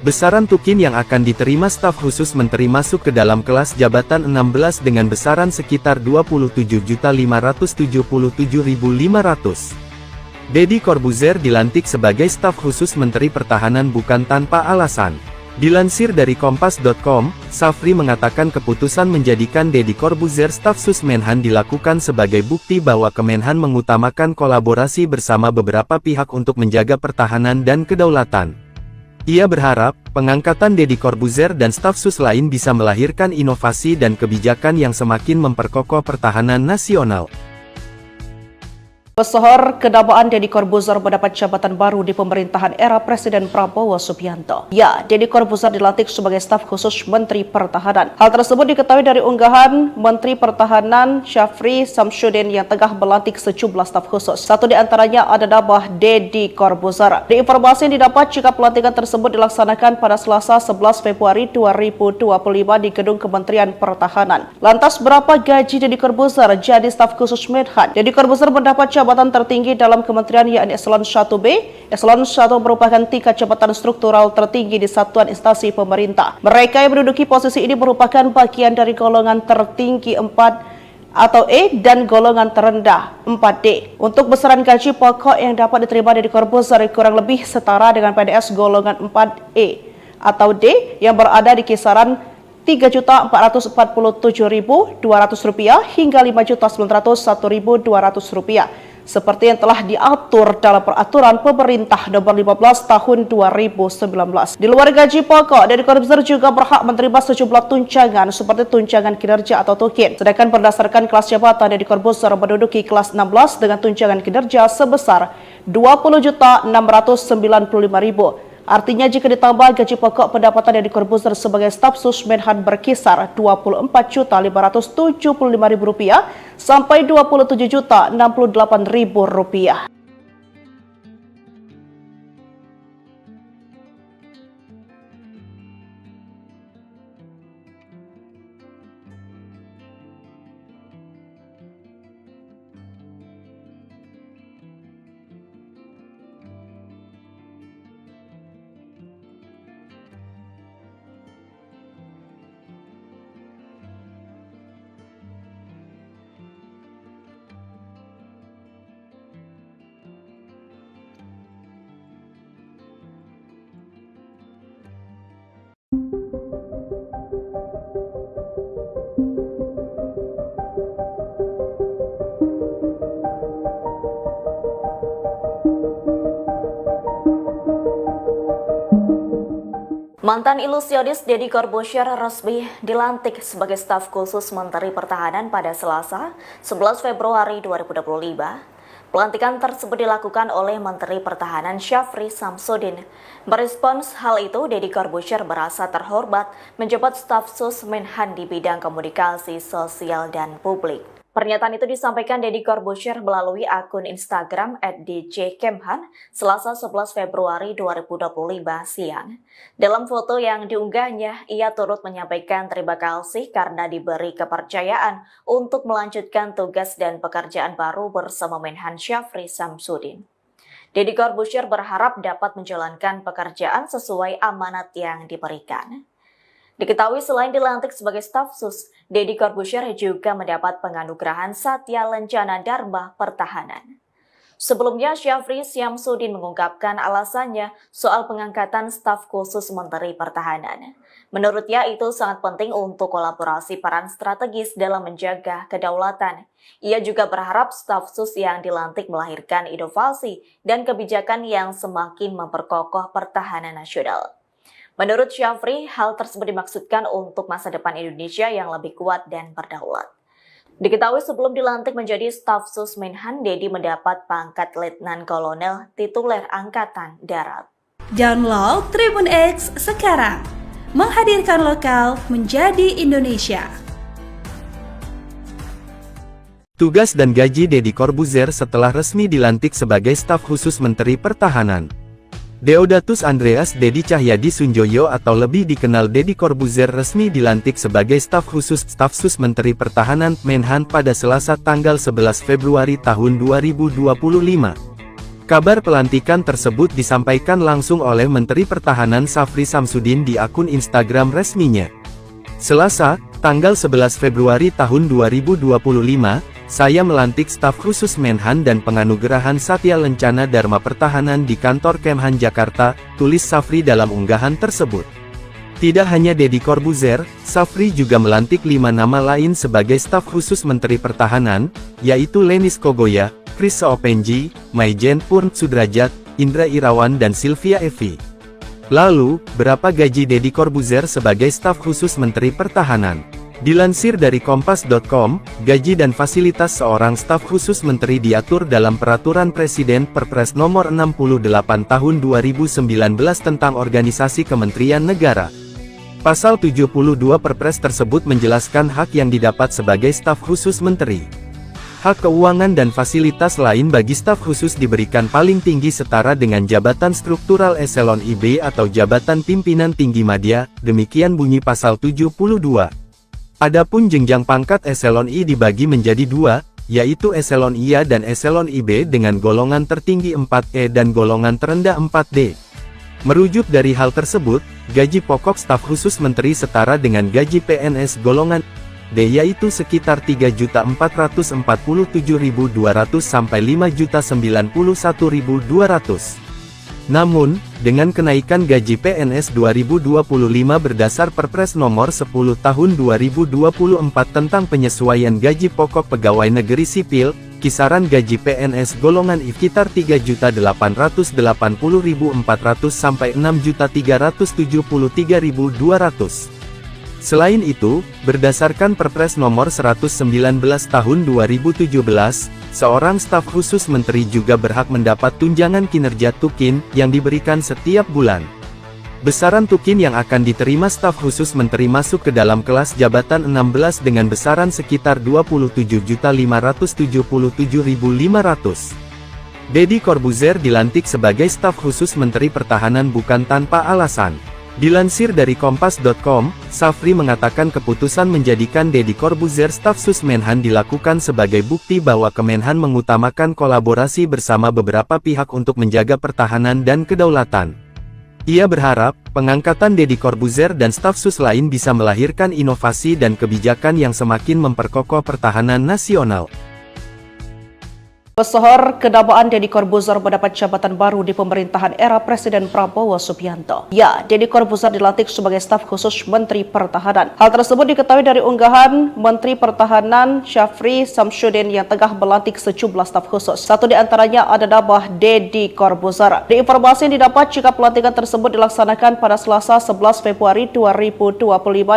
[SPEAKER 3] Besaran tukin yang akan diterima staf khusus menteri masuk ke dalam kelas jabatan 16 dengan besaran sekitar 27.577.500. Deddy Corbuzier dilantik sebagai staf khusus Menteri Pertahanan bukan tanpa alasan. Dilansir dari Kompas.com, Syafri mengatakan keputusan menjadikan Deddy Corbuzier staf sus Menhan dilakukan sebagai bukti bahwa Kemenhan mengutamakan kolaborasi bersama beberapa pihak untuk menjaga pertahanan dan kedaulatan. Ia berharap, pengangkatan Deddy Corbuzier dan staf sus lain bisa melahirkan inovasi dan kebijakan yang semakin memperkokoh pertahanan nasional.
[SPEAKER 4] Pesohor kedabaan Deddy Corbuzier mendapat jabatan baru di pemerintahan era Presiden Prabowo Subianto. Ya, Deddy Corbuzier dilantik sebagai staf khusus Menteri Pertahanan. Hal tersebut diketahui dari unggahan Menteri Pertahanan Syafri Samsudin yang tengah melantik sejumlah staf khusus. Satu di antaranya ada nama Deddy Corbuzier. Di informasi yang didapat jika pelantikan tersebut dilaksanakan pada Selasa 11 Februari 2025 di Gedung Kementerian Pertahanan. Lantas berapa gaji Deddy Corbuzier jadi staf khusus Menhan? Deddy Corbuzier mendapat jabatan tertinggi dalam kementerian yakni Eselon 1B. Eselon 1 merupakan tingkat jabatan struktural tertinggi di satuan instansi pemerintah. Mereka yang menduduki posisi ini merupakan bagian dari golongan tertinggi 4 atau E dan golongan terendah 4D. Untuk besaran gaji pokok yang dapat diterima Deddy Corbuzier kurang lebih setara dengan PNS golongan 4E atau D yang berada di kisaran Rp3.447.200 hingga Rp5.901.200 seperti yang telah diatur dalam Peraturan Pemerintah Nomor 15 Tahun 2019. Di luar gaji pokok, Deddy Corbuzier juga berhak menerima sejumlah tunjangan seperti tunjangan kinerja atau tukin. Sedangkan berdasarkan kelas jabatan, Deddy Corbuzier menduduki kelas 16 dengan tunjangan kinerja sebesar Rp20.695.000. Artinya jika ditambah gaji pokok, pendapatan Deddy Corbuzier sebagai staf sus Menhan berkisar Rp24.575.000 sampai Rp27.068.000.
[SPEAKER 1] Mantan ilusionis Deddy Corbuzier resmi dilantik sebagai staf khusus Menteri Pertahanan pada Selasa, 11 Februari 2025. Pelantikan tersebut dilakukan oleh Menteri Pertahanan Syafri Samsudin. Merespons hal itu, Deddy Corbuzier merasa terhormat menjabat staf sus Menhan di bidang komunikasi sosial dan publik. Pernyataan itu disampaikan Deddy Corbuzier melalui akun Instagram @djkemhan Selasa 11 Februari 2025 siang. Dalam foto yang diunggahnya, ia turut menyampaikan terima kasih karena diberi kepercayaan untuk melanjutkan tugas dan pekerjaan baru bersama Menhan Syafri Samsudin. Deddy Corbuzier berharap dapat menjalankan pekerjaan sesuai amanat yang diberikan. Diketahui selain dilantik sebagai staf sus, Deddy Corbuzier juga mendapat penganugerahan Satya Lencana Dharma Pertahanan. Sebelumnya, Syafri Samsudin mengungkapkan alasannya soal pengangkatan staf khusus Menteri Pertahanan. Menurutnya itu sangat penting untuk kolaborasi peran strategis dalam menjaga kedaulatan. Ia juga berharap staf sus yang dilantik melahirkan inovasi dan kebijakan yang semakin memperkokoh pertahanan nasional. Menurut Syafri, hal tersebut dimaksudkan untuk masa depan Indonesia yang lebih kuat dan berdaulat. Diketahui sebelum dilantik menjadi staf sus Menhan, Deddy mendapat pangkat Letnan Kolonel tituler Angkatan Darat.
[SPEAKER 2] Download Tribun X sekarang, menghadirkan lokal menjadi Indonesia.
[SPEAKER 3] Tugas dan gaji Deddy Corbuzier setelah resmi dilantik sebagai staf khusus Menteri Pertahanan. Deodatus Andreas Deddy Cahyadi Sunjoyo atau lebih dikenal Deddy Corbuzier resmi dilantik sebagai staf sus Menteri Pertahanan Menhan pada Selasa tanggal 11 Februari tahun 2025. Kabar pelantikan tersebut disampaikan langsung oleh Menteri Pertahanan Syafri Samsudin di akun Instagram resminya. Selasa, tanggal 11 Februari tahun 2025, saya melantik staf khusus Menhan dan penganugerahan Satya Lencana Dharma Pertahanan di kantor Kemhan Jakarta, tulis Syafri dalam unggahan tersebut. Tidak hanya Deddy Corbuzier, Syafri juga melantik 5 nama lain sebagai staf khusus Menteri Pertahanan, yaitu Lenis Kogoya, Chris Seopenji, Maijen Purn Sudrajat, Indra Irawan dan Sylvia Evi. Lalu, berapa gaji Deddy Corbuzier sebagai staf khusus Menteri Pertahanan? Dilansir dari Kompas.com, gaji dan fasilitas seorang staf khusus menteri diatur dalam Peraturan Presiden Perpres Nomor 68 Tahun 2019 tentang Organisasi Kementerian Negara. Pasal 72 Perpres tersebut menjelaskan hak yang didapat sebagai staf khusus menteri. Hak keuangan dan fasilitas lain bagi staf khusus diberikan paling tinggi setara dengan jabatan struktural eselon IB atau jabatan pimpinan tinggi madya, demikian bunyi pasal 72. Adapun jenjang pangkat eselon I dibagi menjadi 2, yaitu eselon IA dan eselon IB dengan golongan tertinggi 4E dan golongan terendah 4D. Merujuk dari hal tersebut, gaji pokok staf khusus menteri setara dengan gaji PNS golongan D yaitu sekitar 3.447.200 sampai 5.091.200. Namun, dengan kenaikan gaji PNS 2025 berdasar Perpres Nomor 10 Tahun 2024 tentang penyesuaian gaji pokok pegawai negeri sipil, kisaran gaji PNS golongan I sekitar 3.880.400 sampai 6.373.200. Selain itu, berdasarkan Perpres Nomor 119 Tahun 2017, seorang staf khusus menteri juga berhak mendapat tunjangan kinerja tukin yang diberikan setiap bulan. Besaran tukin yang akan diterima staf khusus menteri masuk ke dalam kelas jabatan 16 dengan besaran sekitar 27.577.500. Deddy Corbuzier dilantik sebagai staf khusus Menteri Pertahanan bukan tanpa alasan. Dilansir dari Kompas.com, Syafri mengatakan keputusan menjadikan Deddy Corbuzier staf sus Menhan dilakukan sebagai bukti bahwa Kemenhan mengutamakan kolaborasi bersama beberapa pihak untuk menjaga pertahanan dan kedaulatan. Ia berharap, pengangkatan Deddy Corbuzier dan staf sus lain bisa melahirkan inovasi dan kebijakan yang semakin memperkokoh pertahanan nasional.
[SPEAKER 4] Pesohor kedabaan Deddy Corbuzier mendapat jabatan baru di pemerintahan era Presiden Prabowo Subianto. Ya, Deddy Corbuzier dilantik sebagai staf khusus Menteri Pertahanan. Hal tersebut diketahui dari unggahan Menteri Pertahanan Syafri Samsudin yang tengah melantik sejumlah staf khusus. Satu di antaranya ada nama Deddy Corbuzier. Di informasi yang didapat jika pelantikan tersebut dilaksanakan pada Selasa 11 Februari 2025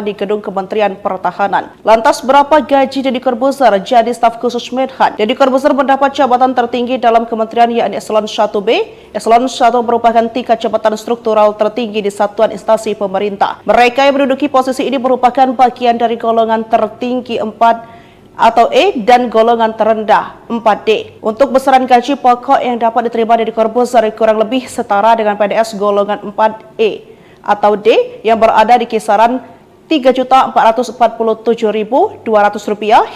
[SPEAKER 4] di Gedung Kementerian Pertahanan. Lantas berapa gaji Deddy Corbuzier jadi staf khusus Menhan? Deddy Corbuzier mendapat jabatan tertinggi dalam kementerian yakni Eselon 1B. Eselon 1 merupakan tingkat jabatan struktural tertinggi di satuan instansi pemerintah. Mereka yang menduduki posisi ini merupakan bagian dari golongan tertinggi 4 atau E dan golongan terendah 4D. Untuk besaran gaji pokok yang dapat diterima Deddy Corbuzier kurang lebih setara dengan PNS golongan 4E atau D yang berada di kisaran Rp3.447.200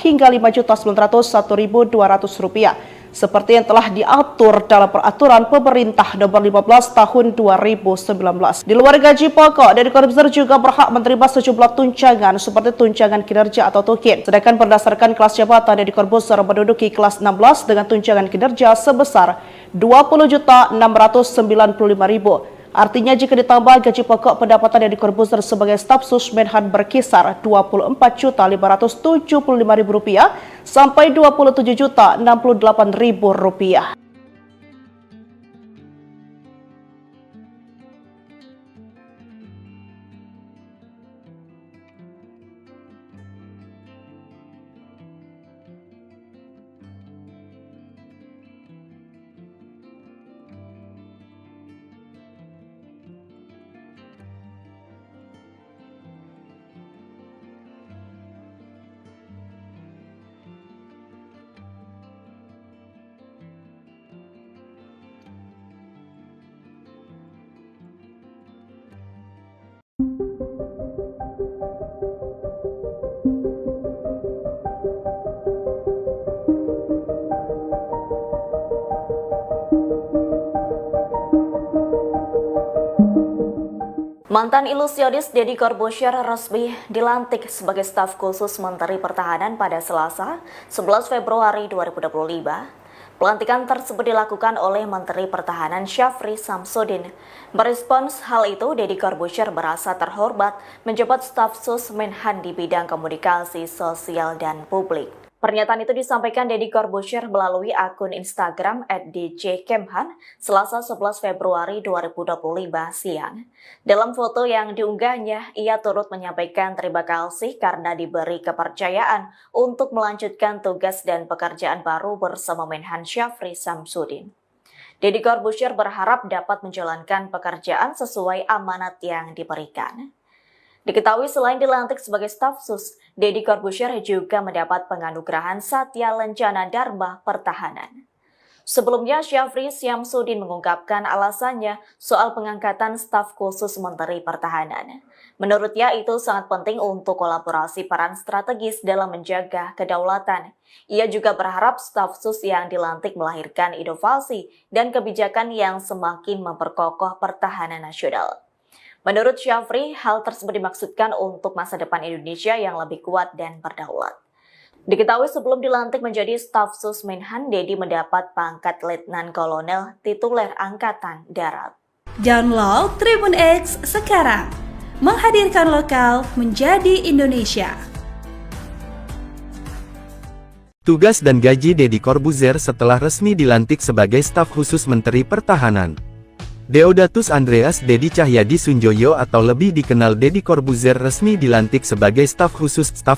[SPEAKER 4] hingga Rp5.901.200 seperti yang telah diatur dalam peraturan pemerintah nomor 15 tahun 2019. Di luar gaji pokok, Deddy Corbuzier juga berhak menerima sejumlah tunjangan seperti tunjangan kinerja atau tukin. Sedangkan berdasarkan kelas jabatan, Deddy Corbuzier menduduki kelas 16 dengan tunjangan kinerja sebesar Rp20.695.000. Artinya jika ditambah gaji pokok, pendapatan Deddy Corbuzier sebagai staf sus Menhan berkisar Rp24.575.000 sampai Rp27.068.000.
[SPEAKER 1] Mantan ilusionis Deddy Corbuzier resmi dilantik sebagai staf khusus Menteri Pertahanan pada Selasa, 11 Februari 2025. Pelantikan tersebut dilakukan oleh Menteri Pertahanan Syafri Samsudin. Merespons hal itu, Deddy Corbuzier merasa terhormat menjabat staf sus Menhan di bidang komunikasi sosial dan publik. Pernyataan itu disampaikan Deddy Corbuzier melalui akun Instagram @djkemhan Selasa 11 Februari 2025 siang. Dalam foto yang diunggahnya, ia turut menyampaikan terima kasih karena diberi kepercayaan untuk melanjutkan tugas dan pekerjaan baru bersama Menhan Syafri Samsudin. Deddy Corbuzier berharap dapat menjalankan pekerjaan sesuai amanat yang diberikan. Diketahui selain dilantik sebagai staf sus, Deddy Corbuzier juga mendapat penganugerahan Satya Lencana Dharma Pertahanan. Sebelumnya, Syafri Samsudin mengungkapkan alasannya soal pengangkatan staf khusus Menteri Pertahanan. Menurutnya itu sangat penting untuk kolaborasi peran strategis dalam menjaga kedaulatan. Ia juga berharap staf sus yang dilantik melahirkan inovasi dan kebijakan yang semakin memperkokoh pertahanan nasional. Menurut Syafri, hal tersebut dimaksudkan untuk masa depan Indonesia yang lebih kuat dan berdaulat. Diketahui sebelum dilantik menjadi staf sus Menhan, Deddy mendapat pangkat Letnan Kolonel tituler Angkatan Darat.
[SPEAKER 2] Download Tribun X sekarang, menghadirkan lokal menjadi Indonesia.
[SPEAKER 3] Tugas dan gaji Deddy Corbuzier setelah resmi dilantik sebagai staf khusus Menteri Pertahanan. Deodatus Andreas Deddy Cahyadi Sunjoyo atau lebih dikenal Deddy Corbuzier resmi dilantik sebagai staf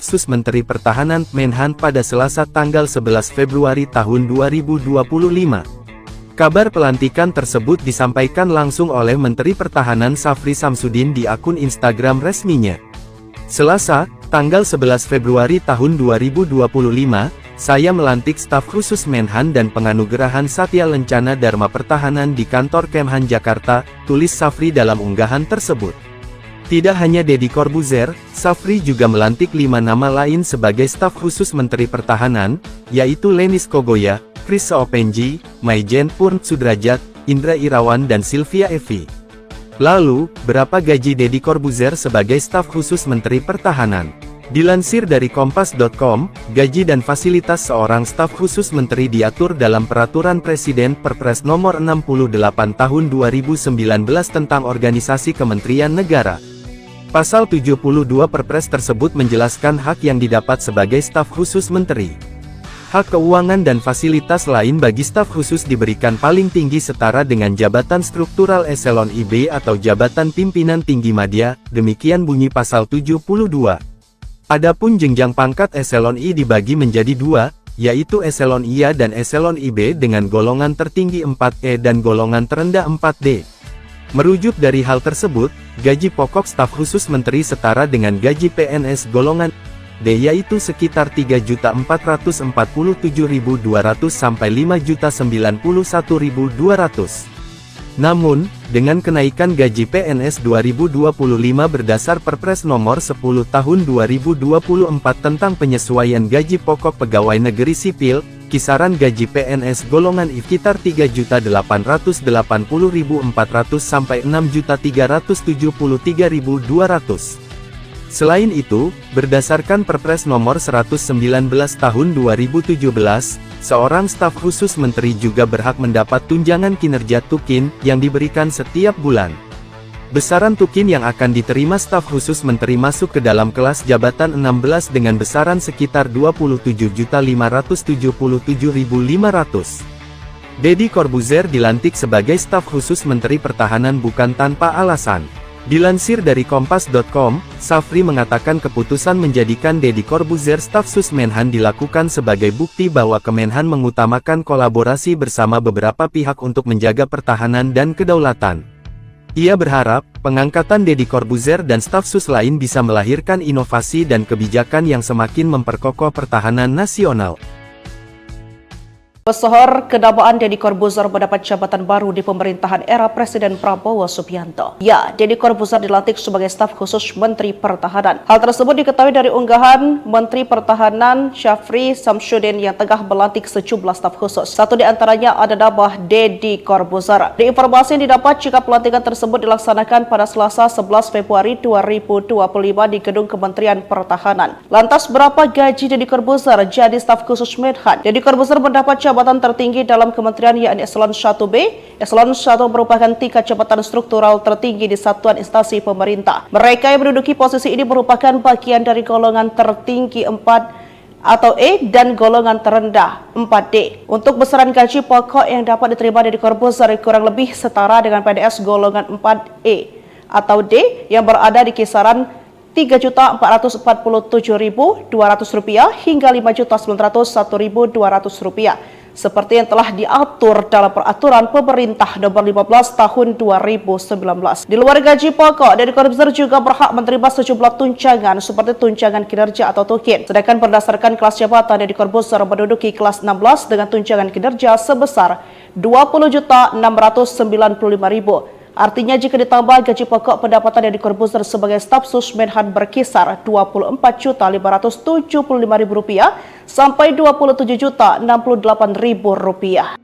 [SPEAKER 3] sus Menteri Pertahanan Menhan pada Selasa tanggal 11 Februari tahun 2025. Kabar pelantikan tersebut disampaikan langsung oleh Menteri Pertahanan Syafri Samsudin di akun Instagram resminya. Selasa, tanggal 11 Februari tahun 2025, saya melantik staf khusus Menhan dan penganugerahan Satya Lencana Dharma Pertahanan di kantor Kemhan Jakarta, tulis Syafri dalam unggahan tersebut. Tidak hanya Deddy Corbuzier, Syafri juga melantik 5 nama lain sebagai staf khusus Menteri Pertahanan, yaitu Lenis Kogoya, Chris Seopenji, Maijen Purn Sudrajat, Indra Irawan dan Sylvia Evi. Lalu, berapa gaji Deddy Corbuzier sebagai staf khusus Menteri Pertahanan? Dilansir dari Kompas.com, gaji dan fasilitas seorang staf khusus menteri diatur dalam Peraturan Presiden Perpres Nomor 68 Tahun 2019 tentang Organisasi Kementerian Negara. Pasal 72 Perpres tersebut menjelaskan hak yang didapat sebagai staf khusus menteri. Hak keuangan dan fasilitas lain bagi staf khusus diberikan paling tinggi setara dengan jabatan struktural eselon IB atau jabatan pimpinan tinggi madya, demikian bunyi pasal 72. Adapun jenjang pangkat eselon I dibagi menjadi dua, yaitu eselon IA dan eselon IB dengan golongan tertinggi 4E dan golongan terendah 4D. Merujuk dari hal tersebut, gaji pokok staf khusus menteri setara dengan gaji PNS golongan D yaitu sekitar 3.447.200 sampai 5.091.200. Namun, dengan kenaikan gaji PNS 2025 berdasar Perpres Nomor 10 Tahun 2024 tentang penyesuaian gaji pokok pegawai negeri sipil, kisaran gaji PNS golongan I sekitar 3.880.400 sampai 6.373.200. Selain itu, berdasarkan Perpres Nomor 119 Tahun 2017, seorang staf khusus menteri juga berhak mendapat tunjangan kinerja tukin yang diberikan setiap bulan. Besaran tukin yang akan diterima staf khusus menteri masuk ke dalam kelas jabatan 16 dengan besaran sekitar 27.577.500. Deddy Corbuzier dilantik sebagai staf khusus menteri pertahanan bukan tanpa alasan. Dilansir dari Kompas.com, Safri mengatakan keputusan menjadikan Deddy Corbuzier staf sus Menhan dilakukan sebagai bukti bahwa Kemenhan mengutamakan kolaborasi bersama beberapa pihak untuk menjaga pertahanan dan kedaulatan. Ia berharap, pengangkatan Deddy Corbuzier dan staf sus lain bisa melahirkan inovasi dan kebijakan yang semakin memperkokoh pertahanan nasional.
[SPEAKER 4] Pesohor kedabaan Deddy Corbuzier mendapat jabatan baru di pemerintahan era Presiden Prabowo Subianto. Ya, Deddy Corbuzier dilantik sebagai staf khusus Menteri Pertahanan. Hal tersebut diketahui dari unggahan Menteri Pertahanan Syafri Samsudin yang tengah melantik sejumlah staf khusus. Satu di antaranya ada nama Deddy Corbuzier. Di informasi yang didapat jika pelantikan tersebut dilaksanakan pada Selasa 11 Februari 2025 di Gedung Kementerian Pertahanan. Lantas berapa gaji Deddy Corbuzier jadi staf khusus Menhan? Deddy Corbuzier mendapat jabatan tertinggi dalam kementerian yakni Eselon 1B. Eselon 1 merupakan tingkat jabatan struktural tertinggi di satuan instansi pemerintah. Mereka yang menduduki posisi ini merupakan bagian dari golongan tertinggi 4 atau E dan golongan terendah 4D. Untuk besaran gaji pokok yang dapat diterima Deddy Corbuzier kurang lebih setara dengan PNS golongan 4E atau D yang berada di kisaran Rp3.447.200 hingga Rp5.901.200 seperti yang telah diatur dalam Peraturan Pemerintah Nomor 15 Tahun 2019. Di luar gaji pokok, Deddy Corbuzier juga berhak menerima sejumlah tunjangan seperti tunjangan kinerja atau tukin. Sedangkan berdasarkan kelas jabatan, Deddy Corbuzier menduduki kelas 16 dengan tunjangan kinerja sebesar Rp20.695.000. Artinya jika ditambah gaji pokok, pendapatan Deddy Corbuzier sebagai staf sus Menhan berkisar Rp24.575.000 sampai Rp27.068.000.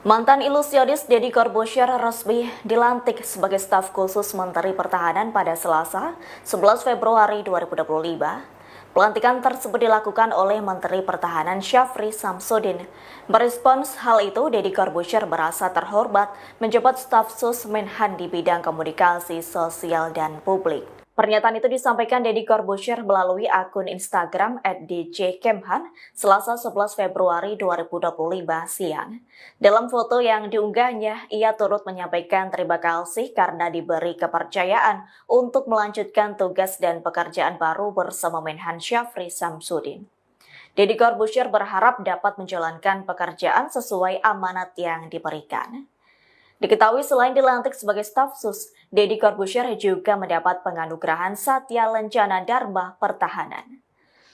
[SPEAKER 1] Mantan ilusionis Deddy Corbuzier resmi dilantik sebagai staf khusus Menteri Pertahanan pada Selasa, 11 Februari 2025. Pelantikan tersebut dilakukan oleh Menteri Pertahanan Syafri Samsudin. Merespons hal itu, Deddy Corbuzier merasa terhormat menjabat staf sus Menhan di bidang komunikasi sosial dan publik. Pernyataan itu disampaikan Deddy Corbuzier melalui akun Instagram @djkemhan Selasa 11 Februari 2025 siang. Dalam foto yang diunggahnya, ia turut menyampaikan terima kasih karena diberi kepercayaan untuk melanjutkan tugas dan pekerjaan baru bersama Menhan Syafri Samsudin. Deddy Corbuzier berharap dapat menjalankan pekerjaan sesuai amanat yang diberikan. Diketahui selain dilantik sebagai staf sus, Deddy Corbuzier juga mendapat penganugerahan Satya Lencana Dharma Pertahanan.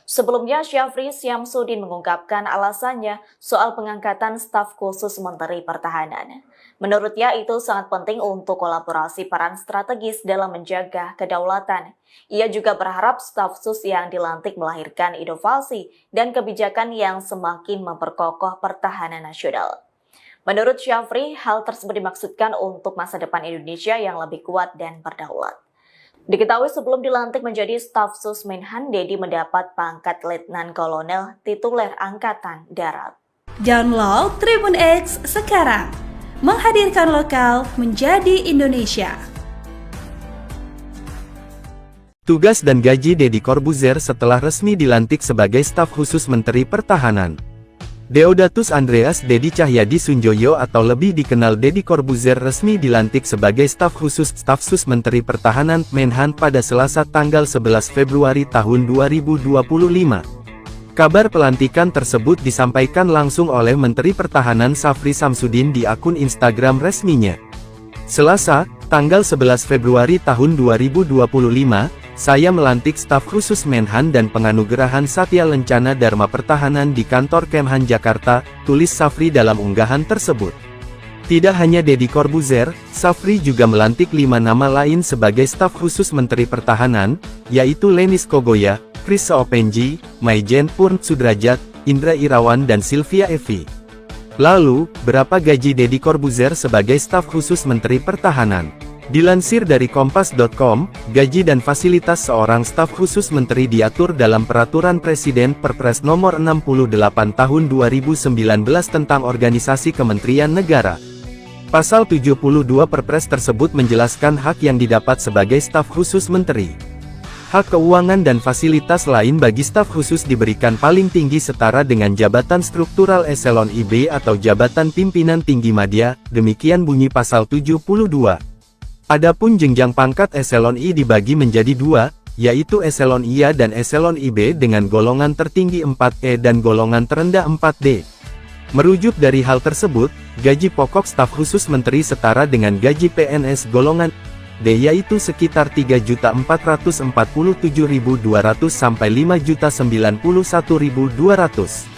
[SPEAKER 1] Sebelumnya, Syafri Samsudin mengungkapkan alasannya soal pengangkatan staf khusus Menteri Pertahanan. Menurutnya itu sangat penting untuk kolaborasi peran strategis dalam menjaga kedaulatan. Ia juga berharap staf sus yang dilantik melahirkan inovasi dan kebijakan yang semakin memperkokoh pertahanan nasional. Menurut Syafri, hal tersebut dimaksudkan untuk masa depan Indonesia yang lebih kuat dan berdaulat. Diketahui sebelum dilantik menjadi staf sus Menhan, Deddy mendapat pangkat Letnan Kolonel tituler Angkatan Darat.
[SPEAKER 2] Download Tribun X sekarang, menghadirkan lokal menjadi Indonesia.
[SPEAKER 3] Tugas dan gaji Deddy Corbuzier setelah resmi dilantik sebagai staf khusus Menteri Pertahanan. Deodatus Andreas Deddy Cahyadi Sunjoyo atau lebih dikenal Deddy Corbuzier resmi dilantik sebagai staf sus Menteri Pertahanan Menhan pada Selasa tanggal 11 Februari tahun 2025. Kabar pelantikan tersebut disampaikan langsung oleh Menteri Pertahanan Syafri Samsudin di akun Instagram resminya. Selasa, tanggal 11 Februari tahun 2025, saya melantik staf khusus Menhan dan penganugerahan Satya Lencana Dharma Pertahanan di kantor Kemhan Jakarta, tulis Syafri dalam unggahan tersebut. Tidak hanya Deddy Corbuzier, Syafri juga melantik 5 nama lain sebagai staf khusus Menteri Pertahanan, yaitu Lenis Kogoya, Chris Seopenji, Maijen Purn Sudrajat, Indra Irawan dan Sylvia Evi. Lalu, berapa gaji Deddy Corbuzier sebagai staf khusus Menteri Pertahanan? Dilansir dari Kompas.com, gaji dan fasilitas seorang staf khusus menteri diatur dalam Peraturan Presiden Perpres Nomor 68 Tahun 2019 tentang Organisasi Kementerian Negara. Pasal 72 Perpres tersebut menjelaskan hak yang didapat sebagai staf khusus menteri. Hak keuangan dan fasilitas lain bagi staf khusus diberikan paling tinggi setara dengan jabatan struktural eselon IB atau jabatan pimpinan tinggi madya, demikian bunyi pasal 72. Adapun jenjang pangkat eselon I dibagi menjadi 2, yaitu eselon IA dan eselon IB dengan golongan tertinggi 4E dan golongan terendah 4D. Merujuk dari hal tersebut, gaji pokok staf khusus menteri setara dengan gaji PNS golongan D yaitu sekitar 3.447.200 sampai 5.091.200.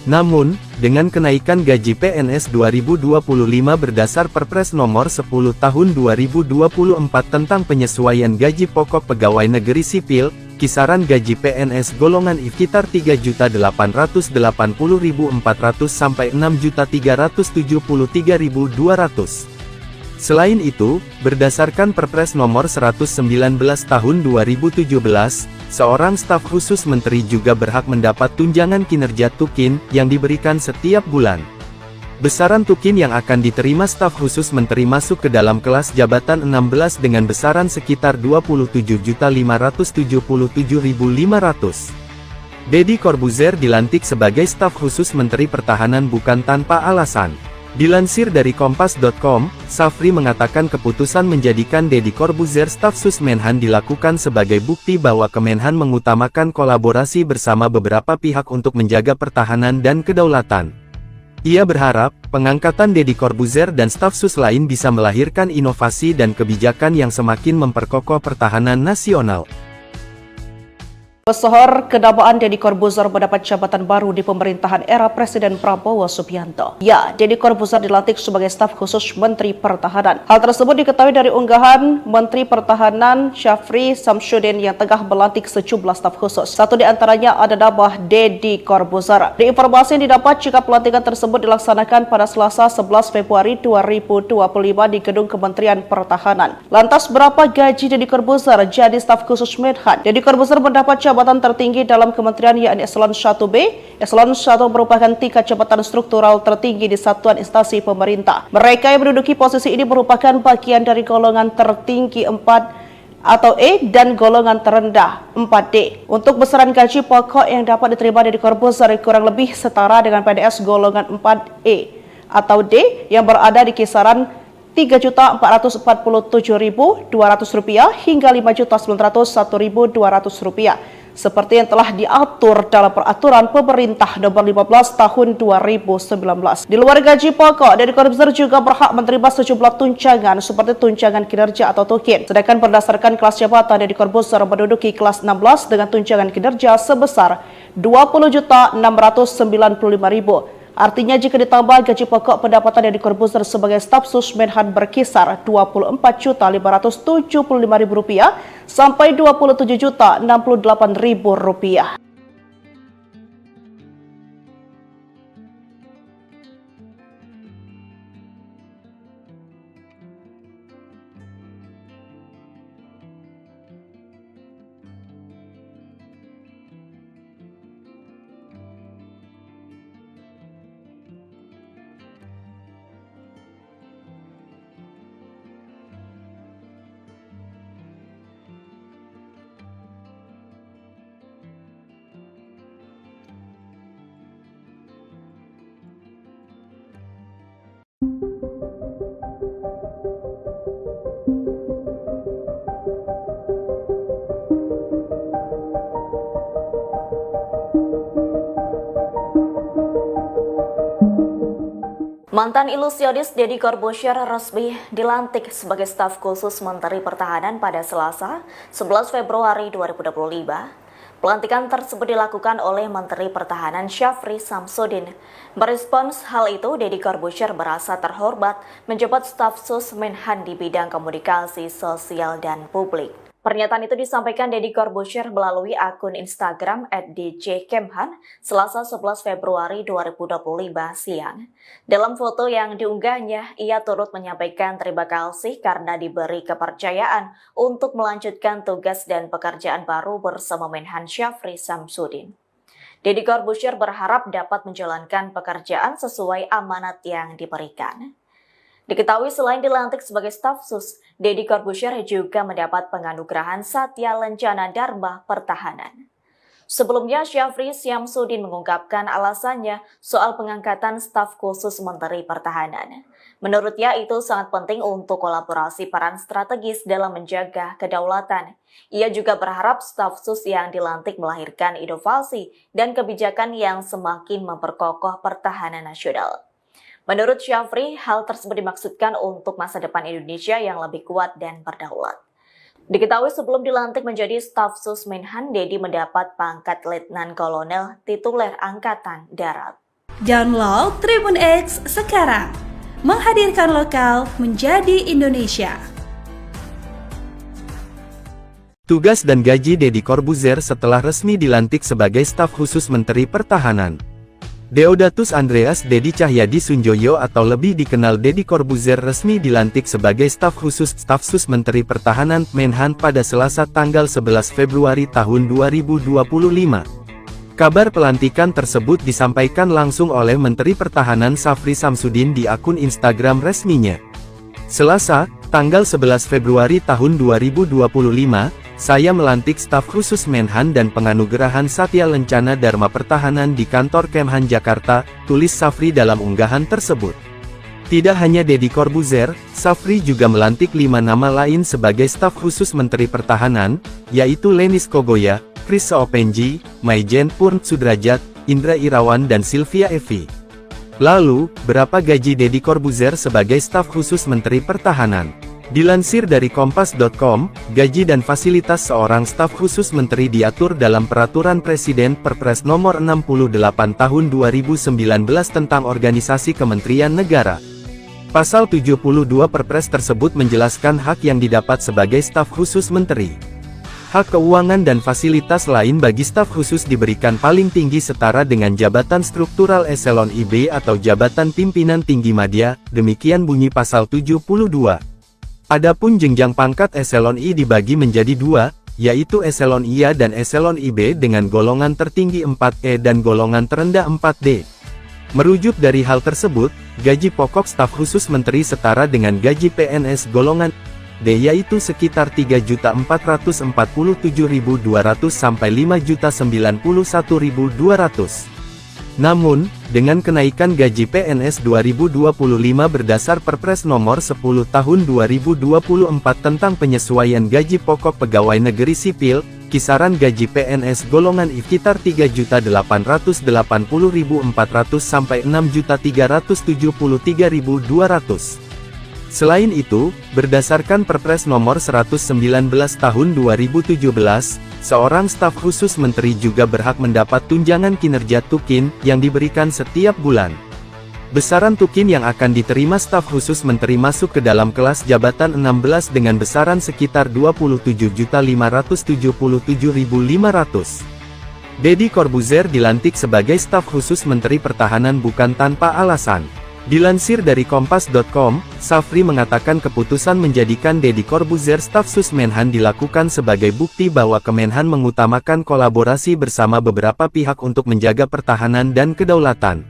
[SPEAKER 3] Namun, dengan kenaikan gaji PNS 2025 berdasar Perpres Nomor 10 Tahun 2024 tentang penyesuaian gaji pokok pegawai negeri sipil, kisaran gaji PNS golongan I sekitar 3.880.400 sampai 6.373.200. Selain itu, berdasarkan Perpres Nomor 119 Tahun 2017, seorang staf khusus menteri juga berhak mendapat tunjangan kinerja tukin yang diberikan setiap bulan. Besaran tukin yang akan diterima staf khusus menteri masuk ke dalam kelas jabatan 16 dengan besaran sekitar 27.577.500. Deddy Corbuzier dilantik sebagai staf khusus Menteri Pertahanan bukan tanpa alasan. Dilansir dari Kompas.com, Syafri mengatakan keputusan menjadikan Deddy Corbuzier staf sus Menhan dilakukan sebagai bukti bahwa Kemenhan mengutamakan kolaborasi bersama beberapa pihak untuk menjaga pertahanan dan kedaulatan. Ia berharap, pengangkatan Deddy Corbuzier dan staf sus lain bisa melahirkan inovasi dan kebijakan yang semakin memperkokoh pertahanan nasional.
[SPEAKER 4] Pesohor kedabaan Deddy Corbuzier mendapat jabatan baru di pemerintahan era Presiden Prabowo Subianto. Ya, Deddy Corbuzier dilantik sebagai staf khusus Menteri Pertahanan. Hal tersebut diketahui dari unggahan Menteri Pertahanan Syafri Samsudin yang tengah melantik sejumlah staf khusus. Satu di antaranya ada nama Deddy Corbuzier. Di informasi yang didapat jika pelantikan tersebut dilaksanakan pada Selasa 11 Februari 2025 di Gedung Kementerian Pertahanan. Lantas berapa gaji Deddy Corbuzier jadi staf khusus Menhan? Deddy Corbuzier mendapat jabatan tertinggi dalam kementerian yakni Eselon 1B. Eselon 1 merupakan tingkat jabatan struktural tertinggi di satuan instansi pemerintah. Mereka yang menduduki posisi ini merupakan bagian dari golongan tertinggi 4 atau E dan golongan terendah 4D. Untuk besaran gaji pokok yang dapat diterima Deddy Corbuzier kurang lebih setara dengan PNS golongan 4E atau D yang berada di kisaran Rp3.447.200 hingga Rp5.901.200 seperti yang telah diatur dalam peraturan pemerintah nomor 15 tahun 2019. Di luar gaji pokok, Deddy Corbuzier juga berhak menerima sejumlah tunjangan seperti tunjangan kinerja atau tukin. Sedangkan berdasarkan kelas jabatan, Deddy Corbuzier menduduki kelas 16 dengan tunjangan kinerja sebesar Rp20.695.000. Artinya jika ditambah gaji pokok, pendapatan Deddy Corbuzier sebagai staf sus Menhan berkisar Rp24.575.000 sampai Rp27.068.000.
[SPEAKER 1] Mantan ilusionis Deddy Corbuzier resmi dilantik sebagai staf khusus Menteri Pertahanan pada Selasa, 11 Februari 2025. Pelantikan tersebut dilakukan oleh Menteri Pertahanan Syafri Samsudin. Merespons hal itu, Deddy Corbuzier merasa terhormat menjabat staf sus Menhan di bidang komunikasi sosial dan publik. Pernyataan itu disampaikan Deddy Corbuzier melalui akun Instagram @djkemhan Selasa 11 Februari 2025 siang. Dalam foto yang diunggahnya, ia turut menyampaikan terima kasih karena diberi kepercayaan untuk melanjutkan tugas dan pekerjaan baru bersama Menhan Syafri Samsudin. Deddy Corbuzier berharap dapat menjalankan pekerjaan sesuai amanat yang diberikan. Diketahui selain dilantik sebagai staf sus, Deddy Corbuzier juga mendapat penganugerahan Satya Lencana Dharma Pertahanan. Sebelumnya, Syafri Samsudin mengungkapkan alasannya soal pengangkatan staf khusus Menteri Pertahanan. Menurutnya itu sangat penting untuk kolaborasi peran strategis dalam menjaga kedaulatan. Ia juga berharap staf sus yang dilantik melahirkan inovasi dan kebijakan yang semakin memperkokoh pertahanan nasional. Menurut Syafri, hal tersebut dimaksudkan untuk masa depan Indonesia yang lebih kuat dan berdaulat. Diketahui sebelum dilantik menjadi staf sus Menhan, Deddy mendapat pangkat Letnan Kolonel tituler Angkatan Darat.
[SPEAKER 2] Download Tribun X sekarang, menghadirkan lokal menjadi Indonesia.
[SPEAKER 3] Tugas dan gaji Deddy Corbuzier setelah resmi dilantik sebagai staf khusus Menteri Pertahanan. Deodatus Andreas Deddy Cahyadi Sunjoyo atau lebih dikenal Deddy Corbuzier resmi dilantik sebagai staf khusus staf sus Menteri Pertahanan Menhan pada Selasa tanggal 11 Februari tahun 2025. Kabar pelantikan tersebut disampaikan langsung oleh Menteri Pertahanan Syafri Samsudin di akun Instagram resminya. Selasa, tanggal 11 Februari tahun 2025, saya melantik staf khusus Menhan dan penganugerahan Satya Lencana Dharma Pertahanan di kantor Kemhan Jakarta, tulis Syafri dalam unggahan tersebut. Tidak hanya Deddy Corbuzier, Syafri juga melantik 5 nama lain sebagai staf khusus Menteri Pertahanan, yaitu Lenis Kogoya, Chris Seopenji, Maijen Purn Sudrajat, Indra Irawan dan Sylvia Evi. Lalu, berapa gaji Deddy Corbuzier sebagai staf khusus Menteri Pertahanan? Dilansir dari Kompas.com, gaji dan fasilitas seorang staf khusus menteri diatur dalam Peraturan Presiden Perpres Nomor 68 Tahun 2019 tentang Organisasi Kementerian Negara. Pasal 72 Perpres tersebut menjelaskan hak yang didapat sebagai staf khusus menteri. Hak keuangan dan fasilitas lain bagi staf khusus diberikan paling tinggi setara dengan jabatan struktural eselon IB atau jabatan pimpinan tinggi madya, demikian bunyi pasal 72. Adapun jenjang pangkat eselon I dibagi menjadi 2, yaitu eselon IA dan eselon IB dengan golongan tertinggi 4E dan golongan terendah 4D. Merujuk dari hal tersebut, gaji pokok staf khusus menteri setara dengan gaji PNS golongan. D yaitu sekitar 3.447.200 sampai 5.091.200. Namun, dengan kenaikan gaji PNS 2025 berdasar Perpres Nomor 10 Tahun 2024 tentang penyesuaian gaji pokok pegawai negeri sipil, kisaran gaji PNS golongan I sekitar 3.880.400 sampai 6.373.200. Selain itu, berdasarkan Perpres Nomor 119 Tahun 2017, seorang staf khusus menteri juga berhak mendapat tunjangan kinerja tukin yang diberikan setiap bulan. Besaran tukin yang akan diterima staf khusus menteri masuk ke dalam kelas jabatan 16 dengan besaran sekitar 27.577.500. Deddy Corbuzier dilantik sebagai staf khusus Menteri Pertahanan bukan tanpa alasan. Dilansir dari Kompas.com, Safri mengatakan keputusan menjadikan Deddy Corbuzier staf sus Menhan dilakukan sebagai bukti bahwa Kemenhan mengutamakan kolaborasi bersama beberapa pihak untuk menjaga pertahanan dan kedaulatan.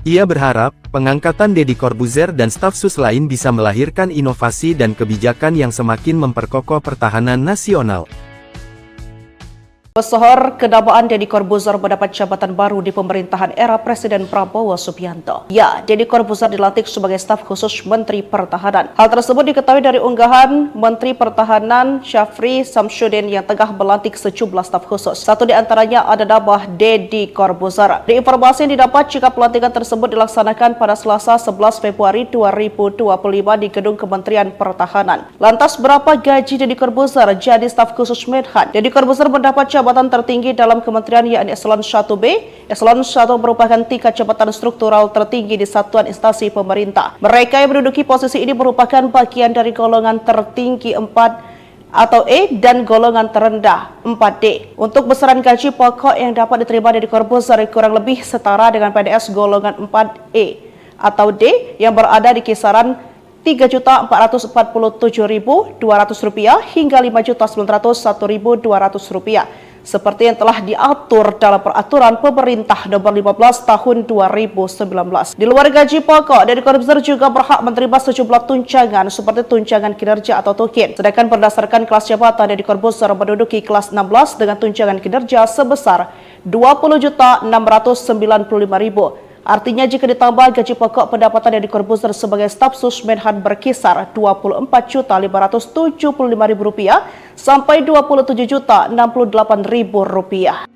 [SPEAKER 3] Ia berharap, pengangkatan Deddy Corbuzier dan staf sus lain bisa melahirkan inovasi dan kebijakan yang semakin memperkokoh pertahanan nasional.
[SPEAKER 4] Pesohor kedabaan Deddy Corbuzier mendapat jabatan baru di pemerintahan era Presiden Prabowo Subianto. Ya, Deddy Corbuzier dilantik sebagai staf khusus Menteri Pertahanan. Hal tersebut diketahui dari unggahan Menteri Pertahanan Syafri Samsudin yang tengah melantik sejumlah staf khusus. Satu di antaranya ada nama Deddy Corbuzier. Di informasi yang didapat jika pelantikan tersebut dilaksanakan pada Selasa 11 Februari 2025 di Gedung Kementerian Pertahanan. Lantas berapa gaji Deddy Corbuzier jadi staf khusus Menhan? Deddy Corbuzier mendapat jabatan tertinggi dalam kementerian yakni Eselon 1B. Eselon 1 merupakan tingkat jabatan struktural tertinggi di satuan instansi pemerintah. Mereka yang menduduki posisi ini merupakan bagian dari golongan tertinggi 4 atau E dan golongan terendah 4D. Untuk besaran gaji pokok yang dapat diterima dari Corbuzier kurang lebih setara dengan PNS golongan 4E atau D yang berada di kisaran Rp3.447.200 hingga Rp5.901.200 seperti yang telah diatur dalam Peraturan Pemerintah Nomor 15 Tahun 2019. Di luar gaji pokok, Deddy Corbuzier juga berhak menerima sejumlah tunjangan seperti tunjangan kinerja atau tukin. Sedangkan berdasarkan kelas jabatan, Deddy Corbuzier menduduki kelas 16 dengan tunjangan kinerja sebesar Rp20.695.000. Artinya jika ditambah gaji pokok, pendapatan Deddy Corbuzier sebagai staf sus Menhan berkisar Rp24.575.000 sampai Rp27.068.000.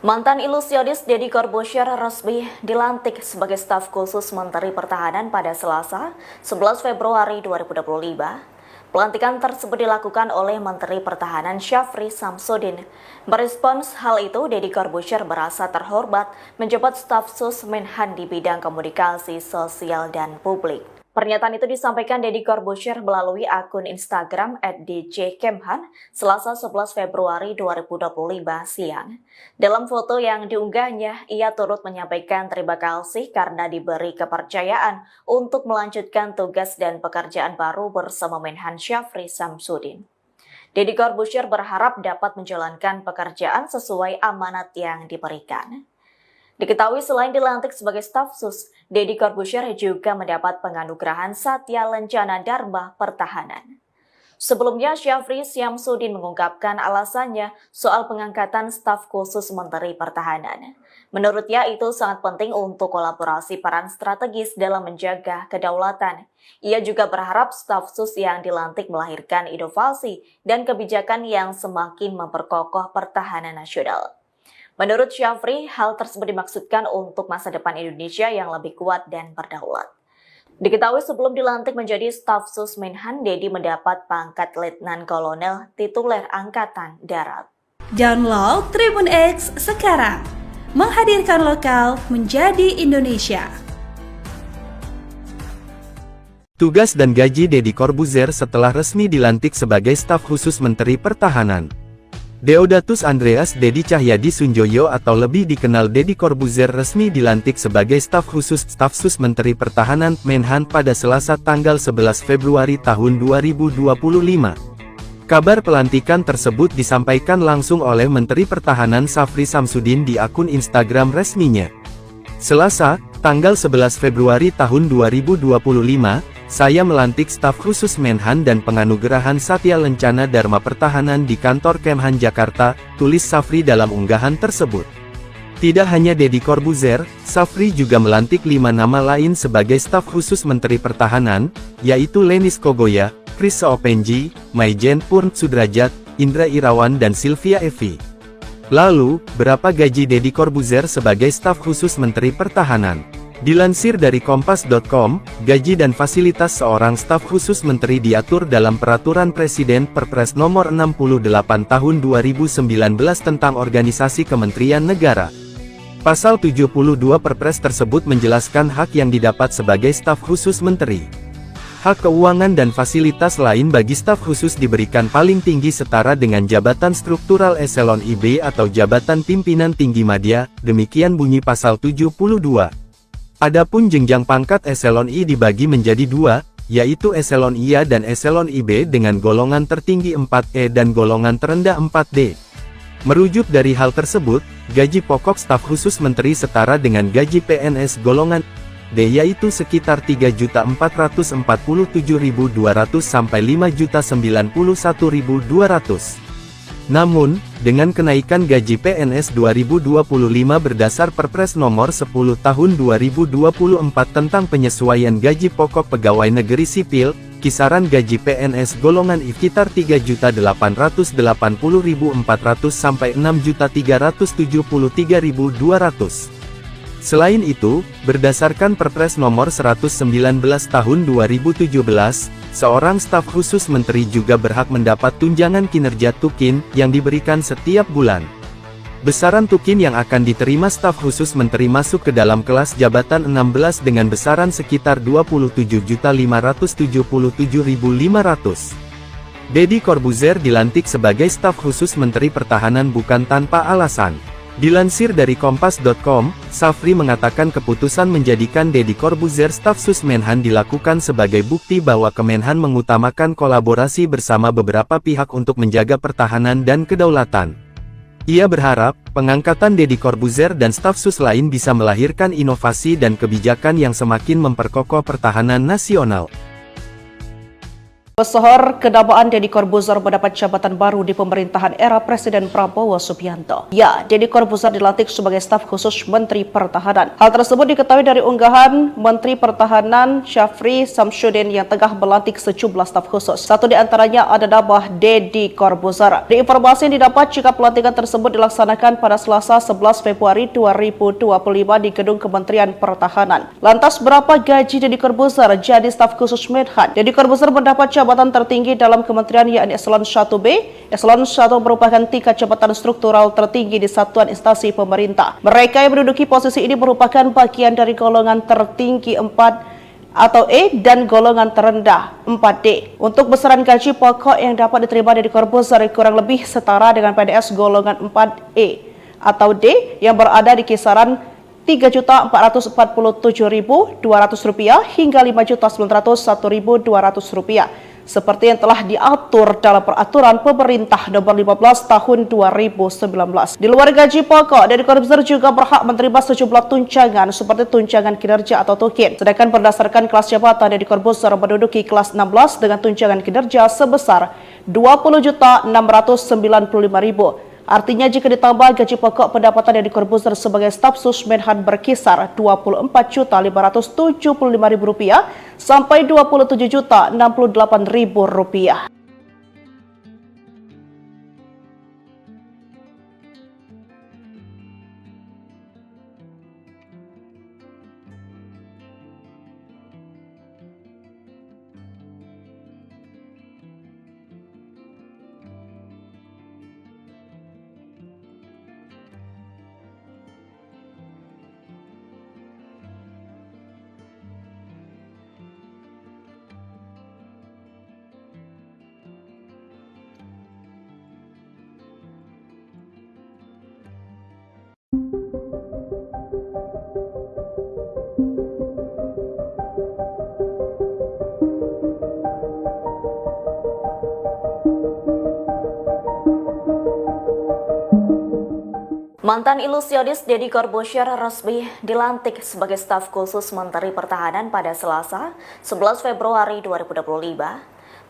[SPEAKER 1] Mantan ilusionis Deddy Corbuzier resmi dilantik sebagai staf khusus Menteri Pertahanan pada Selasa, 11 Februari 2025. Pelantikan tersebut dilakukan oleh Menteri Pertahanan Syafri Samsudin. Merespons hal itu, Deddy Corbuzier merasa terhormat menjabat staf sus Menhan di bidang komunikasi sosial dan publik. Pernyataan itu disampaikan Deddy Corbuzier melalui akun Instagram @djkemhan Selasa 11 Februari 2025 siang. Dalam foto yang diunggahnya, ia turut menyampaikan terima kasih karena diberi kepercayaan untuk melanjutkan tugas dan pekerjaan baru bersama Menhan Syafri Samsudin. Deddy Corbuzier berharap dapat menjalankan pekerjaan sesuai amanat yang diberikan. Diketahui selain dilantik sebagai staf sus, Deddy Corbuzier juga mendapat penganugerahan Satya Lencana Dharma Pertahanan. Sebelumnya, Syafri Samsudin mengungkapkan alasannya soal pengangkatan staf khusus Menteri Pertahanan. Menurutnya itu sangat penting untuk kolaborasi peran strategis dalam menjaga kedaulatan. Ia juga berharap staf sus yang dilantik melahirkan inovasi dan kebijakan yang semakin memperkokoh pertahanan nasional. Menurut Syafri, hal tersebut dimaksudkan untuk masa depan Indonesia yang lebih kuat dan berdaulat. Diketahui sebelum dilantik menjadi staf sus Menhan, Dedi mendapat pangkat Letnan Kolonel tituler Angkatan Darat.
[SPEAKER 2] Download Tribun X sekarang, menghadirkan lokal menjadi Indonesia.
[SPEAKER 3] Tugas dan gaji Deddy Corbuzier setelah resmi dilantik sebagai staf khusus Menteri Pertahanan. Deodatus Andreas Dedi Cahyadi Sunjoyo atau lebih dikenal Deddy Corbuzier resmi dilantik sebagai staf khusus Stafsus Menteri Pertahanan Menhan pada Selasa tanggal 11 Februari tahun 2025. Kabar pelantikan tersebut disampaikan langsung oleh Menteri Pertahanan Syafri Samsudin di akun Instagram resminya. Selasa, tanggal 11 Februari tahun 2025, saya melantik staf khusus Menhan dan penganugerahan Satya Lencana Dharma Pertahanan di kantor Kemhan Jakarta, tulis Syafri dalam unggahan tersebut. Tidak hanya Deddy Corbuzier, Syafri juga melantik 5 nama lain sebagai staf khusus Menteri Pertahanan, yaitu Lenis Kogoya, Chris Seopenji, Maijen Purn Sudrajat, Indra Irawan dan Sylvia Evi. Lalu, berapa gaji Deddy Corbuzier sebagai staf khusus Menteri Pertahanan? Dilansir dari Kompas.com, gaji dan fasilitas seorang staf khusus menteri diatur dalam Peraturan Presiden Perpres Nomor 68 Tahun 2019 tentang Organisasi Kementerian Negara. Pasal 72 Perpres tersebut menjelaskan hak yang didapat sebagai staf khusus menteri. Hak keuangan dan fasilitas lain bagi staf khusus diberikan paling tinggi setara dengan jabatan struktural eselon IB atau jabatan pimpinan tinggi madya, demikian bunyi pasal 72. Adapun jenjang pangkat eselon I dibagi menjadi 2, yaitu eselon IA dan eselon IB dengan golongan tertinggi 4E dan golongan terendah 4D. Merujuk dari hal tersebut, gaji pokok staf khusus menteri setara dengan gaji PNS golongan D yaitu sekitar 3.447.200 sampai 5.091.200. Namun, dengan kenaikan gaji PNS 2025 berdasar Perpres Nomor 10 Tahun 2024 tentang penyesuaian gaji pokok pegawai negeri sipil, kisaran gaji PNS golongan I sekitar 3.880.400 sampai 6.373.200. Selain itu, berdasarkan Perpres Nomor 119 Tahun 2017, seorang staf khusus menteri juga berhak mendapat tunjangan kinerja tukin yang diberikan setiap bulan. Besaran tukin yang akan diterima staf khusus menteri masuk ke dalam kelas jabatan 16 dengan besaran sekitar 27.577.500. Deddy Corbuzier dilantik sebagai staf khusus Menteri Pertahanan bukan tanpa alasan. Dilansir dari Kompas.com, Syafri mengatakan keputusan menjadikan Deddy Corbuzier staf sus Menhan dilakukan sebagai bukti bahwa Kemenhan mengutamakan kolaborasi bersama beberapa pihak untuk menjaga pertahanan dan kedaulatan. Ia berharap, pengangkatan Deddy Corbuzier dan staf sus lain bisa melahirkan inovasi dan kebijakan yang semakin memperkokoh pertahanan nasional.
[SPEAKER 4] Pesohor kedabaan Deddy Corbuzier mendapat jabatan baru di pemerintahan era Presiden Prabowo Subianto. Ya, Deddy Corbuzier dilantik sebagai staf khusus Menteri Pertahanan. Hal tersebut diketahui dari unggahan Menteri Pertahanan Syafri Samsudin yang tengah melantik sejumlah staf khusus. Satu di antaranya ada nama Deddy Corbuzier. Di informasi yang didapat jika pelantikan tersebut dilaksanakan pada Selasa 11 Februari 2025 di Gedung Kementerian Pertahanan. Lantas berapa gaji Deddy Corbuzier jadi staf khusus Menhan? Deddy Corbuzier mendapat jabatan tertinggi dalam kementerian yakni Eselon 1B. Eselon 1 merupakan tingkat jabatan struktural tertinggi di satuan instansi pemerintah. Mereka yang menduduki posisi ini merupakan bagian dari golongan tertinggi 4 atau E dan golongan terendah 4D. Untuk besaran gaji pokok yang dapat diterima dari Corbuzier kurang lebih setara dengan PNS golongan 4E atau D yang berada di kisaran Rp3.447.200 hingga Rp5.901.200 seperti yang telah diatur dalam Peraturan Pemerintah Nomor 15 Tahun 2019. Di luar gaji pokok, Deddy Corbuzier juga berhak menerima sejumlah tunjangan seperti tunjangan kinerja atau tukin. Sedangkan berdasarkan kelas jabatan, Deddy Corbuzier menduduki kelas 16 dengan tunjangan kinerja sebesar Rp20.695.000. Artinya jika ditambah gaji pokok, pendapatan Deddy Corbuzier sebagai staf sus Menhan berkisar Rp24.575.000 sampai Rp27.068.000.
[SPEAKER 1] Mantan ilusionis Deddy Corbuzier resmi dilantik sebagai staf khusus Menteri Pertahanan pada Selasa, 11 Februari 2025.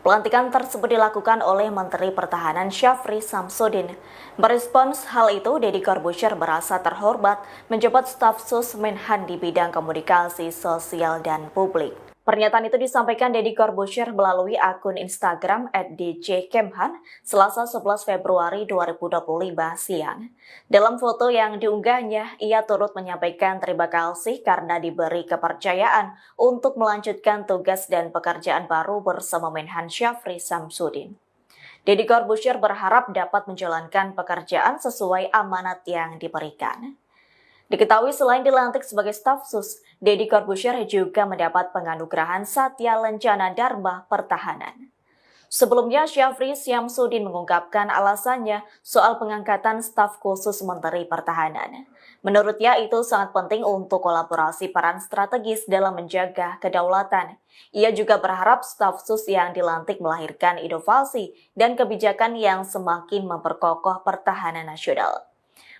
[SPEAKER 1] Pelantikan tersebut dilakukan oleh Menteri Pertahanan Syafri Samsudin. Merespons hal itu, Deddy Corbuzier merasa terhormat menjabat staf sus Menhan di bidang komunikasi sosial dan publik. Pernyataan itu disampaikan Deddy Corbuzier melalui akun Instagram @djkemhan Selasa 11 Februari 2025 siang. Dalam foto yang diunggahnya, ia turut menyampaikan terima kasih karena diberi kepercayaan untuk melanjutkan tugas dan pekerjaan baru bersama Menhan Syafri Samsudin. Deddy Corbuzier berharap dapat menjalankan pekerjaan sesuai amanat yang diberikan. Diketahui selain dilantik sebagai staf sus, Deddy Corbuzier juga mendapat penganugerahan Satya Lencana Dharma Pertahanan. Sebelumnya, Syafri Samsudin mengungkapkan alasannya soal pengangkatan staf khusus Menteri Pertahanan. Menurutnya itu sangat penting untuk kolaborasi peran strategis dalam menjaga kedaulatan. Ia juga berharap staf sus yang dilantik melahirkan inovasi dan kebijakan yang semakin memperkokoh pertahanan nasional.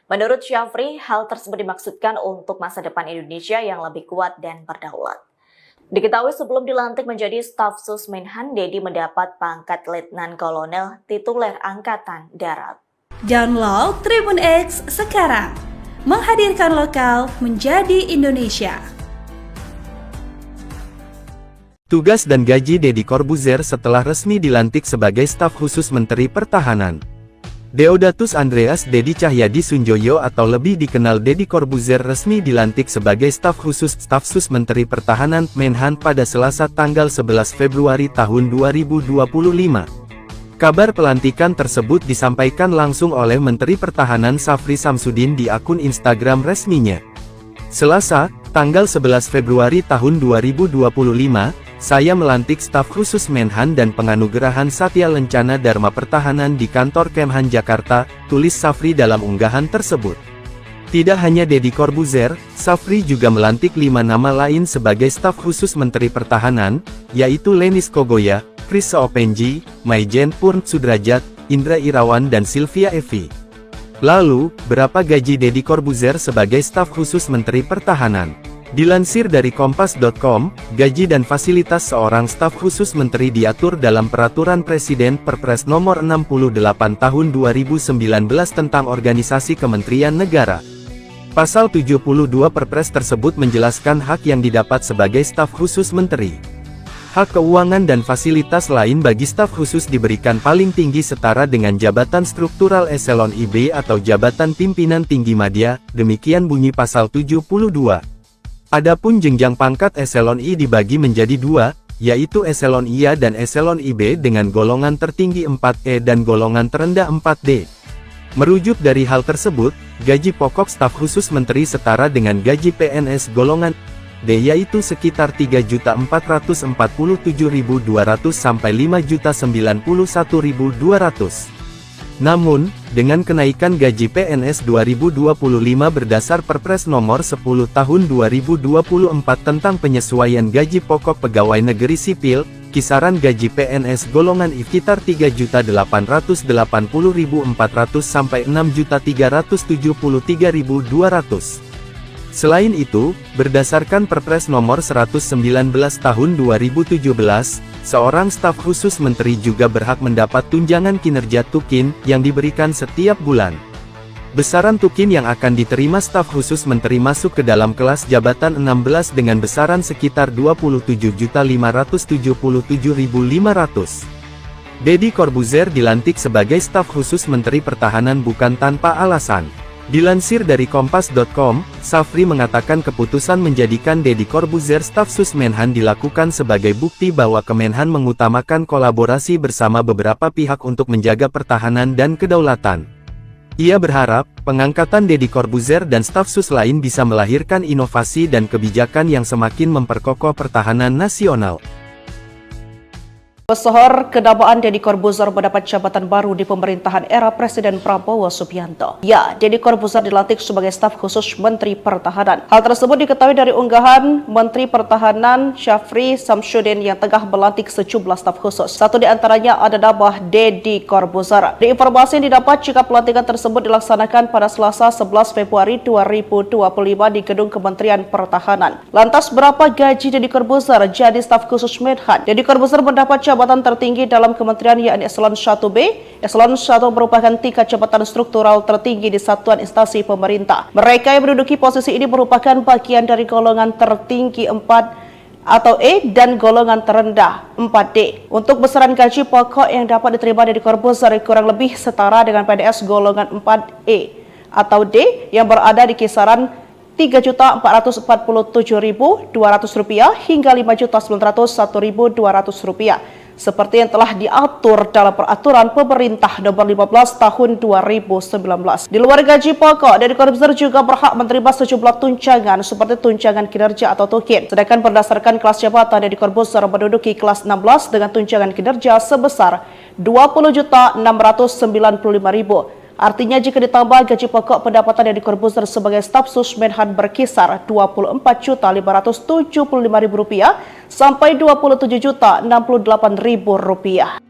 [SPEAKER 1] Menurut Syafri, hal tersebut dimaksudkan untuk masa depan Indonesia yang lebih kuat dan berdaulat. Diketahui sebelum dilantik menjadi staf sus Menhan, Deddy mendapat pangkat Letnan Kolonel tituler Angkatan Darat.
[SPEAKER 2] Download Tribun X sekarang, menghadirkan lokal menjadi Indonesia.
[SPEAKER 3] Tugas dan gaji Deddy Corbuzier setelah resmi dilantik sebagai staf khusus Menteri Pertahanan. Deodatus Andreas Deddy Cahyadi Sunjoyo atau lebih dikenal Deddy Corbuzier resmi dilantik sebagai staf sus Menteri Pertahanan Menhan pada Selasa tanggal 11 Februari tahun 2025. Kabar pelantikan tersebut disampaikan langsung oleh Menteri Pertahanan Syafri Samsudin di akun Instagram resminya. Selasa, tanggal 11 Februari tahun 2025, saya melantik staf khusus Menhan dan penganugerahan Satya Lencana Dharma Pertahanan di kantor Kemhan Jakarta, tulis Syafri dalam unggahan tersebut. Tidak hanya Deddy Corbuzier, Syafri juga melantik 5 nama lain sebagai staf khusus Menteri Pertahanan, yaitu Lenis Kogoya, Chris Seopenji, Maijen Purn Sudrajat, Indra Irawan dan Sylvia Evi. Lalu, berapa gaji Deddy Corbuzier sebagai staf khusus Menteri Pertahanan? Dilansir dari Kompas.com, gaji dan fasilitas seorang staf khusus menteri diatur dalam Peraturan Presiden Perpres Nomor 68 Tahun 2019 tentang Organisasi Kementerian Negara. Pasal 72 Perpres tersebut menjelaskan hak yang didapat sebagai staf khusus menteri. Hak keuangan dan fasilitas lain bagi staf khusus diberikan paling tinggi setara dengan jabatan struktural eselon IB atau jabatan pimpinan tinggi madya, demikian bunyi pasal 72. Adapun jenjang pangkat eselon I dibagi menjadi 2, yaitu eselon IA dan eselon IB dengan golongan tertinggi 4E dan golongan terendah 4D. Merujuk dari hal tersebut, gaji pokok staf khusus menteri setara dengan gaji PNS golongan D yaitu sekitar 3.447.200 sampai 5.091.200. Namun, dengan kenaikan gaji PNS 2025 berdasar Perpres Nomor 10 Tahun 2024 tentang penyesuaian gaji pokok pegawai negeri sipil, kisaran gaji PNS golongan I sekitar 3.880.400 sampai 6.373.200. Selain itu, berdasarkan Perpres Nomor 119 Tahun 2017, seorang staf khusus menteri juga berhak mendapat tunjangan kinerja tukin yang diberikan setiap bulan. Besaran tukin yang akan diterima staf khusus menteri masuk ke dalam kelas jabatan 16 dengan besaran sekitar 27.577.500. Deddy Corbuzier dilantik sebagai staf khusus Menteri Pertahanan bukan tanpa alasan. Dilansir dari Kompas.com, Syafri mengatakan keputusan menjadikan Deddy Corbuzier staf sus Menhan dilakukan sebagai bukti bahwa Kemenhan mengutamakan kolaborasi bersama beberapa pihak untuk menjaga pertahanan dan kedaulatan. Ia berharap, pengangkatan Deddy Corbuzier dan staf sus lain bisa melahirkan inovasi dan kebijakan yang semakin memperkokoh pertahanan nasional.
[SPEAKER 4] Pesohor kedabaan Deddy Corbuzier mendapat jabatan baru di pemerintahan era Presiden Prabowo Subianto. Ya, Deddy Corbuzier dilantik sebagai staf khusus Menteri Pertahanan. Hal tersebut diketahui dari unggahan Menteri Pertahanan Syafri Samsudin yang tengah melantik sejumlah staf khusus. Satu di antaranya ada nama Deddy Corbuzier. Di informasi yang didapat jika pelantikan tersebut dilaksanakan pada Selasa 11 Februari 2025 di Gedung Kementerian Pertahanan. Lantas berapa gaji Deddy Corbuzier jadi staf khusus Menhan? Deddy Corbuzier mendapat jabatan tertinggi dalam kementerian yakni Eselon 1B. Eselon 1 merupakan tingkat jabatan struktural tertinggi di satuan instansi pemerintah. Mereka yang menduduki posisi ini merupakan bagian dari golongan tertinggi 4 atau E dan golongan terendah 4D. Untuk besaran gaji pokok yang dapat diterima Deddy Corbuzier kurang lebih setara dengan PNS golongan 4E atau D yang berada di kisaran Rp3.447.200 hingga Rp5.901.200 seperti yang telah diatur dalam peraturan pemerintah nomor 15 tahun 2019. Di luar gaji pokok, Deddy Corbuzier juga berhak menerima sejumlah tunjangan seperti tunjangan kinerja atau tukin. Sedangkan berdasarkan kelas jabatan, Deddy Corbuzier menduduki kelas 16 dengan tunjangan kinerja sebesar Rp20.695.000. Artinya jika ditambah gaji pokok, pendapatan Deddy Corbuzier sebagai staf sus Menhan berkisar Rp24.575.000 sampai Rp27.068.000.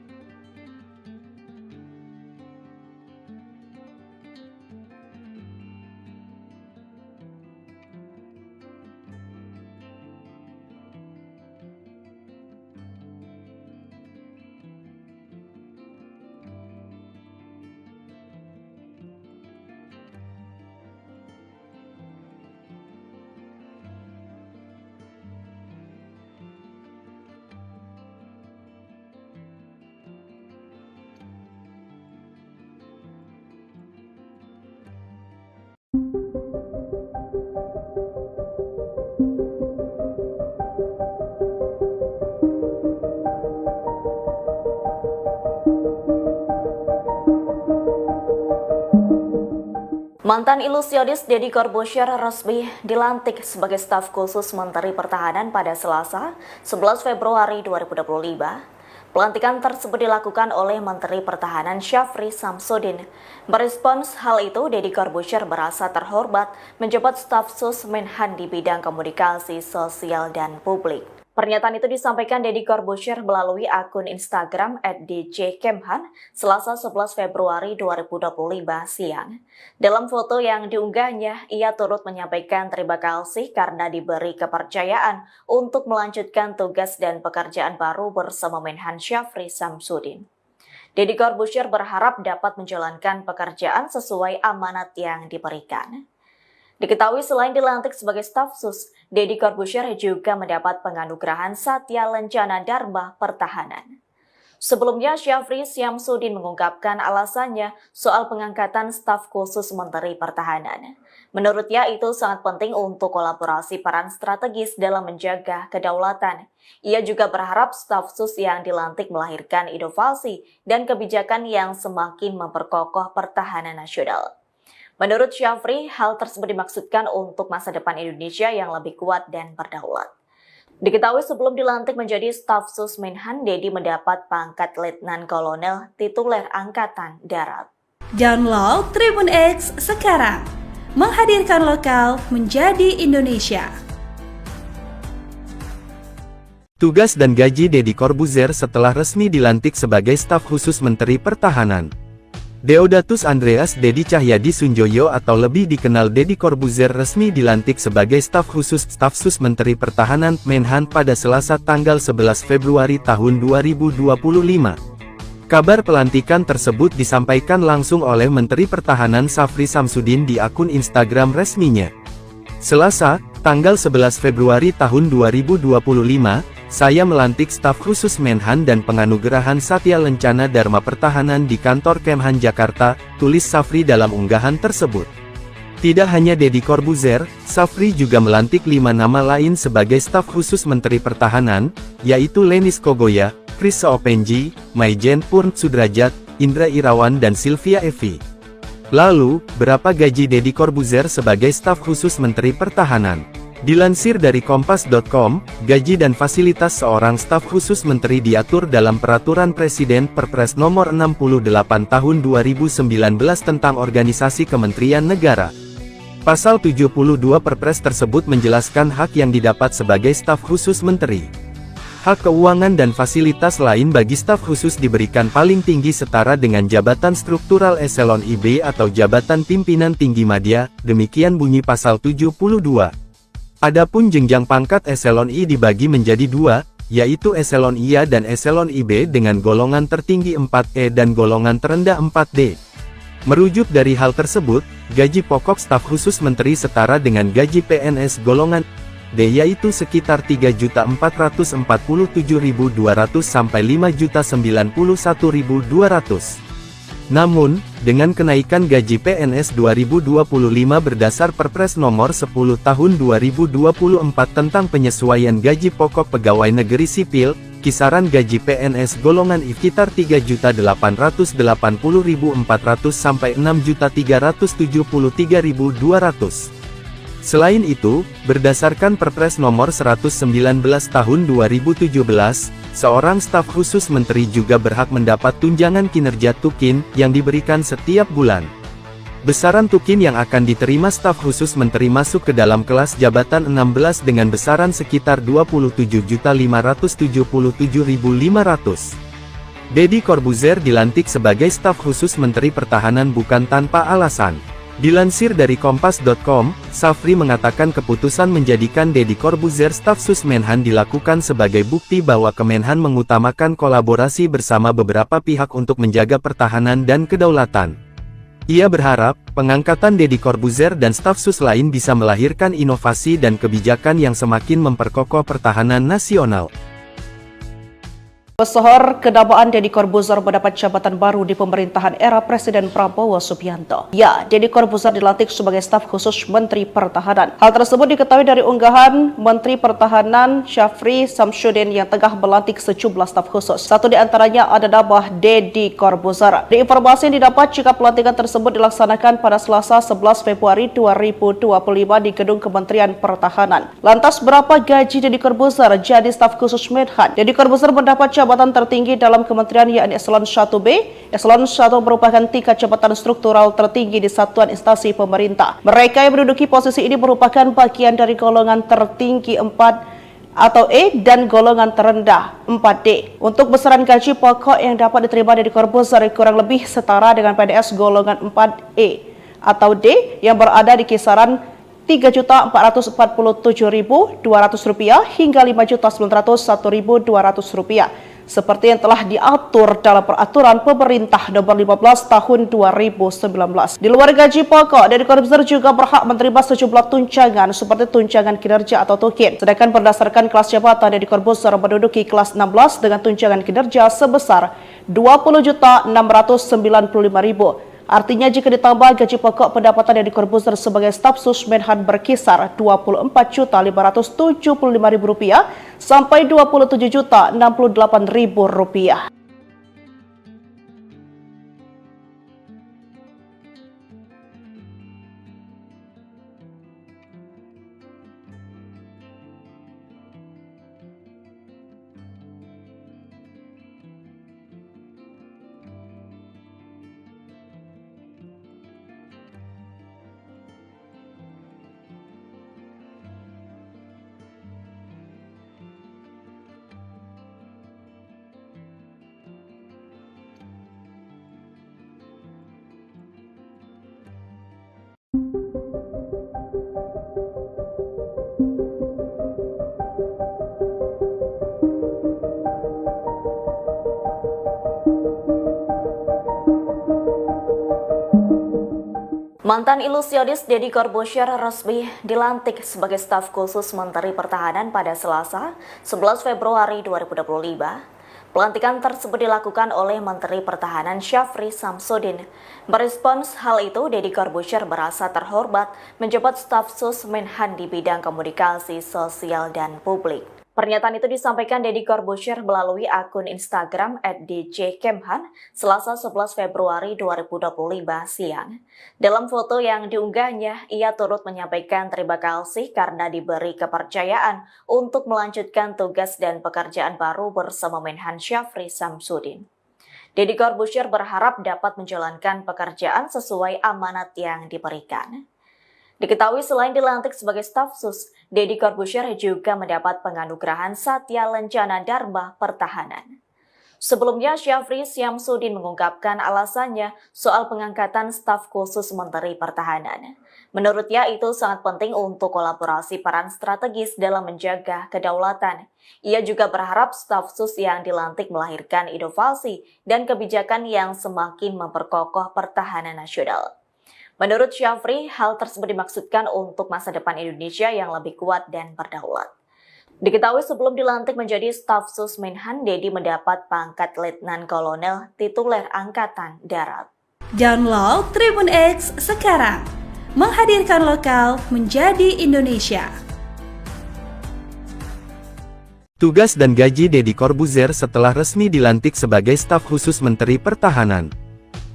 [SPEAKER 1] Mantan ilusionis Deddy Corbuzier resmi dilantik sebagai staf khusus Menteri Pertahanan pada Selasa, 11 Februari 2025. Pelantikan tersebut dilakukan oleh Menteri Pertahanan Syafri Samsudin. Merespons hal itu, Deddy Corbuzier merasa terhormat menjabat staf sus Menhan di bidang komunikasi sosial dan publik. Pernyataan itu disampaikan Deddy Corbuzier melalui akun Instagram @djkemhan Selasa 11 Februari 2025 siang. Dalam foto yang diunggahnya, ia turut menyampaikan terima kasih karena diberi kepercayaan untuk melanjutkan tugas dan pekerjaan baru bersama Menhan Syafri Samsudin. Deddy Corbuzier berharap dapat menjalankan pekerjaan sesuai amanat yang diberikan. Diketahui selain dilantik sebagai staf sus, Deddy Corbuzier juga mendapat penganugerahan Satya Lencana Dharma Pertahanan. Sebelumnya, Syafri Samsudin mengungkapkan alasannya soal pengangkatan staf khusus Menteri Pertahanan. Menurutnya itu sangat penting untuk kolaborasi peran strategis dalam menjaga kedaulatan. Ia juga berharap staf sus yang dilantik melahirkan inovasi dan kebijakan yang semakin memperkokoh pertahanan nasional. Menurut Syafri, hal tersebut dimaksudkan untuk masa depan Indonesia yang lebih kuat dan berdaulat. Diketahui sebelum dilantik menjadi staf sus Menhan, Deddy mendapat pangkat Letnan Kolonel tituler Angkatan Darat.
[SPEAKER 2] Download Tribun X sekarang, menghadirkan lokal menjadi Indonesia.
[SPEAKER 3] Tugas dan gaji Deddy Corbuzier setelah resmi dilantik sebagai staf khusus Menteri Pertahanan. Deodatus Andreas Deddy Cahyadi Sunjoyo atau lebih dikenal Deddy Corbuzier resmi dilantik sebagai staf khusus staf sus Menteri Pertahanan Menhan pada Selasa tanggal 11 Februari tahun 2025. Kabar pelantikan tersebut disampaikan langsung oleh Menteri Pertahanan Syafri Samsudin di akun Instagram resminya. Selasa, tanggal 11 Februari tahun 2025, saya melantik staf khusus Menhan dan penganugerahan Satya Lencana Dharma Pertahanan di kantor Kemhan Jakarta, tulis Syafri dalam unggahan tersebut. Tidak hanya Deddy Corbuzier, Syafri juga melantik 5 nama lain sebagai staf khusus Menteri Pertahanan, yaitu Lenis Kogoya, Chris Seopenji, Maijen Purn Sudrajat, Indra Irawan dan Sylvia Evi. Lalu, berapa gaji Deddy Corbuzier sebagai staf khusus Menteri Pertahanan? Dilansir dari Kompas.com, gaji dan fasilitas seorang staf khusus menteri diatur dalam Peraturan Presiden Perpres Nomor 68 Tahun 2019 tentang Organisasi Kementerian Negara. Pasal 72 Perpres tersebut menjelaskan hak yang didapat sebagai staf khusus menteri. Hak keuangan dan fasilitas lain bagi staf khusus diberikan paling tinggi setara dengan jabatan struktural eselon IB atau jabatan pimpinan tinggi madya, demikian bunyi pasal 72. Adapun jenjang pangkat eselon I dibagi menjadi dua, yaitu eselon IA dan eselon IB dengan golongan tertinggi 4E dan golongan terendah 4D. Merujuk dari hal tersebut, gaji pokok staf khusus menteri setara dengan gaji PNS golongan D yaitu sekitar 3.447.200 sampai 5.091.200. Namun, dengan kenaikan gaji PNS 2025 berdasar Perpres Nomor 10 Tahun 2024 tentang penyesuaian gaji pokok pegawai negeri sipil, kisaran gaji PNS golongan I sekitar 3.880.400 sampai 6.373.200. Selain itu, berdasarkan Perpres Nomor 119 Tahun 2017, seorang staf khusus menteri juga berhak mendapat tunjangan kinerja tukin yang diberikan setiap bulan. Besaran tukin yang akan diterima staf khusus menteri masuk ke dalam kelas jabatan 16 dengan besaran sekitar 27.577.500. Deddy Corbuzier dilantik sebagai staf khusus Menteri Pertahanan bukan tanpa alasan. Dilansir dari Kompas.com, Safri mengatakan keputusan menjadikan Deddy Corbuzier staf sus Menhan dilakukan sebagai bukti bahwa Kemenhan mengutamakan kolaborasi bersama beberapa pihak untuk menjaga pertahanan dan kedaulatan. Ia berharap, pengangkatan Deddy Corbuzier dan staf sus lain bisa melahirkan inovasi dan kebijakan yang semakin memperkokoh pertahanan nasional.
[SPEAKER 4] Pesohor kedabaan Deddy Corbuzier mendapat jabatan baru di pemerintahan era Presiden Prabowo Subianto. Ya, Deddy Corbuzier dilantik sebagai staf khusus Menteri Pertahanan. Hal tersebut diketahui dari unggahan Menteri Pertahanan Syafri Samsudin yang tengah melantik sejumlah staf khusus. Satu di antaranya adalah Deddy Corbuzier. Di informasi yang didapat jika pelantikan tersebut dilaksanakan pada Selasa 11 Februari 2025 di Gedung Kementerian Pertahanan. Lantas berapa gaji Deddy Corbuzier jadi staf khusus Menhan? Deddy Corbuzier mendapat jabatan tertinggi dalam kementerian yakni Eselon 1B. Eselon 1 merupakan tingkat jabatan struktural tertinggi di satuan instansi pemerintah. Mereka yang menduduki posisi ini merupakan bagian dari golongan tertinggi 4 atau E dan golongan terendah 4D. Untuk besaran gaji pokok yang dapat diterima dari Corbuzier kurang lebih setara dengan PNS golongan 4E atau D yang berada di kisaran Rp3.447.200 hingga Rp5.901.200 seperti yang telah diatur dalam Peraturan Pemerintah Nomor 15 Tahun 2019. Di luar gaji pokok, Deddy Corbuzier juga berhak menerima sejumlah tunjangan seperti tunjangan kinerja atau tukin. Sedangkan berdasarkan kelas jabatan, Deddy Corbuzier menduduki kelas 16 dengan tunjangan kinerja sebesar Rp20.695.000. Artinya jika ditambah gaji pokok, pendapatan Deddy Corbuzier sebagai staf sus Menhan berkisar Rp24.575.000 sampai Rp27.068.000.
[SPEAKER 1] Mantan ilusionis Deddy Corbuzier resmi dilantik sebagai staf khusus Menteri Pertahanan pada Selasa, 11 Februari 2025. Pelantikan tersebut dilakukan oleh Menteri Pertahanan Syafri Samsudin. Merespons hal itu, Deddy Corbuzier merasa terhormat menjabat staf sus Menhan di bidang komunikasi sosial dan publik. Pernyataan itu disampaikan Deddy Corbuzier melalui akun Instagram @djkemhan Selasa 11 Februari 2025 siang. Dalam foto yang diunggahnya, ia turut menyampaikan terima kasih karena diberi kepercayaan untuk melanjutkan tugas dan pekerjaan baru bersama Menhan Syafri Samsudin. Deddy Corbuzier berharap dapat menjalankan pekerjaan sesuai amanat yang diberikan. Diketahui selain dilantik sebagai staf sus, Deddy Corbuzier juga mendapat penganugerahan Satya Lencana Dharma Pertahanan. Sebelumnya, Syafri Samsudin mengungkapkan alasannya soal pengangkatan staf khusus Menteri Pertahanan. Menurutnya itu sangat penting untuk kolaborasi peran strategis dalam menjaga kedaulatan. Ia juga berharap staf sus yang dilantik melahirkan inovasi dan kebijakan yang semakin memperkokoh pertahanan nasional. Menurut Syafri, hal tersebut dimaksudkan untuk masa depan Indonesia yang lebih kuat dan berdaulat. Diketahui sebelum dilantik menjadi staf sus Menhan, Deddy mendapat pangkat Letnan Kolonel tituler Angkatan Darat.
[SPEAKER 2] Download Tribun X sekarang, menghadirkan lokal menjadi Indonesia.
[SPEAKER 3] Tugas dan gaji Deddy Corbuzier setelah resmi dilantik sebagai staf khusus Menteri Pertahanan.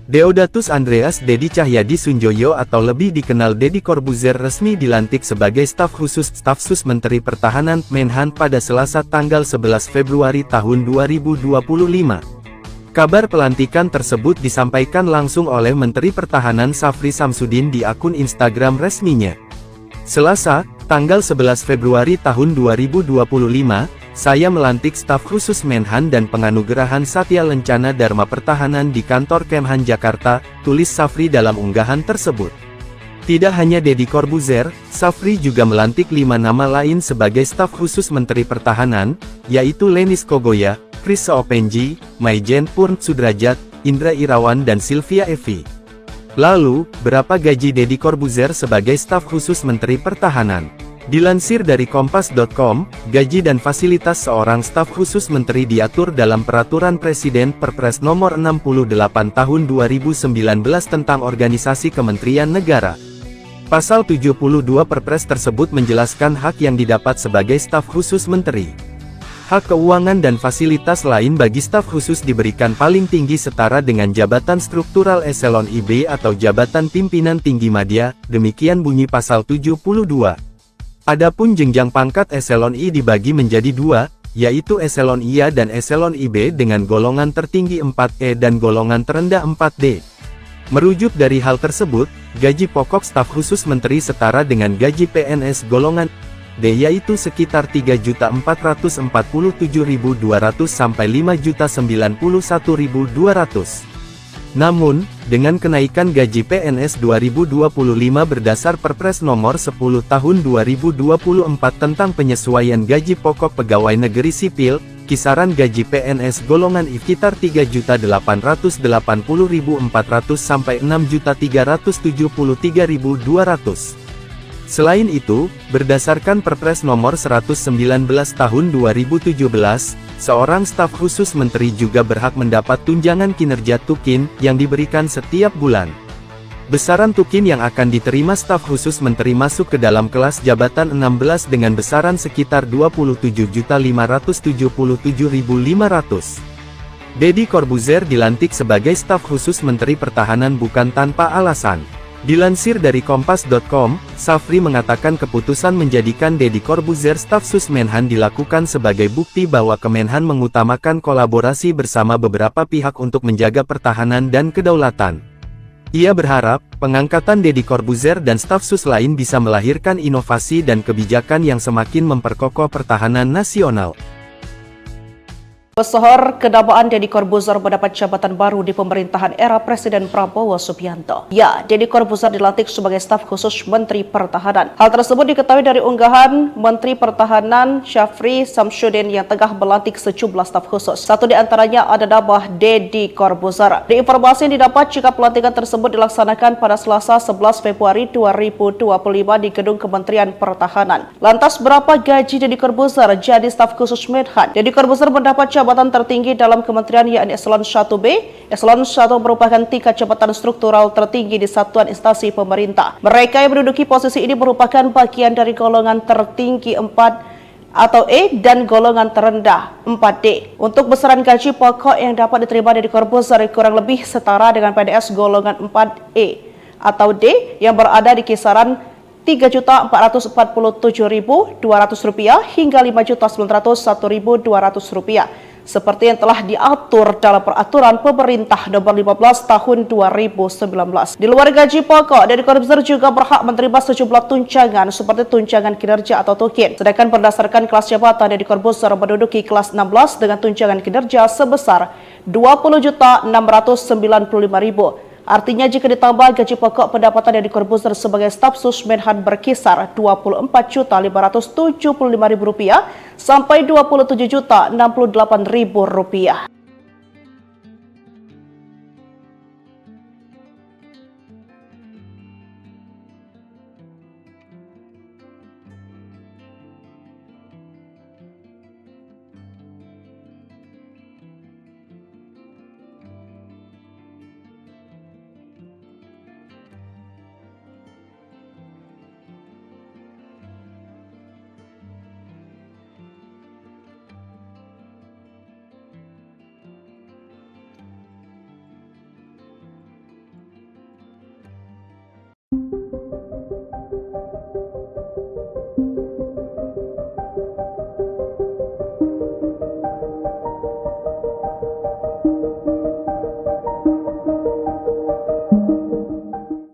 [SPEAKER 3] Deodatus Andreas Deddy Cahyadi Sunjoyo atau lebih dikenal Deddy Corbuzier resmi dilantik sebagai staf sus Menteri Pertahanan Menhan pada Selasa tanggal 11 Februari tahun 2025. Kabar pelantikan tersebut disampaikan langsung oleh Menteri Pertahanan Syafri Samsudin di akun Instagram resminya. Selasa, tanggal 11 Februari tahun 2025, saya melantik staf khusus Menhan dan penganugerahan Satya Lencana Dharma Pertahanan di kantor Kemhan Jakarta, tulis Syafri dalam unggahan tersebut. Tidak hanya Deddy Corbuzier, Syafri juga melantik 5 nama lain sebagai staf khusus Menteri Pertahanan, yaitu Lenis Kogoya, Chris Seopenji, Maijen Purn Sudrajat, Indra Irawan dan Sylvia Evi. Lalu, berapa gaji Deddy Corbuzier sebagai staf khusus Menteri Pertahanan? Dilansir dari Kompas.com, gaji dan fasilitas seorang staf khusus menteri diatur dalam Peraturan Presiden Perpres Nomor 68 Tahun 2019 tentang Organisasi Kementerian Negara. Pasal 72 Perpres tersebut menjelaskan hak yang didapat sebagai staf khusus menteri. Hak keuangan dan fasilitas lain bagi staf khusus diberikan paling tinggi setara dengan jabatan struktural eselon IB atau jabatan pimpinan tinggi madya, demikian bunyi pasal 72. Adapun jenjang pangkat eselon I dibagi menjadi 2, yaitu eselon IA dan eselon IB dengan golongan tertinggi 4E dan golongan terendah 4D. Merujuk dari hal tersebut, gaji pokok staf khusus menteri setara dengan gaji PNS golongan D yaitu sekitar 3.447.200 sampai 5.091.200. Namun, dengan kenaikan gaji PNS 2025 berdasar Perpres Nomor 10 Tahun 2024 tentang penyesuaian gaji pokok pegawai negeri sipil, kisaran gaji PNS golongan I sekitar 3.880.400 sampai 6.373.200. Selain itu, berdasarkan Perpres Nomor 119 Tahun 2017, seorang staf khusus menteri juga berhak mendapat tunjangan kinerja tukin yang diberikan setiap bulan. Besaran tukin yang akan diterima staf khusus menteri masuk ke dalam kelas jabatan 16 dengan besaran sekitar 27.577.500. Deddy Corbuzier dilantik sebagai staf khusus Menteri Pertahanan bukan tanpa alasan. Dilansir dari Kompas.com, Syafri mengatakan keputusan menjadikan Deddy Corbuzier staf sus Menhan dilakukan sebagai bukti bahwa Kemenhan mengutamakan kolaborasi bersama beberapa pihak untuk menjaga pertahanan dan kedaulatan. Ia berharap, pengangkatan Deddy Corbuzier dan staf sus lain bisa melahirkan inovasi dan kebijakan yang semakin memperkokoh pertahanan nasional.
[SPEAKER 4] Pesohor kedabaan Deddy Corbuzier mendapat jabatan baru di pemerintahan era Presiden Prabowo Subianto. Ya, Deddy Corbuzier dilantik sebagai staf khusus Menteri Pertahanan. Hal tersebut diketahui dari unggahan Menteri Pertahanan Syafri Samsudin yang tengah melantik sejumlah staf khusus. Satu di antaranya ada nama Deddy Corbuzier. Di informasi yang didapat jika pelantikan tersebut dilaksanakan pada Selasa 11 Februari 2025 di Gedung Kementerian Pertahanan. Lantas berapa gaji Deddy Corbuzier jadi staf khusus Menhan? Deddy Corbuzier mendapat jabatan tertinggi dalam kementerian yakni Eselon 1B. Eselon 1 merupakan tingkat jabatan struktural tertinggi di satuan instansi pemerintah. Mereka yang menduduki posisi ini merupakan bagian dari golongan tertinggi 4 atau E dan golongan terendah 4D. Untuk besaran gaji pokok yang dapat diterima Deddy Corbuzier kurang lebih setara dengan PNS golongan 4E atau D yang berada di kisaran Rp3.447.200 hingga Rp5.901.200 seperti yang telah diatur dalam peraturan pemerintah nomor 15 tahun 2019. Di luar gaji pokok, Deddy Corbuzier juga berhak menerima sejumlah tunjangan seperti tunjangan kinerja atau tukin. Sedangkan berdasarkan kelas jabatan, Deddy Corbuzier menduduki kelas 16 dengan tunjangan kinerja sebesar Rp20.695.000. Artinya jika ditambah gaji pokok, pendapatan Deddy Corbuzier sebagai staf sus Menhan berkisar Rp24.575.000 sampai Rp27.068.000.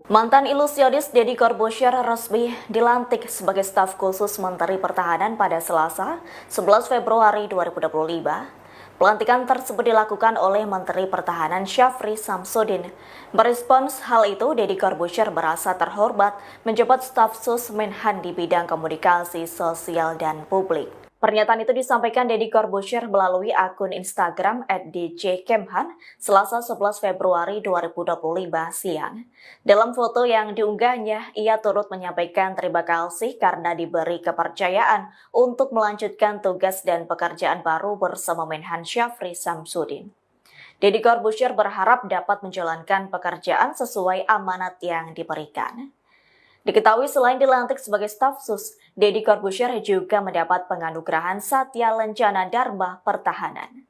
[SPEAKER 1] Mantan ilusionis Deddy Corbuzier resmi dilantik sebagai staf khusus Menteri Pertahanan pada Selasa, 11 Februari 2025. Pelantikan tersebut dilakukan oleh Menteri Pertahanan Syafri Samsudin. Merespons hal itu, Deddy Corbuzier merasa terhormat menjabat staf sus Menhan di bidang komunikasi sosial dan publik. Pernyataan itu disampaikan Deddy Corbuzier melalui akun Instagram @djkemhan Selasa 11 Februari 2025 siang. Dalam foto yang diunggahnya, ia turut menyampaikan terima kasih karena diberi kepercayaan untuk melanjutkan tugas dan pekerjaan baru bersama Menhan Syafri Samsudin. Deddy Corbuzier berharap dapat menjalankan pekerjaan sesuai amanat yang diberikan. Diketahui selain dilantik sebagai staf sus, Deddy Corbuzier juga mendapat penganugerahan Satya Lencana Dharma Pertahanan.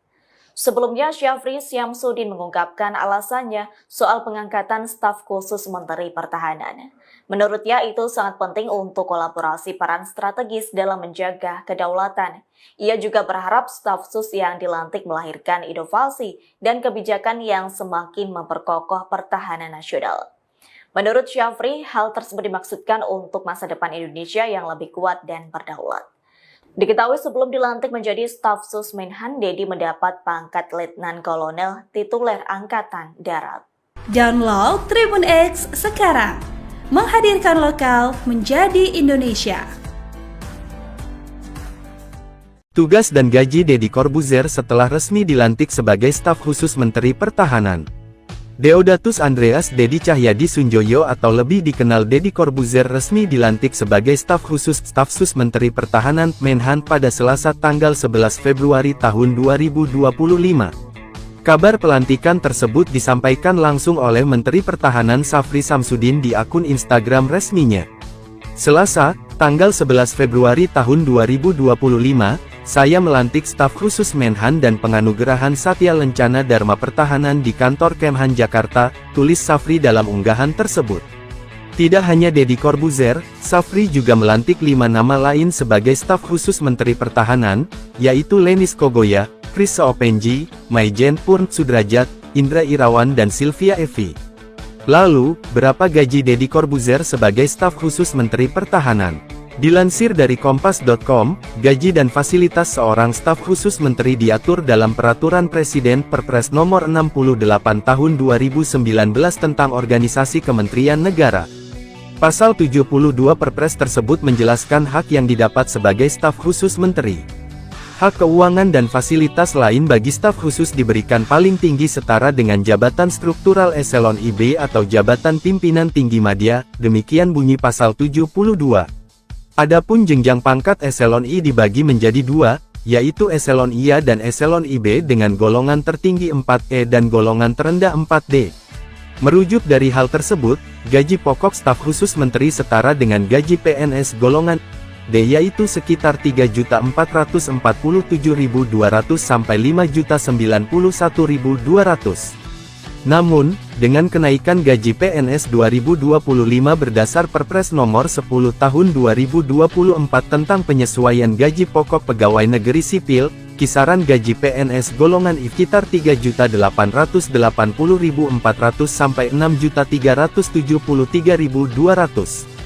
[SPEAKER 1] Sebelumnya, Syafri Samsudin mengungkapkan alasannya soal pengangkatan staf khusus Menteri Pertahanan. Menurutnya itu sangat penting untuk kolaborasi peran strategis dalam menjaga kedaulatan. Ia juga berharap staf sus yang dilantik melahirkan inovasi dan kebijakan yang semakin memperkokoh pertahanan nasional. Menurut Syafri, hal tersebut dimaksudkan untuk masa depan Indonesia yang lebih kuat dan berdaulat. Diketahui sebelum dilantik menjadi staf sus Menhan, Deddy mendapat pangkat Letnan Kolonel tituler Angkatan Darat.
[SPEAKER 2] Download Tribun X sekarang, menghadirkan lokal menjadi Indonesia.
[SPEAKER 3] Tugas dan gaji Deddy Corbuzier setelah resmi dilantik sebagai staf khusus Menteri Pertahanan. Deodatus Andreas Deddy Cahyadi Sunjoyo atau lebih dikenal Deddy Corbuzier resmi dilantik sebagai staf khusus staf sus Menteri Pertahanan Menhan pada Selasa tanggal 11 Februari tahun 2025. Kabar pelantikan tersebut disampaikan langsung oleh Menteri Pertahanan Syafri Samsudin di akun Instagram resminya. Selasa, tanggal 11 Februari tahun 2025, saya melantik staf khusus Menhan dan penganugerahan Satya Lencana Dharma Pertahanan di kantor Kemhan Jakarta, tulis Syafri dalam unggahan tersebut. Tidak hanya Deddy Corbuzier, Syafri juga melantik 5 nama lain sebagai staf khusus Menteri Pertahanan, yaitu Lenis Kogoya, Chris Seopenji, Maijen Purn Sudrajat, Indra Irawan dan Sylvia Evi. Lalu, berapa gaji Deddy Corbuzier sebagai staf khusus Menteri Pertahanan? Dilansir dari Kompas.com, gaji dan fasilitas seorang staf khusus menteri diatur dalam Peraturan Presiden Perpres Nomor 68 Tahun 2019 tentang Organisasi Kementerian Negara. Pasal 72 Perpres tersebut menjelaskan hak yang didapat sebagai staf khusus menteri. Hak keuangan dan fasilitas lain bagi staf khusus diberikan paling tinggi setara dengan jabatan struktural eselon IB atau jabatan pimpinan tinggi madya, demikian bunyi pasal 72. Adapun jenjang pangkat eselon I dibagi menjadi 2, yaitu eselon IA dan eselon IB dengan golongan tertinggi 4E dan golongan terendah 4D. Merujuk dari hal tersebut, gaji pokok staf khusus menteri setara dengan gaji PNS golongan yaitu sekitar 3.447.200 sampai 5.091.200. Namun, dengan kenaikan gaji PNS 2025 berdasar Perpres Nomor 10 Tahun 2024 tentang penyesuaian gaji pokok pegawai negeri sipil, kisaran gaji PNS golongan I sekitar 3.880.400 sampai 6.373.200.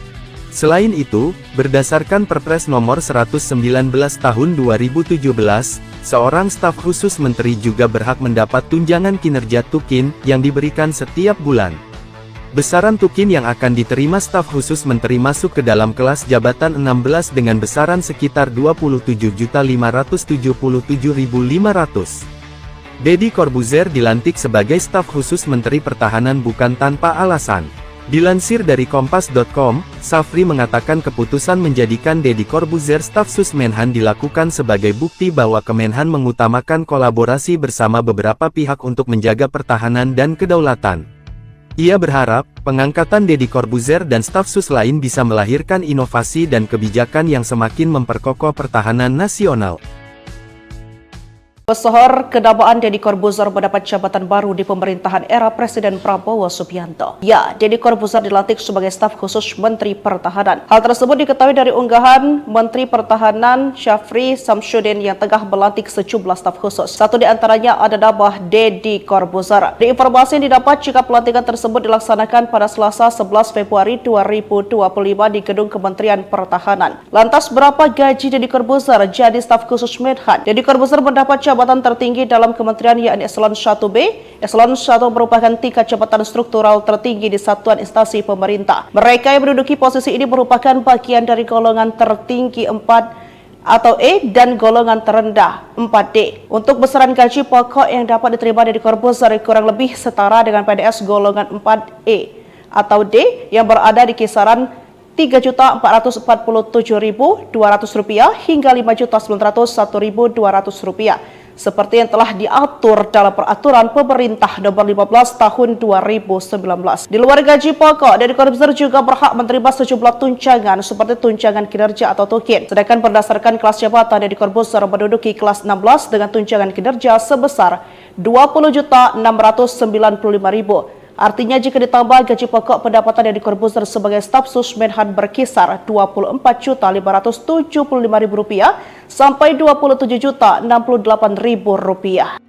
[SPEAKER 3] Selain itu, berdasarkan Perpres Nomor 119 Tahun 2017, seorang staf khusus menteri juga berhak mendapat tunjangan kinerja Tukin yang diberikan setiap bulan. Besaran Tukin yang akan diterima staf khusus menteri masuk ke dalam kelas jabatan 16 dengan besaran sekitar 27.577.500. Deddy Corbuzier dilantik sebagai staf khusus Menteri Pertahanan bukan tanpa alasan. Dilansir dari Kompas.com, Safri mengatakan keputusan menjadikan Deddy Corbuzier staf sus Menhan dilakukan sebagai bukti bahwa Kemenhan mengutamakan kolaborasi bersama beberapa pihak untuk menjaga pertahanan dan kedaulatan. Ia berharap, pengangkatan Deddy Corbuzier dan staf sus lain bisa melahirkan inovasi dan kebijakan yang semakin memperkokoh pertahanan nasional.
[SPEAKER 4] Pesohor kedabaan Deddy Corbuzier mendapat jabatan baru di pemerintahan era Presiden Prabowo Subianto. Ya, Deddy Corbuzier dilantik sebagai staf khusus Menteri Pertahanan. Hal tersebut diketahui dari unggahan Menteri Pertahanan Syafri Samsudin yang tengah melantik sejumlah staf khusus. Satu di antaranya ada nama Deddy Corbuzier. Di informasi yang didapat jika pelantikan tersebut dilaksanakan pada Selasa 11 Februari 2025 di Gedung Kementerian Pertahanan. Lantas berapa gaji Deddy Corbuzier jadi staf khusus Menhan? Deddy Corbuzier mendapat jabatan tertinggi dalam kementerian yakni Eselon 1B. Eselon 1 merupakan tingkat jabatan struktural tertinggi di satuan instansi pemerintah. Mereka yang menduduki posisi ini merupakan bagian dari golongan tertinggi 4 atau E dan golongan terendah 4D. Untuk besaran gaji pokok yang dapat diterima Deddy Corbuzier kurang lebih setara dengan PNS golongan 4E atau D yang berada di kisaran Rp3.447.200 hingga Rp5.901.200 seperti yang telah diatur dalam peraturan pemerintah nomor 15 tahun 2019. Di luar gaji pokok, Deddy Corbuzier juga berhak menerima sejumlah tunjangan seperti tunjangan kinerja atau tukin. Sedangkan berdasarkan kelas jabatan, Deddy Corbuzier menduduki kelas 16 dengan tunjangan kinerja sebesar Rp20.695.000. Artinya jika ditambah gaji pokok, pendapatan Deddy Corbuzier sebagai staf sus Menhan berkisar Rp24.575.000 sampai Rp27.068.000.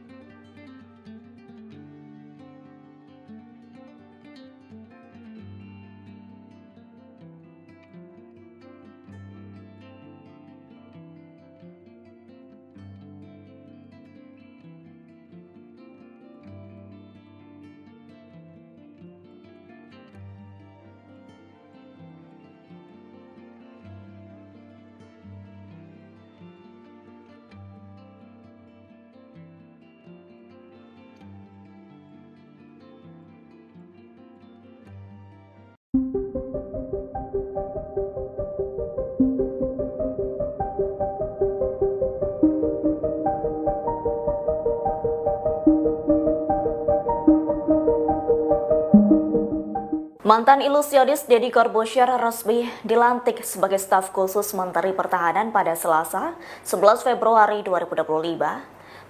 [SPEAKER 1] Mantan ilusionis Deddy Corbuzier resmi dilantik sebagai staf khusus Menteri Pertahanan pada Selasa, 11 Februari 2025.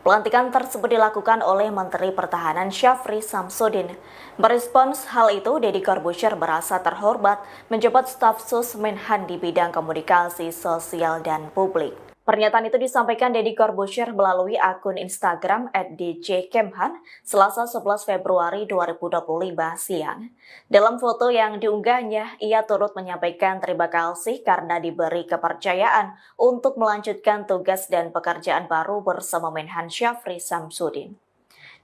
[SPEAKER 1] Pelantikan tersebut dilakukan oleh Menteri Pertahanan Syafri Samsudin. Merespons hal itu, Deddy Corbuzier merasa terhormat menjabat staf sus Menhan di bidang komunikasi sosial dan publik. Pernyataan itu disampaikan Deddy Corbuzier melalui akun Instagram @djkemhan Selasa 11 Februari 2025 siang. Dalam foto yang diunggahnya, ia turut menyampaikan terima kasih karena diberi kepercayaan untuk melanjutkan tugas dan pekerjaan baru bersama Menhan Syafri Samsudin.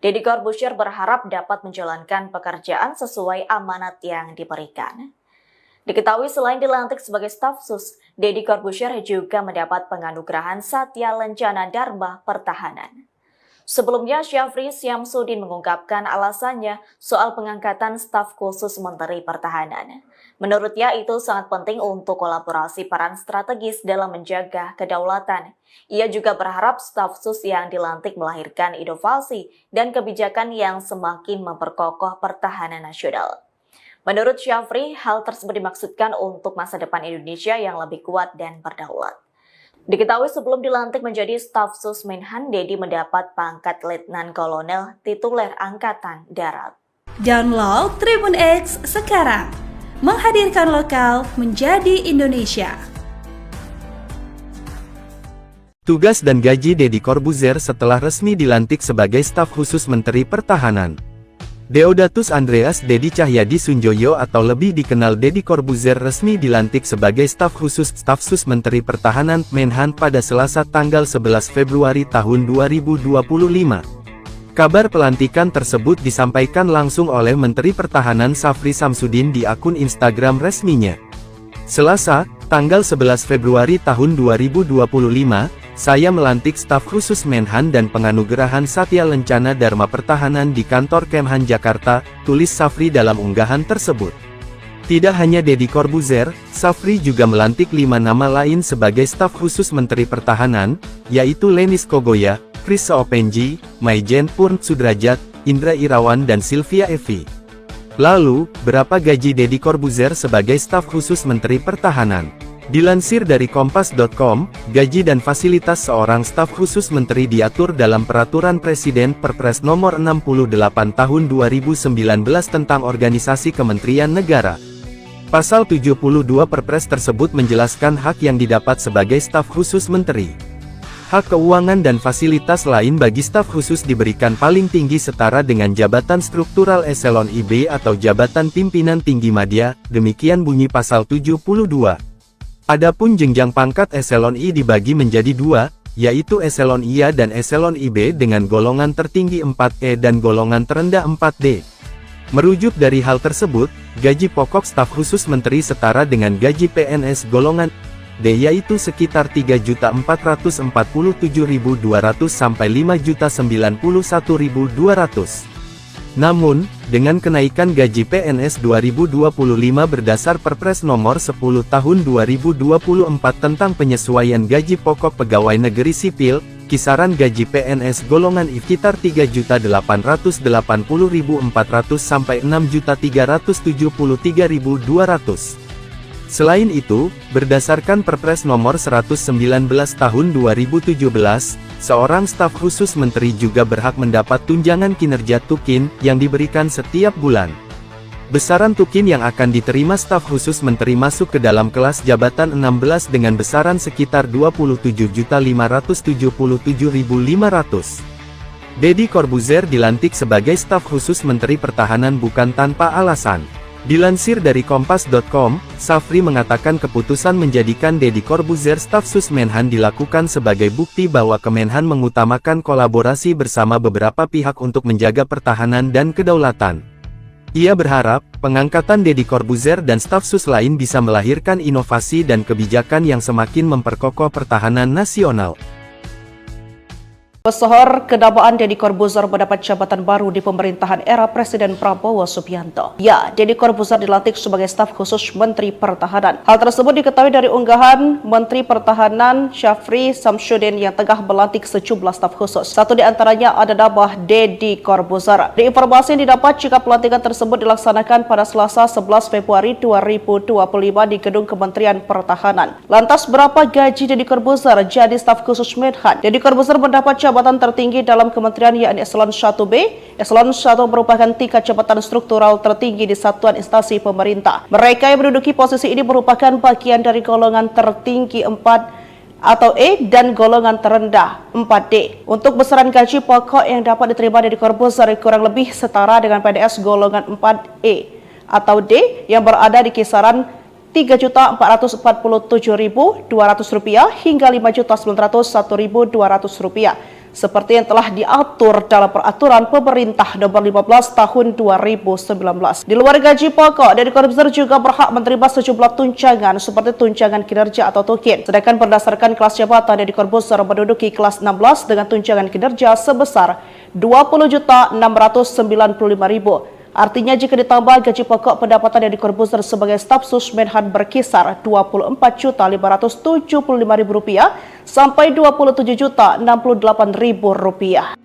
[SPEAKER 1] Deddy Corbuzier berharap dapat menjalankan pekerjaan sesuai amanat yang diberikan. Diketahui selain dilantik sebagai staf sus, Deddy Corbuzier juga mendapat penganugerahan Satya Lencana Dharma Pertahanan. Sebelumnya, Syafri Samsudin mengungkapkan alasannya soal pengangkatan staf khusus Menteri Pertahanan. Menurutnya itu sangat penting untuk kolaborasi peran strategis dalam menjaga kedaulatan. Ia juga berharap staf sus yang dilantik melahirkan inovasi dan kebijakan yang semakin memperkokoh pertahanan nasional. Menurut Syafri, hal tersebut dimaksudkan untuk masa depan Indonesia yang lebih kuat dan berdaulat. Diketahui sebelum dilantik menjadi staf sus Menhan, Dedi mendapat pangkat Letnan Kolonel tituler Angkatan Darat.
[SPEAKER 2] Download Tribun X sekarang, menghadirkan lokal menjadi Indonesia.
[SPEAKER 3] Tugas dan gaji Deddy Corbuzier setelah resmi dilantik sebagai staf khusus Menteri Pertahanan. Deodatus Andreas Dedi Cahyadi Sunjoyo atau lebih dikenal Deddy Corbuzier resmi dilantik sebagai staf khusus staf sus Menteri Pertahanan Menhan pada Selasa tanggal 11 Februari tahun 2025. Kabar pelantikan tersebut disampaikan langsung oleh Menteri Pertahanan Syafri Samsudin di akun Instagram resminya. Selasa, tanggal 11 Februari tahun 2025, saya melantik staf khusus Menhan dan penganugerahan Satya Lencana Dharma Pertahanan di kantor Kemhan Jakarta, tulis Syafri dalam unggahan tersebut. Tidak hanya Deddy Corbuzier, Syafri juga melantik 5 nama lain sebagai staf khusus Menteri Pertahanan, yaitu Lenis Kogoya, Chris Seopenji, Maijen Purn Sudrajat, Indra Irawan dan Sylvia Evi. Lalu, berapa gaji Deddy Corbuzier sebagai staf khusus Menteri Pertahanan? Dilansir dari Kompas.com, gaji dan fasilitas seorang staf khusus menteri diatur dalam Peraturan Presiden Perpres Nomor 68 Tahun 2019 tentang Organisasi Kementerian Negara. Pasal 72 Perpres tersebut menjelaskan hak yang didapat sebagai staf khusus menteri. Hak keuangan dan fasilitas lain bagi staf khusus diberikan paling tinggi setara dengan jabatan struktural eselon IB atau jabatan pimpinan tinggi madya, demikian bunyi pasal 72. Adapun jenjang pangkat eselon I dibagi menjadi 2, yaitu eselon IA dan eselon IB dengan golongan tertinggi 4E dan golongan terendah 4D. Merujuk dari hal tersebut, gaji pokok staf khusus menteri setara dengan gaji PNS golongan D yaitu sekitar 3.447.200 sampai 5.091.200. Namun, dengan kenaikan gaji PNS 2025 berdasar Perpres Nomor 10 Tahun 2024 tentang penyesuaian gaji pokok pegawai negeri sipil, kisaran gaji PNS golongan I sekitar 3.880.400 sampai 6.373.200. Selain itu, berdasarkan Perpres Nomor 119 Tahun 2017, seorang staf khusus menteri juga berhak mendapat tunjangan kinerja Tukin yang diberikan setiap bulan. Besaran Tukin yang akan diterima staf khusus menteri masuk ke dalam kelas jabatan 16 dengan besaran sekitar 27.577.500. Deddy Corbuzier dilantik sebagai staf khusus Menteri Pertahanan bukan tanpa alasan. Dilansir dari Kompas.com, Syafri mengatakan keputusan menjadikan Deddy Corbuzier staf sus Menhan dilakukan sebagai bukti bahwa Kemenhan mengutamakan kolaborasi bersama beberapa pihak untuk menjaga pertahanan dan kedaulatan. Ia berharap, pengangkatan Deddy Corbuzier dan staf sus lain bisa melahirkan inovasi dan kebijakan yang semakin memperkokoh pertahanan nasional.
[SPEAKER 4] Pesohor kedabaan Deddy Corbuzier mendapat jabatan baru di pemerintahan era Presiden Prabowo Subianto. Ya, Deddy Corbuzier dilantik sebagai staf khusus Menteri Pertahanan. Hal tersebut diketahui dari unggahan Menteri Pertahanan Syafri Samsudin yang tengah melantik sejumlah staf khusus. Satu di antaranya ada nama Deddy Corbuzier. Di informasi yang didapat jika pelantikan tersebut dilaksanakan pada Selasa 11 Februari 2025 di Gedung Kementerian Pertahanan. Lantas berapa gaji Deddy Corbuzier jadi staf khusus Menhan? Deddy Corbuzier mendapat jabatan tertinggi dalam kementerian yakni Eselon 1B. Eselon 1 merupakan tingkat jabatan struktural tertinggi di satuan instansi pemerintah. Mereka yang menduduki posisi ini merupakan bagian dari golongan tertinggi 4 atau E dan golongan terendah 4D. Untuk besaran gaji pokok yang dapat diterima Deddy Corbuzier kurang lebih setara dengan PNS golongan 4E atau D yang berada di kisaran Rp3.447.200 hingga Rp5.901.200 seperti yang telah diatur dalam Peraturan Pemerintah Nomor 15 Tahun 2019. Di luar gaji pokok, Deddy Corbuzier juga berhak menerima sejumlah tunjangan seperti tunjangan kinerja atau tukin. Sedangkan berdasarkan kelas jabatan, Deddy Corbuzier menduduki kelas 16 dengan tunjangan kinerja sebesar Rp20.695.000. Artinya jika ditambah gaji pokok, pendapatan Deddy Corbuzier sebagai staf sus Menhan berkisar Rp24.575.000 sampai Rp27.068.000.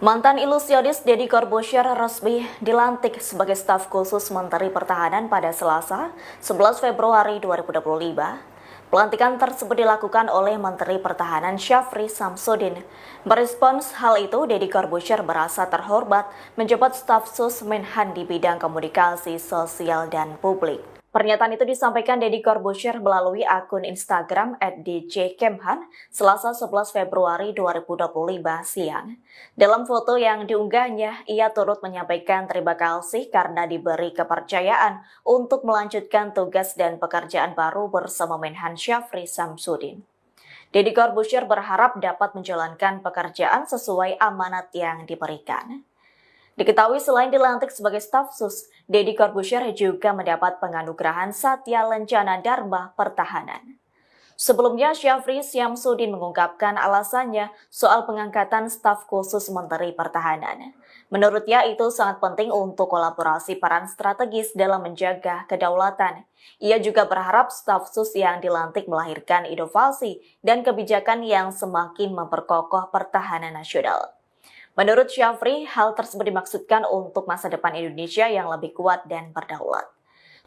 [SPEAKER 1] Mantan ilusionis Deddy Corbuzier resmi dilantik sebagai staf khusus Menteri Pertahanan pada Selasa, 11 Februari 2025. Pelantikan tersebut dilakukan oleh Menteri Pertahanan Syafri Samsudin. Merespons hal itu, Deddy Corbuzier merasa terhormat menjabat staf sus Menhan di bidang komunikasi sosial dan publik. Pernyataan itu disampaikan Deddy Corbuzier melalui akun Instagram @djkemhan Selasa 11 Februari 2025 siang. Dalam foto yang diunggahnya, ia turut menyampaikan terima kasih karena diberi kepercayaan untuk melanjutkan tugas dan pekerjaan baru bersama Menhan Syafri Samsudin. Deddy Corbuzier berharap dapat menjalankan pekerjaan sesuai amanat yang diberikan. Diketahui selain dilantik sebagai staf sus, Deddy Corbuzier juga mendapat penganugerahan Satya Lencana Dharma Pertahanan. Sebelumnya, Syafri Samsudin mengungkapkan alasannya soal pengangkatan staf khusus Menteri Pertahanan. Menurutnya itu sangat penting untuk kolaborasi peran strategis dalam menjaga kedaulatan. Ia juga berharap staf sus yang dilantik melahirkan inovasi dan kebijakan yang semakin memperkokoh pertahanan nasional. Menurut Syafri, hal tersebut dimaksudkan untuk masa depan Indonesia yang lebih kuat dan berdaulat.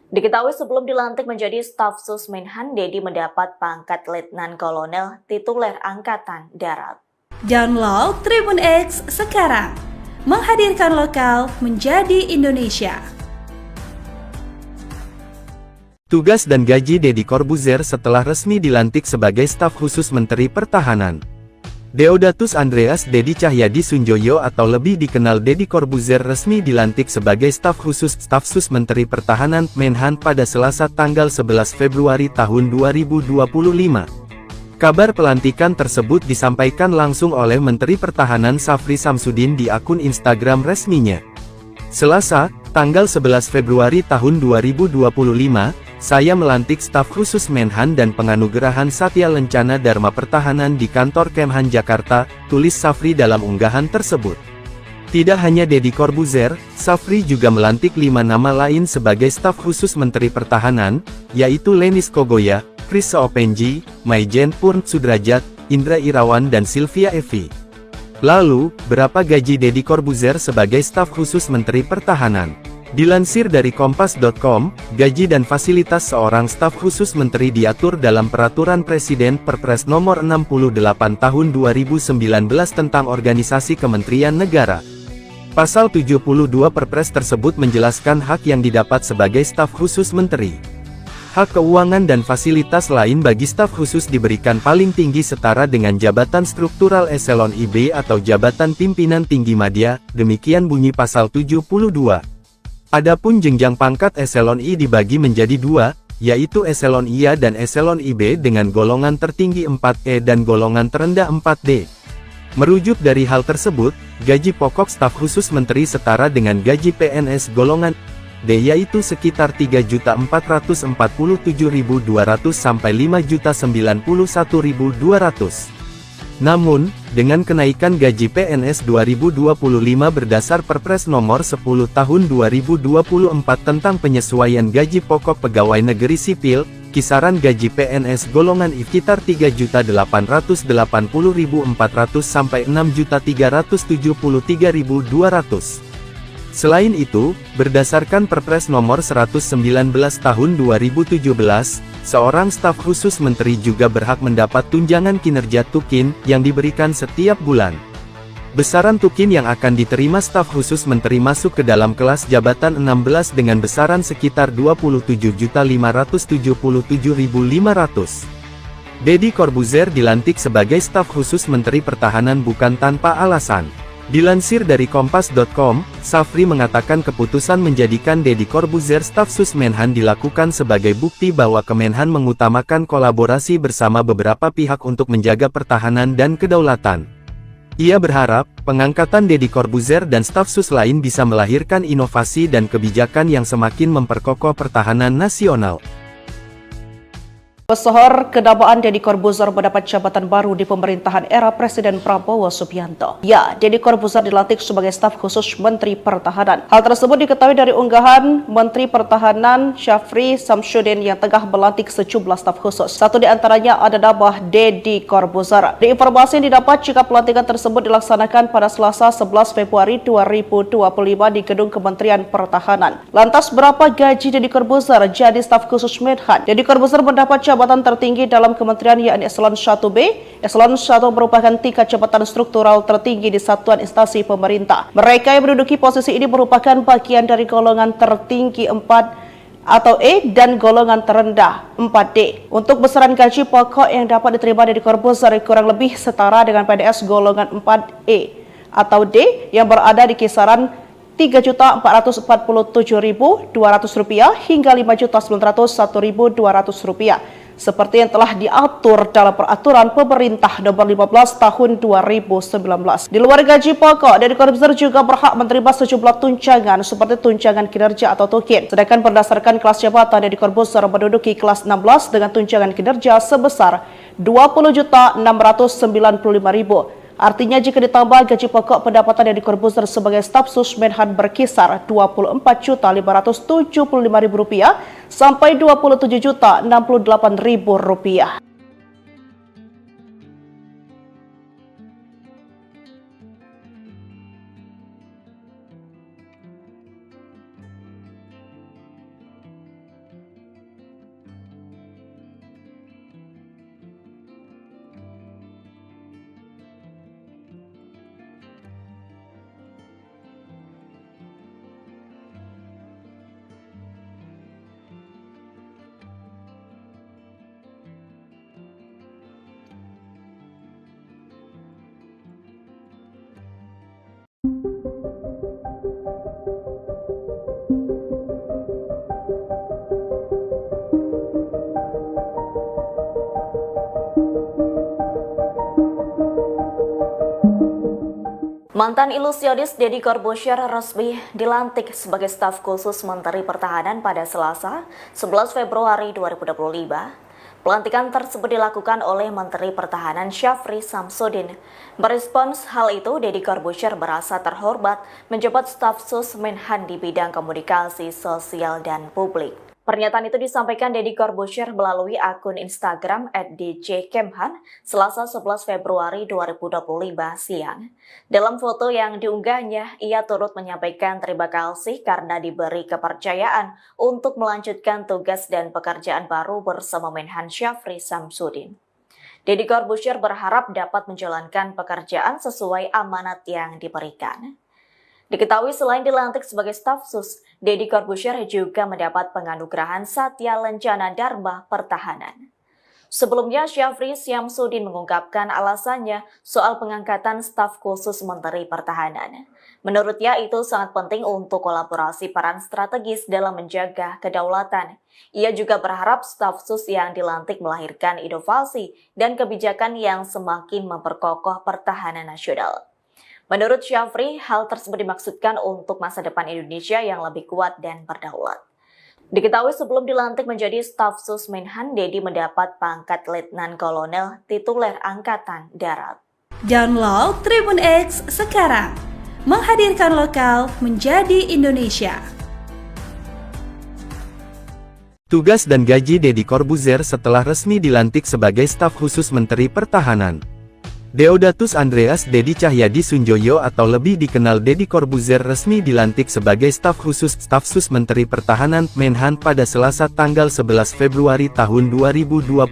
[SPEAKER 1] Diketahui sebelum dilantik menjadi staf sus Menhan, Deddy mendapat pangkat Letnan Kolonel tituler Angkatan Darat.
[SPEAKER 2] Download Tribun X sekarang, menghadirkan lokal menjadi Indonesia.
[SPEAKER 3] Tugas dan gaji Deddy Corbuzier setelah resmi dilantik sebagai staf khusus Menteri Pertahanan. Deodatus Andreas Deddy Cahyadi Sunjoyo atau lebih dikenal Deddy Corbuzier resmi dilantik sebagai staf khusus staf sus Menteri Pertahanan Menhan pada Selasa tanggal 11 Februari tahun 2025. Kabar pelantikan tersebut disampaikan langsung oleh Menteri Pertahanan Syafri Samsudin di akun Instagram resminya. Selasa, tanggal 11 Februari tahun 2025, saya melantik staf khusus Menhan dan penganugerahan Satya Lencana Dharma Pertahanan di kantor Kemhan Jakarta, tulis Syafri dalam unggahan tersebut. Tidak hanya Deddy Corbuzier, Syafri juga melantik 5 nama lain sebagai staf khusus Menteri Pertahanan, yaitu Lenis Kogoya, Chris Soopenji, Maijen Purn Sudrajat, Indra Irawan dan Sylvia Evi. Lalu, berapa gaji Deddy Corbuzier sebagai staf khusus Menteri Pertahanan? Dilansir dari Kompas.com, gaji dan fasilitas seorang staf khusus menteri diatur dalam Peraturan Presiden Perpres Nomor 68 Tahun 2019 tentang Organisasi Kementerian Negara. Pasal 72 Perpres tersebut menjelaskan hak yang didapat sebagai staf khusus menteri. Hak keuangan dan fasilitas lain bagi staf khusus diberikan paling tinggi setara dengan jabatan struktural eselon IB atau jabatan pimpinan tinggi madya, demikian bunyi pasal 72. Adapun jenjang pangkat eselon I dibagi menjadi 2, yaitu eselon IA dan eselon IB dengan golongan tertinggi 4E dan golongan terendah 4D. Merujuk dari hal tersebut, gaji pokok staf khusus menteri setara dengan gaji PNS golongan D yaitu sekitar 3.447.200 sampai 5.091.200. Namun, dengan kenaikan gaji PNS 2025 berdasar Perpres Nomor 10 Tahun 2024 tentang penyesuaian gaji pokok pegawai negeri sipil, kisaran gaji PNS golongan I sekitar 3.880.400 sampai 6.373.200. Selain itu, berdasarkan Perpres Nomor 119 Tahun 2017, seorang staf khusus menteri juga berhak mendapat tunjangan kinerja tukin yang diberikan setiap bulan. Besaran tukin yang akan diterima staf khusus menteri masuk ke dalam kelas jabatan 16 dengan besaran sekitar 27.577.500. Deddy Corbuzier dilantik sebagai staf khusus Menteri Pertahanan bukan tanpa alasan. Dilansir dari Kompas.com, Syafri mengatakan keputusan menjadikan Deddy Corbuzier staf sus Menhan dilakukan sebagai bukti bahwa Kemenhan mengutamakan kolaborasi bersama beberapa pihak untuk menjaga pertahanan dan kedaulatan. Ia berharap, pengangkatan Deddy Corbuzier dan staf sus lain bisa melahirkan inovasi dan kebijakan yang semakin memperkokoh pertahanan nasional.
[SPEAKER 4] Pesohor kedabaan Deddy Corbuzier mendapat jabatan baru di pemerintahan era Presiden Prabowo Subianto. Ya, Deddy Corbuzier dilantik sebagai staf khusus Menteri Pertahanan. Hal tersebut diketahui dari unggahan Menteri Pertahanan Syafri Samsudin yang tengah melantik sejumlah staf khusus. Satu di antaranya ada nama Deddy Corbuzier. Di informasi yang didapat jika pelantikan tersebut dilaksanakan pada Selasa 11 Februari 2025 di Gedung Kementerian Pertahanan. Lantas berapa gaji Deddy Corbuzier jadi staf khusus Menhan? Deddy Corbuzier mendapat jabatan tertinggi dalam kementerian yakni Eselon 1B. Eselon 1 merupakan tingkat jabatan struktural tertinggi di satuan instansi pemerintah. Mereka yang menduduki posisi ini merupakan bagian dari golongan tertinggi 4 atau E dan golongan terendah 4D. Untuk besaran gaji pokok yang dapat diterima Deddy Corbuzier kurang lebih setara dengan PNS golongan 4E atau D yang berada di kisaran Rp3.447.200 hingga Rp5.901.200 seperti yang telah diatur dalam peraturan pemerintah nomor 15 tahun 2019. Di luar gaji pokok, Deddy Corbuzier juga berhak menerima sejumlah tunjangan seperti tunjangan kinerja atau tukin. Sedangkan berdasarkan kelas jabatan, Deddy Corbuzier menduduki kelas 16 dengan tunjangan kinerja sebesar Rp20.695.000. Artinya jika ditambah gaji pokok, pendapatan Deddy Corbuzier sebagai staf sus Menhan berkisar Rp24.575.000 sampai Rp27.068.000.
[SPEAKER 1] Mantan ilusionis Deddy Corbuzier resmi dilantik sebagai staf khusus Menteri Pertahanan pada Selasa, 11 Februari 2025. Pelantikan tersebut dilakukan oleh Menteri Pertahanan Syafri Samsudin. Merespons hal itu, Deddy Corbuzier merasa terhormat menjabat staf sus Menhan di bidang komunikasi sosial dan publik. Pernyataan itu disampaikan Deddy Corbuzier melalui akun Instagram @djkemhan Selasa 11 Februari 2025 siang. Dalam foto yang diunggahnya, ia turut menyampaikan terima kasih karena diberi kepercayaan untuk melanjutkan tugas dan pekerjaan baru bersama Menhan Syafri Samsudin. Deddy Corbuzier berharap dapat menjalankan pekerjaan sesuai amanat yang diberikan. Diketahui selain dilantik sebagai staf sus, Deddy Corbuzier juga mendapat penganugerahan Satya Lencana Dharma Pertahanan. Sebelumnya, Syafri Samsudin mengungkapkan alasannya soal pengangkatan staf khusus Menteri Pertahanan. Menurutnya itu sangat penting untuk kolaborasi peran strategis dalam menjaga kedaulatan. Ia juga berharap staf sus yang dilantik melahirkan inovasi dan kebijakan yang semakin memperkokoh pertahanan nasional. Menurut Syafri, hal tersebut dimaksudkan untuk masa depan Indonesia yang lebih kuat dan berdaulat. Diketahui sebelum dilantik menjadi staf sus Menhan, Deddy mendapat pangkat Letnan Kolonel tituler Angkatan Darat.
[SPEAKER 2] Download Tribun X sekarang, menghadirkan lokal menjadi Indonesia.
[SPEAKER 3] Tugas dan gaji Deddy Corbuzier setelah resmi dilantik sebagai staf khusus Menteri Pertahanan. Deodatus Andreas Deddy Cahyadi Sunjoyo atau lebih dikenal Deddy Corbuzier resmi dilantik sebagai staf khusus staf sus Menteri Pertahanan Menhan pada Selasa tanggal 11 Februari tahun 2025.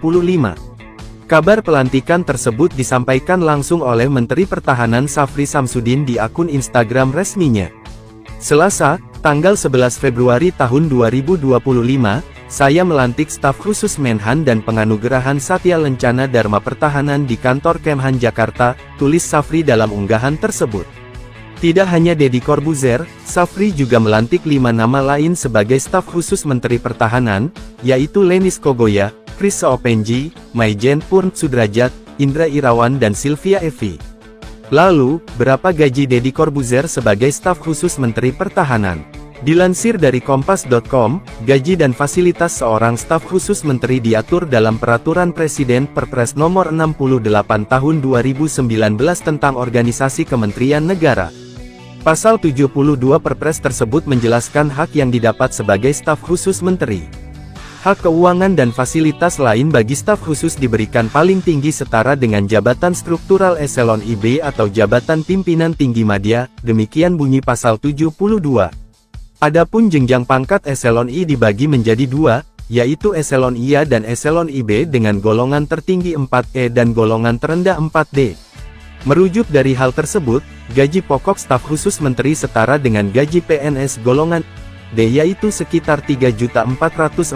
[SPEAKER 3] Kabar pelantikan tersebut disampaikan langsung oleh Menteri Pertahanan Syafri Samsudin di akun Instagram resminya. Selasa, tanggal 11 Februari tahun 2025, saya melantik staf khusus Menhan dan penganugerahan Satya Lencana Dharma Pertahanan di kantor Kemhan Jakarta, tulis Syafri dalam unggahan tersebut. Tidak hanya Deddy Corbuzier, Syafri juga melantik 5 nama lain sebagai staf khusus Menteri Pertahanan, yaitu Lenis Kogoya, Chris Soepenji, Maijen Purn Sudrajat, Indra Irawan dan Sylvia Evi. Lalu, berapa gaji Deddy Corbuzier sebagai staf khusus Menteri Pertahanan? Dilansir dari Kompas.com, gaji dan fasilitas seorang staf khusus menteri diatur dalam Peraturan Presiden Perpres Nomor 68 Tahun 2019 tentang Organisasi Kementerian Negara. Pasal 72 Perpres tersebut menjelaskan hak yang didapat sebagai staf khusus menteri. Hak keuangan dan fasilitas lain bagi staf khusus diberikan paling tinggi setara dengan jabatan struktural eselon IB atau jabatan pimpinan tinggi madya, demikian bunyi pasal 72. Adapun jenjang pangkat eselon I dibagi menjadi dua, yaitu eselon IA dan eselon IB dengan golongan tertinggi 4E dan golongan terendah 4D. Merujuk dari hal tersebut, gaji pokok staf khusus menteri setara dengan gaji PNS golongan D yaitu sekitar 3.447.200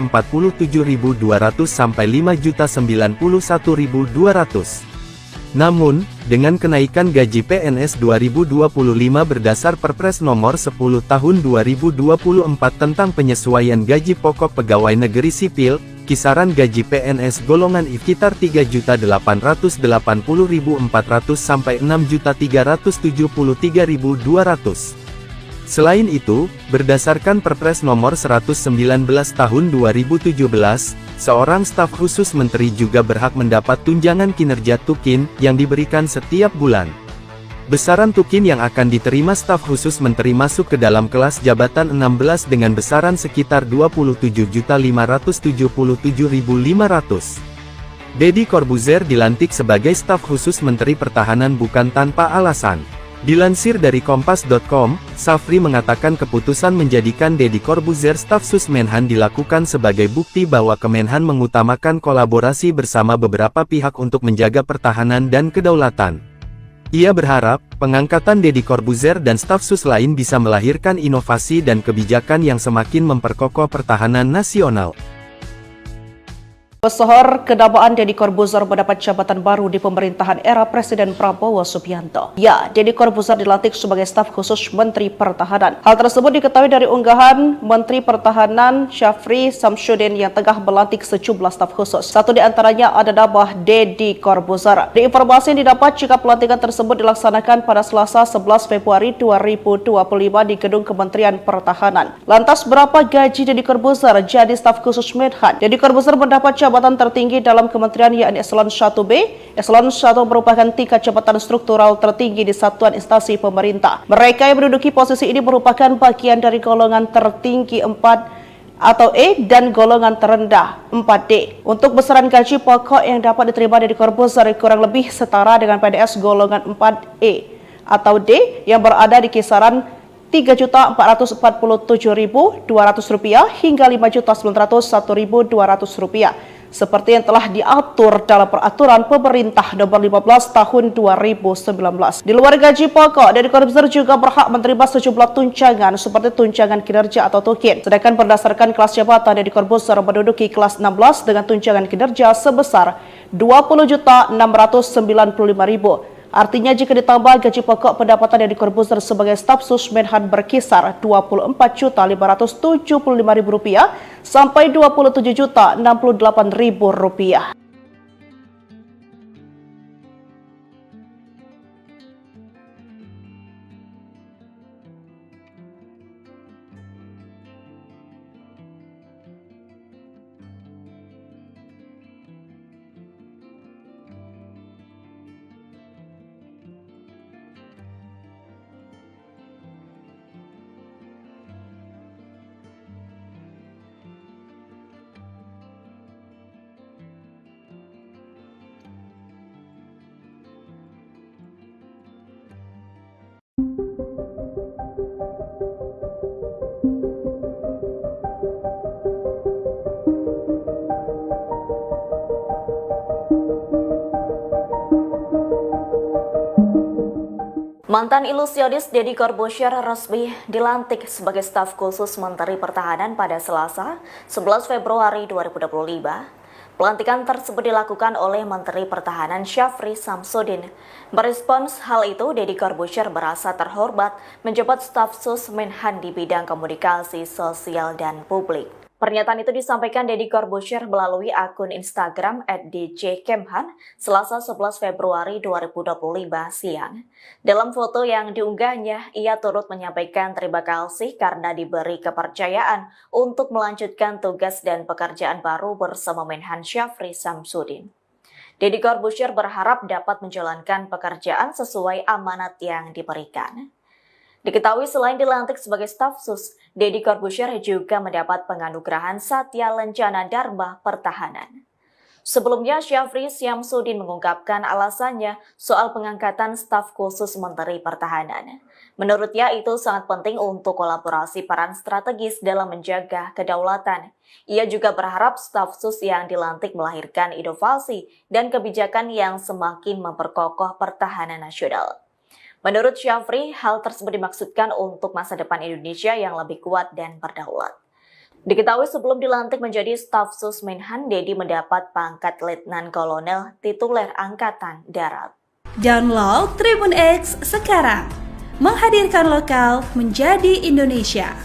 [SPEAKER 3] sampai 5.091.200. Namun, dengan kenaikan gaji PNS 2025 berdasar Perpres Nomor 10 Tahun 2024 tentang penyesuaian gaji pokok pegawai negeri sipil, kisaran gaji PNS golongan I sekitar 3.880.400 sampai 6.373.200. Selain itu, berdasarkan Perpres Nomor 119 Tahun 2017, seorang staf khusus menteri juga berhak mendapat tunjangan kinerja tukin yang diberikan setiap bulan. Besaran tukin yang akan diterima staf khusus menteri masuk ke dalam kelas jabatan 16 dengan besaran sekitar 27.577.500. Deddy Corbuzier dilantik sebagai staf khusus Menteri Pertahanan bukan tanpa alasan. Dilansir dari Kompas.com, Safri mengatakan keputusan menjadikan Deddy Corbuzier staf sus Menhan dilakukan sebagai bukti bahwa Kemenhan mengutamakan kolaborasi bersama beberapa pihak untuk menjaga pertahanan dan kedaulatan. Ia berharap, pengangkatan Deddy Corbuzier dan staf sus lain bisa melahirkan inovasi dan kebijakan yang semakin memperkokoh pertahanan nasional.
[SPEAKER 4] Pesohor kedabaan Deddy Corbuzier mendapat jabatan baru di pemerintahan era Presiden Prabowo Subianto. Ya, Deddy Corbuzier dilantik sebagai staf khusus Menteri Pertahanan. Hal tersebut diketahui dari unggahan Menteri Pertahanan Syafri Samsudin yang tengah melantik sejumlah staf khusus. Satu di antaranya ada nama Deddy Corbuzier. Di informasi yang didapat jika pelantikan tersebut dilaksanakan pada Selasa 11 Februari 2025 di Gedung Kementerian Pertahanan. Lantas berapa gaji Deddy Corbuzier jadi staf khusus Menhan? Deddy Corbuzier mendapat jabatan tertinggi dalam kementerian yakni eselon 1B. Eselon 1 merupakan tingkat jabatan struktural tertinggi di satuan instansi pemerintah. Mereka yang menduduki posisi ini merupakan bagian dari golongan tertinggi 4 atau E dan golongan terendah 4D. Untuk besaran gaji pokok yang dapat diterima Deddy Corbuzier kurang lebih setara dengan PNS golongan 4E atau D yang berada di kisaran Rp3.447.200 hingga Rp5.901.200 seperti yang telah diatur dalam Peraturan Pemerintah Nomor 15 Tahun 2019. Di luar gaji pokok, Deddy Corbuzier juga berhak menerima sejumlah tunjangan seperti tunjangan kinerja atau tukin. Sedangkan berdasarkan kelas jabatan, Deddy Corbuzier menduduki kelas 16 dengan tunjangan kinerja sebesar Rp20.695.000. Artinya jika ditambah gaji pokok, pendapatan Deddy Corbuzier sebagai staf sus Menhan berkisar Rp24.575.000 sampai Rp27.068.000.
[SPEAKER 1] Mantan ilusionis Deddy Corbuzier resmi dilantik sebagai staf khusus Menteri Pertahanan pada Selasa, 11 Februari 2025. Pelantikan tersebut dilakukan oleh Menteri Pertahanan Syafri Samsudin. Merespons hal itu, Deddy Corbuzier merasa terhormat menjabat staf sus Menhan di bidang komunikasi sosial dan publik. Pernyataan itu disampaikan Deddy Corbuzier melalui akun Instagram @djkemhan Selasa 11 Februari 2025 siang. Dalam foto yang diunggahnya, ia turut menyampaikan terima kasih karena diberi kepercayaan untuk melanjutkan tugas dan pekerjaan baru bersama Menhan Syafri Samsudin. Deddy Corbuzier berharap dapat menjalankan pekerjaan sesuai amanat yang diberikan. Diketahui selain dilantik sebagai staf sus, Deddy Corbuzier juga mendapat penganugerahan Satya Lencana Dharma Pertahanan. Sebelumnya, Syafri Samsudin mengungkapkan alasannya soal pengangkatan staf khusus Menteri Pertahanan. Menurutnya itu sangat penting untuk kolaborasi peran strategis dalam menjaga kedaulatan. Ia juga berharap staf sus yang dilantik melahirkan inovasi dan kebijakan yang semakin memperkokoh pertahanan nasional. Menurut Syafri, hal tersebut dimaksudkan untuk masa depan Indonesia yang lebih kuat dan berdaulat. Diketahui sebelum dilantik menjadi staf sus Menhan, Deddy mendapat pangkat Letnan Kolonel tituler Angkatan Darat.
[SPEAKER 2] Download Tribun X sekarang, menghadirkan lokal menjadi Indonesia.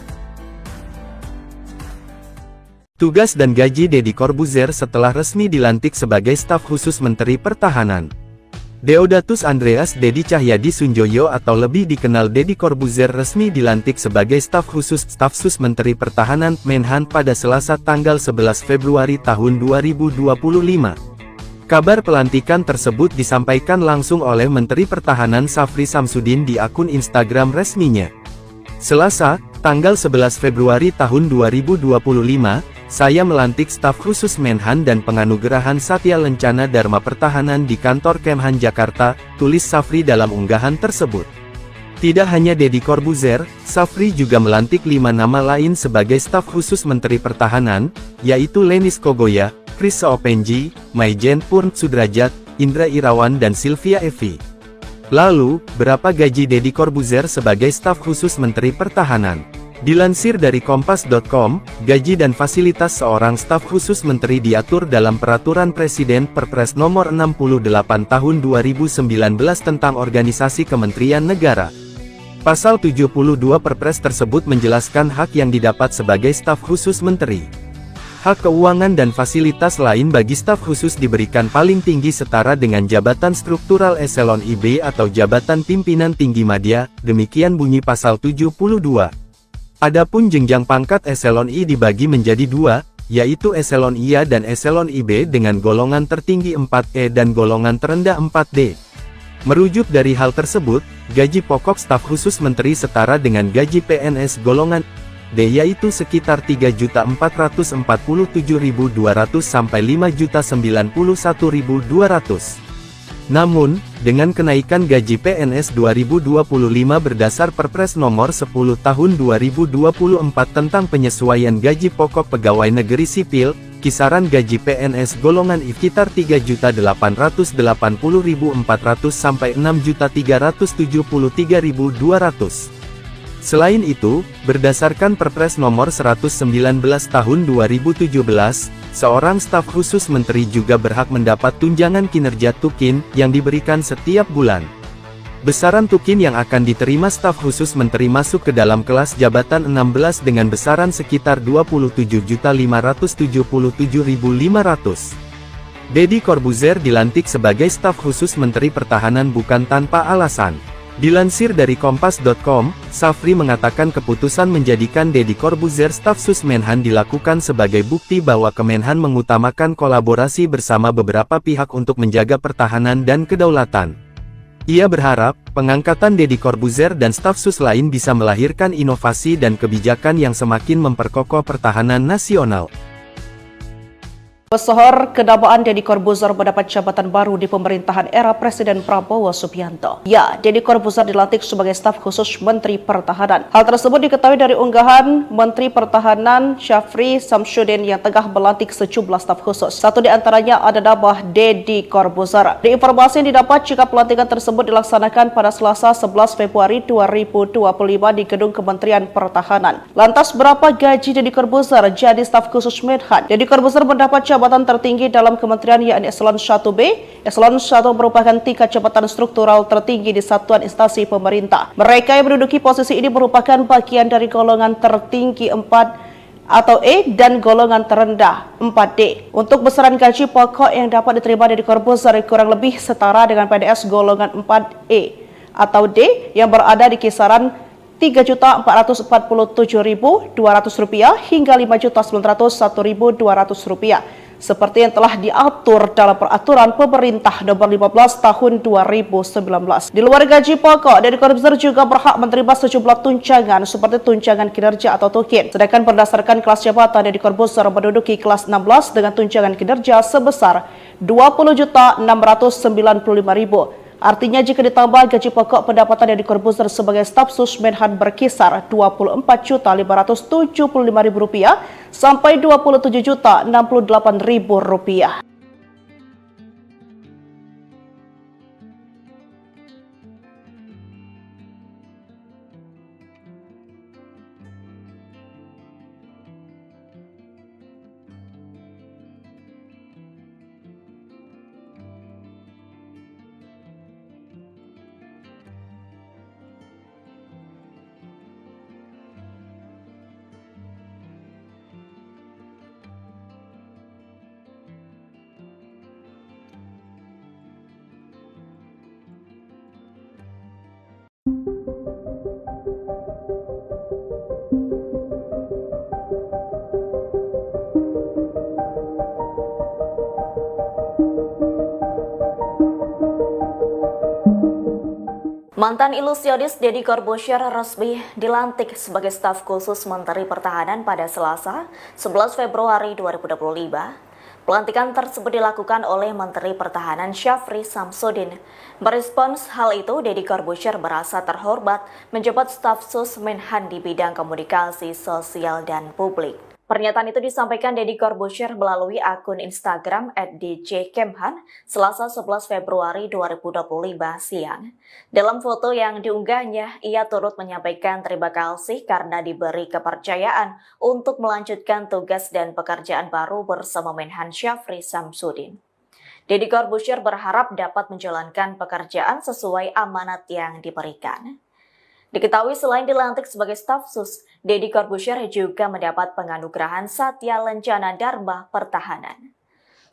[SPEAKER 3] Tugas dan gaji Deddy Corbuzier setelah resmi dilantik sebagai staf khusus Menteri Pertahanan. Deodatus Andreas Deddy Cahyadi Sunjoyo atau lebih dikenal Deddy Corbuzier resmi dilantik sebagai staf khusus staf sus Menteri Pertahanan Menhan pada Selasa tanggal 11 Februari tahun 2025. Kabar pelantikan tersebut disampaikan langsung oleh Menteri Pertahanan Syafri Samsudin di akun Instagram resminya. Selasa, tanggal 11 Februari tahun 2025, saya melantik staf khusus Menhan dan penganugerahan Satya Lencana Dharma Pertahanan di kantor Kemhan Jakarta, tulis Syafri dalam unggahan tersebut. Tidak hanya Deddy Corbuzier, Syafri juga melantik 5 nama lain sebagai staf khusus Menteri Pertahanan, yaitu Lenis Kogoya, Chris Seopenji, Maijen Purn Sudrajat, Indra Irawan dan Sylvia Evi. Lalu, berapa gaji Deddy Corbuzier sebagai staf khusus Menteri Pertahanan? Dilansir dari Kompas.com, gaji dan fasilitas seorang staf khusus menteri diatur dalam Peraturan Presiden Perpres Nomor 68 Tahun 2019 tentang Organisasi Kementerian Negara. Pasal 72 Perpres tersebut menjelaskan hak yang didapat sebagai staf khusus menteri. Hak keuangan dan fasilitas lain bagi staf khusus diberikan paling tinggi setara dengan jabatan struktural eselon IB atau jabatan pimpinan tinggi madya, demikian bunyi pasal 72. Adapun jenjang pangkat eselon I dibagi menjadi 2, yaitu eselon IA dan eselon IB dengan golongan tertinggi 4E dan golongan terendah 4D. Merujuk dari hal tersebut, gaji pokok staf khusus menteri setara dengan gaji PNS golongan D yaitu sekitar 3.447.200 sampai 5.091.200. Namun, dengan kenaikan gaji PNS 2025 berdasar Perpres Nomor 10 Tahun 2024 tentang penyesuaian gaji pokok pegawai negeri sipil, kisaran gaji PNS golongan I sekitar 3.880.400 sampai 6.373.200. Selain itu, berdasarkan Perpres Nomor 119 Tahun 2017, seorang staf khusus menteri juga berhak mendapat tunjangan kinerja tukin yang diberikan setiap bulan. Besaran tukin yang akan diterima staf khusus menteri masuk ke dalam kelas jabatan 16 dengan besaran sekitar 27.577.500. Deddy Corbuzier dilantik sebagai staf khusus Menteri Pertahanan bukan tanpa alasan. Dilansir dari Kompas.com, Syafri mengatakan keputusan menjadikan Deddy Corbuzier staf sus Menhan dilakukan sebagai bukti bahwa Kemenhan mengutamakan kolaborasi bersama beberapa pihak untuk menjaga pertahanan dan kedaulatan. Ia berharap, pengangkatan Deddy Corbuzier dan staf sus lain bisa melahirkan inovasi dan kebijakan yang semakin memperkokoh pertahanan nasional.
[SPEAKER 4] Pesohor kedamaan Deddy Corbuzier mendapat jabatan baru di pemerintahan era Presiden Prabowo Subianto. Ya, Deddy Corbuzier dilantik sebagai staf khusus Menteri Pertahanan. Hal tersebut diketahui dari unggahan Menteri Pertahanan Syafri Samsudin yang tengah melantik sejumlah staf khusus. Satu di antaranya ada nama Deddy Corbuzier. Di informasi yang didapat jika pelantikan tersebut dilaksanakan pada Selasa 11 Februari 2025 di Gedung Kementerian Pertahanan. Lantas berapa gaji Deddy Corbuzier jadi staf khusus Menhan? Deddy Corbuzier mendapat jabatan tertinggi dalam kementerian yakni Eselon 1B. Eselon 1 merupakan tingkat jabatan struktural tertinggi di satuan instansi pemerintah. Mereka yang menduduki posisi ini merupakan bagian dari golongan tertinggi 4 atau E dan golongan terendah 4D. Untuk besaran gaji pokok yang dapat diterima Deddy Corbuzier kurang lebih setara dengan PNS golongan 4E atau D yang berada di kisaran Rp3.447.200 hingga Rp5.901.200 seperti yang telah diatur dalam Peraturan Pemerintah Nomor 15 Tahun 2019. Di luar gaji pokok, Deddy Corbuzier juga berhak menerima sejumlah tunjangan seperti tunjangan kinerja atau tukin. Sedangkan berdasarkan kelas jabatan, Deddy Corbuzier menduduki kelas 16 dengan tunjangan kinerja sebesar Rp20.695.000. Artinya jika ditambah gaji pokok, pendapatan Deddy Corbuzier sebagai staf sus Menhan berkisar Rp24.575.000 sampai Rp27.068.000.
[SPEAKER 1] Mantan ilusionis Deddy Corbuzier resmi dilantik sebagai staf khusus Menteri Pertahanan pada Selasa, 11 Februari 2025. Pelantikan tersebut dilakukan oleh Menteri Pertahanan Syafri Samsudin. Merespons hal itu, Deddy Corbuzier merasa terhormat menjabat staf sus Menhan di bidang komunikasi sosial dan publik. Pernyataan itu disampaikan Deddy Corbuzier melalui akun Instagram @djkemhan Selasa 11 Februari 2025 siang. Dalam foto yang diunggahnya, ia turut menyampaikan terima kasih karena diberi kepercayaan untuk melanjutkan tugas dan pekerjaan baru bersama Menhan Syafri Samsudin. Deddy Corbuzier berharap dapat menjalankan pekerjaan sesuai amanat yang diberikan. Diketahui selain dilantik sebagai staf sus, Deddy Corbuzier juga mendapat penganugerahan Satya Lencana Dharma Pertahanan.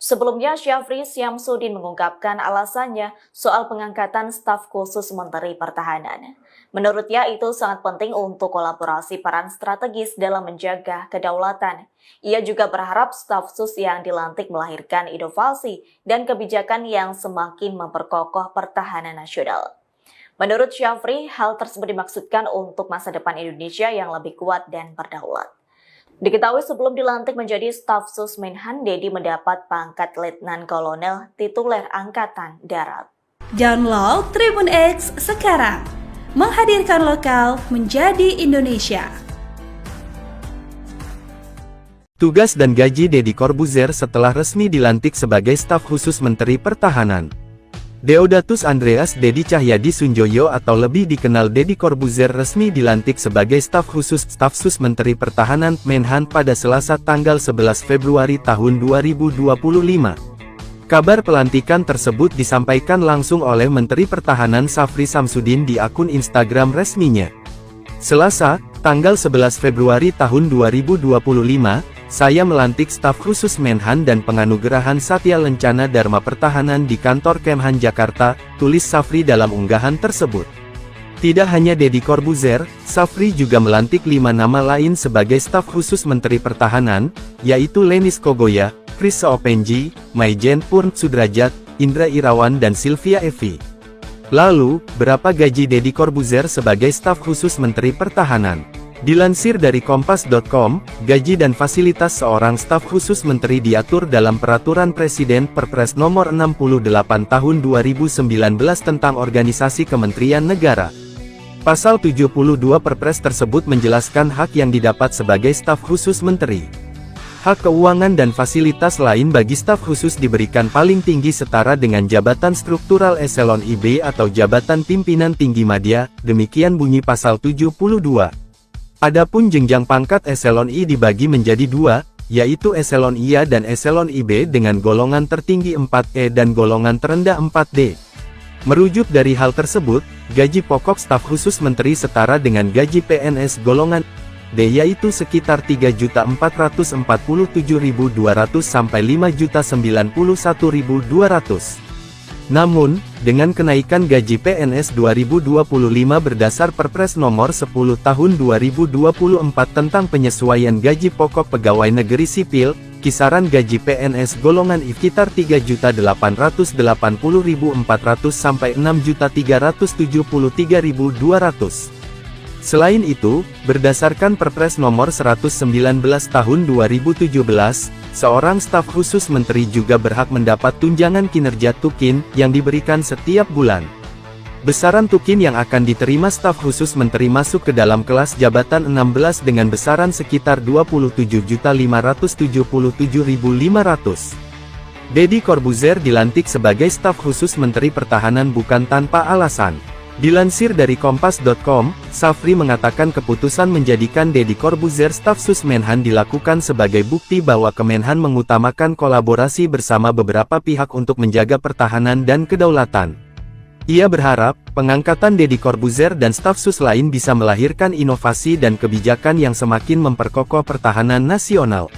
[SPEAKER 1] Sebelumnya, Syafri Samsudin mengungkapkan alasannya soal pengangkatan staf khusus Menteri Pertahanan. Menurutnya itu sangat penting untuk kolaborasi peran strategis dalam menjaga kedaulatan. Ia juga berharap staf sus yang dilantik melahirkan inovasi dan kebijakan yang semakin memperkokoh pertahanan nasional. Menurut Syafri, hal tersebut dimaksudkan untuk masa depan Indonesia yang lebih kuat dan berdaulat. Diketahui sebelum dilantik menjadi staf sus Menhan, Deddy mendapat pangkat Letnan Kolonel tituler Angkatan Darat.
[SPEAKER 2] Download Tribun X sekarang, menghadirkan lokal menjadi Indonesia.
[SPEAKER 3] Tugas dan gaji Deddy Corbuzier setelah resmi dilantik sebagai staf khusus Menteri Pertahanan. Deodatus Andreas Deddy Cahyadi Sunjoyo atau lebih dikenal Deddy Corbuzier resmi dilantik sebagai staf khusus staf sus Menteri Pertahanan Menhan pada Selasa tanggal 11 Februari tahun 2025. Kabar pelantikan tersebut disampaikan langsung oleh Menteri Pertahanan Syafri Samsudin di akun Instagram resminya. Selasa, tanggal 11 Februari tahun 2025, saya melantik staf khusus Menhan dan penganugerahan Satya Lencana Dharma Pertahanan di kantor Kemhan Jakarta, tulis Syafri dalam unggahan tersebut. Tidak hanya Deddy Corbuzier, Syafri juga melantik 5 nama lain sebagai staf khusus Menteri Pertahanan, yaitu Lenis Kogoya, Chris Seopenji, Maijen Purn Sudrajat, Indra Irawan dan Sylvia Evi. Lalu, berapa gaji Deddy Corbuzier sebagai staf khusus Menteri Pertahanan? Dilansir dari Kompas.com, gaji dan fasilitas seorang staf khusus menteri diatur dalam Peraturan Presiden Perpres Nomor 68 Tahun 2019 tentang Organisasi Kementerian Negara. Pasal 72 Perpres tersebut menjelaskan hak yang didapat sebagai staf khusus menteri. Hak keuangan dan fasilitas lain bagi staf khusus diberikan paling tinggi setara dengan jabatan struktural eselon IB atau jabatan pimpinan tinggi madya, demikian bunyi pasal 72. Adapun jenjang pangkat eselon I dibagi menjadi 2, yaitu eselon IA dan eselon IB dengan golongan tertinggi 4E dan golongan terendah 4D. Merujuk dari hal tersebut, gaji pokok staf khusus menteri setara dengan gaji PNS golongan D yaitu sekitar 3.447.200 sampai 5.091.200. Namun, dengan kenaikan gaji PNS 2025 berdasar Perpres Nomor 10 Tahun 2024 tentang penyesuaian gaji pokok pegawai negeri sipil, kisaran gaji PNS golongan I sekitar 3.880.400 sampai 6.373.200. Selain itu, berdasarkan Perpres Nomor 119 Tahun 2017, seorang staf khusus menteri juga berhak mendapat tunjangan kinerja tukin yang diberikan setiap bulan. Besaran tukin yang akan diterima staf khusus menteri masuk ke dalam kelas jabatan 16 dengan besaran sekitar 27.577.500. Deddy Corbuzier dilantik sebagai staf khusus menteri pertahanan bukan tanpa alasan. Dilansir dari Kompas.com, Safri mengatakan keputusan menjadikan Deddy Corbuzier staf sus Menhan dilakukan sebagai bukti bahwa Kemenhan mengutamakan kolaborasi bersama beberapa pihak untuk menjaga pertahanan dan kedaulatan. Ia berharap, pengangkatan Deddy Corbuzier dan staf sus lain bisa melahirkan inovasi dan kebijakan yang semakin memperkokoh pertahanan nasional.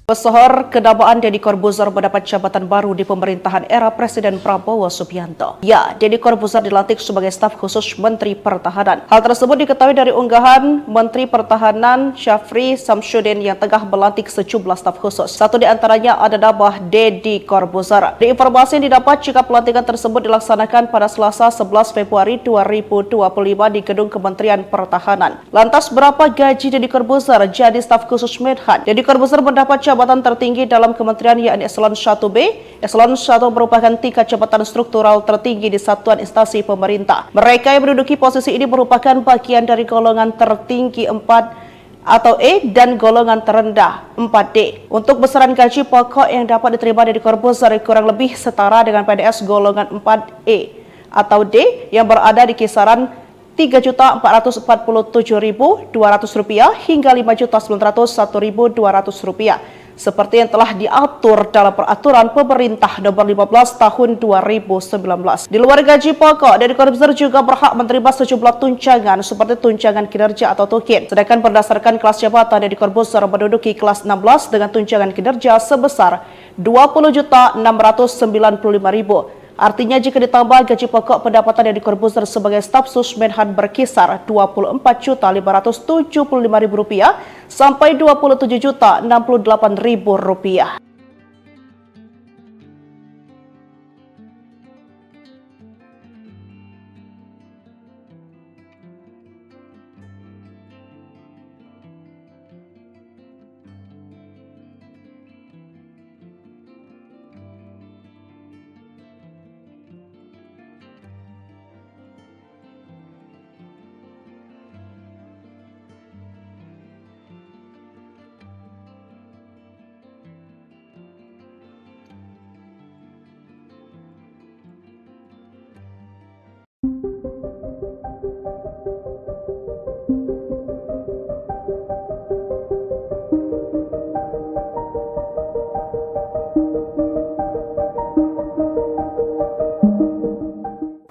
[SPEAKER 4] Pesohor kedamaan Deddy Corbuzier mendapat jabatan baru di pemerintahan era Presiden Prabowo Subianto. Ya, Deddy Corbuzier dilantik sebagai staf khusus Menteri Pertahanan. Hal tersebut diketahui dari unggahan Menteri Pertahanan Syafri Samsudin yang tengah melantik sejumlah staf khusus. Satu di antaranya ada nama Deddy Corbuzier. Di informasi yang didapat jika pelantikan tersebut dilaksanakan pada Selasa 11 Februari 2025 di Gedung Kementerian Pertahanan. Lantas berapa gaji Deddy Corbuzier jadi staf khusus Menhan? Deddy Corbuzier mendapat jabatan tertinggi dalam kementerian yakni Eselon 1B. Eselon 1 merupakan tingkat jabatan struktural tertinggi di satuan instansi pemerintah. Mereka yang menduduki posisi ini merupakan bagian dari golongan tertinggi 4 atau E dan golongan terendah 4D. Untuk besaran gaji pokok yang dapat diterima Deddy Corbuzier kurang lebih setara dengan PNS golongan 4E atau D yang berada di kisaran Rp3.447.200 hingga Rp5.901.200 seperti yang telah diatur dalam Peraturan Pemerintah Nomor 15 Tahun 2019. Di luar gaji pokok, Deddy Corbuzier juga berhak menerima sejumlah tunjangan seperti tunjangan kinerja atau tukin. Sedangkan berdasarkan kelas jabatan, Deddy Corbuzier menduduki kelas 16 dengan tunjangan kinerja sebesar Rp20.695.000. Artinya jika ditambah gaji pokok, pendapatan Deddy Corbuzier sebagai staf sus Menhan berkisar Rp24.575.000 sampai Rp27.068.000.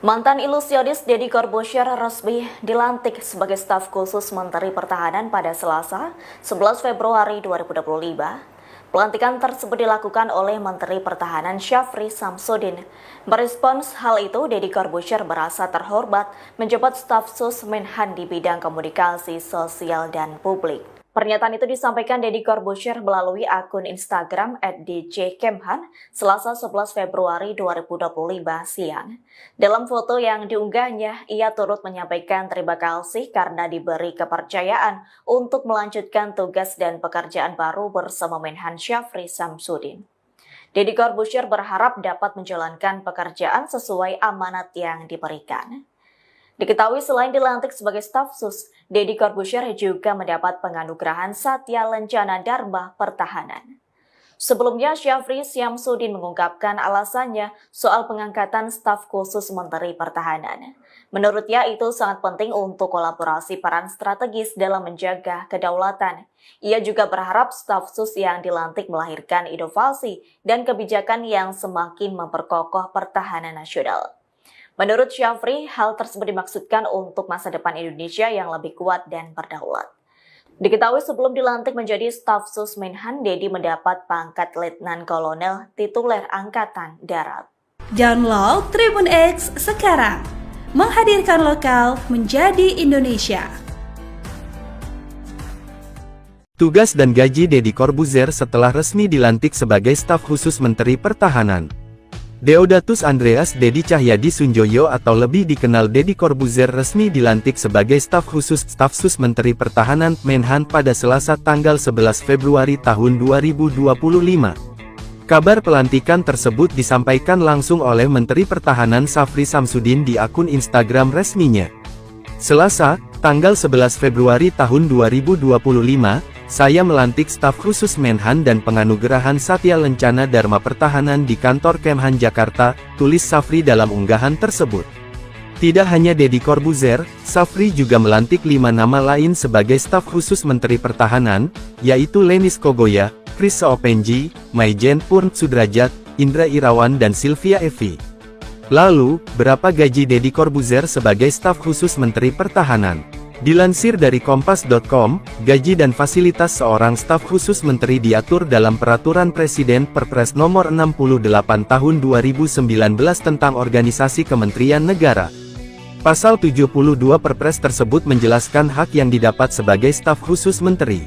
[SPEAKER 1] Mantan ilusionis Deddy Corbuzier resmi dilantik sebagai staf khusus Menteri Pertahanan pada Selasa, 11 Februari 2025. Pelantikan tersebut dilakukan oleh Menteri Pertahanan Syafri Samsudin. Merespons hal itu, Deddy Corbuzier merasa terhormat menjabat staf sus Menhan di bidang komunikasi sosial dan publik. Pernyataan itu disampaikan Deddy Corbuzier melalui akun Instagram @djkemhan Selasa 11 Februari 2025 siang. Dalam foto yang diunggahnya, ia turut menyampaikan terima kasih karena diberi kepercayaan untuk melanjutkan tugas dan pekerjaan baru bersama Menhan Syafri Samsudin. Deddy Corbuzier berharap dapat menjalankan pekerjaan sesuai amanat yang diberikan. Diketahui selain dilantik sebagai staf sus, Deddy Corbuzier juga mendapat penganugerahan Satya Lencana Dharma Pertahanan. Sebelumnya, Syafri Samsudin mengungkapkan alasannya soal pengangkatan staf khusus Menteri Pertahanan. Menurutnya itu sangat penting untuk kolaborasi peran strategis dalam menjaga kedaulatan. Ia juga berharap staf sus yang dilantik melahirkan inovasi dan kebijakan yang semakin memperkokoh pertahanan nasional. Menurut Syafri, hal tersebut dimaksudkan untuk masa depan Indonesia yang lebih kuat dan berdaulat. Diketahui sebelum dilantik menjadi staf sus Menhan, Dedi mendapat pangkat Letnan Kolonel tituler Angkatan Darat.
[SPEAKER 2] Download Tribun X sekarang, menghadirkan lokal menjadi Indonesia.
[SPEAKER 3] Tugas dan gaji Deddy Corbuzier setelah resmi dilantik sebagai staf khusus Menteri Pertahanan. Deodatus Andreas Dedi Cahyadi Sunjoyo atau lebih dikenal Deddy Corbuzier resmi dilantik sebagai staf khusus staf sus Menteri Pertahanan Menhan pada Selasa tanggal 11 Februari tahun 2025. Kabar pelantikan tersebut disampaikan langsung oleh Menteri Pertahanan Syafri Samsudin di akun Instagram resminya. Selasa, tanggal 11 Februari tahun 2025, saya melantik staf khusus Menhan dan penganugerahan Satya Lencana Dharma Pertahanan di kantor Kemhan Jakarta, tulis Syafri dalam unggahan tersebut. Tidak hanya Deddy Corbuzier, Syafri juga melantik 5 nama lain sebagai staf khusus Menteri Pertahanan, yaitu Lenis Kogoya, Chris Seopenji, Maijen Purn Sudrajat, Indra Irawan dan Sylvia Evi. Lalu, berapa gaji Deddy Corbuzier sebagai staf khusus Menteri Pertahanan? Dilansir dari Kompas.com, gaji dan fasilitas seorang staf khusus menteri diatur dalam Peraturan Presiden Perpres Nomor 68 Tahun 2019 tentang Organisasi Kementerian Negara. Pasal 72 Perpres tersebut menjelaskan hak yang didapat sebagai staf khusus menteri.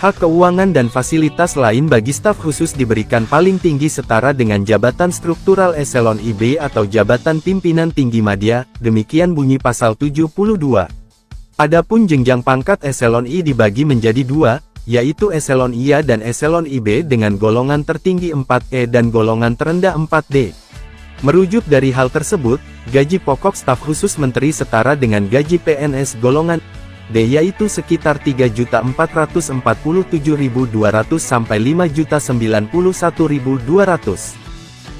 [SPEAKER 3] Hak keuangan dan fasilitas lain bagi staf khusus diberikan paling tinggi setara dengan jabatan struktural eselon IB atau jabatan pimpinan tinggi madya, demikian bunyi pasal 72. Adapun jenjang pangkat eselon I dibagi menjadi 2, yaitu eselon IA dan eselon IB dengan golongan tertinggi 4E dan golongan terendah 4D. Merujuk dari hal tersebut, gaji pokok staf khusus menteri setara dengan gaji PNS golongan D yaitu sekitar 3.447.200 sampai 5.091.200.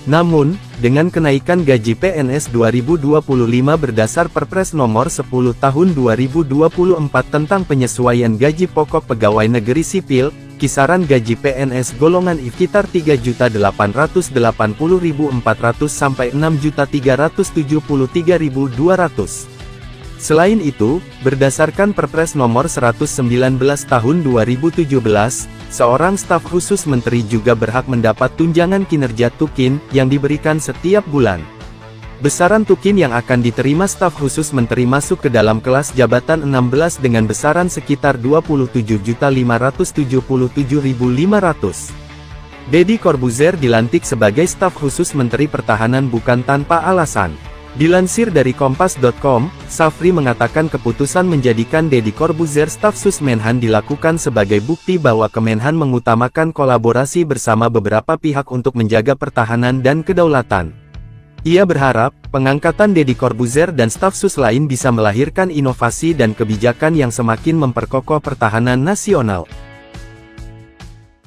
[SPEAKER 3] Namun, dengan kenaikan gaji PNS 2025 berdasar Perpres Nomor 10 Tahun 2024 tentang penyesuaian gaji pokok pegawai negeri sipil, kisaran gaji PNS golongan I sekitar 3.880.400 sampai 6.373.200. Selain itu, berdasarkan Perpres Nomor 119 Tahun 2017, seorang staf khusus menteri juga berhak mendapat tunjangan kinerja tukin yang diberikan setiap bulan. Besaran tukin yang akan diterima staf khusus menteri masuk ke dalam kelas jabatan 16 dengan besaran sekitar 27.577.500. Deddy Corbuzier dilantik sebagai staf khusus Menteri Pertahanan bukan tanpa alasan. Dilansir dari Kompas.com, Syafri mengatakan keputusan menjadikan Deddy Corbuzier staf sus Menhan dilakukan sebagai bukti bahwa Kemenhan mengutamakan kolaborasi bersama beberapa pihak untuk menjaga pertahanan dan kedaulatan. Ia berharap, pengangkatan Deddy Corbuzier dan staf sus lain bisa melahirkan inovasi dan kebijakan yang semakin memperkokoh pertahanan nasional.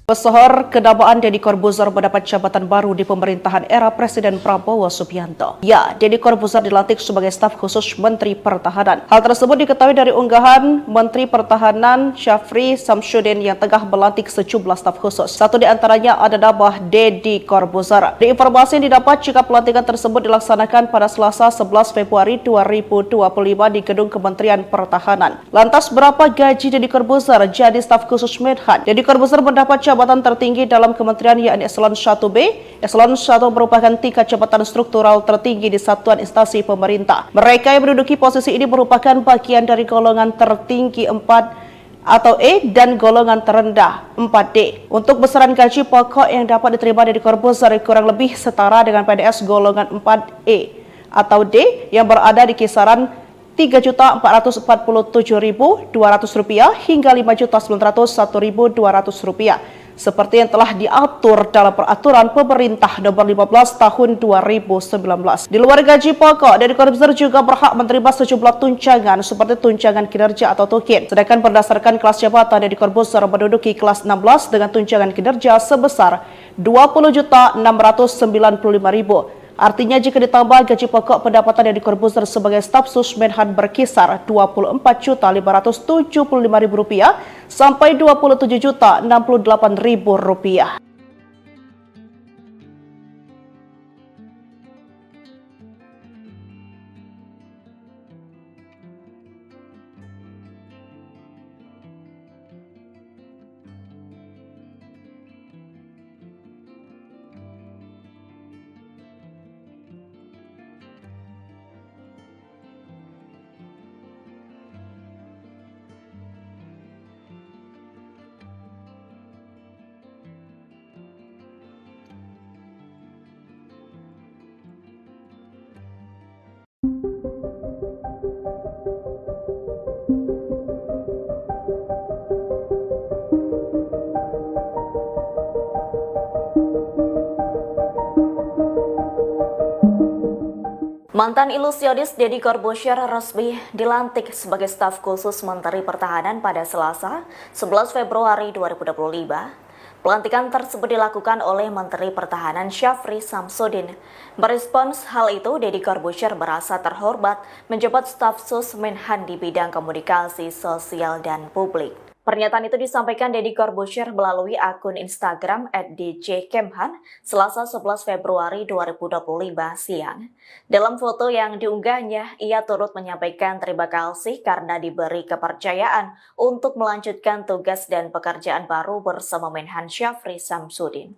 [SPEAKER 4] Pesohor kedamaan Deddy Corbuzier mendapat jabatan baru di pemerintahan era Presiden Prabowo Subianto. Ya, Deddy Corbuzier dilantik sebagai staf khusus Menteri Pertahanan. Hal tersebut diketahui dari unggahan Menteri Pertahanan Syafri Samsudin yang tengah melantik sejumlah staf khusus. Satu di antaranya ada nama Deddy Corbuzier. Di informasi yang didapat jika pelantikan tersebut dilaksanakan pada Selasa 11 Februari 2025 di Gedung Kementerian Pertahanan. Lantas berapa gaji Deddy Corbuzier jadi staf khusus Menhan? Deddy Corbuzier mendapat jabatan tertinggi dalam kementerian yakni Eselon 1B. Eselon 1 merupakan tingkat jabatan struktural tertinggi di satuan instansi pemerintah. Mereka yang menduduki posisi ini merupakan bagian dari golongan tertinggi 4 atau E dan golongan terendah 4D. Untuk besaran gaji pokok yang dapat diterima Deddy Corbuzier kurang lebih setara dengan PNS golongan 4E atau D yang berada di kisaran Rp3.447.200 hingga Rp5.901.200 seperti yang telah diatur dalam Peraturan Pemerintah Nomor 15 Tahun 2019. Di luar gaji pokok, Deddy Corbuzier juga berhak menerima sejumlah tunjangan seperti tunjangan kinerja atau tukin. Sedangkan berdasarkan kelas jabatan, Deddy Corbuzier menduduki kelas 16 dengan tunjangan kinerja sebesar Rp20.695.000. Artinya jika ditambah gaji pokok, pendapatan Deddy Corbuzier sebagai staf sus Menhan berkisar Rp24.575.000 sampai Rp27.068.000.
[SPEAKER 1] Mantan ilusionis Deddy Corbuzier resmi dilantik sebagai staf khusus Menteri Pertahanan pada Selasa, 11 Februari 2025. Pelantikan tersebut dilakukan oleh Menteri Pertahanan Syafri Samsudin. Merespons hal itu, Deddy Corbuzier merasa terhormat menjabat staf sus Menhan di bidang komunikasi sosial dan publik. Pernyataan itu disampaikan Deddy Corbuzier melalui akun Instagram @djkemhan Selasa 11 Februari 2025 siang. Dalam foto yang diunggahnya, ia turut menyampaikan terima kasih karena diberi kepercayaan untuk melanjutkan tugas dan pekerjaan baru bersama Menhan Syafri Samsudin.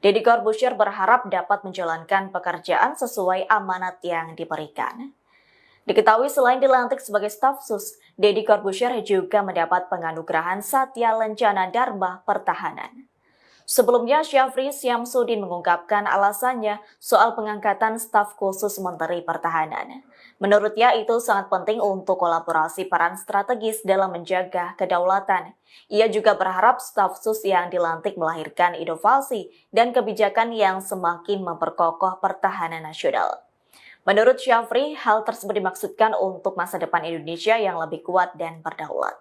[SPEAKER 1] Deddy Corbuzier berharap dapat menjalankan pekerjaan sesuai amanat yang diberikan. Diketahui selain dilantik sebagai staf sus, Deddy Corbuzier juga mendapat penganugerahan Satya Lencana Dharma Pertahanan. Sebelumnya, Syafri Samsudin mengungkapkan alasannya soal pengangkatan staf khusus Menteri Pertahanan. Menurutnya itu sangat penting untuk kolaborasi peran strategis dalam menjaga kedaulatan. Ia juga berharap staf sus yang dilantik melahirkan inovasi dan kebijakan yang semakin memperkokoh pertahanan nasional. Menurut Syafri, hal tersebut dimaksudkan untuk masa depan Indonesia yang lebih kuat dan berdaulat.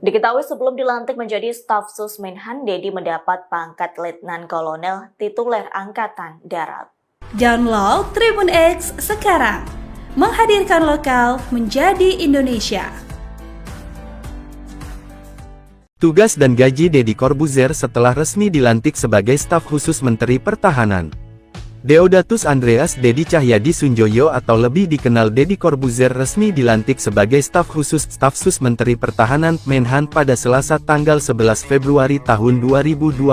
[SPEAKER 1] Diketahui sebelum dilantik menjadi staf sus Menhan, Deddy mendapat pangkat Letnan Kolonel tituler Angkatan Darat.
[SPEAKER 2] Download Tribun X sekarang, menghadirkan lokal menjadi Indonesia.
[SPEAKER 3] Tugas dan gaji Deddy Corbuzier setelah resmi dilantik sebagai staf khusus Menteri Pertahanan. Deodatus Andreas Deddy Cahyadi Sunjoyo atau lebih dikenal Deddy Corbuzier resmi dilantik sebagai staf khusus staf sus Menteri Pertahanan Menhan pada Selasa tanggal 11 Februari tahun 2025.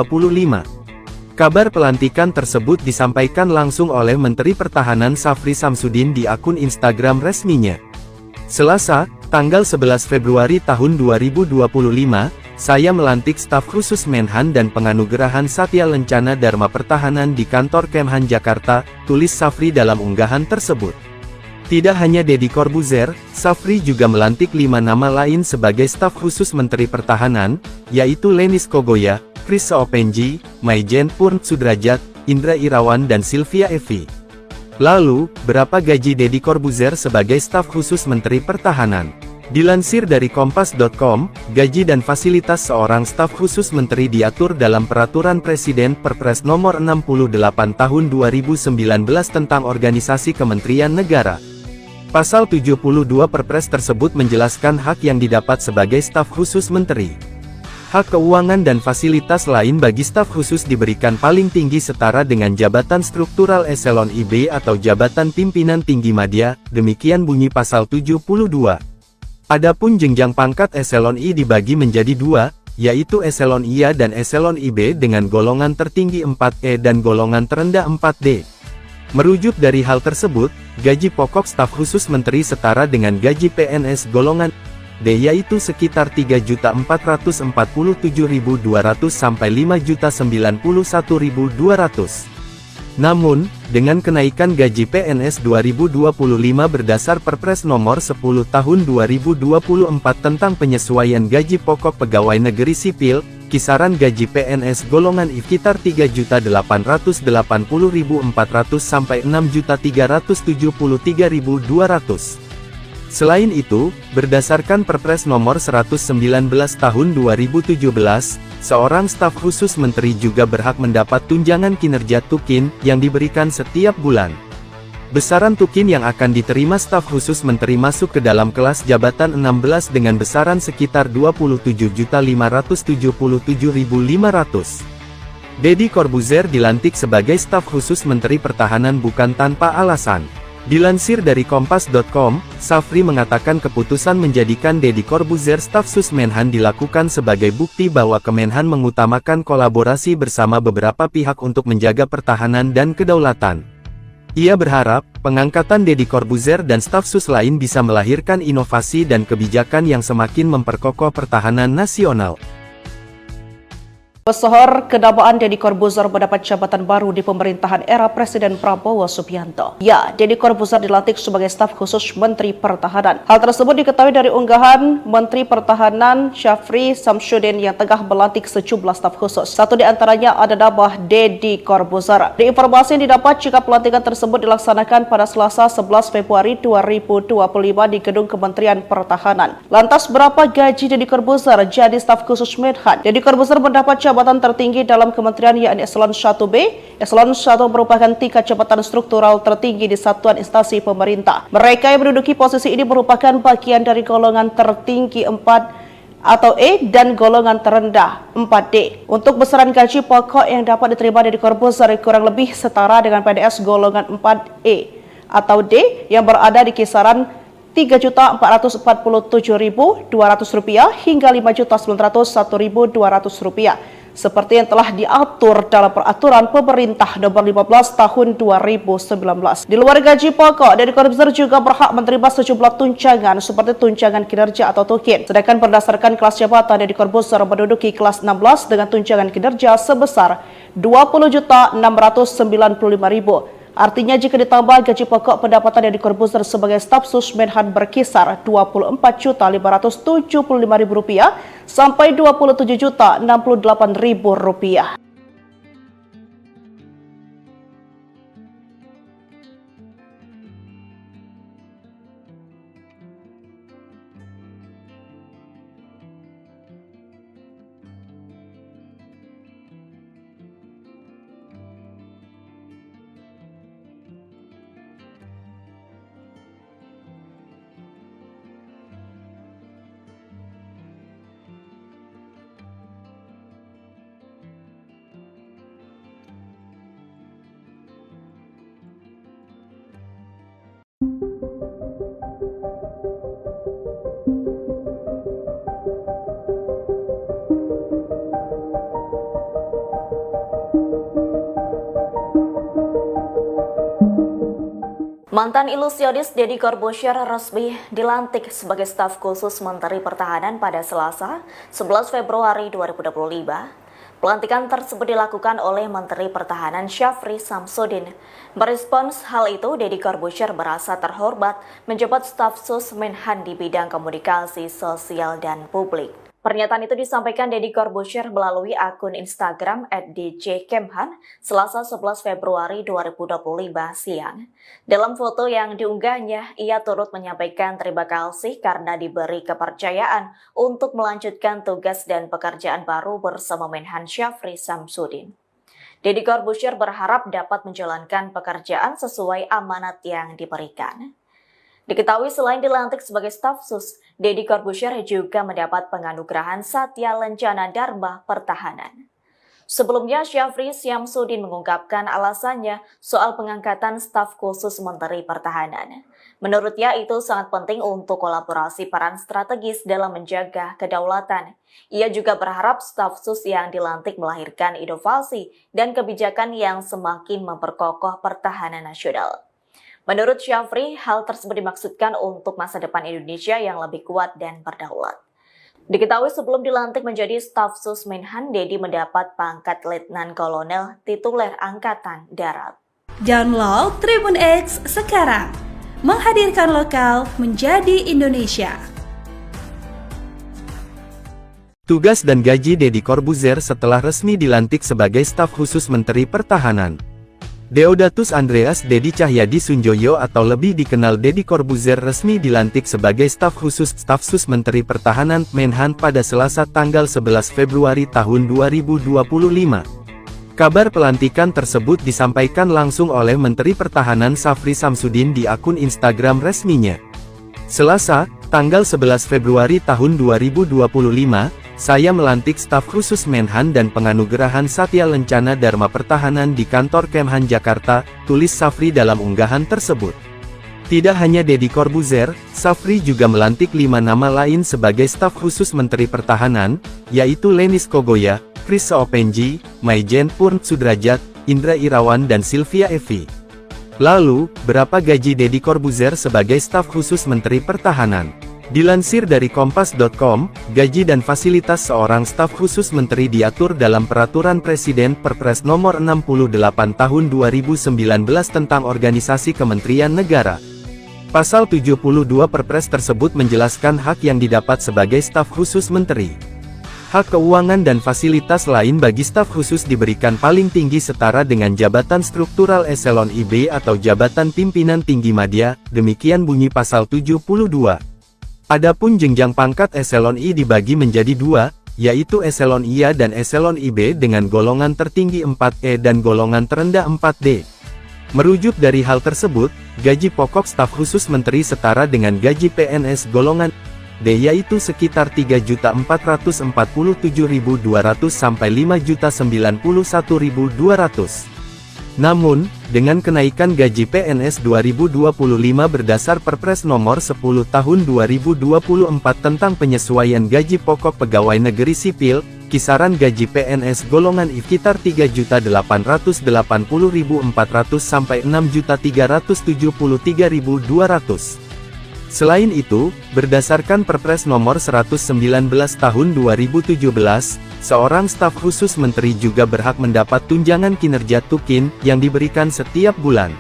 [SPEAKER 3] Kabar pelantikan tersebut disampaikan langsung oleh Menteri Pertahanan Syafri Samsudin di akun Instagram resminya. Selasa, tanggal 11 Februari tahun 2025, saya melantik staf khusus Menhan dan penganugerahan Satya Lencana Dharma Pertahanan di kantor Kemhan Jakarta, tulis Syafri dalam unggahan tersebut. Tidak hanya Deddy Corbuzier, Syafri juga melantik 5 nama lain sebagai staf khusus Menteri Pertahanan, yaitu Lenis Kogoya, Chris Seopenji, Maijen Purn Sudrajat, Indra Irawan dan Sylvia Evi. Lalu, berapa gaji Deddy Corbuzier sebagai staf khusus Menteri Pertahanan? Dilansir dari Kompas.com, gaji dan fasilitas seorang staf khusus menteri diatur dalam Peraturan Presiden Perpres Nomor 68 Tahun 2019 tentang Organisasi Kementerian Negara. Pasal 72 Perpres tersebut menjelaskan hak yang didapat sebagai staf khusus menteri. Hak keuangan dan fasilitas lain bagi staf khusus diberikan paling tinggi setara dengan jabatan struktural eselon IB atau jabatan pimpinan tinggi madya, demikian bunyi pasal 72. Adapun jenjang pangkat eselon I dibagi menjadi 2, yaitu eselon IA dan eselon IB dengan golongan tertinggi 4E dan golongan terendah 4D. Merujuk dari hal tersebut, gaji pokok staf khusus menteri setara dengan gaji PNS golongan D yaitu sekitar 3.447.200 sampai 5.091.200. Namun, dengan kenaikan gaji PNS 2025 berdasar Perpres Nomor 10 Tahun 2024 tentang penyesuaian gaji pokok pegawai negeri sipil, kisaran gaji PNS golongan I sekitar 3.880.400 sampai 6.373.200. Selain itu, berdasarkan Perpres Nomor 119 Tahun 2017, seorang staf khusus menteri juga berhak mendapat tunjangan kinerja tukin yang diberikan setiap bulan. Besaran tukin yang akan diterima staf khusus menteri masuk ke dalam kelas jabatan 16 dengan besaran sekitar 27.577.500. Deddy Corbuzier dilantik sebagai staf khusus Menteri Pertahanan bukan tanpa alasan. Dilansir dari Kompas.com, Syafri mengatakan keputusan menjadikan Deddy Corbuzier staf sus Menhan dilakukan sebagai bukti bahwa Kemenhan mengutamakan kolaborasi bersama beberapa pihak untuk menjaga pertahanan dan kedaulatan. Ia berharap, pengangkatan Deddy Corbuzier dan staf sus lain bisa melahirkan inovasi dan kebijakan yang semakin memperkokoh pertahanan nasional.
[SPEAKER 4] Pesohor kenamaan Deddy Corbuzier mendapat jabatan baru di pemerintahan era Presiden Prabowo Subianto. Ya, Deddy Corbuzier dilantik sebagai staf khusus Menteri Pertahanan. Hal tersebut diketahui dari unggahan Menteri Pertahanan Syafri Samsudin yang tengah melantik sejumlah staf khusus. Satu di antaranya ada nama Deddy Corbuzier. Di informasi yang didapat jika pelantikan tersebut dilaksanakan pada Selasa 11 Februari 2025 di Gedung Kementerian Pertahanan. Lantas berapa gaji Deddy Corbuzier jadi staf khusus Menhan? Deddy Corbuzier mendapat jabatan tertinggi dalam kementerian yakni Eselon 1B. Eselon 1 merupakan tingkat jabatan struktural tertinggi di satuan instansi pemerintah. Mereka yang menduduki posisi ini merupakan bagian dari golongan tertinggi 4 atau E dan golongan terendah 4D. Untuk besaran gaji pokok yang dapat diterima Deddy Corbuzier kurang lebih setara dengan PNS golongan 4E atau D yang berada di kisaran Rp3.447.200 hingga Rp5.901.200 seperti yang telah diatur dalam peraturan pemerintah nomor 15 tahun 2019. Di luar gaji pokok, Deddy Corbuzier juga berhak menerima sejumlah tunjangan seperti tunjangan kinerja atau tukin. Sedangkan berdasarkan kelas jabatan, Deddy Corbuzier menduduki kelas 16 dengan tunjangan kinerja sebesar Rp20.695.000. Artinya jika ditambah gaji pokok, pendapatan Deddy Corbuzier sebagai staf sus Menhan berkisar Rp24.575.000 sampai Rp27.068.000.
[SPEAKER 1] Mantan ilusionis Deddy Corbuzier resmi dilantik sebagai staf khusus Menteri Pertahanan pada Selasa 11 Februari 2025. Pelantikan tersebut dilakukan oleh Menteri Pertahanan Syafri Samsudin. Merespons hal itu, Deddy Corbuzier merasa terhormat menjabat staf sus Menhan di bidang komunikasi sosial dan publik. Pernyataan itu disampaikan Deddy Corbuzier melalui akun Instagram @djkemhan Selasa 11 Februari 2025 siang. Dalam foto yang diunggahnya, ia turut menyampaikan terima kasih karena diberi kepercayaan untuk melanjutkan tugas dan pekerjaan baru bersama Menhan Syafri Samsudin. Deddy Corbuzier berharap dapat menjalankan pekerjaan sesuai amanat yang diberikan. Diketahui selain dilantik sebagai staf sus, Deddy Corbuzier juga mendapat penganugerahan Satya Lencana Dharma Pertahanan. Sebelumnya, Syafri Samsudin mengungkapkan alasannya soal pengangkatan staf khusus Menteri Pertahanan. Menurutnya itu sangat penting untuk kolaborasi peran strategis dalam menjaga kedaulatan. Ia juga berharap staf sus yang dilantik melahirkan inovasi dan kebijakan yang semakin memperkokoh pertahanan nasional. Menurut Syafri, hal tersebut dimaksudkan untuk masa depan Indonesia yang lebih kuat dan berdaulat. Diketahui sebelum dilantik menjadi staf sus Menhan, Deddy mendapat pangkat Letnan Kolonel tituler Angkatan Darat.
[SPEAKER 2] Download Tribun X sekarang, menghadirkan lokal menjadi Indonesia.
[SPEAKER 3] Tugas dan gaji Deddy Corbuzier setelah resmi dilantik sebagai staf khusus Menteri Pertahanan. Deodatus Andreas Deddy Cahyadi Sunjoyo atau lebih dikenal Deddy Corbuzier resmi dilantik sebagai staf khusus staf sus Menteri Pertahanan Menhan pada Selasa tanggal 11 Februari tahun 2025. Kabar pelantikan tersebut disampaikan langsung oleh Menteri Pertahanan Syafri Samsudin di akun Instagram resminya. Selasa, tanggal 11 Februari tahun 2025, saya melantik staf khusus Menhan dan penganugerahan Satya Lencana Dharma Pertahanan di kantor Kemhan Jakarta, tulis Syafri dalam unggahan tersebut. Tidak hanya Deddy Corbuzier, Syafri juga melantik 5 nama lain sebagai staf khusus Menteri Pertahanan, yaitu Lenis Kogoya, Chris Seopenji, Maijen Purn Sudrajat, Indra Irawan dan Sylvia Evi. Lalu, berapa gaji Deddy Corbuzier sebagai staf khusus Menteri Pertahanan? Dilansir dari Kompas.com, gaji dan fasilitas seorang staf khusus menteri diatur dalam Peraturan Presiden Perpres Nomor 68 Tahun 2019 tentang Organisasi Kementerian Negara. Pasal 72 Perpres tersebut menjelaskan hak yang didapat sebagai staf khusus menteri. Hak keuangan dan fasilitas lain bagi staf khusus diberikan paling tinggi setara dengan jabatan struktural eselon IB atau jabatan pimpinan tinggi madya, demikian bunyi pasal 72. Adapun jenjang pangkat eselon I dibagi menjadi dua, yaitu eselon IA dan eselon IB dengan golongan tertinggi 4E dan golongan terendah 4D. Merujuk dari hal tersebut, gaji pokok staf khusus menteri setara dengan gaji PNS golongan D yaitu sekitar 3.447.200 sampai 5.091.200. Namun, dengan kenaikan gaji PNS 2025 berdasar Perpres Nomor 10 Tahun 2024 tentang penyesuaian gaji pokok pegawai negeri sipil, kisaran gaji PNS golongan I sekitar 3.880.400 sampai 6.373.200. Selain itu, berdasarkan Perpres Nomor 119 Tahun 2017, seorang staf khusus menteri juga berhak mendapat tunjangan kinerja tukin yang diberikan setiap bulan.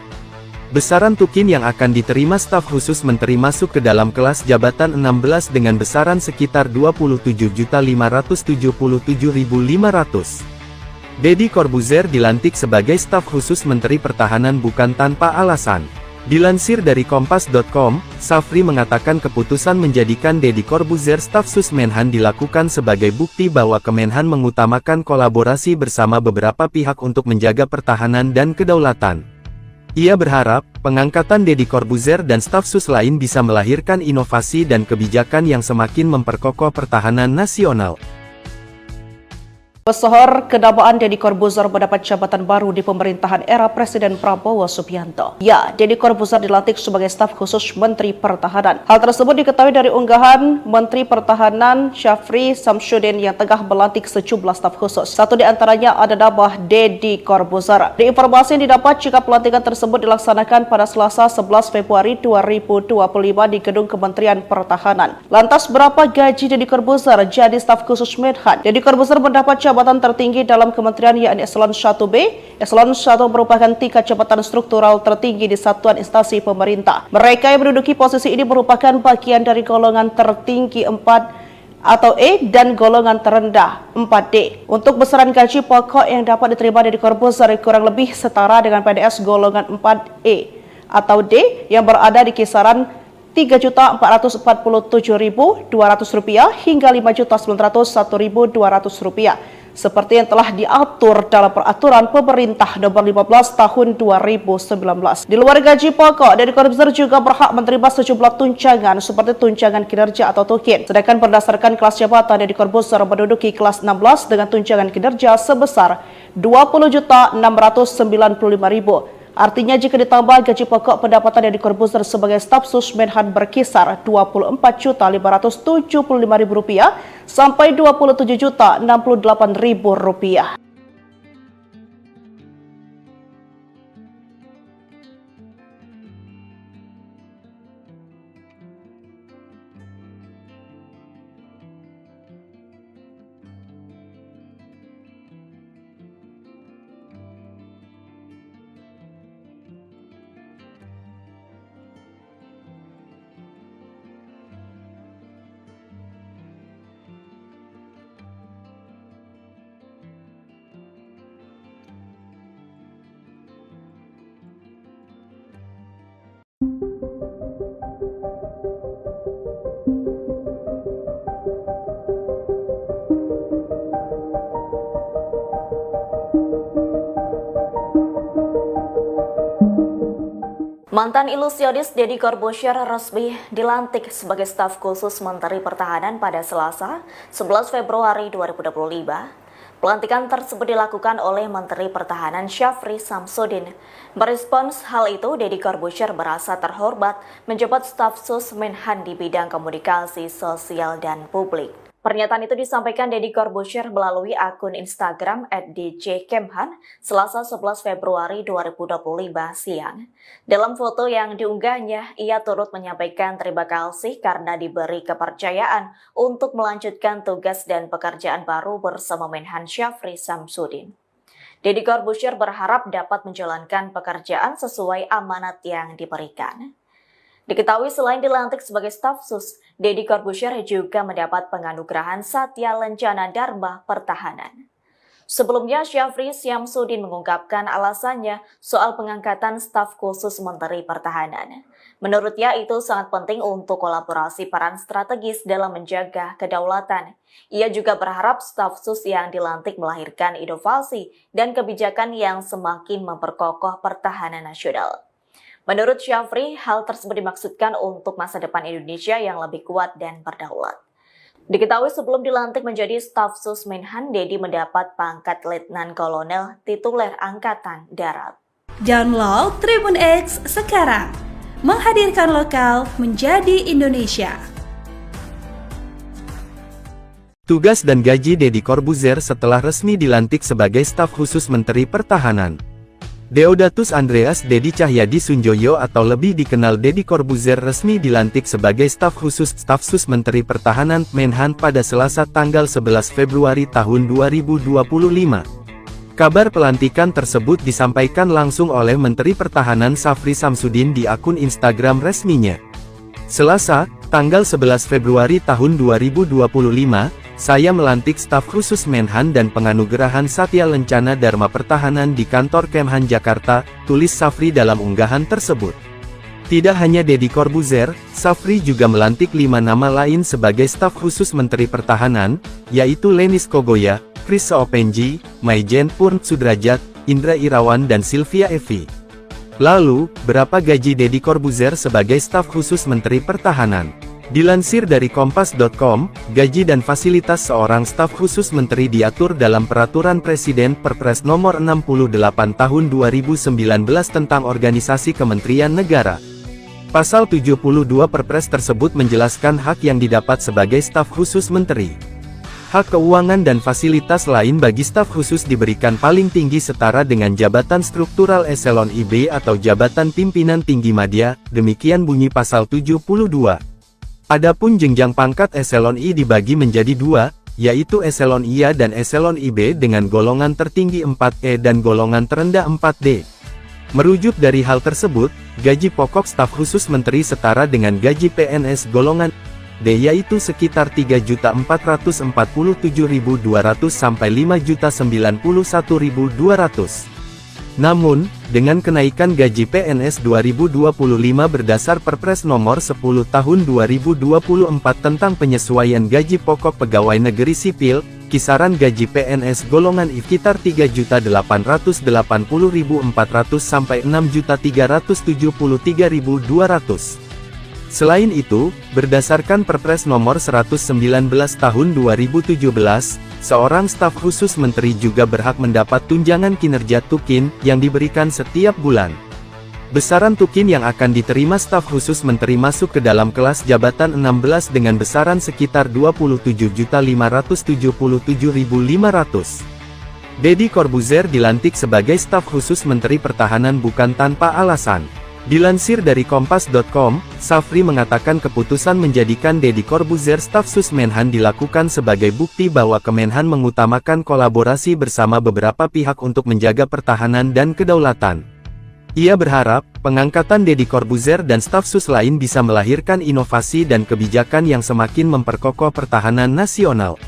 [SPEAKER 3] Besaran tukin yang akan diterima staf khusus menteri masuk ke dalam kelas jabatan 16 dengan besaran sekitar 27.577.500. Deddy Corbuzier dilantik sebagai staf khusus Menteri Pertahanan bukan tanpa alasan. Dilansir dari Kompas.com, Safri mengatakan keputusan menjadikan Deddy Corbuzier staf sus Menhan dilakukan sebagai bukti bahwa Kemenhan mengutamakan kolaborasi bersama beberapa pihak untuk menjaga pertahanan dan kedaulatan. Ia berharap, pengangkatan Deddy Corbuzier dan staf sus lain bisa melahirkan inovasi dan kebijakan yang semakin memperkokoh pertahanan nasional.
[SPEAKER 4] Pesohor kedamaan Deddy Corbuzier mendapat jabatan baru di pemerintahan era Presiden Prabowo Subianto. Ya, Deddy Corbuzier dilantik sebagai staf khusus Menteri Pertahanan. Hal tersebut diketahui dari unggahan Menteri Pertahanan Syafri Samsudin yang tengah melantik sejumlah staf khusus. Satu di antaranya ada nama Deddy Corbuzier. Di informasi yang didapat jika pelantikan tersebut dilaksanakan pada Selasa 11 Februari 2025 di Gedung Kementerian Pertahanan. Lantas berapa gaji Deddy Corbuzier jadi staf khusus Menhan? Deddy Corbuzier mendapat jabatan tertinggi dalam kementerian yakni Eselon 1B. Eselon 1 merupakan tingkat jabatan struktural tertinggi di satuan instansi pemerintah. Mereka yang menduduki posisi ini merupakan bagian dari golongan tertinggi 4 atau E dan golongan terendah 4D. Untuk besaran gaji pokok yang dapat diterima Deddy Corbuzier kurang lebih setara dengan PNS golongan 4E atau D yang berada di kisaran Rp3.447.200 hingga Rp5.901.200 seperti yang telah diatur dalam Peraturan Pemerintah Nomor 15 Tahun 2019. Di luar gaji pokok, Deddy Corbuzier juga berhak menerima sejumlah tunjangan seperti tunjangan kinerja atau tukin. Sedangkan berdasarkan kelas jabatan, Deddy Corbuzier menduduki kelas 16 dengan tunjangan kinerja sebesar Rp20.695.000. Artinya jika ditambah gaji pokok, pendapatan Deddy Corbuzier sebagai staf sus Menhan berkisar Rp24.575.000 sampai Rp27.068.000.
[SPEAKER 1] Mantan ilusionis Deddy Corbuzier resmi dilantik sebagai staf khusus Menteri Pertahanan pada Selasa, 11 Februari 2025. Pelantikan tersebut dilakukan oleh Menteri Pertahanan Syafri Samsudin. Merespons hal itu, Deddy Corbuzier merasa terhormat menjabat staf sus Menhan di bidang komunikasi sosial dan publik. Pernyataan itu disampaikan Deddy Corbuzier melalui akun Instagram @djkemhan Selasa 11 Februari 2025 siang. Dalam foto yang diunggahnya, ia turut menyampaikan terima kasih karena diberi kepercayaan untuk melanjutkan tugas dan pekerjaan baru bersama Menhan Syafri Samsudin. Deddy Corbuzier berharap dapat menjalankan pekerjaan sesuai amanat yang diberikan. Diketahui selain dilantik sebagai staf sus, Deddy Corbuzier juga mendapat penganugerahan Satya Lencana Dharma Pertahanan. Sebelumnya, Syafri Samsudin mengungkapkan alasannya soal pengangkatan staf khusus Menteri Pertahanan. Menurutnya itu sangat penting untuk kolaborasi peran strategis dalam menjaga kedaulatan. Ia juga berharap staf sus yang dilantik melahirkan inovasi dan kebijakan yang semakin memperkokoh pertahanan nasional. Menurut Syafri, hal tersebut dimaksudkan untuk masa depan Indonesia yang lebih kuat dan berdaulat. Diketahui sebelum dilantik menjadi staf sus Menhan, Deddy mendapat pangkat Letnan Kolonel tituler Angkatan Darat.
[SPEAKER 2] Download Tribun X sekarang, menghadirkan lokal menjadi Indonesia.
[SPEAKER 3] Tugas dan gaji Deddy Corbuzier setelah resmi dilantik sebagai staf khusus Menteri Pertahanan. Deodatus Andreas Deddy Cahyadi Sunjoyo atau lebih dikenal Deddy Corbuzier resmi dilantik sebagai staf sus Menteri Pertahanan Menhan pada Selasa tanggal 11 Februari tahun 2025. Kabar pelantikan tersebut disampaikan langsung oleh Menteri Pertahanan Syafri Samsudin di akun Instagram resminya. Selasa, tanggal 11 Februari tahun 2025, saya melantik staf khusus Menhan dan penganugerahan Satya Lencana Dharma Pertahanan di kantor Kemhan Jakarta, tulis Syafri dalam unggahan tersebut. Tidak hanya Deddy Corbuzier, Syafri juga melantik 5 nama lain sebagai staf khusus Menteri Pertahanan, yaitu Lenis Kogoya, Chris Seopenji, Maijen Purn Sudrajat, Indra Irawan dan Sylvia Evi. Lalu, berapa gaji Deddy Corbuzier sebagai staf khusus Menteri Pertahanan? Dilansir dari Kompas.com, gaji dan fasilitas seorang staf khusus menteri diatur dalam Peraturan Presiden Perpres Nomor 68 Tahun 2019 tentang Organisasi Kementerian Negara. Pasal 72 Perpres tersebut menjelaskan hak yang didapat sebagai staf khusus menteri. Hak keuangan dan fasilitas lain bagi staf khusus diberikan paling tinggi setara dengan jabatan struktural eselon IB atau jabatan pimpinan tinggi madya, demikian bunyi pasal 72. Adapun jenjang pangkat eselon I dibagi menjadi 2, yaitu eselon IA dan eselon IB dengan golongan tertinggi 4E dan golongan terendah 4D. Merujuk dari hal tersebut, gaji pokok staf khusus menteri setara dengan gaji PNS golongan D yaitu sekitar 3.447.200 sampai 5.091.200. Namun, dengan kenaikan gaji PNS 2025 berdasar Perpres Nomor 10 Tahun 2024 tentang penyesuaian gaji pokok pegawai negeri sipil, kisaran gaji PNS golongan I sekitar 3.880.400 sampai 6.373.200. Selain itu, berdasarkan Perpres Nomor 119 Tahun 2017, seorang staf khusus menteri juga berhak mendapat tunjangan kinerja tukin yang diberikan setiap bulan. Besaran tukin yang akan diterima staf khusus menteri masuk ke dalam kelas jabatan 16 dengan besaran sekitar 27.577.500. Deddy Corbuzier dilantik sebagai staf khusus Menteri Pertahanan bukan tanpa alasan. Dilansir dari Kompas.com, Syafri mengatakan keputusan menjadikan Deddy Corbuzier staf sus Menhan dilakukan sebagai bukti bahwa Kemenhan mengutamakan kolaborasi bersama beberapa pihak untuk menjaga pertahanan dan kedaulatan. Ia berharap, pengangkatan Deddy Corbuzier dan staf sus lain bisa melahirkan inovasi dan kebijakan yang semakin memperkokoh pertahanan nasional.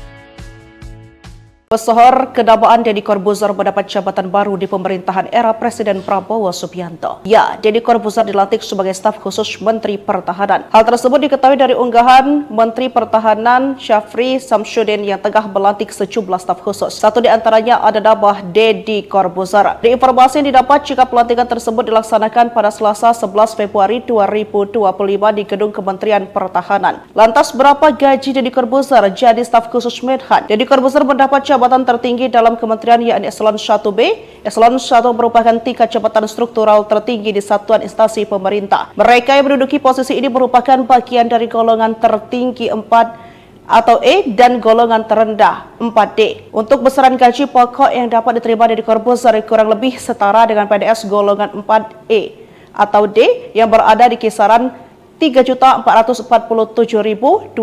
[SPEAKER 4] Pesohor kedabaan Deddy Corbuzier mendapat jabatan baru di pemerintahan era Presiden Prabowo Subianto. Ya, Deddy Corbuzier dilantik sebagai staf khusus Menteri Pertahanan. Hal tersebut diketahui dari unggahan Menteri Pertahanan Syafri Samsudin yang tengah melantik sejumlah staf khusus. Satu di antaranya ada nama Deddy Corbuzier. Di informasi yang didapat jika pelantikan tersebut dilaksanakan pada Selasa 11 Februari 2025 di Gedung Kementerian Pertahanan. Lantas berapa gaji Deddy Corbuzier jadi staf khusus Menhan? Deddy Corbuzier mendapat jabatan tertinggi dalam kementerian yakni Eselon 1B. Eselon 1 merupakan tingkat jabatan struktural tertinggi di satuan instansi pemerintah. Mereka yang menduduki posisi ini merupakan bagian dari golongan tertinggi 4 atau E dan golongan terendah 4D. Untuk besaran gaji pokok yang dapat diterima Deddy Corbuzier kurang lebih setara dengan PNS golongan 4E atau D yang berada di kisaran Rp3.447.200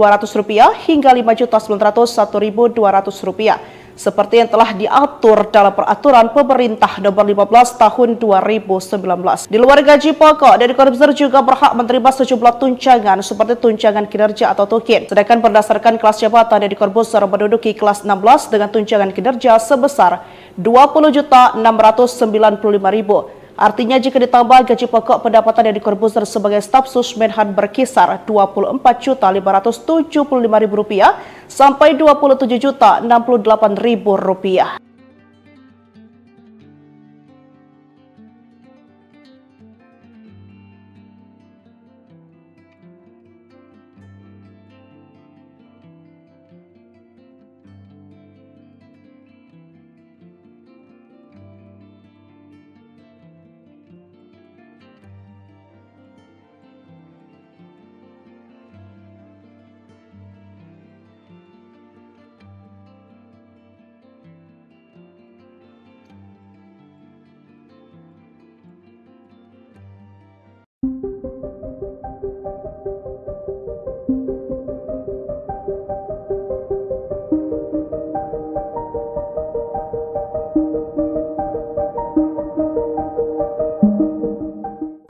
[SPEAKER 4] hingga Rp5.901.200 seperti yang telah diatur dalam Peraturan Pemerintah Nomor 15 Tahun 2019. Di luar gaji pokok, Deddy Corbuzier juga berhak menerima sejumlah tunjangan seperti tunjangan kinerja atau tukin. Sedangkan berdasarkan kelas jabatan, Deddy Corbuzier menduduki kelas 16 dengan tunjangan kinerja sebesar Rp20.695.000. Artinya jika ditambah gaji pokok, pendapatan Deddy Corbuzier sebagai staf sus Menhan berkisar Rp24.575.000 sampai Rp27.068.000.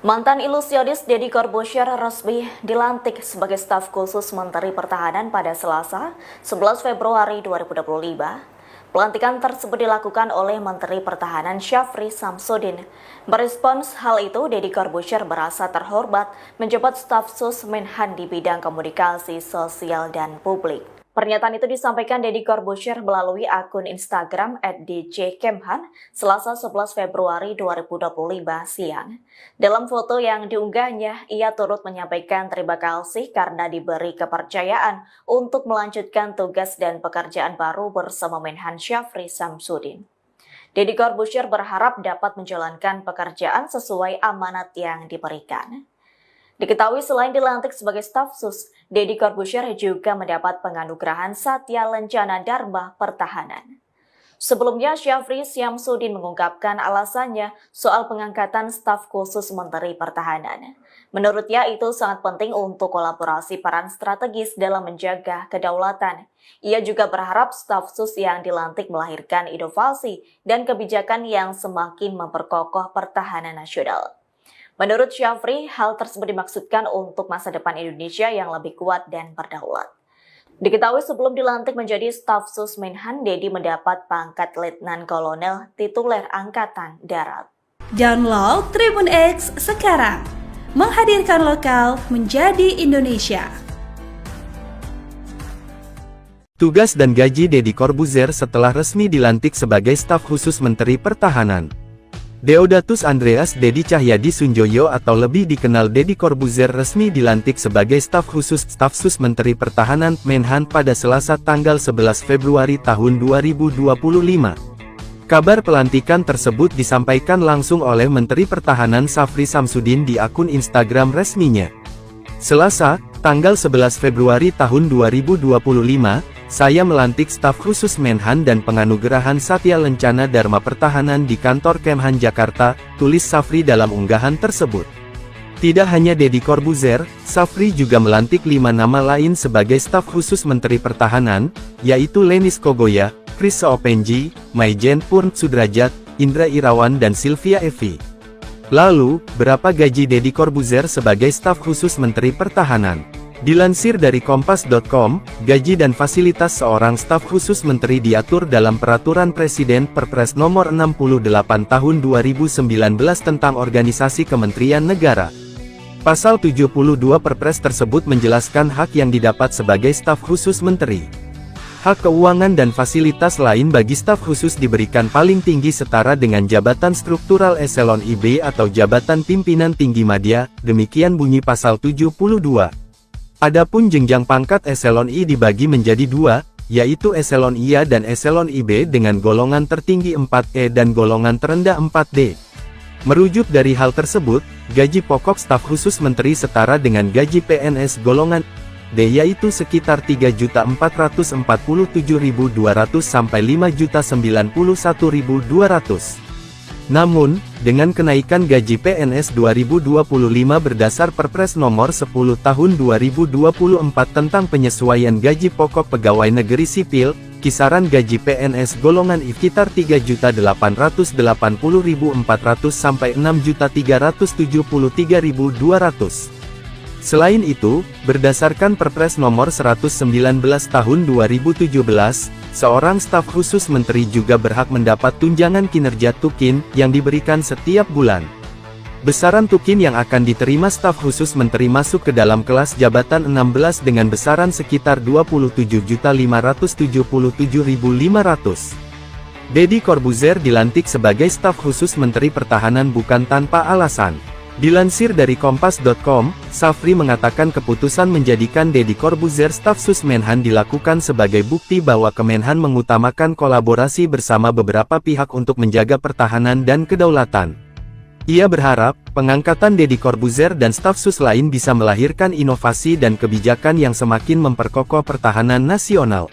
[SPEAKER 1] Mantan ilusionis Deddy Corbuzier resmi dilantik sebagai staf khusus Menteri Pertahanan pada Selasa, 11 Februari 2025. Pelantikan tersebut dilakukan oleh Menteri Pertahanan Syafri Samsudin. Merespons hal itu, Deddy Corbuzier merasa terhormat menjabat staf sus Menhan di bidang komunikasi sosial dan publik. Pernyataan itu disampaikan Deddy Corbuzier melalui akun Instagram @djkemhan Selasa 11 Februari 2025 siang. Dalam foto yang diunggahnya, ia turut menyampaikan terima kasih karena diberi kepercayaan untuk melanjutkan tugas dan pekerjaan baru bersama Menhan Syafri Samsudin. Deddy Corbuzier berharap dapat menjalankan pekerjaan sesuai amanat yang diberikan. Diketahui selain dilantik sebagai staf sus, Deddy Corbuzier juga mendapat penganugerahan Satya Lencana Dharma Pertahanan. Sebelumnya, Syafri Samsudin mengungkapkan alasannya soal pengangkatan staf khusus Menteri Pertahanan. Menurutnya itu sangat penting untuk kolaborasi peran strategis dalam menjaga kedaulatan. Ia juga berharap staf sus yang dilantik melahirkan inovasi dan kebijakan yang semakin memperkokoh pertahanan nasional. Menurut Syafri, hal tersebut dimaksudkan untuk masa depan Indonesia yang lebih kuat dan berdaulat. Diketahui sebelum dilantik menjadi staf sus Menhan, Deddy mendapat pangkat Letnan Kolonel tituler Angkatan Darat.
[SPEAKER 2] Download Tribun X sekarang, menghadirkan lokal menjadi Indonesia.
[SPEAKER 3] Tugas dan gaji Deddy Corbuzier setelah resmi dilantik sebagai staf khusus Menteri Pertahanan. Deodatus Andreas Deddy Cahyadi Sunjoyo atau lebih dikenal Deddy Corbuzier resmi dilantik sebagai staf sus Menteri Pertahanan Menhan pada Selasa tanggal 11 Februari tahun 2025. Kabar pelantikan tersebut disampaikan langsung oleh Menteri Pertahanan Syafri Samsudin di akun Instagram resminya. Selasa, tanggal 11 Februari tahun 2025, saya melantik staf khusus Menhan dan penganugerahan Satya Lencana Dharma Pertahanan di kantor Kemhan Jakarta, tulis Syafri dalam unggahan tersebut. Tidak hanya Deddy Corbuzier, Syafri juga melantik 5 nama lain sebagai staf khusus Menteri Pertahanan, yaitu Lenis Kogoya, Chris Seopenji, Maijen Purn Sudrajat, Indra Irawan dan Sylvia Evi. Lalu, berapa gaji Deddy Corbuzier sebagai staf khusus Menteri Pertahanan? Dilansir dari Kompas.com, gaji dan fasilitas seorang staf khusus menteri diatur dalam Peraturan Presiden Perpres Nomor 68 Tahun 2019 tentang Organisasi Kementerian Negara. Pasal 72 Perpres tersebut menjelaskan hak yang didapat sebagai staf khusus menteri. Hak keuangan dan fasilitas lain bagi staf khusus diberikan paling tinggi setara dengan jabatan struktural eselon IB atau jabatan pimpinan tinggi madya, demikian bunyi pasal 72. Adapun jenjang pangkat eselon I dibagi menjadi 2, yaitu eselon IA dan eselon IB dengan golongan tertinggi 4E dan golongan terendah 4D. Merujuk dari hal tersebut, gaji pokok staf khusus menteri setara dengan gaji PNS golongan D yaitu sekitar 3.447.200 sampai 5.091.200. Namun, dengan kenaikan gaji PNS 2025 berdasar Perpres Nomor 10 Tahun 2024 tentang penyesuaian gaji pokok pegawai negeri sipil, kisaran gaji PNS golongan I sekitar 3.880.400 sampai 6.373.200. Selain itu, berdasarkan Perpres Nomor 119 Tahun 2017, seorang staf khusus menteri juga berhak mendapat tunjangan kinerja tukin yang diberikan setiap bulan. Besaran tukin yang akan diterima staf khusus menteri masuk ke dalam kelas jabatan 16 dengan besaran sekitar 27.577.500. Deddy Corbuzier dilantik sebagai staf khusus Menteri Pertahanan bukan tanpa alasan. Dilansir dari Kompas.com, Safri mengatakan keputusan menjadikan Deddy Corbuzier staf sus Menhan dilakukan sebagai bukti bahwa Kemenhan mengutamakan kolaborasi bersama beberapa pihak untuk menjaga pertahanan dan kedaulatan. Ia berharap, pengangkatan Deddy Corbuzier dan staf sus lain bisa melahirkan inovasi dan kebijakan yang semakin memperkokoh pertahanan nasional.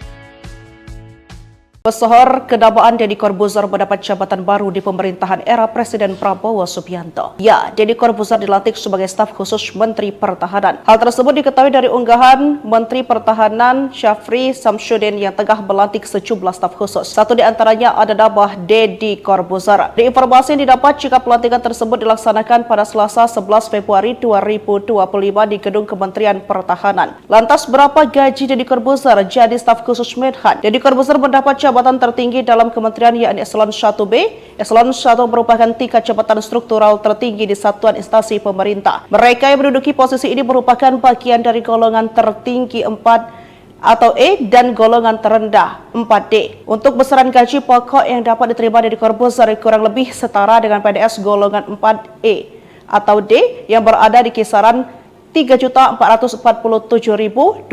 [SPEAKER 4] Pesohor kedabaan Deddy Corbuzier mendapat jabatan baru di pemerintahan era Presiden Prabowo Subianto. Ya, Deddy Corbuzier dilantik sebagai staf khusus Menteri Pertahanan. Hal tersebut diketahui dari unggahan Menteri Pertahanan Syafri Samsudin yang tengah melantik sejumlah staf khusus. Satu di antaranya ada nama Deddy Corbuzier. Di informasi yang didapat jika pelantikan tersebut dilaksanakan pada Selasa 11 Februari 2025 di Gedung Kementerian Pertahanan. Lantas berapa gaji Deddy Corbuzier jadi staf khusus Menhan? Deddy Corbuzier mendapat jabatan tertinggi dalam kementerian yakni Eselon 1B. Eselon 1 merupakan tingkat jabatan struktural tertinggi di satuan instansi pemerintah. Mereka yang menduduki posisi ini merupakan bagian dari golongan tertinggi 4 atau E dan golongan terendah 4D. Untuk besaran gaji pokok yang dapat diterima Deddy Corbuzier kurang lebih setara dengan PNS golongan 4E atau D yang berada di kisaran Rp3.447.200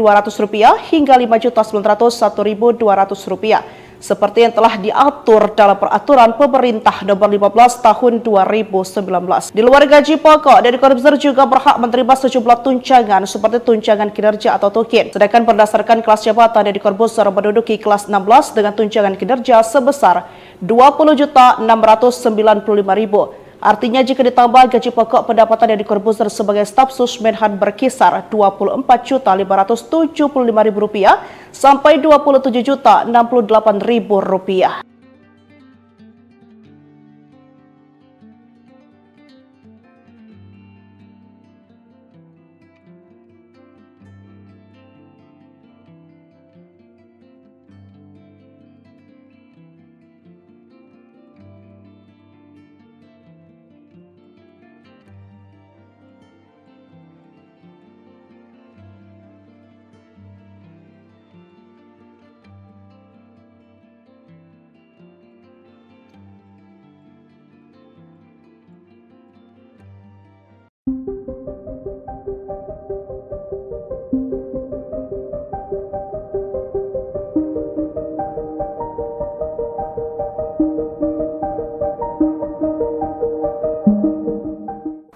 [SPEAKER 4] hingga Rp5.901.200 seperti yang telah diatur dalam Peraturan Pemerintah Nomor 15 Tahun 2019. Di luar gaji pokok, Deddy Corbuzier juga berhak menerima sejumlah tunjangan seperti tunjangan kinerja atau tukin. Sedangkan berdasarkan kelas jabatan, Deddy Corbuzier menduduki kelas 16 dengan tunjangan kinerja sebesar Rp20.695.000. Artinya jika ditambah gaji pokok, pendapatan Deddy Corbuzier sebagai staf sus Menhan berkisar Rp24.575.000 sampai Rp27.068.000.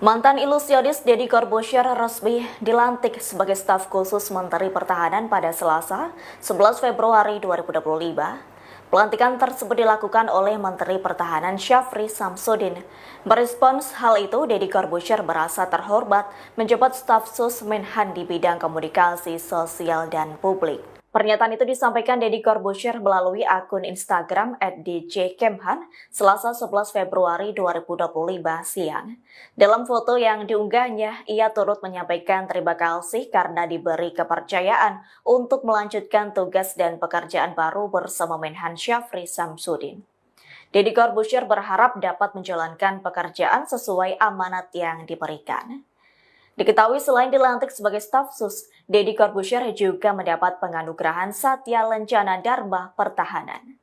[SPEAKER 1] Mantan ilusionis Deddy Corbuzier resmi dilantik sebagai staf khusus Menteri Pertahanan pada Selasa, 11 Februari 2025. Pelantikan tersebut dilakukan oleh Menteri Pertahanan Syafri Samsudin. Merespons hal itu, Deddy Corbuzier merasa terhormat menjabat staf sus Menhan di bidang komunikasi sosial dan publik. Pernyataan itu disampaikan Deddy Corbuzier melalui akun Instagram @djkemhan Selasa 11 Februari 2025 siang. Dalam foto yang diunggahnya, ia turut menyampaikan terima kasih karena diberi kepercayaan untuk melanjutkan tugas dan pekerjaan baru bersama Menhan Syafri Samsudin. Deddy Corbuzier berharap dapat menjalankan pekerjaan sesuai amanat yang diberikan. Diketahui selain dilantik sebagai staf sus, Deddy Corbuzier juga mendapat penganugerahan Satya Lencana Dharma Pertahanan.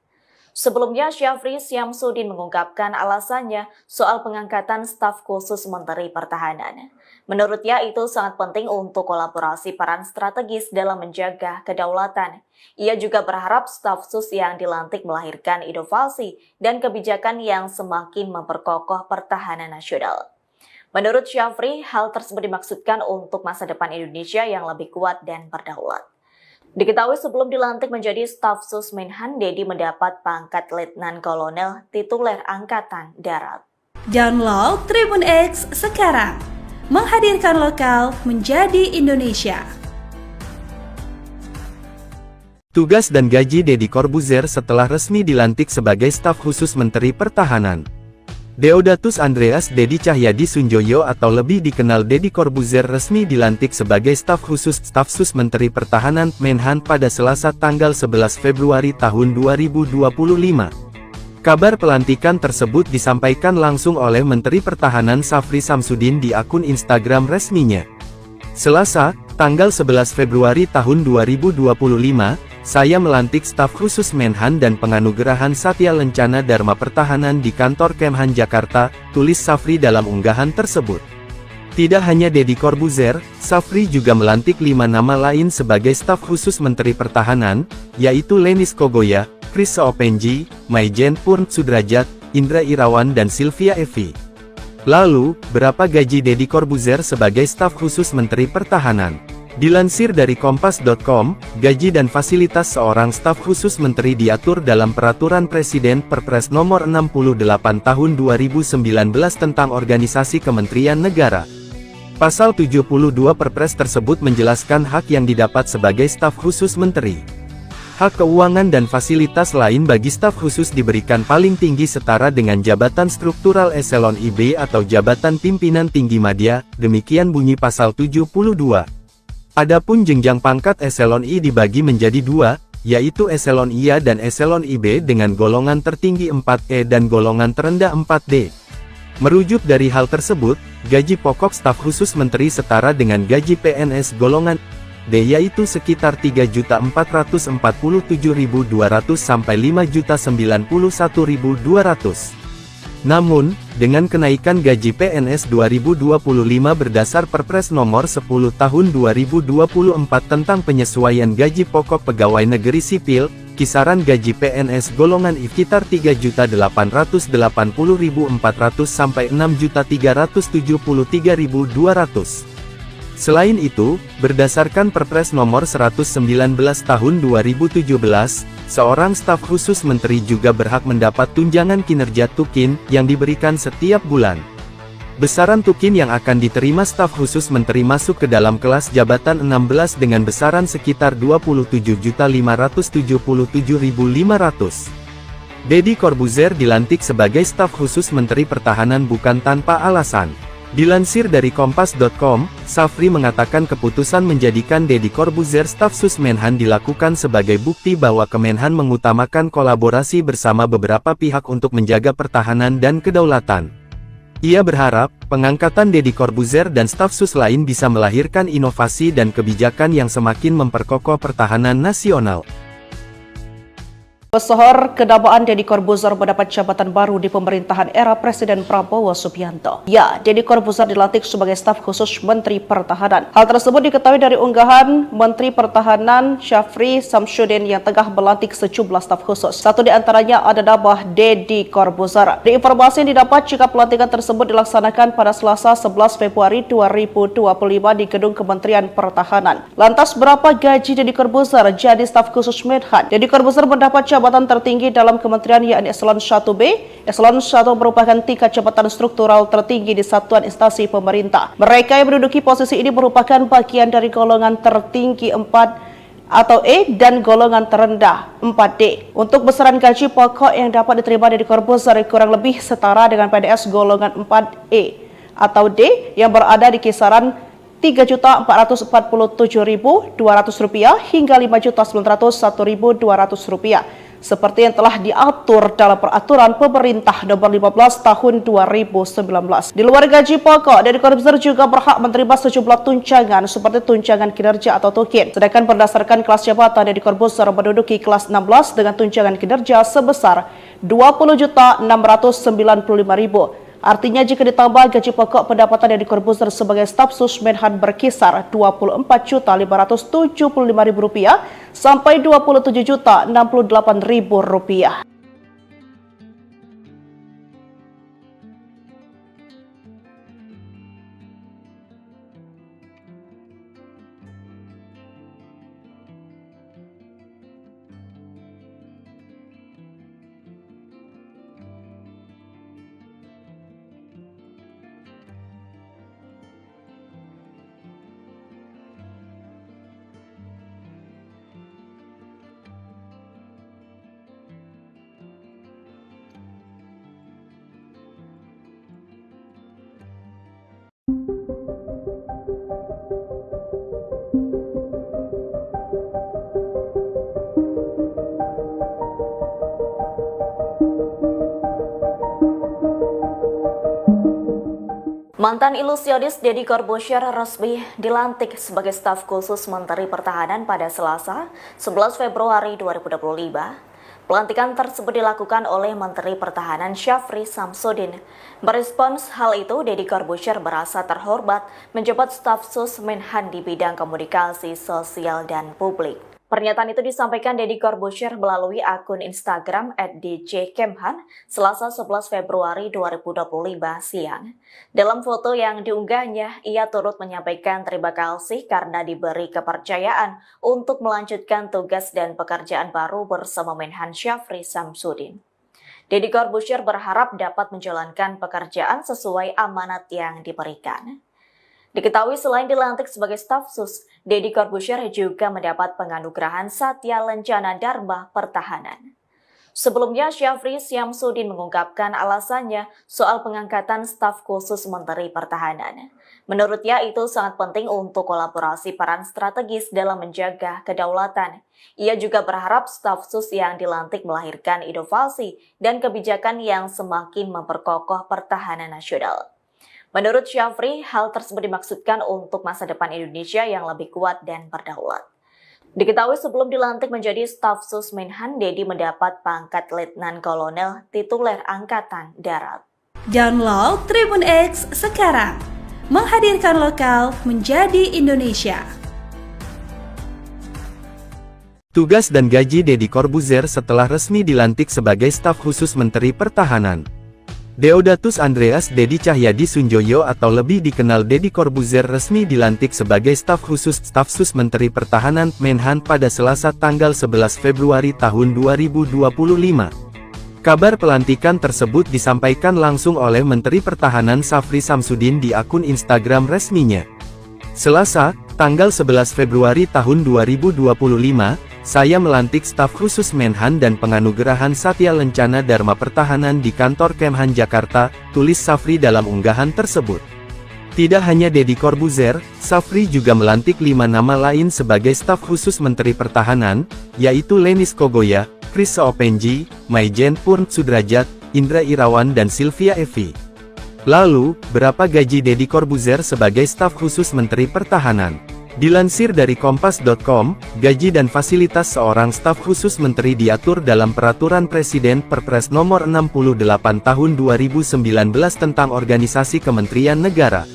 [SPEAKER 1] Sebelumnya, Syafri Samsudin mengungkapkan alasannya soal pengangkatan staf khusus Menteri Pertahanan. Menurutnya itu sangat penting untuk kolaborasi peran strategis dalam menjaga kedaulatan. Ia juga berharap staf sus yang dilantik melahirkan inovasi dan kebijakan yang semakin memperkokoh pertahanan nasional. Menurut Syafri, hal tersebut dimaksudkan untuk masa depan Indonesia yang lebih kuat dan berdaulat. Diketahui sebelum dilantik menjadi staf sus Menhan, Dedi mendapat pangkat Letnan Kolonel tituler Angkatan Darat.
[SPEAKER 2] Download Tribun X sekarang, menghadirkan lokal menjadi Indonesia.
[SPEAKER 3] Tugas dan gaji Deddy Corbuzier setelah resmi dilantik sebagai staf khusus Menteri Pertahanan. Deodatus Andreas Dedi Cahyadi Sunjoyo atau lebih dikenal Deddy Corbuzier resmi dilantik sebagai staf sus Menteri Pertahanan Menhan pada Selasa tanggal 11 Februari tahun 2025. Kabar pelantikan tersebut disampaikan langsung oleh Menteri Pertahanan Syafri Samsudin di akun Instagram resminya. Selasa, tanggal 11 Februari tahun 2025, saya melantik staf khusus Menhan dan penganugerahan Satya Lencana Dharma Pertahanan di kantor Kemhan Jakarta, tulis Syafri dalam unggahan tersebut. Tidak hanya Deddy Corbuzier, Syafri juga melantik 5 nama lain sebagai staf khusus Menteri Pertahanan, yaitu Lenis Kogoya, Chris Seopenji, Maijen Purn Sudrajat, Indra Irawan dan Sylvia Evi. Lalu, berapa gaji Deddy Corbuzier sebagai staf khusus Menteri Pertahanan? Dilansir dari Kompas.com, gaji dan fasilitas seorang staf khusus menteri diatur dalam Peraturan Presiden Perpres Nomor 68 Tahun 2019 tentang Organisasi Kementerian Negara. Pasal 72 Perpres tersebut menjelaskan hak yang didapat sebagai staf khusus menteri. Hak keuangan dan fasilitas lain bagi staf khusus diberikan paling tinggi setara dengan jabatan struktural eselon IB atau jabatan pimpinan tinggi madya, demikian bunyi pasal 72. Adapun jenjang pangkat eselon I dibagi menjadi 2, yaitu eselon IA dan eselon IB dengan golongan tertinggi 4E dan golongan terendah 4D. Merujuk dari hal tersebut, gaji pokok staf khusus menteri setara dengan gaji PNS golongan D yaitu sekitar 3.447.200 sampai 5.091.200. Namun, dengan kenaikan gaji PNS 2025 berdasar Perpres Nomor 10 Tahun 2024 tentang penyesuaian gaji pokok pegawai negeri sipil, kisaran gaji PNS golongan I sekitar 3.880.400 sampai 6.373.200. Selain itu, berdasarkan Perpres Nomor 119 Tahun 2017, seorang staf khusus menteri juga berhak mendapat tunjangan kinerja tukin yang diberikan setiap bulan. Besaran tukin yang akan diterima staf khusus menteri masuk ke dalam kelas jabatan 16 dengan besaran sekitar 27.577.500. Deddy Corbuzier dilantik sebagai staf khusus Menteri Pertahanan bukan tanpa alasan. Dilansir dari Kompas.com, Syafri mengatakan keputusan menjadikan Deddy Corbuzier staf sus Menhan dilakukan sebagai bukti bahwa Kemenhan mengutamakan kolaborasi bersama beberapa pihak untuk menjaga pertahanan dan kedaulatan. Ia berharap, pengangkatan Deddy Corbuzier dan staf sus lain bisa melahirkan inovasi dan kebijakan yang semakin memperkokoh pertahanan nasional.
[SPEAKER 4] Pesohor kedabaan Deddy Corbuzier mendapat jabatan baru di pemerintahan era Presiden Prabowo Subianto. Ya, Deddy Corbuzier dilantik sebagai staf khusus Menteri Pertahanan. Hal tersebut diketahui dari unggahan Menteri Pertahanan Syafri Samsudin yang tengah melantik sejumlah staf khusus. Satu di antaranya ada nama Deddy Corbuzier. Di informasi yang didapat jika pelantikan tersebut dilaksanakan pada Selasa 11 Februari 2025 di Gedung Kementerian Pertahanan. Lantas berapa gaji Deddy Corbuzier jadi staf khusus Menhan? Deddy Corbuzier mendapat jabatan tertinggi dalam kementerian yakni Eselon 1B. Eselon 1 merupakan tingkat jabatan struktural tertinggi di satuan instansi pemerintah. Mereka yang menduduki posisi ini merupakan bagian dari golongan tertinggi 4 atau E dan golongan terendah 4D. Untuk besaran gaji pokok yang dapat diterima Deddy Corbuzier kurang lebih setara dengan PNS golongan 4E atau D yang berada di kisaran Rp3.447.200 hingga Rp5.901.200 seperti yang telah diatur dalam Peraturan Pemerintah Nomor 15 Tahun 2019. Di luar gaji pokok, Deddy Corbuzier juga berhak menerima sejumlah tunjangan seperti tunjangan kinerja atau tukin. Sedangkan berdasarkan kelas jabatan, Deddy Corbuzier menduduki kelas 16 dengan tunjangan kinerja sebesar Rp20.695.000. Artinya jika ditambah gaji pokok, pendapatan Deddy Corbuzier sebagai staf sus Menhan berkisar Rp24.575.000 sampai Rp27.068.000.
[SPEAKER 1] Mantan ilusionis Deddy Corbuzier resmi dilantik sebagai staf khusus Menteri Pertahanan pada Selasa, 11 Februari 2025. Pelantikan tersebut dilakukan oleh Menteri Pertahanan Syafri Samsudin. Merespons hal itu, Deddy Corbuzier merasa terhormat menjabat staf sus Menhan di bidang komunikasi sosial dan publik. Pernyataan itu disampaikan Deddy Corbuzier melalui akun Instagram @djkemhan Selasa 11 Februari 2025 siang. Dalam foto yang diunggahnya, ia turut menyampaikan terima kasih karena diberi kepercayaan untuk melanjutkan tugas dan pekerjaan baru bersama Menhan Syafri Samsudin. Deddy Corbuzier berharap dapat menjalankan pekerjaan sesuai amanat yang diberikan. Diketahui selain dilantik sebagai staf sus, Deddy Corbuzier juga mendapat penganugerahan Satya Lencana Dharma Pertahanan. Sebelumnya, Syafri Samsudin mengungkapkan alasannya soal pengangkatan staf khusus Menteri Pertahanan. Menurutnya itu sangat penting untuk kolaborasi peran strategis dalam menjaga kedaulatan. Ia juga berharap staf sus yang dilantik melahirkan inovasi dan kebijakan yang semakin memperkokoh pertahanan nasional. Menurut Syafri, hal tersebut dimaksudkan untuk masa depan Indonesia yang lebih kuat dan berdaulat. Diketahui sebelum dilantik menjadi staf sus Menhan, Deddy mendapat pangkat Letnan Kolonel tituler Angkatan Darat.
[SPEAKER 2] Download Tribun X sekarang, menghadirkan lokal menjadi Indonesia.
[SPEAKER 3] Tugas dan gaji Deddy Corbuzier setelah resmi dilantik sebagai staf khusus Menteri Pertahanan. Deodatus Andreas Deddy Cahyadi Sunjoyo atau lebih dikenal Deddy Corbuzier resmi dilantik sebagai staf sus Menteri Pertahanan Menhan pada Selasa tanggal 11 Februari tahun 2025. Kabar pelantikan tersebut disampaikan langsung oleh Menteri Pertahanan Syafri Samsudin di akun Instagram resminya. Selasa, tanggal 11 Februari tahun 2025, saya melantik staf khusus Menhan dan penganugerahan Satya Lencana Dharma Pertahanan di kantor Kemhan Jakarta, tulis Syafri dalam unggahan tersebut. Tidak hanya Deddy Corbuzier, Syafri juga melantik 5 nama lain sebagai staf khusus Menteri Pertahanan, yaitu Lenis Kogoya, Chris Seopenji, Maijen Purn Sudrajat, Indra Irawan dan Sylvia Evi. Lalu, berapa gaji Deddy Corbuzier sebagai staf khusus Menteri Pertahanan? Dilansir dari Kompas.com, gaji dan fasilitas seorang staf khusus menteri diatur dalam Peraturan Presiden Perpres Nomor 68 Tahun 2019 tentang Organisasi Kementerian Negara.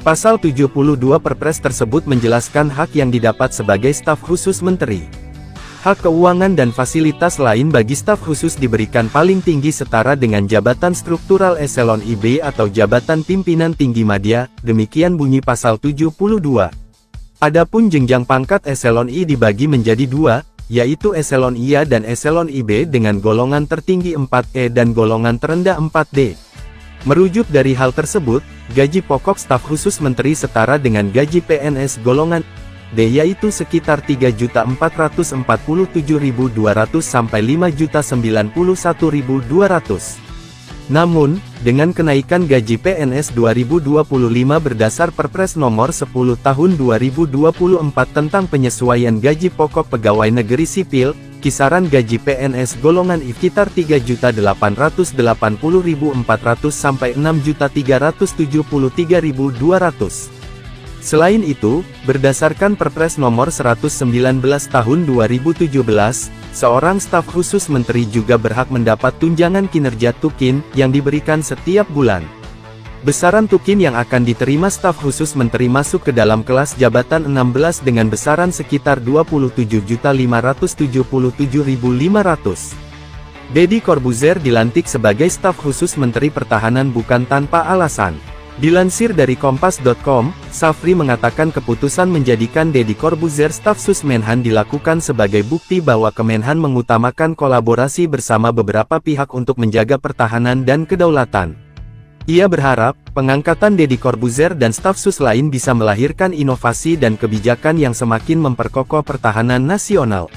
[SPEAKER 3] Pasal 72 Perpres tersebut menjelaskan hak yang didapat sebagai staf khusus menteri. Hak keuangan dan fasilitas lain bagi staf khusus diberikan paling tinggi setara dengan jabatan struktural eselon IB atau jabatan pimpinan tinggi madya, demikian bunyi pasal 72. Adapun jenjang pangkat eselon I dibagi menjadi 2, yaitu eselon IA dan eselon IB dengan golongan tertinggi 4E dan golongan terendah 4D. Merujuk dari hal tersebut, gaji pokok staf khusus menteri setara dengan gaji PNS golongan D yaitu sekitar 3.447.200 sampai 5.091.200. Namun, dengan kenaikan gaji PNS 2025 berdasar Perpres Nomor 10 Tahun 2024 tentang penyesuaian gaji pokok pegawai negeri sipil, kisaran gaji PNS golongan I sekitar 3.880.400 sampai 6.373.200. Selain itu, berdasarkan Perpres Nomor 119 Tahun 2017, seorang staf khusus menteri juga berhak mendapat tunjangan kinerja tukin yang diberikan setiap bulan. Besaran tukin yang akan diterima staf khusus menteri masuk ke dalam kelas jabatan 16 dengan besaran sekitar 27.577.500. Deddy Corbuzier dilantik sebagai staf khusus Menteri Pertahanan bukan tanpa alasan. Dilansir dari Kompas.com, Syafri mengatakan keputusan menjadikan Deddy Corbuzier staf sus Menhan dilakukan sebagai bukti bahwa Kemenhan mengutamakan kolaborasi bersama beberapa pihak untuk menjaga pertahanan dan kedaulatan. Ia berharap, pengangkatan Deddy Corbuzier dan staf sus lain bisa melahirkan inovasi dan kebijakan yang semakin memperkokoh pertahanan nasional.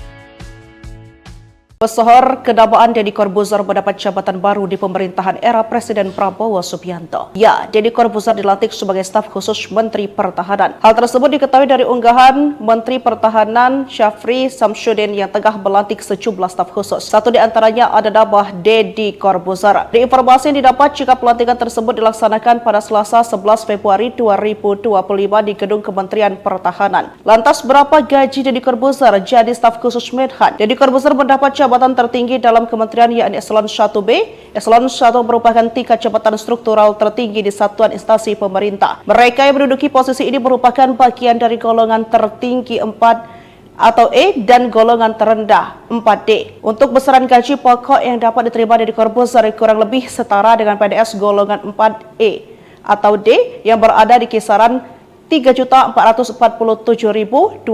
[SPEAKER 4] Pesohor kedabaan Deddy Corbuzier mendapat jabatan baru di pemerintahan era Presiden Prabowo Subianto. Ya, Deddy Corbuzier dilantik sebagai staf khusus Menteri Pertahanan. Hal tersebut diketahui dari unggahan Menteri Pertahanan Syafri Samsudin yang tengah melantik sejumlah staf khusus. Satu di antaranya ada nama Deddy Corbuzier. Di informasi yang didapat jika pelantikan tersebut dilaksanakan pada Selasa 11 Februari 2025 di Gedung Kementerian Pertahanan. Lantas berapa gaji Deddy Corbuzier jadi staf khusus Menhan? Deddy Corbuzier mendapat jabatan tertinggi dalam kementerian yakni Eselon 1B. Eselon 1 merupakan tingkat jabatan struktural tertinggi di satuan instansi pemerintah. Mereka yang menduduki posisi ini merupakan bagian dari golongan tertinggi 4 atau E dan golongan terendah 4D. Untuk besaran gaji pokok yang dapat diterima Deddy Corbuzier kurang lebih setara dengan PNS golongan 4E atau D yang berada di kisaran Rp3.447.200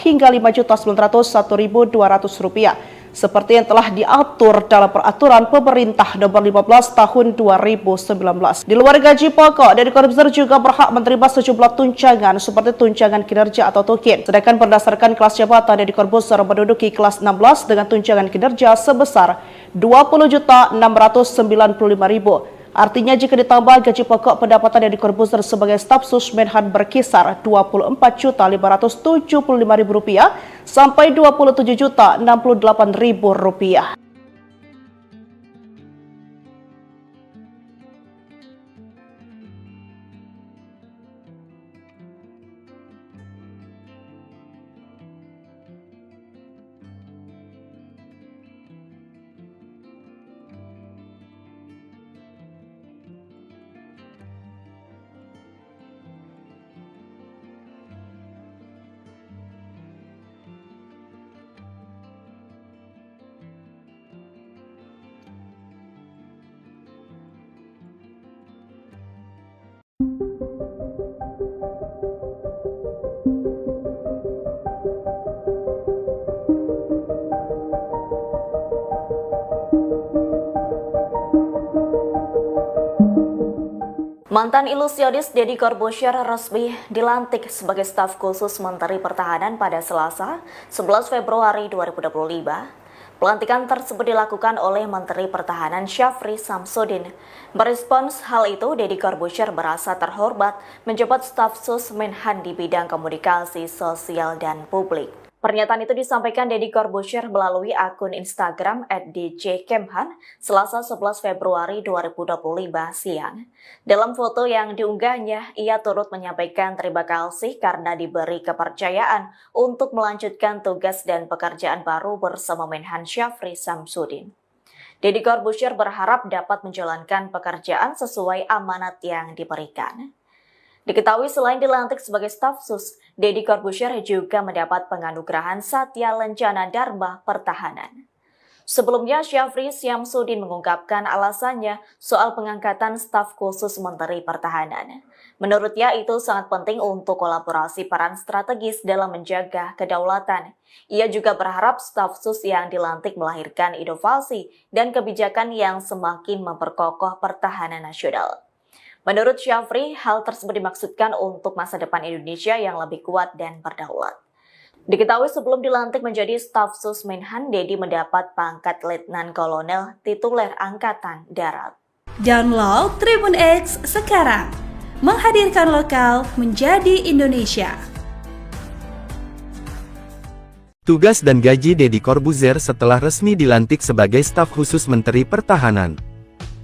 [SPEAKER 4] hingga Rp5.901.200 seperti yang telah diatur dalam Peraturan Pemerintah Nomor 15 Tahun 2019. Di luar gaji pokok, Deddy Corbuzier juga berhak menerima sejumlah tunjangan seperti tunjangan kinerja atau tukin. Sedangkan berdasarkan kelas jabatan, Deddy Corbuzier menduduki kelas 16 dengan tunjangan kinerja sebesar Rp20.695.000. Artinya jika ditambah gaji pokok, pendapatan Deddy Corbuzier sebagai staf sus Menhan berkisar Rp24.575.000 sampai Rp27.068.000.
[SPEAKER 1] Mantan ilusionis Deddy Corbuzier resmi dilantik sebagai staf khusus Menteri Pertahanan pada Selasa, 11 Februari 2025. Pelantikan tersebut dilakukan oleh Menteri Pertahanan Syafri Samsudin. Merespons hal itu, Deddy Corbuzier merasa terhormat menjabat staf sus Menhan di bidang komunikasi sosial dan publik. Pernyataan itu disampaikan Deddy Corbuzier melalui akun Instagram @djkemhan Selasa 11 Februari 2025 siang. Dalam foto yang diunggahnya, ia turut menyampaikan terima kasih karena diberi kepercayaan untuk melanjutkan tugas dan pekerjaan baru bersama Menhan Syafri Samsudin. Deddy Corbuzier berharap dapat menjalankan pekerjaan sesuai amanat yang diberikan. Diketahui selain dilantik sebagai staf sus, Deddy Corbuzier juga mendapat penganugerahan Satya Lencana Dharma Pertahanan. Sebelumnya, Syafri Samsudin mengungkapkan alasannya soal pengangkatan staf khusus Menteri Pertahanan. Menurutnya itu sangat penting untuk kolaborasi peran strategis dalam menjaga kedaulatan. Ia juga berharap staf sus yang dilantik melahirkan inovasi dan kebijakan yang semakin memperkokoh pertahanan nasional. Menurut Syafri, hal tersebut dimaksudkan untuk masa depan Indonesia yang lebih kuat dan berdaulat. Diketahui sebelum dilantik menjadi staf sus Menhan, Deddy mendapat pangkat Letnan Kolonel tituler Angkatan Darat.
[SPEAKER 2] Download Tribun X sekarang, menghadirkan lokal menjadi Indonesia.
[SPEAKER 3] Tugas dan gaji Deddy Corbuzier setelah resmi dilantik sebagai staf khusus Menteri Pertahanan.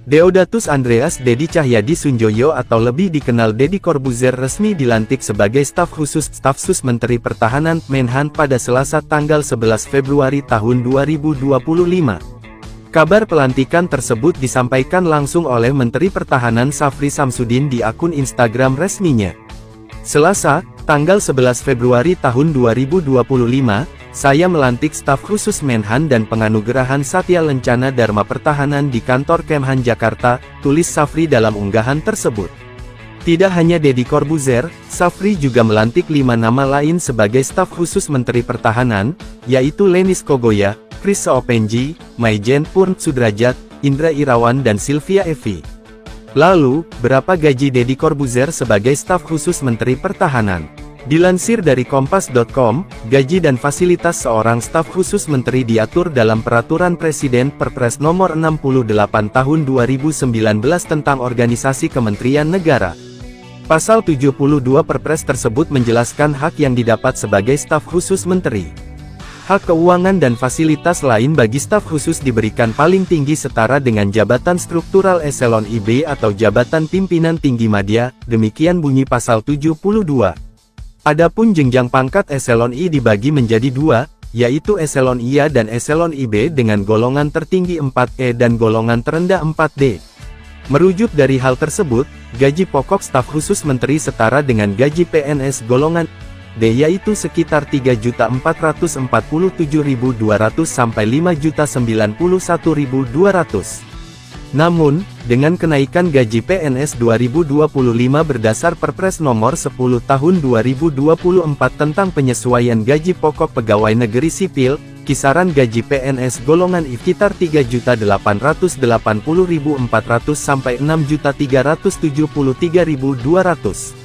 [SPEAKER 3] Deodatus Andreas Deddy Cahyadi Sunjoyo atau lebih dikenal Deddy Corbuzier resmi dilantik sebagai staf sus Menteri Pertahanan Menhan pada Selasa tanggal 11 Februari tahun 2025. Kabar pelantikan tersebut disampaikan langsung oleh Menteri Pertahanan Syafri Samsudin di akun Instagram resminya. Selasa, tanggal 11 Februari tahun 2025, saya melantik staf khusus Menhan dan penganugerahan Satya Lencana Dharma Pertahanan di kantor Kemhan Jakarta, tulis Syafri dalam unggahan tersebut. Tidak hanya Deddy Corbuzier, Syafri juga melantik 5 nama lain sebagai staf khusus Menteri Pertahanan, yaitu Lenis Kogoya, Chris Seopenji, Maijen Purn Sudrajat, Indra Irawan dan Sylvia Evi. Lalu, berapa gaji Deddy Corbuzier sebagai staf khusus Menteri Pertahanan? Dilansir dari Kompas.com, gaji dan fasilitas seorang staf khusus menteri diatur dalam Peraturan Presiden Perpres Nomor 68 Tahun 2019 tentang Organisasi Kementerian Negara. Pasal 72 Perpres tersebut menjelaskan hak yang didapat sebagai staf khusus menteri. Hak keuangan dan fasilitas lain bagi staf khusus diberikan paling tinggi setara dengan jabatan struktural eselon IB atau jabatan pimpinan tinggi madya, demikian bunyi pasal 72. Adapun jenjang pangkat eselon I dibagi menjadi dua, yaitu eselon IA dan eselon IB dengan golongan tertinggi 4E dan golongan terendah 4D. Merujuk dari hal tersebut, gaji pokok staf khusus menteri setara dengan gaji PNS golongan D yaitu sekitar 3.447.200 sampai 5.091.200. Namun, dengan kenaikan gaji PNS 2025 berdasar Perpres Nomor 10 Tahun 2024 tentang penyesuaian gaji pokok pegawai negeri sipil, kisaran gaji PNS golongan I sekitar 3.880.400 sampai 6.373.200.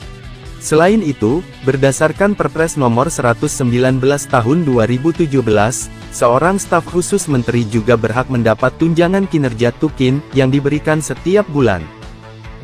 [SPEAKER 3] Selain itu, berdasarkan Perpres Nomor 119 Tahun 2017, seorang staf khusus menteri juga berhak mendapat tunjangan kinerja tukin yang diberikan setiap bulan.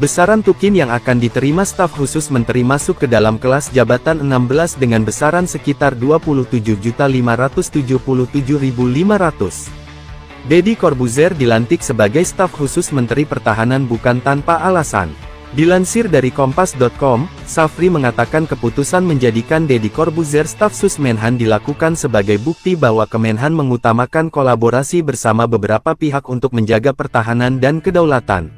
[SPEAKER 3] Besaran tukin yang akan diterima staf khusus menteri masuk ke dalam kelas jabatan 16 dengan besaran sekitar 27.577.500. Deddy Corbuzier dilantik sebagai staf khusus Menteri Pertahanan bukan tanpa alasan. Dilansir dari Kompas.com, Safri mengatakan keputusan menjadikan Deddy Corbuzier staf sus Menhan dilakukan sebagai bukti bahwa Kemenhan mengutamakan kolaborasi bersama beberapa pihak untuk menjaga pertahanan dan kedaulatan.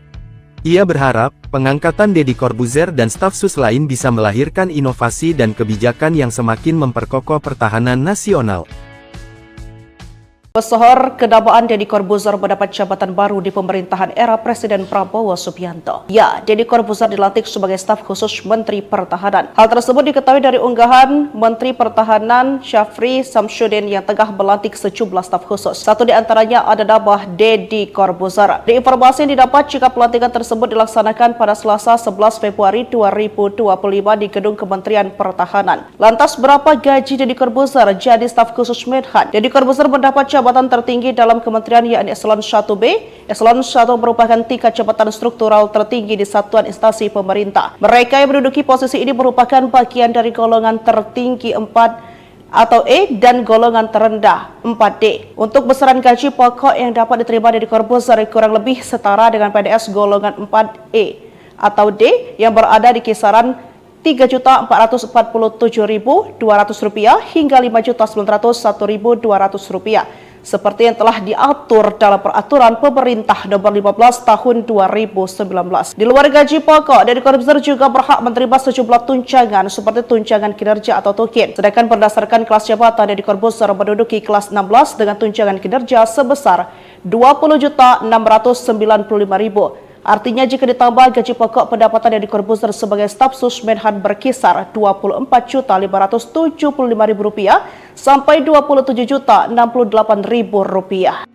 [SPEAKER 3] Ia berharap, pengangkatan Deddy Corbuzier dan staf sus lain bisa melahirkan inovasi dan kebijakan yang semakin memperkokoh pertahanan nasional.
[SPEAKER 4] Pesohor kedabaan Deddy Corbuzier mendapat jabatan baru di pemerintahan era Presiden Prabowo Subianto. Ya, Deddy Corbuzier dilantik sebagai staf khusus Menteri Pertahanan. Hal tersebut diketahui dari unggahan Menteri Pertahanan Syafri Samsudin yang tengah melantik sejumlah staf khusus. Satu di antaranya ada nama Deddy Corbuzier. Di informasi yang didapat jika pelantikan tersebut dilaksanakan pada Selasa 11 Februari 2025 di Gedung Kementerian Pertahanan. Lantas berapa gaji Deddy Corbuzier jadi staf khusus Menhan? Deddy Corbuzier mendapat jabatan tertinggi dalam kementerian yakni Eselon 1B. Eselon 1 merupakan tingkat jabatan struktural tertinggi di satuan instansi pemerintah. Mereka yang menduduki posisi ini merupakan bagian dari golongan tertinggi 4 atau E dan golongan terendah 4D. Untuk besaran gaji pokok yang dapat diterima Deddy Corbuzier kurang lebih setara dengan PNS golongan 4E atau D yang berada di kisaran Rp3.447.200 hingga Rp5.901.200 seperti yang telah diatur dalam Peraturan Pemerintah Nomor 15 Tahun 2019. Di luar gaji pokok, Deddy Corbuzier juga berhak menerima sejumlah tunjangan seperti tunjangan kinerja atau tukin. Sedangkan berdasarkan kelas jabatan, Deddy Corbuzier menduduki kelas 16 dengan tunjangan kinerja sebesar Rp20.695.000. Artinya jika ditambah gaji pokok, pendapatan Deddy Corbuzier sebagai staf sus Menhan berkisar Rp24.575.000 sampai Rp27.068.000.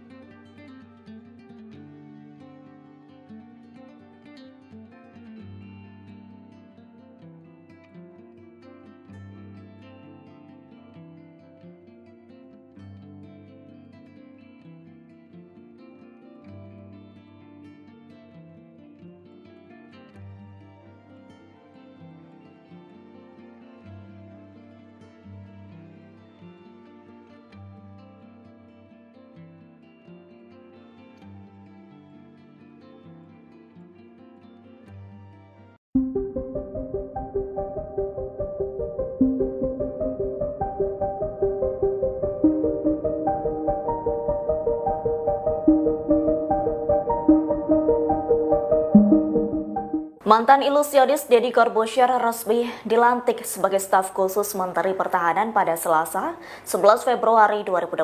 [SPEAKER 1] Mantan ilusionis Deddy Corbuzier resmi dilantik sebagai staf khusus Menteri Pertahanan pada Selasa, 11 Februari 2025.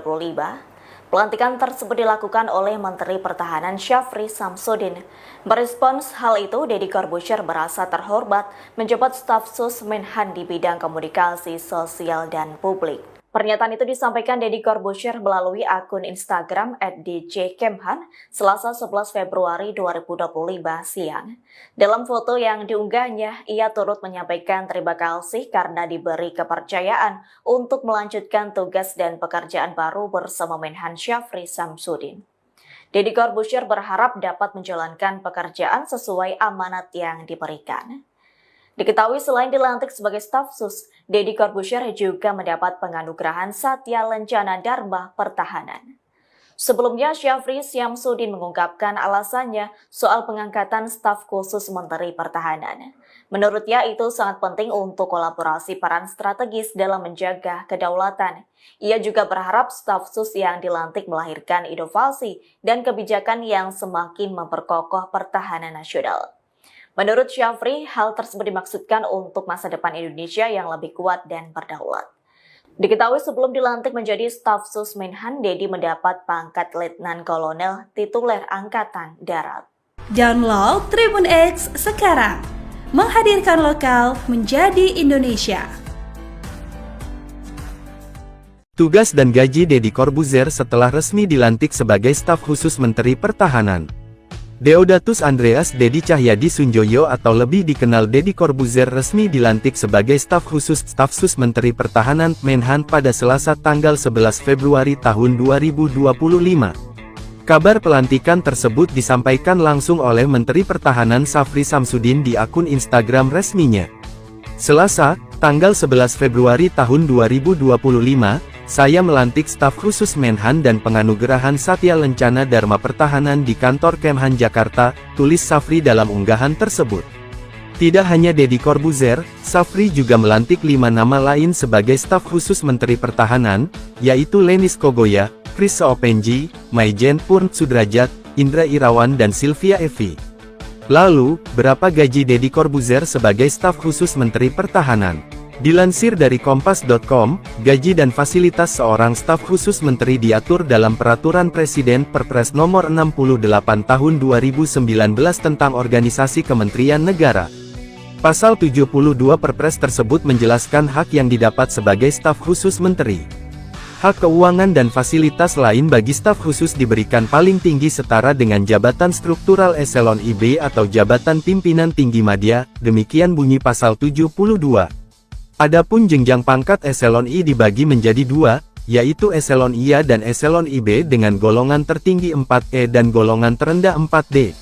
[SPEAKER 1] Pelantikan tersebut dilakukan oleh Menteri Pertahanan Syafri Samsudin. Merespons hal itu, Deddy Corbuzier merasa terhormat menjabat staf sus Menhan di bidang komunikasi sosial dan publik. Pernyataan itu disampaikan Deddy Corbuzier melalui akun Instagram @djkemhan Selasa 11 Februari 2025 siang. Dalam foto yang diunggahnya, ia turut menyampaikan terima kasih karena diberi kepercayaan untuk melanjutkan tugas dan pekerjaan baru bersama Menhan Syafri Samsudin. Deddy Corbuzier berharap dapat menjalankan pekerjaan sesuai amanat yang diberikan. Diketahui selain dilantik sebagai staf sus, Deddy Corbuzier juga mendapat penganugerahan Satya Lencana Dharma Pertahanan. Sebelumnya, Syafri Samsudin mengungkapkan alasannya soal pengangkatan staf khusus Menteri Pertahanan. Menurutnya itu sangat penting untuk kolaborasi peran strategis dalam menjaga kedaulatan. Ia juga berharap staf sus yang dilantik melahirkan inovasi dan kebijakan yang semakin memperkokoh pertahanan nasional. Menurut Syafri, hal tersebut dimaksudkan untuk masa depan Indonesia yang lebih kuat dan berdaulat. Diketahui sebelum dilantik menjadi staf sus Menhan, Deddy mendapat pangkat Letnan Kolonel tituler Angkatan Darat.
[SPEAKER 2] Download Tribun X sekarang, menghadirkan lokal menjadi Indonesia.
[SPEAKER 3] Tugas dan gaji Deddy Corbuzier setelah resmi dilantik sebagai staf khusus Menteri Pertahanan. Deodatus Andreas Deddy Cahyadi Sunjoyo atau lebih dikenal Deddy Corbuzier resmi dilantik sebagai staf sus Menteri Pertahanan Menhan pada Selasa tanggal 11 Februari tahun 2025. Kabar pelantikan tersebut disampaikan langsung oleh Menteri Pertahanan Syafri Samsudin di akun Instagram resminya. Selasa, tanggal 11 Februari tahun 2025, saya melantik staf khusus Menhan dan penganugerahan Satya Lencana Dharma Pertahanan di kantor Kemhan Jakarta, tulis Syafri dalam unggahan tersebut. Tidak hanya Deddy Corbuzier, Syafri juga melantik 5 nama lain sebagai staf khusus Menteri Pertahanan, yaitu Lenis Kogoya, Chris Seopenji, Maijen Purn Sudrajat, Indra Irawan dan Sylvia Evi. Lalu, berapa gaji Deddy Corbuzier sebagai staf khusus Menteri Pertahanan? Dilansir dari Kompas.com, gaji dan fasilitas seorang staf khusus menteri diatur dalam Peraturan Presiden Perpres Nomor 68 Tahun 2019 tentang Organisasi Kementerian Negara. Pasal 72 Perpres tersebut menjelaskan hak yang didapat sebagai staf khusus menteri. Hak keuangan dan fasilitas lain bagi staf khusus diberikan paling tinggi setara dengan jabatan struktural eselon IB atau jabatan pimpinan tinggi madya, demikian bunyi pasal 72. Adapun jenjang pangkat eselon I dibagi menjadi 2, yaitu eselon IA dan eselon IB dengan golongan tertinggi 4E dan golongan terendah 4D.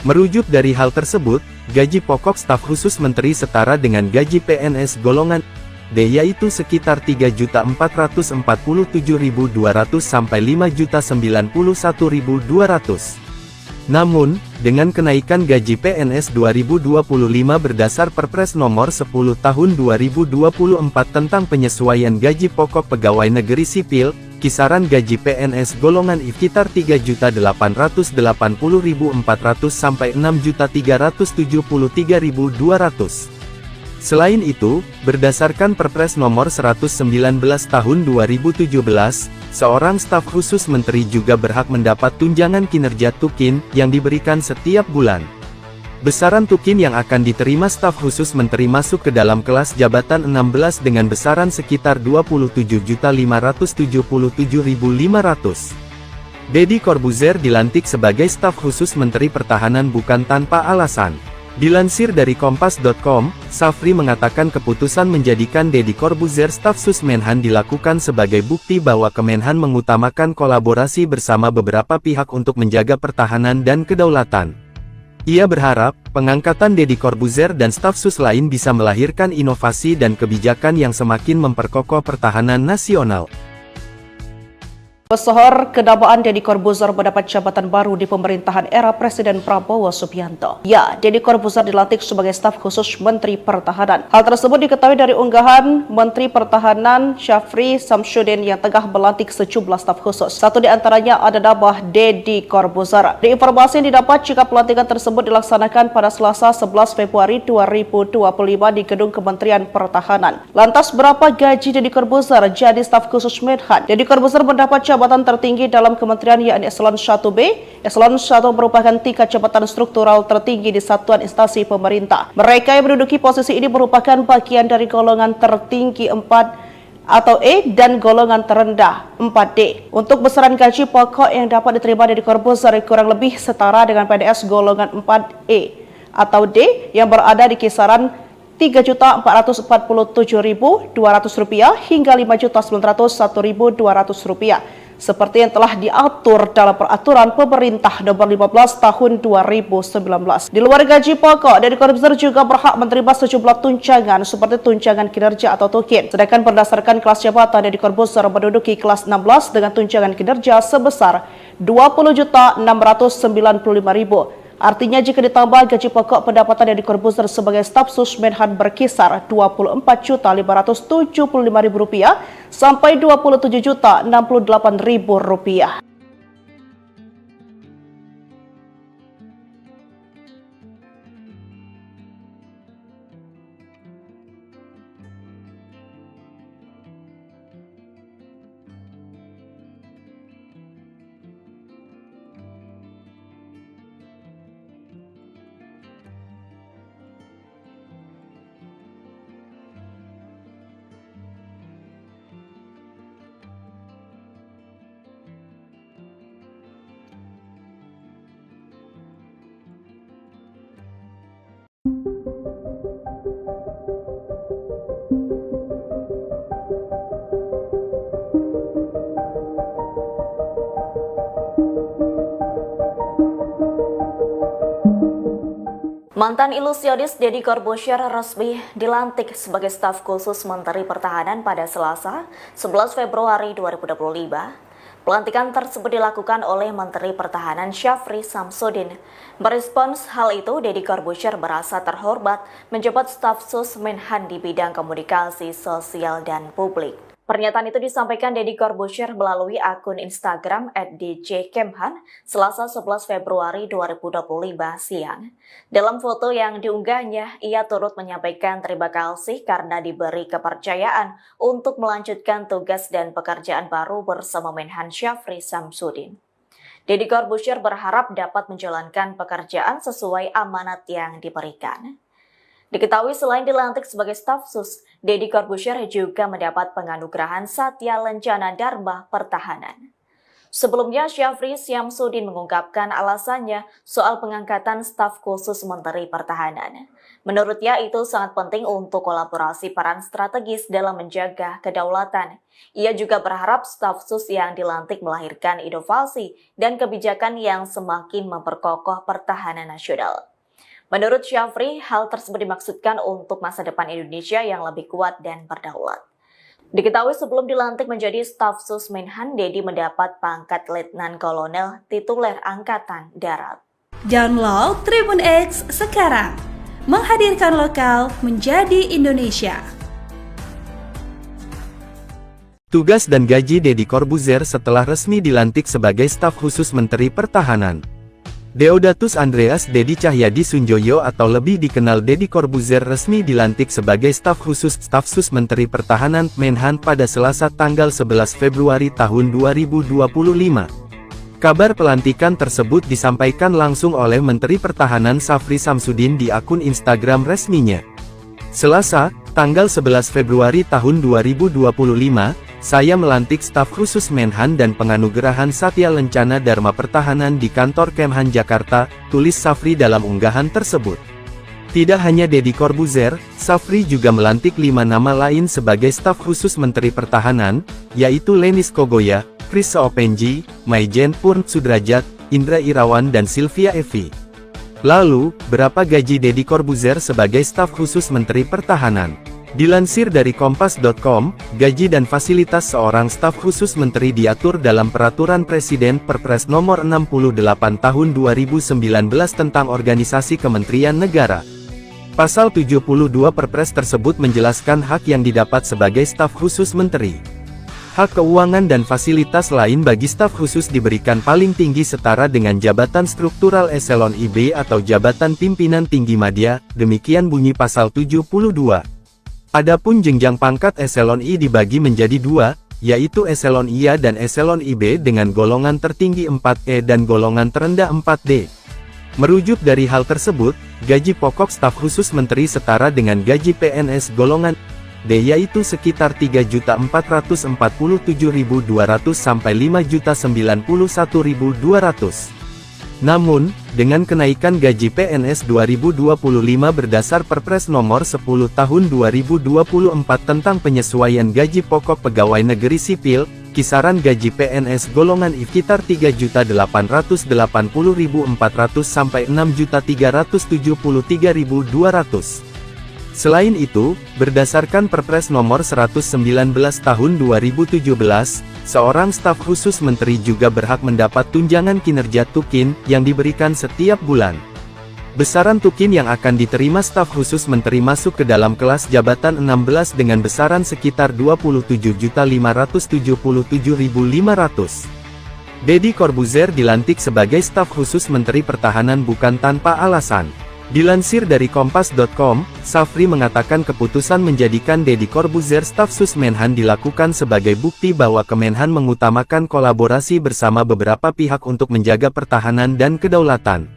[SPEAKER 3] Merujuk dari hal tersebut, gaji pokok staf khusus menteri setara dengan gaji PNS golongan D yaitu sekitar 3.447.200 sampai 5.091.200. Namun, dengan kenaikan gaji PNS 2025 berdasar Perpres Nomor 10 Tahun 2024 tentang penyesuaian gaji pokok pegawai negeri sipil, kisaran gaji PNS golongan I sekitar 3.880.400 sampai 6.373.200. Selain itu, berdasarkan Perpres Nomor 119 Tahun 2017, seorang staf khusus menteri juga berhak mendapat tunjangan kinerja tukin yang diberikan setiap bulan. Besaran tukin yang akan diterima staf khusus menteri masuk ke dalam kelas jabatan 16 dengan besaran sekitar 27.577.500. Deddy Corbuzier dilantik sebagai staf khusus Menteri Pertahanan bukan tanpa alasan. Dilansir dari Kompas.com, Syafri mengatakan keputusan menjadikan Deddy Corbuzier staf sus Menhan dilakukan sebagai bukti bahwa Kemenhan mengutamakan kolaborasi bersama beberapa pihak untuk menjaga pertahanan dan kedaulatan. Ia berharap, pengangkatan Deddy Corbuzier dan staf sus lain bisa melahirkan inovasi dan kebijakan yang semakin memperkokoh pertahanan nasional.
[SPEAKER 4] Pesohor kedabaan Deddy Corbuzier mendapat jabatan baru di pemerintahan era Presiden Prabowo Subianto. Ya, Deddy Corbuzier dilantik sebagai staf khusus Menteri Pertahanan. Hal tersebut diketahui dari unggahan Menteri Pertahanan Syafri Samsudin yang tengah melantik sejumlah staf khusus. Satu di antaranya ada nama Deddy Corbuzier. Di informasi yang didapat jika pelantikan tersebut dilaksanakan pada Selasa 11 Februari 2025 di Gedung Kementerian Pertahanan. Lantas berapa gaji Deddy Corbuzier jadi staf khusus Menhan? Deddy Corbuzier mendapat jabatan tertinggi dalam kementerian yakni Eselon 1B. Eselon 1 merupakan tingkat jabatan struktural tertinggi di satuan instansi pemerintah. Mereka yang menduduki posisi ini merupakan bagian dari golongan tertinggi 4 atau E dan golongan terendah 4D. Untuk besaran gaji pokok yang dapat diterima Deddy Corbuzier kurang lebih setara dengan PNS golongan 4E atau D yang berada di kisaran Rp3.447.200 hingga Rp5.901.200 seperti yang telah diatur dalam peraturan pemerintah nomor 15 tahun 2019. Di luar gaji pokok, Deddy Corbuzier juga berhak menerima sejumlah tunjangan seperti tunjangan kinerja atau tukin. Sedangkan berdasarkan kelas jabatan, Deddy Corbuzier menduduki kelas 16 dengan tunjangan kinerja sebesar Rp20.695.000. Artinya jika ditambah gaji pokok, pendapatan Deddy Corbuzier sebagai staf sus Menhan berkisar Rp24.575.000 sampai Rp27.068.000.
[SPEAKER 1] Mantan ilusionis Deddy Corbuzier resmi dilantik sebagai staf khusus Menteri Pertahanan pada Selasa, 11 Februari 2025. Pelantikan tersebut dilakukan oleh Menteri Pertahanan Syafri Samsudin. Merespons hal itu, Deddy Corbuzier merasa terhormat menjabat staf sus Menhan di bidang komunikasi sosial dan publik. Pernyataan itu disampaikan Deddy Corbuzier melalui akun Instagram @djkemhan Selasa 11 Februari 2025 siang. Dalam foto yang diunggahnya, ia turut menyampaikan terima kasih karena diberi kepercayaan untuk melanjutkan tugas dan pekerjaan baru bersama Menhan Syafri Samsudin. Deddy Corbuzier berharap dapat menjalankan pekerjaan sesuai amanat yang diberikan. Diketahui selain dilantik sebagai staf sus, Deddy Corbuzier juga mendapat penganugerahan Satya Lencana Dharma Pertahanan. Sebelumnya, Syafri Samsudin mengungkapkan alasannya soal pengangkatan staf khusus Menteri Pertahanan. Menurutnya itu sangat penting untuk kolaborasi peran strategis dalam menjaga kedaulatan. Ia juga berharap staf sus yang dilantik melahirkan inovasi dan kebijakan yang semakin memperkokoh pertahanan nasional. Menurut Syafri, hal tersebut dimaksudkan untuk masa depan Indonesia yang lebih kuat dan berdaulat. Diketahui sebelum dilantik menjadi staf sus Menhan, Deddy mendapat pangkat Letnan Kolonel tituler Angkatan Darat.
[SPEAKER 2] Download Tribun X sekarang, menghadirkan lokal menjadi Indonesia.
[SPEAKER 3] Tugas dan gaji Deddy Corbuzier setelah resmi dilantik sebagai staf khusus Menteri Pertahanan. Deodatus Andreas Deddy Cahyadi Sunjoyo atau lebih dikenal Deddy Corbuzier resmi dilantik sebagai staf khusus staf sus Menteri Pertahanan Menhan pada Selasa tanggal 11 Februari tahun 2025. Kabar pelantikan tersebut disampaikan langsung oleh Menteri Pertahanan Syafri Samsudin di akun Instagram resminya. Selasa, tanggal 11 Februari tahun 2025, saya melantik staf khusus Menhan dan penganugerahan Satya Lencana Dharma Pertahanan di kantor Kemhan Jakarta, tulis Syafri dalam unggahan tersebut. Tidak hanya Deddy Corbuzier, Syafri juga melantik 5 nama lain sebagai staf khusus Menteri Pertahanan, yaitu Lenis Kogoya, Chris Seopenji, Maijen Purn Sudrajat, Indra Irawan dan Sylvia Evi. Lalu, berapa gaji Deddy Corbuzier sebagai staf khusus Menteri Pertahanan? Dilansir dari Kompas.com, gaji dan fasilitas seorang staf khusus menteri diatur dalam Peraturan Presiden Perpres Nomor 68 Tahun 2019 tentang Organisasi Kementerian Negara. Pasal 72 Perpres tersebut menjelaskan hak yang didapat sebagai staf khusus menteri. Hak keuangan dan fasilitas lain bagi staf khusus diberikan paling tinggi setara dengan jabatan struktural eselon IB atau jabatan pimpinan tinggi madya, demikian bunyi pasal 72. Adapun jenjang pangkat eselon I dibagi menjadi 2, yaitu eselon IA dan eselon IB dengan golongan tertinggi 4E dan golongan terendah 4D. Merujuk dari hal tersebut, gaji pokok staf khusus menteri setara dengan gaji PNS golongan D yaitu sekitar 3.447.200 sampai 5.091.200. Namun, dengan kenaikan gaji PNS 2025 berdasar Perpres Nomor 10 Tahun 2024 tentang penyesuaian gaji pokok pegawai negeri sipil, kisaran gaji PNS golongan I sekitar 3.880.400 sampai 6.373.200. Selain itu, berdasarkan Perpres Nomor 119 Tahun 2017, seorang staf khusus menteri juga berhak mendapat tunjangan kinerja tukin yang diberikan setiap bulan. Besaran tukin yang akan diterima staf khusus menteri masuk ke dalam kelas jabatan 16 dengan besaran sekitar 27.577.500. Deddy Corbuzier dilantik sebagai staf khusus Menteri Pertahanan bukan tanpa alasan. Dilansir dari Kompas.com, Safri mengatakan keputusan menjadikan Deddy Corbuzier staf sus Menhan dilakukan sebagai bukti bahwa Kemenhan mengutamakan kolaborasi bersama beberapa pihak untuk menjaga pertahanan dan kedaulatan.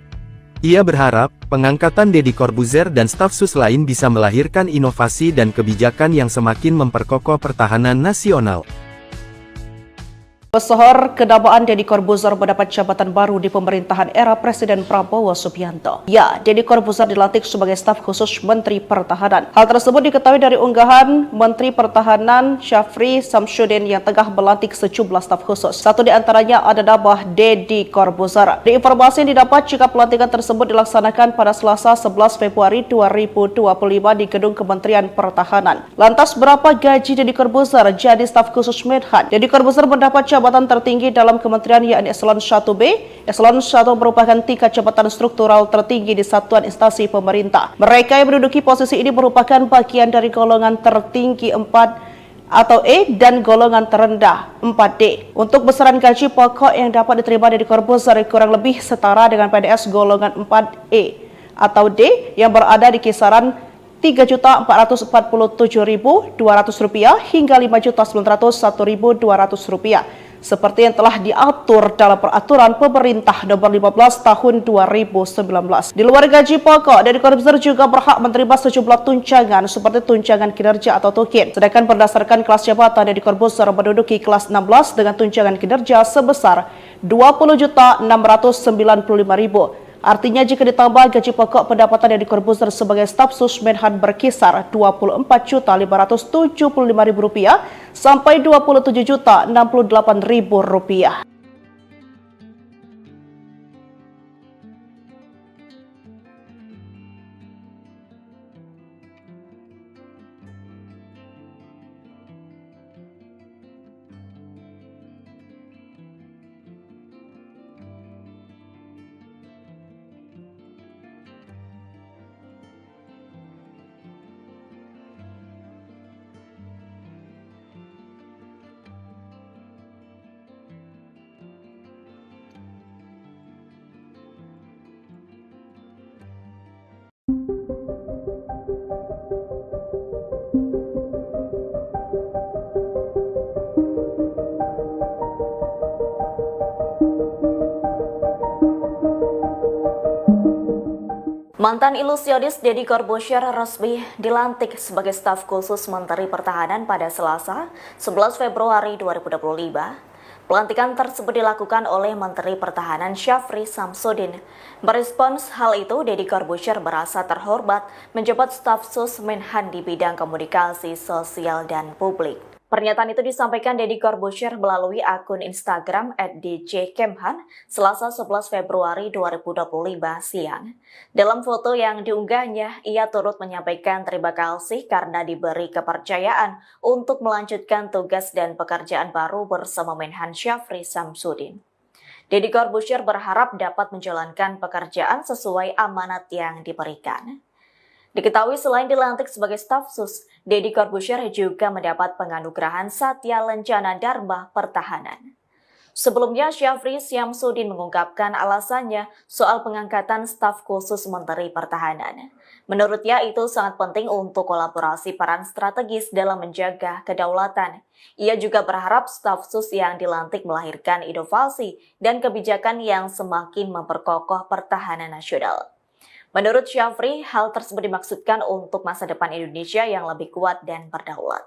[SPEAKER 3] Ia berharap, pengangkatan Deddy Corbuzier dan staf sus lain bisa melahirkan inovasi dan kebijakan yang semakin memperkokoh pertahanan nasional.
[SPEAKER 4] Pesohor kedabaan Deddy Corbuzier mendapat jabatan baru di pemerintahan era Presiden Prabowo Subianto. Ya, Deddy Corbuzier dilantik sebagai staf khusus Menteri Pertahanan. Hal tersebut diketahui dari unggahan Menteri Pertahanan Syafri Samsudin yang tengah melantik sejumlah staf khusus. Satu di antaranya ada nama Deddy Corbuzier. Di informasi yang didapat jika pelantikan tersebut dilaksanakan pada Selasa 11 Februari 2025 di Gedung Kementerian Pertahanan. Lantas berapa gaji Deddy Corbuzier jadi staf khusus Menhan? Deddy Corbuzier mendapat jabatan tertinggi dalam kementerian yakni Eselon 1B. Eselon 1 merupakan tingkat jabatan struktural tertinggi di satuan instansi pemerintah. Mereka yang menduduki posisi ini merupakan bagian dari golongan tertinggi 4 atau E dan golongan terendah 4D. Untuk besaran gaji pokok yang dapat diterima Deddy Corbuzier kurang lebih setara dengan PNS golongan 4E atau D yang berada di kisaran Rp3.447.200 hingga Rp5.901.200 seperti yang telah diatur dalam Peraturan Pemerintah Nomor 15 Tahun 2019. Di luar gaji pokok, Deddy Corbuzier juga berhak menerima sejumlah tunjangan seperti tunjangan kinerja atau tukin. Sedangkan berdasarkan kelas jabatan, Deddy Corbuzier menduduki kelas 16 dengan tunjangan kinerja sebesar Rp20.695.000. Artinya jika ditambah gaji pokok, pendapatan Deddy Corbuzier sebagai staf sus Menhan berkisar Rp24.575.000 sampai Rp27.068.000.
[SPEAKER 1] Mantan ilusionis Deddy Corbuzier resmi dilantik sebagai staf khusus Menteri Pertahanan pada Selasa, 11 Februari 2025. Pelantikan tersebut dilakukan oleh Menteri Pertahanan Syafri Samsudin. Merespons hal itu, Deddy Corbuzier merasa terhormat menjabat staf sus Menhan di bidang komunikasi sosial dan publik. Pernyataan itu disampaikan Deddy Corbuzier melalui akun Instagram @djkemhan Selasa 11 Februari 2025 siang. Dalam foto yang diunggahnya, ia turut menyampaikan terima kasih karena diberi kepercayaan untuk melanjutkan tugas dan pekerjaan baru bersama Menhan Syafri Samsudin. Deddy Corbuzier berharap dapat menjalankan pekerjaan sesuai amanat yang diberikan. Diketahui selain dilantik sebagai staf sus, Deddy Corbuzier juga mendapat penganugerahan Satya Lencana Dharma Pertahanan. Sebelumnya, Syafri Samsudin mengungkapkan alasannya soal pengangkatan staf khusus Menteri Pertahanan. Menurutnya itu sangat penting untuk kolaborasi peran strategis dalam menjaga kedaulatan. Ia juga berharap staf sus yang dilantik melahirkan inovasi dan kebijakan yang semakin memperkokoh pertahanan nasional. Menurut Syafri, hal tersebut dimaksudkan untuk masa depan Indonesia yang lebih kuat dan berdaulat.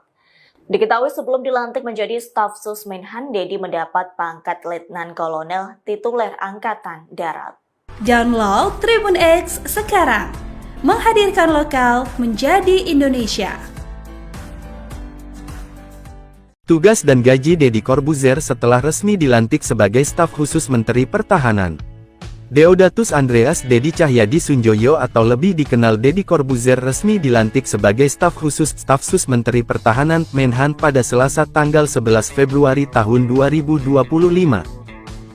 [SPEAKER 1] Diketahui sebelum dilantik menjadi staf sus Menhan, Dedi mendapat pangkat Letnan Kolonel tituler Angkatan Darat.
[SPEAKER 2] Download Tribun X sekarang, menghadirkan lokal menjadi Indonesia.
[SPEAKER 3] Tugas dan gaji Deddy Corbuzier setelah resmi dilantik sebagai staf khusus Menteri Pertahanan. Deodatus Andreas Dedi Cahyadi Sunjoyo atau lebih dikenal Deddy Corbuzier resmi dilantik sebagai staf khusus staf sus Menteri Pertahanan Menhan pada Selasa tanggal 11 Februari tahun 2025.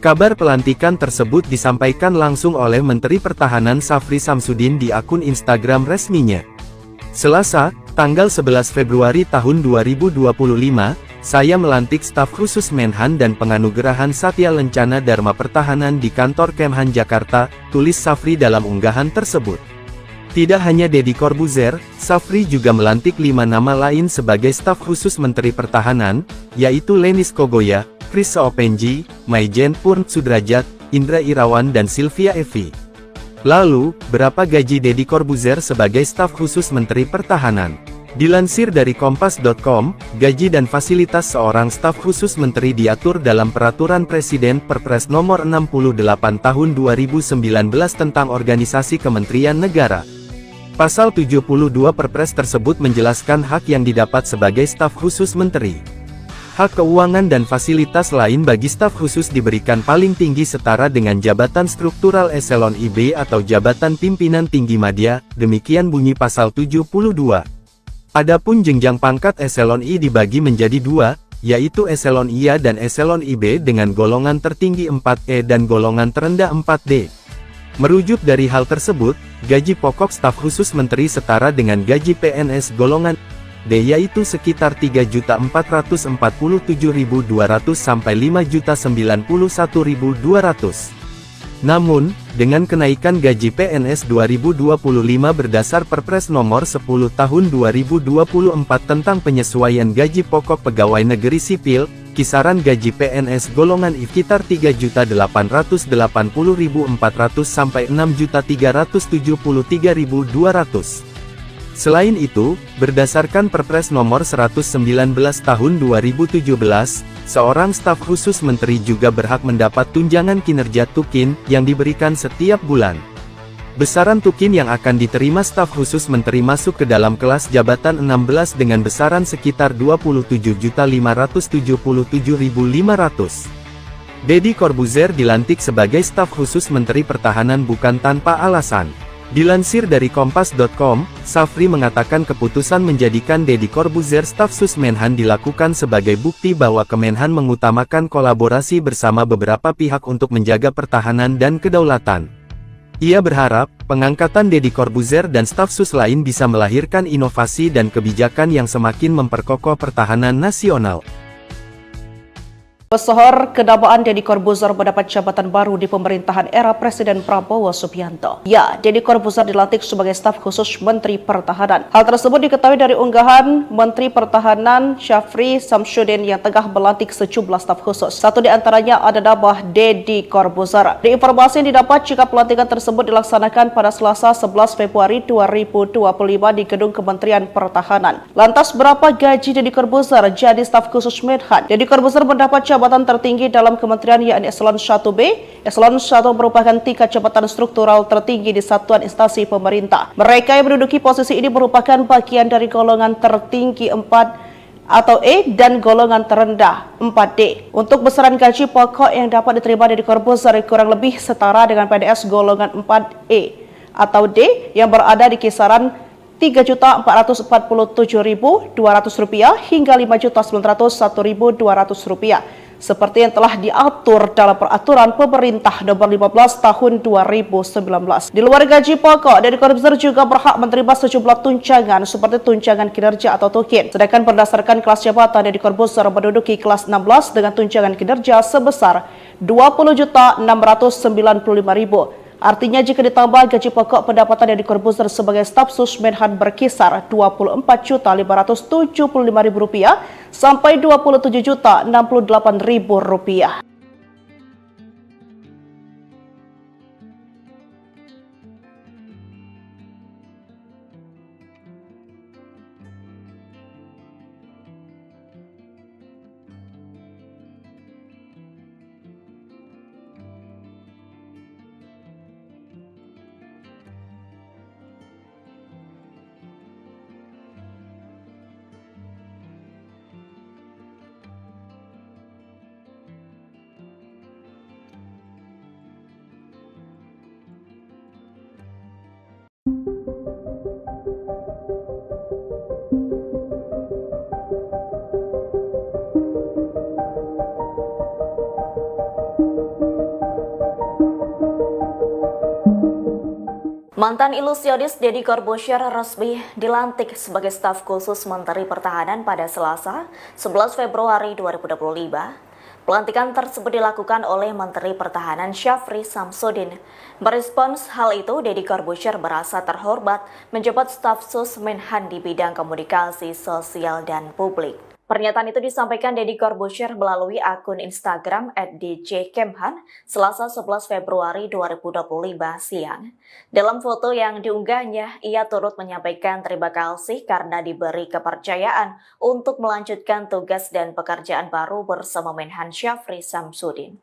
[SPEAKER 3] Kabar pelantikan tersebut disampaikan langsung oleh Menteri Pertahanan Syafri Samsudin di akun Instagram resminya. Selasa, tanggal 11 Februari tahun 2025, saya melantik staf khusus Menhan dan penganugerahan Satya Lencana Dharma Pertahanan di kantor Kemhan Jakarta, tulis Syafri dalam unggahan tersebut. Tidak hanya Deddy Corbuzier, Syafri juga melantik 5 nama lain sebagai staf khusus Menteri Pertahanan, yaitu Lenis Kogoya, Chris Seopenji, Maijen Purn Sudrajat, Indra Irawan dan Sylvia Evi. Lalu, berapa gaji Deddy Corbuzier sebagai staf khusus Menteri Pertahanan? Dilansir dari Kompas.com, gaji dan fasilitas seorang staf khusus menteri diatur dalam Peraturan Presiden Perpres Nomor 68 Tahun 2019 tentang Organisasi Kementerian Negara. Pasal 72 Perpres tersebut menjelaskan hak yang didapat sebagai staf khusus menteri. Hak keuangan dan fasilitas lain bagi staf khusus diberikan paling tinggi setara dengan jabatan struktural eselon IB atau jabatan pimpinan tinggi madya, demikian bunyi pasal 72. Adapun jenjang pangkat eselon I dibagi menjadi 2, yaitu eselon IA dan eselon IB dengan golongan tertinggi 4E dan golongan terendah 4D. Merujuk dari hal tersebut, gaji pokok staf khusus menteri setara dengan gaji PNS golongan D yaitu sekitar 3.447.200 sampai 5.091.200. Namun, dengan kenaikan gaji PNS 2025 berdasar Perpres Nomor 10 Tahun 2024 tentang penyesuaian gaji pokok pegawai negeri sipil, kisaran gaji PNS golongan I sekitar 3.880.400 sampai 6.373.200. Selain itu, berdasarkan Perpres Nomor 119 Tahun 2017, seorang staf khusus menteri juga berhak mendapat tunjangan kinerja Tukin yang diberikan setiap bulan. Besaran Tukin yang akan diterima staf khusus menteri masuk ke dalam kelas jabatan 16 dengan besaran sekitar 27.577.500. Deddy Corbuzier dilantik sebagai staf khusus Menteri Pertahanan bukan tanpa alasan. Dilansir dari Kompas.com, Syafri mengatakan keputusan menjadikan Deddy Corbuzier staf sus Menhan dilakukan sebagai bukti bahwa Kemenhan mengutamakan kolaborasi bersama beberapa pihak untuk menjaga pertahanan dan kedaulatan. Ia berharap, pengangkatan Deddy Corbuzier dan staf sus lain bisa melahirkan inovasi dan kebijakan yang semakin memperkokoh pertahanan nasional.
[SPEAKER 4] Pesohor kedabaan Deddy Corbuzier mendapat jabatan baru di pemerintahan era Presiden Prabowo Subianto. Ya, Deddy Corbuzier dilantik sebagai staf khusus Menteri Pertahanan. Hal tersebut diketahui dari unggahan Menteri Pertahanan Syafri Samsudin yang tengah melantik sejumlah staf khusus. Satu di antaranya ada nama Deddy Corbuzier. Di informasi yang didapat jika pelantikan tersebut dilaksanakan pada Selasa 11 Februari 2025 di Gedung Kementerian Pertahanan. Lantas berapa gaji Deddy Corbuzier jadi staf khusus Menhan? Deddy Corbuzier mendapat jabatan tertinggi dalam kementerian yakni Eselon 1B. Eselon 1 merupakan tingkat jabatan struktural tertinggi di satuan instansi pemerintah. Mereka yang menduduki posisi ini merupakan bagian dari golongan tertinggi 4 atau E dan golongan terendah 4D. Untuk besaran gaji pokok yang dapat diterima Deddy Corbuzier kurang lebih setara dengan PNS golongan 4E atau D yang berada di kisaran Rp3.447.200 hingga Rp5.901.200 seperti yang telah diatur dalam Peraturan Pemerintah Nomor 15 Tahun 2019. Di luar gaji pokok, Deddy Corbuzier juga berhak menerima sejumlah tunjangan seperti tunjangan kinerja atau tukin. Sedangkan berdasarkan kelas jabatan, Deddy Corbuzier menduduki kelas 16 dengan tunjangan kinerja sebesar Rp20.695.000. Artinya jika ditambah gaji pokok, pendapatan Deddy Corbuzier sebagai staf sus Menhan berkisar Rp24.575.000 sampai Rp27.068.000.
[SPEAKER 1] Mantan ilusionis Deddy Corbuzier resmi dilantik sebagai staf khusus Menteri Pertahanan pada Selasa, 11 Februari 2025. Pelantikan tersebut dilakukan oleh Menteri Pertahanan Syafri Samsudin. Merespons hal itu, Deddy Corbuzier merasa terhormat menjabat staf sus Menhan di bidang komunikasi sosial dan publik. Pernyataan itu disampaikan Deddy Corbuzier melalui akun Instagram @djkemhan Selasa 11 Februari 2025 siang. Dalam foto yang diunggahnya, ia turut menyampaikan terima kasih karena diberi kepercayaan untuk melanjutkan tugas dan pekerjaan baru bersama Menhan Syafri Samsudin.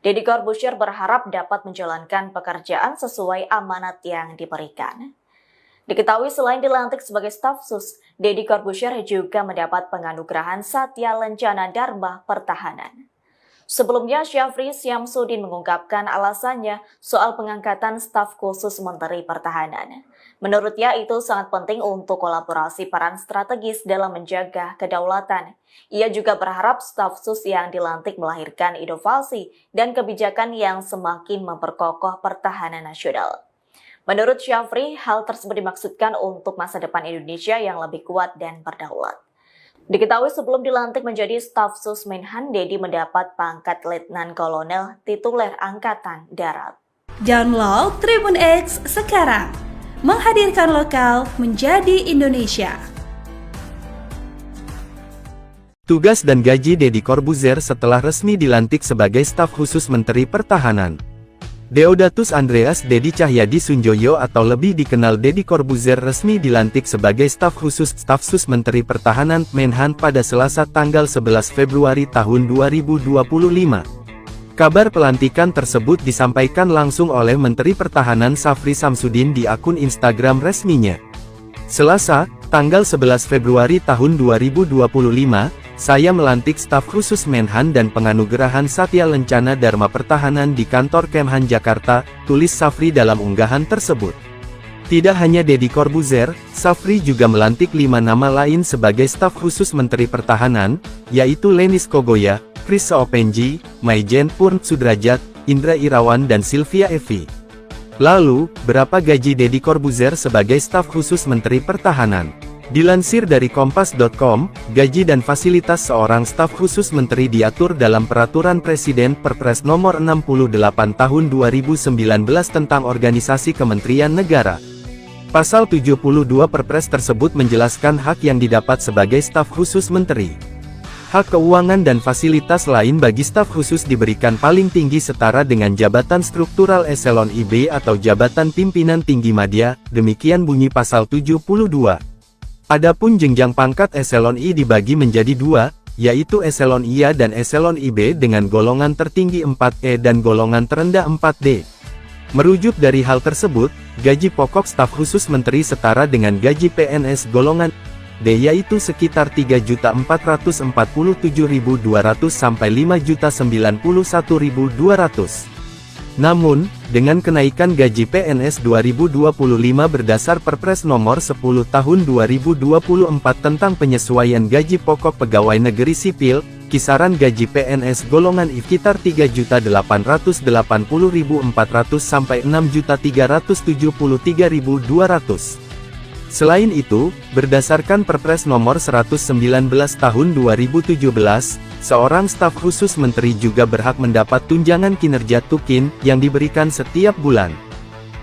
[SPEAKER 1] Deddy Corbuzier berharap dapat menjalankan pekerjaan sesuai amanat yang diberikan. Diketahui selain dilantik sebagai staf sus, Deddy Corbuzier juga mendapat penganugerahan Satya Lencana Dharma Pertahanan. Sebelumnya, Syafri Samsudin mengungkapkan alasannya soal pengangkatan staf khusus Menteri Pertahanan. Menurutnya itu sangat penting untuk kolaborasi peran strategis dalam menjaga kedaulatan. Ia juga berharap staf sus yang dilantik melahirkan inovasi dan kebijakan yang semakin memperkokoh pertahanan nasional. Menurut Syafri, hal tersebut dimaksudkan untuk masa depan Indonesia yang lebih kuat dan berdaulat. Diketahui sebelum dilantik menjadi staf sus Menhan, Deddy mendapat pangkat Letnan Kolonel tituler Angkatan Darat.
[SPEAKER 2] Download Tribun X sekarang, menghadirkan lokal menjadi Indonesia.
[SPEAKER 3] Tugas dan gaji Deddy Corbuzier setelah resmi dilantik sebagai staf khusus Menteri Pertahanan. Deodatus Andreas Deddy Cahyadi Sunjoyo atau lebih dikenal Deddy Corbuzier resmi dilantik sebagai staf khusus staf sus Menteri Pertahanan Menhan pada Selasa tanggal 11 Februari tahun 2025. Kabar pelantikan tersebut disampaikan langsung oleh Menteri Pertahanan Syafri Samsudin di akun Instagram resminya. Selasa, tanggal 11 Februari tahun 2025, saya melantik staf khusus Menhan dan penganugerahan Satya Lencana Dharma Pertahanan di kantor Kemhan Jakarta, tulis Syafri dalam unggahan tersebut. Tidak hanya Deddy Corbuzier, Syafri juga melantik 5 nama lain sebagai staf khusus Menteri Pertahanan, yaitu Lenis Kogoya, Chris Seopenji, Maijen Purn Sudrajat, Indra Irawan dan Sylvia Evi. Lalu, berapa gaji Deddy Corbuzier sebagai staf khusus Menteri Pertahanan? Dilansir dari Kompas.com, gaji dan fasilitas seorang staf khusus menteri diatur dalam Peraturan Presiden Perpres Nomor 68 Tahun 2019 tentang Organisasi Kementerian Negara. Pasal 72 Perpres tersebut menjelaskan hak yang didapat sebagai staf khusus menteri. Hak keuangan dan fasilitas lain bagi staf khusus diberikan paling tinggi setara dengan jabatan struktural eselon IB atau jabatan pimpinan tinggi madya, demikian bunyi pasal 72. Adapun jenjang pangkat eselon I dibagi menjadi 2, yaitu eselon IA dan eselon IB dengan golongan tertinggi 4E dan golongan terendah 4D. Merujuk dari hal tersebut, gaji pokok staf khusus menteri setara dengan gaji PNS golongan D yaitu sekitar 3.447.200 sampai 5.091.200. Namun, dengan kenaikan gaji PNS 2025 berdasar Perpres Nomor 10 Tahun 2024 tentang penyesuaian gaji pokok pegawai negeri sipil, kisaran gaji PNS golongan I sekitar 3.880.400 sampai 6.373.200. Selain itu, berdasarkan Perpres Nomor 119 Tahun 2017, seorang staf khusus menteri juga berhak mendapat tunjangan kinerja tukin yang diberikan setiap bulan.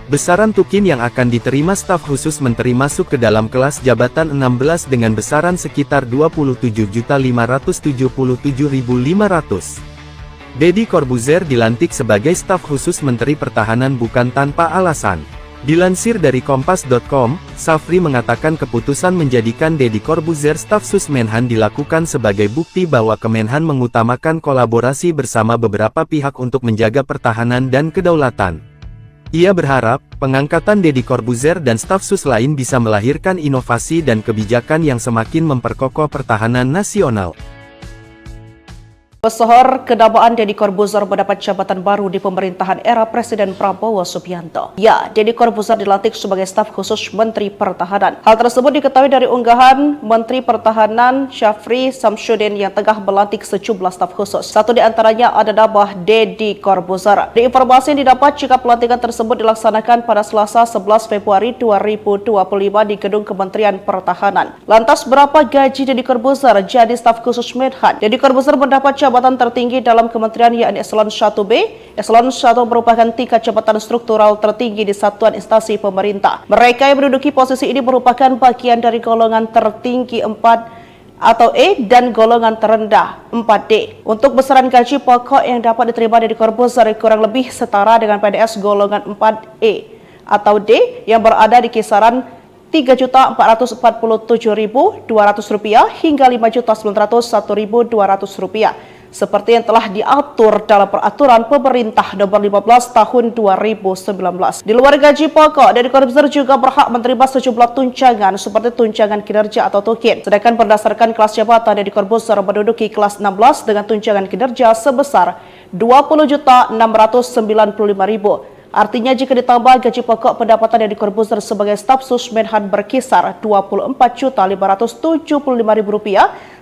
[SPEAKER 3] Besaran tukin yang akan diterima staf khusus menteri masuk ke dalam kelas jabatan 16 dengan besaran sekitar 27.577.500. Deddy Corbuzier dilantik sebagai staf khusus Menteri Pertahanan bukan tanpa alasan. Dilansir dari Kompas.com, Syafri mengatakan keputusan menjadikan Deddy Corbuzier staf sus Menhan dilakukan sebagai bukti bahwa Kemenhan mengutamakan kolaborasi bersama beberapa pihak untuk menjaga pertahanan dan kedaulatan. Ia berharap, pengangkatan Deddy Corbuzier dan staf sus lain bisa melahirkan inovasi dan kebijakan yang semakin memperkokoh pertahanan nasional.
[SPEAKER 4] Pesohor kedabaan Deddy Corbuzier mendapat jabatan baru di pemerintahan era Presiden Prabowo Subianto. Ya, Deddy Corbuzier dilantik sebagai staf khusus Menteri Pertahanan. Hal tersebut diketahui dari unggahan Menteri Pertahanan Syafri Samsudin yang tengah melantik sejumlah staf khusus. Satu di antaranya ada nama Deddy Corbuzier. Di informasi yang didapat jika pelantikan tersebut dilaksanakan pada Selasa 11 Februari 2025 di Gedung Kementerian Pertahanan. Lantas berapa gaji Deddy Corbuzier jadi staf khusus Menhan? Deddy Corbuzier mendapat jabatan tertinggi dalam kementerian yakni Eselon 1B. Eselon 1 merupakan tingkat jabatan struktural tertinggi di satuan instansi pemerintah. Mereka yang menduduki posisi ini merupakan bagian dari golongan tertinggi 4 atau E dan golongan terendah 4D. Untuk besaran gaji pokok yang dapat diterima Deddy Corbuzier kurang lebih setara dengan PNS golongan 4E atau D yang berada di kisaran Rp3.447.200 hingga Rp5.901.200 seperti yang telah diatur dalam peraturan pemerintah nomor 15 tahun 2019. Di luar gaji pokok, Deddy Corbuzier juga berhak menerima sejumlah tunjangan seperti tunjangan kinerja atau tukin. Sedangkan berdasarkan kelas jabatan, Deddy Corbuzier menduduki kelas 16 dengan tunjangan kinerja sebesar Rp20.695.000. Artinya jika ditambah gaji pokok, pendapatan Deddy Corbuzier sebagai staf sus Menhan berkisar Rp24.575.000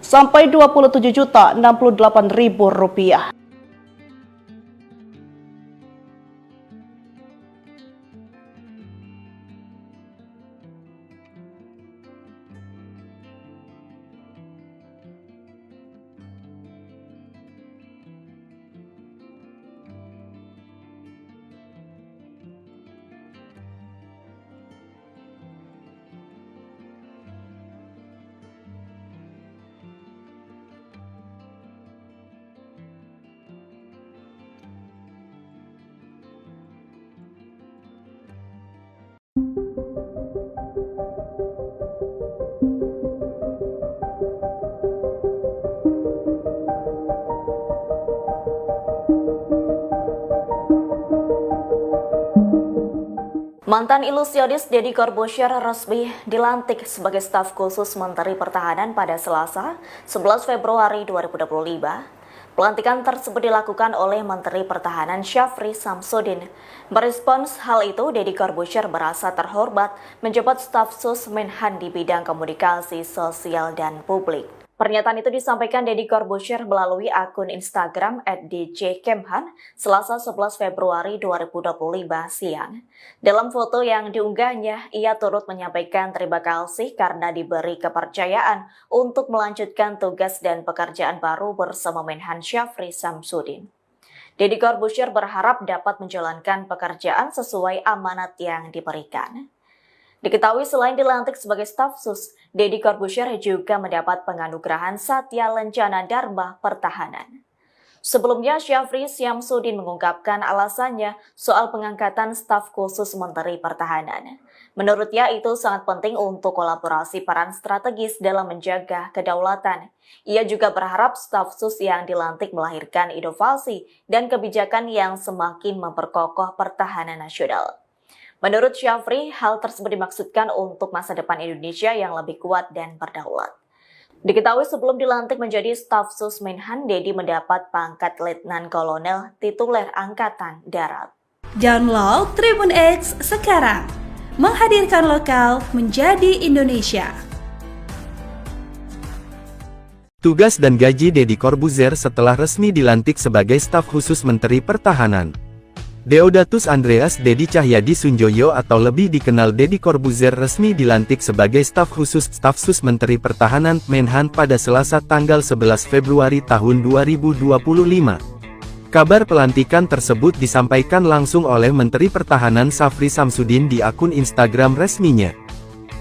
[SPEAKER 4] sampai Rp27.068.000.
[SPEAKER 1] Mantan ilusionis Deddy Corbuzier resmi dilantik sebagai staf khusus Menteri Pertahanan pada Selasa, 11 Februari 2025. Pelantikan tersebut dilakukan oleh Menteri Pertahanan Syafri Samsudin. Merespons hal itu, Deddy Corbuzier merasa terhormat menjabat staf sus Menhan di bidang komunikasi sosial dan publik. Pernyataan itu disampaikan Deddy Corbuzier melalui akun Instagram @djkemhan Selasa 11 Februari 2025 siang. Dalam foto yang diunggahnya, ia turut menyampaikan terima kasih karena diberi kepercayaan untuk melanjutkan tugas dan pekerjaan baru bersama Menhan Syafri Samsudin. Deddy Corbuzier berharap dapat menjalankan pekerjaan sesuai amanat yang diberikan. Diketahui selain dilantik sebagai staf sus, Deddy Corbuzier juga mendapat penganugerahan Satya Lencana Dharma Pertahanan. Sebelumnya, Syafri Samsudin mengungkapkan alasannya soal pengangkatan staf khusus Menteri Pertahanan. Menurutnya itu sangat penting untuk kolaborasi peran strategis dalam menjaga kedaulatan. Ia juga berharap staf sus yang dilantik melahirkan inovasi dan kebijakan yang semakin memperkokoh pertahanan nasional. Menurut Syafri, hal tersebut dimaksudkan untuk masa depan Indonesia yang lebih kuat dan berdaulat. Diketahui sebelum dilantik menjadi staf sus Menhan, Deddy mendapat pangkat Letnan Kolonel tituler Angkatan Darat.
[SPEAKER 2] Download Tribun X sekarang, menghadirkan lokal menjadi Indonesia.
[SPEAKER 3] Tugas dan gaji Deddy Corbuzier setelah resmi dilantik sebagai staf khusus Menteri Pertahanan. Deodatus Andreas Deddy Cahyadi Sunjoyo atau lebih dikenal Deddy Corbuzier resmi dilantik sebagai staf khusus staf sus Menteri Pertahanan Menhan pada Selasa tanggal 11 Februari tahun 2025. Kabar pelantikan tersebut disampaikan langsung oleh Menteri Pertahanan Syafri Samsudin di akun Instagram resminya.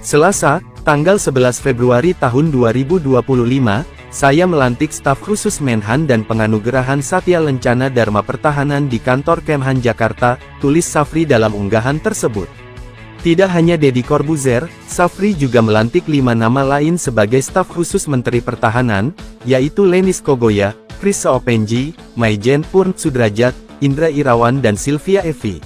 [SPEAKER 3] Selasa, tanggal 11 Februari tahun 2025, saya melantik staf khusus Menhan dan penganugerahan Satya Lencana Dharma Pertahanan di kantor Kemhan Jakarta, tulis Syafri dalam unggahan tersebut. Tidak hanya Deddy Corbuzier, Syafri juga melantik 5 nama lain sebagai staf khusus Menteri Pertahanan, yaitu Lenis Kogoya, Chris Seopenji, Maijen Purn Sudrajat, Indra Irawan dan Sylvia Evi.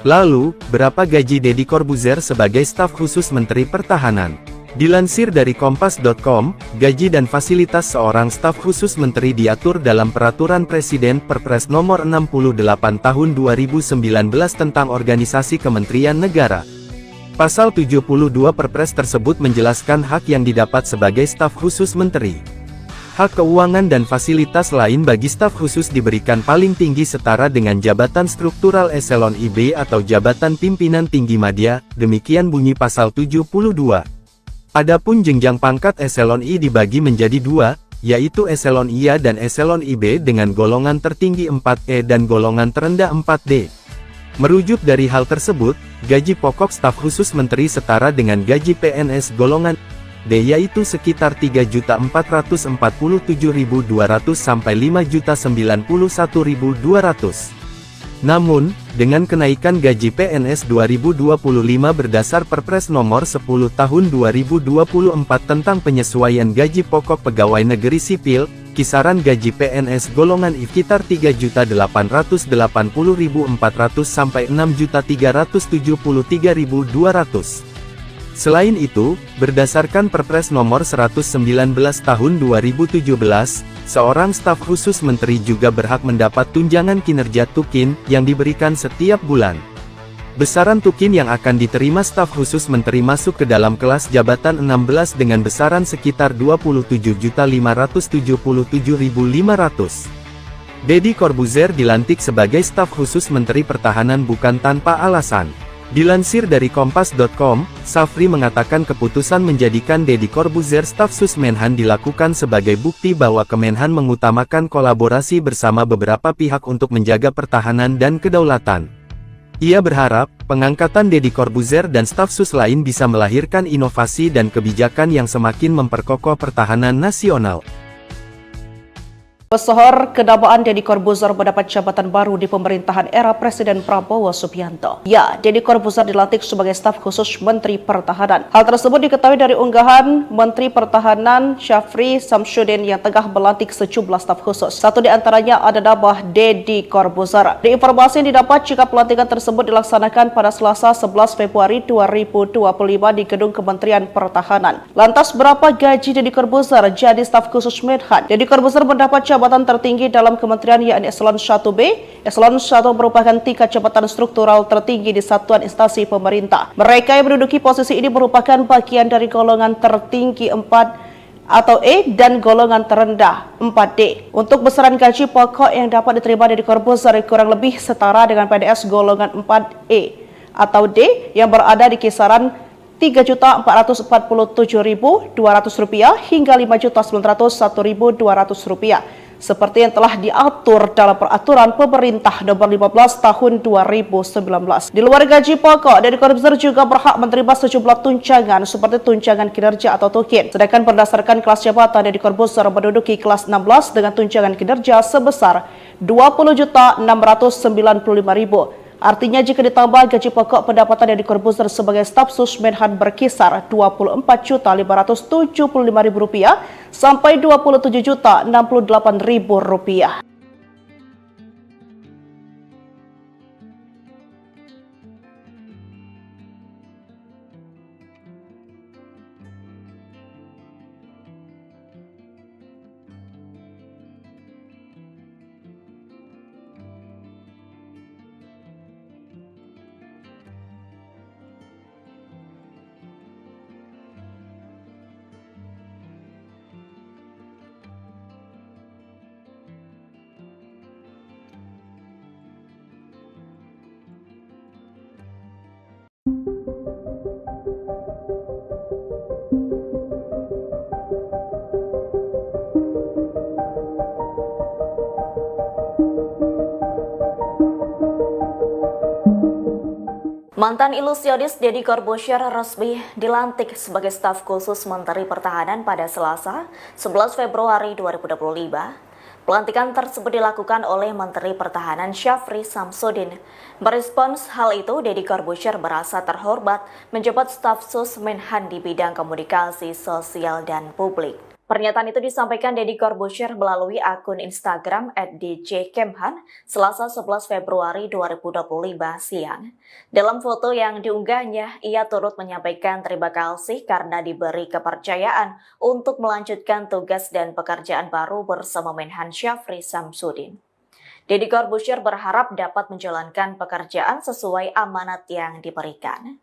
[SPEAKER 3] Lalu, berapa gaji Deddy Corbuzier sebagai staf khusus Menteri Pertahanan? Dilansir dari Kompas.com, gaji dan fasilitas seorang staf khusus menteri diatur dalam Peraturan Presiden Perpres Nomor 68 Tahun 2019 tentang Organisasi Kementerian Negara. Pasal 72 Perpres tersebut menjelaskan hak yang didapat sebagai staf khusus menteri. Hak keuangan dan fasilitas lain bagi staf khusus diberikan paling tinggi setara dengan jabatan struktural eselon IB atau jabatan pimpinan tinggi madya, demikian bunyi pasal 72. Adapun jenjang pangkat eselon I dibagi menjadi dua, yaitu eselon IA dan eselon IB dengan golongan tertinggi 4E dan golongan terendah 4D. Merujuk dari hal tersebut, gaji pokok staf khusus menteri setara dengan gaji PNS golongan D yaitu sekitar 3.447.200 sampai 5.091.200. Namun, dengan kenaikan gaji PNS 2025 berdasar Perpres Nomor 10 Tahun 2024 tentang penyesuaian gaji pokok pegawai negeri sipil, kisaran gaji PNS golongan I sekitar 3.880.400 sampai 6.373.200. Selain itu, berdasarkan Perpres Nomor 119 Tahun 2017, seorang staf khusus menteri juga berhak mendapat tunjangan kinerja tukin yang diberikan setiap bulan. Besaran tukin yang akan diterima staf khusus menteri masuk ke dalam kelas jabatan 16 dengan besaran sekitar 27.577.500. Deddy Corbuzier dilantik sebagai staf khusus Menteri Pertahanan bukan tanpa alasan. Dilansir dari Kompas.com, Safri mengatakan keputusan menjadikan Deddy Corbuzier staf sus Menhan dilakukan sebagai bukti bahwa Kemenhan mengutamakan kolaborasi bersama beberapa pihak untuk menjaga pertahanan dan kedaulatan. Ia berharap, pengangkatan Deddy Corbuzier dan staf sus lain bisa melahirkan inovasi dan kebijakan yang semakin memperkokoh pertahanan nasional.
[SPEAKER 4] Pesohor kedabaan Deddy Corbuzier mendapat jabatan baru di pemerintahan era Presiden Prabowo Subianto. Ya, Deddy Corbuzier dilantik sebagai staf khusus Menteri Pertahanan. Hal tersebut diketahui dari unggahan Menteri Pertahanan Syafri Samsudin yang tengah melantik sejumlah staf khusus. Satu di antaranya ada nama Deddy Corbuzier. Di informasi yang didapat jika pelantikan tersebut dilaksanakan pada Selasa 11 Februari 2025 di Gedung Kementerian Pertahanan. Lantas berapa gaji Deddy Corbuzier jadi staf khusus Menhan? Deddy Corbuzier mendapat jabatan tertinggi dalam kementerian yakni Eselon 1B. Eselon 1 merupakan tingkat jabatan struktural tertinggi di satuan instansi pemerintah. Mereka yang menduduki posisi ini merupakan bagian dari golongan tertinggi 4 atau E dan golongan terendah 4D. Untuk besaran gaji pokok yang dapat diterima dari Corbuzier kurang lebih setara dengan PNS golongan 4E atau D yang berada di kisaran Rp3.447.200 hingga Rp5.901.200 seperti yang telah diatur dalam Peraturan Pemerintah Nomor 15 Tahun 2019. Di luar gaji pokok, Deddy Corbuzier juga berhak menerima sejumlah tunjangan seperti tunjangan kinerja atau tukin. Sedangkan berdasarkan kelas jabatan, Deddy Corbuzier menduduki kelas 16 dengan tunjangan kinerja sebesar Rp20.695.000. Artinya jika ditambah gaji pokok, pendapatan Deddy Corbuzier sebagai staf sus Menhan berkisar Rp24.575.000 sampai Rp27.068.000.
[SPEAKER 1] Mantan ilusionis Deddy Corbuzier resmi dilantik sebagai staf khusus Menteri Pertahanan pada Selasa, 11 Februari 2025. Pelantikan tersebut dilakukan oleh Menteri Pertahanan Syafri Samsudin. Merespons hal itu, Deddy Corbuzier merasa terhormat menjabat staf sus Menhan di bidang komunikasi sosial dan publik. Pernyataan itu disampaikan Deddy Corbuzier melalui akun Instagram @djkemhan Selasa 11 Februari 2025 siang. Dalam foto yang diunggahnya, ia turut menyampaikan terima kasih karena diberi kepercayaan untuk melanjutkan tugas dan pekerjaan baru bersama Menhan Syafri Samsudin. Deddy Corbuzier berharap dapat menjalankan pekerjaan sesuai amanat yang diberikan.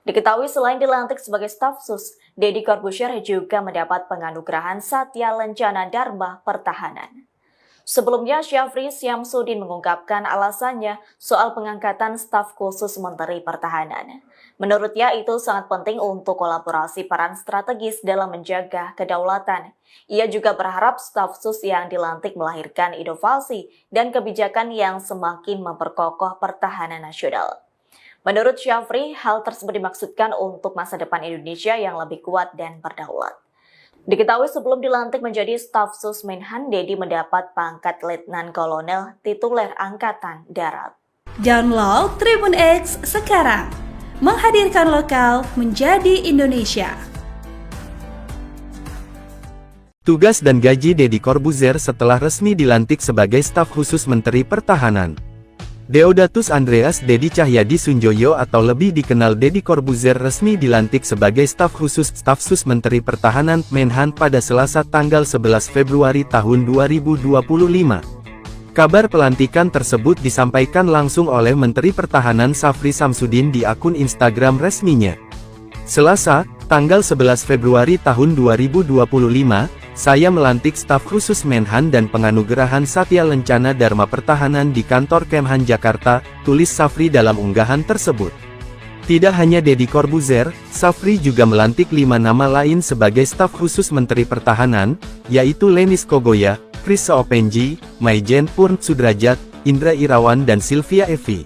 [SPEAKER 1] Diketahui selain dilantik sebagai staf sus, Deddy Corbuzier juga mendapat penganugerahan Satya Lencana Dharma Pertahanan. Sebelumnya, Syafri Samsudin mengungkapkan alasannya soal pengangkatan staf khusus Menteri Pertahanan. Menurutnya itu sangat penting untuk kolaborasi peran strategis dalam menjaga kedaulatan. Ia juga berharap staf sus yang dilantik melahirkan inovasi dan kebijakan yang semakin memperkokoh pertahanan nasional. Menurut Syafri, hal tersebut dimaksudkan untuk masa depan Indonesia yang lebih kuat dan berdaulat. Diketahui sebelum dilantik menjadi staf sus Menhan, Deddy mendapat pangkat Letnan Kolonel tituler Angkatan Darat.
[SPEAKER 2] Download Tribun X sekarang, menghadirkan lokal menjadi Indonesia.
[SPEAKER 3] Tugas dan gaji Deddy Corbuzier setelah resmi dilantik sebagai staf khusus Menteri Pertahanan. Deodatus Andreas Deddy Cahyadi Sunjoyo atau lebih dikenal Deddy Corbuzier resmi dilantik sebagai staf khusus staf sus Menteri Pertahanan Menhan pada Selasa tanggal 11 Februari tahun 2025. Kabar pelantikan tersebut disampaikan langsung oleh Menteri Pertahanan Syafri Samsudin di akun Instagram resminya. Selasa, tanggal 11 Februari tahun 2025, saya melantik staf khusus Menhan dan penganugerahan Satya Lencana Dharma Pertahanan di kantor Kemhan Jakarta, tulis Syafri dalam unggahan tersebut. Tidak hanya Deddy Corbuzier, Syafri juga melantik 5 nama lain sebagai staf khusus Menteri Pertahanan, yaitu Lenis Kogoya, Chris Seopenji, Maijen Purn Sudrajat, Indra Irawan dan Sylvia Evi.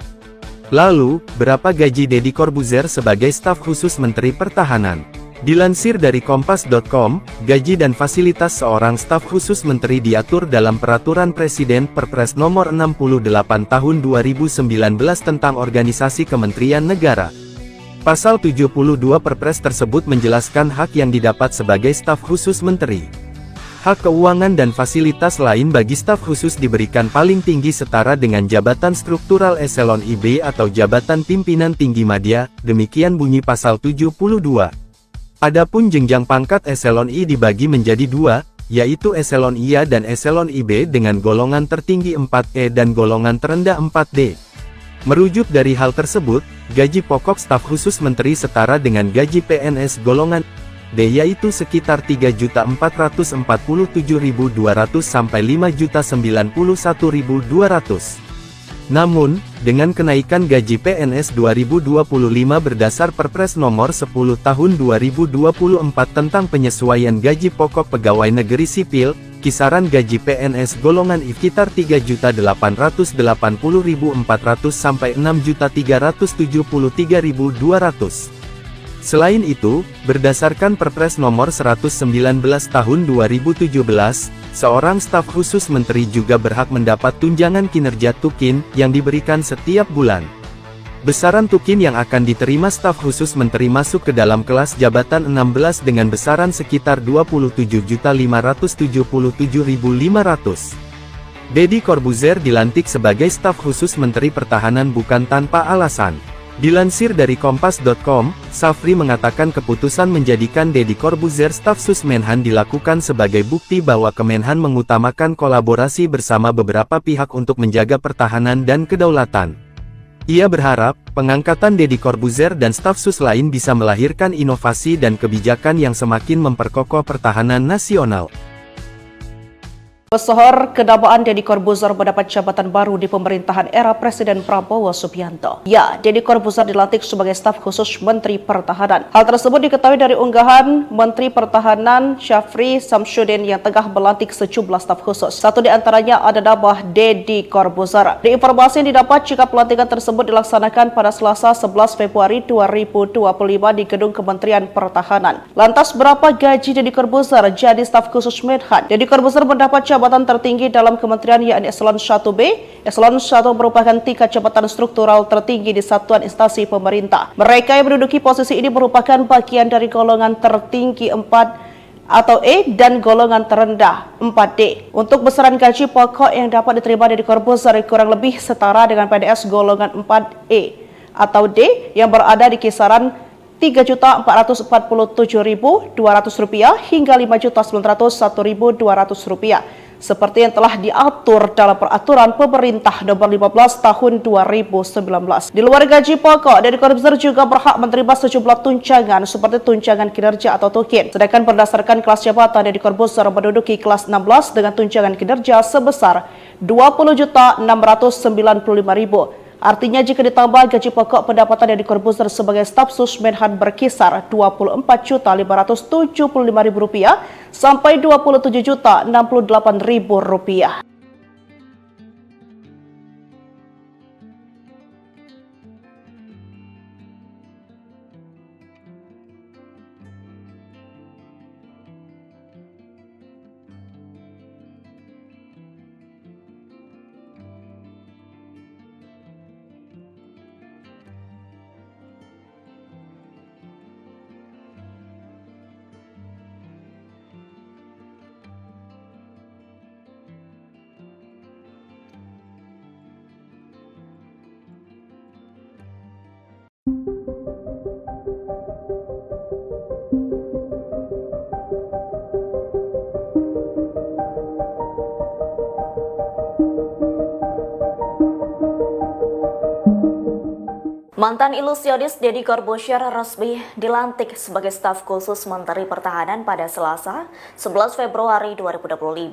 [SPEAKER 3] Lalu, berapa gaji Deddy Corbuzier sebagai staf khusus Menteri Pertahanan? Dilansir dari Kompas.com, gaji dan fasilitas seorang staf khusus menteri diatur dalam Peraturan Presiden Perpres Nomor 68 Tahun 2019 tentang Organisasi Kementerian Negara. Pasal 72 Perpres tersebut menjelaskan hak yang didapat sebagai staf khusus menteri. Hak keuangan dan fasilitas lain bagi staf khusus diberikan paling tinggi setara dengan jabatan struktural eselon IB atau jabatan pimpinan tinggi madya, demikian bunyi pasal 72. Adapun jenjang pangkat eselon I dibagi menjadi 2, yaitu eselon IA dan eselon IB dengan golongan tertinggi 4E dan golongan terendah 4D. Merujuk dari hal tersebut, gaji pokok staf khusus menteri setara dengan gaji PNS golongan D yaitu sekitar 3.447.200 sampai 5.091.200. Namun, dengan kenaikan gaji PNS 2025 berdasar Perpres Nomor 10 Tahun 2024 tentang penyesuaian gaji pokok pegawai negeri sipil, kisaran gaji PNS golongan I sekitar 3.880.400 sampai 6.373.200. Selain itu, berdasarkan Perpres Nomor 119 Tahun 2017, seorang staf khusus menteri juga berhak mendapat tunjangan kinerja tukin yang diberikan setiap bulan. Besaran tukin yang akan diterima staf khusus menteri masuk ke dalam kelas jabatan 16 dengan besaran sekitar 27.577.500. Deddy Corbuzier dilantik sebagai staf khusus Menteri Pertahanan bukan tanpa alasan. Dilansir dari Kompas.com, Syafri mengatakan keputusan menjadikan Deddy Corbuzier staf sus Menhan dilakukan sebagai bukti bahwa Kemenhan mengutamakan kolaborasi bersama beberapa pihak untuk menjaga pertahanan dan kedaulatan. Ia berharap, pengangkatan Deddy Corbuzier dan staf sus lain bisa melahirkan inovasi dan kebijakan yang semakin memperkokoh pertahanan nasional.
[SPEAKER 4] Pesohor kedamaan Deddy Corbuzier mendapat jabatan baru di pemerintahan era Presiden Prabowo Subianto. Ya, Deddy Corbuzier dilantik sebagai staf khusus Menteri Pertahanan. Hal tersebut diketahui dari unggahan Menteri Pertahanan Syafri Samsudin yang tengah melantik sejumlah staf khusus. Satu di antaranya ada nama Deddy Corbuzier. Di informasi yang didapat jika pelantikan tersebut dilaksanakan pada Selasa 11 Februari 2025 di Gedung Kementerian Pertahanan. Lantas berapa gaji Deddy Corbuzier jadi staf khusus Menhan? Deddy Corbuzier mendapat jabatan tertinggi dalam kementerian yakni Eselon 1B. Eselon 1 merupakan tingkat jabatan struktural tertinggi di satuan instansi pemerintah. Mereka yang menduduki posisi ini merupakan bagian dari golongan tertinggi 4 atau E dan golongan terendah 4D. Untuk besaran gaji pokok yang dapat diterima Deddy Corbuzier kurang lebih setara dengan PNS golongan 4E atau D yang berada di kisaran Rp3.447.200 hingga Rp5.901.200 seperti yang telah diatur dalam Peraturan Pemerintah Nomor 15 Tahun 2019. Di luar gaji pokok, Deddy Corbuzier juga berhak menerima sejumlah tunjangan seperti tunjangan kinerja atau tukin. Sedangkan berdasarkan kelas jabatan, Deddy Corbuzier menduduki kelas 16 dengan tunjangan kinerja sebesar Rp20.695.000. Artinya jika ditambah gaji pokok, pendapatan Deddy Corbuzier sebagai staf sus Menhan berkisar Rp24.575.000 sampai Rp27.068.000.
[SPEAKER 1] Mantan ilusionis Deddy Corbuzier resmi dilantik sebagai staf khusus Menteri Pertahanan pada Selasa, 11 Februari 2025.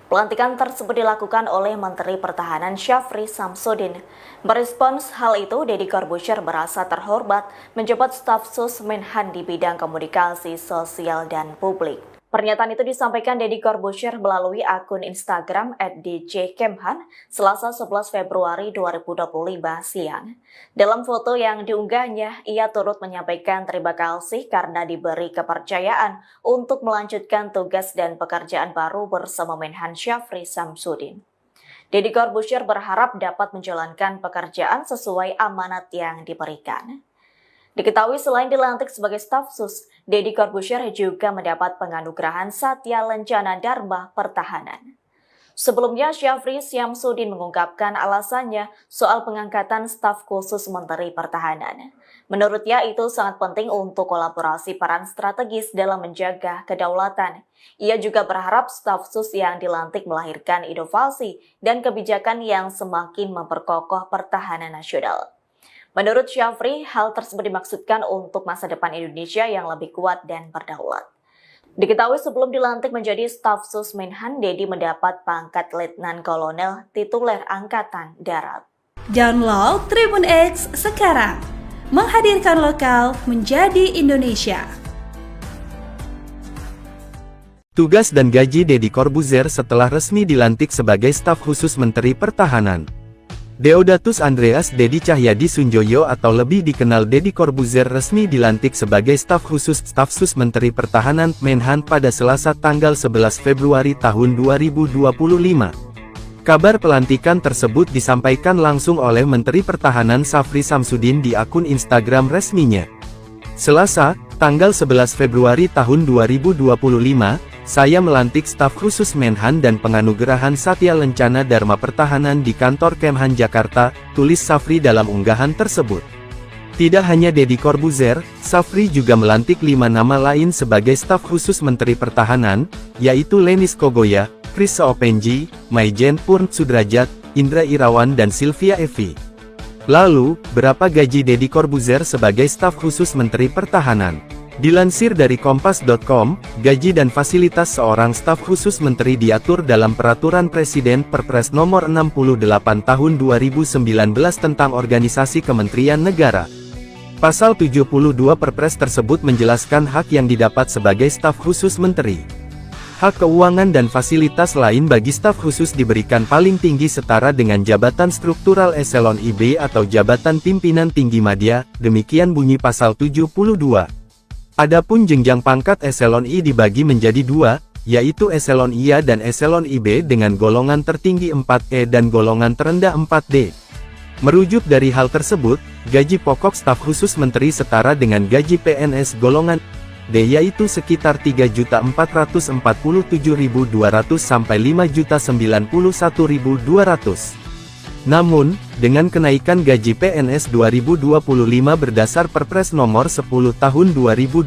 [SPEAKER 1] Pelantikan tersebut dilakukan oleh Menteri Pertahanan Syafri Samsudin. Merespons hal itu, Deddy Corbuzier merasa terhormat menjabat staf sus Menhan di bidang komunikasi sosial dan publik. Pernyataan itu disampaikan Deddy Corbuzier melalui akun Instagram @djkemhan Selasa 11 Februari 2025 siang. Dalam foto yang diunggahnya, ia turut menyampaikan terima kasih karena diberi kepercayaan untuk melanjutkan tugas dan pekerjaan baru bersama Menhan Syafri Samsudin. Deddy Corbuzier berharap dapat menjalankan pekerjaan sesuai amanat yang diberikan. Diketahui selain dilantik sebagai staf sus, Deddy Corbuzier juga mendapat penganugerahan Satya Lencana Dharma Pertahanan. Sebelumnya, Syafri Samsudin mengungkapkan alasannya soal pengangkatan staf khusus Menteri Pertahanan. Menurutnya itu sangat penting untuk kolaborasi peran strategis dalam menjaga kedaulatan. Ia juga berharap staf sus yang dilantik melahirkan inovasi dan kebijakan yang semakin memperkokoh pertahanan nasional. Menurut Syafri, hal tersebut dimaksudkan untuk masa depan Indonesia yang lebih kuat dan berdaulat. Diketahui sebelum dilantik menjadi staf sus Menhan, Deddy mendapat pangkat Letnan Kolonel tituler Angkatan Darat.
[SPEAKER 2] Download Tribun X sekarang, menghadirkan lokal menjadi Indonesia.
[SPEAKER 3] Tugas dan gaji Deddy Corbuzier setelah resmi dilantik sebagai staf khusus Menteri Pertahanan. Deodatus Andreas Deddy Cahyadi Sunjoyo atau lebih dikenal Deddy Corbuzier resmi dilantik sebagai staf sus Menteri Pertahanan Menhan pada Selasa tanggal 11 Februari tahun 2025. Kabar pelantikan tersebut disampaikan langsung oleh Menteri Pertahanan Syafri Samsudin di akun Instagram resminya. Selasa, tanggal 11 Februari tahun 2025, saya melantik staf khusus Menhan dan penganugerahan Satya Lencana Dharma Pertahanan di kantor Kemhan Jakarta, tulis Syafri dalam unggahan tersebut. Tidak hanya Deddy Corbuzier, Syafri juga melantik 5 nama lain sebagai staf khusus Menteri Pertahanan, yaitu Lenis Kogoya, Chris Seopenji, Maijen Purn Sudrajat, Indra Irawan dan Sylvia Evi. Lalu, berapa gaji Deddy Corbuzier sebagai staf khusus Menteri Pertahanan? Dilansir dari Kompas.com, gaji dan fasilitas seorang staf khusus menteri diatur dalam Peraturan Presiden Perpres Nomor 68 Tahun 2019 tentang Organisasi Kementerian Negara. Pasal 72 Perpres tersebut menjelaskan hak yang didapat sebagai staf khusus menteri. Hak keuangan dan fasilitas lain bagi staf khusus diberikan paling tinggi setara dengan jabatan struktural eselon IB atau jabatan pimpinan tinggi madya, demikian bunyi pasal 72. Adapun jenjang pangkat eselon I dibagi menjadi 2, yaitu eselon IA dan eselon IB dengan golongan tertinggi 4E dan golongan terendah 4D. Merujuk dari hal tersebut, gaji pokok staf khusus menteri setara dengan gaji PNS golongan D yaitu sekitar 3.447.200 sampai 5.091.200. Namun, dengan kenaikan gaji PNS 2025 berdasar Perpres Nomor 10 Tahun 2024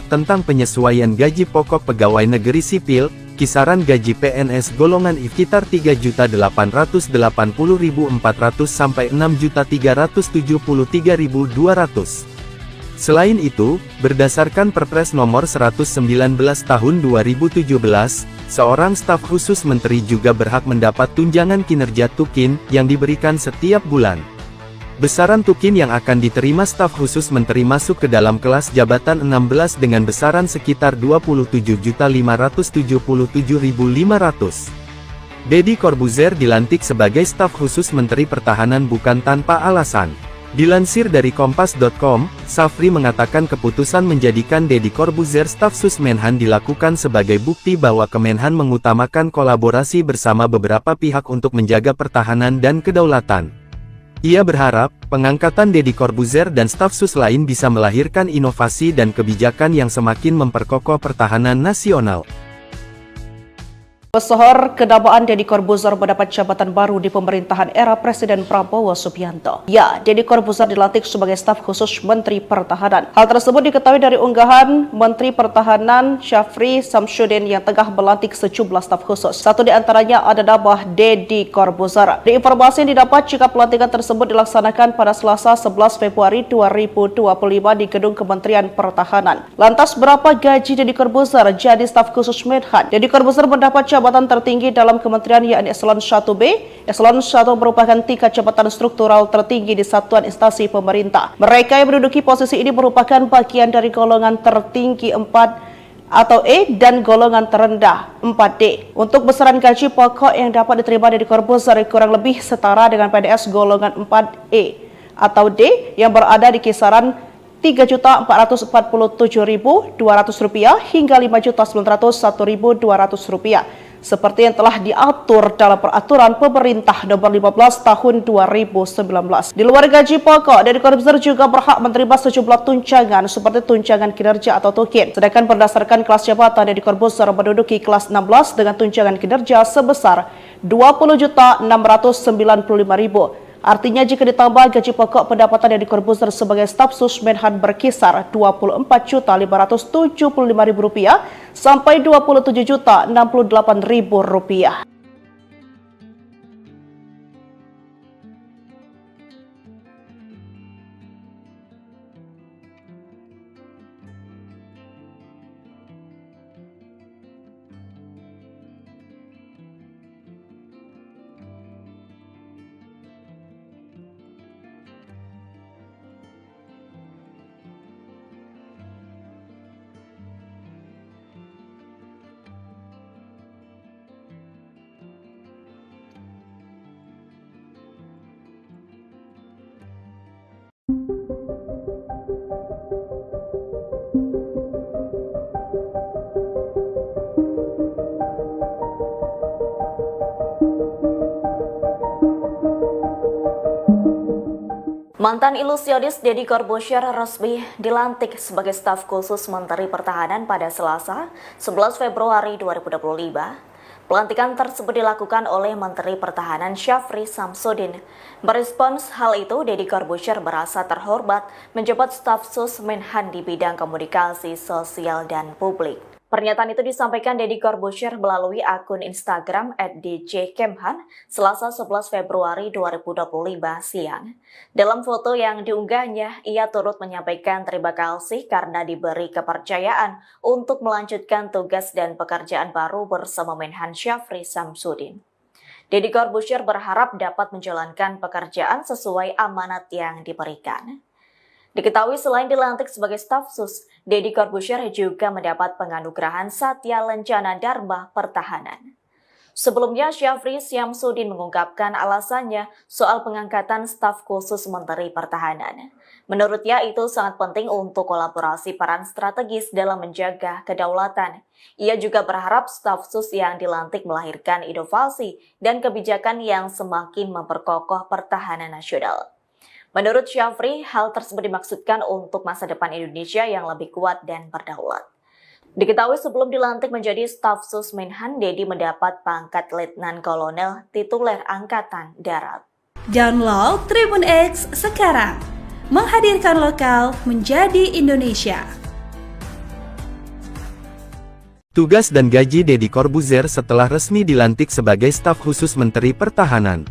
[SPEAKER 3] tentang penyesuaian gaji pokok pegawai negeri sipil, kisaran gaji PNS golongan I sekitar 3.880.400 sampai 6.373.200. Selain itu, berdasarkan Perpres Nomor 119 Tahun 2017, seorang staf khusus menteri juga berhak mendapat tunjangan kinerja Tukin yang diberikan setiap bulan. Besaran Tukin yang akan diterima staf khusus menteri masuk ke dalam kelas jabatan 16 dengan besaran sekitar 27.577.500. Deddy Corbuzier dilantik sebagai staf khusus Menteri Pertahanan bukan tanpa alasan. Dilansir dari Kompas.com, Safri mengatakan keputusan menjadikan Deddy Corbuzier staf sus Menhan dilakukan sebagai bukti bahwa Kemenhan mengutamakan kolaborasi bersama beberapa pihak untuk menjaga pertahanan dan kedaulatan. Ia berharap, pengangkatan Deddy Corbuzier dan staf sus lain bisa melahirkan inovasi dan kebijakan yang semakin memperkokoh pertahanan nasional.
[SPEAKER 4] Pesohor kedamaan Deddy Corbuzier mendapat jabatan baru di pemerintahan era Presiden Prabowo Subianto. Ya, Deddy Corbuzier dilantik sebagai staf khusus Menteri Pertahanan. Hal tersebut diketahui dari unggahan Menteri Pertahanan Syafri Samsudin yang tengah melantik sejumlah staf khusus. Satu di antaranya ada nama Deddy Corbuzier. Di informasi yang didapat jika pelantikan tersebut dilaksanakan pada Selasa 11 Februari 2025 di Gedung Kementerian Pertahanan. Lantas berapa gaji Deddy Corbuzier jadi staf khusus Menhan? Deddy Corbuzier mendapat jabatan tertinggi dalam kementerian yakni Eselon 1B. Eselon 1 merupakan tingkat jabatan struktural tertinggi di satuan instansi pemerintah. Mereka yang menduduki posisi ini merupakan bagian dari golongan tertinggi 4 atau E dan golongan terendah 4D. Untuk besaran gaji pokok yang dapat diterima Deddy Corbuzier kurang lebih setara dengan PNS golongan 4E atau D yang berada di kisaran Rp3.447.200 hingga Rp5.901.200 seperti yang telah diatur dalam Peraturan Pemerintah Nomor 15 Tahun 2019. Di luar gaji pokok, Deddy Corbuzier juga berhak menerima sejumlah tunjangan seperti tunjangan kinerja atau tukin. Sedangkan berdasarkan kelas jabatan, Deddy Corbuzier menduduki kelas 16 dengan tunjangan kinerja sebesar Rp20.695.000. Artinya jika ditambah gaji pokok, pendapatan Deddy Corbuzier sebagai staf sus Menhan berkisar Rp24.575.000 sampai Rp27.068.000.
[SPEAKER 1] Mantan ilusionis Deddy Corbuzier resmi dilantik sebagai staf khusus Menteri Pertahanan pada Selasa, 11 Februari 2025. Pelantikan tersebut dilakukan oleh Menteri Pertahanan Syafri Samsudin. Merespons hal itu, Deddy Corbuzier merasa terhormat menjabat staf sus Menhan di bidang komunikasi sosial dan publik. Pernyataan itu disampaikan Deddy Corbuzier melalui akun Instagram @djkemhan Selasa 11 Februari 2025 siang. Dalam foto yang diunggahnya, ia turut menyampaikan terima kasih karena diberi kepercayaan untuk melanjutkan tugas dan pekerjaan baru bersama Menhan Syafri Samsudin. Deddy Corbuzier berharap dapat menjalankan pekerjaan sesuai amanat yang diberikan. Diketahui selain dilantik sebagai staf sus, Deddy Corbuzier juga mendapat penganugerahan Satya Lencana Dharma Pertahanan. Sebelumnya, Syafri Samsudin mengungkapkan alasannya soal pengangkatan staf khusus Menteri Pertahanan. Menurutnya itu sangat penting untuk kolaborasi peran strategis dalam menjaga kedaulatan. Ia juga berharap staf sus yang dilantik melahirkan inovasi dan kebijakan yang semakin memperkokoh pertahanan nasional. Menurut Syafri, hal tersebut dimaksudkan untuk masa depan Indonesia yang lebih kuat dan berdaulat. Diketahui sebelum dilantik menjadi staf sus Menhan, Dedi mendapat pangkat Letnan Kolonel tituler Angkatan Darat.
[SPEAKER 2] Download Tribun X sekarang, menghadirkan lokal menjadi Indonesia.
[SPEAKER 3] Tugas dan gaji Deddy Corbuzier setelah resmi dilantik sebagai staf khusus Menteri Pertahanan.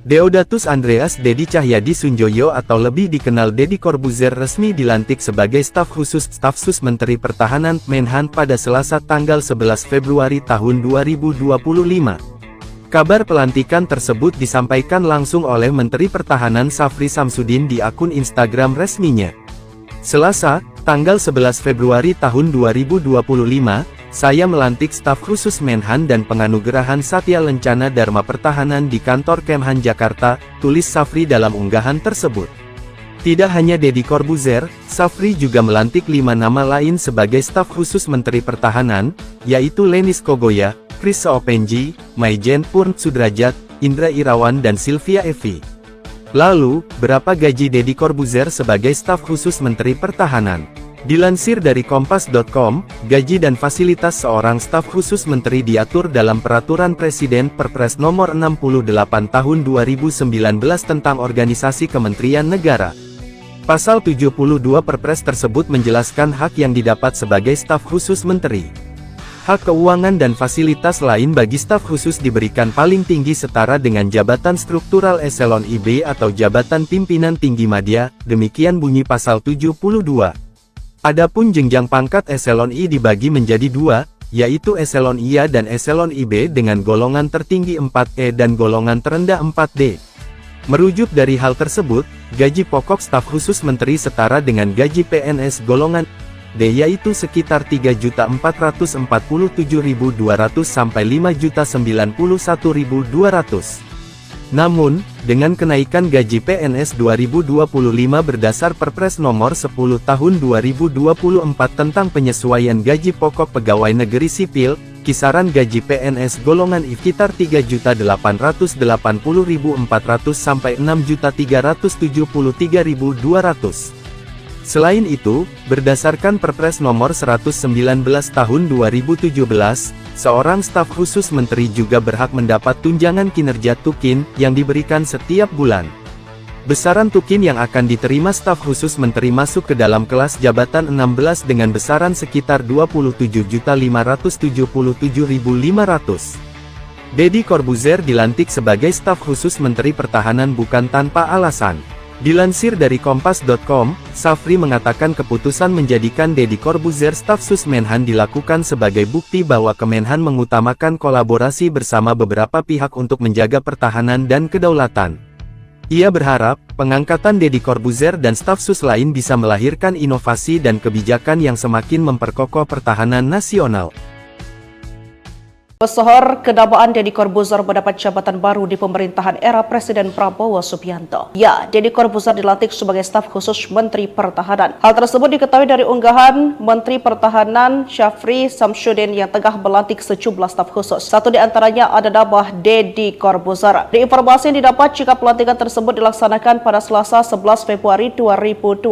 [SPEAKER 3] Deodatus Andreas Dedi Cahyadi Sunjoyo atau lebih dikenal Deddy Corbuzier resmi dilantik sebagai staf khusus staf sus Menteri Pertahanan Menhan pada Selasa tanggal 11 Februari tahun 2025. Kabar pelantikan tersebut disampaikan langsung oleh Menteri Pertahanan Syafri Samsudin di akun Instagram resminya. Selasa, tanggal 11 Februari tahun 2025, saya melantik staf khusus Menhan dan penganugerahan Satya Lencana Dharma Pertahanan di kantor Kemhan Jakarta, tulis Syafri dalam unggahan tersebut. Tidak hanya Deddy Corbuzier, Syafri juga melantik 5 nama lain sebagai staf khusus Menteri Pertahanan, yaitu Lenis Kogoya, Chris Seopenji, Maijen Purn Sudrajat, Indra Irawan dan Sylvia Evi. Lalu, berapa gaji Deddy Corbuzier sebagai staf khusus Menteri Pertahanan? Dilansir dari Kompas.com, gaji dan fasilitas seorang staf khusus menteri diatur dalam Peraturan Presiden Perpres Nomor 68 Tahun 2019 tentang Organisasi Kementerian Negara. Pasal 72 Perpres tersebut menjelaskan hak yang didapat sebagai staf khusus menteri. Hak keuangan dan fasilitas lain bagi staf khusus diberikan paling tinggi setara dengan jabatan struktural eselon IB atau jabatan pimpinan tinggi madya, demikian bunyi pasal 72. Adapun jenjang pangkat eselon I dibagi menjadi 2, yaitu eselon IA dan eselon IB dengan golongan tertinggi 4E dan golongan terendah 4D. Merujuk dari hal tersebut, gaji pokok staf khusus menteri setara dengan gaji PNS golongan D yaitu sekitar 3.447.200 sampai 5.091.200. Namun, dengan kenaikan gaji PNS 2025 berdasar Perpres Nomor 10 Tahun 2024 tentang penyesuaian gaji pokok pegawai negeri sipil, kisaran gaji PNS golongan I sekitar 3.880.400 sampai 6.373.200. Selain itu, berdasarkan Perpres Nomor 119 Tahun 2017, seorang staf khusus menteri juga berhak mendapat tunjangan kinerja Tukin yang diberikan setiap bulan. Besaran Tukin yang akan diterima staf khusus menteri masuk ke dalam kelas jabatan 16 dengan besaran sekitar 27.577.500. Deddy Corbuzier dilantik sebagai staf khusus Menteri Pertahanan bukan tanpa alasan. Dilansir dari Kompas.com, Syafri mengatakan keputusan menjadikan Deddy Corbuzier staf sus Menhan dilakukan sebagai bukti bahwa Kemenhan mengutamakan kolaborasi bersama beberapa pihak untuk menjaga pertahanan dan kedaulatan. Ia berharap, pengangkatan Deddy Corbuzier dan staf sus lain bisa melahirkan inovasi dan kebijakan yang semakin memperkokoh pertahanan nasional.
[SPEAKER 4] Pesohor kedamaan Deddy Corbuzier mendapat jabatan baru di pemerintahan era Presiden Prabowo Subianto. Ya, Deddy Corbuzier dilantik sebagai staf khusus Menteri Pertahanan. Hal tersebut diketahui dari unggahan Menteri Pertahanan Syafri Samsudin yang tengah melantik sejumlah staf khusus. Satu di antaranya ada nama Deddy Corbuzier. Di informasi yang didapat jika pelantikan tersebut dilaksanakan pada Selasa 11 Februari 2025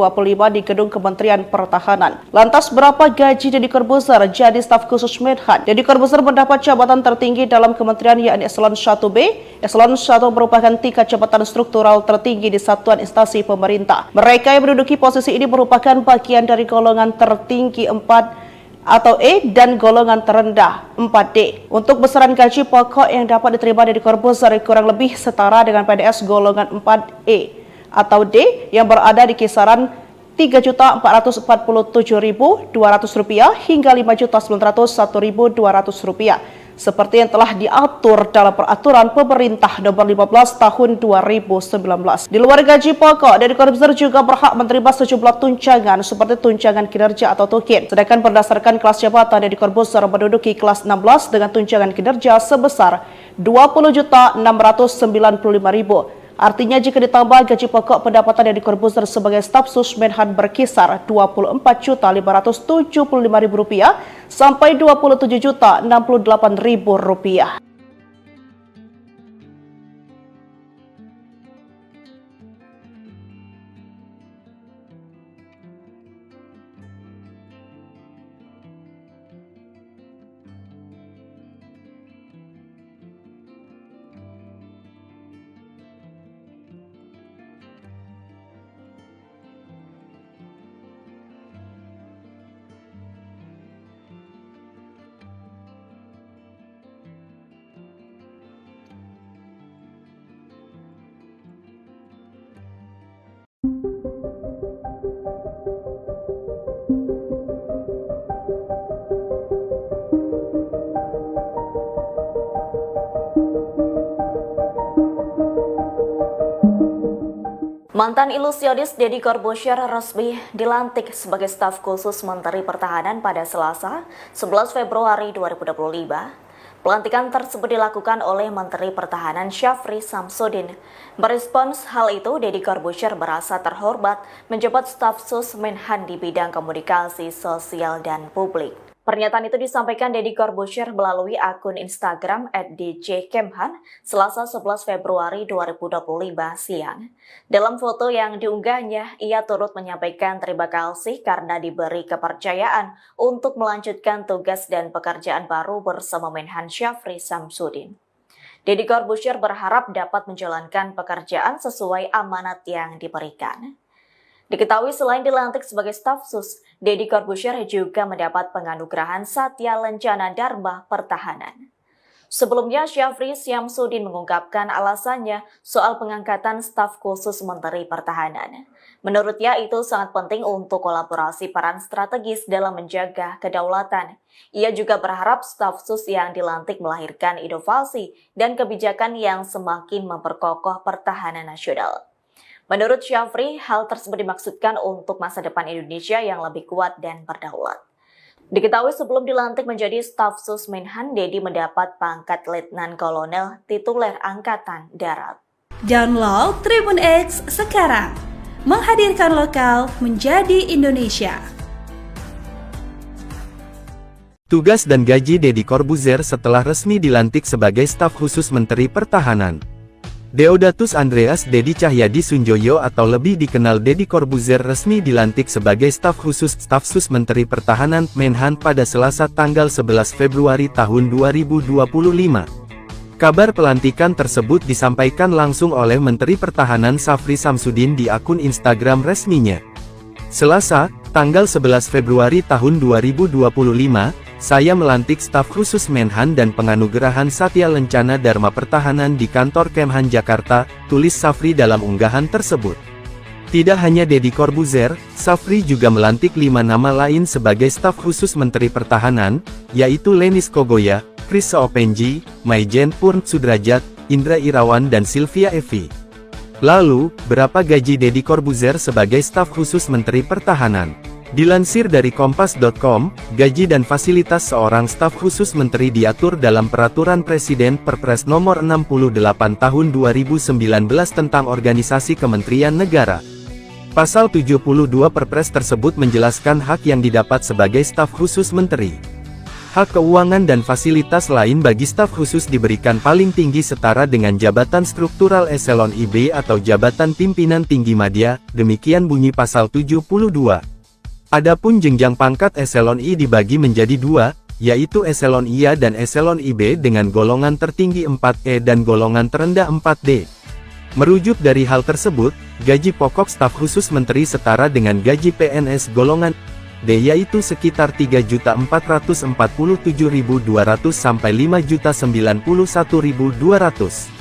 [SPEAKER 4] di Gedung Kementerian Pertahanan. Lantas berapa gaji Deddy Corbuzier jadi staf khusus Menhan? Deddy Corbuzier mendapat jabatan tertinggi dalam kementerian yakni Eselon 1B. Eselon 1 merupakan tingkat jabatan struktural tertinggi di satuan instansi pemerintah. Mereka yang menduduki posisi ini merupakan bagian dari golongan tertinggi 4 atau E dan golongan terendah 4D. Untuk besaran gaji pokok yang dapat diterima Deddy Corbuzier kurang lebih setara dengan PNS golongan 4E atau D yang berada di kisaran Rp3.447.200 hingga Rp5.901.200 seperti yang telah diatur dalam Peraturan Pemerintah Nomor 15 Tahun 2019. Di luar gaji pokok, Deddy Corbuzier juga berhak menerima sejumlah tunjangan seperti tunjangan kinerja atau tukin. Sedangkan berdasarkan kelas jabatan, Deddy Corbuzier menduduki kelas 16 dengan tunjangan kinerja sebesar Rp20.695.000. Artinya jika ditambah gaji pokok, pendapatan Deddy Corbuzier sebagai staf sus Menhan berkisar Rp24.575.000 sampai Rp27.068.000.
[SPEAKER 1] Mantan ilusionis Deddy Corbuzier resmi dilantik sebagai staf khusus Menteri Pertahanan pada Selasa, 11 Februari 2025. Pelantikan tersebut dilakukan oleh Menteri Pertahanan Syafri Samsudin. Merespons hal itu, Deddy Corbuzier merasa terhormat menjabat staf sus Menhan di bidang komunikasi sosial dan publik. Pernyataan itu disampaikan Deddy Corbuzier melalui akun Instagram @djkemhan Selasa 11 Februari 2025 siang. Dalam foto yang diunggahnya, ia turut menyampaikan terima kasih karena diberi kepercayaan untuk melanjutkan tugas dan pekerjaan baru bersama Menhan Syafri Samsudin. Deddy Corbuzier berharap dapat menjalankan pekerjaan sesuai amanat yang diberikan. Diketahui selain dilantik sebagai staf sus, Deddy Corbuzier juga mendapat penganugerahan Satya Lencana Dharma Pertahanan. Sebelumnya, Syafri Samsudin mengungkapkan alasannya soal pengangkatan staf khusus Menteri Pertahanan. Menurutnya itu sangat penting untuk kolaborasi peran strategis dalam menjaga kedaulatan. Ia juga berharap staf sus yang dilantik melahirkan inovasi dan kebijakan yang semakin memperkokoh pertahanan nasional. Menurut Syafri, hal tersebut dimaksudkan untuk masa depan Indonesia yang lebih kuat dan berdaulat. Diketahui sebelum dilantik menjadi staf sus Menhan, Deddy mendapat pangkat Letnan Kolonel tituler Angkatan Darat.
[SPEAKER 2] Download Tribun X sekarang, menghadirkan lokal menjadi Indonesia.
[SPEAKER 3] Tugas dan gaji Deddy Corbuzier setelah resmi dilantik sebagai staf khusus Menteri Pertahanan. Deodatus Andreas Deddy Cahyadi Sunjoyo atau lebih dikenal Deddy Corbuzier resmi dilantik sebagai staf sus Menteri Pertahanan Menhan pada Selasa tanggal 11 Februari tahun 2025. Kabar pelantikan tersebut disampaikan langsung oleh Menteri Pertahanan Syafri Samsudin di akun Instagram resminya. Selasa, tanggal 11 Februari tahun 2025, saya melantik staf khusus Menhan dan penganugerahan Satya Lencana Dharma Pertahanan di kantor Kemhan Jakarta, tulis Syafri dalam unggahan tersebut. Tidak hanya Deddy Corbuzier, Syafri juga melantik 5 nama lain sebagai staf khusus Menteri Pertahanan, yaitu Lenis Kogoya, Chris Seopenji, Maijen Purn Sudrajat, Indra Irawan dan Sylvia Evi. Lalu, berapa gaji Deddy Corbuzier sebagai staf khusus Menteri Pertahanan? Dilansir dari Kompas.com, gaji dan fasilitas seorang staf khusus menteri diatur dalam Peraturan Presiden Perpres Nomor 68 Tahun 2019 tentang Organisasi Kementerian Negara. Pasal 72 Perpres tersebut menjelaskan hak yang didapat sebagai staf khusus menteri. Hak keuangan dan fasilitas lain bagi staf khusus diberikan paling tinggi setara dengan jabatan struktural eselon IB atau jabatan pimpinan tinggi madya, demikian bunyi pasal 72. Adapun jenjang pangkat eselon I dibagi menjadi 2, yaitu eselon IA dan eselon IB dengan golongan tertinggi 4E dan golongan terendah 4D. Merujuk dari hal tersebut, gaji pokok staf khusus menteri setara dengan gaji PNS golongan D yaitu sekitar 3.447.200 sampai 5.091.200.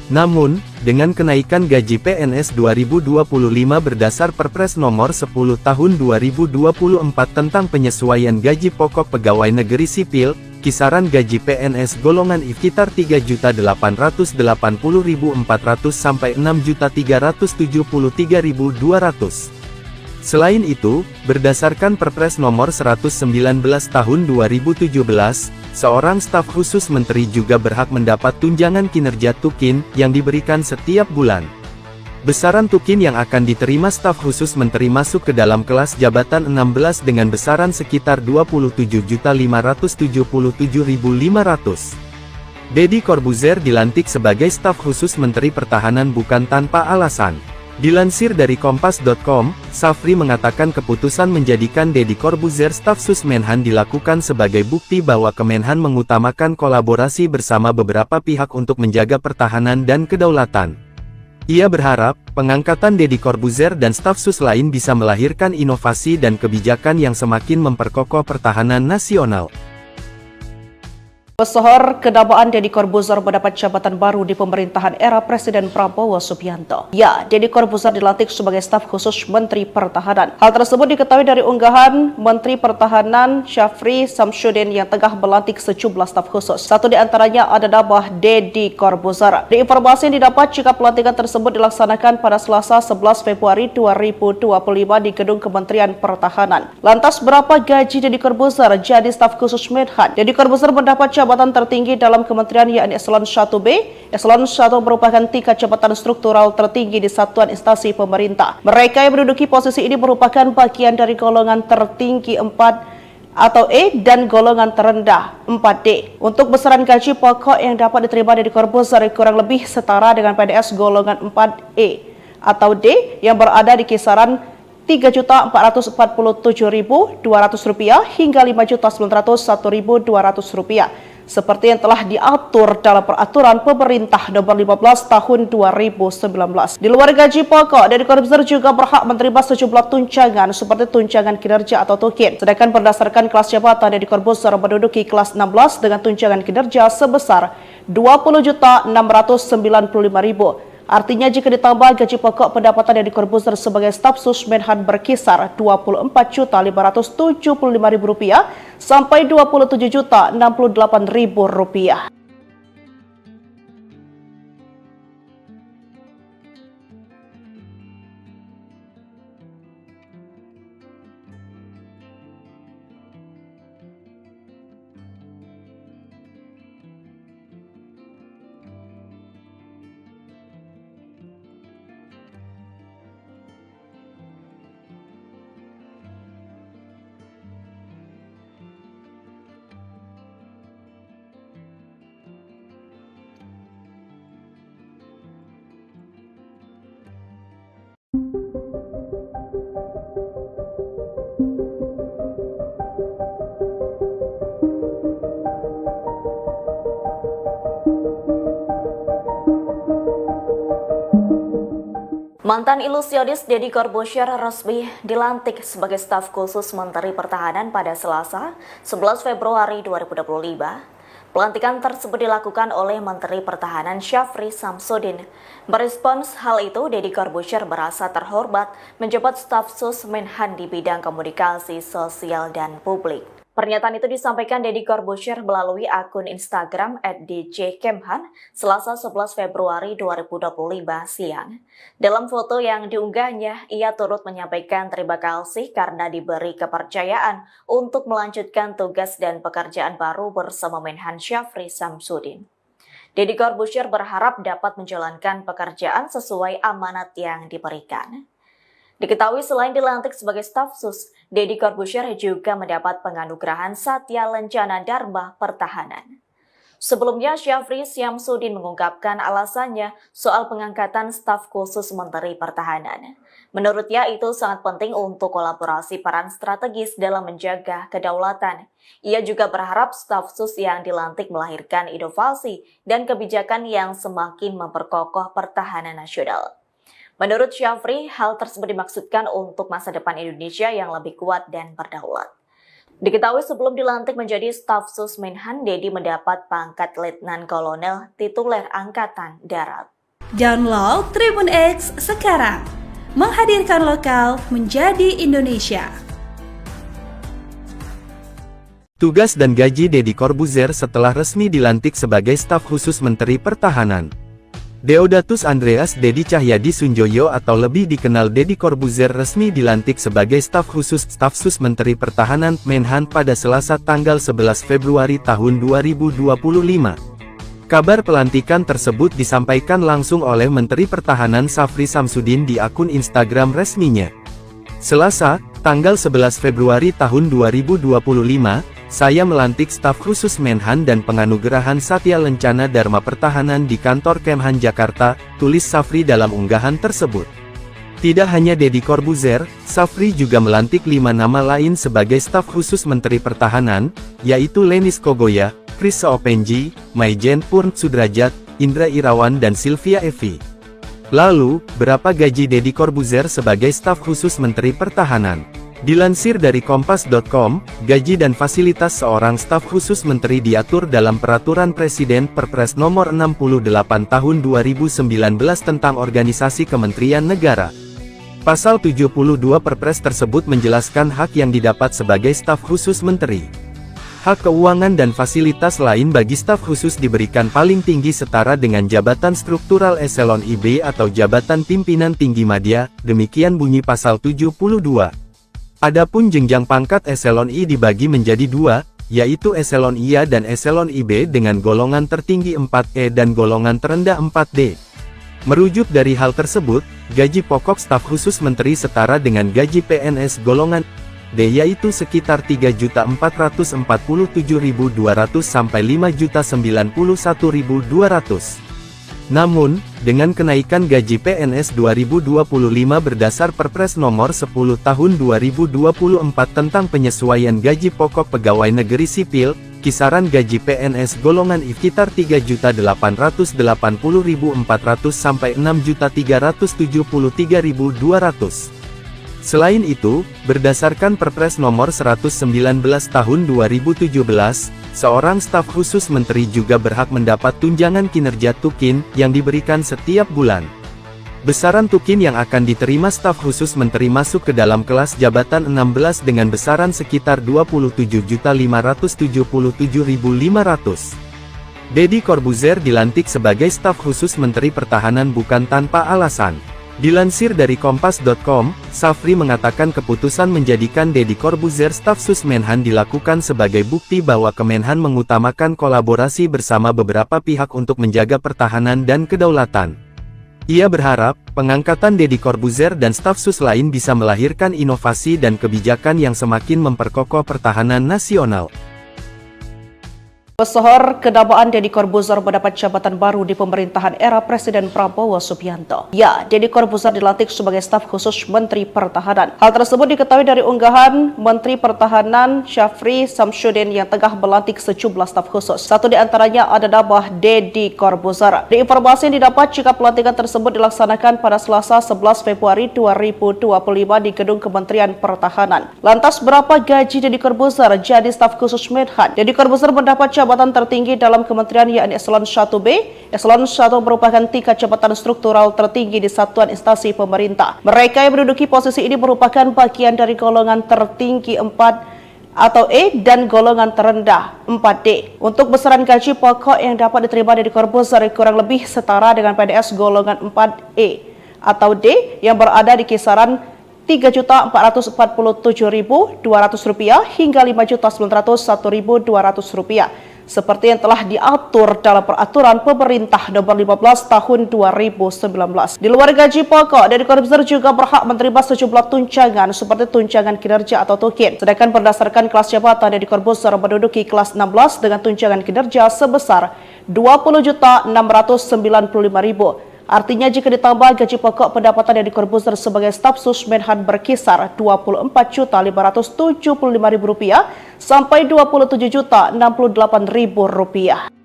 [SPEAKER 3] Namun, dengan kenaikan gaji PNS 2025 berdasar Perpres Nomor 10 Tahun 2024 tentang penyesuaian gaji pokok pegawai negeri sipil, kisaran gaji PNS golongan I sekitar 3.880.400 sampai 6.373.200. Selain itu, berdasarkan Perpres Nomor 119 Tahun 2017, seorang staf khusus menteri juga berhak mendapat tunjangan kinerja tukin yang diberikan setiap bulan. Besaran tukin yang akan diterima staf khusus menteri masuk ke dalam kelas jabatan 16 dengan besaran sekitar 27.577.500. Deddy Corbuzier dilantik sebagai staf khusus Menteri Pertahanan bukan tanpa alasan. Dilansir dari Kompas.com, Syafri mengatakan keputusan menjadikan Deddy Corbuzier staf sus Menhan dilakukan sebagai bukti bahwa Kemenhan mengutamakan kolaborasi bersama beberapa pihak untuk menjaga pertahanan dan kedaulatan. Ia berharap, pengangkatan Deddy Corbuzier dan staf sus lain bisa melahirkan inovasi dan kebijakan yang semakin memperkokoh pertahanan nasional.
[SPEAKER 4] Pesohor kenamaan Deddy Corbuzier mendapat jabatan baru di pemerintahan era Presiden Prabowo Subianto. Ya, Deddy Corbuzier dilantik sebagai staf khusus Menteri Pertahanan. Hal tersebut diketahui dari unggahan Menteri Pertahanan Syafri Samsudin yang tengah melantik sejumlah staf khusus. Satu di antaranya ada nama Deddy Corbuzier. Di informasi yang didapat jika pelantikan tersebut dilaksanakan pada Selasa 11 Februari 2025 di Gedung Kementerian Pertahanan. Lantas berapa gaji Deddy Corbuzier jadi staf khusus Menhan? Deddy Corbuzier mendapat jabatan tertinggi dalam kementerian yakni Eselon 1B. Eselon 1 merupakan tingkat jabatan struktural tertinggi di satuan instansi pemerintah. Mereka yang menduduki posisi ini merupakan bagian dari golongan tertinggi 4 atau E dan golongan terendah 4D. Untuk besaran gaji pokok yang dapat diterima Deddy Corbuzier kurang lebih setara dengan PNS golongan 4E atau D yang berada di kisaran Rp3.447.200 hingga Rp5.901.200 seperti yang telah diatur dalam peraturan pemerintah nomor 15 tahun 2019. Di luar gaji pokok, Deddy Corbuzier juga berhak menerima sejumlah tunjangan seperti tunjangan kinerja atau tukin. Sedangkan berdasarkan kelas jabatan, Deddy Corbuzier menduduki kelas 16 dengan tunjangan kinerja sebesar Rp20.695.000. Artinya jika ditambah gaji pokok, pendapatan Deddy Corbuzier sebagai staf sus Menhan berkisar Rp24.575.000 sampai Rp27.068.000.
[SPEAKER 1] Mantan ilusionis Deddy Corbuzier resmi dilantik sebagai staf khusus Menteri Pertahanan pada Selasa 11 Februari 2025. Pelantikan tersebut dilakukan oleh Menteri Pertahanan Syafri Samsudin. Merespons hal itu, Deddy Corbuzier merasa terhormat menjabat staf sus Menhan di bidang komunikasi sosial dan publik. Pernyataan itu disampaikan Deddy Corbuzier melalui akun Instagram @djkemhan Selasa 11 Februari 2025 siang. Dalam foto yang diunggahnya, ia turut menyampaikan terima kasih karena diberi kepercayaan untuk melanjutkan tugas dan pekerjaan baru bersama Menhan Syafri Samsudin. Deddy Corbuzier berharap dapat menjalankan pekerjaan sesuai amanat yang diberikan. Diketahui selain dilantik sebagai staf sus, Deddy Corbuzier juga mendapat penganugerahan Satya Lencana Dharma Pertahanan. Sebelumnya, Syafri Samsudin mengungkapkan alasannya soal pengangkatan staf khusus Menteri Pertahanan. Menurutnya itu sangat penting untuk kolaborasi peran strategis dalam menjaga kedaulatan. Ia juga berharap staf sus yang dilantik melahirkan inovasi dan kebijakan yang semakin memperkokoh pertahanan nasional. Menurut Syafri, hal tersebut dimaksudkan untuk masa depan Indonesia yang lebih kuat dan berdaulat. Diketahui sebelum dilantik menjadi staf sus Menhan, Deddy mendapat pangkat Letnan Kolonel tituler Angkatan Darat.
[SPEAKER 2] Download Tribun X sekarang, menghadirkan lokal menjadi Indonesia.
[SPEAKER 3] Tugas dan gaji Deddy Corbuzier setelah resmi dilantik sebagai staf khusus Menteri Pertahanan. Deodatus Andreas Deddy Cahyadi Sunjoyo atau lebih dikenal Deddy Corbuzier resmi dilantik sebagai staf sus Menteri Pertahanan Menhan pada Selasa tanggal 11 Februari tahun 2025. Kabar pelantikan tersebut disampaikan langsung oleh Menteri Pertahanan Syafri Samsudin di akun Instagram resminya. Selasa, tanggal 11 Februari tahun 2025, saya melantik staf khusus Menhan dan penganugerahan Satya Lencana Dharma Pertahanan di kantor Kemhan Jakarta, tulis Syafri dalam unggahan tersebut. Tidak hanya Deddy Corbuzier, Syafri juga melantik 5 nama lain sebagai staf khusus Menteri Pertahanan, yaitu Lenis Kogoya, Chris Soepenji, Maijen Purn Sudrajat, Indra Irawan dan Sylvia Evi. Lalu, berapa gaji Deddy Corbuzier sebagai staf khusus Menteri Pertahanan? Dilansir dari Kompas.com, gaji dan fasilitas seorang staf khusus menteri diatur dalam Peraturan Presiden Perpres Nomor 68 Tahun 2019 tentang Organisasi Kementerian Negara. Pasal 72 Perpres tersebut menjelaskan hak yang didapat sebagai staf khusus menteri. Hak keuangan dan fasilitas lain bagi staf khusus diberikan paling tinggi setara dengan jabatan struktural eselon IB atau jabatan pimpinan tinggi madya, demikian bunyi pasal 72. Adapun jenjang pangkat eselon I dibagi menjadi dua, yaitu eselon IA dan eselon IB dengan golongan tertinggi 4E dan golongan terendah 4D. Merujuk dari hal tersebut, gaji pokok staf khusus menteri setara dengan gaji PNS golongan D yaitu sekitar 3.447.200 sampai 5.091.200. Namun, dengan kenaikan gaji PNS 2025 berdasar Perpres Nomor 10 Tahun 2024 tentang penyesuaian gaji pokok pegawai negeri sipil, kisaran gaji PNS golongan I sekitar 3.880.400 sampai 6.373.200. Selain itu, berdasarkan Perpres Nomor 119 Tahun 2017, seorang staf khusus menteri juga berhak mendapat tunjangan kinerja tukin yang diberikan setiap bulan. Besaran tukin yang akan diterima staf khusus menteri masuk ke dalam kelas jabatan 16 dengan besaran sekitar 27.577.500. Deddy Corbuzier dilantik sebagai staf khusus Menteri Pertahanan bukan tanpa alasan. Dilansir dari Kompas.com, Safri mengatakan keputusan menjadikan Deddy Corbuzier staf sus Menhan dilakukan sebagai bukti bahwa Kemenhan mengutamakan kolaborasi bersama beberapa pihak untuk menjaga pertahanan dan kedaulatan. Ia berharap, pengangkatan Deddy Corbuzier dan staf sus lain bisa melahirkan inovasi dan kebijakan yang semakin memperkokoh pertahanan nasional.
[SPEAKER 4] Pesohor kedamaan Deddy Corbuzier mendapat jabatan baru di pemerintahan era Presiden Prabowo Subianto. Ya, Deddy Corbuzier dilantik sebagai staf khusus Menteri Pertahanan. Hal tersebut diketahui dari unggahan Menteri Pertahanan Syafri Samsudin yang tengah melantik sejumlah staf khusus. Satu di antaranya ada nama Deddy Corbuzier. Di informasi yang didapat jika pelantikan tersebut dilaksanakan pada Selasa 11 Februari 2025 di Gedung Kementerian Pertahanan. Lantas berapa gaji Deddy Corbuzier jadi staf khusus Menhan? Deddy Corbuzier mendapat jabatan tertinggi dalam kementerian yakni Eselon 1B. Eselon 1 merupakan tingkat jabatan struktural tertinggi di satuan instansi pemerintah. Mereka yang menduduki posisi ini merupakan bagian dari golongan tertinggi 4 atau E dan golongan terendah 4D. Untuk besaran gaji pokok yang dapat diterima Deddy Corbuzier kurang lebih setara dengan PNS golongan 4E atau D yang berada di kisaran Rp3.447.200 hingga Rp5.901.200 seperti yang telah diatur dalam Peraturan Pemerintah Nomor 15 Tahun 2019. Di luar gaji pokok, Deddy Corbuzier juga berhak menerima sejumlah tunjangan seperti tunjangan kinerja atau tukin. Sedangkan berdasarkan kelas jabatan, Deddy Corbuzier menduduki kelas 16 dengan tunjangan kinerja sebesar Rp20.695.000. Artinya jika ditambah gaji pokok, pendapatan Deddy Corbuzier sebagai staf sus Menhan berkisar Rp24.575.000 sampai Rp27.068.000.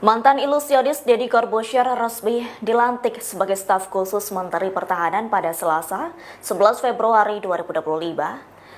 [SPEAKER 1] Mantan ilusionis Deddy Corbuzier resmi dilantik sebagai staf khusus Menteri Pertahanan pada Selasa, 11 Februari 2025.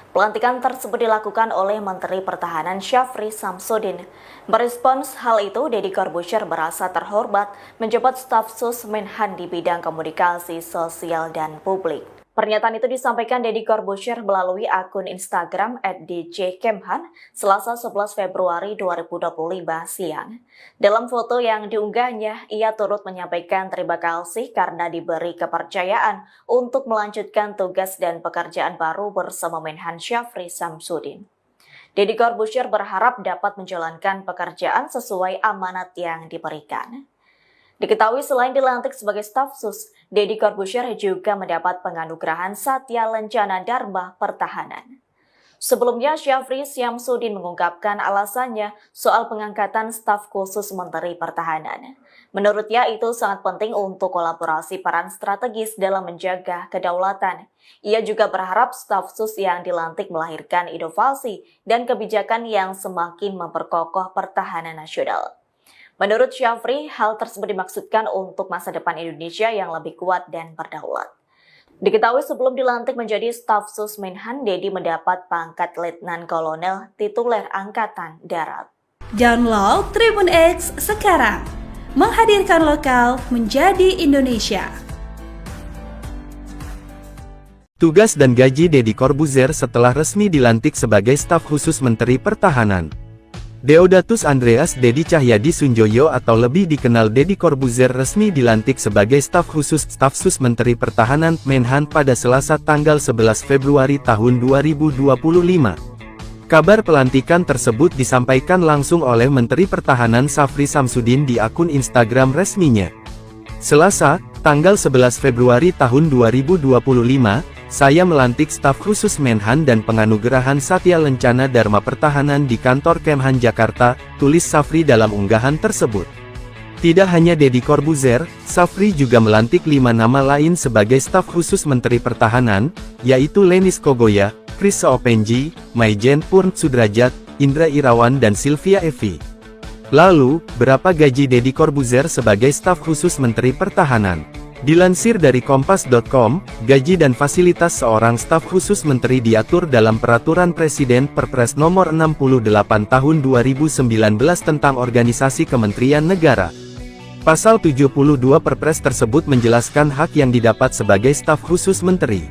[SPEAKER 1] Pelantikan tersebut dilakukan oleh Menteri Pertahanan Syafri Samsudin. Merespons hal itu, Deddy Corbuzier merasa terhormat menjabat staf sus Menhan di bidang komunikasi sosial dan publik. Pernyataan itu disampaikan Deddy Corbuzier melalui akun Instagram @djkemhan Selasa 11 Februari 2025 siang. Dalam foto yang diunggahnya, ia turut menyampaikan terima kasih karena diberi kepercayaan untuk melanjutkan tugas dan pekerjaan baru bersama Menhan Syafri Samsudin. Deddy Corbuzier berharap dapat menjalankan pekerjaan sesuai amanat yang diberikan. Diketahui selain dilantik sebagai staf sus, Deddy Corbuzier juga mendapat penganugerahan Satya Lencana Dharma Pertahanan. Sebelumnya, Syafri Samsudin mengungkapkan alasannya soal pengangkatan staf khusus Menteri Pertahanan. Menurutnya itu sangat penting untuk kolaborasi peran strategis dalam menjaga kedaulatan. Ia juga berharap staf sus yang dilantik melahirkan inovasi dan kebijakan yang semakin memperkokoh pertahanan nasional. Menurut Syafri, hal tersebut dimaksudkan untuk masa depan Indonesia yang lebih kuat dan berdaulat. Diketahui sebelum dilantik menjadi staf sus Menhan, Deddy mendapat pangkat Letnan Kolonel tituler Angkatan Darat.
[SPEAKER 2] Download Tribun X sekarang, menghadirkan lokal menjadi Indonesia.
[SPEAKER 3] Tugas dan gaji Deddy Corbuzier setelah resmi dilantik sebagai staf khusus Menteri Pertahanan. Deodatus Andreas Deddy Cahyadi Sunjoyo atau lebih dikenal Deddy Corbuzier resmi dilantik sebagai staf sus Menteri Pertahanan Menhan pada Selasa tanggal 11 Februari tahun 2025. Kabar pelantikan tersebut disampaikan langsung oleh Menteri Pertahanan Syafri Samsudin di akun Instagram resminya. Selasa, tanggal 11 Februari tahun 2025, saya melantik staf khusus Menhan dan penganugerahan Satya Lencana Dharma Pertahanan di kantor Kemhan Jakarta, tulis Syafri dalam unggahan tersebut. Tidak hanya Deddy Corbuzier, Syafri juga melantik 5 nama lain sebagai staf khusus Menteri Pertahanan, yaitu Lenis Kogoya, Chris Seopenji, Maijen Purn Sudrajat, Indra Irawan dan Sylvia Evi. Lalu, berapa gaji Deddy Corbuzier sebagai staf khusus Menteri Pertahanan? Dilansir dari Kompas.com, gaji dan fasilitas seorang staf khusus menteri diatur dalam Peraturan Presiden Perpres Nomor 68 Tahun 2019 tentang Organisasi Kementerian Negara. Pasal 72 Perpres tersebut menjelaskan hak yang didapat sebagai staf khusus menteri.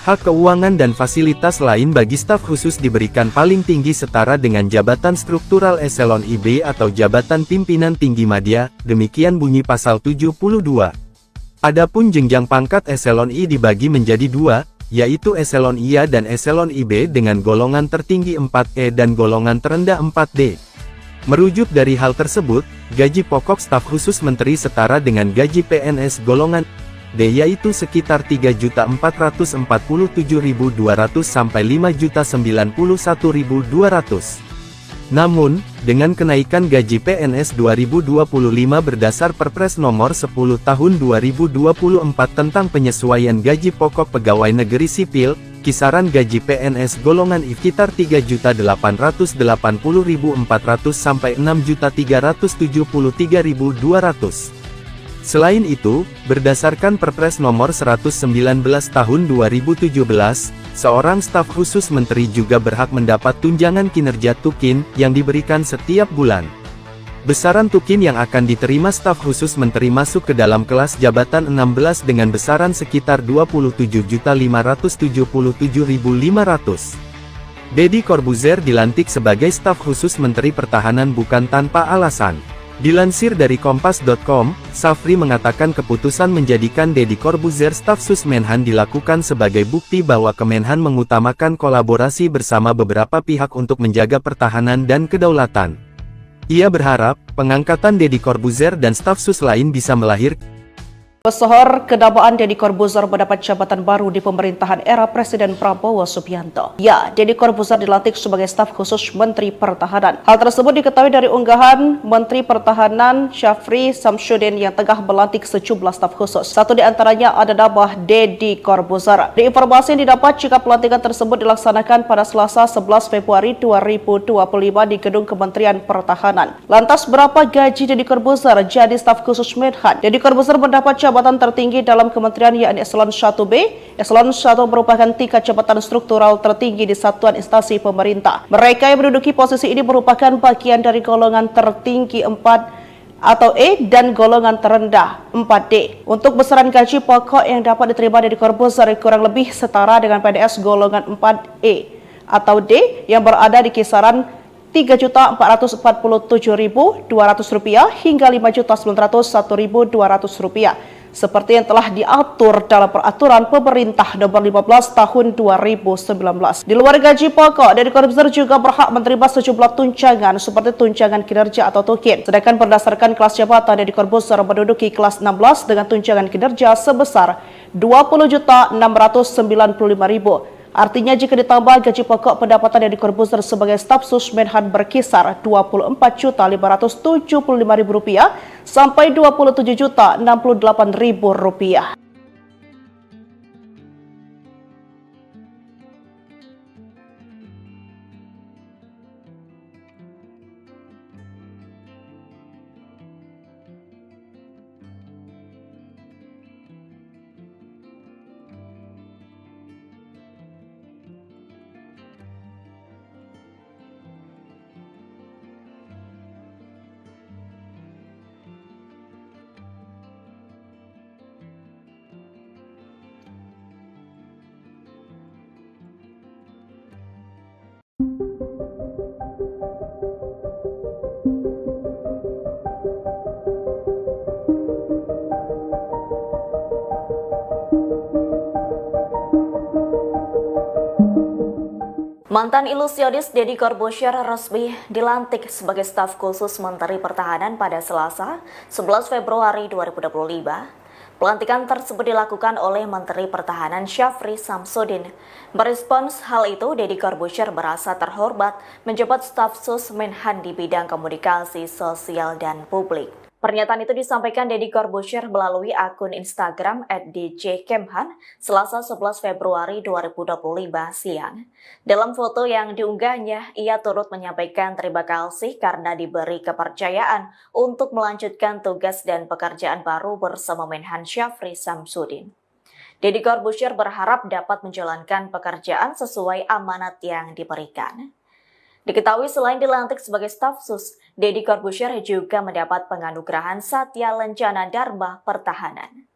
[SPEAKER 3] Hak keuangan dan fasilitas lain bagi staf khusus diberikan paling tinggi setara dengan jabatan struktural eselon IB atau jabatan pimpinan tinggi madya, demikian bunyi pasal 72. Adapun jenjang pangkat eselon I dibagi menjadi 2, yaitu eselon IA dan eselon IB dengan golongan tertinggi 4E dan golongan terendah 4D. Merujuk dari hal tersebut, gaji pokok staf khusus menteri setara dengan gaji PNS golongan D yaitu sekitar 3.447.200 sampai 5.091.200. Namun, dengan kenaikan gaji PNS 2025 berdasar Perpres Nomor 10 Tahun 2024 tentang penyesuaian gaji pokok pegawai negeri sipil, kisaran gaji PNS golongan I sekitar 3.880.400 sampai 6.373.200. Selain itu, berdasarkan Perpres Nomor 119 Tahun 2017, seorang staf khusus menteri juga berhak mendapat tunjangan kinerja tukin yang diberikan setiap bulan. Besaran tukin yang akan diterima staf khusus menteri masuk ke dalam kelas jabatan 16 dengan besaran sekitar 27.577.500. Deddy Corbuzier dilantik sebagai staf khusus Menteri Pertahanan bukan tanpa alasan. Dilansir dari Kompas.com, Syafri mengatakan keputusan menjadikan Deddy Corbuzier staf sus Menhan dilakukan sebagai bukti bahwa Kemenhan mengutamakan kolaborasi bersama beberapa pihak untuk menjaga pertahanan dan kedaulatan. Ia berharap, pengangkatan Deddy Corbuzier dan staf sus lain bisa melahirkan
[SPEAKER 4] Pesohor kedabaan Deddy Corbuzier mendapat jabatan baru di pemerintahan era Presiden Prabowo Subianto. Ya, Deddy Corbuzier dilantik sebagai staf khusus Menteri Pertahanan. Hal tersebut diketahui dari unggahan Menteri Pertahanan Syafri Samsudin yang tengah melantik sejumlah staf khusus. Satu di antaranya ada nama Deddy Corbuzier. Di informasi yang didapat jika pelantikan tersebut dilaksanakan pada Selasa 11 Februari 2025 di Gedung Kementerian Pertahanan. Lantas berapa gaji Deddy Corbuzier jadi staf khusus Menhan? Deddy Corbuzier mendapat jabatan tertinggi dalam kementerian yakni Eselon 1B. Eselon 1 merupakan tingkat jabatan struktural tertinggi di satuan instansi pemerintah. Mereka yang menduduki posisi ini merupakan bagian dari golongan tertinggi 4 atau E dan golongan terendah 4D. Untuk besaran gaji pokok yang dapat diterima Deddy Corbuzier kurang lebih setara dengan PNS golongan 4E atau D yang berada di kisaran Rp3.447.200 hingga Rp5.901.200 seperti yang telah diatur dalam peraturan pemerintah nomor 15 tahun 2019. Di luar gaji pokok, Deddy Corbuzier juga berhak menerima sejumlah tunjangan seperti tunjangan kinerja atau tukin. Sedangkan berdasarkan kelas jabatan, Deddy Corbuzier menduduki kelas 16 dengan tunjangan kinerja sebesar Rp20.695.000. Artinya jika ditambah gaji pokok, pendapatan Deddy Corbuzier sebagai staf sus Menhan berkisar Rp24.575.000 sampai Rp27.068.000.
[SPEAKER 1] Mantan ilusionis Deddy Corbuzier resmi dilantik sebagai staf khusus Menteri Pertahanan pada Selasa, 11 Februari 2025. Pelantikan tersebut dilakukan oleh Menteri Pertahanan Syafri Samsudin. Merespons hal itu, Deddy Corbuzier merasa terhormat menjabat staf sus Menhan di bidang komunikasi sosial dan publik. Pernyataan itu disampaikan Deddy Corbuzier melalui akun Instagram @djkemhan Selasa 11 Februari 2025 siang. Dalam foto yang diunggahnya, ia turut menyampaikan terima kasih karena diberi kepercayaan untuk melanjutkan tugas dan pekerjaan baru bersama Menhan Syafri Samsudin. Deddy Corbuzier berharap dapat menjalankan pekerjaan sesuai amanat yang diberikan. Diketahui selain dilantik sebagai staf sus, Deddy Corbuzier juga mendapat penganugerahan Satya Lencana Dharma Pertahanan.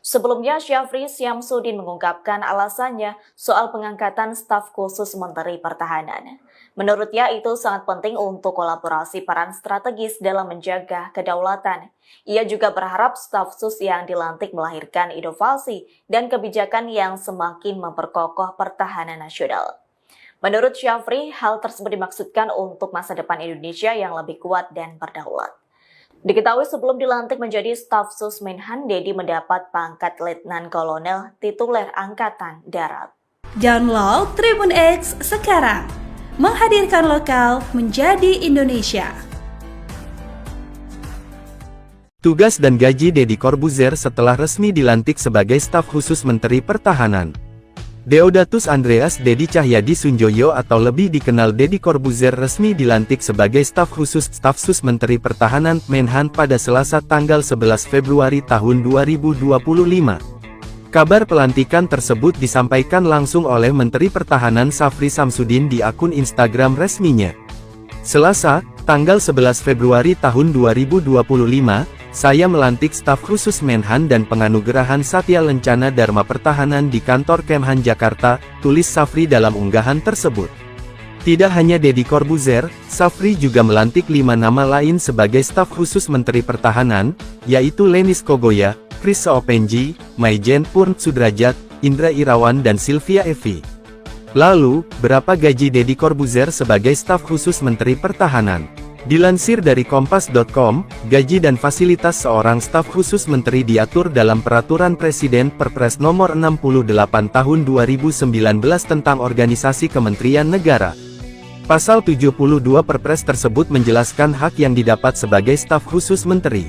[SPEAKER 1] Sebelumnya, Syafri Samsudin mengungkapkan alasannya soal pengangkatan staf khusus Menteri Pertahanan. Menurutnya itu sangat penting untuk kolaborasi peran strategis dalam menjaga kedaulatan. Ia juga berharap staf sus yang dilantik melahirkan inovasi dan kebijakan yang semakin memperkokoh pertahanan nasional. Menurut Syafri, hal tersebut dimaksudkan untuk masa depan Indonesia yang lebih kuat dan berdaulat. Diketahui sebelum dilantik menjadi staf sus Menhan, Deddy mendapat pangkat Letnan Kolonel tituler Angkatan Darat.
[SPEAKER 2] Download Tribun X sekarang, menghadirkan lokal menjadi Indonesia.
[SPEAKER 3] Tugas dan gaji Deddy Corbuzier setelah resmi dilantik sebagai staf khusus Menteri Pertahanan. Deodatus Andreas Deddy Cahyadi Sunjoyo atau lebih dikenal Deddy Corbuzier resmi dilantik sebagai staf khusus staf sus Menteri Pertahanan Menhan pada Selasa tanggal 11 Februari tahun 2025. Kabar pelantikan tersebut disampaikan langsung oleh Menteri Pertahanan Syafri Samsudin di akun Instagram resminya. Selasa, tanggal 11 Februari tahun 2025, saya melantik staf khusus Menhan dan penganugerahan Satya Lencana Dharma Pertahanan di kantor Kemhan Jakarta, tulis Syafri dalam unggahan tersebut. Tidak hanya Deddy Corbuzier, Syafri juga melantik 5 nama lain sebagai staf khusus Menteri Pertahanan, yaitu Lenis Kogoya, Chris Seopenji, Maijen Purn Sudrajat, Indra Irawan dan Sylvia Evi. Lalu, berapa gaji Deddy Corbuzier sebagai staf khusus Menteri Pertahanan? Dilansir dari Kompas.com, gaji dan fasilitas seorang staf khusus menteri diatur dalam Peraturan Presiden Perpres Nomor 68 Tahun 2019 tentang Organisasi Kementerian Negara. Pasal 72 Perpres tersebut menjelaskan hak yang didapat sebagai staf khusus menteri.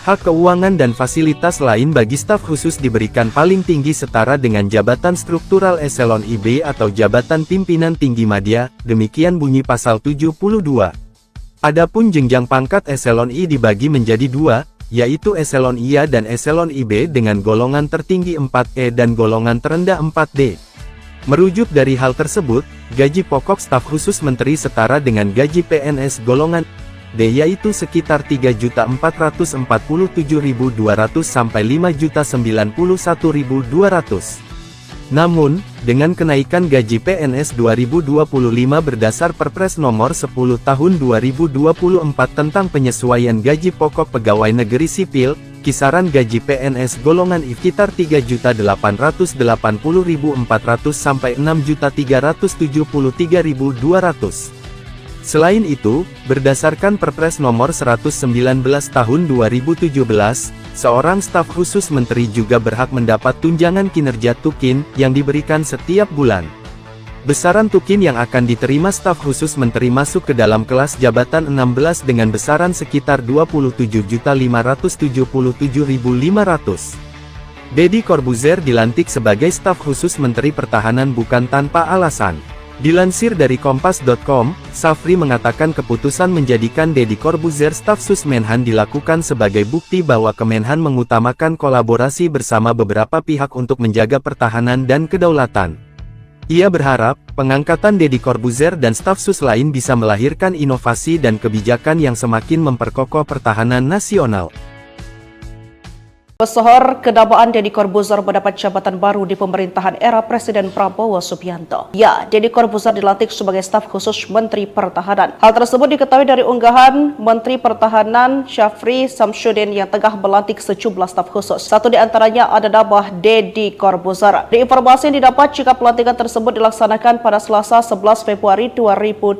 [SPEAKER 3] Hak keuangan dan fasilitas lain bagi staf khusus diberikan paling tinggi setara dengan jabatan struktural eselon IB atau jabatan pimpinan tinggi madya, demikian bunyi pasal 72. Adapun jenjang pangkat eselon I dibagi menjadi 2, yaitu eselon IA dan eselon IB dengan golongan tertinggi 4E dan golongan terendah 4D. Merujuk dari hal tersebut, gaji pokok staf khusus menteri setara dengan gaji PNS golongan D yaitu sekitar 3.447.200 sampai 5.091.200. Namun, dengan kenaikan gaji PNS 2025 berdasar Perpres Nomor 10 Tahun 2024 tentang penyesuaian gaji pokok pegawai negeri sipil, kisaran gaji PNS golongan I sekitar 3.880.400 sampai 6.373.200. Selain itu, berdasarkan Perpres Nomor 119 Tahun 2017, seorang staf khusus menteri juga berhak mendapat tunjangan kinerja tukin yang diberikan setiap bulan. Besaran tukin yang akan diterima staf khusus menteri masuk ke dalam kelas jabatan 16 dengan besaran sekitar 27.577.500. Deddy Corbuzier dilantik sebagai staf khusus Menteri Pertahanan bukan tanpa alasan. Dilansir dari Kompas.com, Safri mengatakan keputusan menjadikan Deddy Corbuzier staf sus Menhan dilakukan sebagai bukti bahwa Kemenhan mengutamakan kolaborasi bersama beberapa pihak untuk menjaga pertahanan dan kedaulatan. Ia berharap, pengangkatan Deddy Corbuzier dan staf sus lain bisa melahirkan inovasi dan kebijakan yang semakin memperkokoh pertahanan nasional.
[SPEAKER 4] Pesohor kedabaan Deddy Corbuzier mendapat jabatan baru di pemerintahan era Presiden Prabowo Subianto. Ya, Deddy Corbuzier dilantik sebagai staf khusus Menteri Pertahanan. Hal tersebut diketahui dari unggahan Menteri Pertahanan Syafri Samsudin yang tengah melantik sejumlah staf khusus. Satu di antaranya ada nama Deddy Corbuzier. Di informasi yang didapat jika pelantikan tersebut dilaksanakan pada Selasa 11 Februari 2025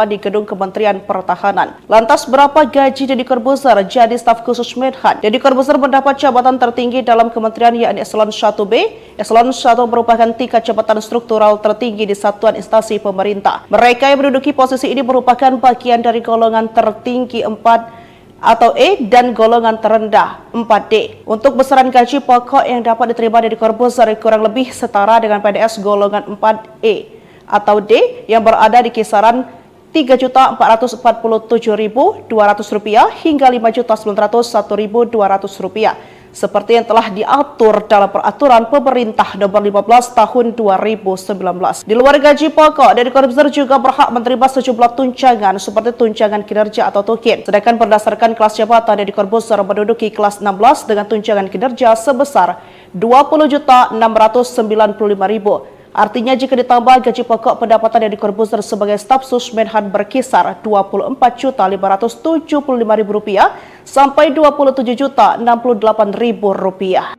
[SPEAKER 4] di Gedung Kementerian Pertahanan. Lantas berapa gaji Deddy Corbuzier jadi staf khusus Menhan? Deddy Corbuzier mendapat jabatan tertinggi dalam kementerian yakni Eselon 1B. Eselon 1 merupakan tingkat jabatan struktural tertinggi di satuan instansi pemerintah. Mereka yang menduduki posisi ini merupakan bagian dari golongan tertinggi 4 atau E dan golongan terendah 4D. Untuk besaran gaji pokok yang dapat diterima dari Corbuzier kurang lebih setara dengan PNS golongan 4E atau D yang berada di kisaran Rp3.447.200 hingga Rp5.901.200 seperti yang telah diatur dalam Peraturan Pemerintah Nomor 15 Tahun 2019. Di luar gaji pokok, Deddy Corbuzier juga berhak menerima sejumlah tunjangan seperti tunjangan kinerja atau tukin. Sedangkan berdasarkan kelas jabatan, Deddy Corbuzier menduduki kelas 16 dengan tunjangan kinerja sebesar Rp20.695.000. Artinya jika ditambah gaji pokok, pendapatan Deddy Corbuzier sebagai staf sus Menhan berkisar Rp24.575.000 sampai Rp27.068.000.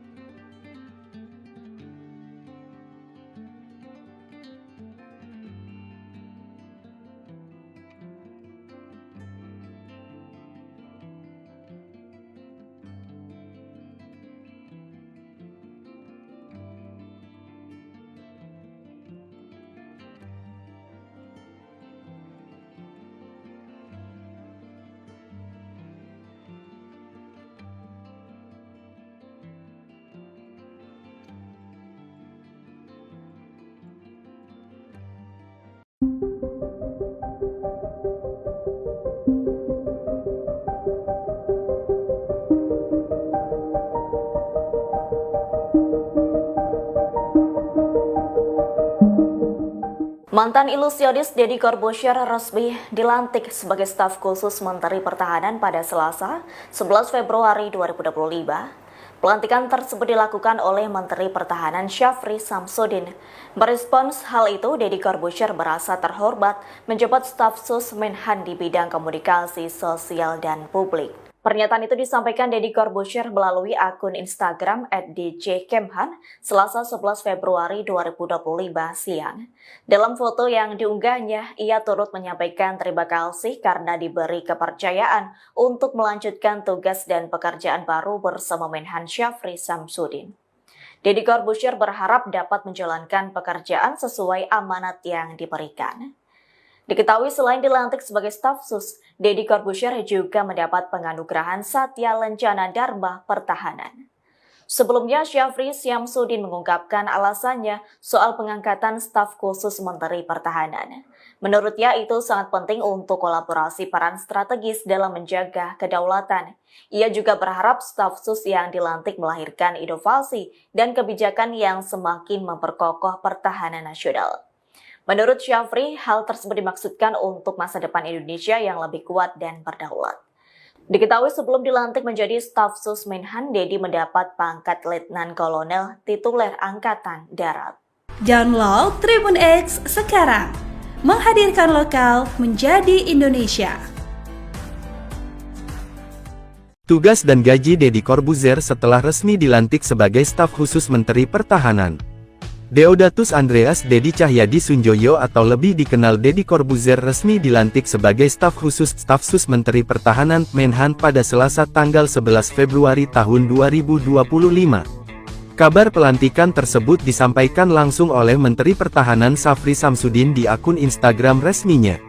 [SPEAKER 1] Mantan ilusionis Deddy Corbuzier resmi dilantik sebagai staf khusus Menteri Pertahanan pada Selasa, 11 Februari 2025. Pelantikan tersebut dilakukan oleh Menteri Pertahanan Syafri Samsudin. Merespons hal itu, Deddy Corbuzier merasa terhormat menjabat staf sus Menhan di bidang komunikasi sosial dan publik. Pernyataan itu disampaikan Deddy Corbuzier melalui akun Instagram @djkemhan Selasa 11 Februari 2025 siang. Dalam foto yang diunggahnya, ia turut menyampaikan terima kasih karena diberi kepercayaan untuk melanjutkan tugas dan pekerjaan baru bersama Menhan Syafri Samsudin. Deddy Corbuzier berharap dapat menjalankan pekerjaan sesuai amanat yang diberikan. Diketahui selain dilantik sebagai staf sus, Deddy Corbuzier juga mendapat penganugerahan Satya Lencana Dharma Pertahanan. Sebelumnya, Syafri Samsudin mengungkapkan alasannya soal pengangkatan staf khusus Menteri Pertahanan. Menurutnya itu sangat penting untuk kolaborasi peran strategis dalam menjaga kedaulatan. Ia juga berharap staf sus yang dilantik melahirkan inovasi dan kebijakan yang semakin memperkokoh pertahanan nasional. Menurut Syafri, hal tersebut dimaksudkan untuk masa depan Indonesia yang lebih kuat dan berdaulat. Diketahui sebelum dilantik menjadi staf sus Menhan, Dedi mendapat pangkat Letnan Kolonel tituler Angkatan Darat.
[SPEAKER 2] Download Tribun X sekarang, menghadirkan lokal menjadi Indonesia.
[SPEAKER 3] Tugas dan gaji Deddy Corbuzier setelah resmi dilantik sebagai staf khusus Menteri Pertahanan. Deodatus Andreas Dedi Cahyadi Sunjoyo atau lebih dikenal Deddy Corbuzier resmi dilantik sebagai staf khusus Stafsus Menteri Pertahanan Menhan pada Selasa tanggal 11 Februari tahun 2025. Kabar pelantikan tersebut disampaikan langsung oleh Menteri Pertahanan Syafri Samsudin di akun Instagram resminya.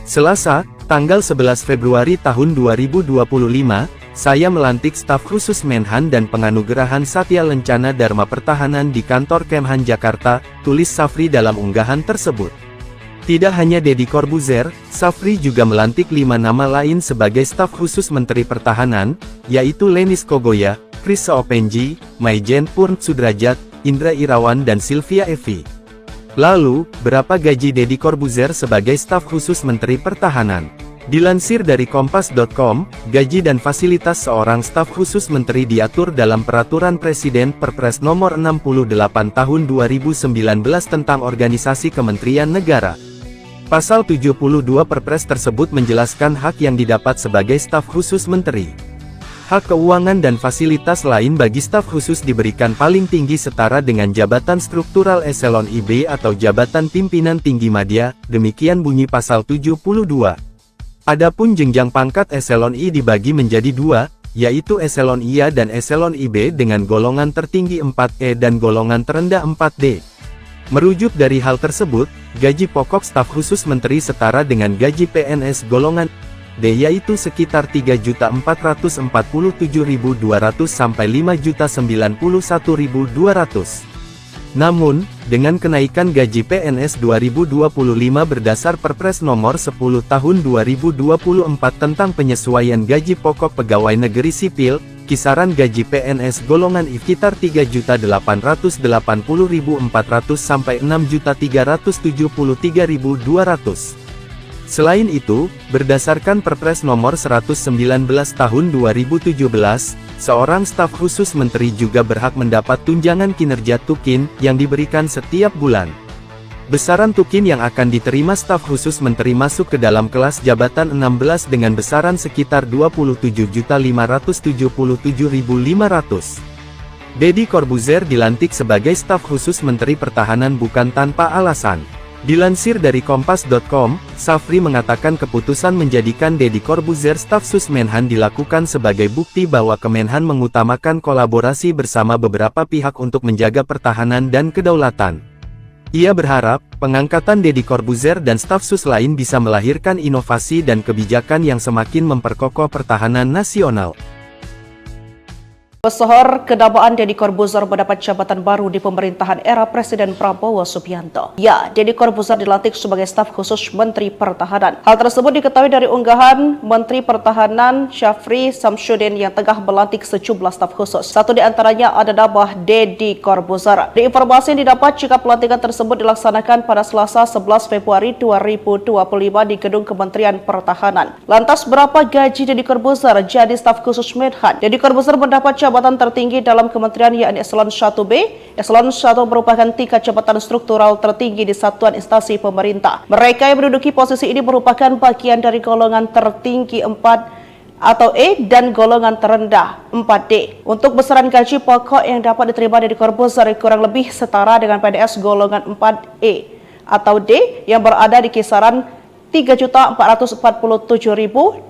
[SPEAKER 3] Selasa, tanggal 11 Februari tahun 2025, saya melantik staf khusus Menhan dan penganugerahan Satya Lencana Dharma Pertahanan di kantor Kemhan Jakarta, tulis Syafri dalam unggahan tersebut. Tidak hanya Deddy Corbuzier, Syafri juga melantik 5 nama lain sebagai staf khusus Menteri Pertahanan, yaitu Lenis Kogoya, Chris Seopenji, Maijen Purn Sudrajat, Indra Irawan dan Sylvia Evi. Lalu, berapa gaji Deddy Corbuzier sebagai staf khusus Menteri Pertahanan? Dilansir dari Kompas.com, gaji dan fasilitas seorang staf khusus menteri diatur dalam Peraturan Presiden Perpres Nomor 68 Tahun 2019 tentang Organisasi Kementerian Negara. Pasal 72 Perpres tersebut menjelaskan hak yang didapat sebagai staf khusus menteri. Hak keuangan dan fasilitas lain bagi staf khusus diberikan paling tinggi setara dengan jabatan struktural eselon IB atau jabatan pimpinan tinggi madya, demikian bunyi pasal 72. Adapun jenjang pangkat eselon I dibagi menjadi 2, yaitu eselon IA dan eselon IB dengan golongan tertinggi 4E dan golongan terendah 4D. Merujuk dari hal tersebut, gaji pokok staf khusus menteri setara dengan gaji PNS golongan D yaitu sekitar 3.447.200 sampai 5.091.200. Namun, dengan kenaikan gaji PNS 2025 berdasar Perpres Nomor 10 Tahun 2024 tentang penyesuaian gaji pokok pegawai negeri sipil, kisaran gaji PNS golongan I sekitar 3.880.400 sampai 6.373.200. Selain itu, berdasarkan Perpres Nomor 119 Tahun 2017, seorang staf khusus menteri juga berhak mendapat tunjangan kinerja tukin yang diberikan setiap bulan. Besaran tukin yang akan diterima staf khusus menteri masuk ke dalam kelas jabatan 16 dengan besaran sekitar 27.577.500. Deddy Corbuzier dilantik sebagai staf khusus Menteri Pertahanan bukan tanpa alasan. Dilansir dari Kompas.com, Syafri mengatakan keputusan menjadikan Deddy Corbuzier staf sus Menhan dilakukan sebagai bukti bahwa Kemenhan mengutamakan kolaborasi bersama beberapa pihak untuk menjaga pertahanan dan kedaulatan. Ia berharap, pengangkatan Deddy Corbuzier dan staf sus lain bisa melahirkan inovasi dan kebijakan yang semakin memperkokoh pertahanan nasional.
[SPEAKER 4] Pesohor kedabaan Deddy Corbuzier mendapat jabatan baru di pemerintahan era Presiden Prabowo Subianto. Ya, Deddy Corbuzier dilantik sebagai staf khusus Menteri Pertahanan. Hal tersebut diketahui dari unggahan Menteri Pertahanan Syafri Samsudin yang tengah melantik sejumlah staf khusus. Satu di antaranya ada nama Deddy Corbuzier. Di informasi yang didapat jika pelantikan tersebut dilaksanakan pada Selasa 11 Februari 2025 di Gedung Kementerian Pertahanan. Lantas berapa gaji Deddy Corbuzier jadi staf khusus Menhan? Deddy Corbuzier mendapat jabatan tertinggi dalam kementerian yakni Eselon 1B. Eselon 1 merupakan tingkat jabatan struktural tertinggi di satuan instansi pemerintah. Mereka yang menduduki posisi ini merupakan bagian dari golongan tertinggi 4 atau E dan golongan terendah 4D. Untuk besaran gaji pokok yang dapat diterima dari Corbuzier kurang lebih setara dengan PNS golongan 4E atau D yang berada di kisaran Rp3.447.200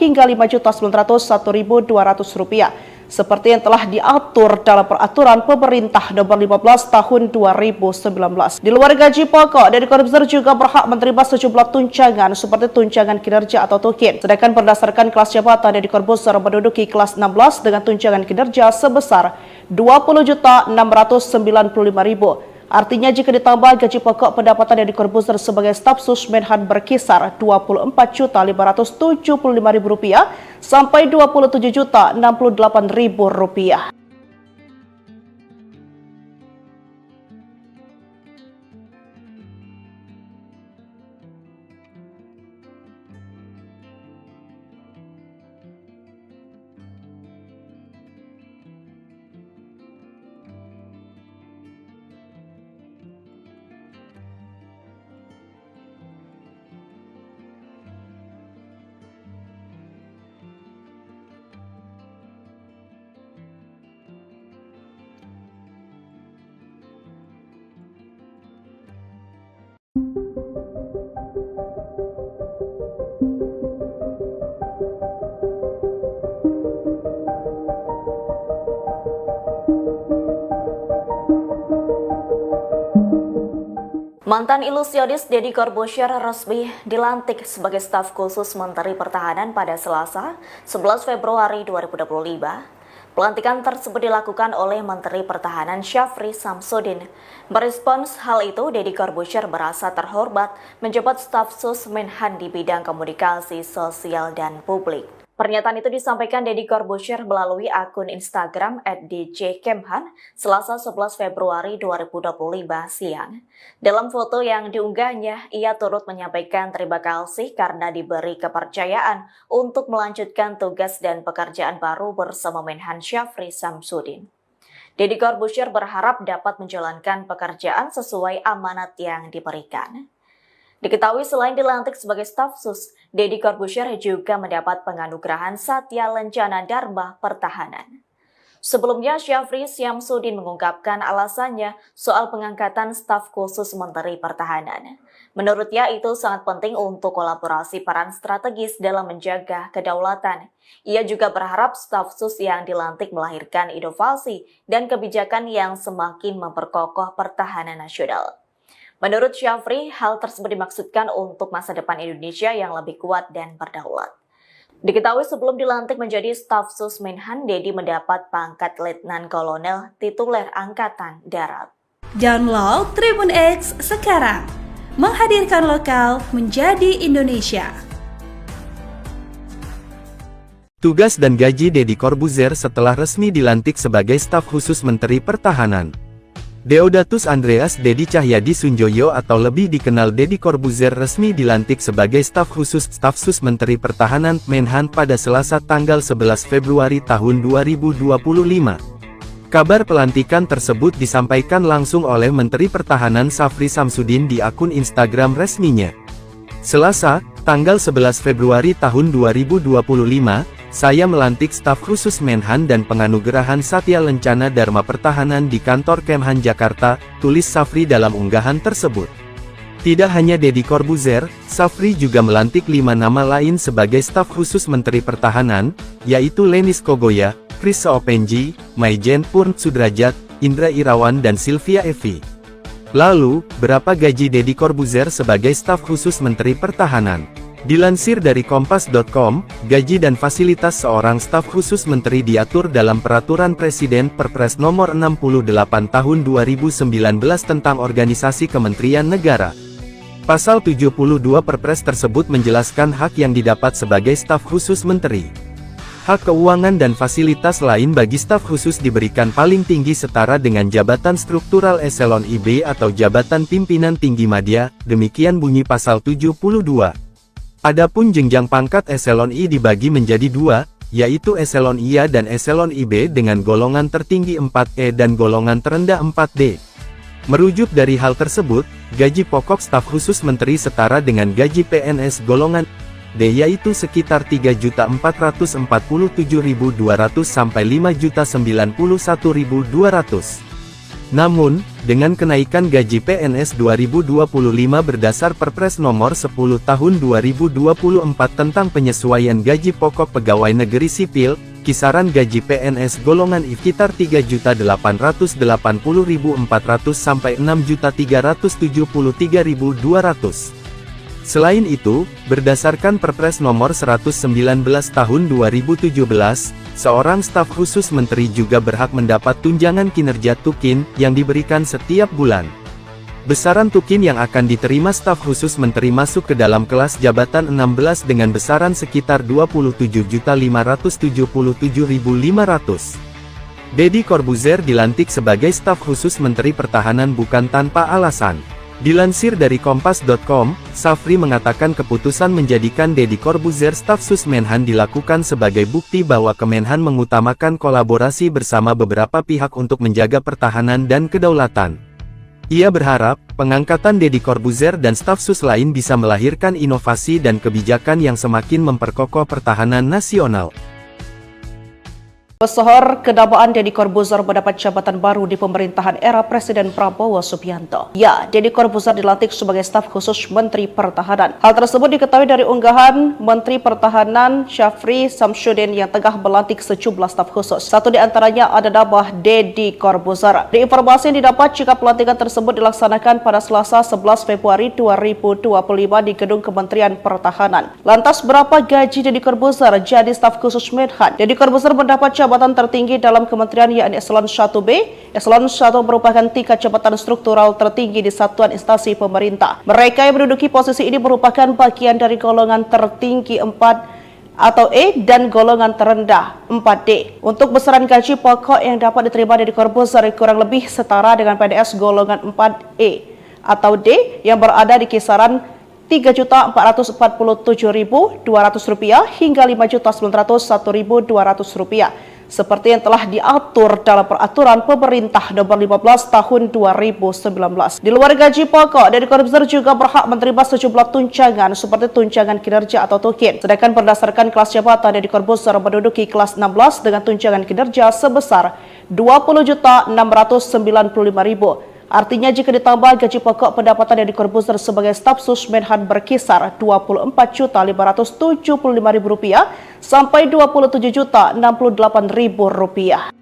[SPEAKER 4] hingga Rp5.901.200 seperti yang telah diatur dalam Peraturan Pemerintah Nomor 15 Tahun 2019. Di luar gaji pokok, Deddy Corbuzier juga berhak menerima sejumlah tunjangan seperti tunjangan kinerja atau tukin. Sedangkan berdasarkan kelas jabatan, Deddy Corbuzier menduduki kelas 16 dengan tunjangan kinerja sebesar Rp20.695.000. Artinya jika ditambah gaji pokok, pendapatan Deddy Corbuzier sebagai staf sus Menhan berkisar Rp24.575.000 sampai Rp27.068.000.
[SPEAKER 1] Mantan ilusionis Deddy Corbuzier resmi dilantik sebagai staf khusus Menteri Pertahanan pada Selasa, 11 Februari 2025. Pelantikan tersebut dilakukan oleh Menteri Pertahanan Syafri Samsudin. Merespons hal itu, Deddy Corbuzier merasa terhormat menjabat staf sus Menhan di bidang komunikasi sosial dan publik. Pernyataan itu disampaikan Deddy Corbuzier melalui akun Instagram @djkemhan Selasa 11 Februari 2025 siang. Dalam foto yang diunggahnya, ia turut menyampaikan terima kasih karena diberi kepercayaan untuk melanjutkan tugas dan pekerjaan baru bersama Menhan Syafri Samsudin. Deddy Corbuzier berharap dapat menjalankan pekerjaan sesuai amanat yang diberikan. Diketahui selain dilantik sebagai staf sus, Deddy Corbuzier juga mendapat penganugerahan Satya Lencana Dharma Pertahanan. Sebelumnya, Syafri Samsudin mengungkapkan alasannya soal pengangkatan staf khusus Menteri Pertahanan. Menurutnya itu sangat penting untuk kolaborasi peran strategis dalam menjaga kedaulatan. Ia juga berharap staf sus yang dilantik melahirkan inovasi dan kebijakan yang semakin memperkokoh pertahanan nasional. Menurut Syafri, hal tersebut dimaksudkan untuk masa depan Indonesia yang lebih kuat dan berdaulat. Diketahui sebelum dilantik menjadi staf sus Menhan, Deddy mendapat pangkat Letnan Kolonel tituler Angkatan Darat.
[SPEAKER 2] Download Tribun X sekarang, menghadirkan lokal menjadi Indonesia.
[SPEAKER 3] Tugas dan gaji Deddy Corbuzier setelah resmi dilantik sebagai staf khusus Menteri Pertahanan. Deodatus Andreas Deddy Cahyadi Sunjoyo atau lebih dikenal Deddy Corbuzier resmi dilantik sebagai staf sus Menteri Pertahanan Menhan pada Selasa tanggal 11 Februari tahun 2025. Kabar pelantikan tersebut disampaikan langsung oleh Menteri Pertahanan Syafri Samsudin di akun Instagram resminya. Selasa, tanggal 11 Februari tahun 2025, saya melantik staf khusus Menhan dan penganugerahan Satya Lencana Dharma Pertahanan di kantor Kemhan Jakarta, tulis Syafri dalam unggahan tersebut. Tidak hanya Deddy Corbuzier, Syafri juga melantik 5 nama lain sebagai staf khusus Menteri Pertahanan, yaitu Lenis Kogoya, Chris Seopenji, Maijen Purn Sudrajat, Indra Irawan dan Sylvia Evi. Lalu, berapa gaji Deddy Corbuzier sebagai staf khusus Menteri Pertahanan? Dilansir dari Kompas.com, gaji dan fasilitas seorang staf khusus menteri diatur dalam Peraturan Presiden Perpres Nomor 68 Tahun 2019 tentang Organisasi Kementerian Negara. Pasal 72 Perpres tersebut menjelaskan hak yang didapat sebagai staf khusus menteri. Hak keuangan dan fasilitas lain bagi staf khusus diberikan paling tinggi setara dengan jabatan struktural eselon IB atau jabatan pimpinan tinggi madya, demikian bunyi pasal 72. Adapun jenjang pangkat eselon I dibagi menjadi 2, yaitu eselon IA dan eselon IB dengan golongan tertinggi 4E dan golongan terendah 4D. Merujuk dari hal tersebut, gaji pokok staf khusus menteri setara dengan gaji PNS golongan D yaitu sekitar 3.447.200 sampai 5.091.200. Namun, dengan kenaikan gaji PNS 2025 berdasar Perpres Nomor 10 Tahun 2024 tentang penyesuaian gaji pokok pegawai negeri sipil, kisaran gaji PNS golongan I sekitar 3.880.400 sampai 6.373.200. Selain itu, berdasarkan Perpres Nomor 119 Tahun 2017, seorang staf khusus menteri juga berhak mendapat tunjangan kinerja tukin yang diberikan setiap bulan. Besaran tukin yang akan diterima staf khusus menteri masuk ke dalam kelas jabatan 16 dengan besaran sekitar 27.577.500. Deddy Corbuzier dilantik sebagai staf khusus Menteri Pertahanan bukan tanpa alasan. Dilansir dari Kompas.com, Syafri mengatakan keputusan menjadikan Deddy Corbuzier staf sus Menhan dilakukan sebagai bukti bahwa Kemenhan mengutamakan kolaborasi bersama beberapa pihak untuk menjaga pertahanan dan kedaulatan. Ia berharap, pengangkatan Deddy Corbuzier dan staf sus lain bisa melahirkan inovasi dan kebijakan yang semakin memperkokoh pertahanan nasional.
[SPEAKER 4] Pesohor kedabaan Deddy Corbuzier mendapat jabatan baru di pemerintahan era Presiden Prabowo Subianto. Ya, Deddy Corbuzier dilantik sebagai staf khusus Menteri Pertahanan. Hal tersebut diketahui dari unggahan Menteri Pertahanan Syafri Samsudin yang tengah melantik sejumlah staf khusus. Satu di antaranya ada nama Deddy Corbuzier. Di informasi yang didapat jika pelantikan tersebut dilaksanakan pada Selasa 11 Februari 2025 di Gedung Kementerian Pertahanan. Lantas berapa gaji Deddy Corbuzier jadi staf khusus Menhan? Deddy Corbuzier mendapat jabatan tertinggi dalam kementerian yakni Eselon 1B. Eselon 1 merupakan tingkat jabatan struktural tertinggi di satuan instansi pemerintah. Mereka yang menduduki posisi ini merupakan bagian dari golongan tertinggi 4 atau E dan golongan terendah 4D. Untuk besaran gaji pokok yang dapat diterima Deddy Corbuzier kurang lebih setara dengan PNS golongan 4E atau D yang berada di kisaran Rp3.447.200 hingga Rp5.901.200 seperti yang telah diatur dalam peraturan pemerintah nomor 15 tahun 2019. Di luar gaji pokok, Deddy Corbuzier juga berhak menerima sejumlah tunjangan seperti tunjangan kinerja atau tukin. Sedangkan berdasarkan kelas jabatan, Deddy Corbuzier menduduki kelas 16 dengan tunjangan kinerja sebesar Rp20.695.000. Artinya jika ditambah gaji pokok, pendapatan Deddy Corbuzier sebagai staf sus Menhan berkisar Rp24.575.000 sampai Rp27.068.000.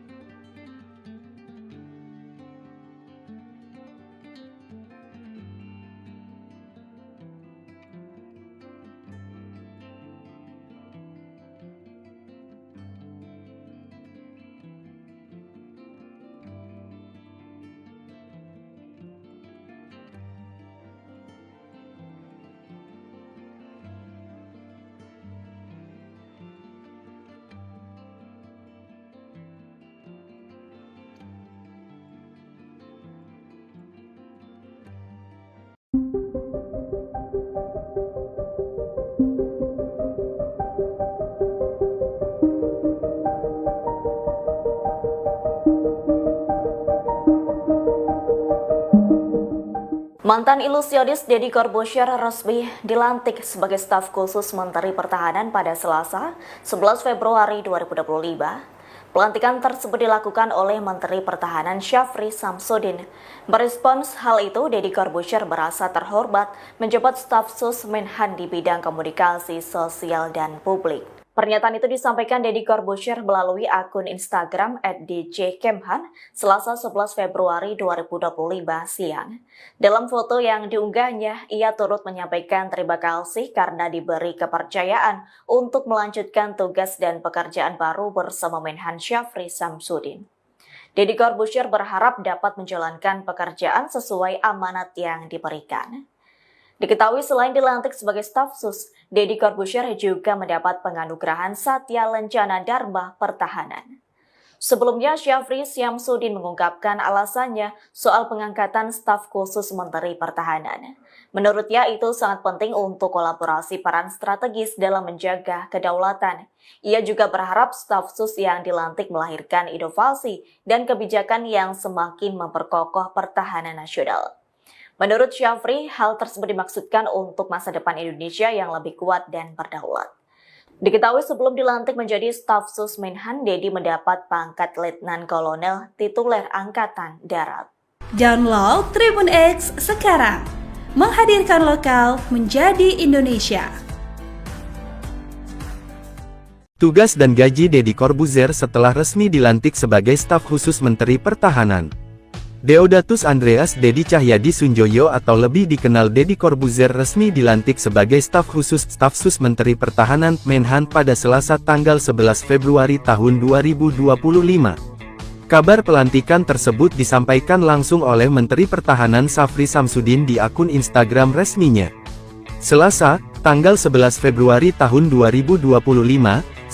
[SPEAKER 1] Mantan ilusionis Deddy Corbuzier resmi dilantik sebagai staf khusus Menteri Pertahanan pada Selasa, 11 Februari 2025. Pelantikan tersebut dilakukan oleh Menteri Pertahanan Syafri Samsudin. Merespons hal itu, Deddy Corbuzier merasa terhormat menjabat staf sus Menhan di bidang komunikasi sosial dan publik. Pernyataan itu disampaikan Deddy Corbuzier melalui akun Instagram @djkemhan Selasa 11 Februari 2025 siang. Dalam foto yang diunggahnya, ia turut menyampaikan terima kasih karena diberi kepercayaan untuk melanjutkan tugas dan pekerjaan baru bersama Menhan Syafri Samsudin. Deddy Corbuzier berharap dapat menjalankan pekerjaan sesuai amanat yang diberikan. Diketahui selain dilantik sebagai staf sus, Deddy Corbuzier juga mendapat penganugerahan Satya Lencana Dharma Pertahanan. Sebelumnya, Syafri Samsudin mengungkapkan alasannya soal pengangkatan staf khusus Menteri Pertahanan. Menurutnya itu sangat penting untuk kolaborasi peran strategis dalam menjaga kedaulatan. Ia juga berharap staf sus yang dilantik melahirkan inovasi dan kebijakan yang semakin memperkokoh pertahanan nasional. Menurut Syafri, hal tersebut dimaksudkan untuk masa depan Indonesia yang lebih kuat dan berdaulat. Diketahui sebelum dilantik menjadi staf sus Menhan, Deddy mendapat pangkat Letnan Kolonel tituler Angkatan Darat.
[SPEAKER 2] Download Tribun X sekarang, menghadirkan lokal menjadi Indonesia.
[SPEAKER 3] Tugas dan gaji Deddy Corbuzier setelah resmi dilantik sebagai staf khusus Menteri Pertahanan. Deodatus Andreas Deddy Cahyadi Sunjoyo atau lebih dikenal Deddy Corbuzier resmi dilantik sebagai staf khusus staf sus Menteri Pertahanan Menhan pada Selasa tanggal 11 Februari tahun 2025. Kabar pelantikan tersebut disampaikan langsung oleh Menteri Pertahanan Syafri Samsudin di akun Instagram resminya. Selasa, tanggal 11 Februari tahun 2025,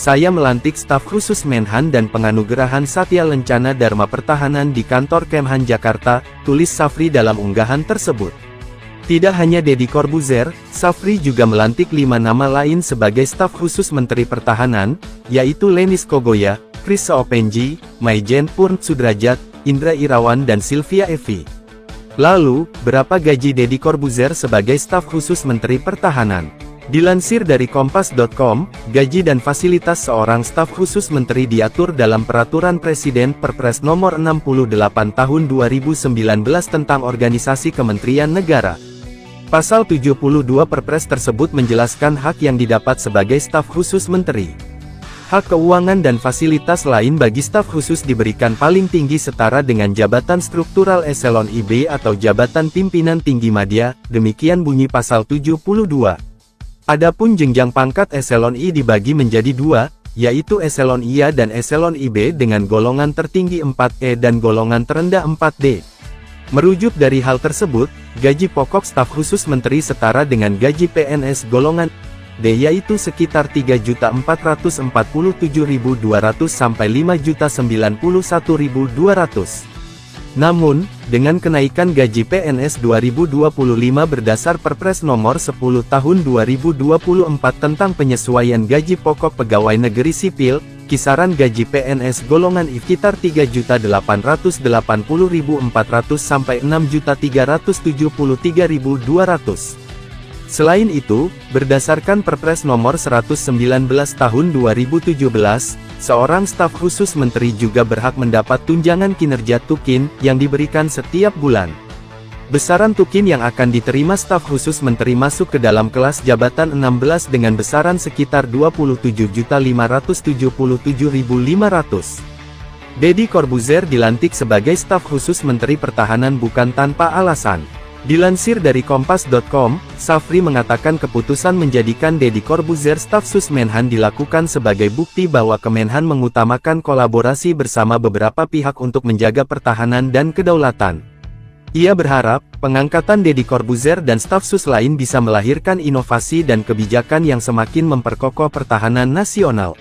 [SPEAKER 3] saya melantik staf khusus Menhan dan penganugerahan Satya Lencana Dharma Pertahanan di kantor Kemhan Jakarta, tulis Syafri dalam unggahan tersebut. Tidak hanya Deddy Corbuzier, Syafri juga melantik 5 nama lain sebagai staf khusus Menteri Pertahanan, yaitu Lenis Kogoya, Chris Seopenji, Maijen Purn Sudrajat, Indra Irawan dan Sylvia Evi. Lalu, berapa gaji Deddy Corbuzier sebagai staf khusus Menteri Pertahanan? Dilansir dari Kompas.com, gaji dan fasilitas seorang staf khusus menteri diatur dalam Peraturan Presiden Perpres Nomor 68 Tahun 2019 tentang Organisasi Kementerian Negara. Pasal 72 Perpres tersebut menjelaskan hak yang didapat sebagai staf khusus menteri. Hak keuangan dan fasilitas lain bagi staf khusus diberikan paling tinggi setara dengan jabatan struktural eselon IB atau jabatan pimpinan tinggi madya, demikian bunyi pasal 72. Adapun jenjang pangkat eselon I dibagi menjadi dua, yaitu eselon IA dan eselon IB dengan golongan tertinggi 4E dan golongan terendah 4D. Merujuk dari hal tersebut, gaji pokok staf khusus menteri setara dengan gaji PNS golongan D yaitu sekitar 3.447.200 sampai 5.091.200. Namun, dengan kenaikan gaji PNS 2025 berdasar Perpres Nomor 10 Tahun 2024 tentang penyesuaian gaji pokok pegawai negeri sipil, kisaran gaji PNS golongan I sekitar 3.880.400 sampai 6.373.200. Selain itu, berdasarkan Perpres Nomor 119 Tahun 2017, seorang staf khusus menteri juga berhak mendapat tunjangan kinerja tukin yang diberikan setiap bulan. Besaran tukin yang akan diterima staf khusus menteri masuk ke dalam kelas jabatan 16 dengan besaran sekitar 27.577.500. Deddy Corbuzier dilantik sebagai staf khusus menteri pertahanan bukan tanpa alasan. Dilansir dari Kompas.com, Safri mengatakan keputusan menjadikan Deddy Corbuzier staf sus Menhan dilakukan sebagai bukti bahwa Kemenhan mengutamakan kolaborasi bersama beberapa pihak untuk menjaga pertahanan dan kedaulatan. Ia berharap, pengangkatan Deddy Corbuzier dan staf sus lain bisa melahirkan inovasi dan kebijakan yang semakin memperkokoh pertahanan nasional.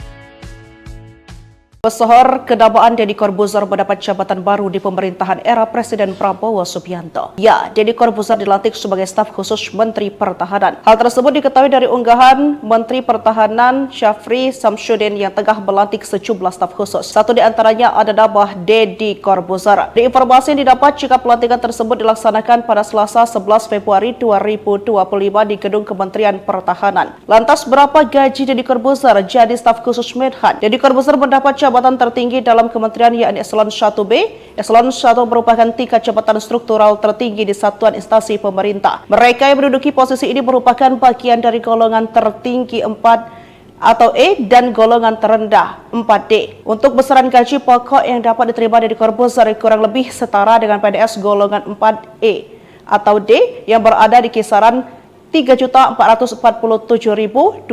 [SPEAKER 4] Pesohor kedabaan Deddy Corbuzier mendapat jabatan baru di pemerintahan era Presiden Prabowo Subianto. Ya, Deddy Corbuzier dilantik sebagai staf khusus Menteri Pertahanan. Hal tersebut diketahui dari unggahan Menteri Pertahanan Syafri Samsudin yang tengah melantik sejumlah staf khusus. Satu di antaranya ada nama Deddy Corbuzier. Di informasi yang didapat jika pelantikan tersebut dilaksanakan pada Selasa 11 Februari 2025 di Gedung Kementerian Pertahanan. Lantas berapa gaji Deddy Corbuzier jadi staf khusus Menhan? Deddy Corbuzier mendapat jabatan tertinggi dalam kementerian yakni Eselon 1B. Eselon 1 merupakan tingkat jabatan struktural tertinggi di satuan instansi pemerintah. Mereka yang menduduki posisi ini merupakan bagian dari golongan tertinggi 4 atau E dan golongan terendah 4D. Untuk besaran gaji pokok yang dapat diterima dari Corbuzier kurang lebih setara dengan PNS golongan 4E atau D yang berada di kisaran Rp3.447.200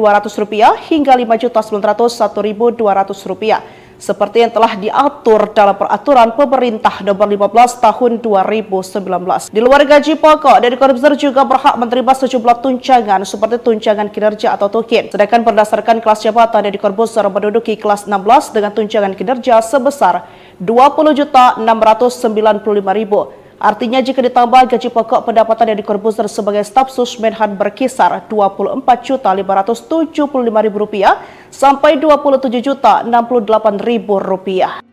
[SPEAKER 4] hingga Rp5.901.200 seperti yang telah diatur dalam Peraturan Pemerintah Nomor 15 Tahun 2019. Di luar gaji pokok, Deddy Corbuzier juga berhak menerima sejumlah tunjangan seperti tunjangan kinerja atau tukin. Sedangkan berdasarkan kelas jabatan, Deddy Corbuzier menduduki kelas 16 dengan tunjangan kinerja sebesar Rp20.695.000. Artinya jika ditambah gaji pokok, pendapatan Deddy Corbuzier sebagai staf sus Menhan berkisar Rp24.575.000 sampai Rp27.068.000.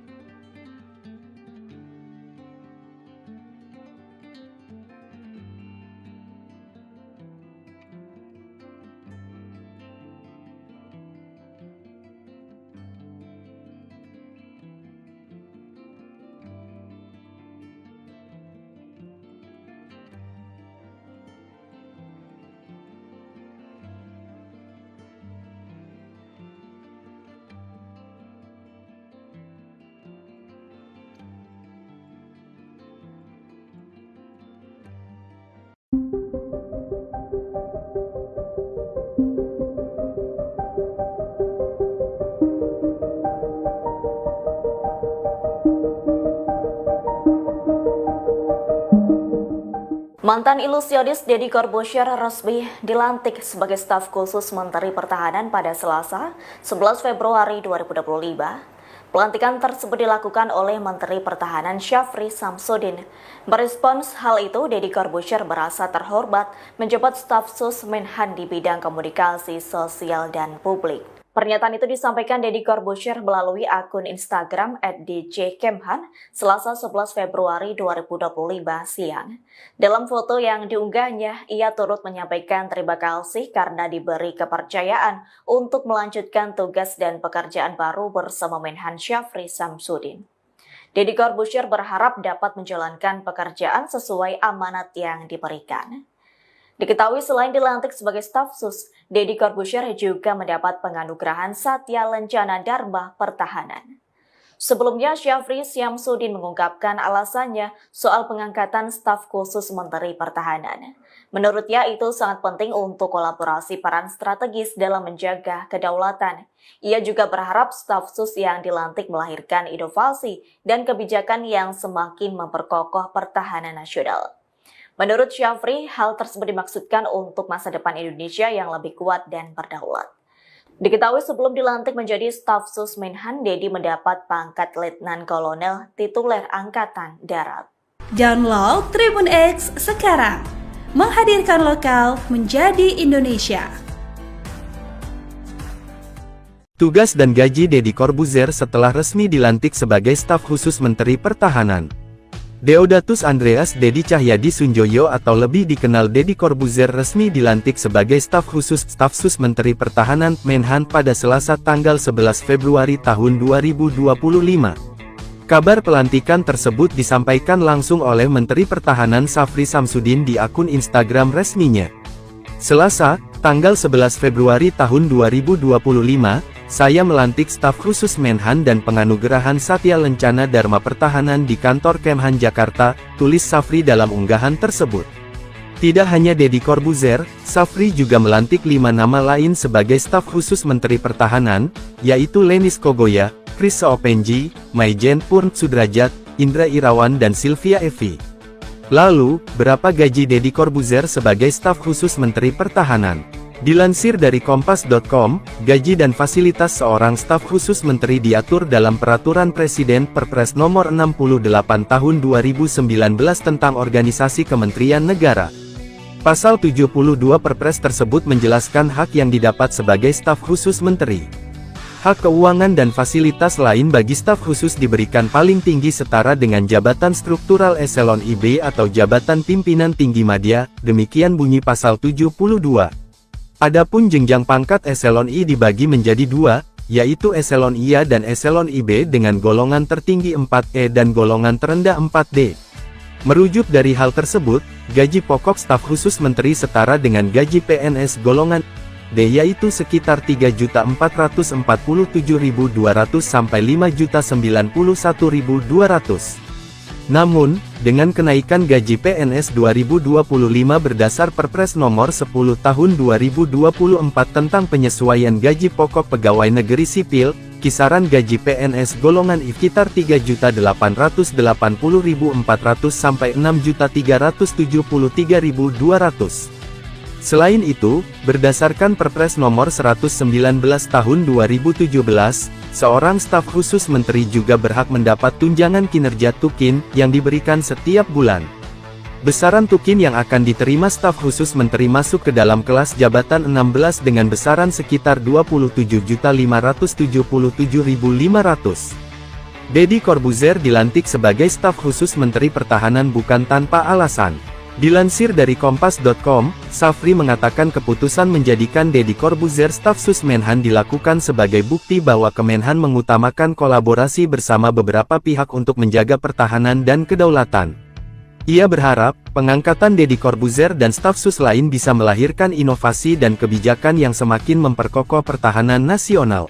[SPEAKER 1] Mantan ilusionis Deddy Corbuzier resmi dilantik sebagai staf khusus Menteri Pertahanan pada Selasa, 11 Februari 2025. Pelantikan tersebut dilakukan oleh Menteri Pertahanan Syafri Samsudin. Merespons hal itu, Deddy Corbuzier merasa terhormat menjabat staf sus Menhan di bidang komunikasi sosial dan publik. Pernyataan itu disampaikan Deddy Corbuzier melalui akun Instagram @djkemhan Selasa 11 Februari 2025 siang. Dalam foto yang diunggahnya, ia turut menyampaikan terima kasih karena diberi kepercayaan untuk melanjutkan tugas dan pekerjaan baru bersama Menhan Syafri Samsudin. Deddy Corbuzier berharap dapat menjalankan pekerjaan sesuai amanat yang diberikan. Diketahui selain dilantik sebagai staf sus, Deddy Corbuzier juga mendapat penganugerahan Satya Lencana Dharma Pertahanan. Sebelumnya, Syafri Samsudin mengungkapkan alasannya soal pengangkatan staf khusus Menteri Pertahanan. Menurutnya itu sangat penting untuk kolaborasi peran strategis dalam menjaga kedaulatan. Ia juga berharap staf sus yang dilantik melahirkan inovasi dan kebijakan yang semakin memperkokoh pertahanan nasional. Menurut Syafri, hal tersebut dimaksudkan untuk masa depan Indonesia yang lebih kuat dan berdaulat. Diketahui sebelum dilantik menjadi staf sus Menhan, Deddy mendapat pangkat Letnan Kolonel tituler Angkatan Darat.
[SPEAKER 2] Download Tribun X sekarang, menghadirkan lokal menjadi Indonesia.
[SPEAKER 3] Tugas dan gaji Deddy Corbuzier setelah resmi dilantik sebagai staf khusus Menteri Pertahanan. Deodatus Andreas Deddy Cahyadi Sunjoyo atau lebih dikenal Deddy Corbuzier resmi dilantik sebagai staf sus Menteri Pertahanan Menhan pada Selasa tanggal 11 Februari tahun 2025. Kabar pelantikan tersebut disampaikan langsung oleh Menteri Pertahanan Syafri Samsudin di akun Instagram resminya. Selasa, tanggal 11 Februari tahun 2025, saya melantik staf khusus Menhan dan penganugerahan Satya Lencana Dharma Pertahanan di kantor Kemhan Jakarta, tulis Syafri dalam unggahan tersebut. Tidak hanya Deddy Corbuzier, Syafri juga melantik 5 nama lain sebagai staf khusus Menteri Pertahanan, yaitu Lenis Kogoya, Chris Seopenji, Maijen Purn Sudrajat, Indra Irawan dan Sylvia Evi. Lalu, berapa gaji Deddy Corbuzier sebagai staf khusus Menteri Pertahanan? Dilansir dari Kompas.com, gaji dan fasilitas seorang staf khusus menteri diatur dalam Peraturan Presiden Perpres Nomor 68 Tahun 2019 tentang Organisasi Kementerian Negara. Pasal 72 Perpres tersebut menjelaskan hak yang didapat sebagai staf khusus menteri. Hak keuangan dan fasilitas lain bagi staf khusus diberikan paling tinggi setara dengan jabatan struktural eselon IB atau jabatan pimpinan tinggi madya, demikian bunyi pasal 72. Adapun jenjang pangkat eselon I dibagi menjadi 2, yaitu eselon IA dan eselon IB dengan golongan tertinggi 4E dan golongan terendah 4D. Merujuk dari hal tersebut, gaji pokok staf khusus menteri setara dengan gaji PNS golongan D yaitu sekitar 3.447.200 sampai 5.091.200. Namun, dengan kenaikan gaji PNS 2025 berdasar Perpres Nomor 10 Tahun 2024 tentang penyesuaian gaji pokok pegawai negeri sipil, kisaran gaji PNS golongan I sekitar 3.880.400 sampai 6.373.200. Selain itu, berdasarkan Perpres Nomor 119 Tahun 2017, seorang staf khusus menteri juga berhak mendapat tunjangan kinerja tukin yang diberikan setiap bulan. Besaran tukin yang akan diterima staf khusus menteri masuk ke dalam kelas jabatan 16 dengan besaran sekitar 27.577.500. Deddy Corbuzier dilantik sebagai staf khusus Menteri Pertahanan bukan tanpa alasan. Dilansir dari Kompas.com, Syafri mengatakan keputusan menjadikan Deddy Corbuzier staf sus Menhan dilakukan sebagai bukti bahwa Kemenhan mengutamakan kolaborasi bersama beberapa pihak untuk menjaga pertahanan dan kedaulatan. Ia berharap, pengangkatan Deddy Corbuzier dan staf sus lain bisa melahirkan inovasi dan kebijakan yang semakin memperkokoh pertahanan nasional.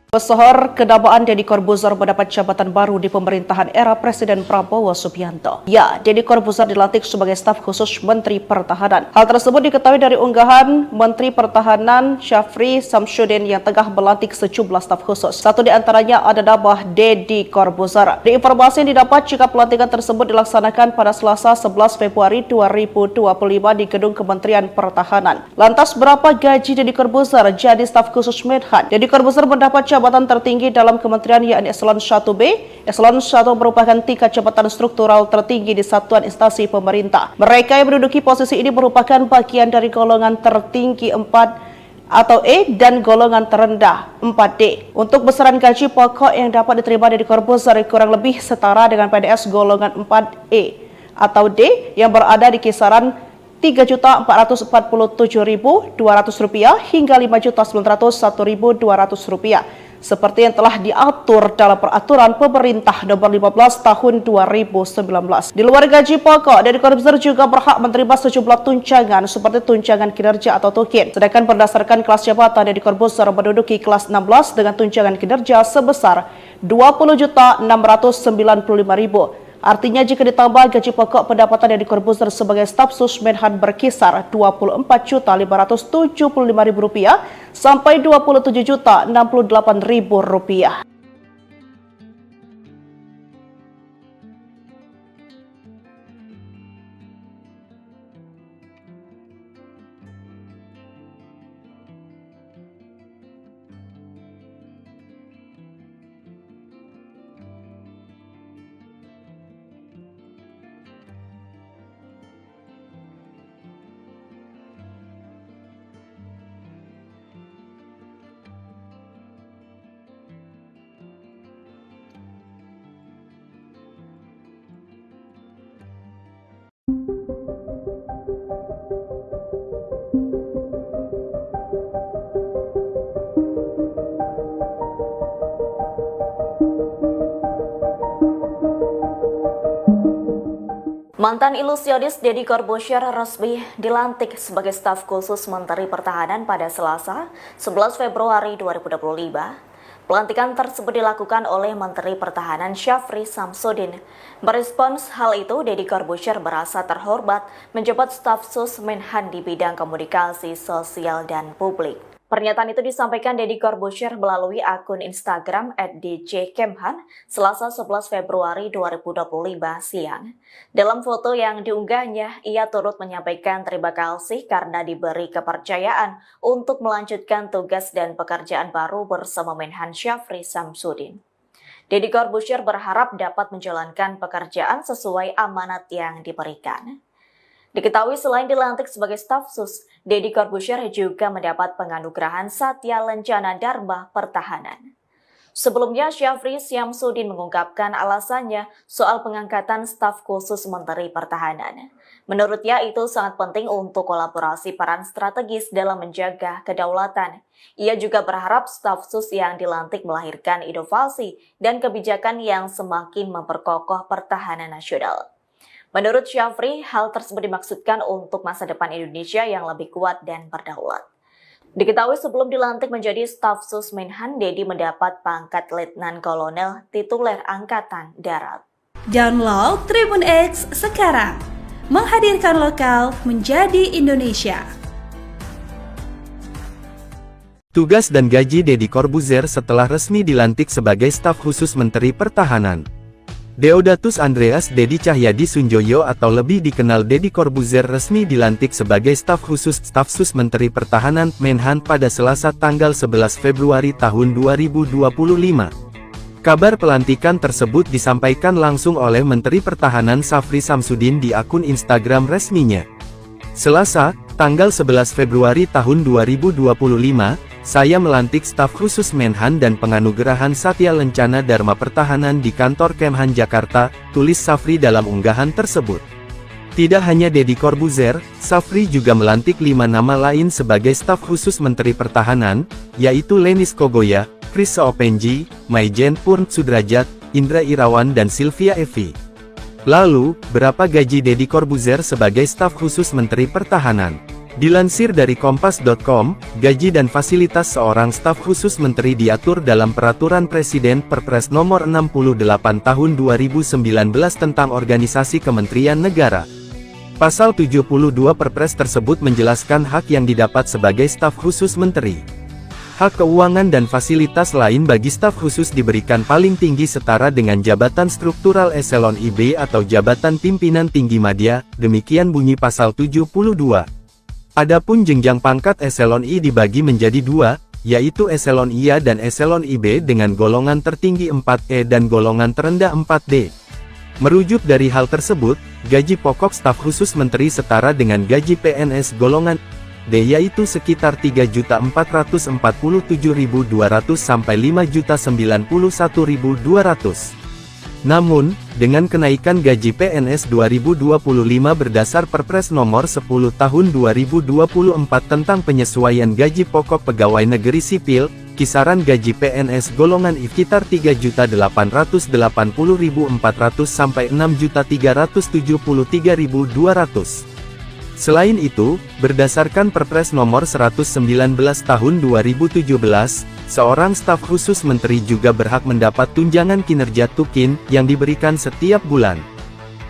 [SPEAKER 4] Pesohor kedabaan Deddy Corbuzier mendapat jabatan baru di pemerintahan era Presiden Prabowo Subianto. Ya, Deddy Corbuzier dilantik sebagai staf khusus Menteri Pertahanan. Hal tersebut diketahui dari unggahan Menteri Pertahanan Syafri Samsudin yang tengah melantik sejumlah staf khusus. Satu di antaranya ada nama Deddy Corbuzier. Di informasi yang didapat jika pelantikan tersebut dilaksanakan pada Selasa 11 Februari 2025 di Gedung Kementerian Pertahanan. Lantas berapa gaji Deddy Corbuzier jadi staf khusus Menhan? Deddy Corbuzier mendapat jabatan tertinggi dalam kementerian yakni Eselon 1B. Eselon 1 merupakan tingkat jabatan struktural tertinggi di satuan instansi pemerintah. Mereka yang menduduki posisi ini merupakan bagian dari golongan tertinggi 4 atau E dan golongan terendah 4D. Untuk besaran gaji pokok yang dapat diterima Deddy Corbuzier kurang lebih setara dengan PNS golongan 4E atau D yang berada di kisaran Rp3.447.200 hingga Rp5.901.200 seperti yang telah diatur dalam Peraturan Pemerintah Nomor 15 Tahun 2019. Di luar gaji pokok, Deddy Corbuzier juga berhak menerima sejumlah tunjangan seperti tunjangan kinerja atau tukin. Sedangkan berdasarkan kelas jabatan, Deddy Corbuzier menduduki kelas 16 dengan tunjangan kinerja sebesar Rp20.695.000. Artinya jika ditambah gaji pokok, pendapatan Deddy Corbuzier sebagai staf sus Menhan berkisar Rp24.575.000 sampai Rp27.068.000.
[SPEAKER 1] Mantan ilusionis Deddy Corbuzier resmi dilantik sebagai staf khusus Menteri Pertahanan pada Selasa, 11 Februari 2025. Pelantikan tersebut dilakukan oleh Menteri Pertahanan Syafri Samsudin. Merespons hal itu, Deddy Corbuzier merasa terhormat menjabat staf sus Menhan di bidang komunikasi sosial dan publik. Pernyataan itu disampaikan Deddy Corbuzier melalui akun Instagram @djkemhan Selasa 11 Februari 2025 siang. Dalam foto yang diunggahnya, ia turut menyampaikan terima kasih karena diberi kepercayaan untuk melanjutkan tugas dan pekerjaan baru bersama Menhan Syafri Samsudin. Deddy Corbuzier berharap dapat menjalankan pekerjaan sesuai amanat yang diberikan. Diketahui selain dilantik sebagai staf sus, Deddy Corbuzier juga mendapat penganugerahan Satya Lencana Dharma Pertahanan. Sebelumnya, Syafri Samsudin mengungkapkan alasannya soal pengangkatan staf khusus Menteri Pertahanan. Menurutnya itu sangat penting untuk kolaborasi peran strategis dalam menjaga kedaulatan. Ia juga berharap staf sus yang dilantik melahirkan inovasi dan kebijakan yang semakin memperkokoh pertahanan nasional. Menurut Syafri, hal tersebut dimaksudkan untuk masa depan Indonesia yang lebih kuat dan berdaulat. Diketahui sebelum dilantik menjadi staf sus Menhan, Deddy mendapat pangkat Letnan Kolonel tituler Angkatan Darat.
[SPEAKER 2] Download Tribun X sekarang, menghadirkan lokal menjadi Indonesia.
[SPEAKER 3] Tugas dan gaji Deddy Corbuzier setelah resmi dilantik sebagai staf khusus Menteri Pertahanan. Deodatus Andreas Deddy Cahyadi Sunjoyo atau lebih dikenal Deddy Corbuzier resmi dilantik sebagai staf khusus staf sus Menteri Pertahanan Menhan pada Selasa tanggal 11 Februari tahun 2025. Kabar pelantikan tersebut disampaikan langsung oleh Menteri Pertahanan Syafri Samsudin di akun Instagram resminya. Selasa, tanggal 11 Februari tahun 2025, saya melantik staf khusus Menhan dan penganugerahan Satya Lencana Dharma Pertahanan di kantor Kemhan Jakarta, tulis Syafri dalam unggahan tersebut. Tidak hanya Deddy Corbuzier, Syafri juga melantik 5 nama lain sebagai staf khusus Menteri Pertahanan, yaitu Lenis Kogoya, Chris Seopenji, Maijen Purn Sudrajat, Indra Irawan dan Sylvia Evi. Lalu, berapa gaji Deddy Corbuzier sebagai staf khusus Menteri Pertahanan? Dilansir dari Kompas.com, gaji dan fasilitas seorang staf khusus menteri diatur dalam Peraturan Presiden Perpres Nomor 68 Tahun 2019 tentang Organisasi Kementerian Negara. Pasal 72 Perpres tersebut menjelaskan hak yang didapat sebagai staf khusus menteri. Hak keuangan dan fasilitas lain bagi staf khusus diberikan paling tinggi setara dengan jabatan struktural eselon IB atau jabatan pimpinan tinggi madya, demikian bunyi pasal 72. Adapun jenjang pangkat eselon I dibagi menjadi 2, yaitu eselon IA dan eselon IB dengan golongan tertinggi 4E dan golongan terendah 4D. Merujuk dari hal tersebut, gaji pokok staf khusus menteri setara dengan gaji PNS golongan yaitu sekitar 3.447.200 sampai 5.091.200. Namun, dengan kenaikan gaji PNS 2025 berdasar Perpres Nomor 10 Tahun 2024 tentang penyesuaian gaji pokok pegawai negeri sipil, kisaran gaji PNS golongan I sekitar 3.880.400 sampai 6.373.200. Selain itu, berdasarkan Perpres Nomor 119 Tahun 2017, seorang staf khusus menteri juga berhak mendapat tunjangan kinerja tukin yang diberikan setiap bulan.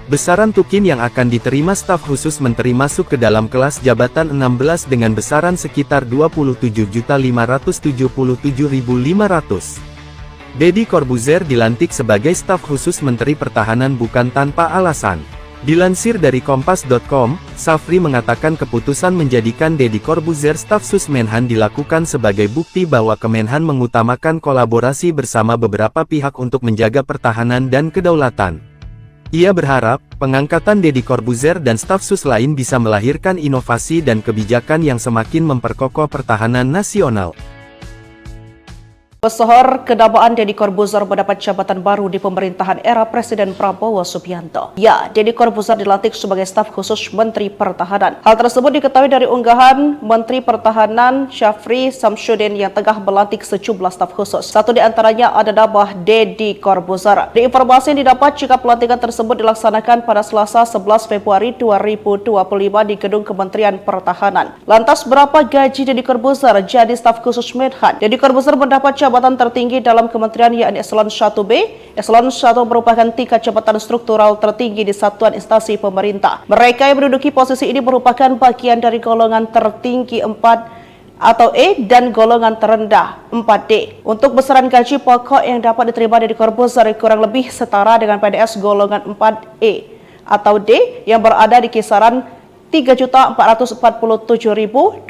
[SPEAKER 3] Besaran tukin yang akan diterima staf khusus menteri masuk ke dalam kelas jabatan 16 dengan besaran sekitar 27.577.500. Deddy Corbuzier dilantik sebagai staf khusus Menteri Pertahanan bukan tanpa alasan. Dilansir dari Kompas.com, Safri mengatakan keputusan menjadikan Deddy Corbuzier staf sus Menhan dilakukan sebagai bukti bahwa Kemenhan mengutamakan kolaborasi bersama beberapa pihak untuk menjaga pertahanan dan kedaulatan. Ia berharap, pengangkatan Deddy Corbuzier dan staf sus lain bisa melahirkan inovasi dan kebijakan yang semakin memperkokoh pertahanan nasional.
[SPEAKER 4] Pesohor kedabaan Deddy Corbuzier mendapat jabatan baru di pemerintahan era Presiden Prabowo Subianto. Ya, Deddy Corbuzier dilantik sebagai staf khusus Menteri Pertahanan. Hal tersebut diketahui dari unggahan Menteri Pertahanan Syafri Samsudin yang tengah melantik sejumlah staf khusus. Satu di antaranya ada nama Deddy Corbuzier. Di informasi yang didapat jika pelantikan tersebut dilaksanakan pada Selasa 11 Februari 2025 di Gedung Kementerian Pertahanan. Lantas berapa gaji Deddy Corbuzier jadi staf khusus Menhan? Deddy Corbuzier mendapat jabatan tertinggi dalam kementerian yakni Eselon 1B. Eselon 1 merupakan tingkat jabatan struktural tertinggi di satuan instansi pemerintah. Mereka yang menduduki posisi ini merupakan bagian dari golongan tertinggi 4 atau E dan golongan terendah 4D. Untuk besaran gaji pokok yang dapat diterima Deddy Corbuzier kurang lebih setara dengan PNS golongan 4E atau D yang berada di kisaran Rp3.447.200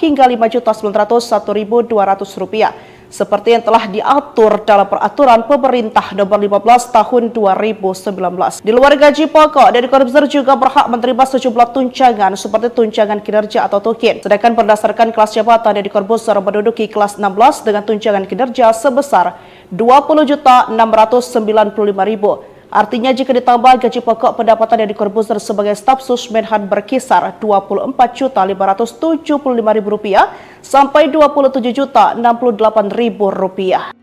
[SPEAKER 4] hingga Rp5.901.200 seperti yang telah diatur dalam peraturan pemerintah nomor 15 tahun 2019. Di luar gaji pokok, Deddy Corbuzier juga berhak menerima sejumlah tunjangan seperti tunjangan kinerja atau tukin. Sedangkan berdasarkan kelas jabatan, Deddy Corbuzier menduduki kelas 16 dengan tunjangan kinerja sebesar Rp20.695.000. Artinya jika ditambah gaji pokok, pendapatan Deddy Corbuzier sebagai staf sus Menhan berkisar Rp24.575.000 sampai Rp27.068.000.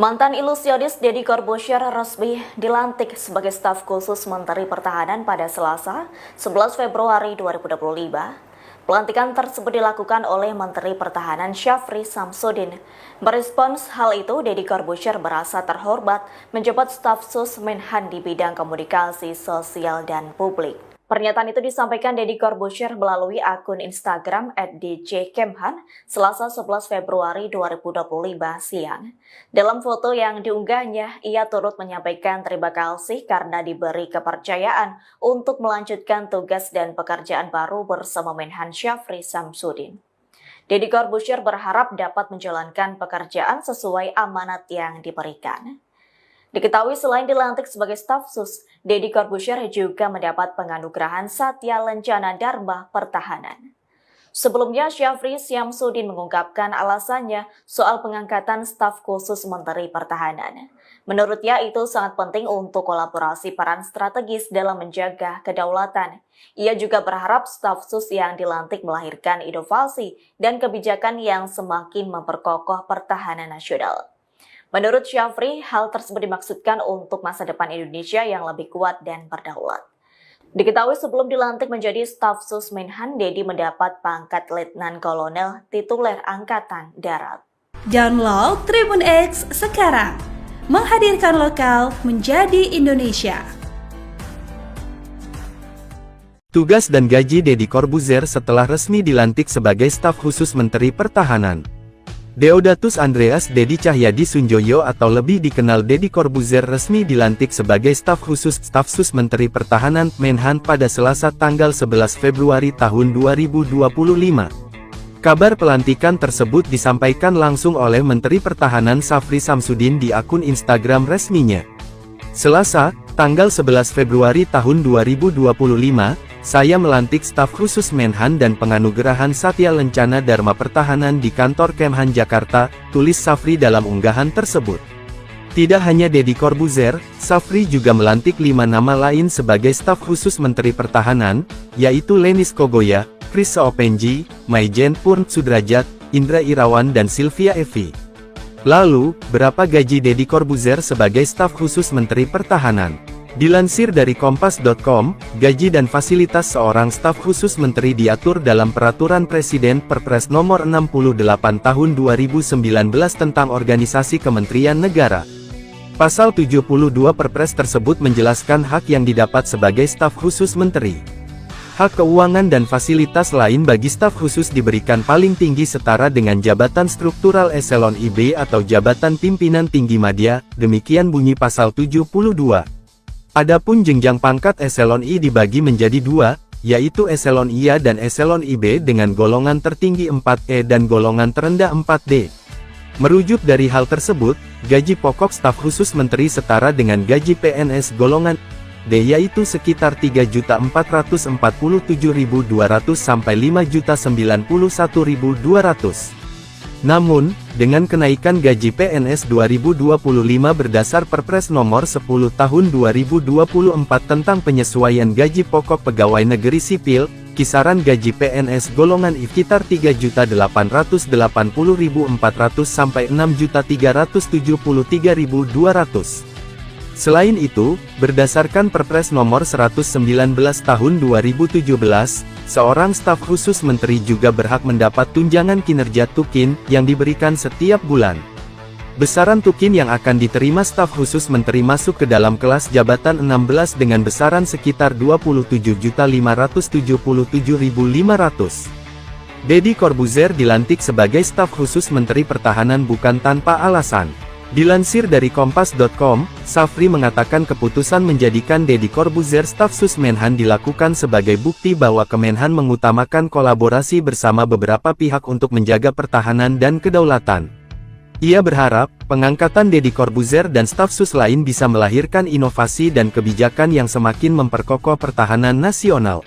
[SPEAKER 1] Mantan ilusionis Deddy Corbuzier resmi dilantik sebagai staf khusus Menteri Pertahanan pada Selasa, 11 Februari 2025. Pelantikan tersebut dilakukan oleh Menteri Pertahanan Syafri Samsudin. Merespons hal itu, Deddy Corbuzier merasa terhormat menjabat staf sus Menhan di bidang komunikasi sosial dan publik. Pernyataan itu disampaikan Deddy Corbuzier melalui akun Instagram @djkemhan Selasa 11 Februari 2025 siang. Dalam foto yang diunggahnya, ia turut menyampaikan terima kasih karena diberi kepercayaan untuk melanjutkan tugas dan pekerjaan baru bersama Menhan Syafri Samsudin. Deddy Corbuzier berharap dapat menjalankan pekerjaan sesuai amanat yang diberikan. Diketahui selain dilantik sebagai staf sus, Deddy Corbuzier juga mendapat penganugerahan Satya Lencana Dharma Pertahanan. Sebelumnya, Syafri Samsudin mengungkapkan alasannya soal pengangkatan staf khusus Menteri Pertahanan. Menurutnya itu sangat penting untuk kolaborasi peran strategis dalam menjaga kedaulatan. Ia juga berharap staf sus yang dilantik melahirkan inovasi dan kebijakan yang semakin memperkokoh pertahanan nasional. Menurut Syafri, hal tersebut dimaksudkan untuk masa depan Indonesia yang lebih kuat dan berdaulat. Diketahui sebelum dilantik menjadi staf sus Menhan, Dedi mendapat pangkat Letnan Kolonel tituler Angkatan Darat.
[SPEAKER 2] Download Tribun X sekarang, menghadirkan lokal menjadi Indonesia.
[SPEAKER 3] Tugas dan gaji Deddy Corbuzier setelah resmi dilantik sebagai staf khusus Menteri Pertahanan. Deodatus Andreas Dedi Cahyadi Sunjoyo atau lebih dikenal Deddy Corbuzier resmi dilantik sebagai staf khusus staf sus Menteri Pertahanan Menhan pada Selasa tanggal 11 Februari tahun 2025. Kabar pelantikan tersebut disampaikan langsung oleh Menteri Pertahanan Syafri Samsudin di akun Instagram resminya. Selasa, tanggal 11 Februari tahun 2025, saya melantik staf khusus Menhan dan penganugerahan Satya Lencana Dharma Pertahanan di kantor Kemhan Jakarta, tulis Syafri dalam unggahan tersebut. Tidak hanya Deddy Corbuzier, Syafri juga melantik 5 nama lain sebagai staf khusus Menteri Pertahanan, yaitu Lenis Kogoya, Chris Seopenji, Maijen Purn Sudrajat, Indra Irawan dan Sylvia Evi. Lalu, berapa gaji Deddy Corbuzier sebagai staf khusus Menteri Pertahanan? Dilansir dari Kompas.com, gaji dan fasilitas seorang staf khusus menteri diatur dalam Peraturan Presiden Perpres Nomor 68 Tahun 2019 tentang Organisasi Kementerian Negara. Pasal 72 Perpres tersebut menjelaskan hak yang didapat sebagai staf khusus menteri. Hak keuangan dan fasilitas lain bagi staf khusus diberikan paling tinggi setara dengan jabatan struktural eselon IB atau jabatan pimpinan tinggi madya, demikian bunyi pasal 72. Adapun jenjang pangkat eselon I dibagi menjadi 2, yaitu eselon IA dan eselon IB dengan golongan tertinggi 4E dan golongan terendah 4D. Merujuk dari hal tersebut, gaji pokok staf khusus menteri setara dengan gaji PNS golongan D yaitu sekitar 3.447.200 sampai 5.091.200. Namun, dengan kenaikan gaji PNS 2025 berdasar Perpres Nomor 10 Tahun 2024 tentang penyesuaian gaji pokok pegawai negeri sipil, kisaran gaji PNS golongan I sekitar 3.880.400 sampai 6.373.200. Selain itu, berdasarkan Perpres Nomor 119 Tahun 2017, seorang staf khusus menteri juga berhak mendapat tunjangan kinerja Tukin yang diberikan setiap bulan. Besaran Tukin yang akan diterima staf khusus menteri masuk ke dalam kelas jabatan 16 dengan besaran sekitar 27.577.500. Deddy Corbuzier dilantik sebagai staf khusus Menteri Pertahanan bukan tanpa alasan. Dilansir dari Kompas.com, Syafri mengatakan keputusan menjadikan Deddy Corbuzier staf sus Menhan dilakukan sebagai bukti bahwa Kemenhan mengutamakan kolaborasi bersama beberapa pihak untuk menjaga pertahanan dan kedaulatan. Ia berharap, pengangkatan Deddy Corbuzier dan staf sus lain bisa melahirkan inovasi dan kebijakan yang semakin memperkokoh pertahanan nasional.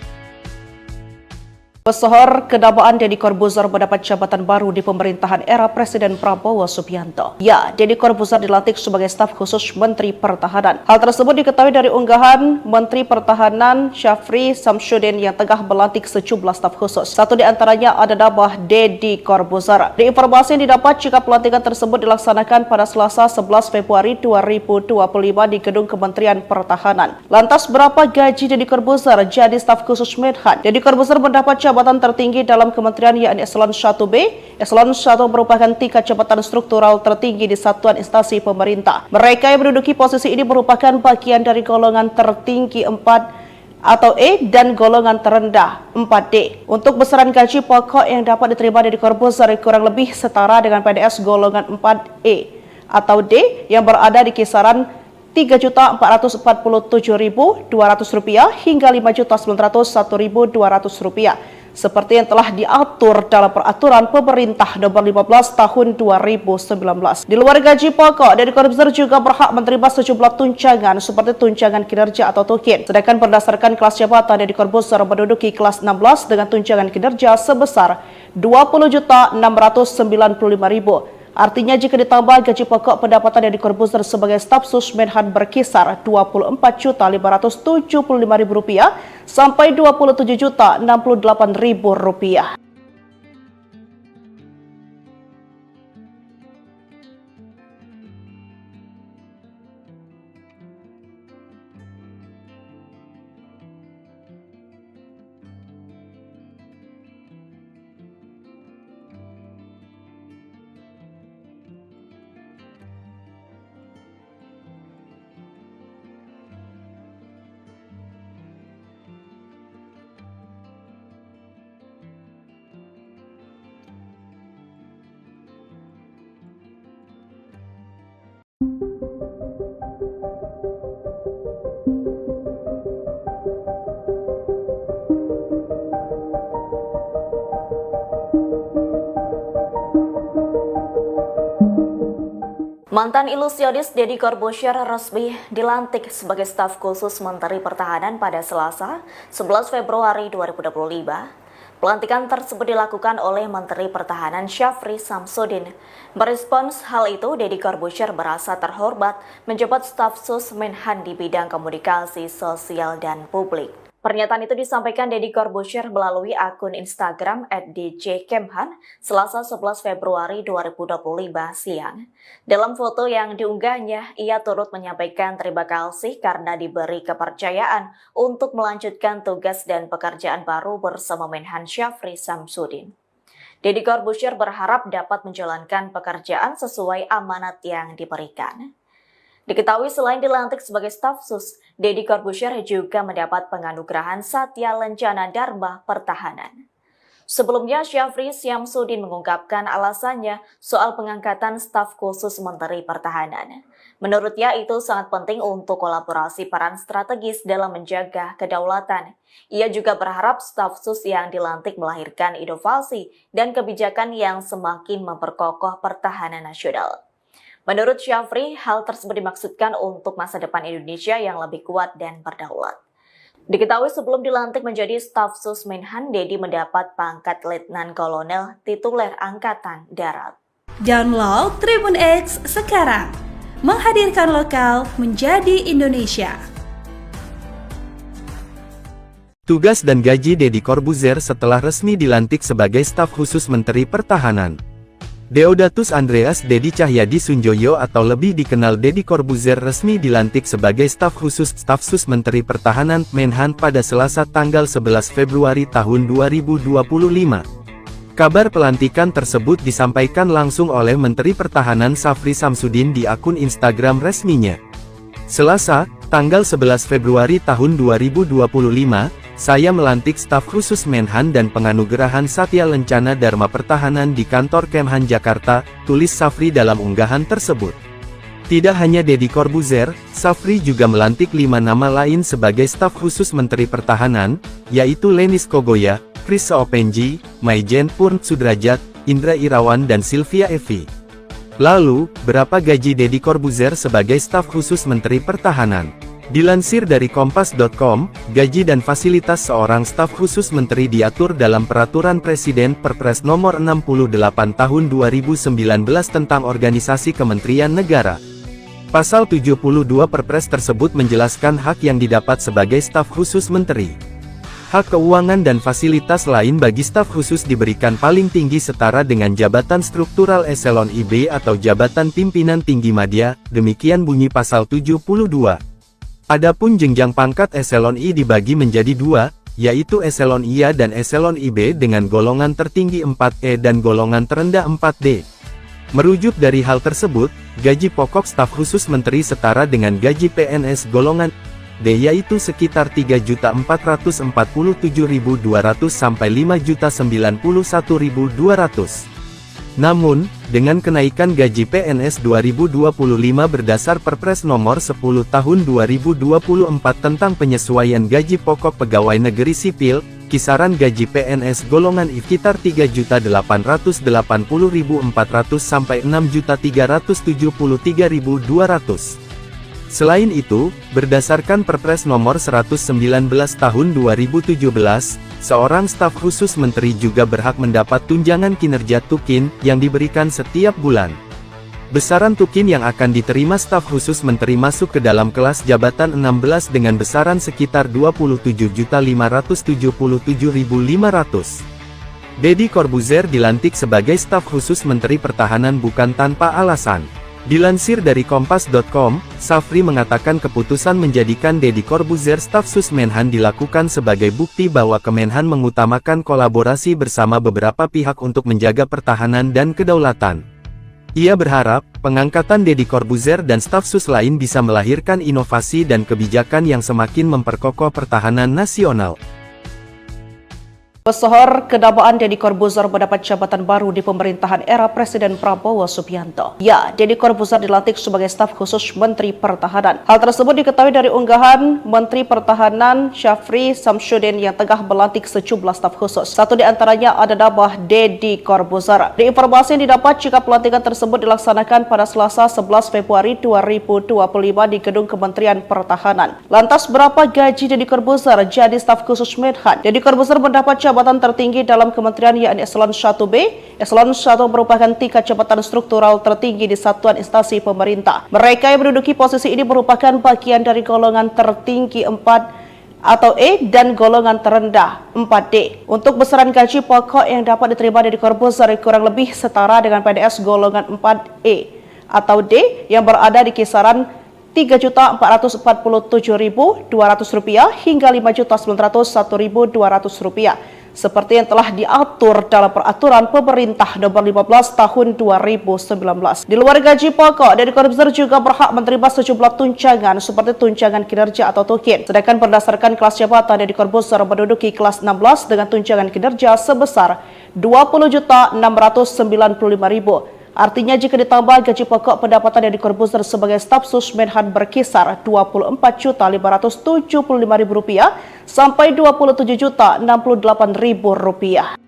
[SPEAKER 4] Pesohor kedabaan Deddy Corbuzier mendapat jabatan baru di pemerintahan era Presiden Prabowo Subianto. Ya, Deddy Corbuzier dilantik sebagai staf khusus Menteri Pertahanan. Hal tersebut diketahui dari unggahan Menteri Pertahanan Syafri Samsudin yang tengah melantik sejumlah staf khusus. Satu di antaranya ada nama Deddy Corbuzier. Di informasi yang didapat jika pelantikan tersebut dilaksanakan pada Selasa 11 Februari 2025 di Gedung Kementerian Pertahanan. Lantas berapa gaji Deddy Corbuzier jadi staf khusus Menhan? Deddy Corbuzier mendapat jabatan tertinggi dalam kementerian yakni eselon 1B. Eselon 1 merupakan tingkat jabatan struktural tertinggi di satuan instansi pemerintah. Mereka yang menduduki posisi ini merupakan bagian dari golongan tertinggi 4 atau E dan golongan terendah 4D. Untuk besaran gaji pokok yang dapat diterima Deddy Corbuzier kurang lebih setara dengan PNS golongan 4E atau D yang berada di kisaran Rp3.447.200 hingga Rp5.901.200 seperti yang telah diatur dalam Peraturan Pemerintah Nomor 15 Tahun 2019. Di luar gaji pokok, Deddy Corbuzier juga berhak menerima sejumlah tunjangan seperti tunjangan kinerja atau tukin. Sedangkan berdasarkan kelas jabatan, Deddy Corbuzier menduduki kelas 16 dengan tunjangan kinerja sebesar Rp20.695.000. Artinya jika ditambah gaji pokok, pendapatan Deddy Corbuzier sebagai staf sus Menhan berkisar Rp24.575.000 sampai Rp27.068.000.
[SPEAKER 1] Mantan ilusionis Deddy Corbuzier resmi dilantik sebagai staf khusus Menteri Pertahanan pada Selasa, 11 Februari 2025. Pelantikan tersebut dilakukan oleh Menteri Pertahanan Syafri Samsudin. Merespons hal itu, Deddy Corbuzier merasa terhormat menjabat staf sus Menhan di bidang komunikasi sosial dan publik. Pernyataan itu disampaikan Deddy Corbuzier melalui akun Instagram @djkemhan Selasa 11 Februari 2025 siang. Dalam foto yang diunggahnya, ia turut menyampaikan terima kasih karena diberi kepercayaan untuk melanjutkan tugas dan pekerjaan baru bersama Menhan Syafri Samsudin. Deddy Corbuzier berharap dapat menjalankan pekerjaan sesuai amanat yang diberikan. Diketahui selain dilantik sebagai staf sus, Deddy Corbuzier juga mendapat penganugerahan Satya Lencana Dharma Pertahanan. Sebelumnya, Syafri Samsudin mengungkapkan alasannya soal pengangkatan staf khusus Menteri Pertahanan. Menurutnya itu sangat penting untuk kolaborasi peran strategis dalam menjaga kedaulatan. Ia juga berharap staf sus yang dilantik melahirkan inovasi dan kebijakan yang semakin memperkokoh pertahanan nasional. Menurut Syafri, hal tersebut dimaksudkan untuk masa depan Indonesia yang lebih kuat dan berdaulat. Diketahui sebelum dilantik menjadi staf sus Menhan, Deddy mendapat pangkat Letnan Kolonel tituler Angkatan Darat.
[SPEAKER 2] Download Tribun X sekarang, menghadirkan lokal menjadi Indonesia.
[SPEAKER 3] Tugas dan gaji Deddy Corbuzier setelah resmi dilantik sebagai staf khusus Menteri Pertahanan. Deodatus Andreas Deddy Cahyadi Sunjoyo atau lebih dikenal Deddy Corbuzier resmi dilantik sebagai staf khusus staf sus Menteri Pertahanan Menhan pada Selasa tanggal 11 Februari tahun 2025. Kabar pelantikan tersebut disampaikan langsung oleh Menteri Pertahanan Syafri Samsudin di akun Instagram resminya. Selasa, tanggal 11 Februari tahun 2025, saya melantik staf khusus Menhan dan penganugerahan Satya Lencana Dharma Pertahanan di kantor Kemhan Jakarta, tulis Syafri dalam unggahan tersebut. Tidak hanya Deddy Corbuzier, Syafri juga melantik 5 nama lain sebagai staf khusus Menteri Pertahanan, yaitu Lenis Kogoya, Chris Seopenji, Maijen Purn Sudrajat, Indra Irawan dan Sylvia Evi. Lalu, berapa gaji Deddy Corbuzier sebagai staf khusus Menteri Pertahanan? Dilansir dari Kompas.com, gaji dan fasilitas seorang staf khusus menteri diatur dalam Peraturan Presiden Perpres Nomor 68 Tahun 2019 tentang Organisasi Kementerian Negara. Pasal 72 Perpres tersebut menjelaskan hak yang didapat sebagai staf khusus menteri. Hak keuangan dan fasilitas lain bagi staf khusus diberikan paling tinggi setara dengan jabatan struktural eselon IB atau jabatan pimpinan tinggi madya, demikian bunyi pasal 72. Adapun jenjang pangkat eselon I dibagi menjadi 2, yaitu eselon IA dan eselon IB dengan golongan tertinggi 4E dan golongan terendah 4D. Merujuk dari hal tersebut, gaji pokok staf khusus menteri setara dengan gaji PNS golongan D yaitu sekitar 3.447.200 sampai 5.091.200. Namun, dengan kenaikan gaji PNS 2025 berdasar Perpres Nomor 10 Tahun 2024 tentang penyesuaian gaji pokok pegawai negeri sipil, kisaran gaji PNS golongan I sekitar 3.880.400 sampai 6.373.200. Selain itu, berdasarkan Perpres Nomor 119 Tahun 2017, seorang staf khusus menteri juga berhak mendapat tunjangan kinerja tukin yang diberikan setiap bulan. Besaran tukin yang akan diterima staf khusus menteri masuk ke dalam kelas jabatan 16 dengan besaran sekitar 27.577.500. Deddy Corbuzier dilantik sebagai staf khusus Menteri Pertahanan bukan tanpa alasan. Dilansir dari Kompas.com, Syafri mengatakan keputusan menjadikan Deddy Corbuzier staf sus Menhan dilakukan sebagai bukti bahwa Kemenhan mengutamakan kolaborasi bersama beberapa pihak untuk menjaga pertahanan dan kedaulatan. Ia berharap, pengangkatan Deddy Corbuzier dan staf sus lain bisa melahirkan inovasi dan kebijakan yang semakin memperkokoh pertahanan nasional.
[SPEAKER 4] Pesohor kedabaan Deddy Corbuzier mendapat jabatan baru di pemerintahan era Presiden Prabowo Subianto. Ya, Deddy Corbuzier dilantik sebagai staf khusus Menteri Pertahanan. Hal tersebut diketahui dari unggahan Menteri Pertahanan Syafri Samsudin yang tengah melantik sejumlah staf khusus. Satu di antaranya ada nama Deddy Corbuzier. Di informasi yang didapat jika pelantikan tersebut dilaksanakan pada Selasa 11 Februari 2025 di Gedung Kementerian Pertahanan. Lantas berapa gaji Deddy Corbuzier jadi staf khusus Menhan? Deddy Corbuzier mendapat jabatan tertinggi dalam kementerian yakni Eselon 1B. Eselon 1 merupakan tingkat jabatan struktural tertinggi di satuan instansi pemerintah. Mereka yang menduduki posisi ini merupakan bagian dari golongan tertinggi 4 atau E dan golongan terendah 4D. Untuk besaran gaji pokok yang dapat diterima Deddy Corbuzier kurang lebih setara dengan PNS golongan 4E atau D yang berada di kisaran Rp3.447.200 hingga Rp5.901.200 seperti yang telah diatur dalam peraturan pemerintah nomor 15 tahun 2019. Di luar gaji pokok, Deddy Corbuzier juga berhak menerima sejumlah tunjangan seperti tunjangan kinerja atau tukin. Sedangkan berdasarkan kelas jabatan, Deddy Corbuzier menduduki kelas 16 dengan tunjangan kinerja sebesar Rp20.695.000. Artinya jika ditambah gaji pokok, pendapatan Deddy Corbuzier sebagai staf sus Menhan berkisar Rp24.575.000 sampai Rp27.068.000.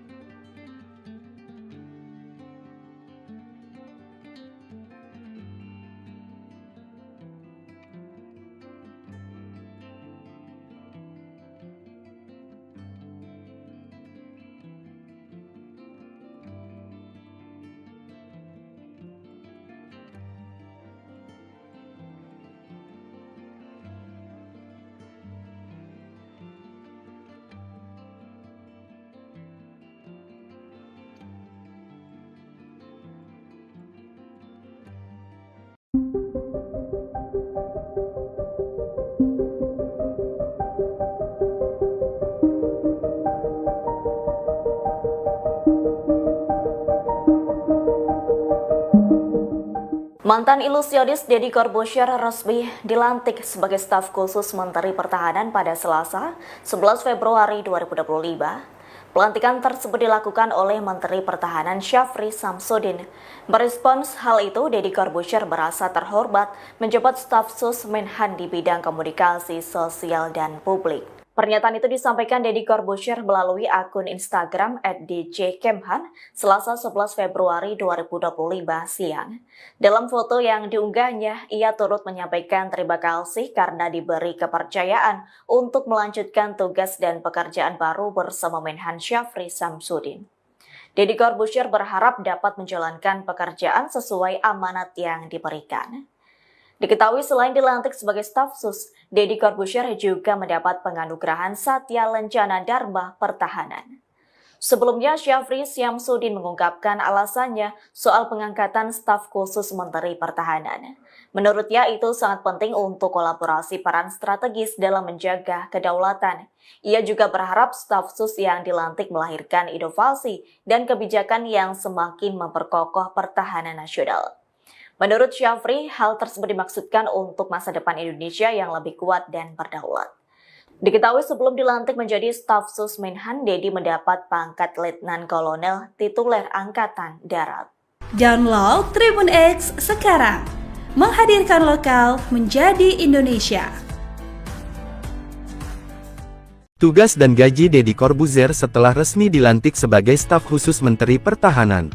[SPEAKER 1] Mantan ilusionis Deddy Corbuzier resmi dilantik sebagai staf khusus Menteri Pertahanan pada Selasa, 11 Februari 2025. Pelantikan tersebut dilakukan oleh Menteri Pertahanan Syafri Samsudin. Merespons hal itu, Deddy Corbuzier merasa terhormat menjabat staf sus Menhan di bidang komunikasi sosial dan publik. Pernyataan itu disampaikan Deddy Corbuzier melalui akun Instagram @djkemhan Selasa 11 Februari 2025 siang. Dalam foto yang diunggahnya, ia turut menyampaikan terima kasih karena diberi kepercayaan untuk melanjutkan tugas dan pekerjaan baru bersama Menhan Syafri Samsudin. Deddy Corbuzier berharap dapat menjalankan pekerjaan sesuai amanat yang diberikan. Diketahui selain dilantik sebagai staf sus, Deddy Corbuzier juga mendapat penganugerahan Satya Lencana Dharma Pertahanan. Sebelumnya, Syafri Samsudin mengungkapkan alasannya soal pengangkatan staf khusus Menteri Pertahanan. Menurutnya itu sangat penting untuk kolaborasi peran strategis dalam menjaga kedaulatan. Ia juga berharap staf sus yang dilantik melahirkan inovasi dan kebijakan yang semakin memperkokoh pertahanan nasional. Menurut Syafri, hal tersebut dimaksudkan untuk masa depan Indonesia yang lebih kuat dan berdaulat. Diketahui sebelum dilantik menjadi staf sus Menhan, Deddy mendapat pangkat Letnan Kolonel tituler Angkatan Darat.
[SPEAKER 2] Download Tribun X sekarang, menghadirkan lokal menjadi Indonesia.
[SPEAKER 3] Tugas dan gaji Deddy Corbuzier setelah resmi dilantik sebagai staf khusus Menteri Pertahanan.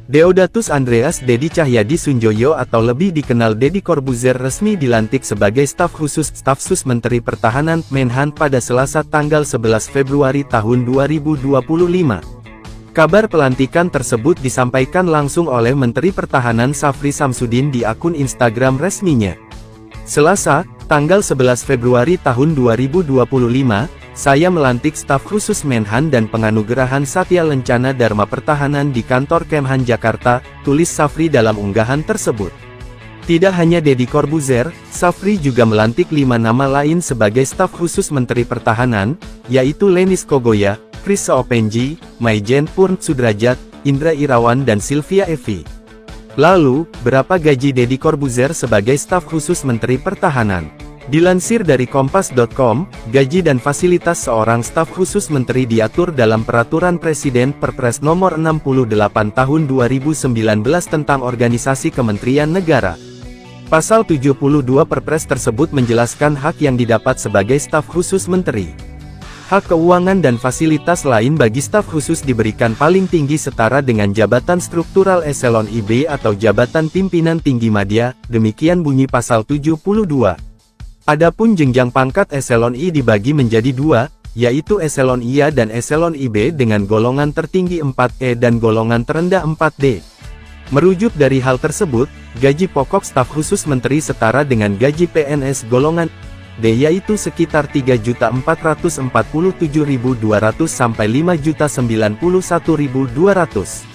[SPEAKER 3] Deodatus Andreas Deddy Cahyadi Sunjoyo atau lebih dikenal Deddy Corbuzier resmi dilantik sebagai staf khusus staf sus Menteri Pertahanan Menhan pada Selasa tanggal 11 Februari tahun 2025. Kabar pelantikan tersebut disampaikan langsung oleh Menteri Pertahanan Syafri Samsudin di akun Instagram resminya. Selasa, tanggal 11 Februari tahun 2025, saya melantik staf khusus Menhan dan penganugerahan Satya Lencana Dharma Pertahanan di kantor Kemhan Jakarta, tulis Syafri dalam unggahan tersebut. Tidak hanya Deddy Corbuzier, Syafri juga melantik 5 nama lain sebagai staf khusus Menteri Pertahanan, yaitu Lenis Kogoya, Chris Seopenji, Maijen Purn Sudrajat, Indra Irawan dan Sylvia Evi. Lalu, berapa gaji Deddy Corbuzier sebagai staf khusus Menteri Pertahanan? Dilansir dari Kompas.com, gaji dan fasilitas seorang staf khusus menteri diatur dalam Peraturan Presiden Perpres Nomor 68 Tahun 2019 tentang Organisasi Kementerian Negara. Pasal 72 Perpres tersebut menjelaskan hak yang didapat sebagai staf khusus menteri. Hak keuangan dan fasilitas lain bagi staf khusus diberikan paling tinggi setara dengan jabatan struktural eselon IB atau jabatan pimpinan tinggi madya, demikian bunyi pasal 72. Adapun jenjang pangkat eselon I dibagi menjadi dua, yaitu eselon IA dan eselon IB dengan golongan tertinggi 4E dan golongan terendah 4D. Merujuk dari hal tersebut, gaji pokok staf khusus menteri setara dengan gaji PNS golongan D yaitu sekitar 3.447.200 sampai 5.091.200.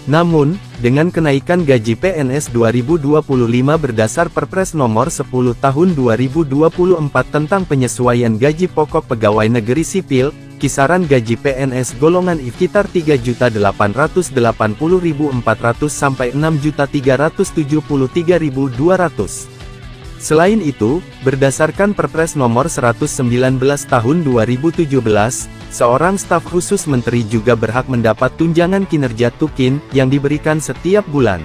[SPEAKER 3] Namun, dengan kenaikan gaji PNS 2025 berdasar Perpres Nomor 10 Tahun 2024 tentang penyesuaian gaji pokok pegawai negeri sipil, kisaran gaji PNS golongan I sekitar 3.880.400 sampai 6.373.200. Selain itu, berdasarkan Perpres Nomor 119 Tahun 2017, seorang staf khusus menteri juga berhak mendapat tunjangan kinerja tukin yang diberikan setiap bulan.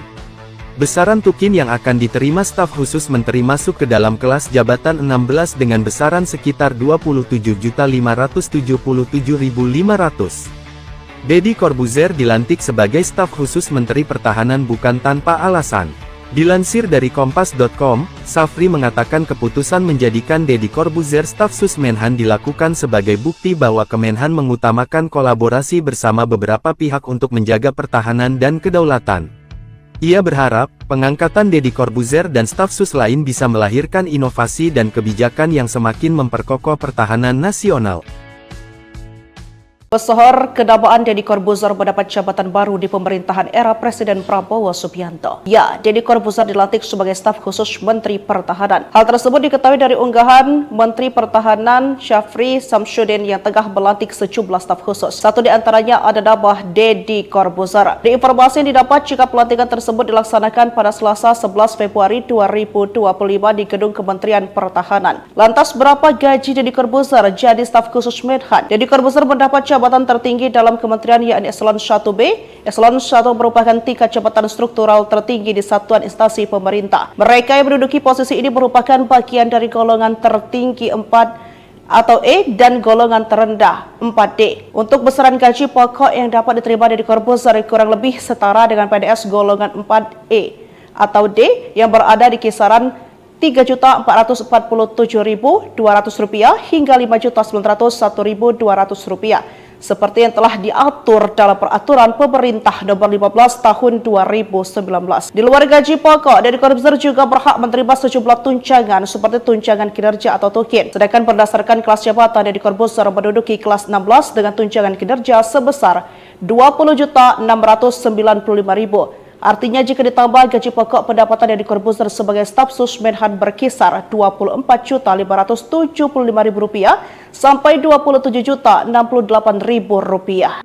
[SPEAKER 3] Besaran tukin yang akan diterima staf khusus menteri masuk ke dalam kelas jabatan 16 dengan besaran sekitar 27.577.500. Deddy Corbuzier dilantik sebagai staf khusus Menteri Pertahanan bukan tanpa alasan. Dilansir dari Kompas.com, Safri mengatakan keputusan menjadikan Deddy Corbuzier staf sus Menhan dilakukan sebagai bukti bahwa Kemenhan mengutamakan kolaborasi bersama beberapa pihak untuk menjaga pertahanan dan kedaulatan. Ia berharap, pengangkatan Deddy Corbuzier dan staf sus lain bisa melahirkan inovasi dan kebijakan yang semakin memperkokoh pertahanan nasional.
[SPEAKER 4] Pesohor kedabaan Deddy Corbuzier mendapat jabatan baru di pemerintahan era Presiden Prabowo Subianto. Ya, Deddy Corbuzier dilantik sebagai staf khusus Menteri Pertahanan. Hal tersebut diketahui dari unggahan Menteri Pertahanan Syafri Samsudin yang tengah melantik sejumlah staf khusus. Satu di antaranya ada nama Deddy Corbuzier. Di informasi yang didapat jika pelantikan tersebut dilaksanakan pada Selasa 11 Februari 2025 di Gedung Kementerian Pertahanan. Lantas berapa gaji Deddy Corbuzier jadi staf khusus Menhan? Deddy Corbuzier mendapat jabatan tertinggi dalam kementerian yakni Eselon 1B. Eselon 1 merupakan tingkat jabatan struktural tertinggi di satuan instansi pemerintah. Mereka yang menduduki posisi ini merupakan bagian dari golongan tertinggi 4 atau E dan golongan terendah 4D. Untuk besaran gaji pokok yang dapat diterima Deddy Corbuzier kurang lebih setara dengan PNS golongan 4E atau D yang berada di kisaran Rp3.447.200 hingga Rp5.901.200 seperti yang telah diatur dalam Peraturan Pemerintah Nomor 15 Tahun 2019. Di luar gaji pokok, Deddy Corbuzier juga berhak menerima sejumlah tunjangan seperti tunjangan kinerja atau tukin. Sedangkan berdasarkan kelas jabatan, Deddy Corbuzier menduduki kelas 16 dengan tunjangan kinerja sebesar Rp20.695.000. Artinya jika ditambah gaji pokok, pendapatan Deddy Corbuzier sebagai staf sus Menhan berkisar Rp24.575.000 sampai Rp27.068.000.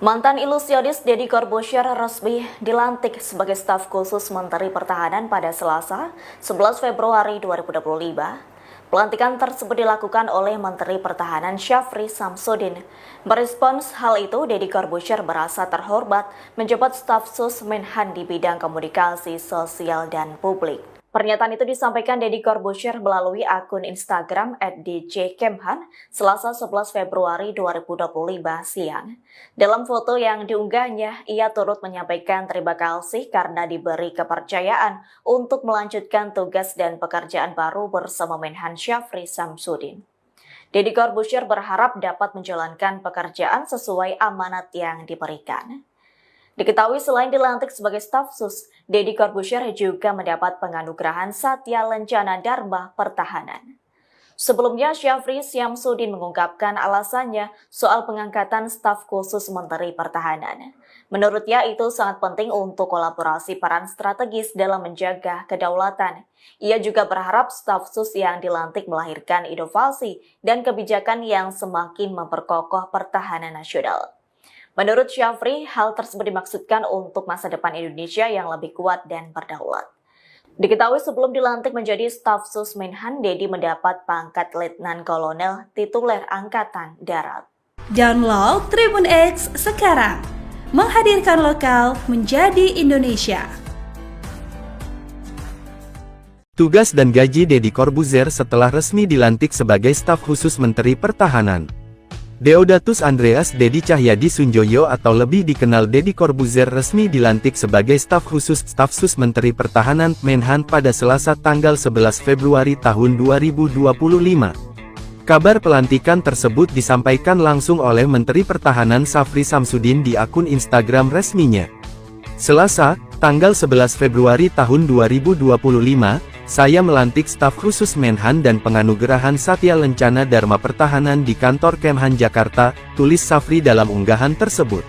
[SPEAKER 1] Mantan ilusionis Deddy Corbuzier resmi dilantik sebagai staf khusus Menteri Pertahanan pada Selasa, 11 Februari 2025. Pelantikan tersebut dilakukan oleh Menteri Pertahanan Syafri Samsudin. Merespons hal itu, Deddy Corbuzier merasa terhormat menjabat staf sus Menhan di bidang komunikasi sosial dan publik. Pernyataan itu disampaikan Deddy Corbuzier melalui akun Instagram @djkemhan Selasa 11 Februari 2025 siang. Dalam foto yang diunggahnya, ia turut menyampaikan terima kasih karena diberi kepercayaan untuk melanjutkan tugas dan pekerjaan baru bersama Menhan Syafri Samsudin. Deddy Corbuzier berharap dapat menjalankan pekerjaan sesuai amanat yang diberikan. Diketahui selain dilantik sebagai staf sus, Deddy Corbuzier juga mendapat penganugerahan Satya Lencana Dharma Pertahanan. Sebelumnya, Syafri Samsudin mengungkapkan alasannya soal pengangkatan staf khusus Menteri Pertahanan. Menurutnya itu sangat penting untuk kolaborasi peran strategis dalam menjaga kedaulatan. Ia juga berharap staf sus yang dilantik melahirkan inovasi dan kebijakan yang semakin memperkokoh pertahanan nasional. Menurut Syafri, hal tersebut dimaksudkan untuk masa depan Indonesia yang lebih kuat dan berdaulat. Diketahui sebelum dilantik menjadi staf sus Menhan, Deddy mendapat pangkat Letnan Kolonel tituler Angkatan Darat.
[SPEAKER 2] Download Tribun X sekarang, menghadirkan lokal menjadi Indonesia.
[SPEAKER 3] Tugas dan gaji Deddy Corbuzier setelah resmi dilantik sebagai staf khusus Menteri Pertahanan. Deodatus Andreas Deddy Cahyadi Sunjoyo atau lebih dikenal Deddy Corbuzier resmi dilantik sebagai staf khusus staf sus Menteri Pertahanan Menhan pada Selasa tanggal 11 Februari tahun 2025. Kabar pelantikan tersebut disampaikan langsung oleh Menteri Pertahanan Syafri Samsudin di akun Instagram resminya. Selasa, tanggal 11 Februari tahun 2025, saya melantik staf khusus Menhan dan penganugerahan Satya Lencana Dharma Pertahanan di kantor Kemhan Jakarta, tulis Syafri dalam unggahan tersebut.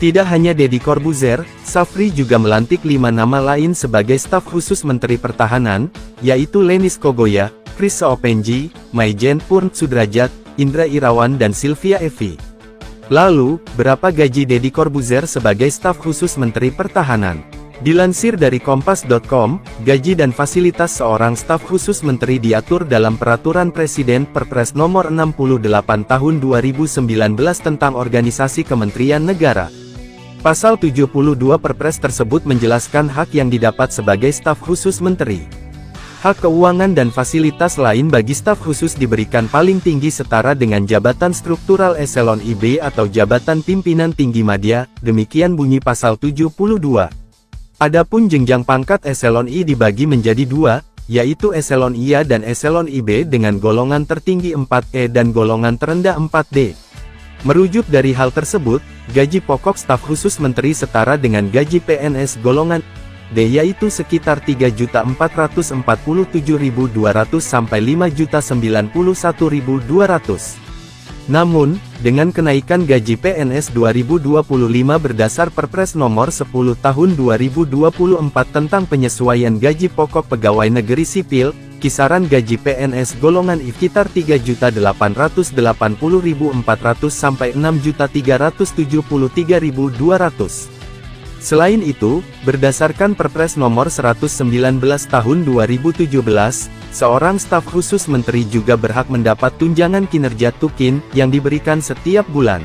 [SPEAKER 3] Tidak hanya Deddy Corbuzier, Syafri juga melantik 5 nama lain sebagai staf khusus Menteri Pertahanan, yaitu Lenis Kogoya, Chris Seopenji, Maijen Purn Sudrajat, Indra Irawan dan Sylvia Evi. Lalu, berapa gaji Deddy Corbuzier sebagai staf khusus Menteri Pertahanan? Dilansir dari Kompas.com, gaji dan fasilitas seorang staf khusus menteri diatur dalam Peraturan Presiden Perpres Nomor 68 Tahun 2019 tentang Organisasi Kementerian Negara. Pasal 72 Perpres tersebut menjelaskan hak yang didapat sebagai staf khusus menteri. Hak keuangan dan fasilitas lain bagi staf khusus diberikan paling tinggi setara dengan jabatan struktural eselon IB atau jabatan pimpinan tinggi madya, demikian bunyi pasal 72. Adapun jenjang pangkat eselon I dibagi menjadi 2, yaitu eselon IA dan eselon IB dengan golongan tertinggi 4E dan golongan terendah 4D. Merujuk dari hal tersebut, gaji pokok staf khusus menteri setara dengan gaji PNS golongan D yaitu sekitar 3.447.200 sampai 5.091.200. Namun, dengan kenaikan gaji PNS 2025 berdasar Perpres Nomor 10 Tahun 2024 tentang penyesuaian gaji pokok pegawai negeri sipil, kisaran gaji PNS golongan I sekitar 3.880.400 sampai 6.373.200. Selain itu, berdasarkan Perpres Nomor 119 Tahun 2017, seorang staf khusus menteri juga berhak mendapat tunjangan kinerja tukin yang diberikan setiap bulan.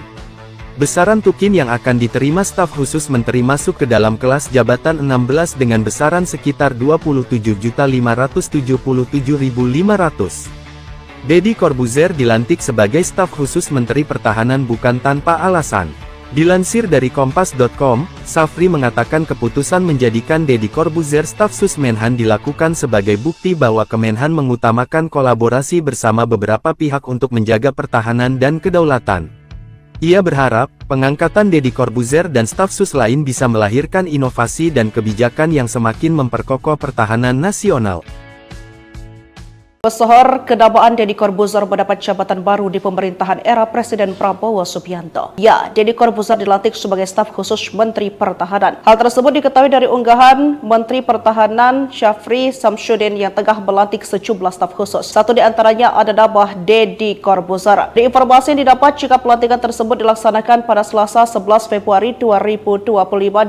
[SPEAKER 3] Besaran tukin yang akan diterima staf khusus menteri masuk ke dalam kelas jabatan 16 dengan besaran sekitar 27.577.500. Deddy Corbuzier dilantik sebagai staf khusus Menteri Pertahanan bukan tanpa alasan. Dilansir dari Kompas.com, Syafri mengatakan keputusan menjadikan Deddy Corbuzier staf sus Menhan dilakukan sebagai bukti bahwa Kemenhan mengutamakan kolaborasi bersama beberapa pihak untuk menjaga pertahanan dan kedaulatan. Ia berharap, pengangkatan Deddy Corbuzier dan staf sus lain bisa melahirkan inovasi dan kebijakan yang semakin memperkokoh pertahanan nasional.
[SPEAKER 4] Pesohor kedamaan Deddy Corbuzier mendapat jabatan baru di pemerintahan era Presiden Prabowo Subianto. Ya, Deddy Corbuzier dilantik sebagai staf khusus Menteri Pertahanan. Hal tersebut diketahui dari unggahan Menteri Pertahanan Syafri Samsudin yang tengah melantik sejumlah staf khusus. Satu di antaranya ada nama Deddy Corbuzier. Di informasi yang didapat jika pelantikan tersebut dilaksanakan pada Selasa 11 Februari 2025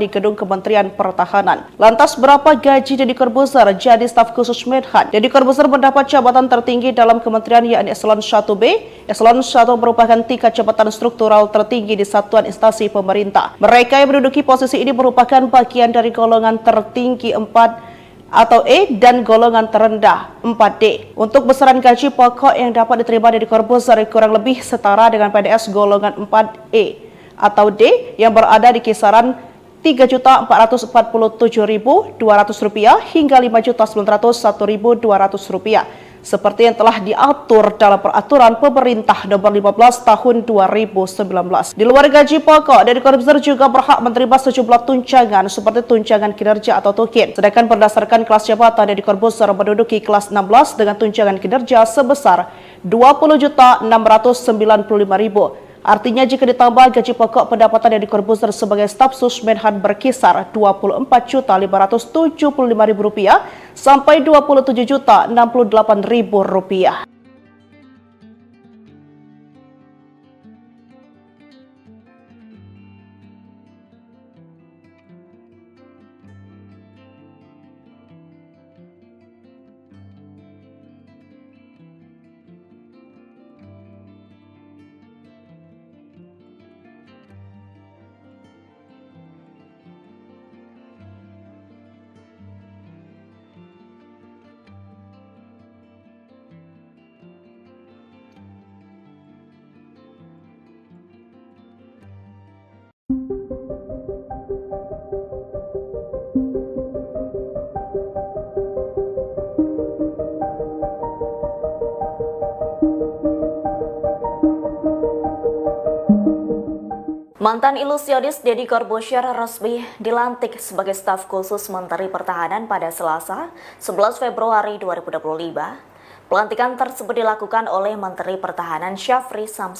[SPEAKER 4] di Gedung Kementerian Pertahanan. Lantas berapa gaji Deddy Corbuzier jadi staf khusus Menhan? Deddy Corbuzier mendapat jabatan tertinggi dalam kementerian yakni Eselon 1B. Eselon 1 merupakan tingkat jabatan struktural tertinggi di satuan instansi pemerintah. Mereka yang menduduki posisi ini merupakan bagian dari golongan tertinggi 4 atau E dan golongan terendah 4D. Untuk besaran gaji pokok yang dapat diterima Deddy Corbuzier kurang lebih setara dengan PNS golongan 4E atau D yang berada di kisaran Rp3.447.200 hingga Rp5.901.200 seperti yang telah diatur dalam Peraturan Pemerintah Nomor 15 Tahun 2019. Di luar gaji pokok, Deddy Corbuzier juga berhak menerima sejumlah tunjangan seperti tunjangan kinerja atau tukin. Sedangkan berdasarkan kelas jabatan, Deddy Corbuzier menduduki kelas 16 dengan tunjangan kinerja sebesar Rp20.695.000. Artinya jika ditambah gaji pokok, pendapatan Deddy Corbuzier sebagai staf sus Menhan berkisar Rp24.575.000 sampai Rp27.068.000.
[SPEAKER 1] Mantan ilusionis Deddy Corbuzier resmi dilantik sebagai staf khusus Menteri Pertahanan pada Selasa, 11 Februari 2025. Pelantikan tersebut dilakukan oleh Menteri Pertahanan Syafri Samsudin.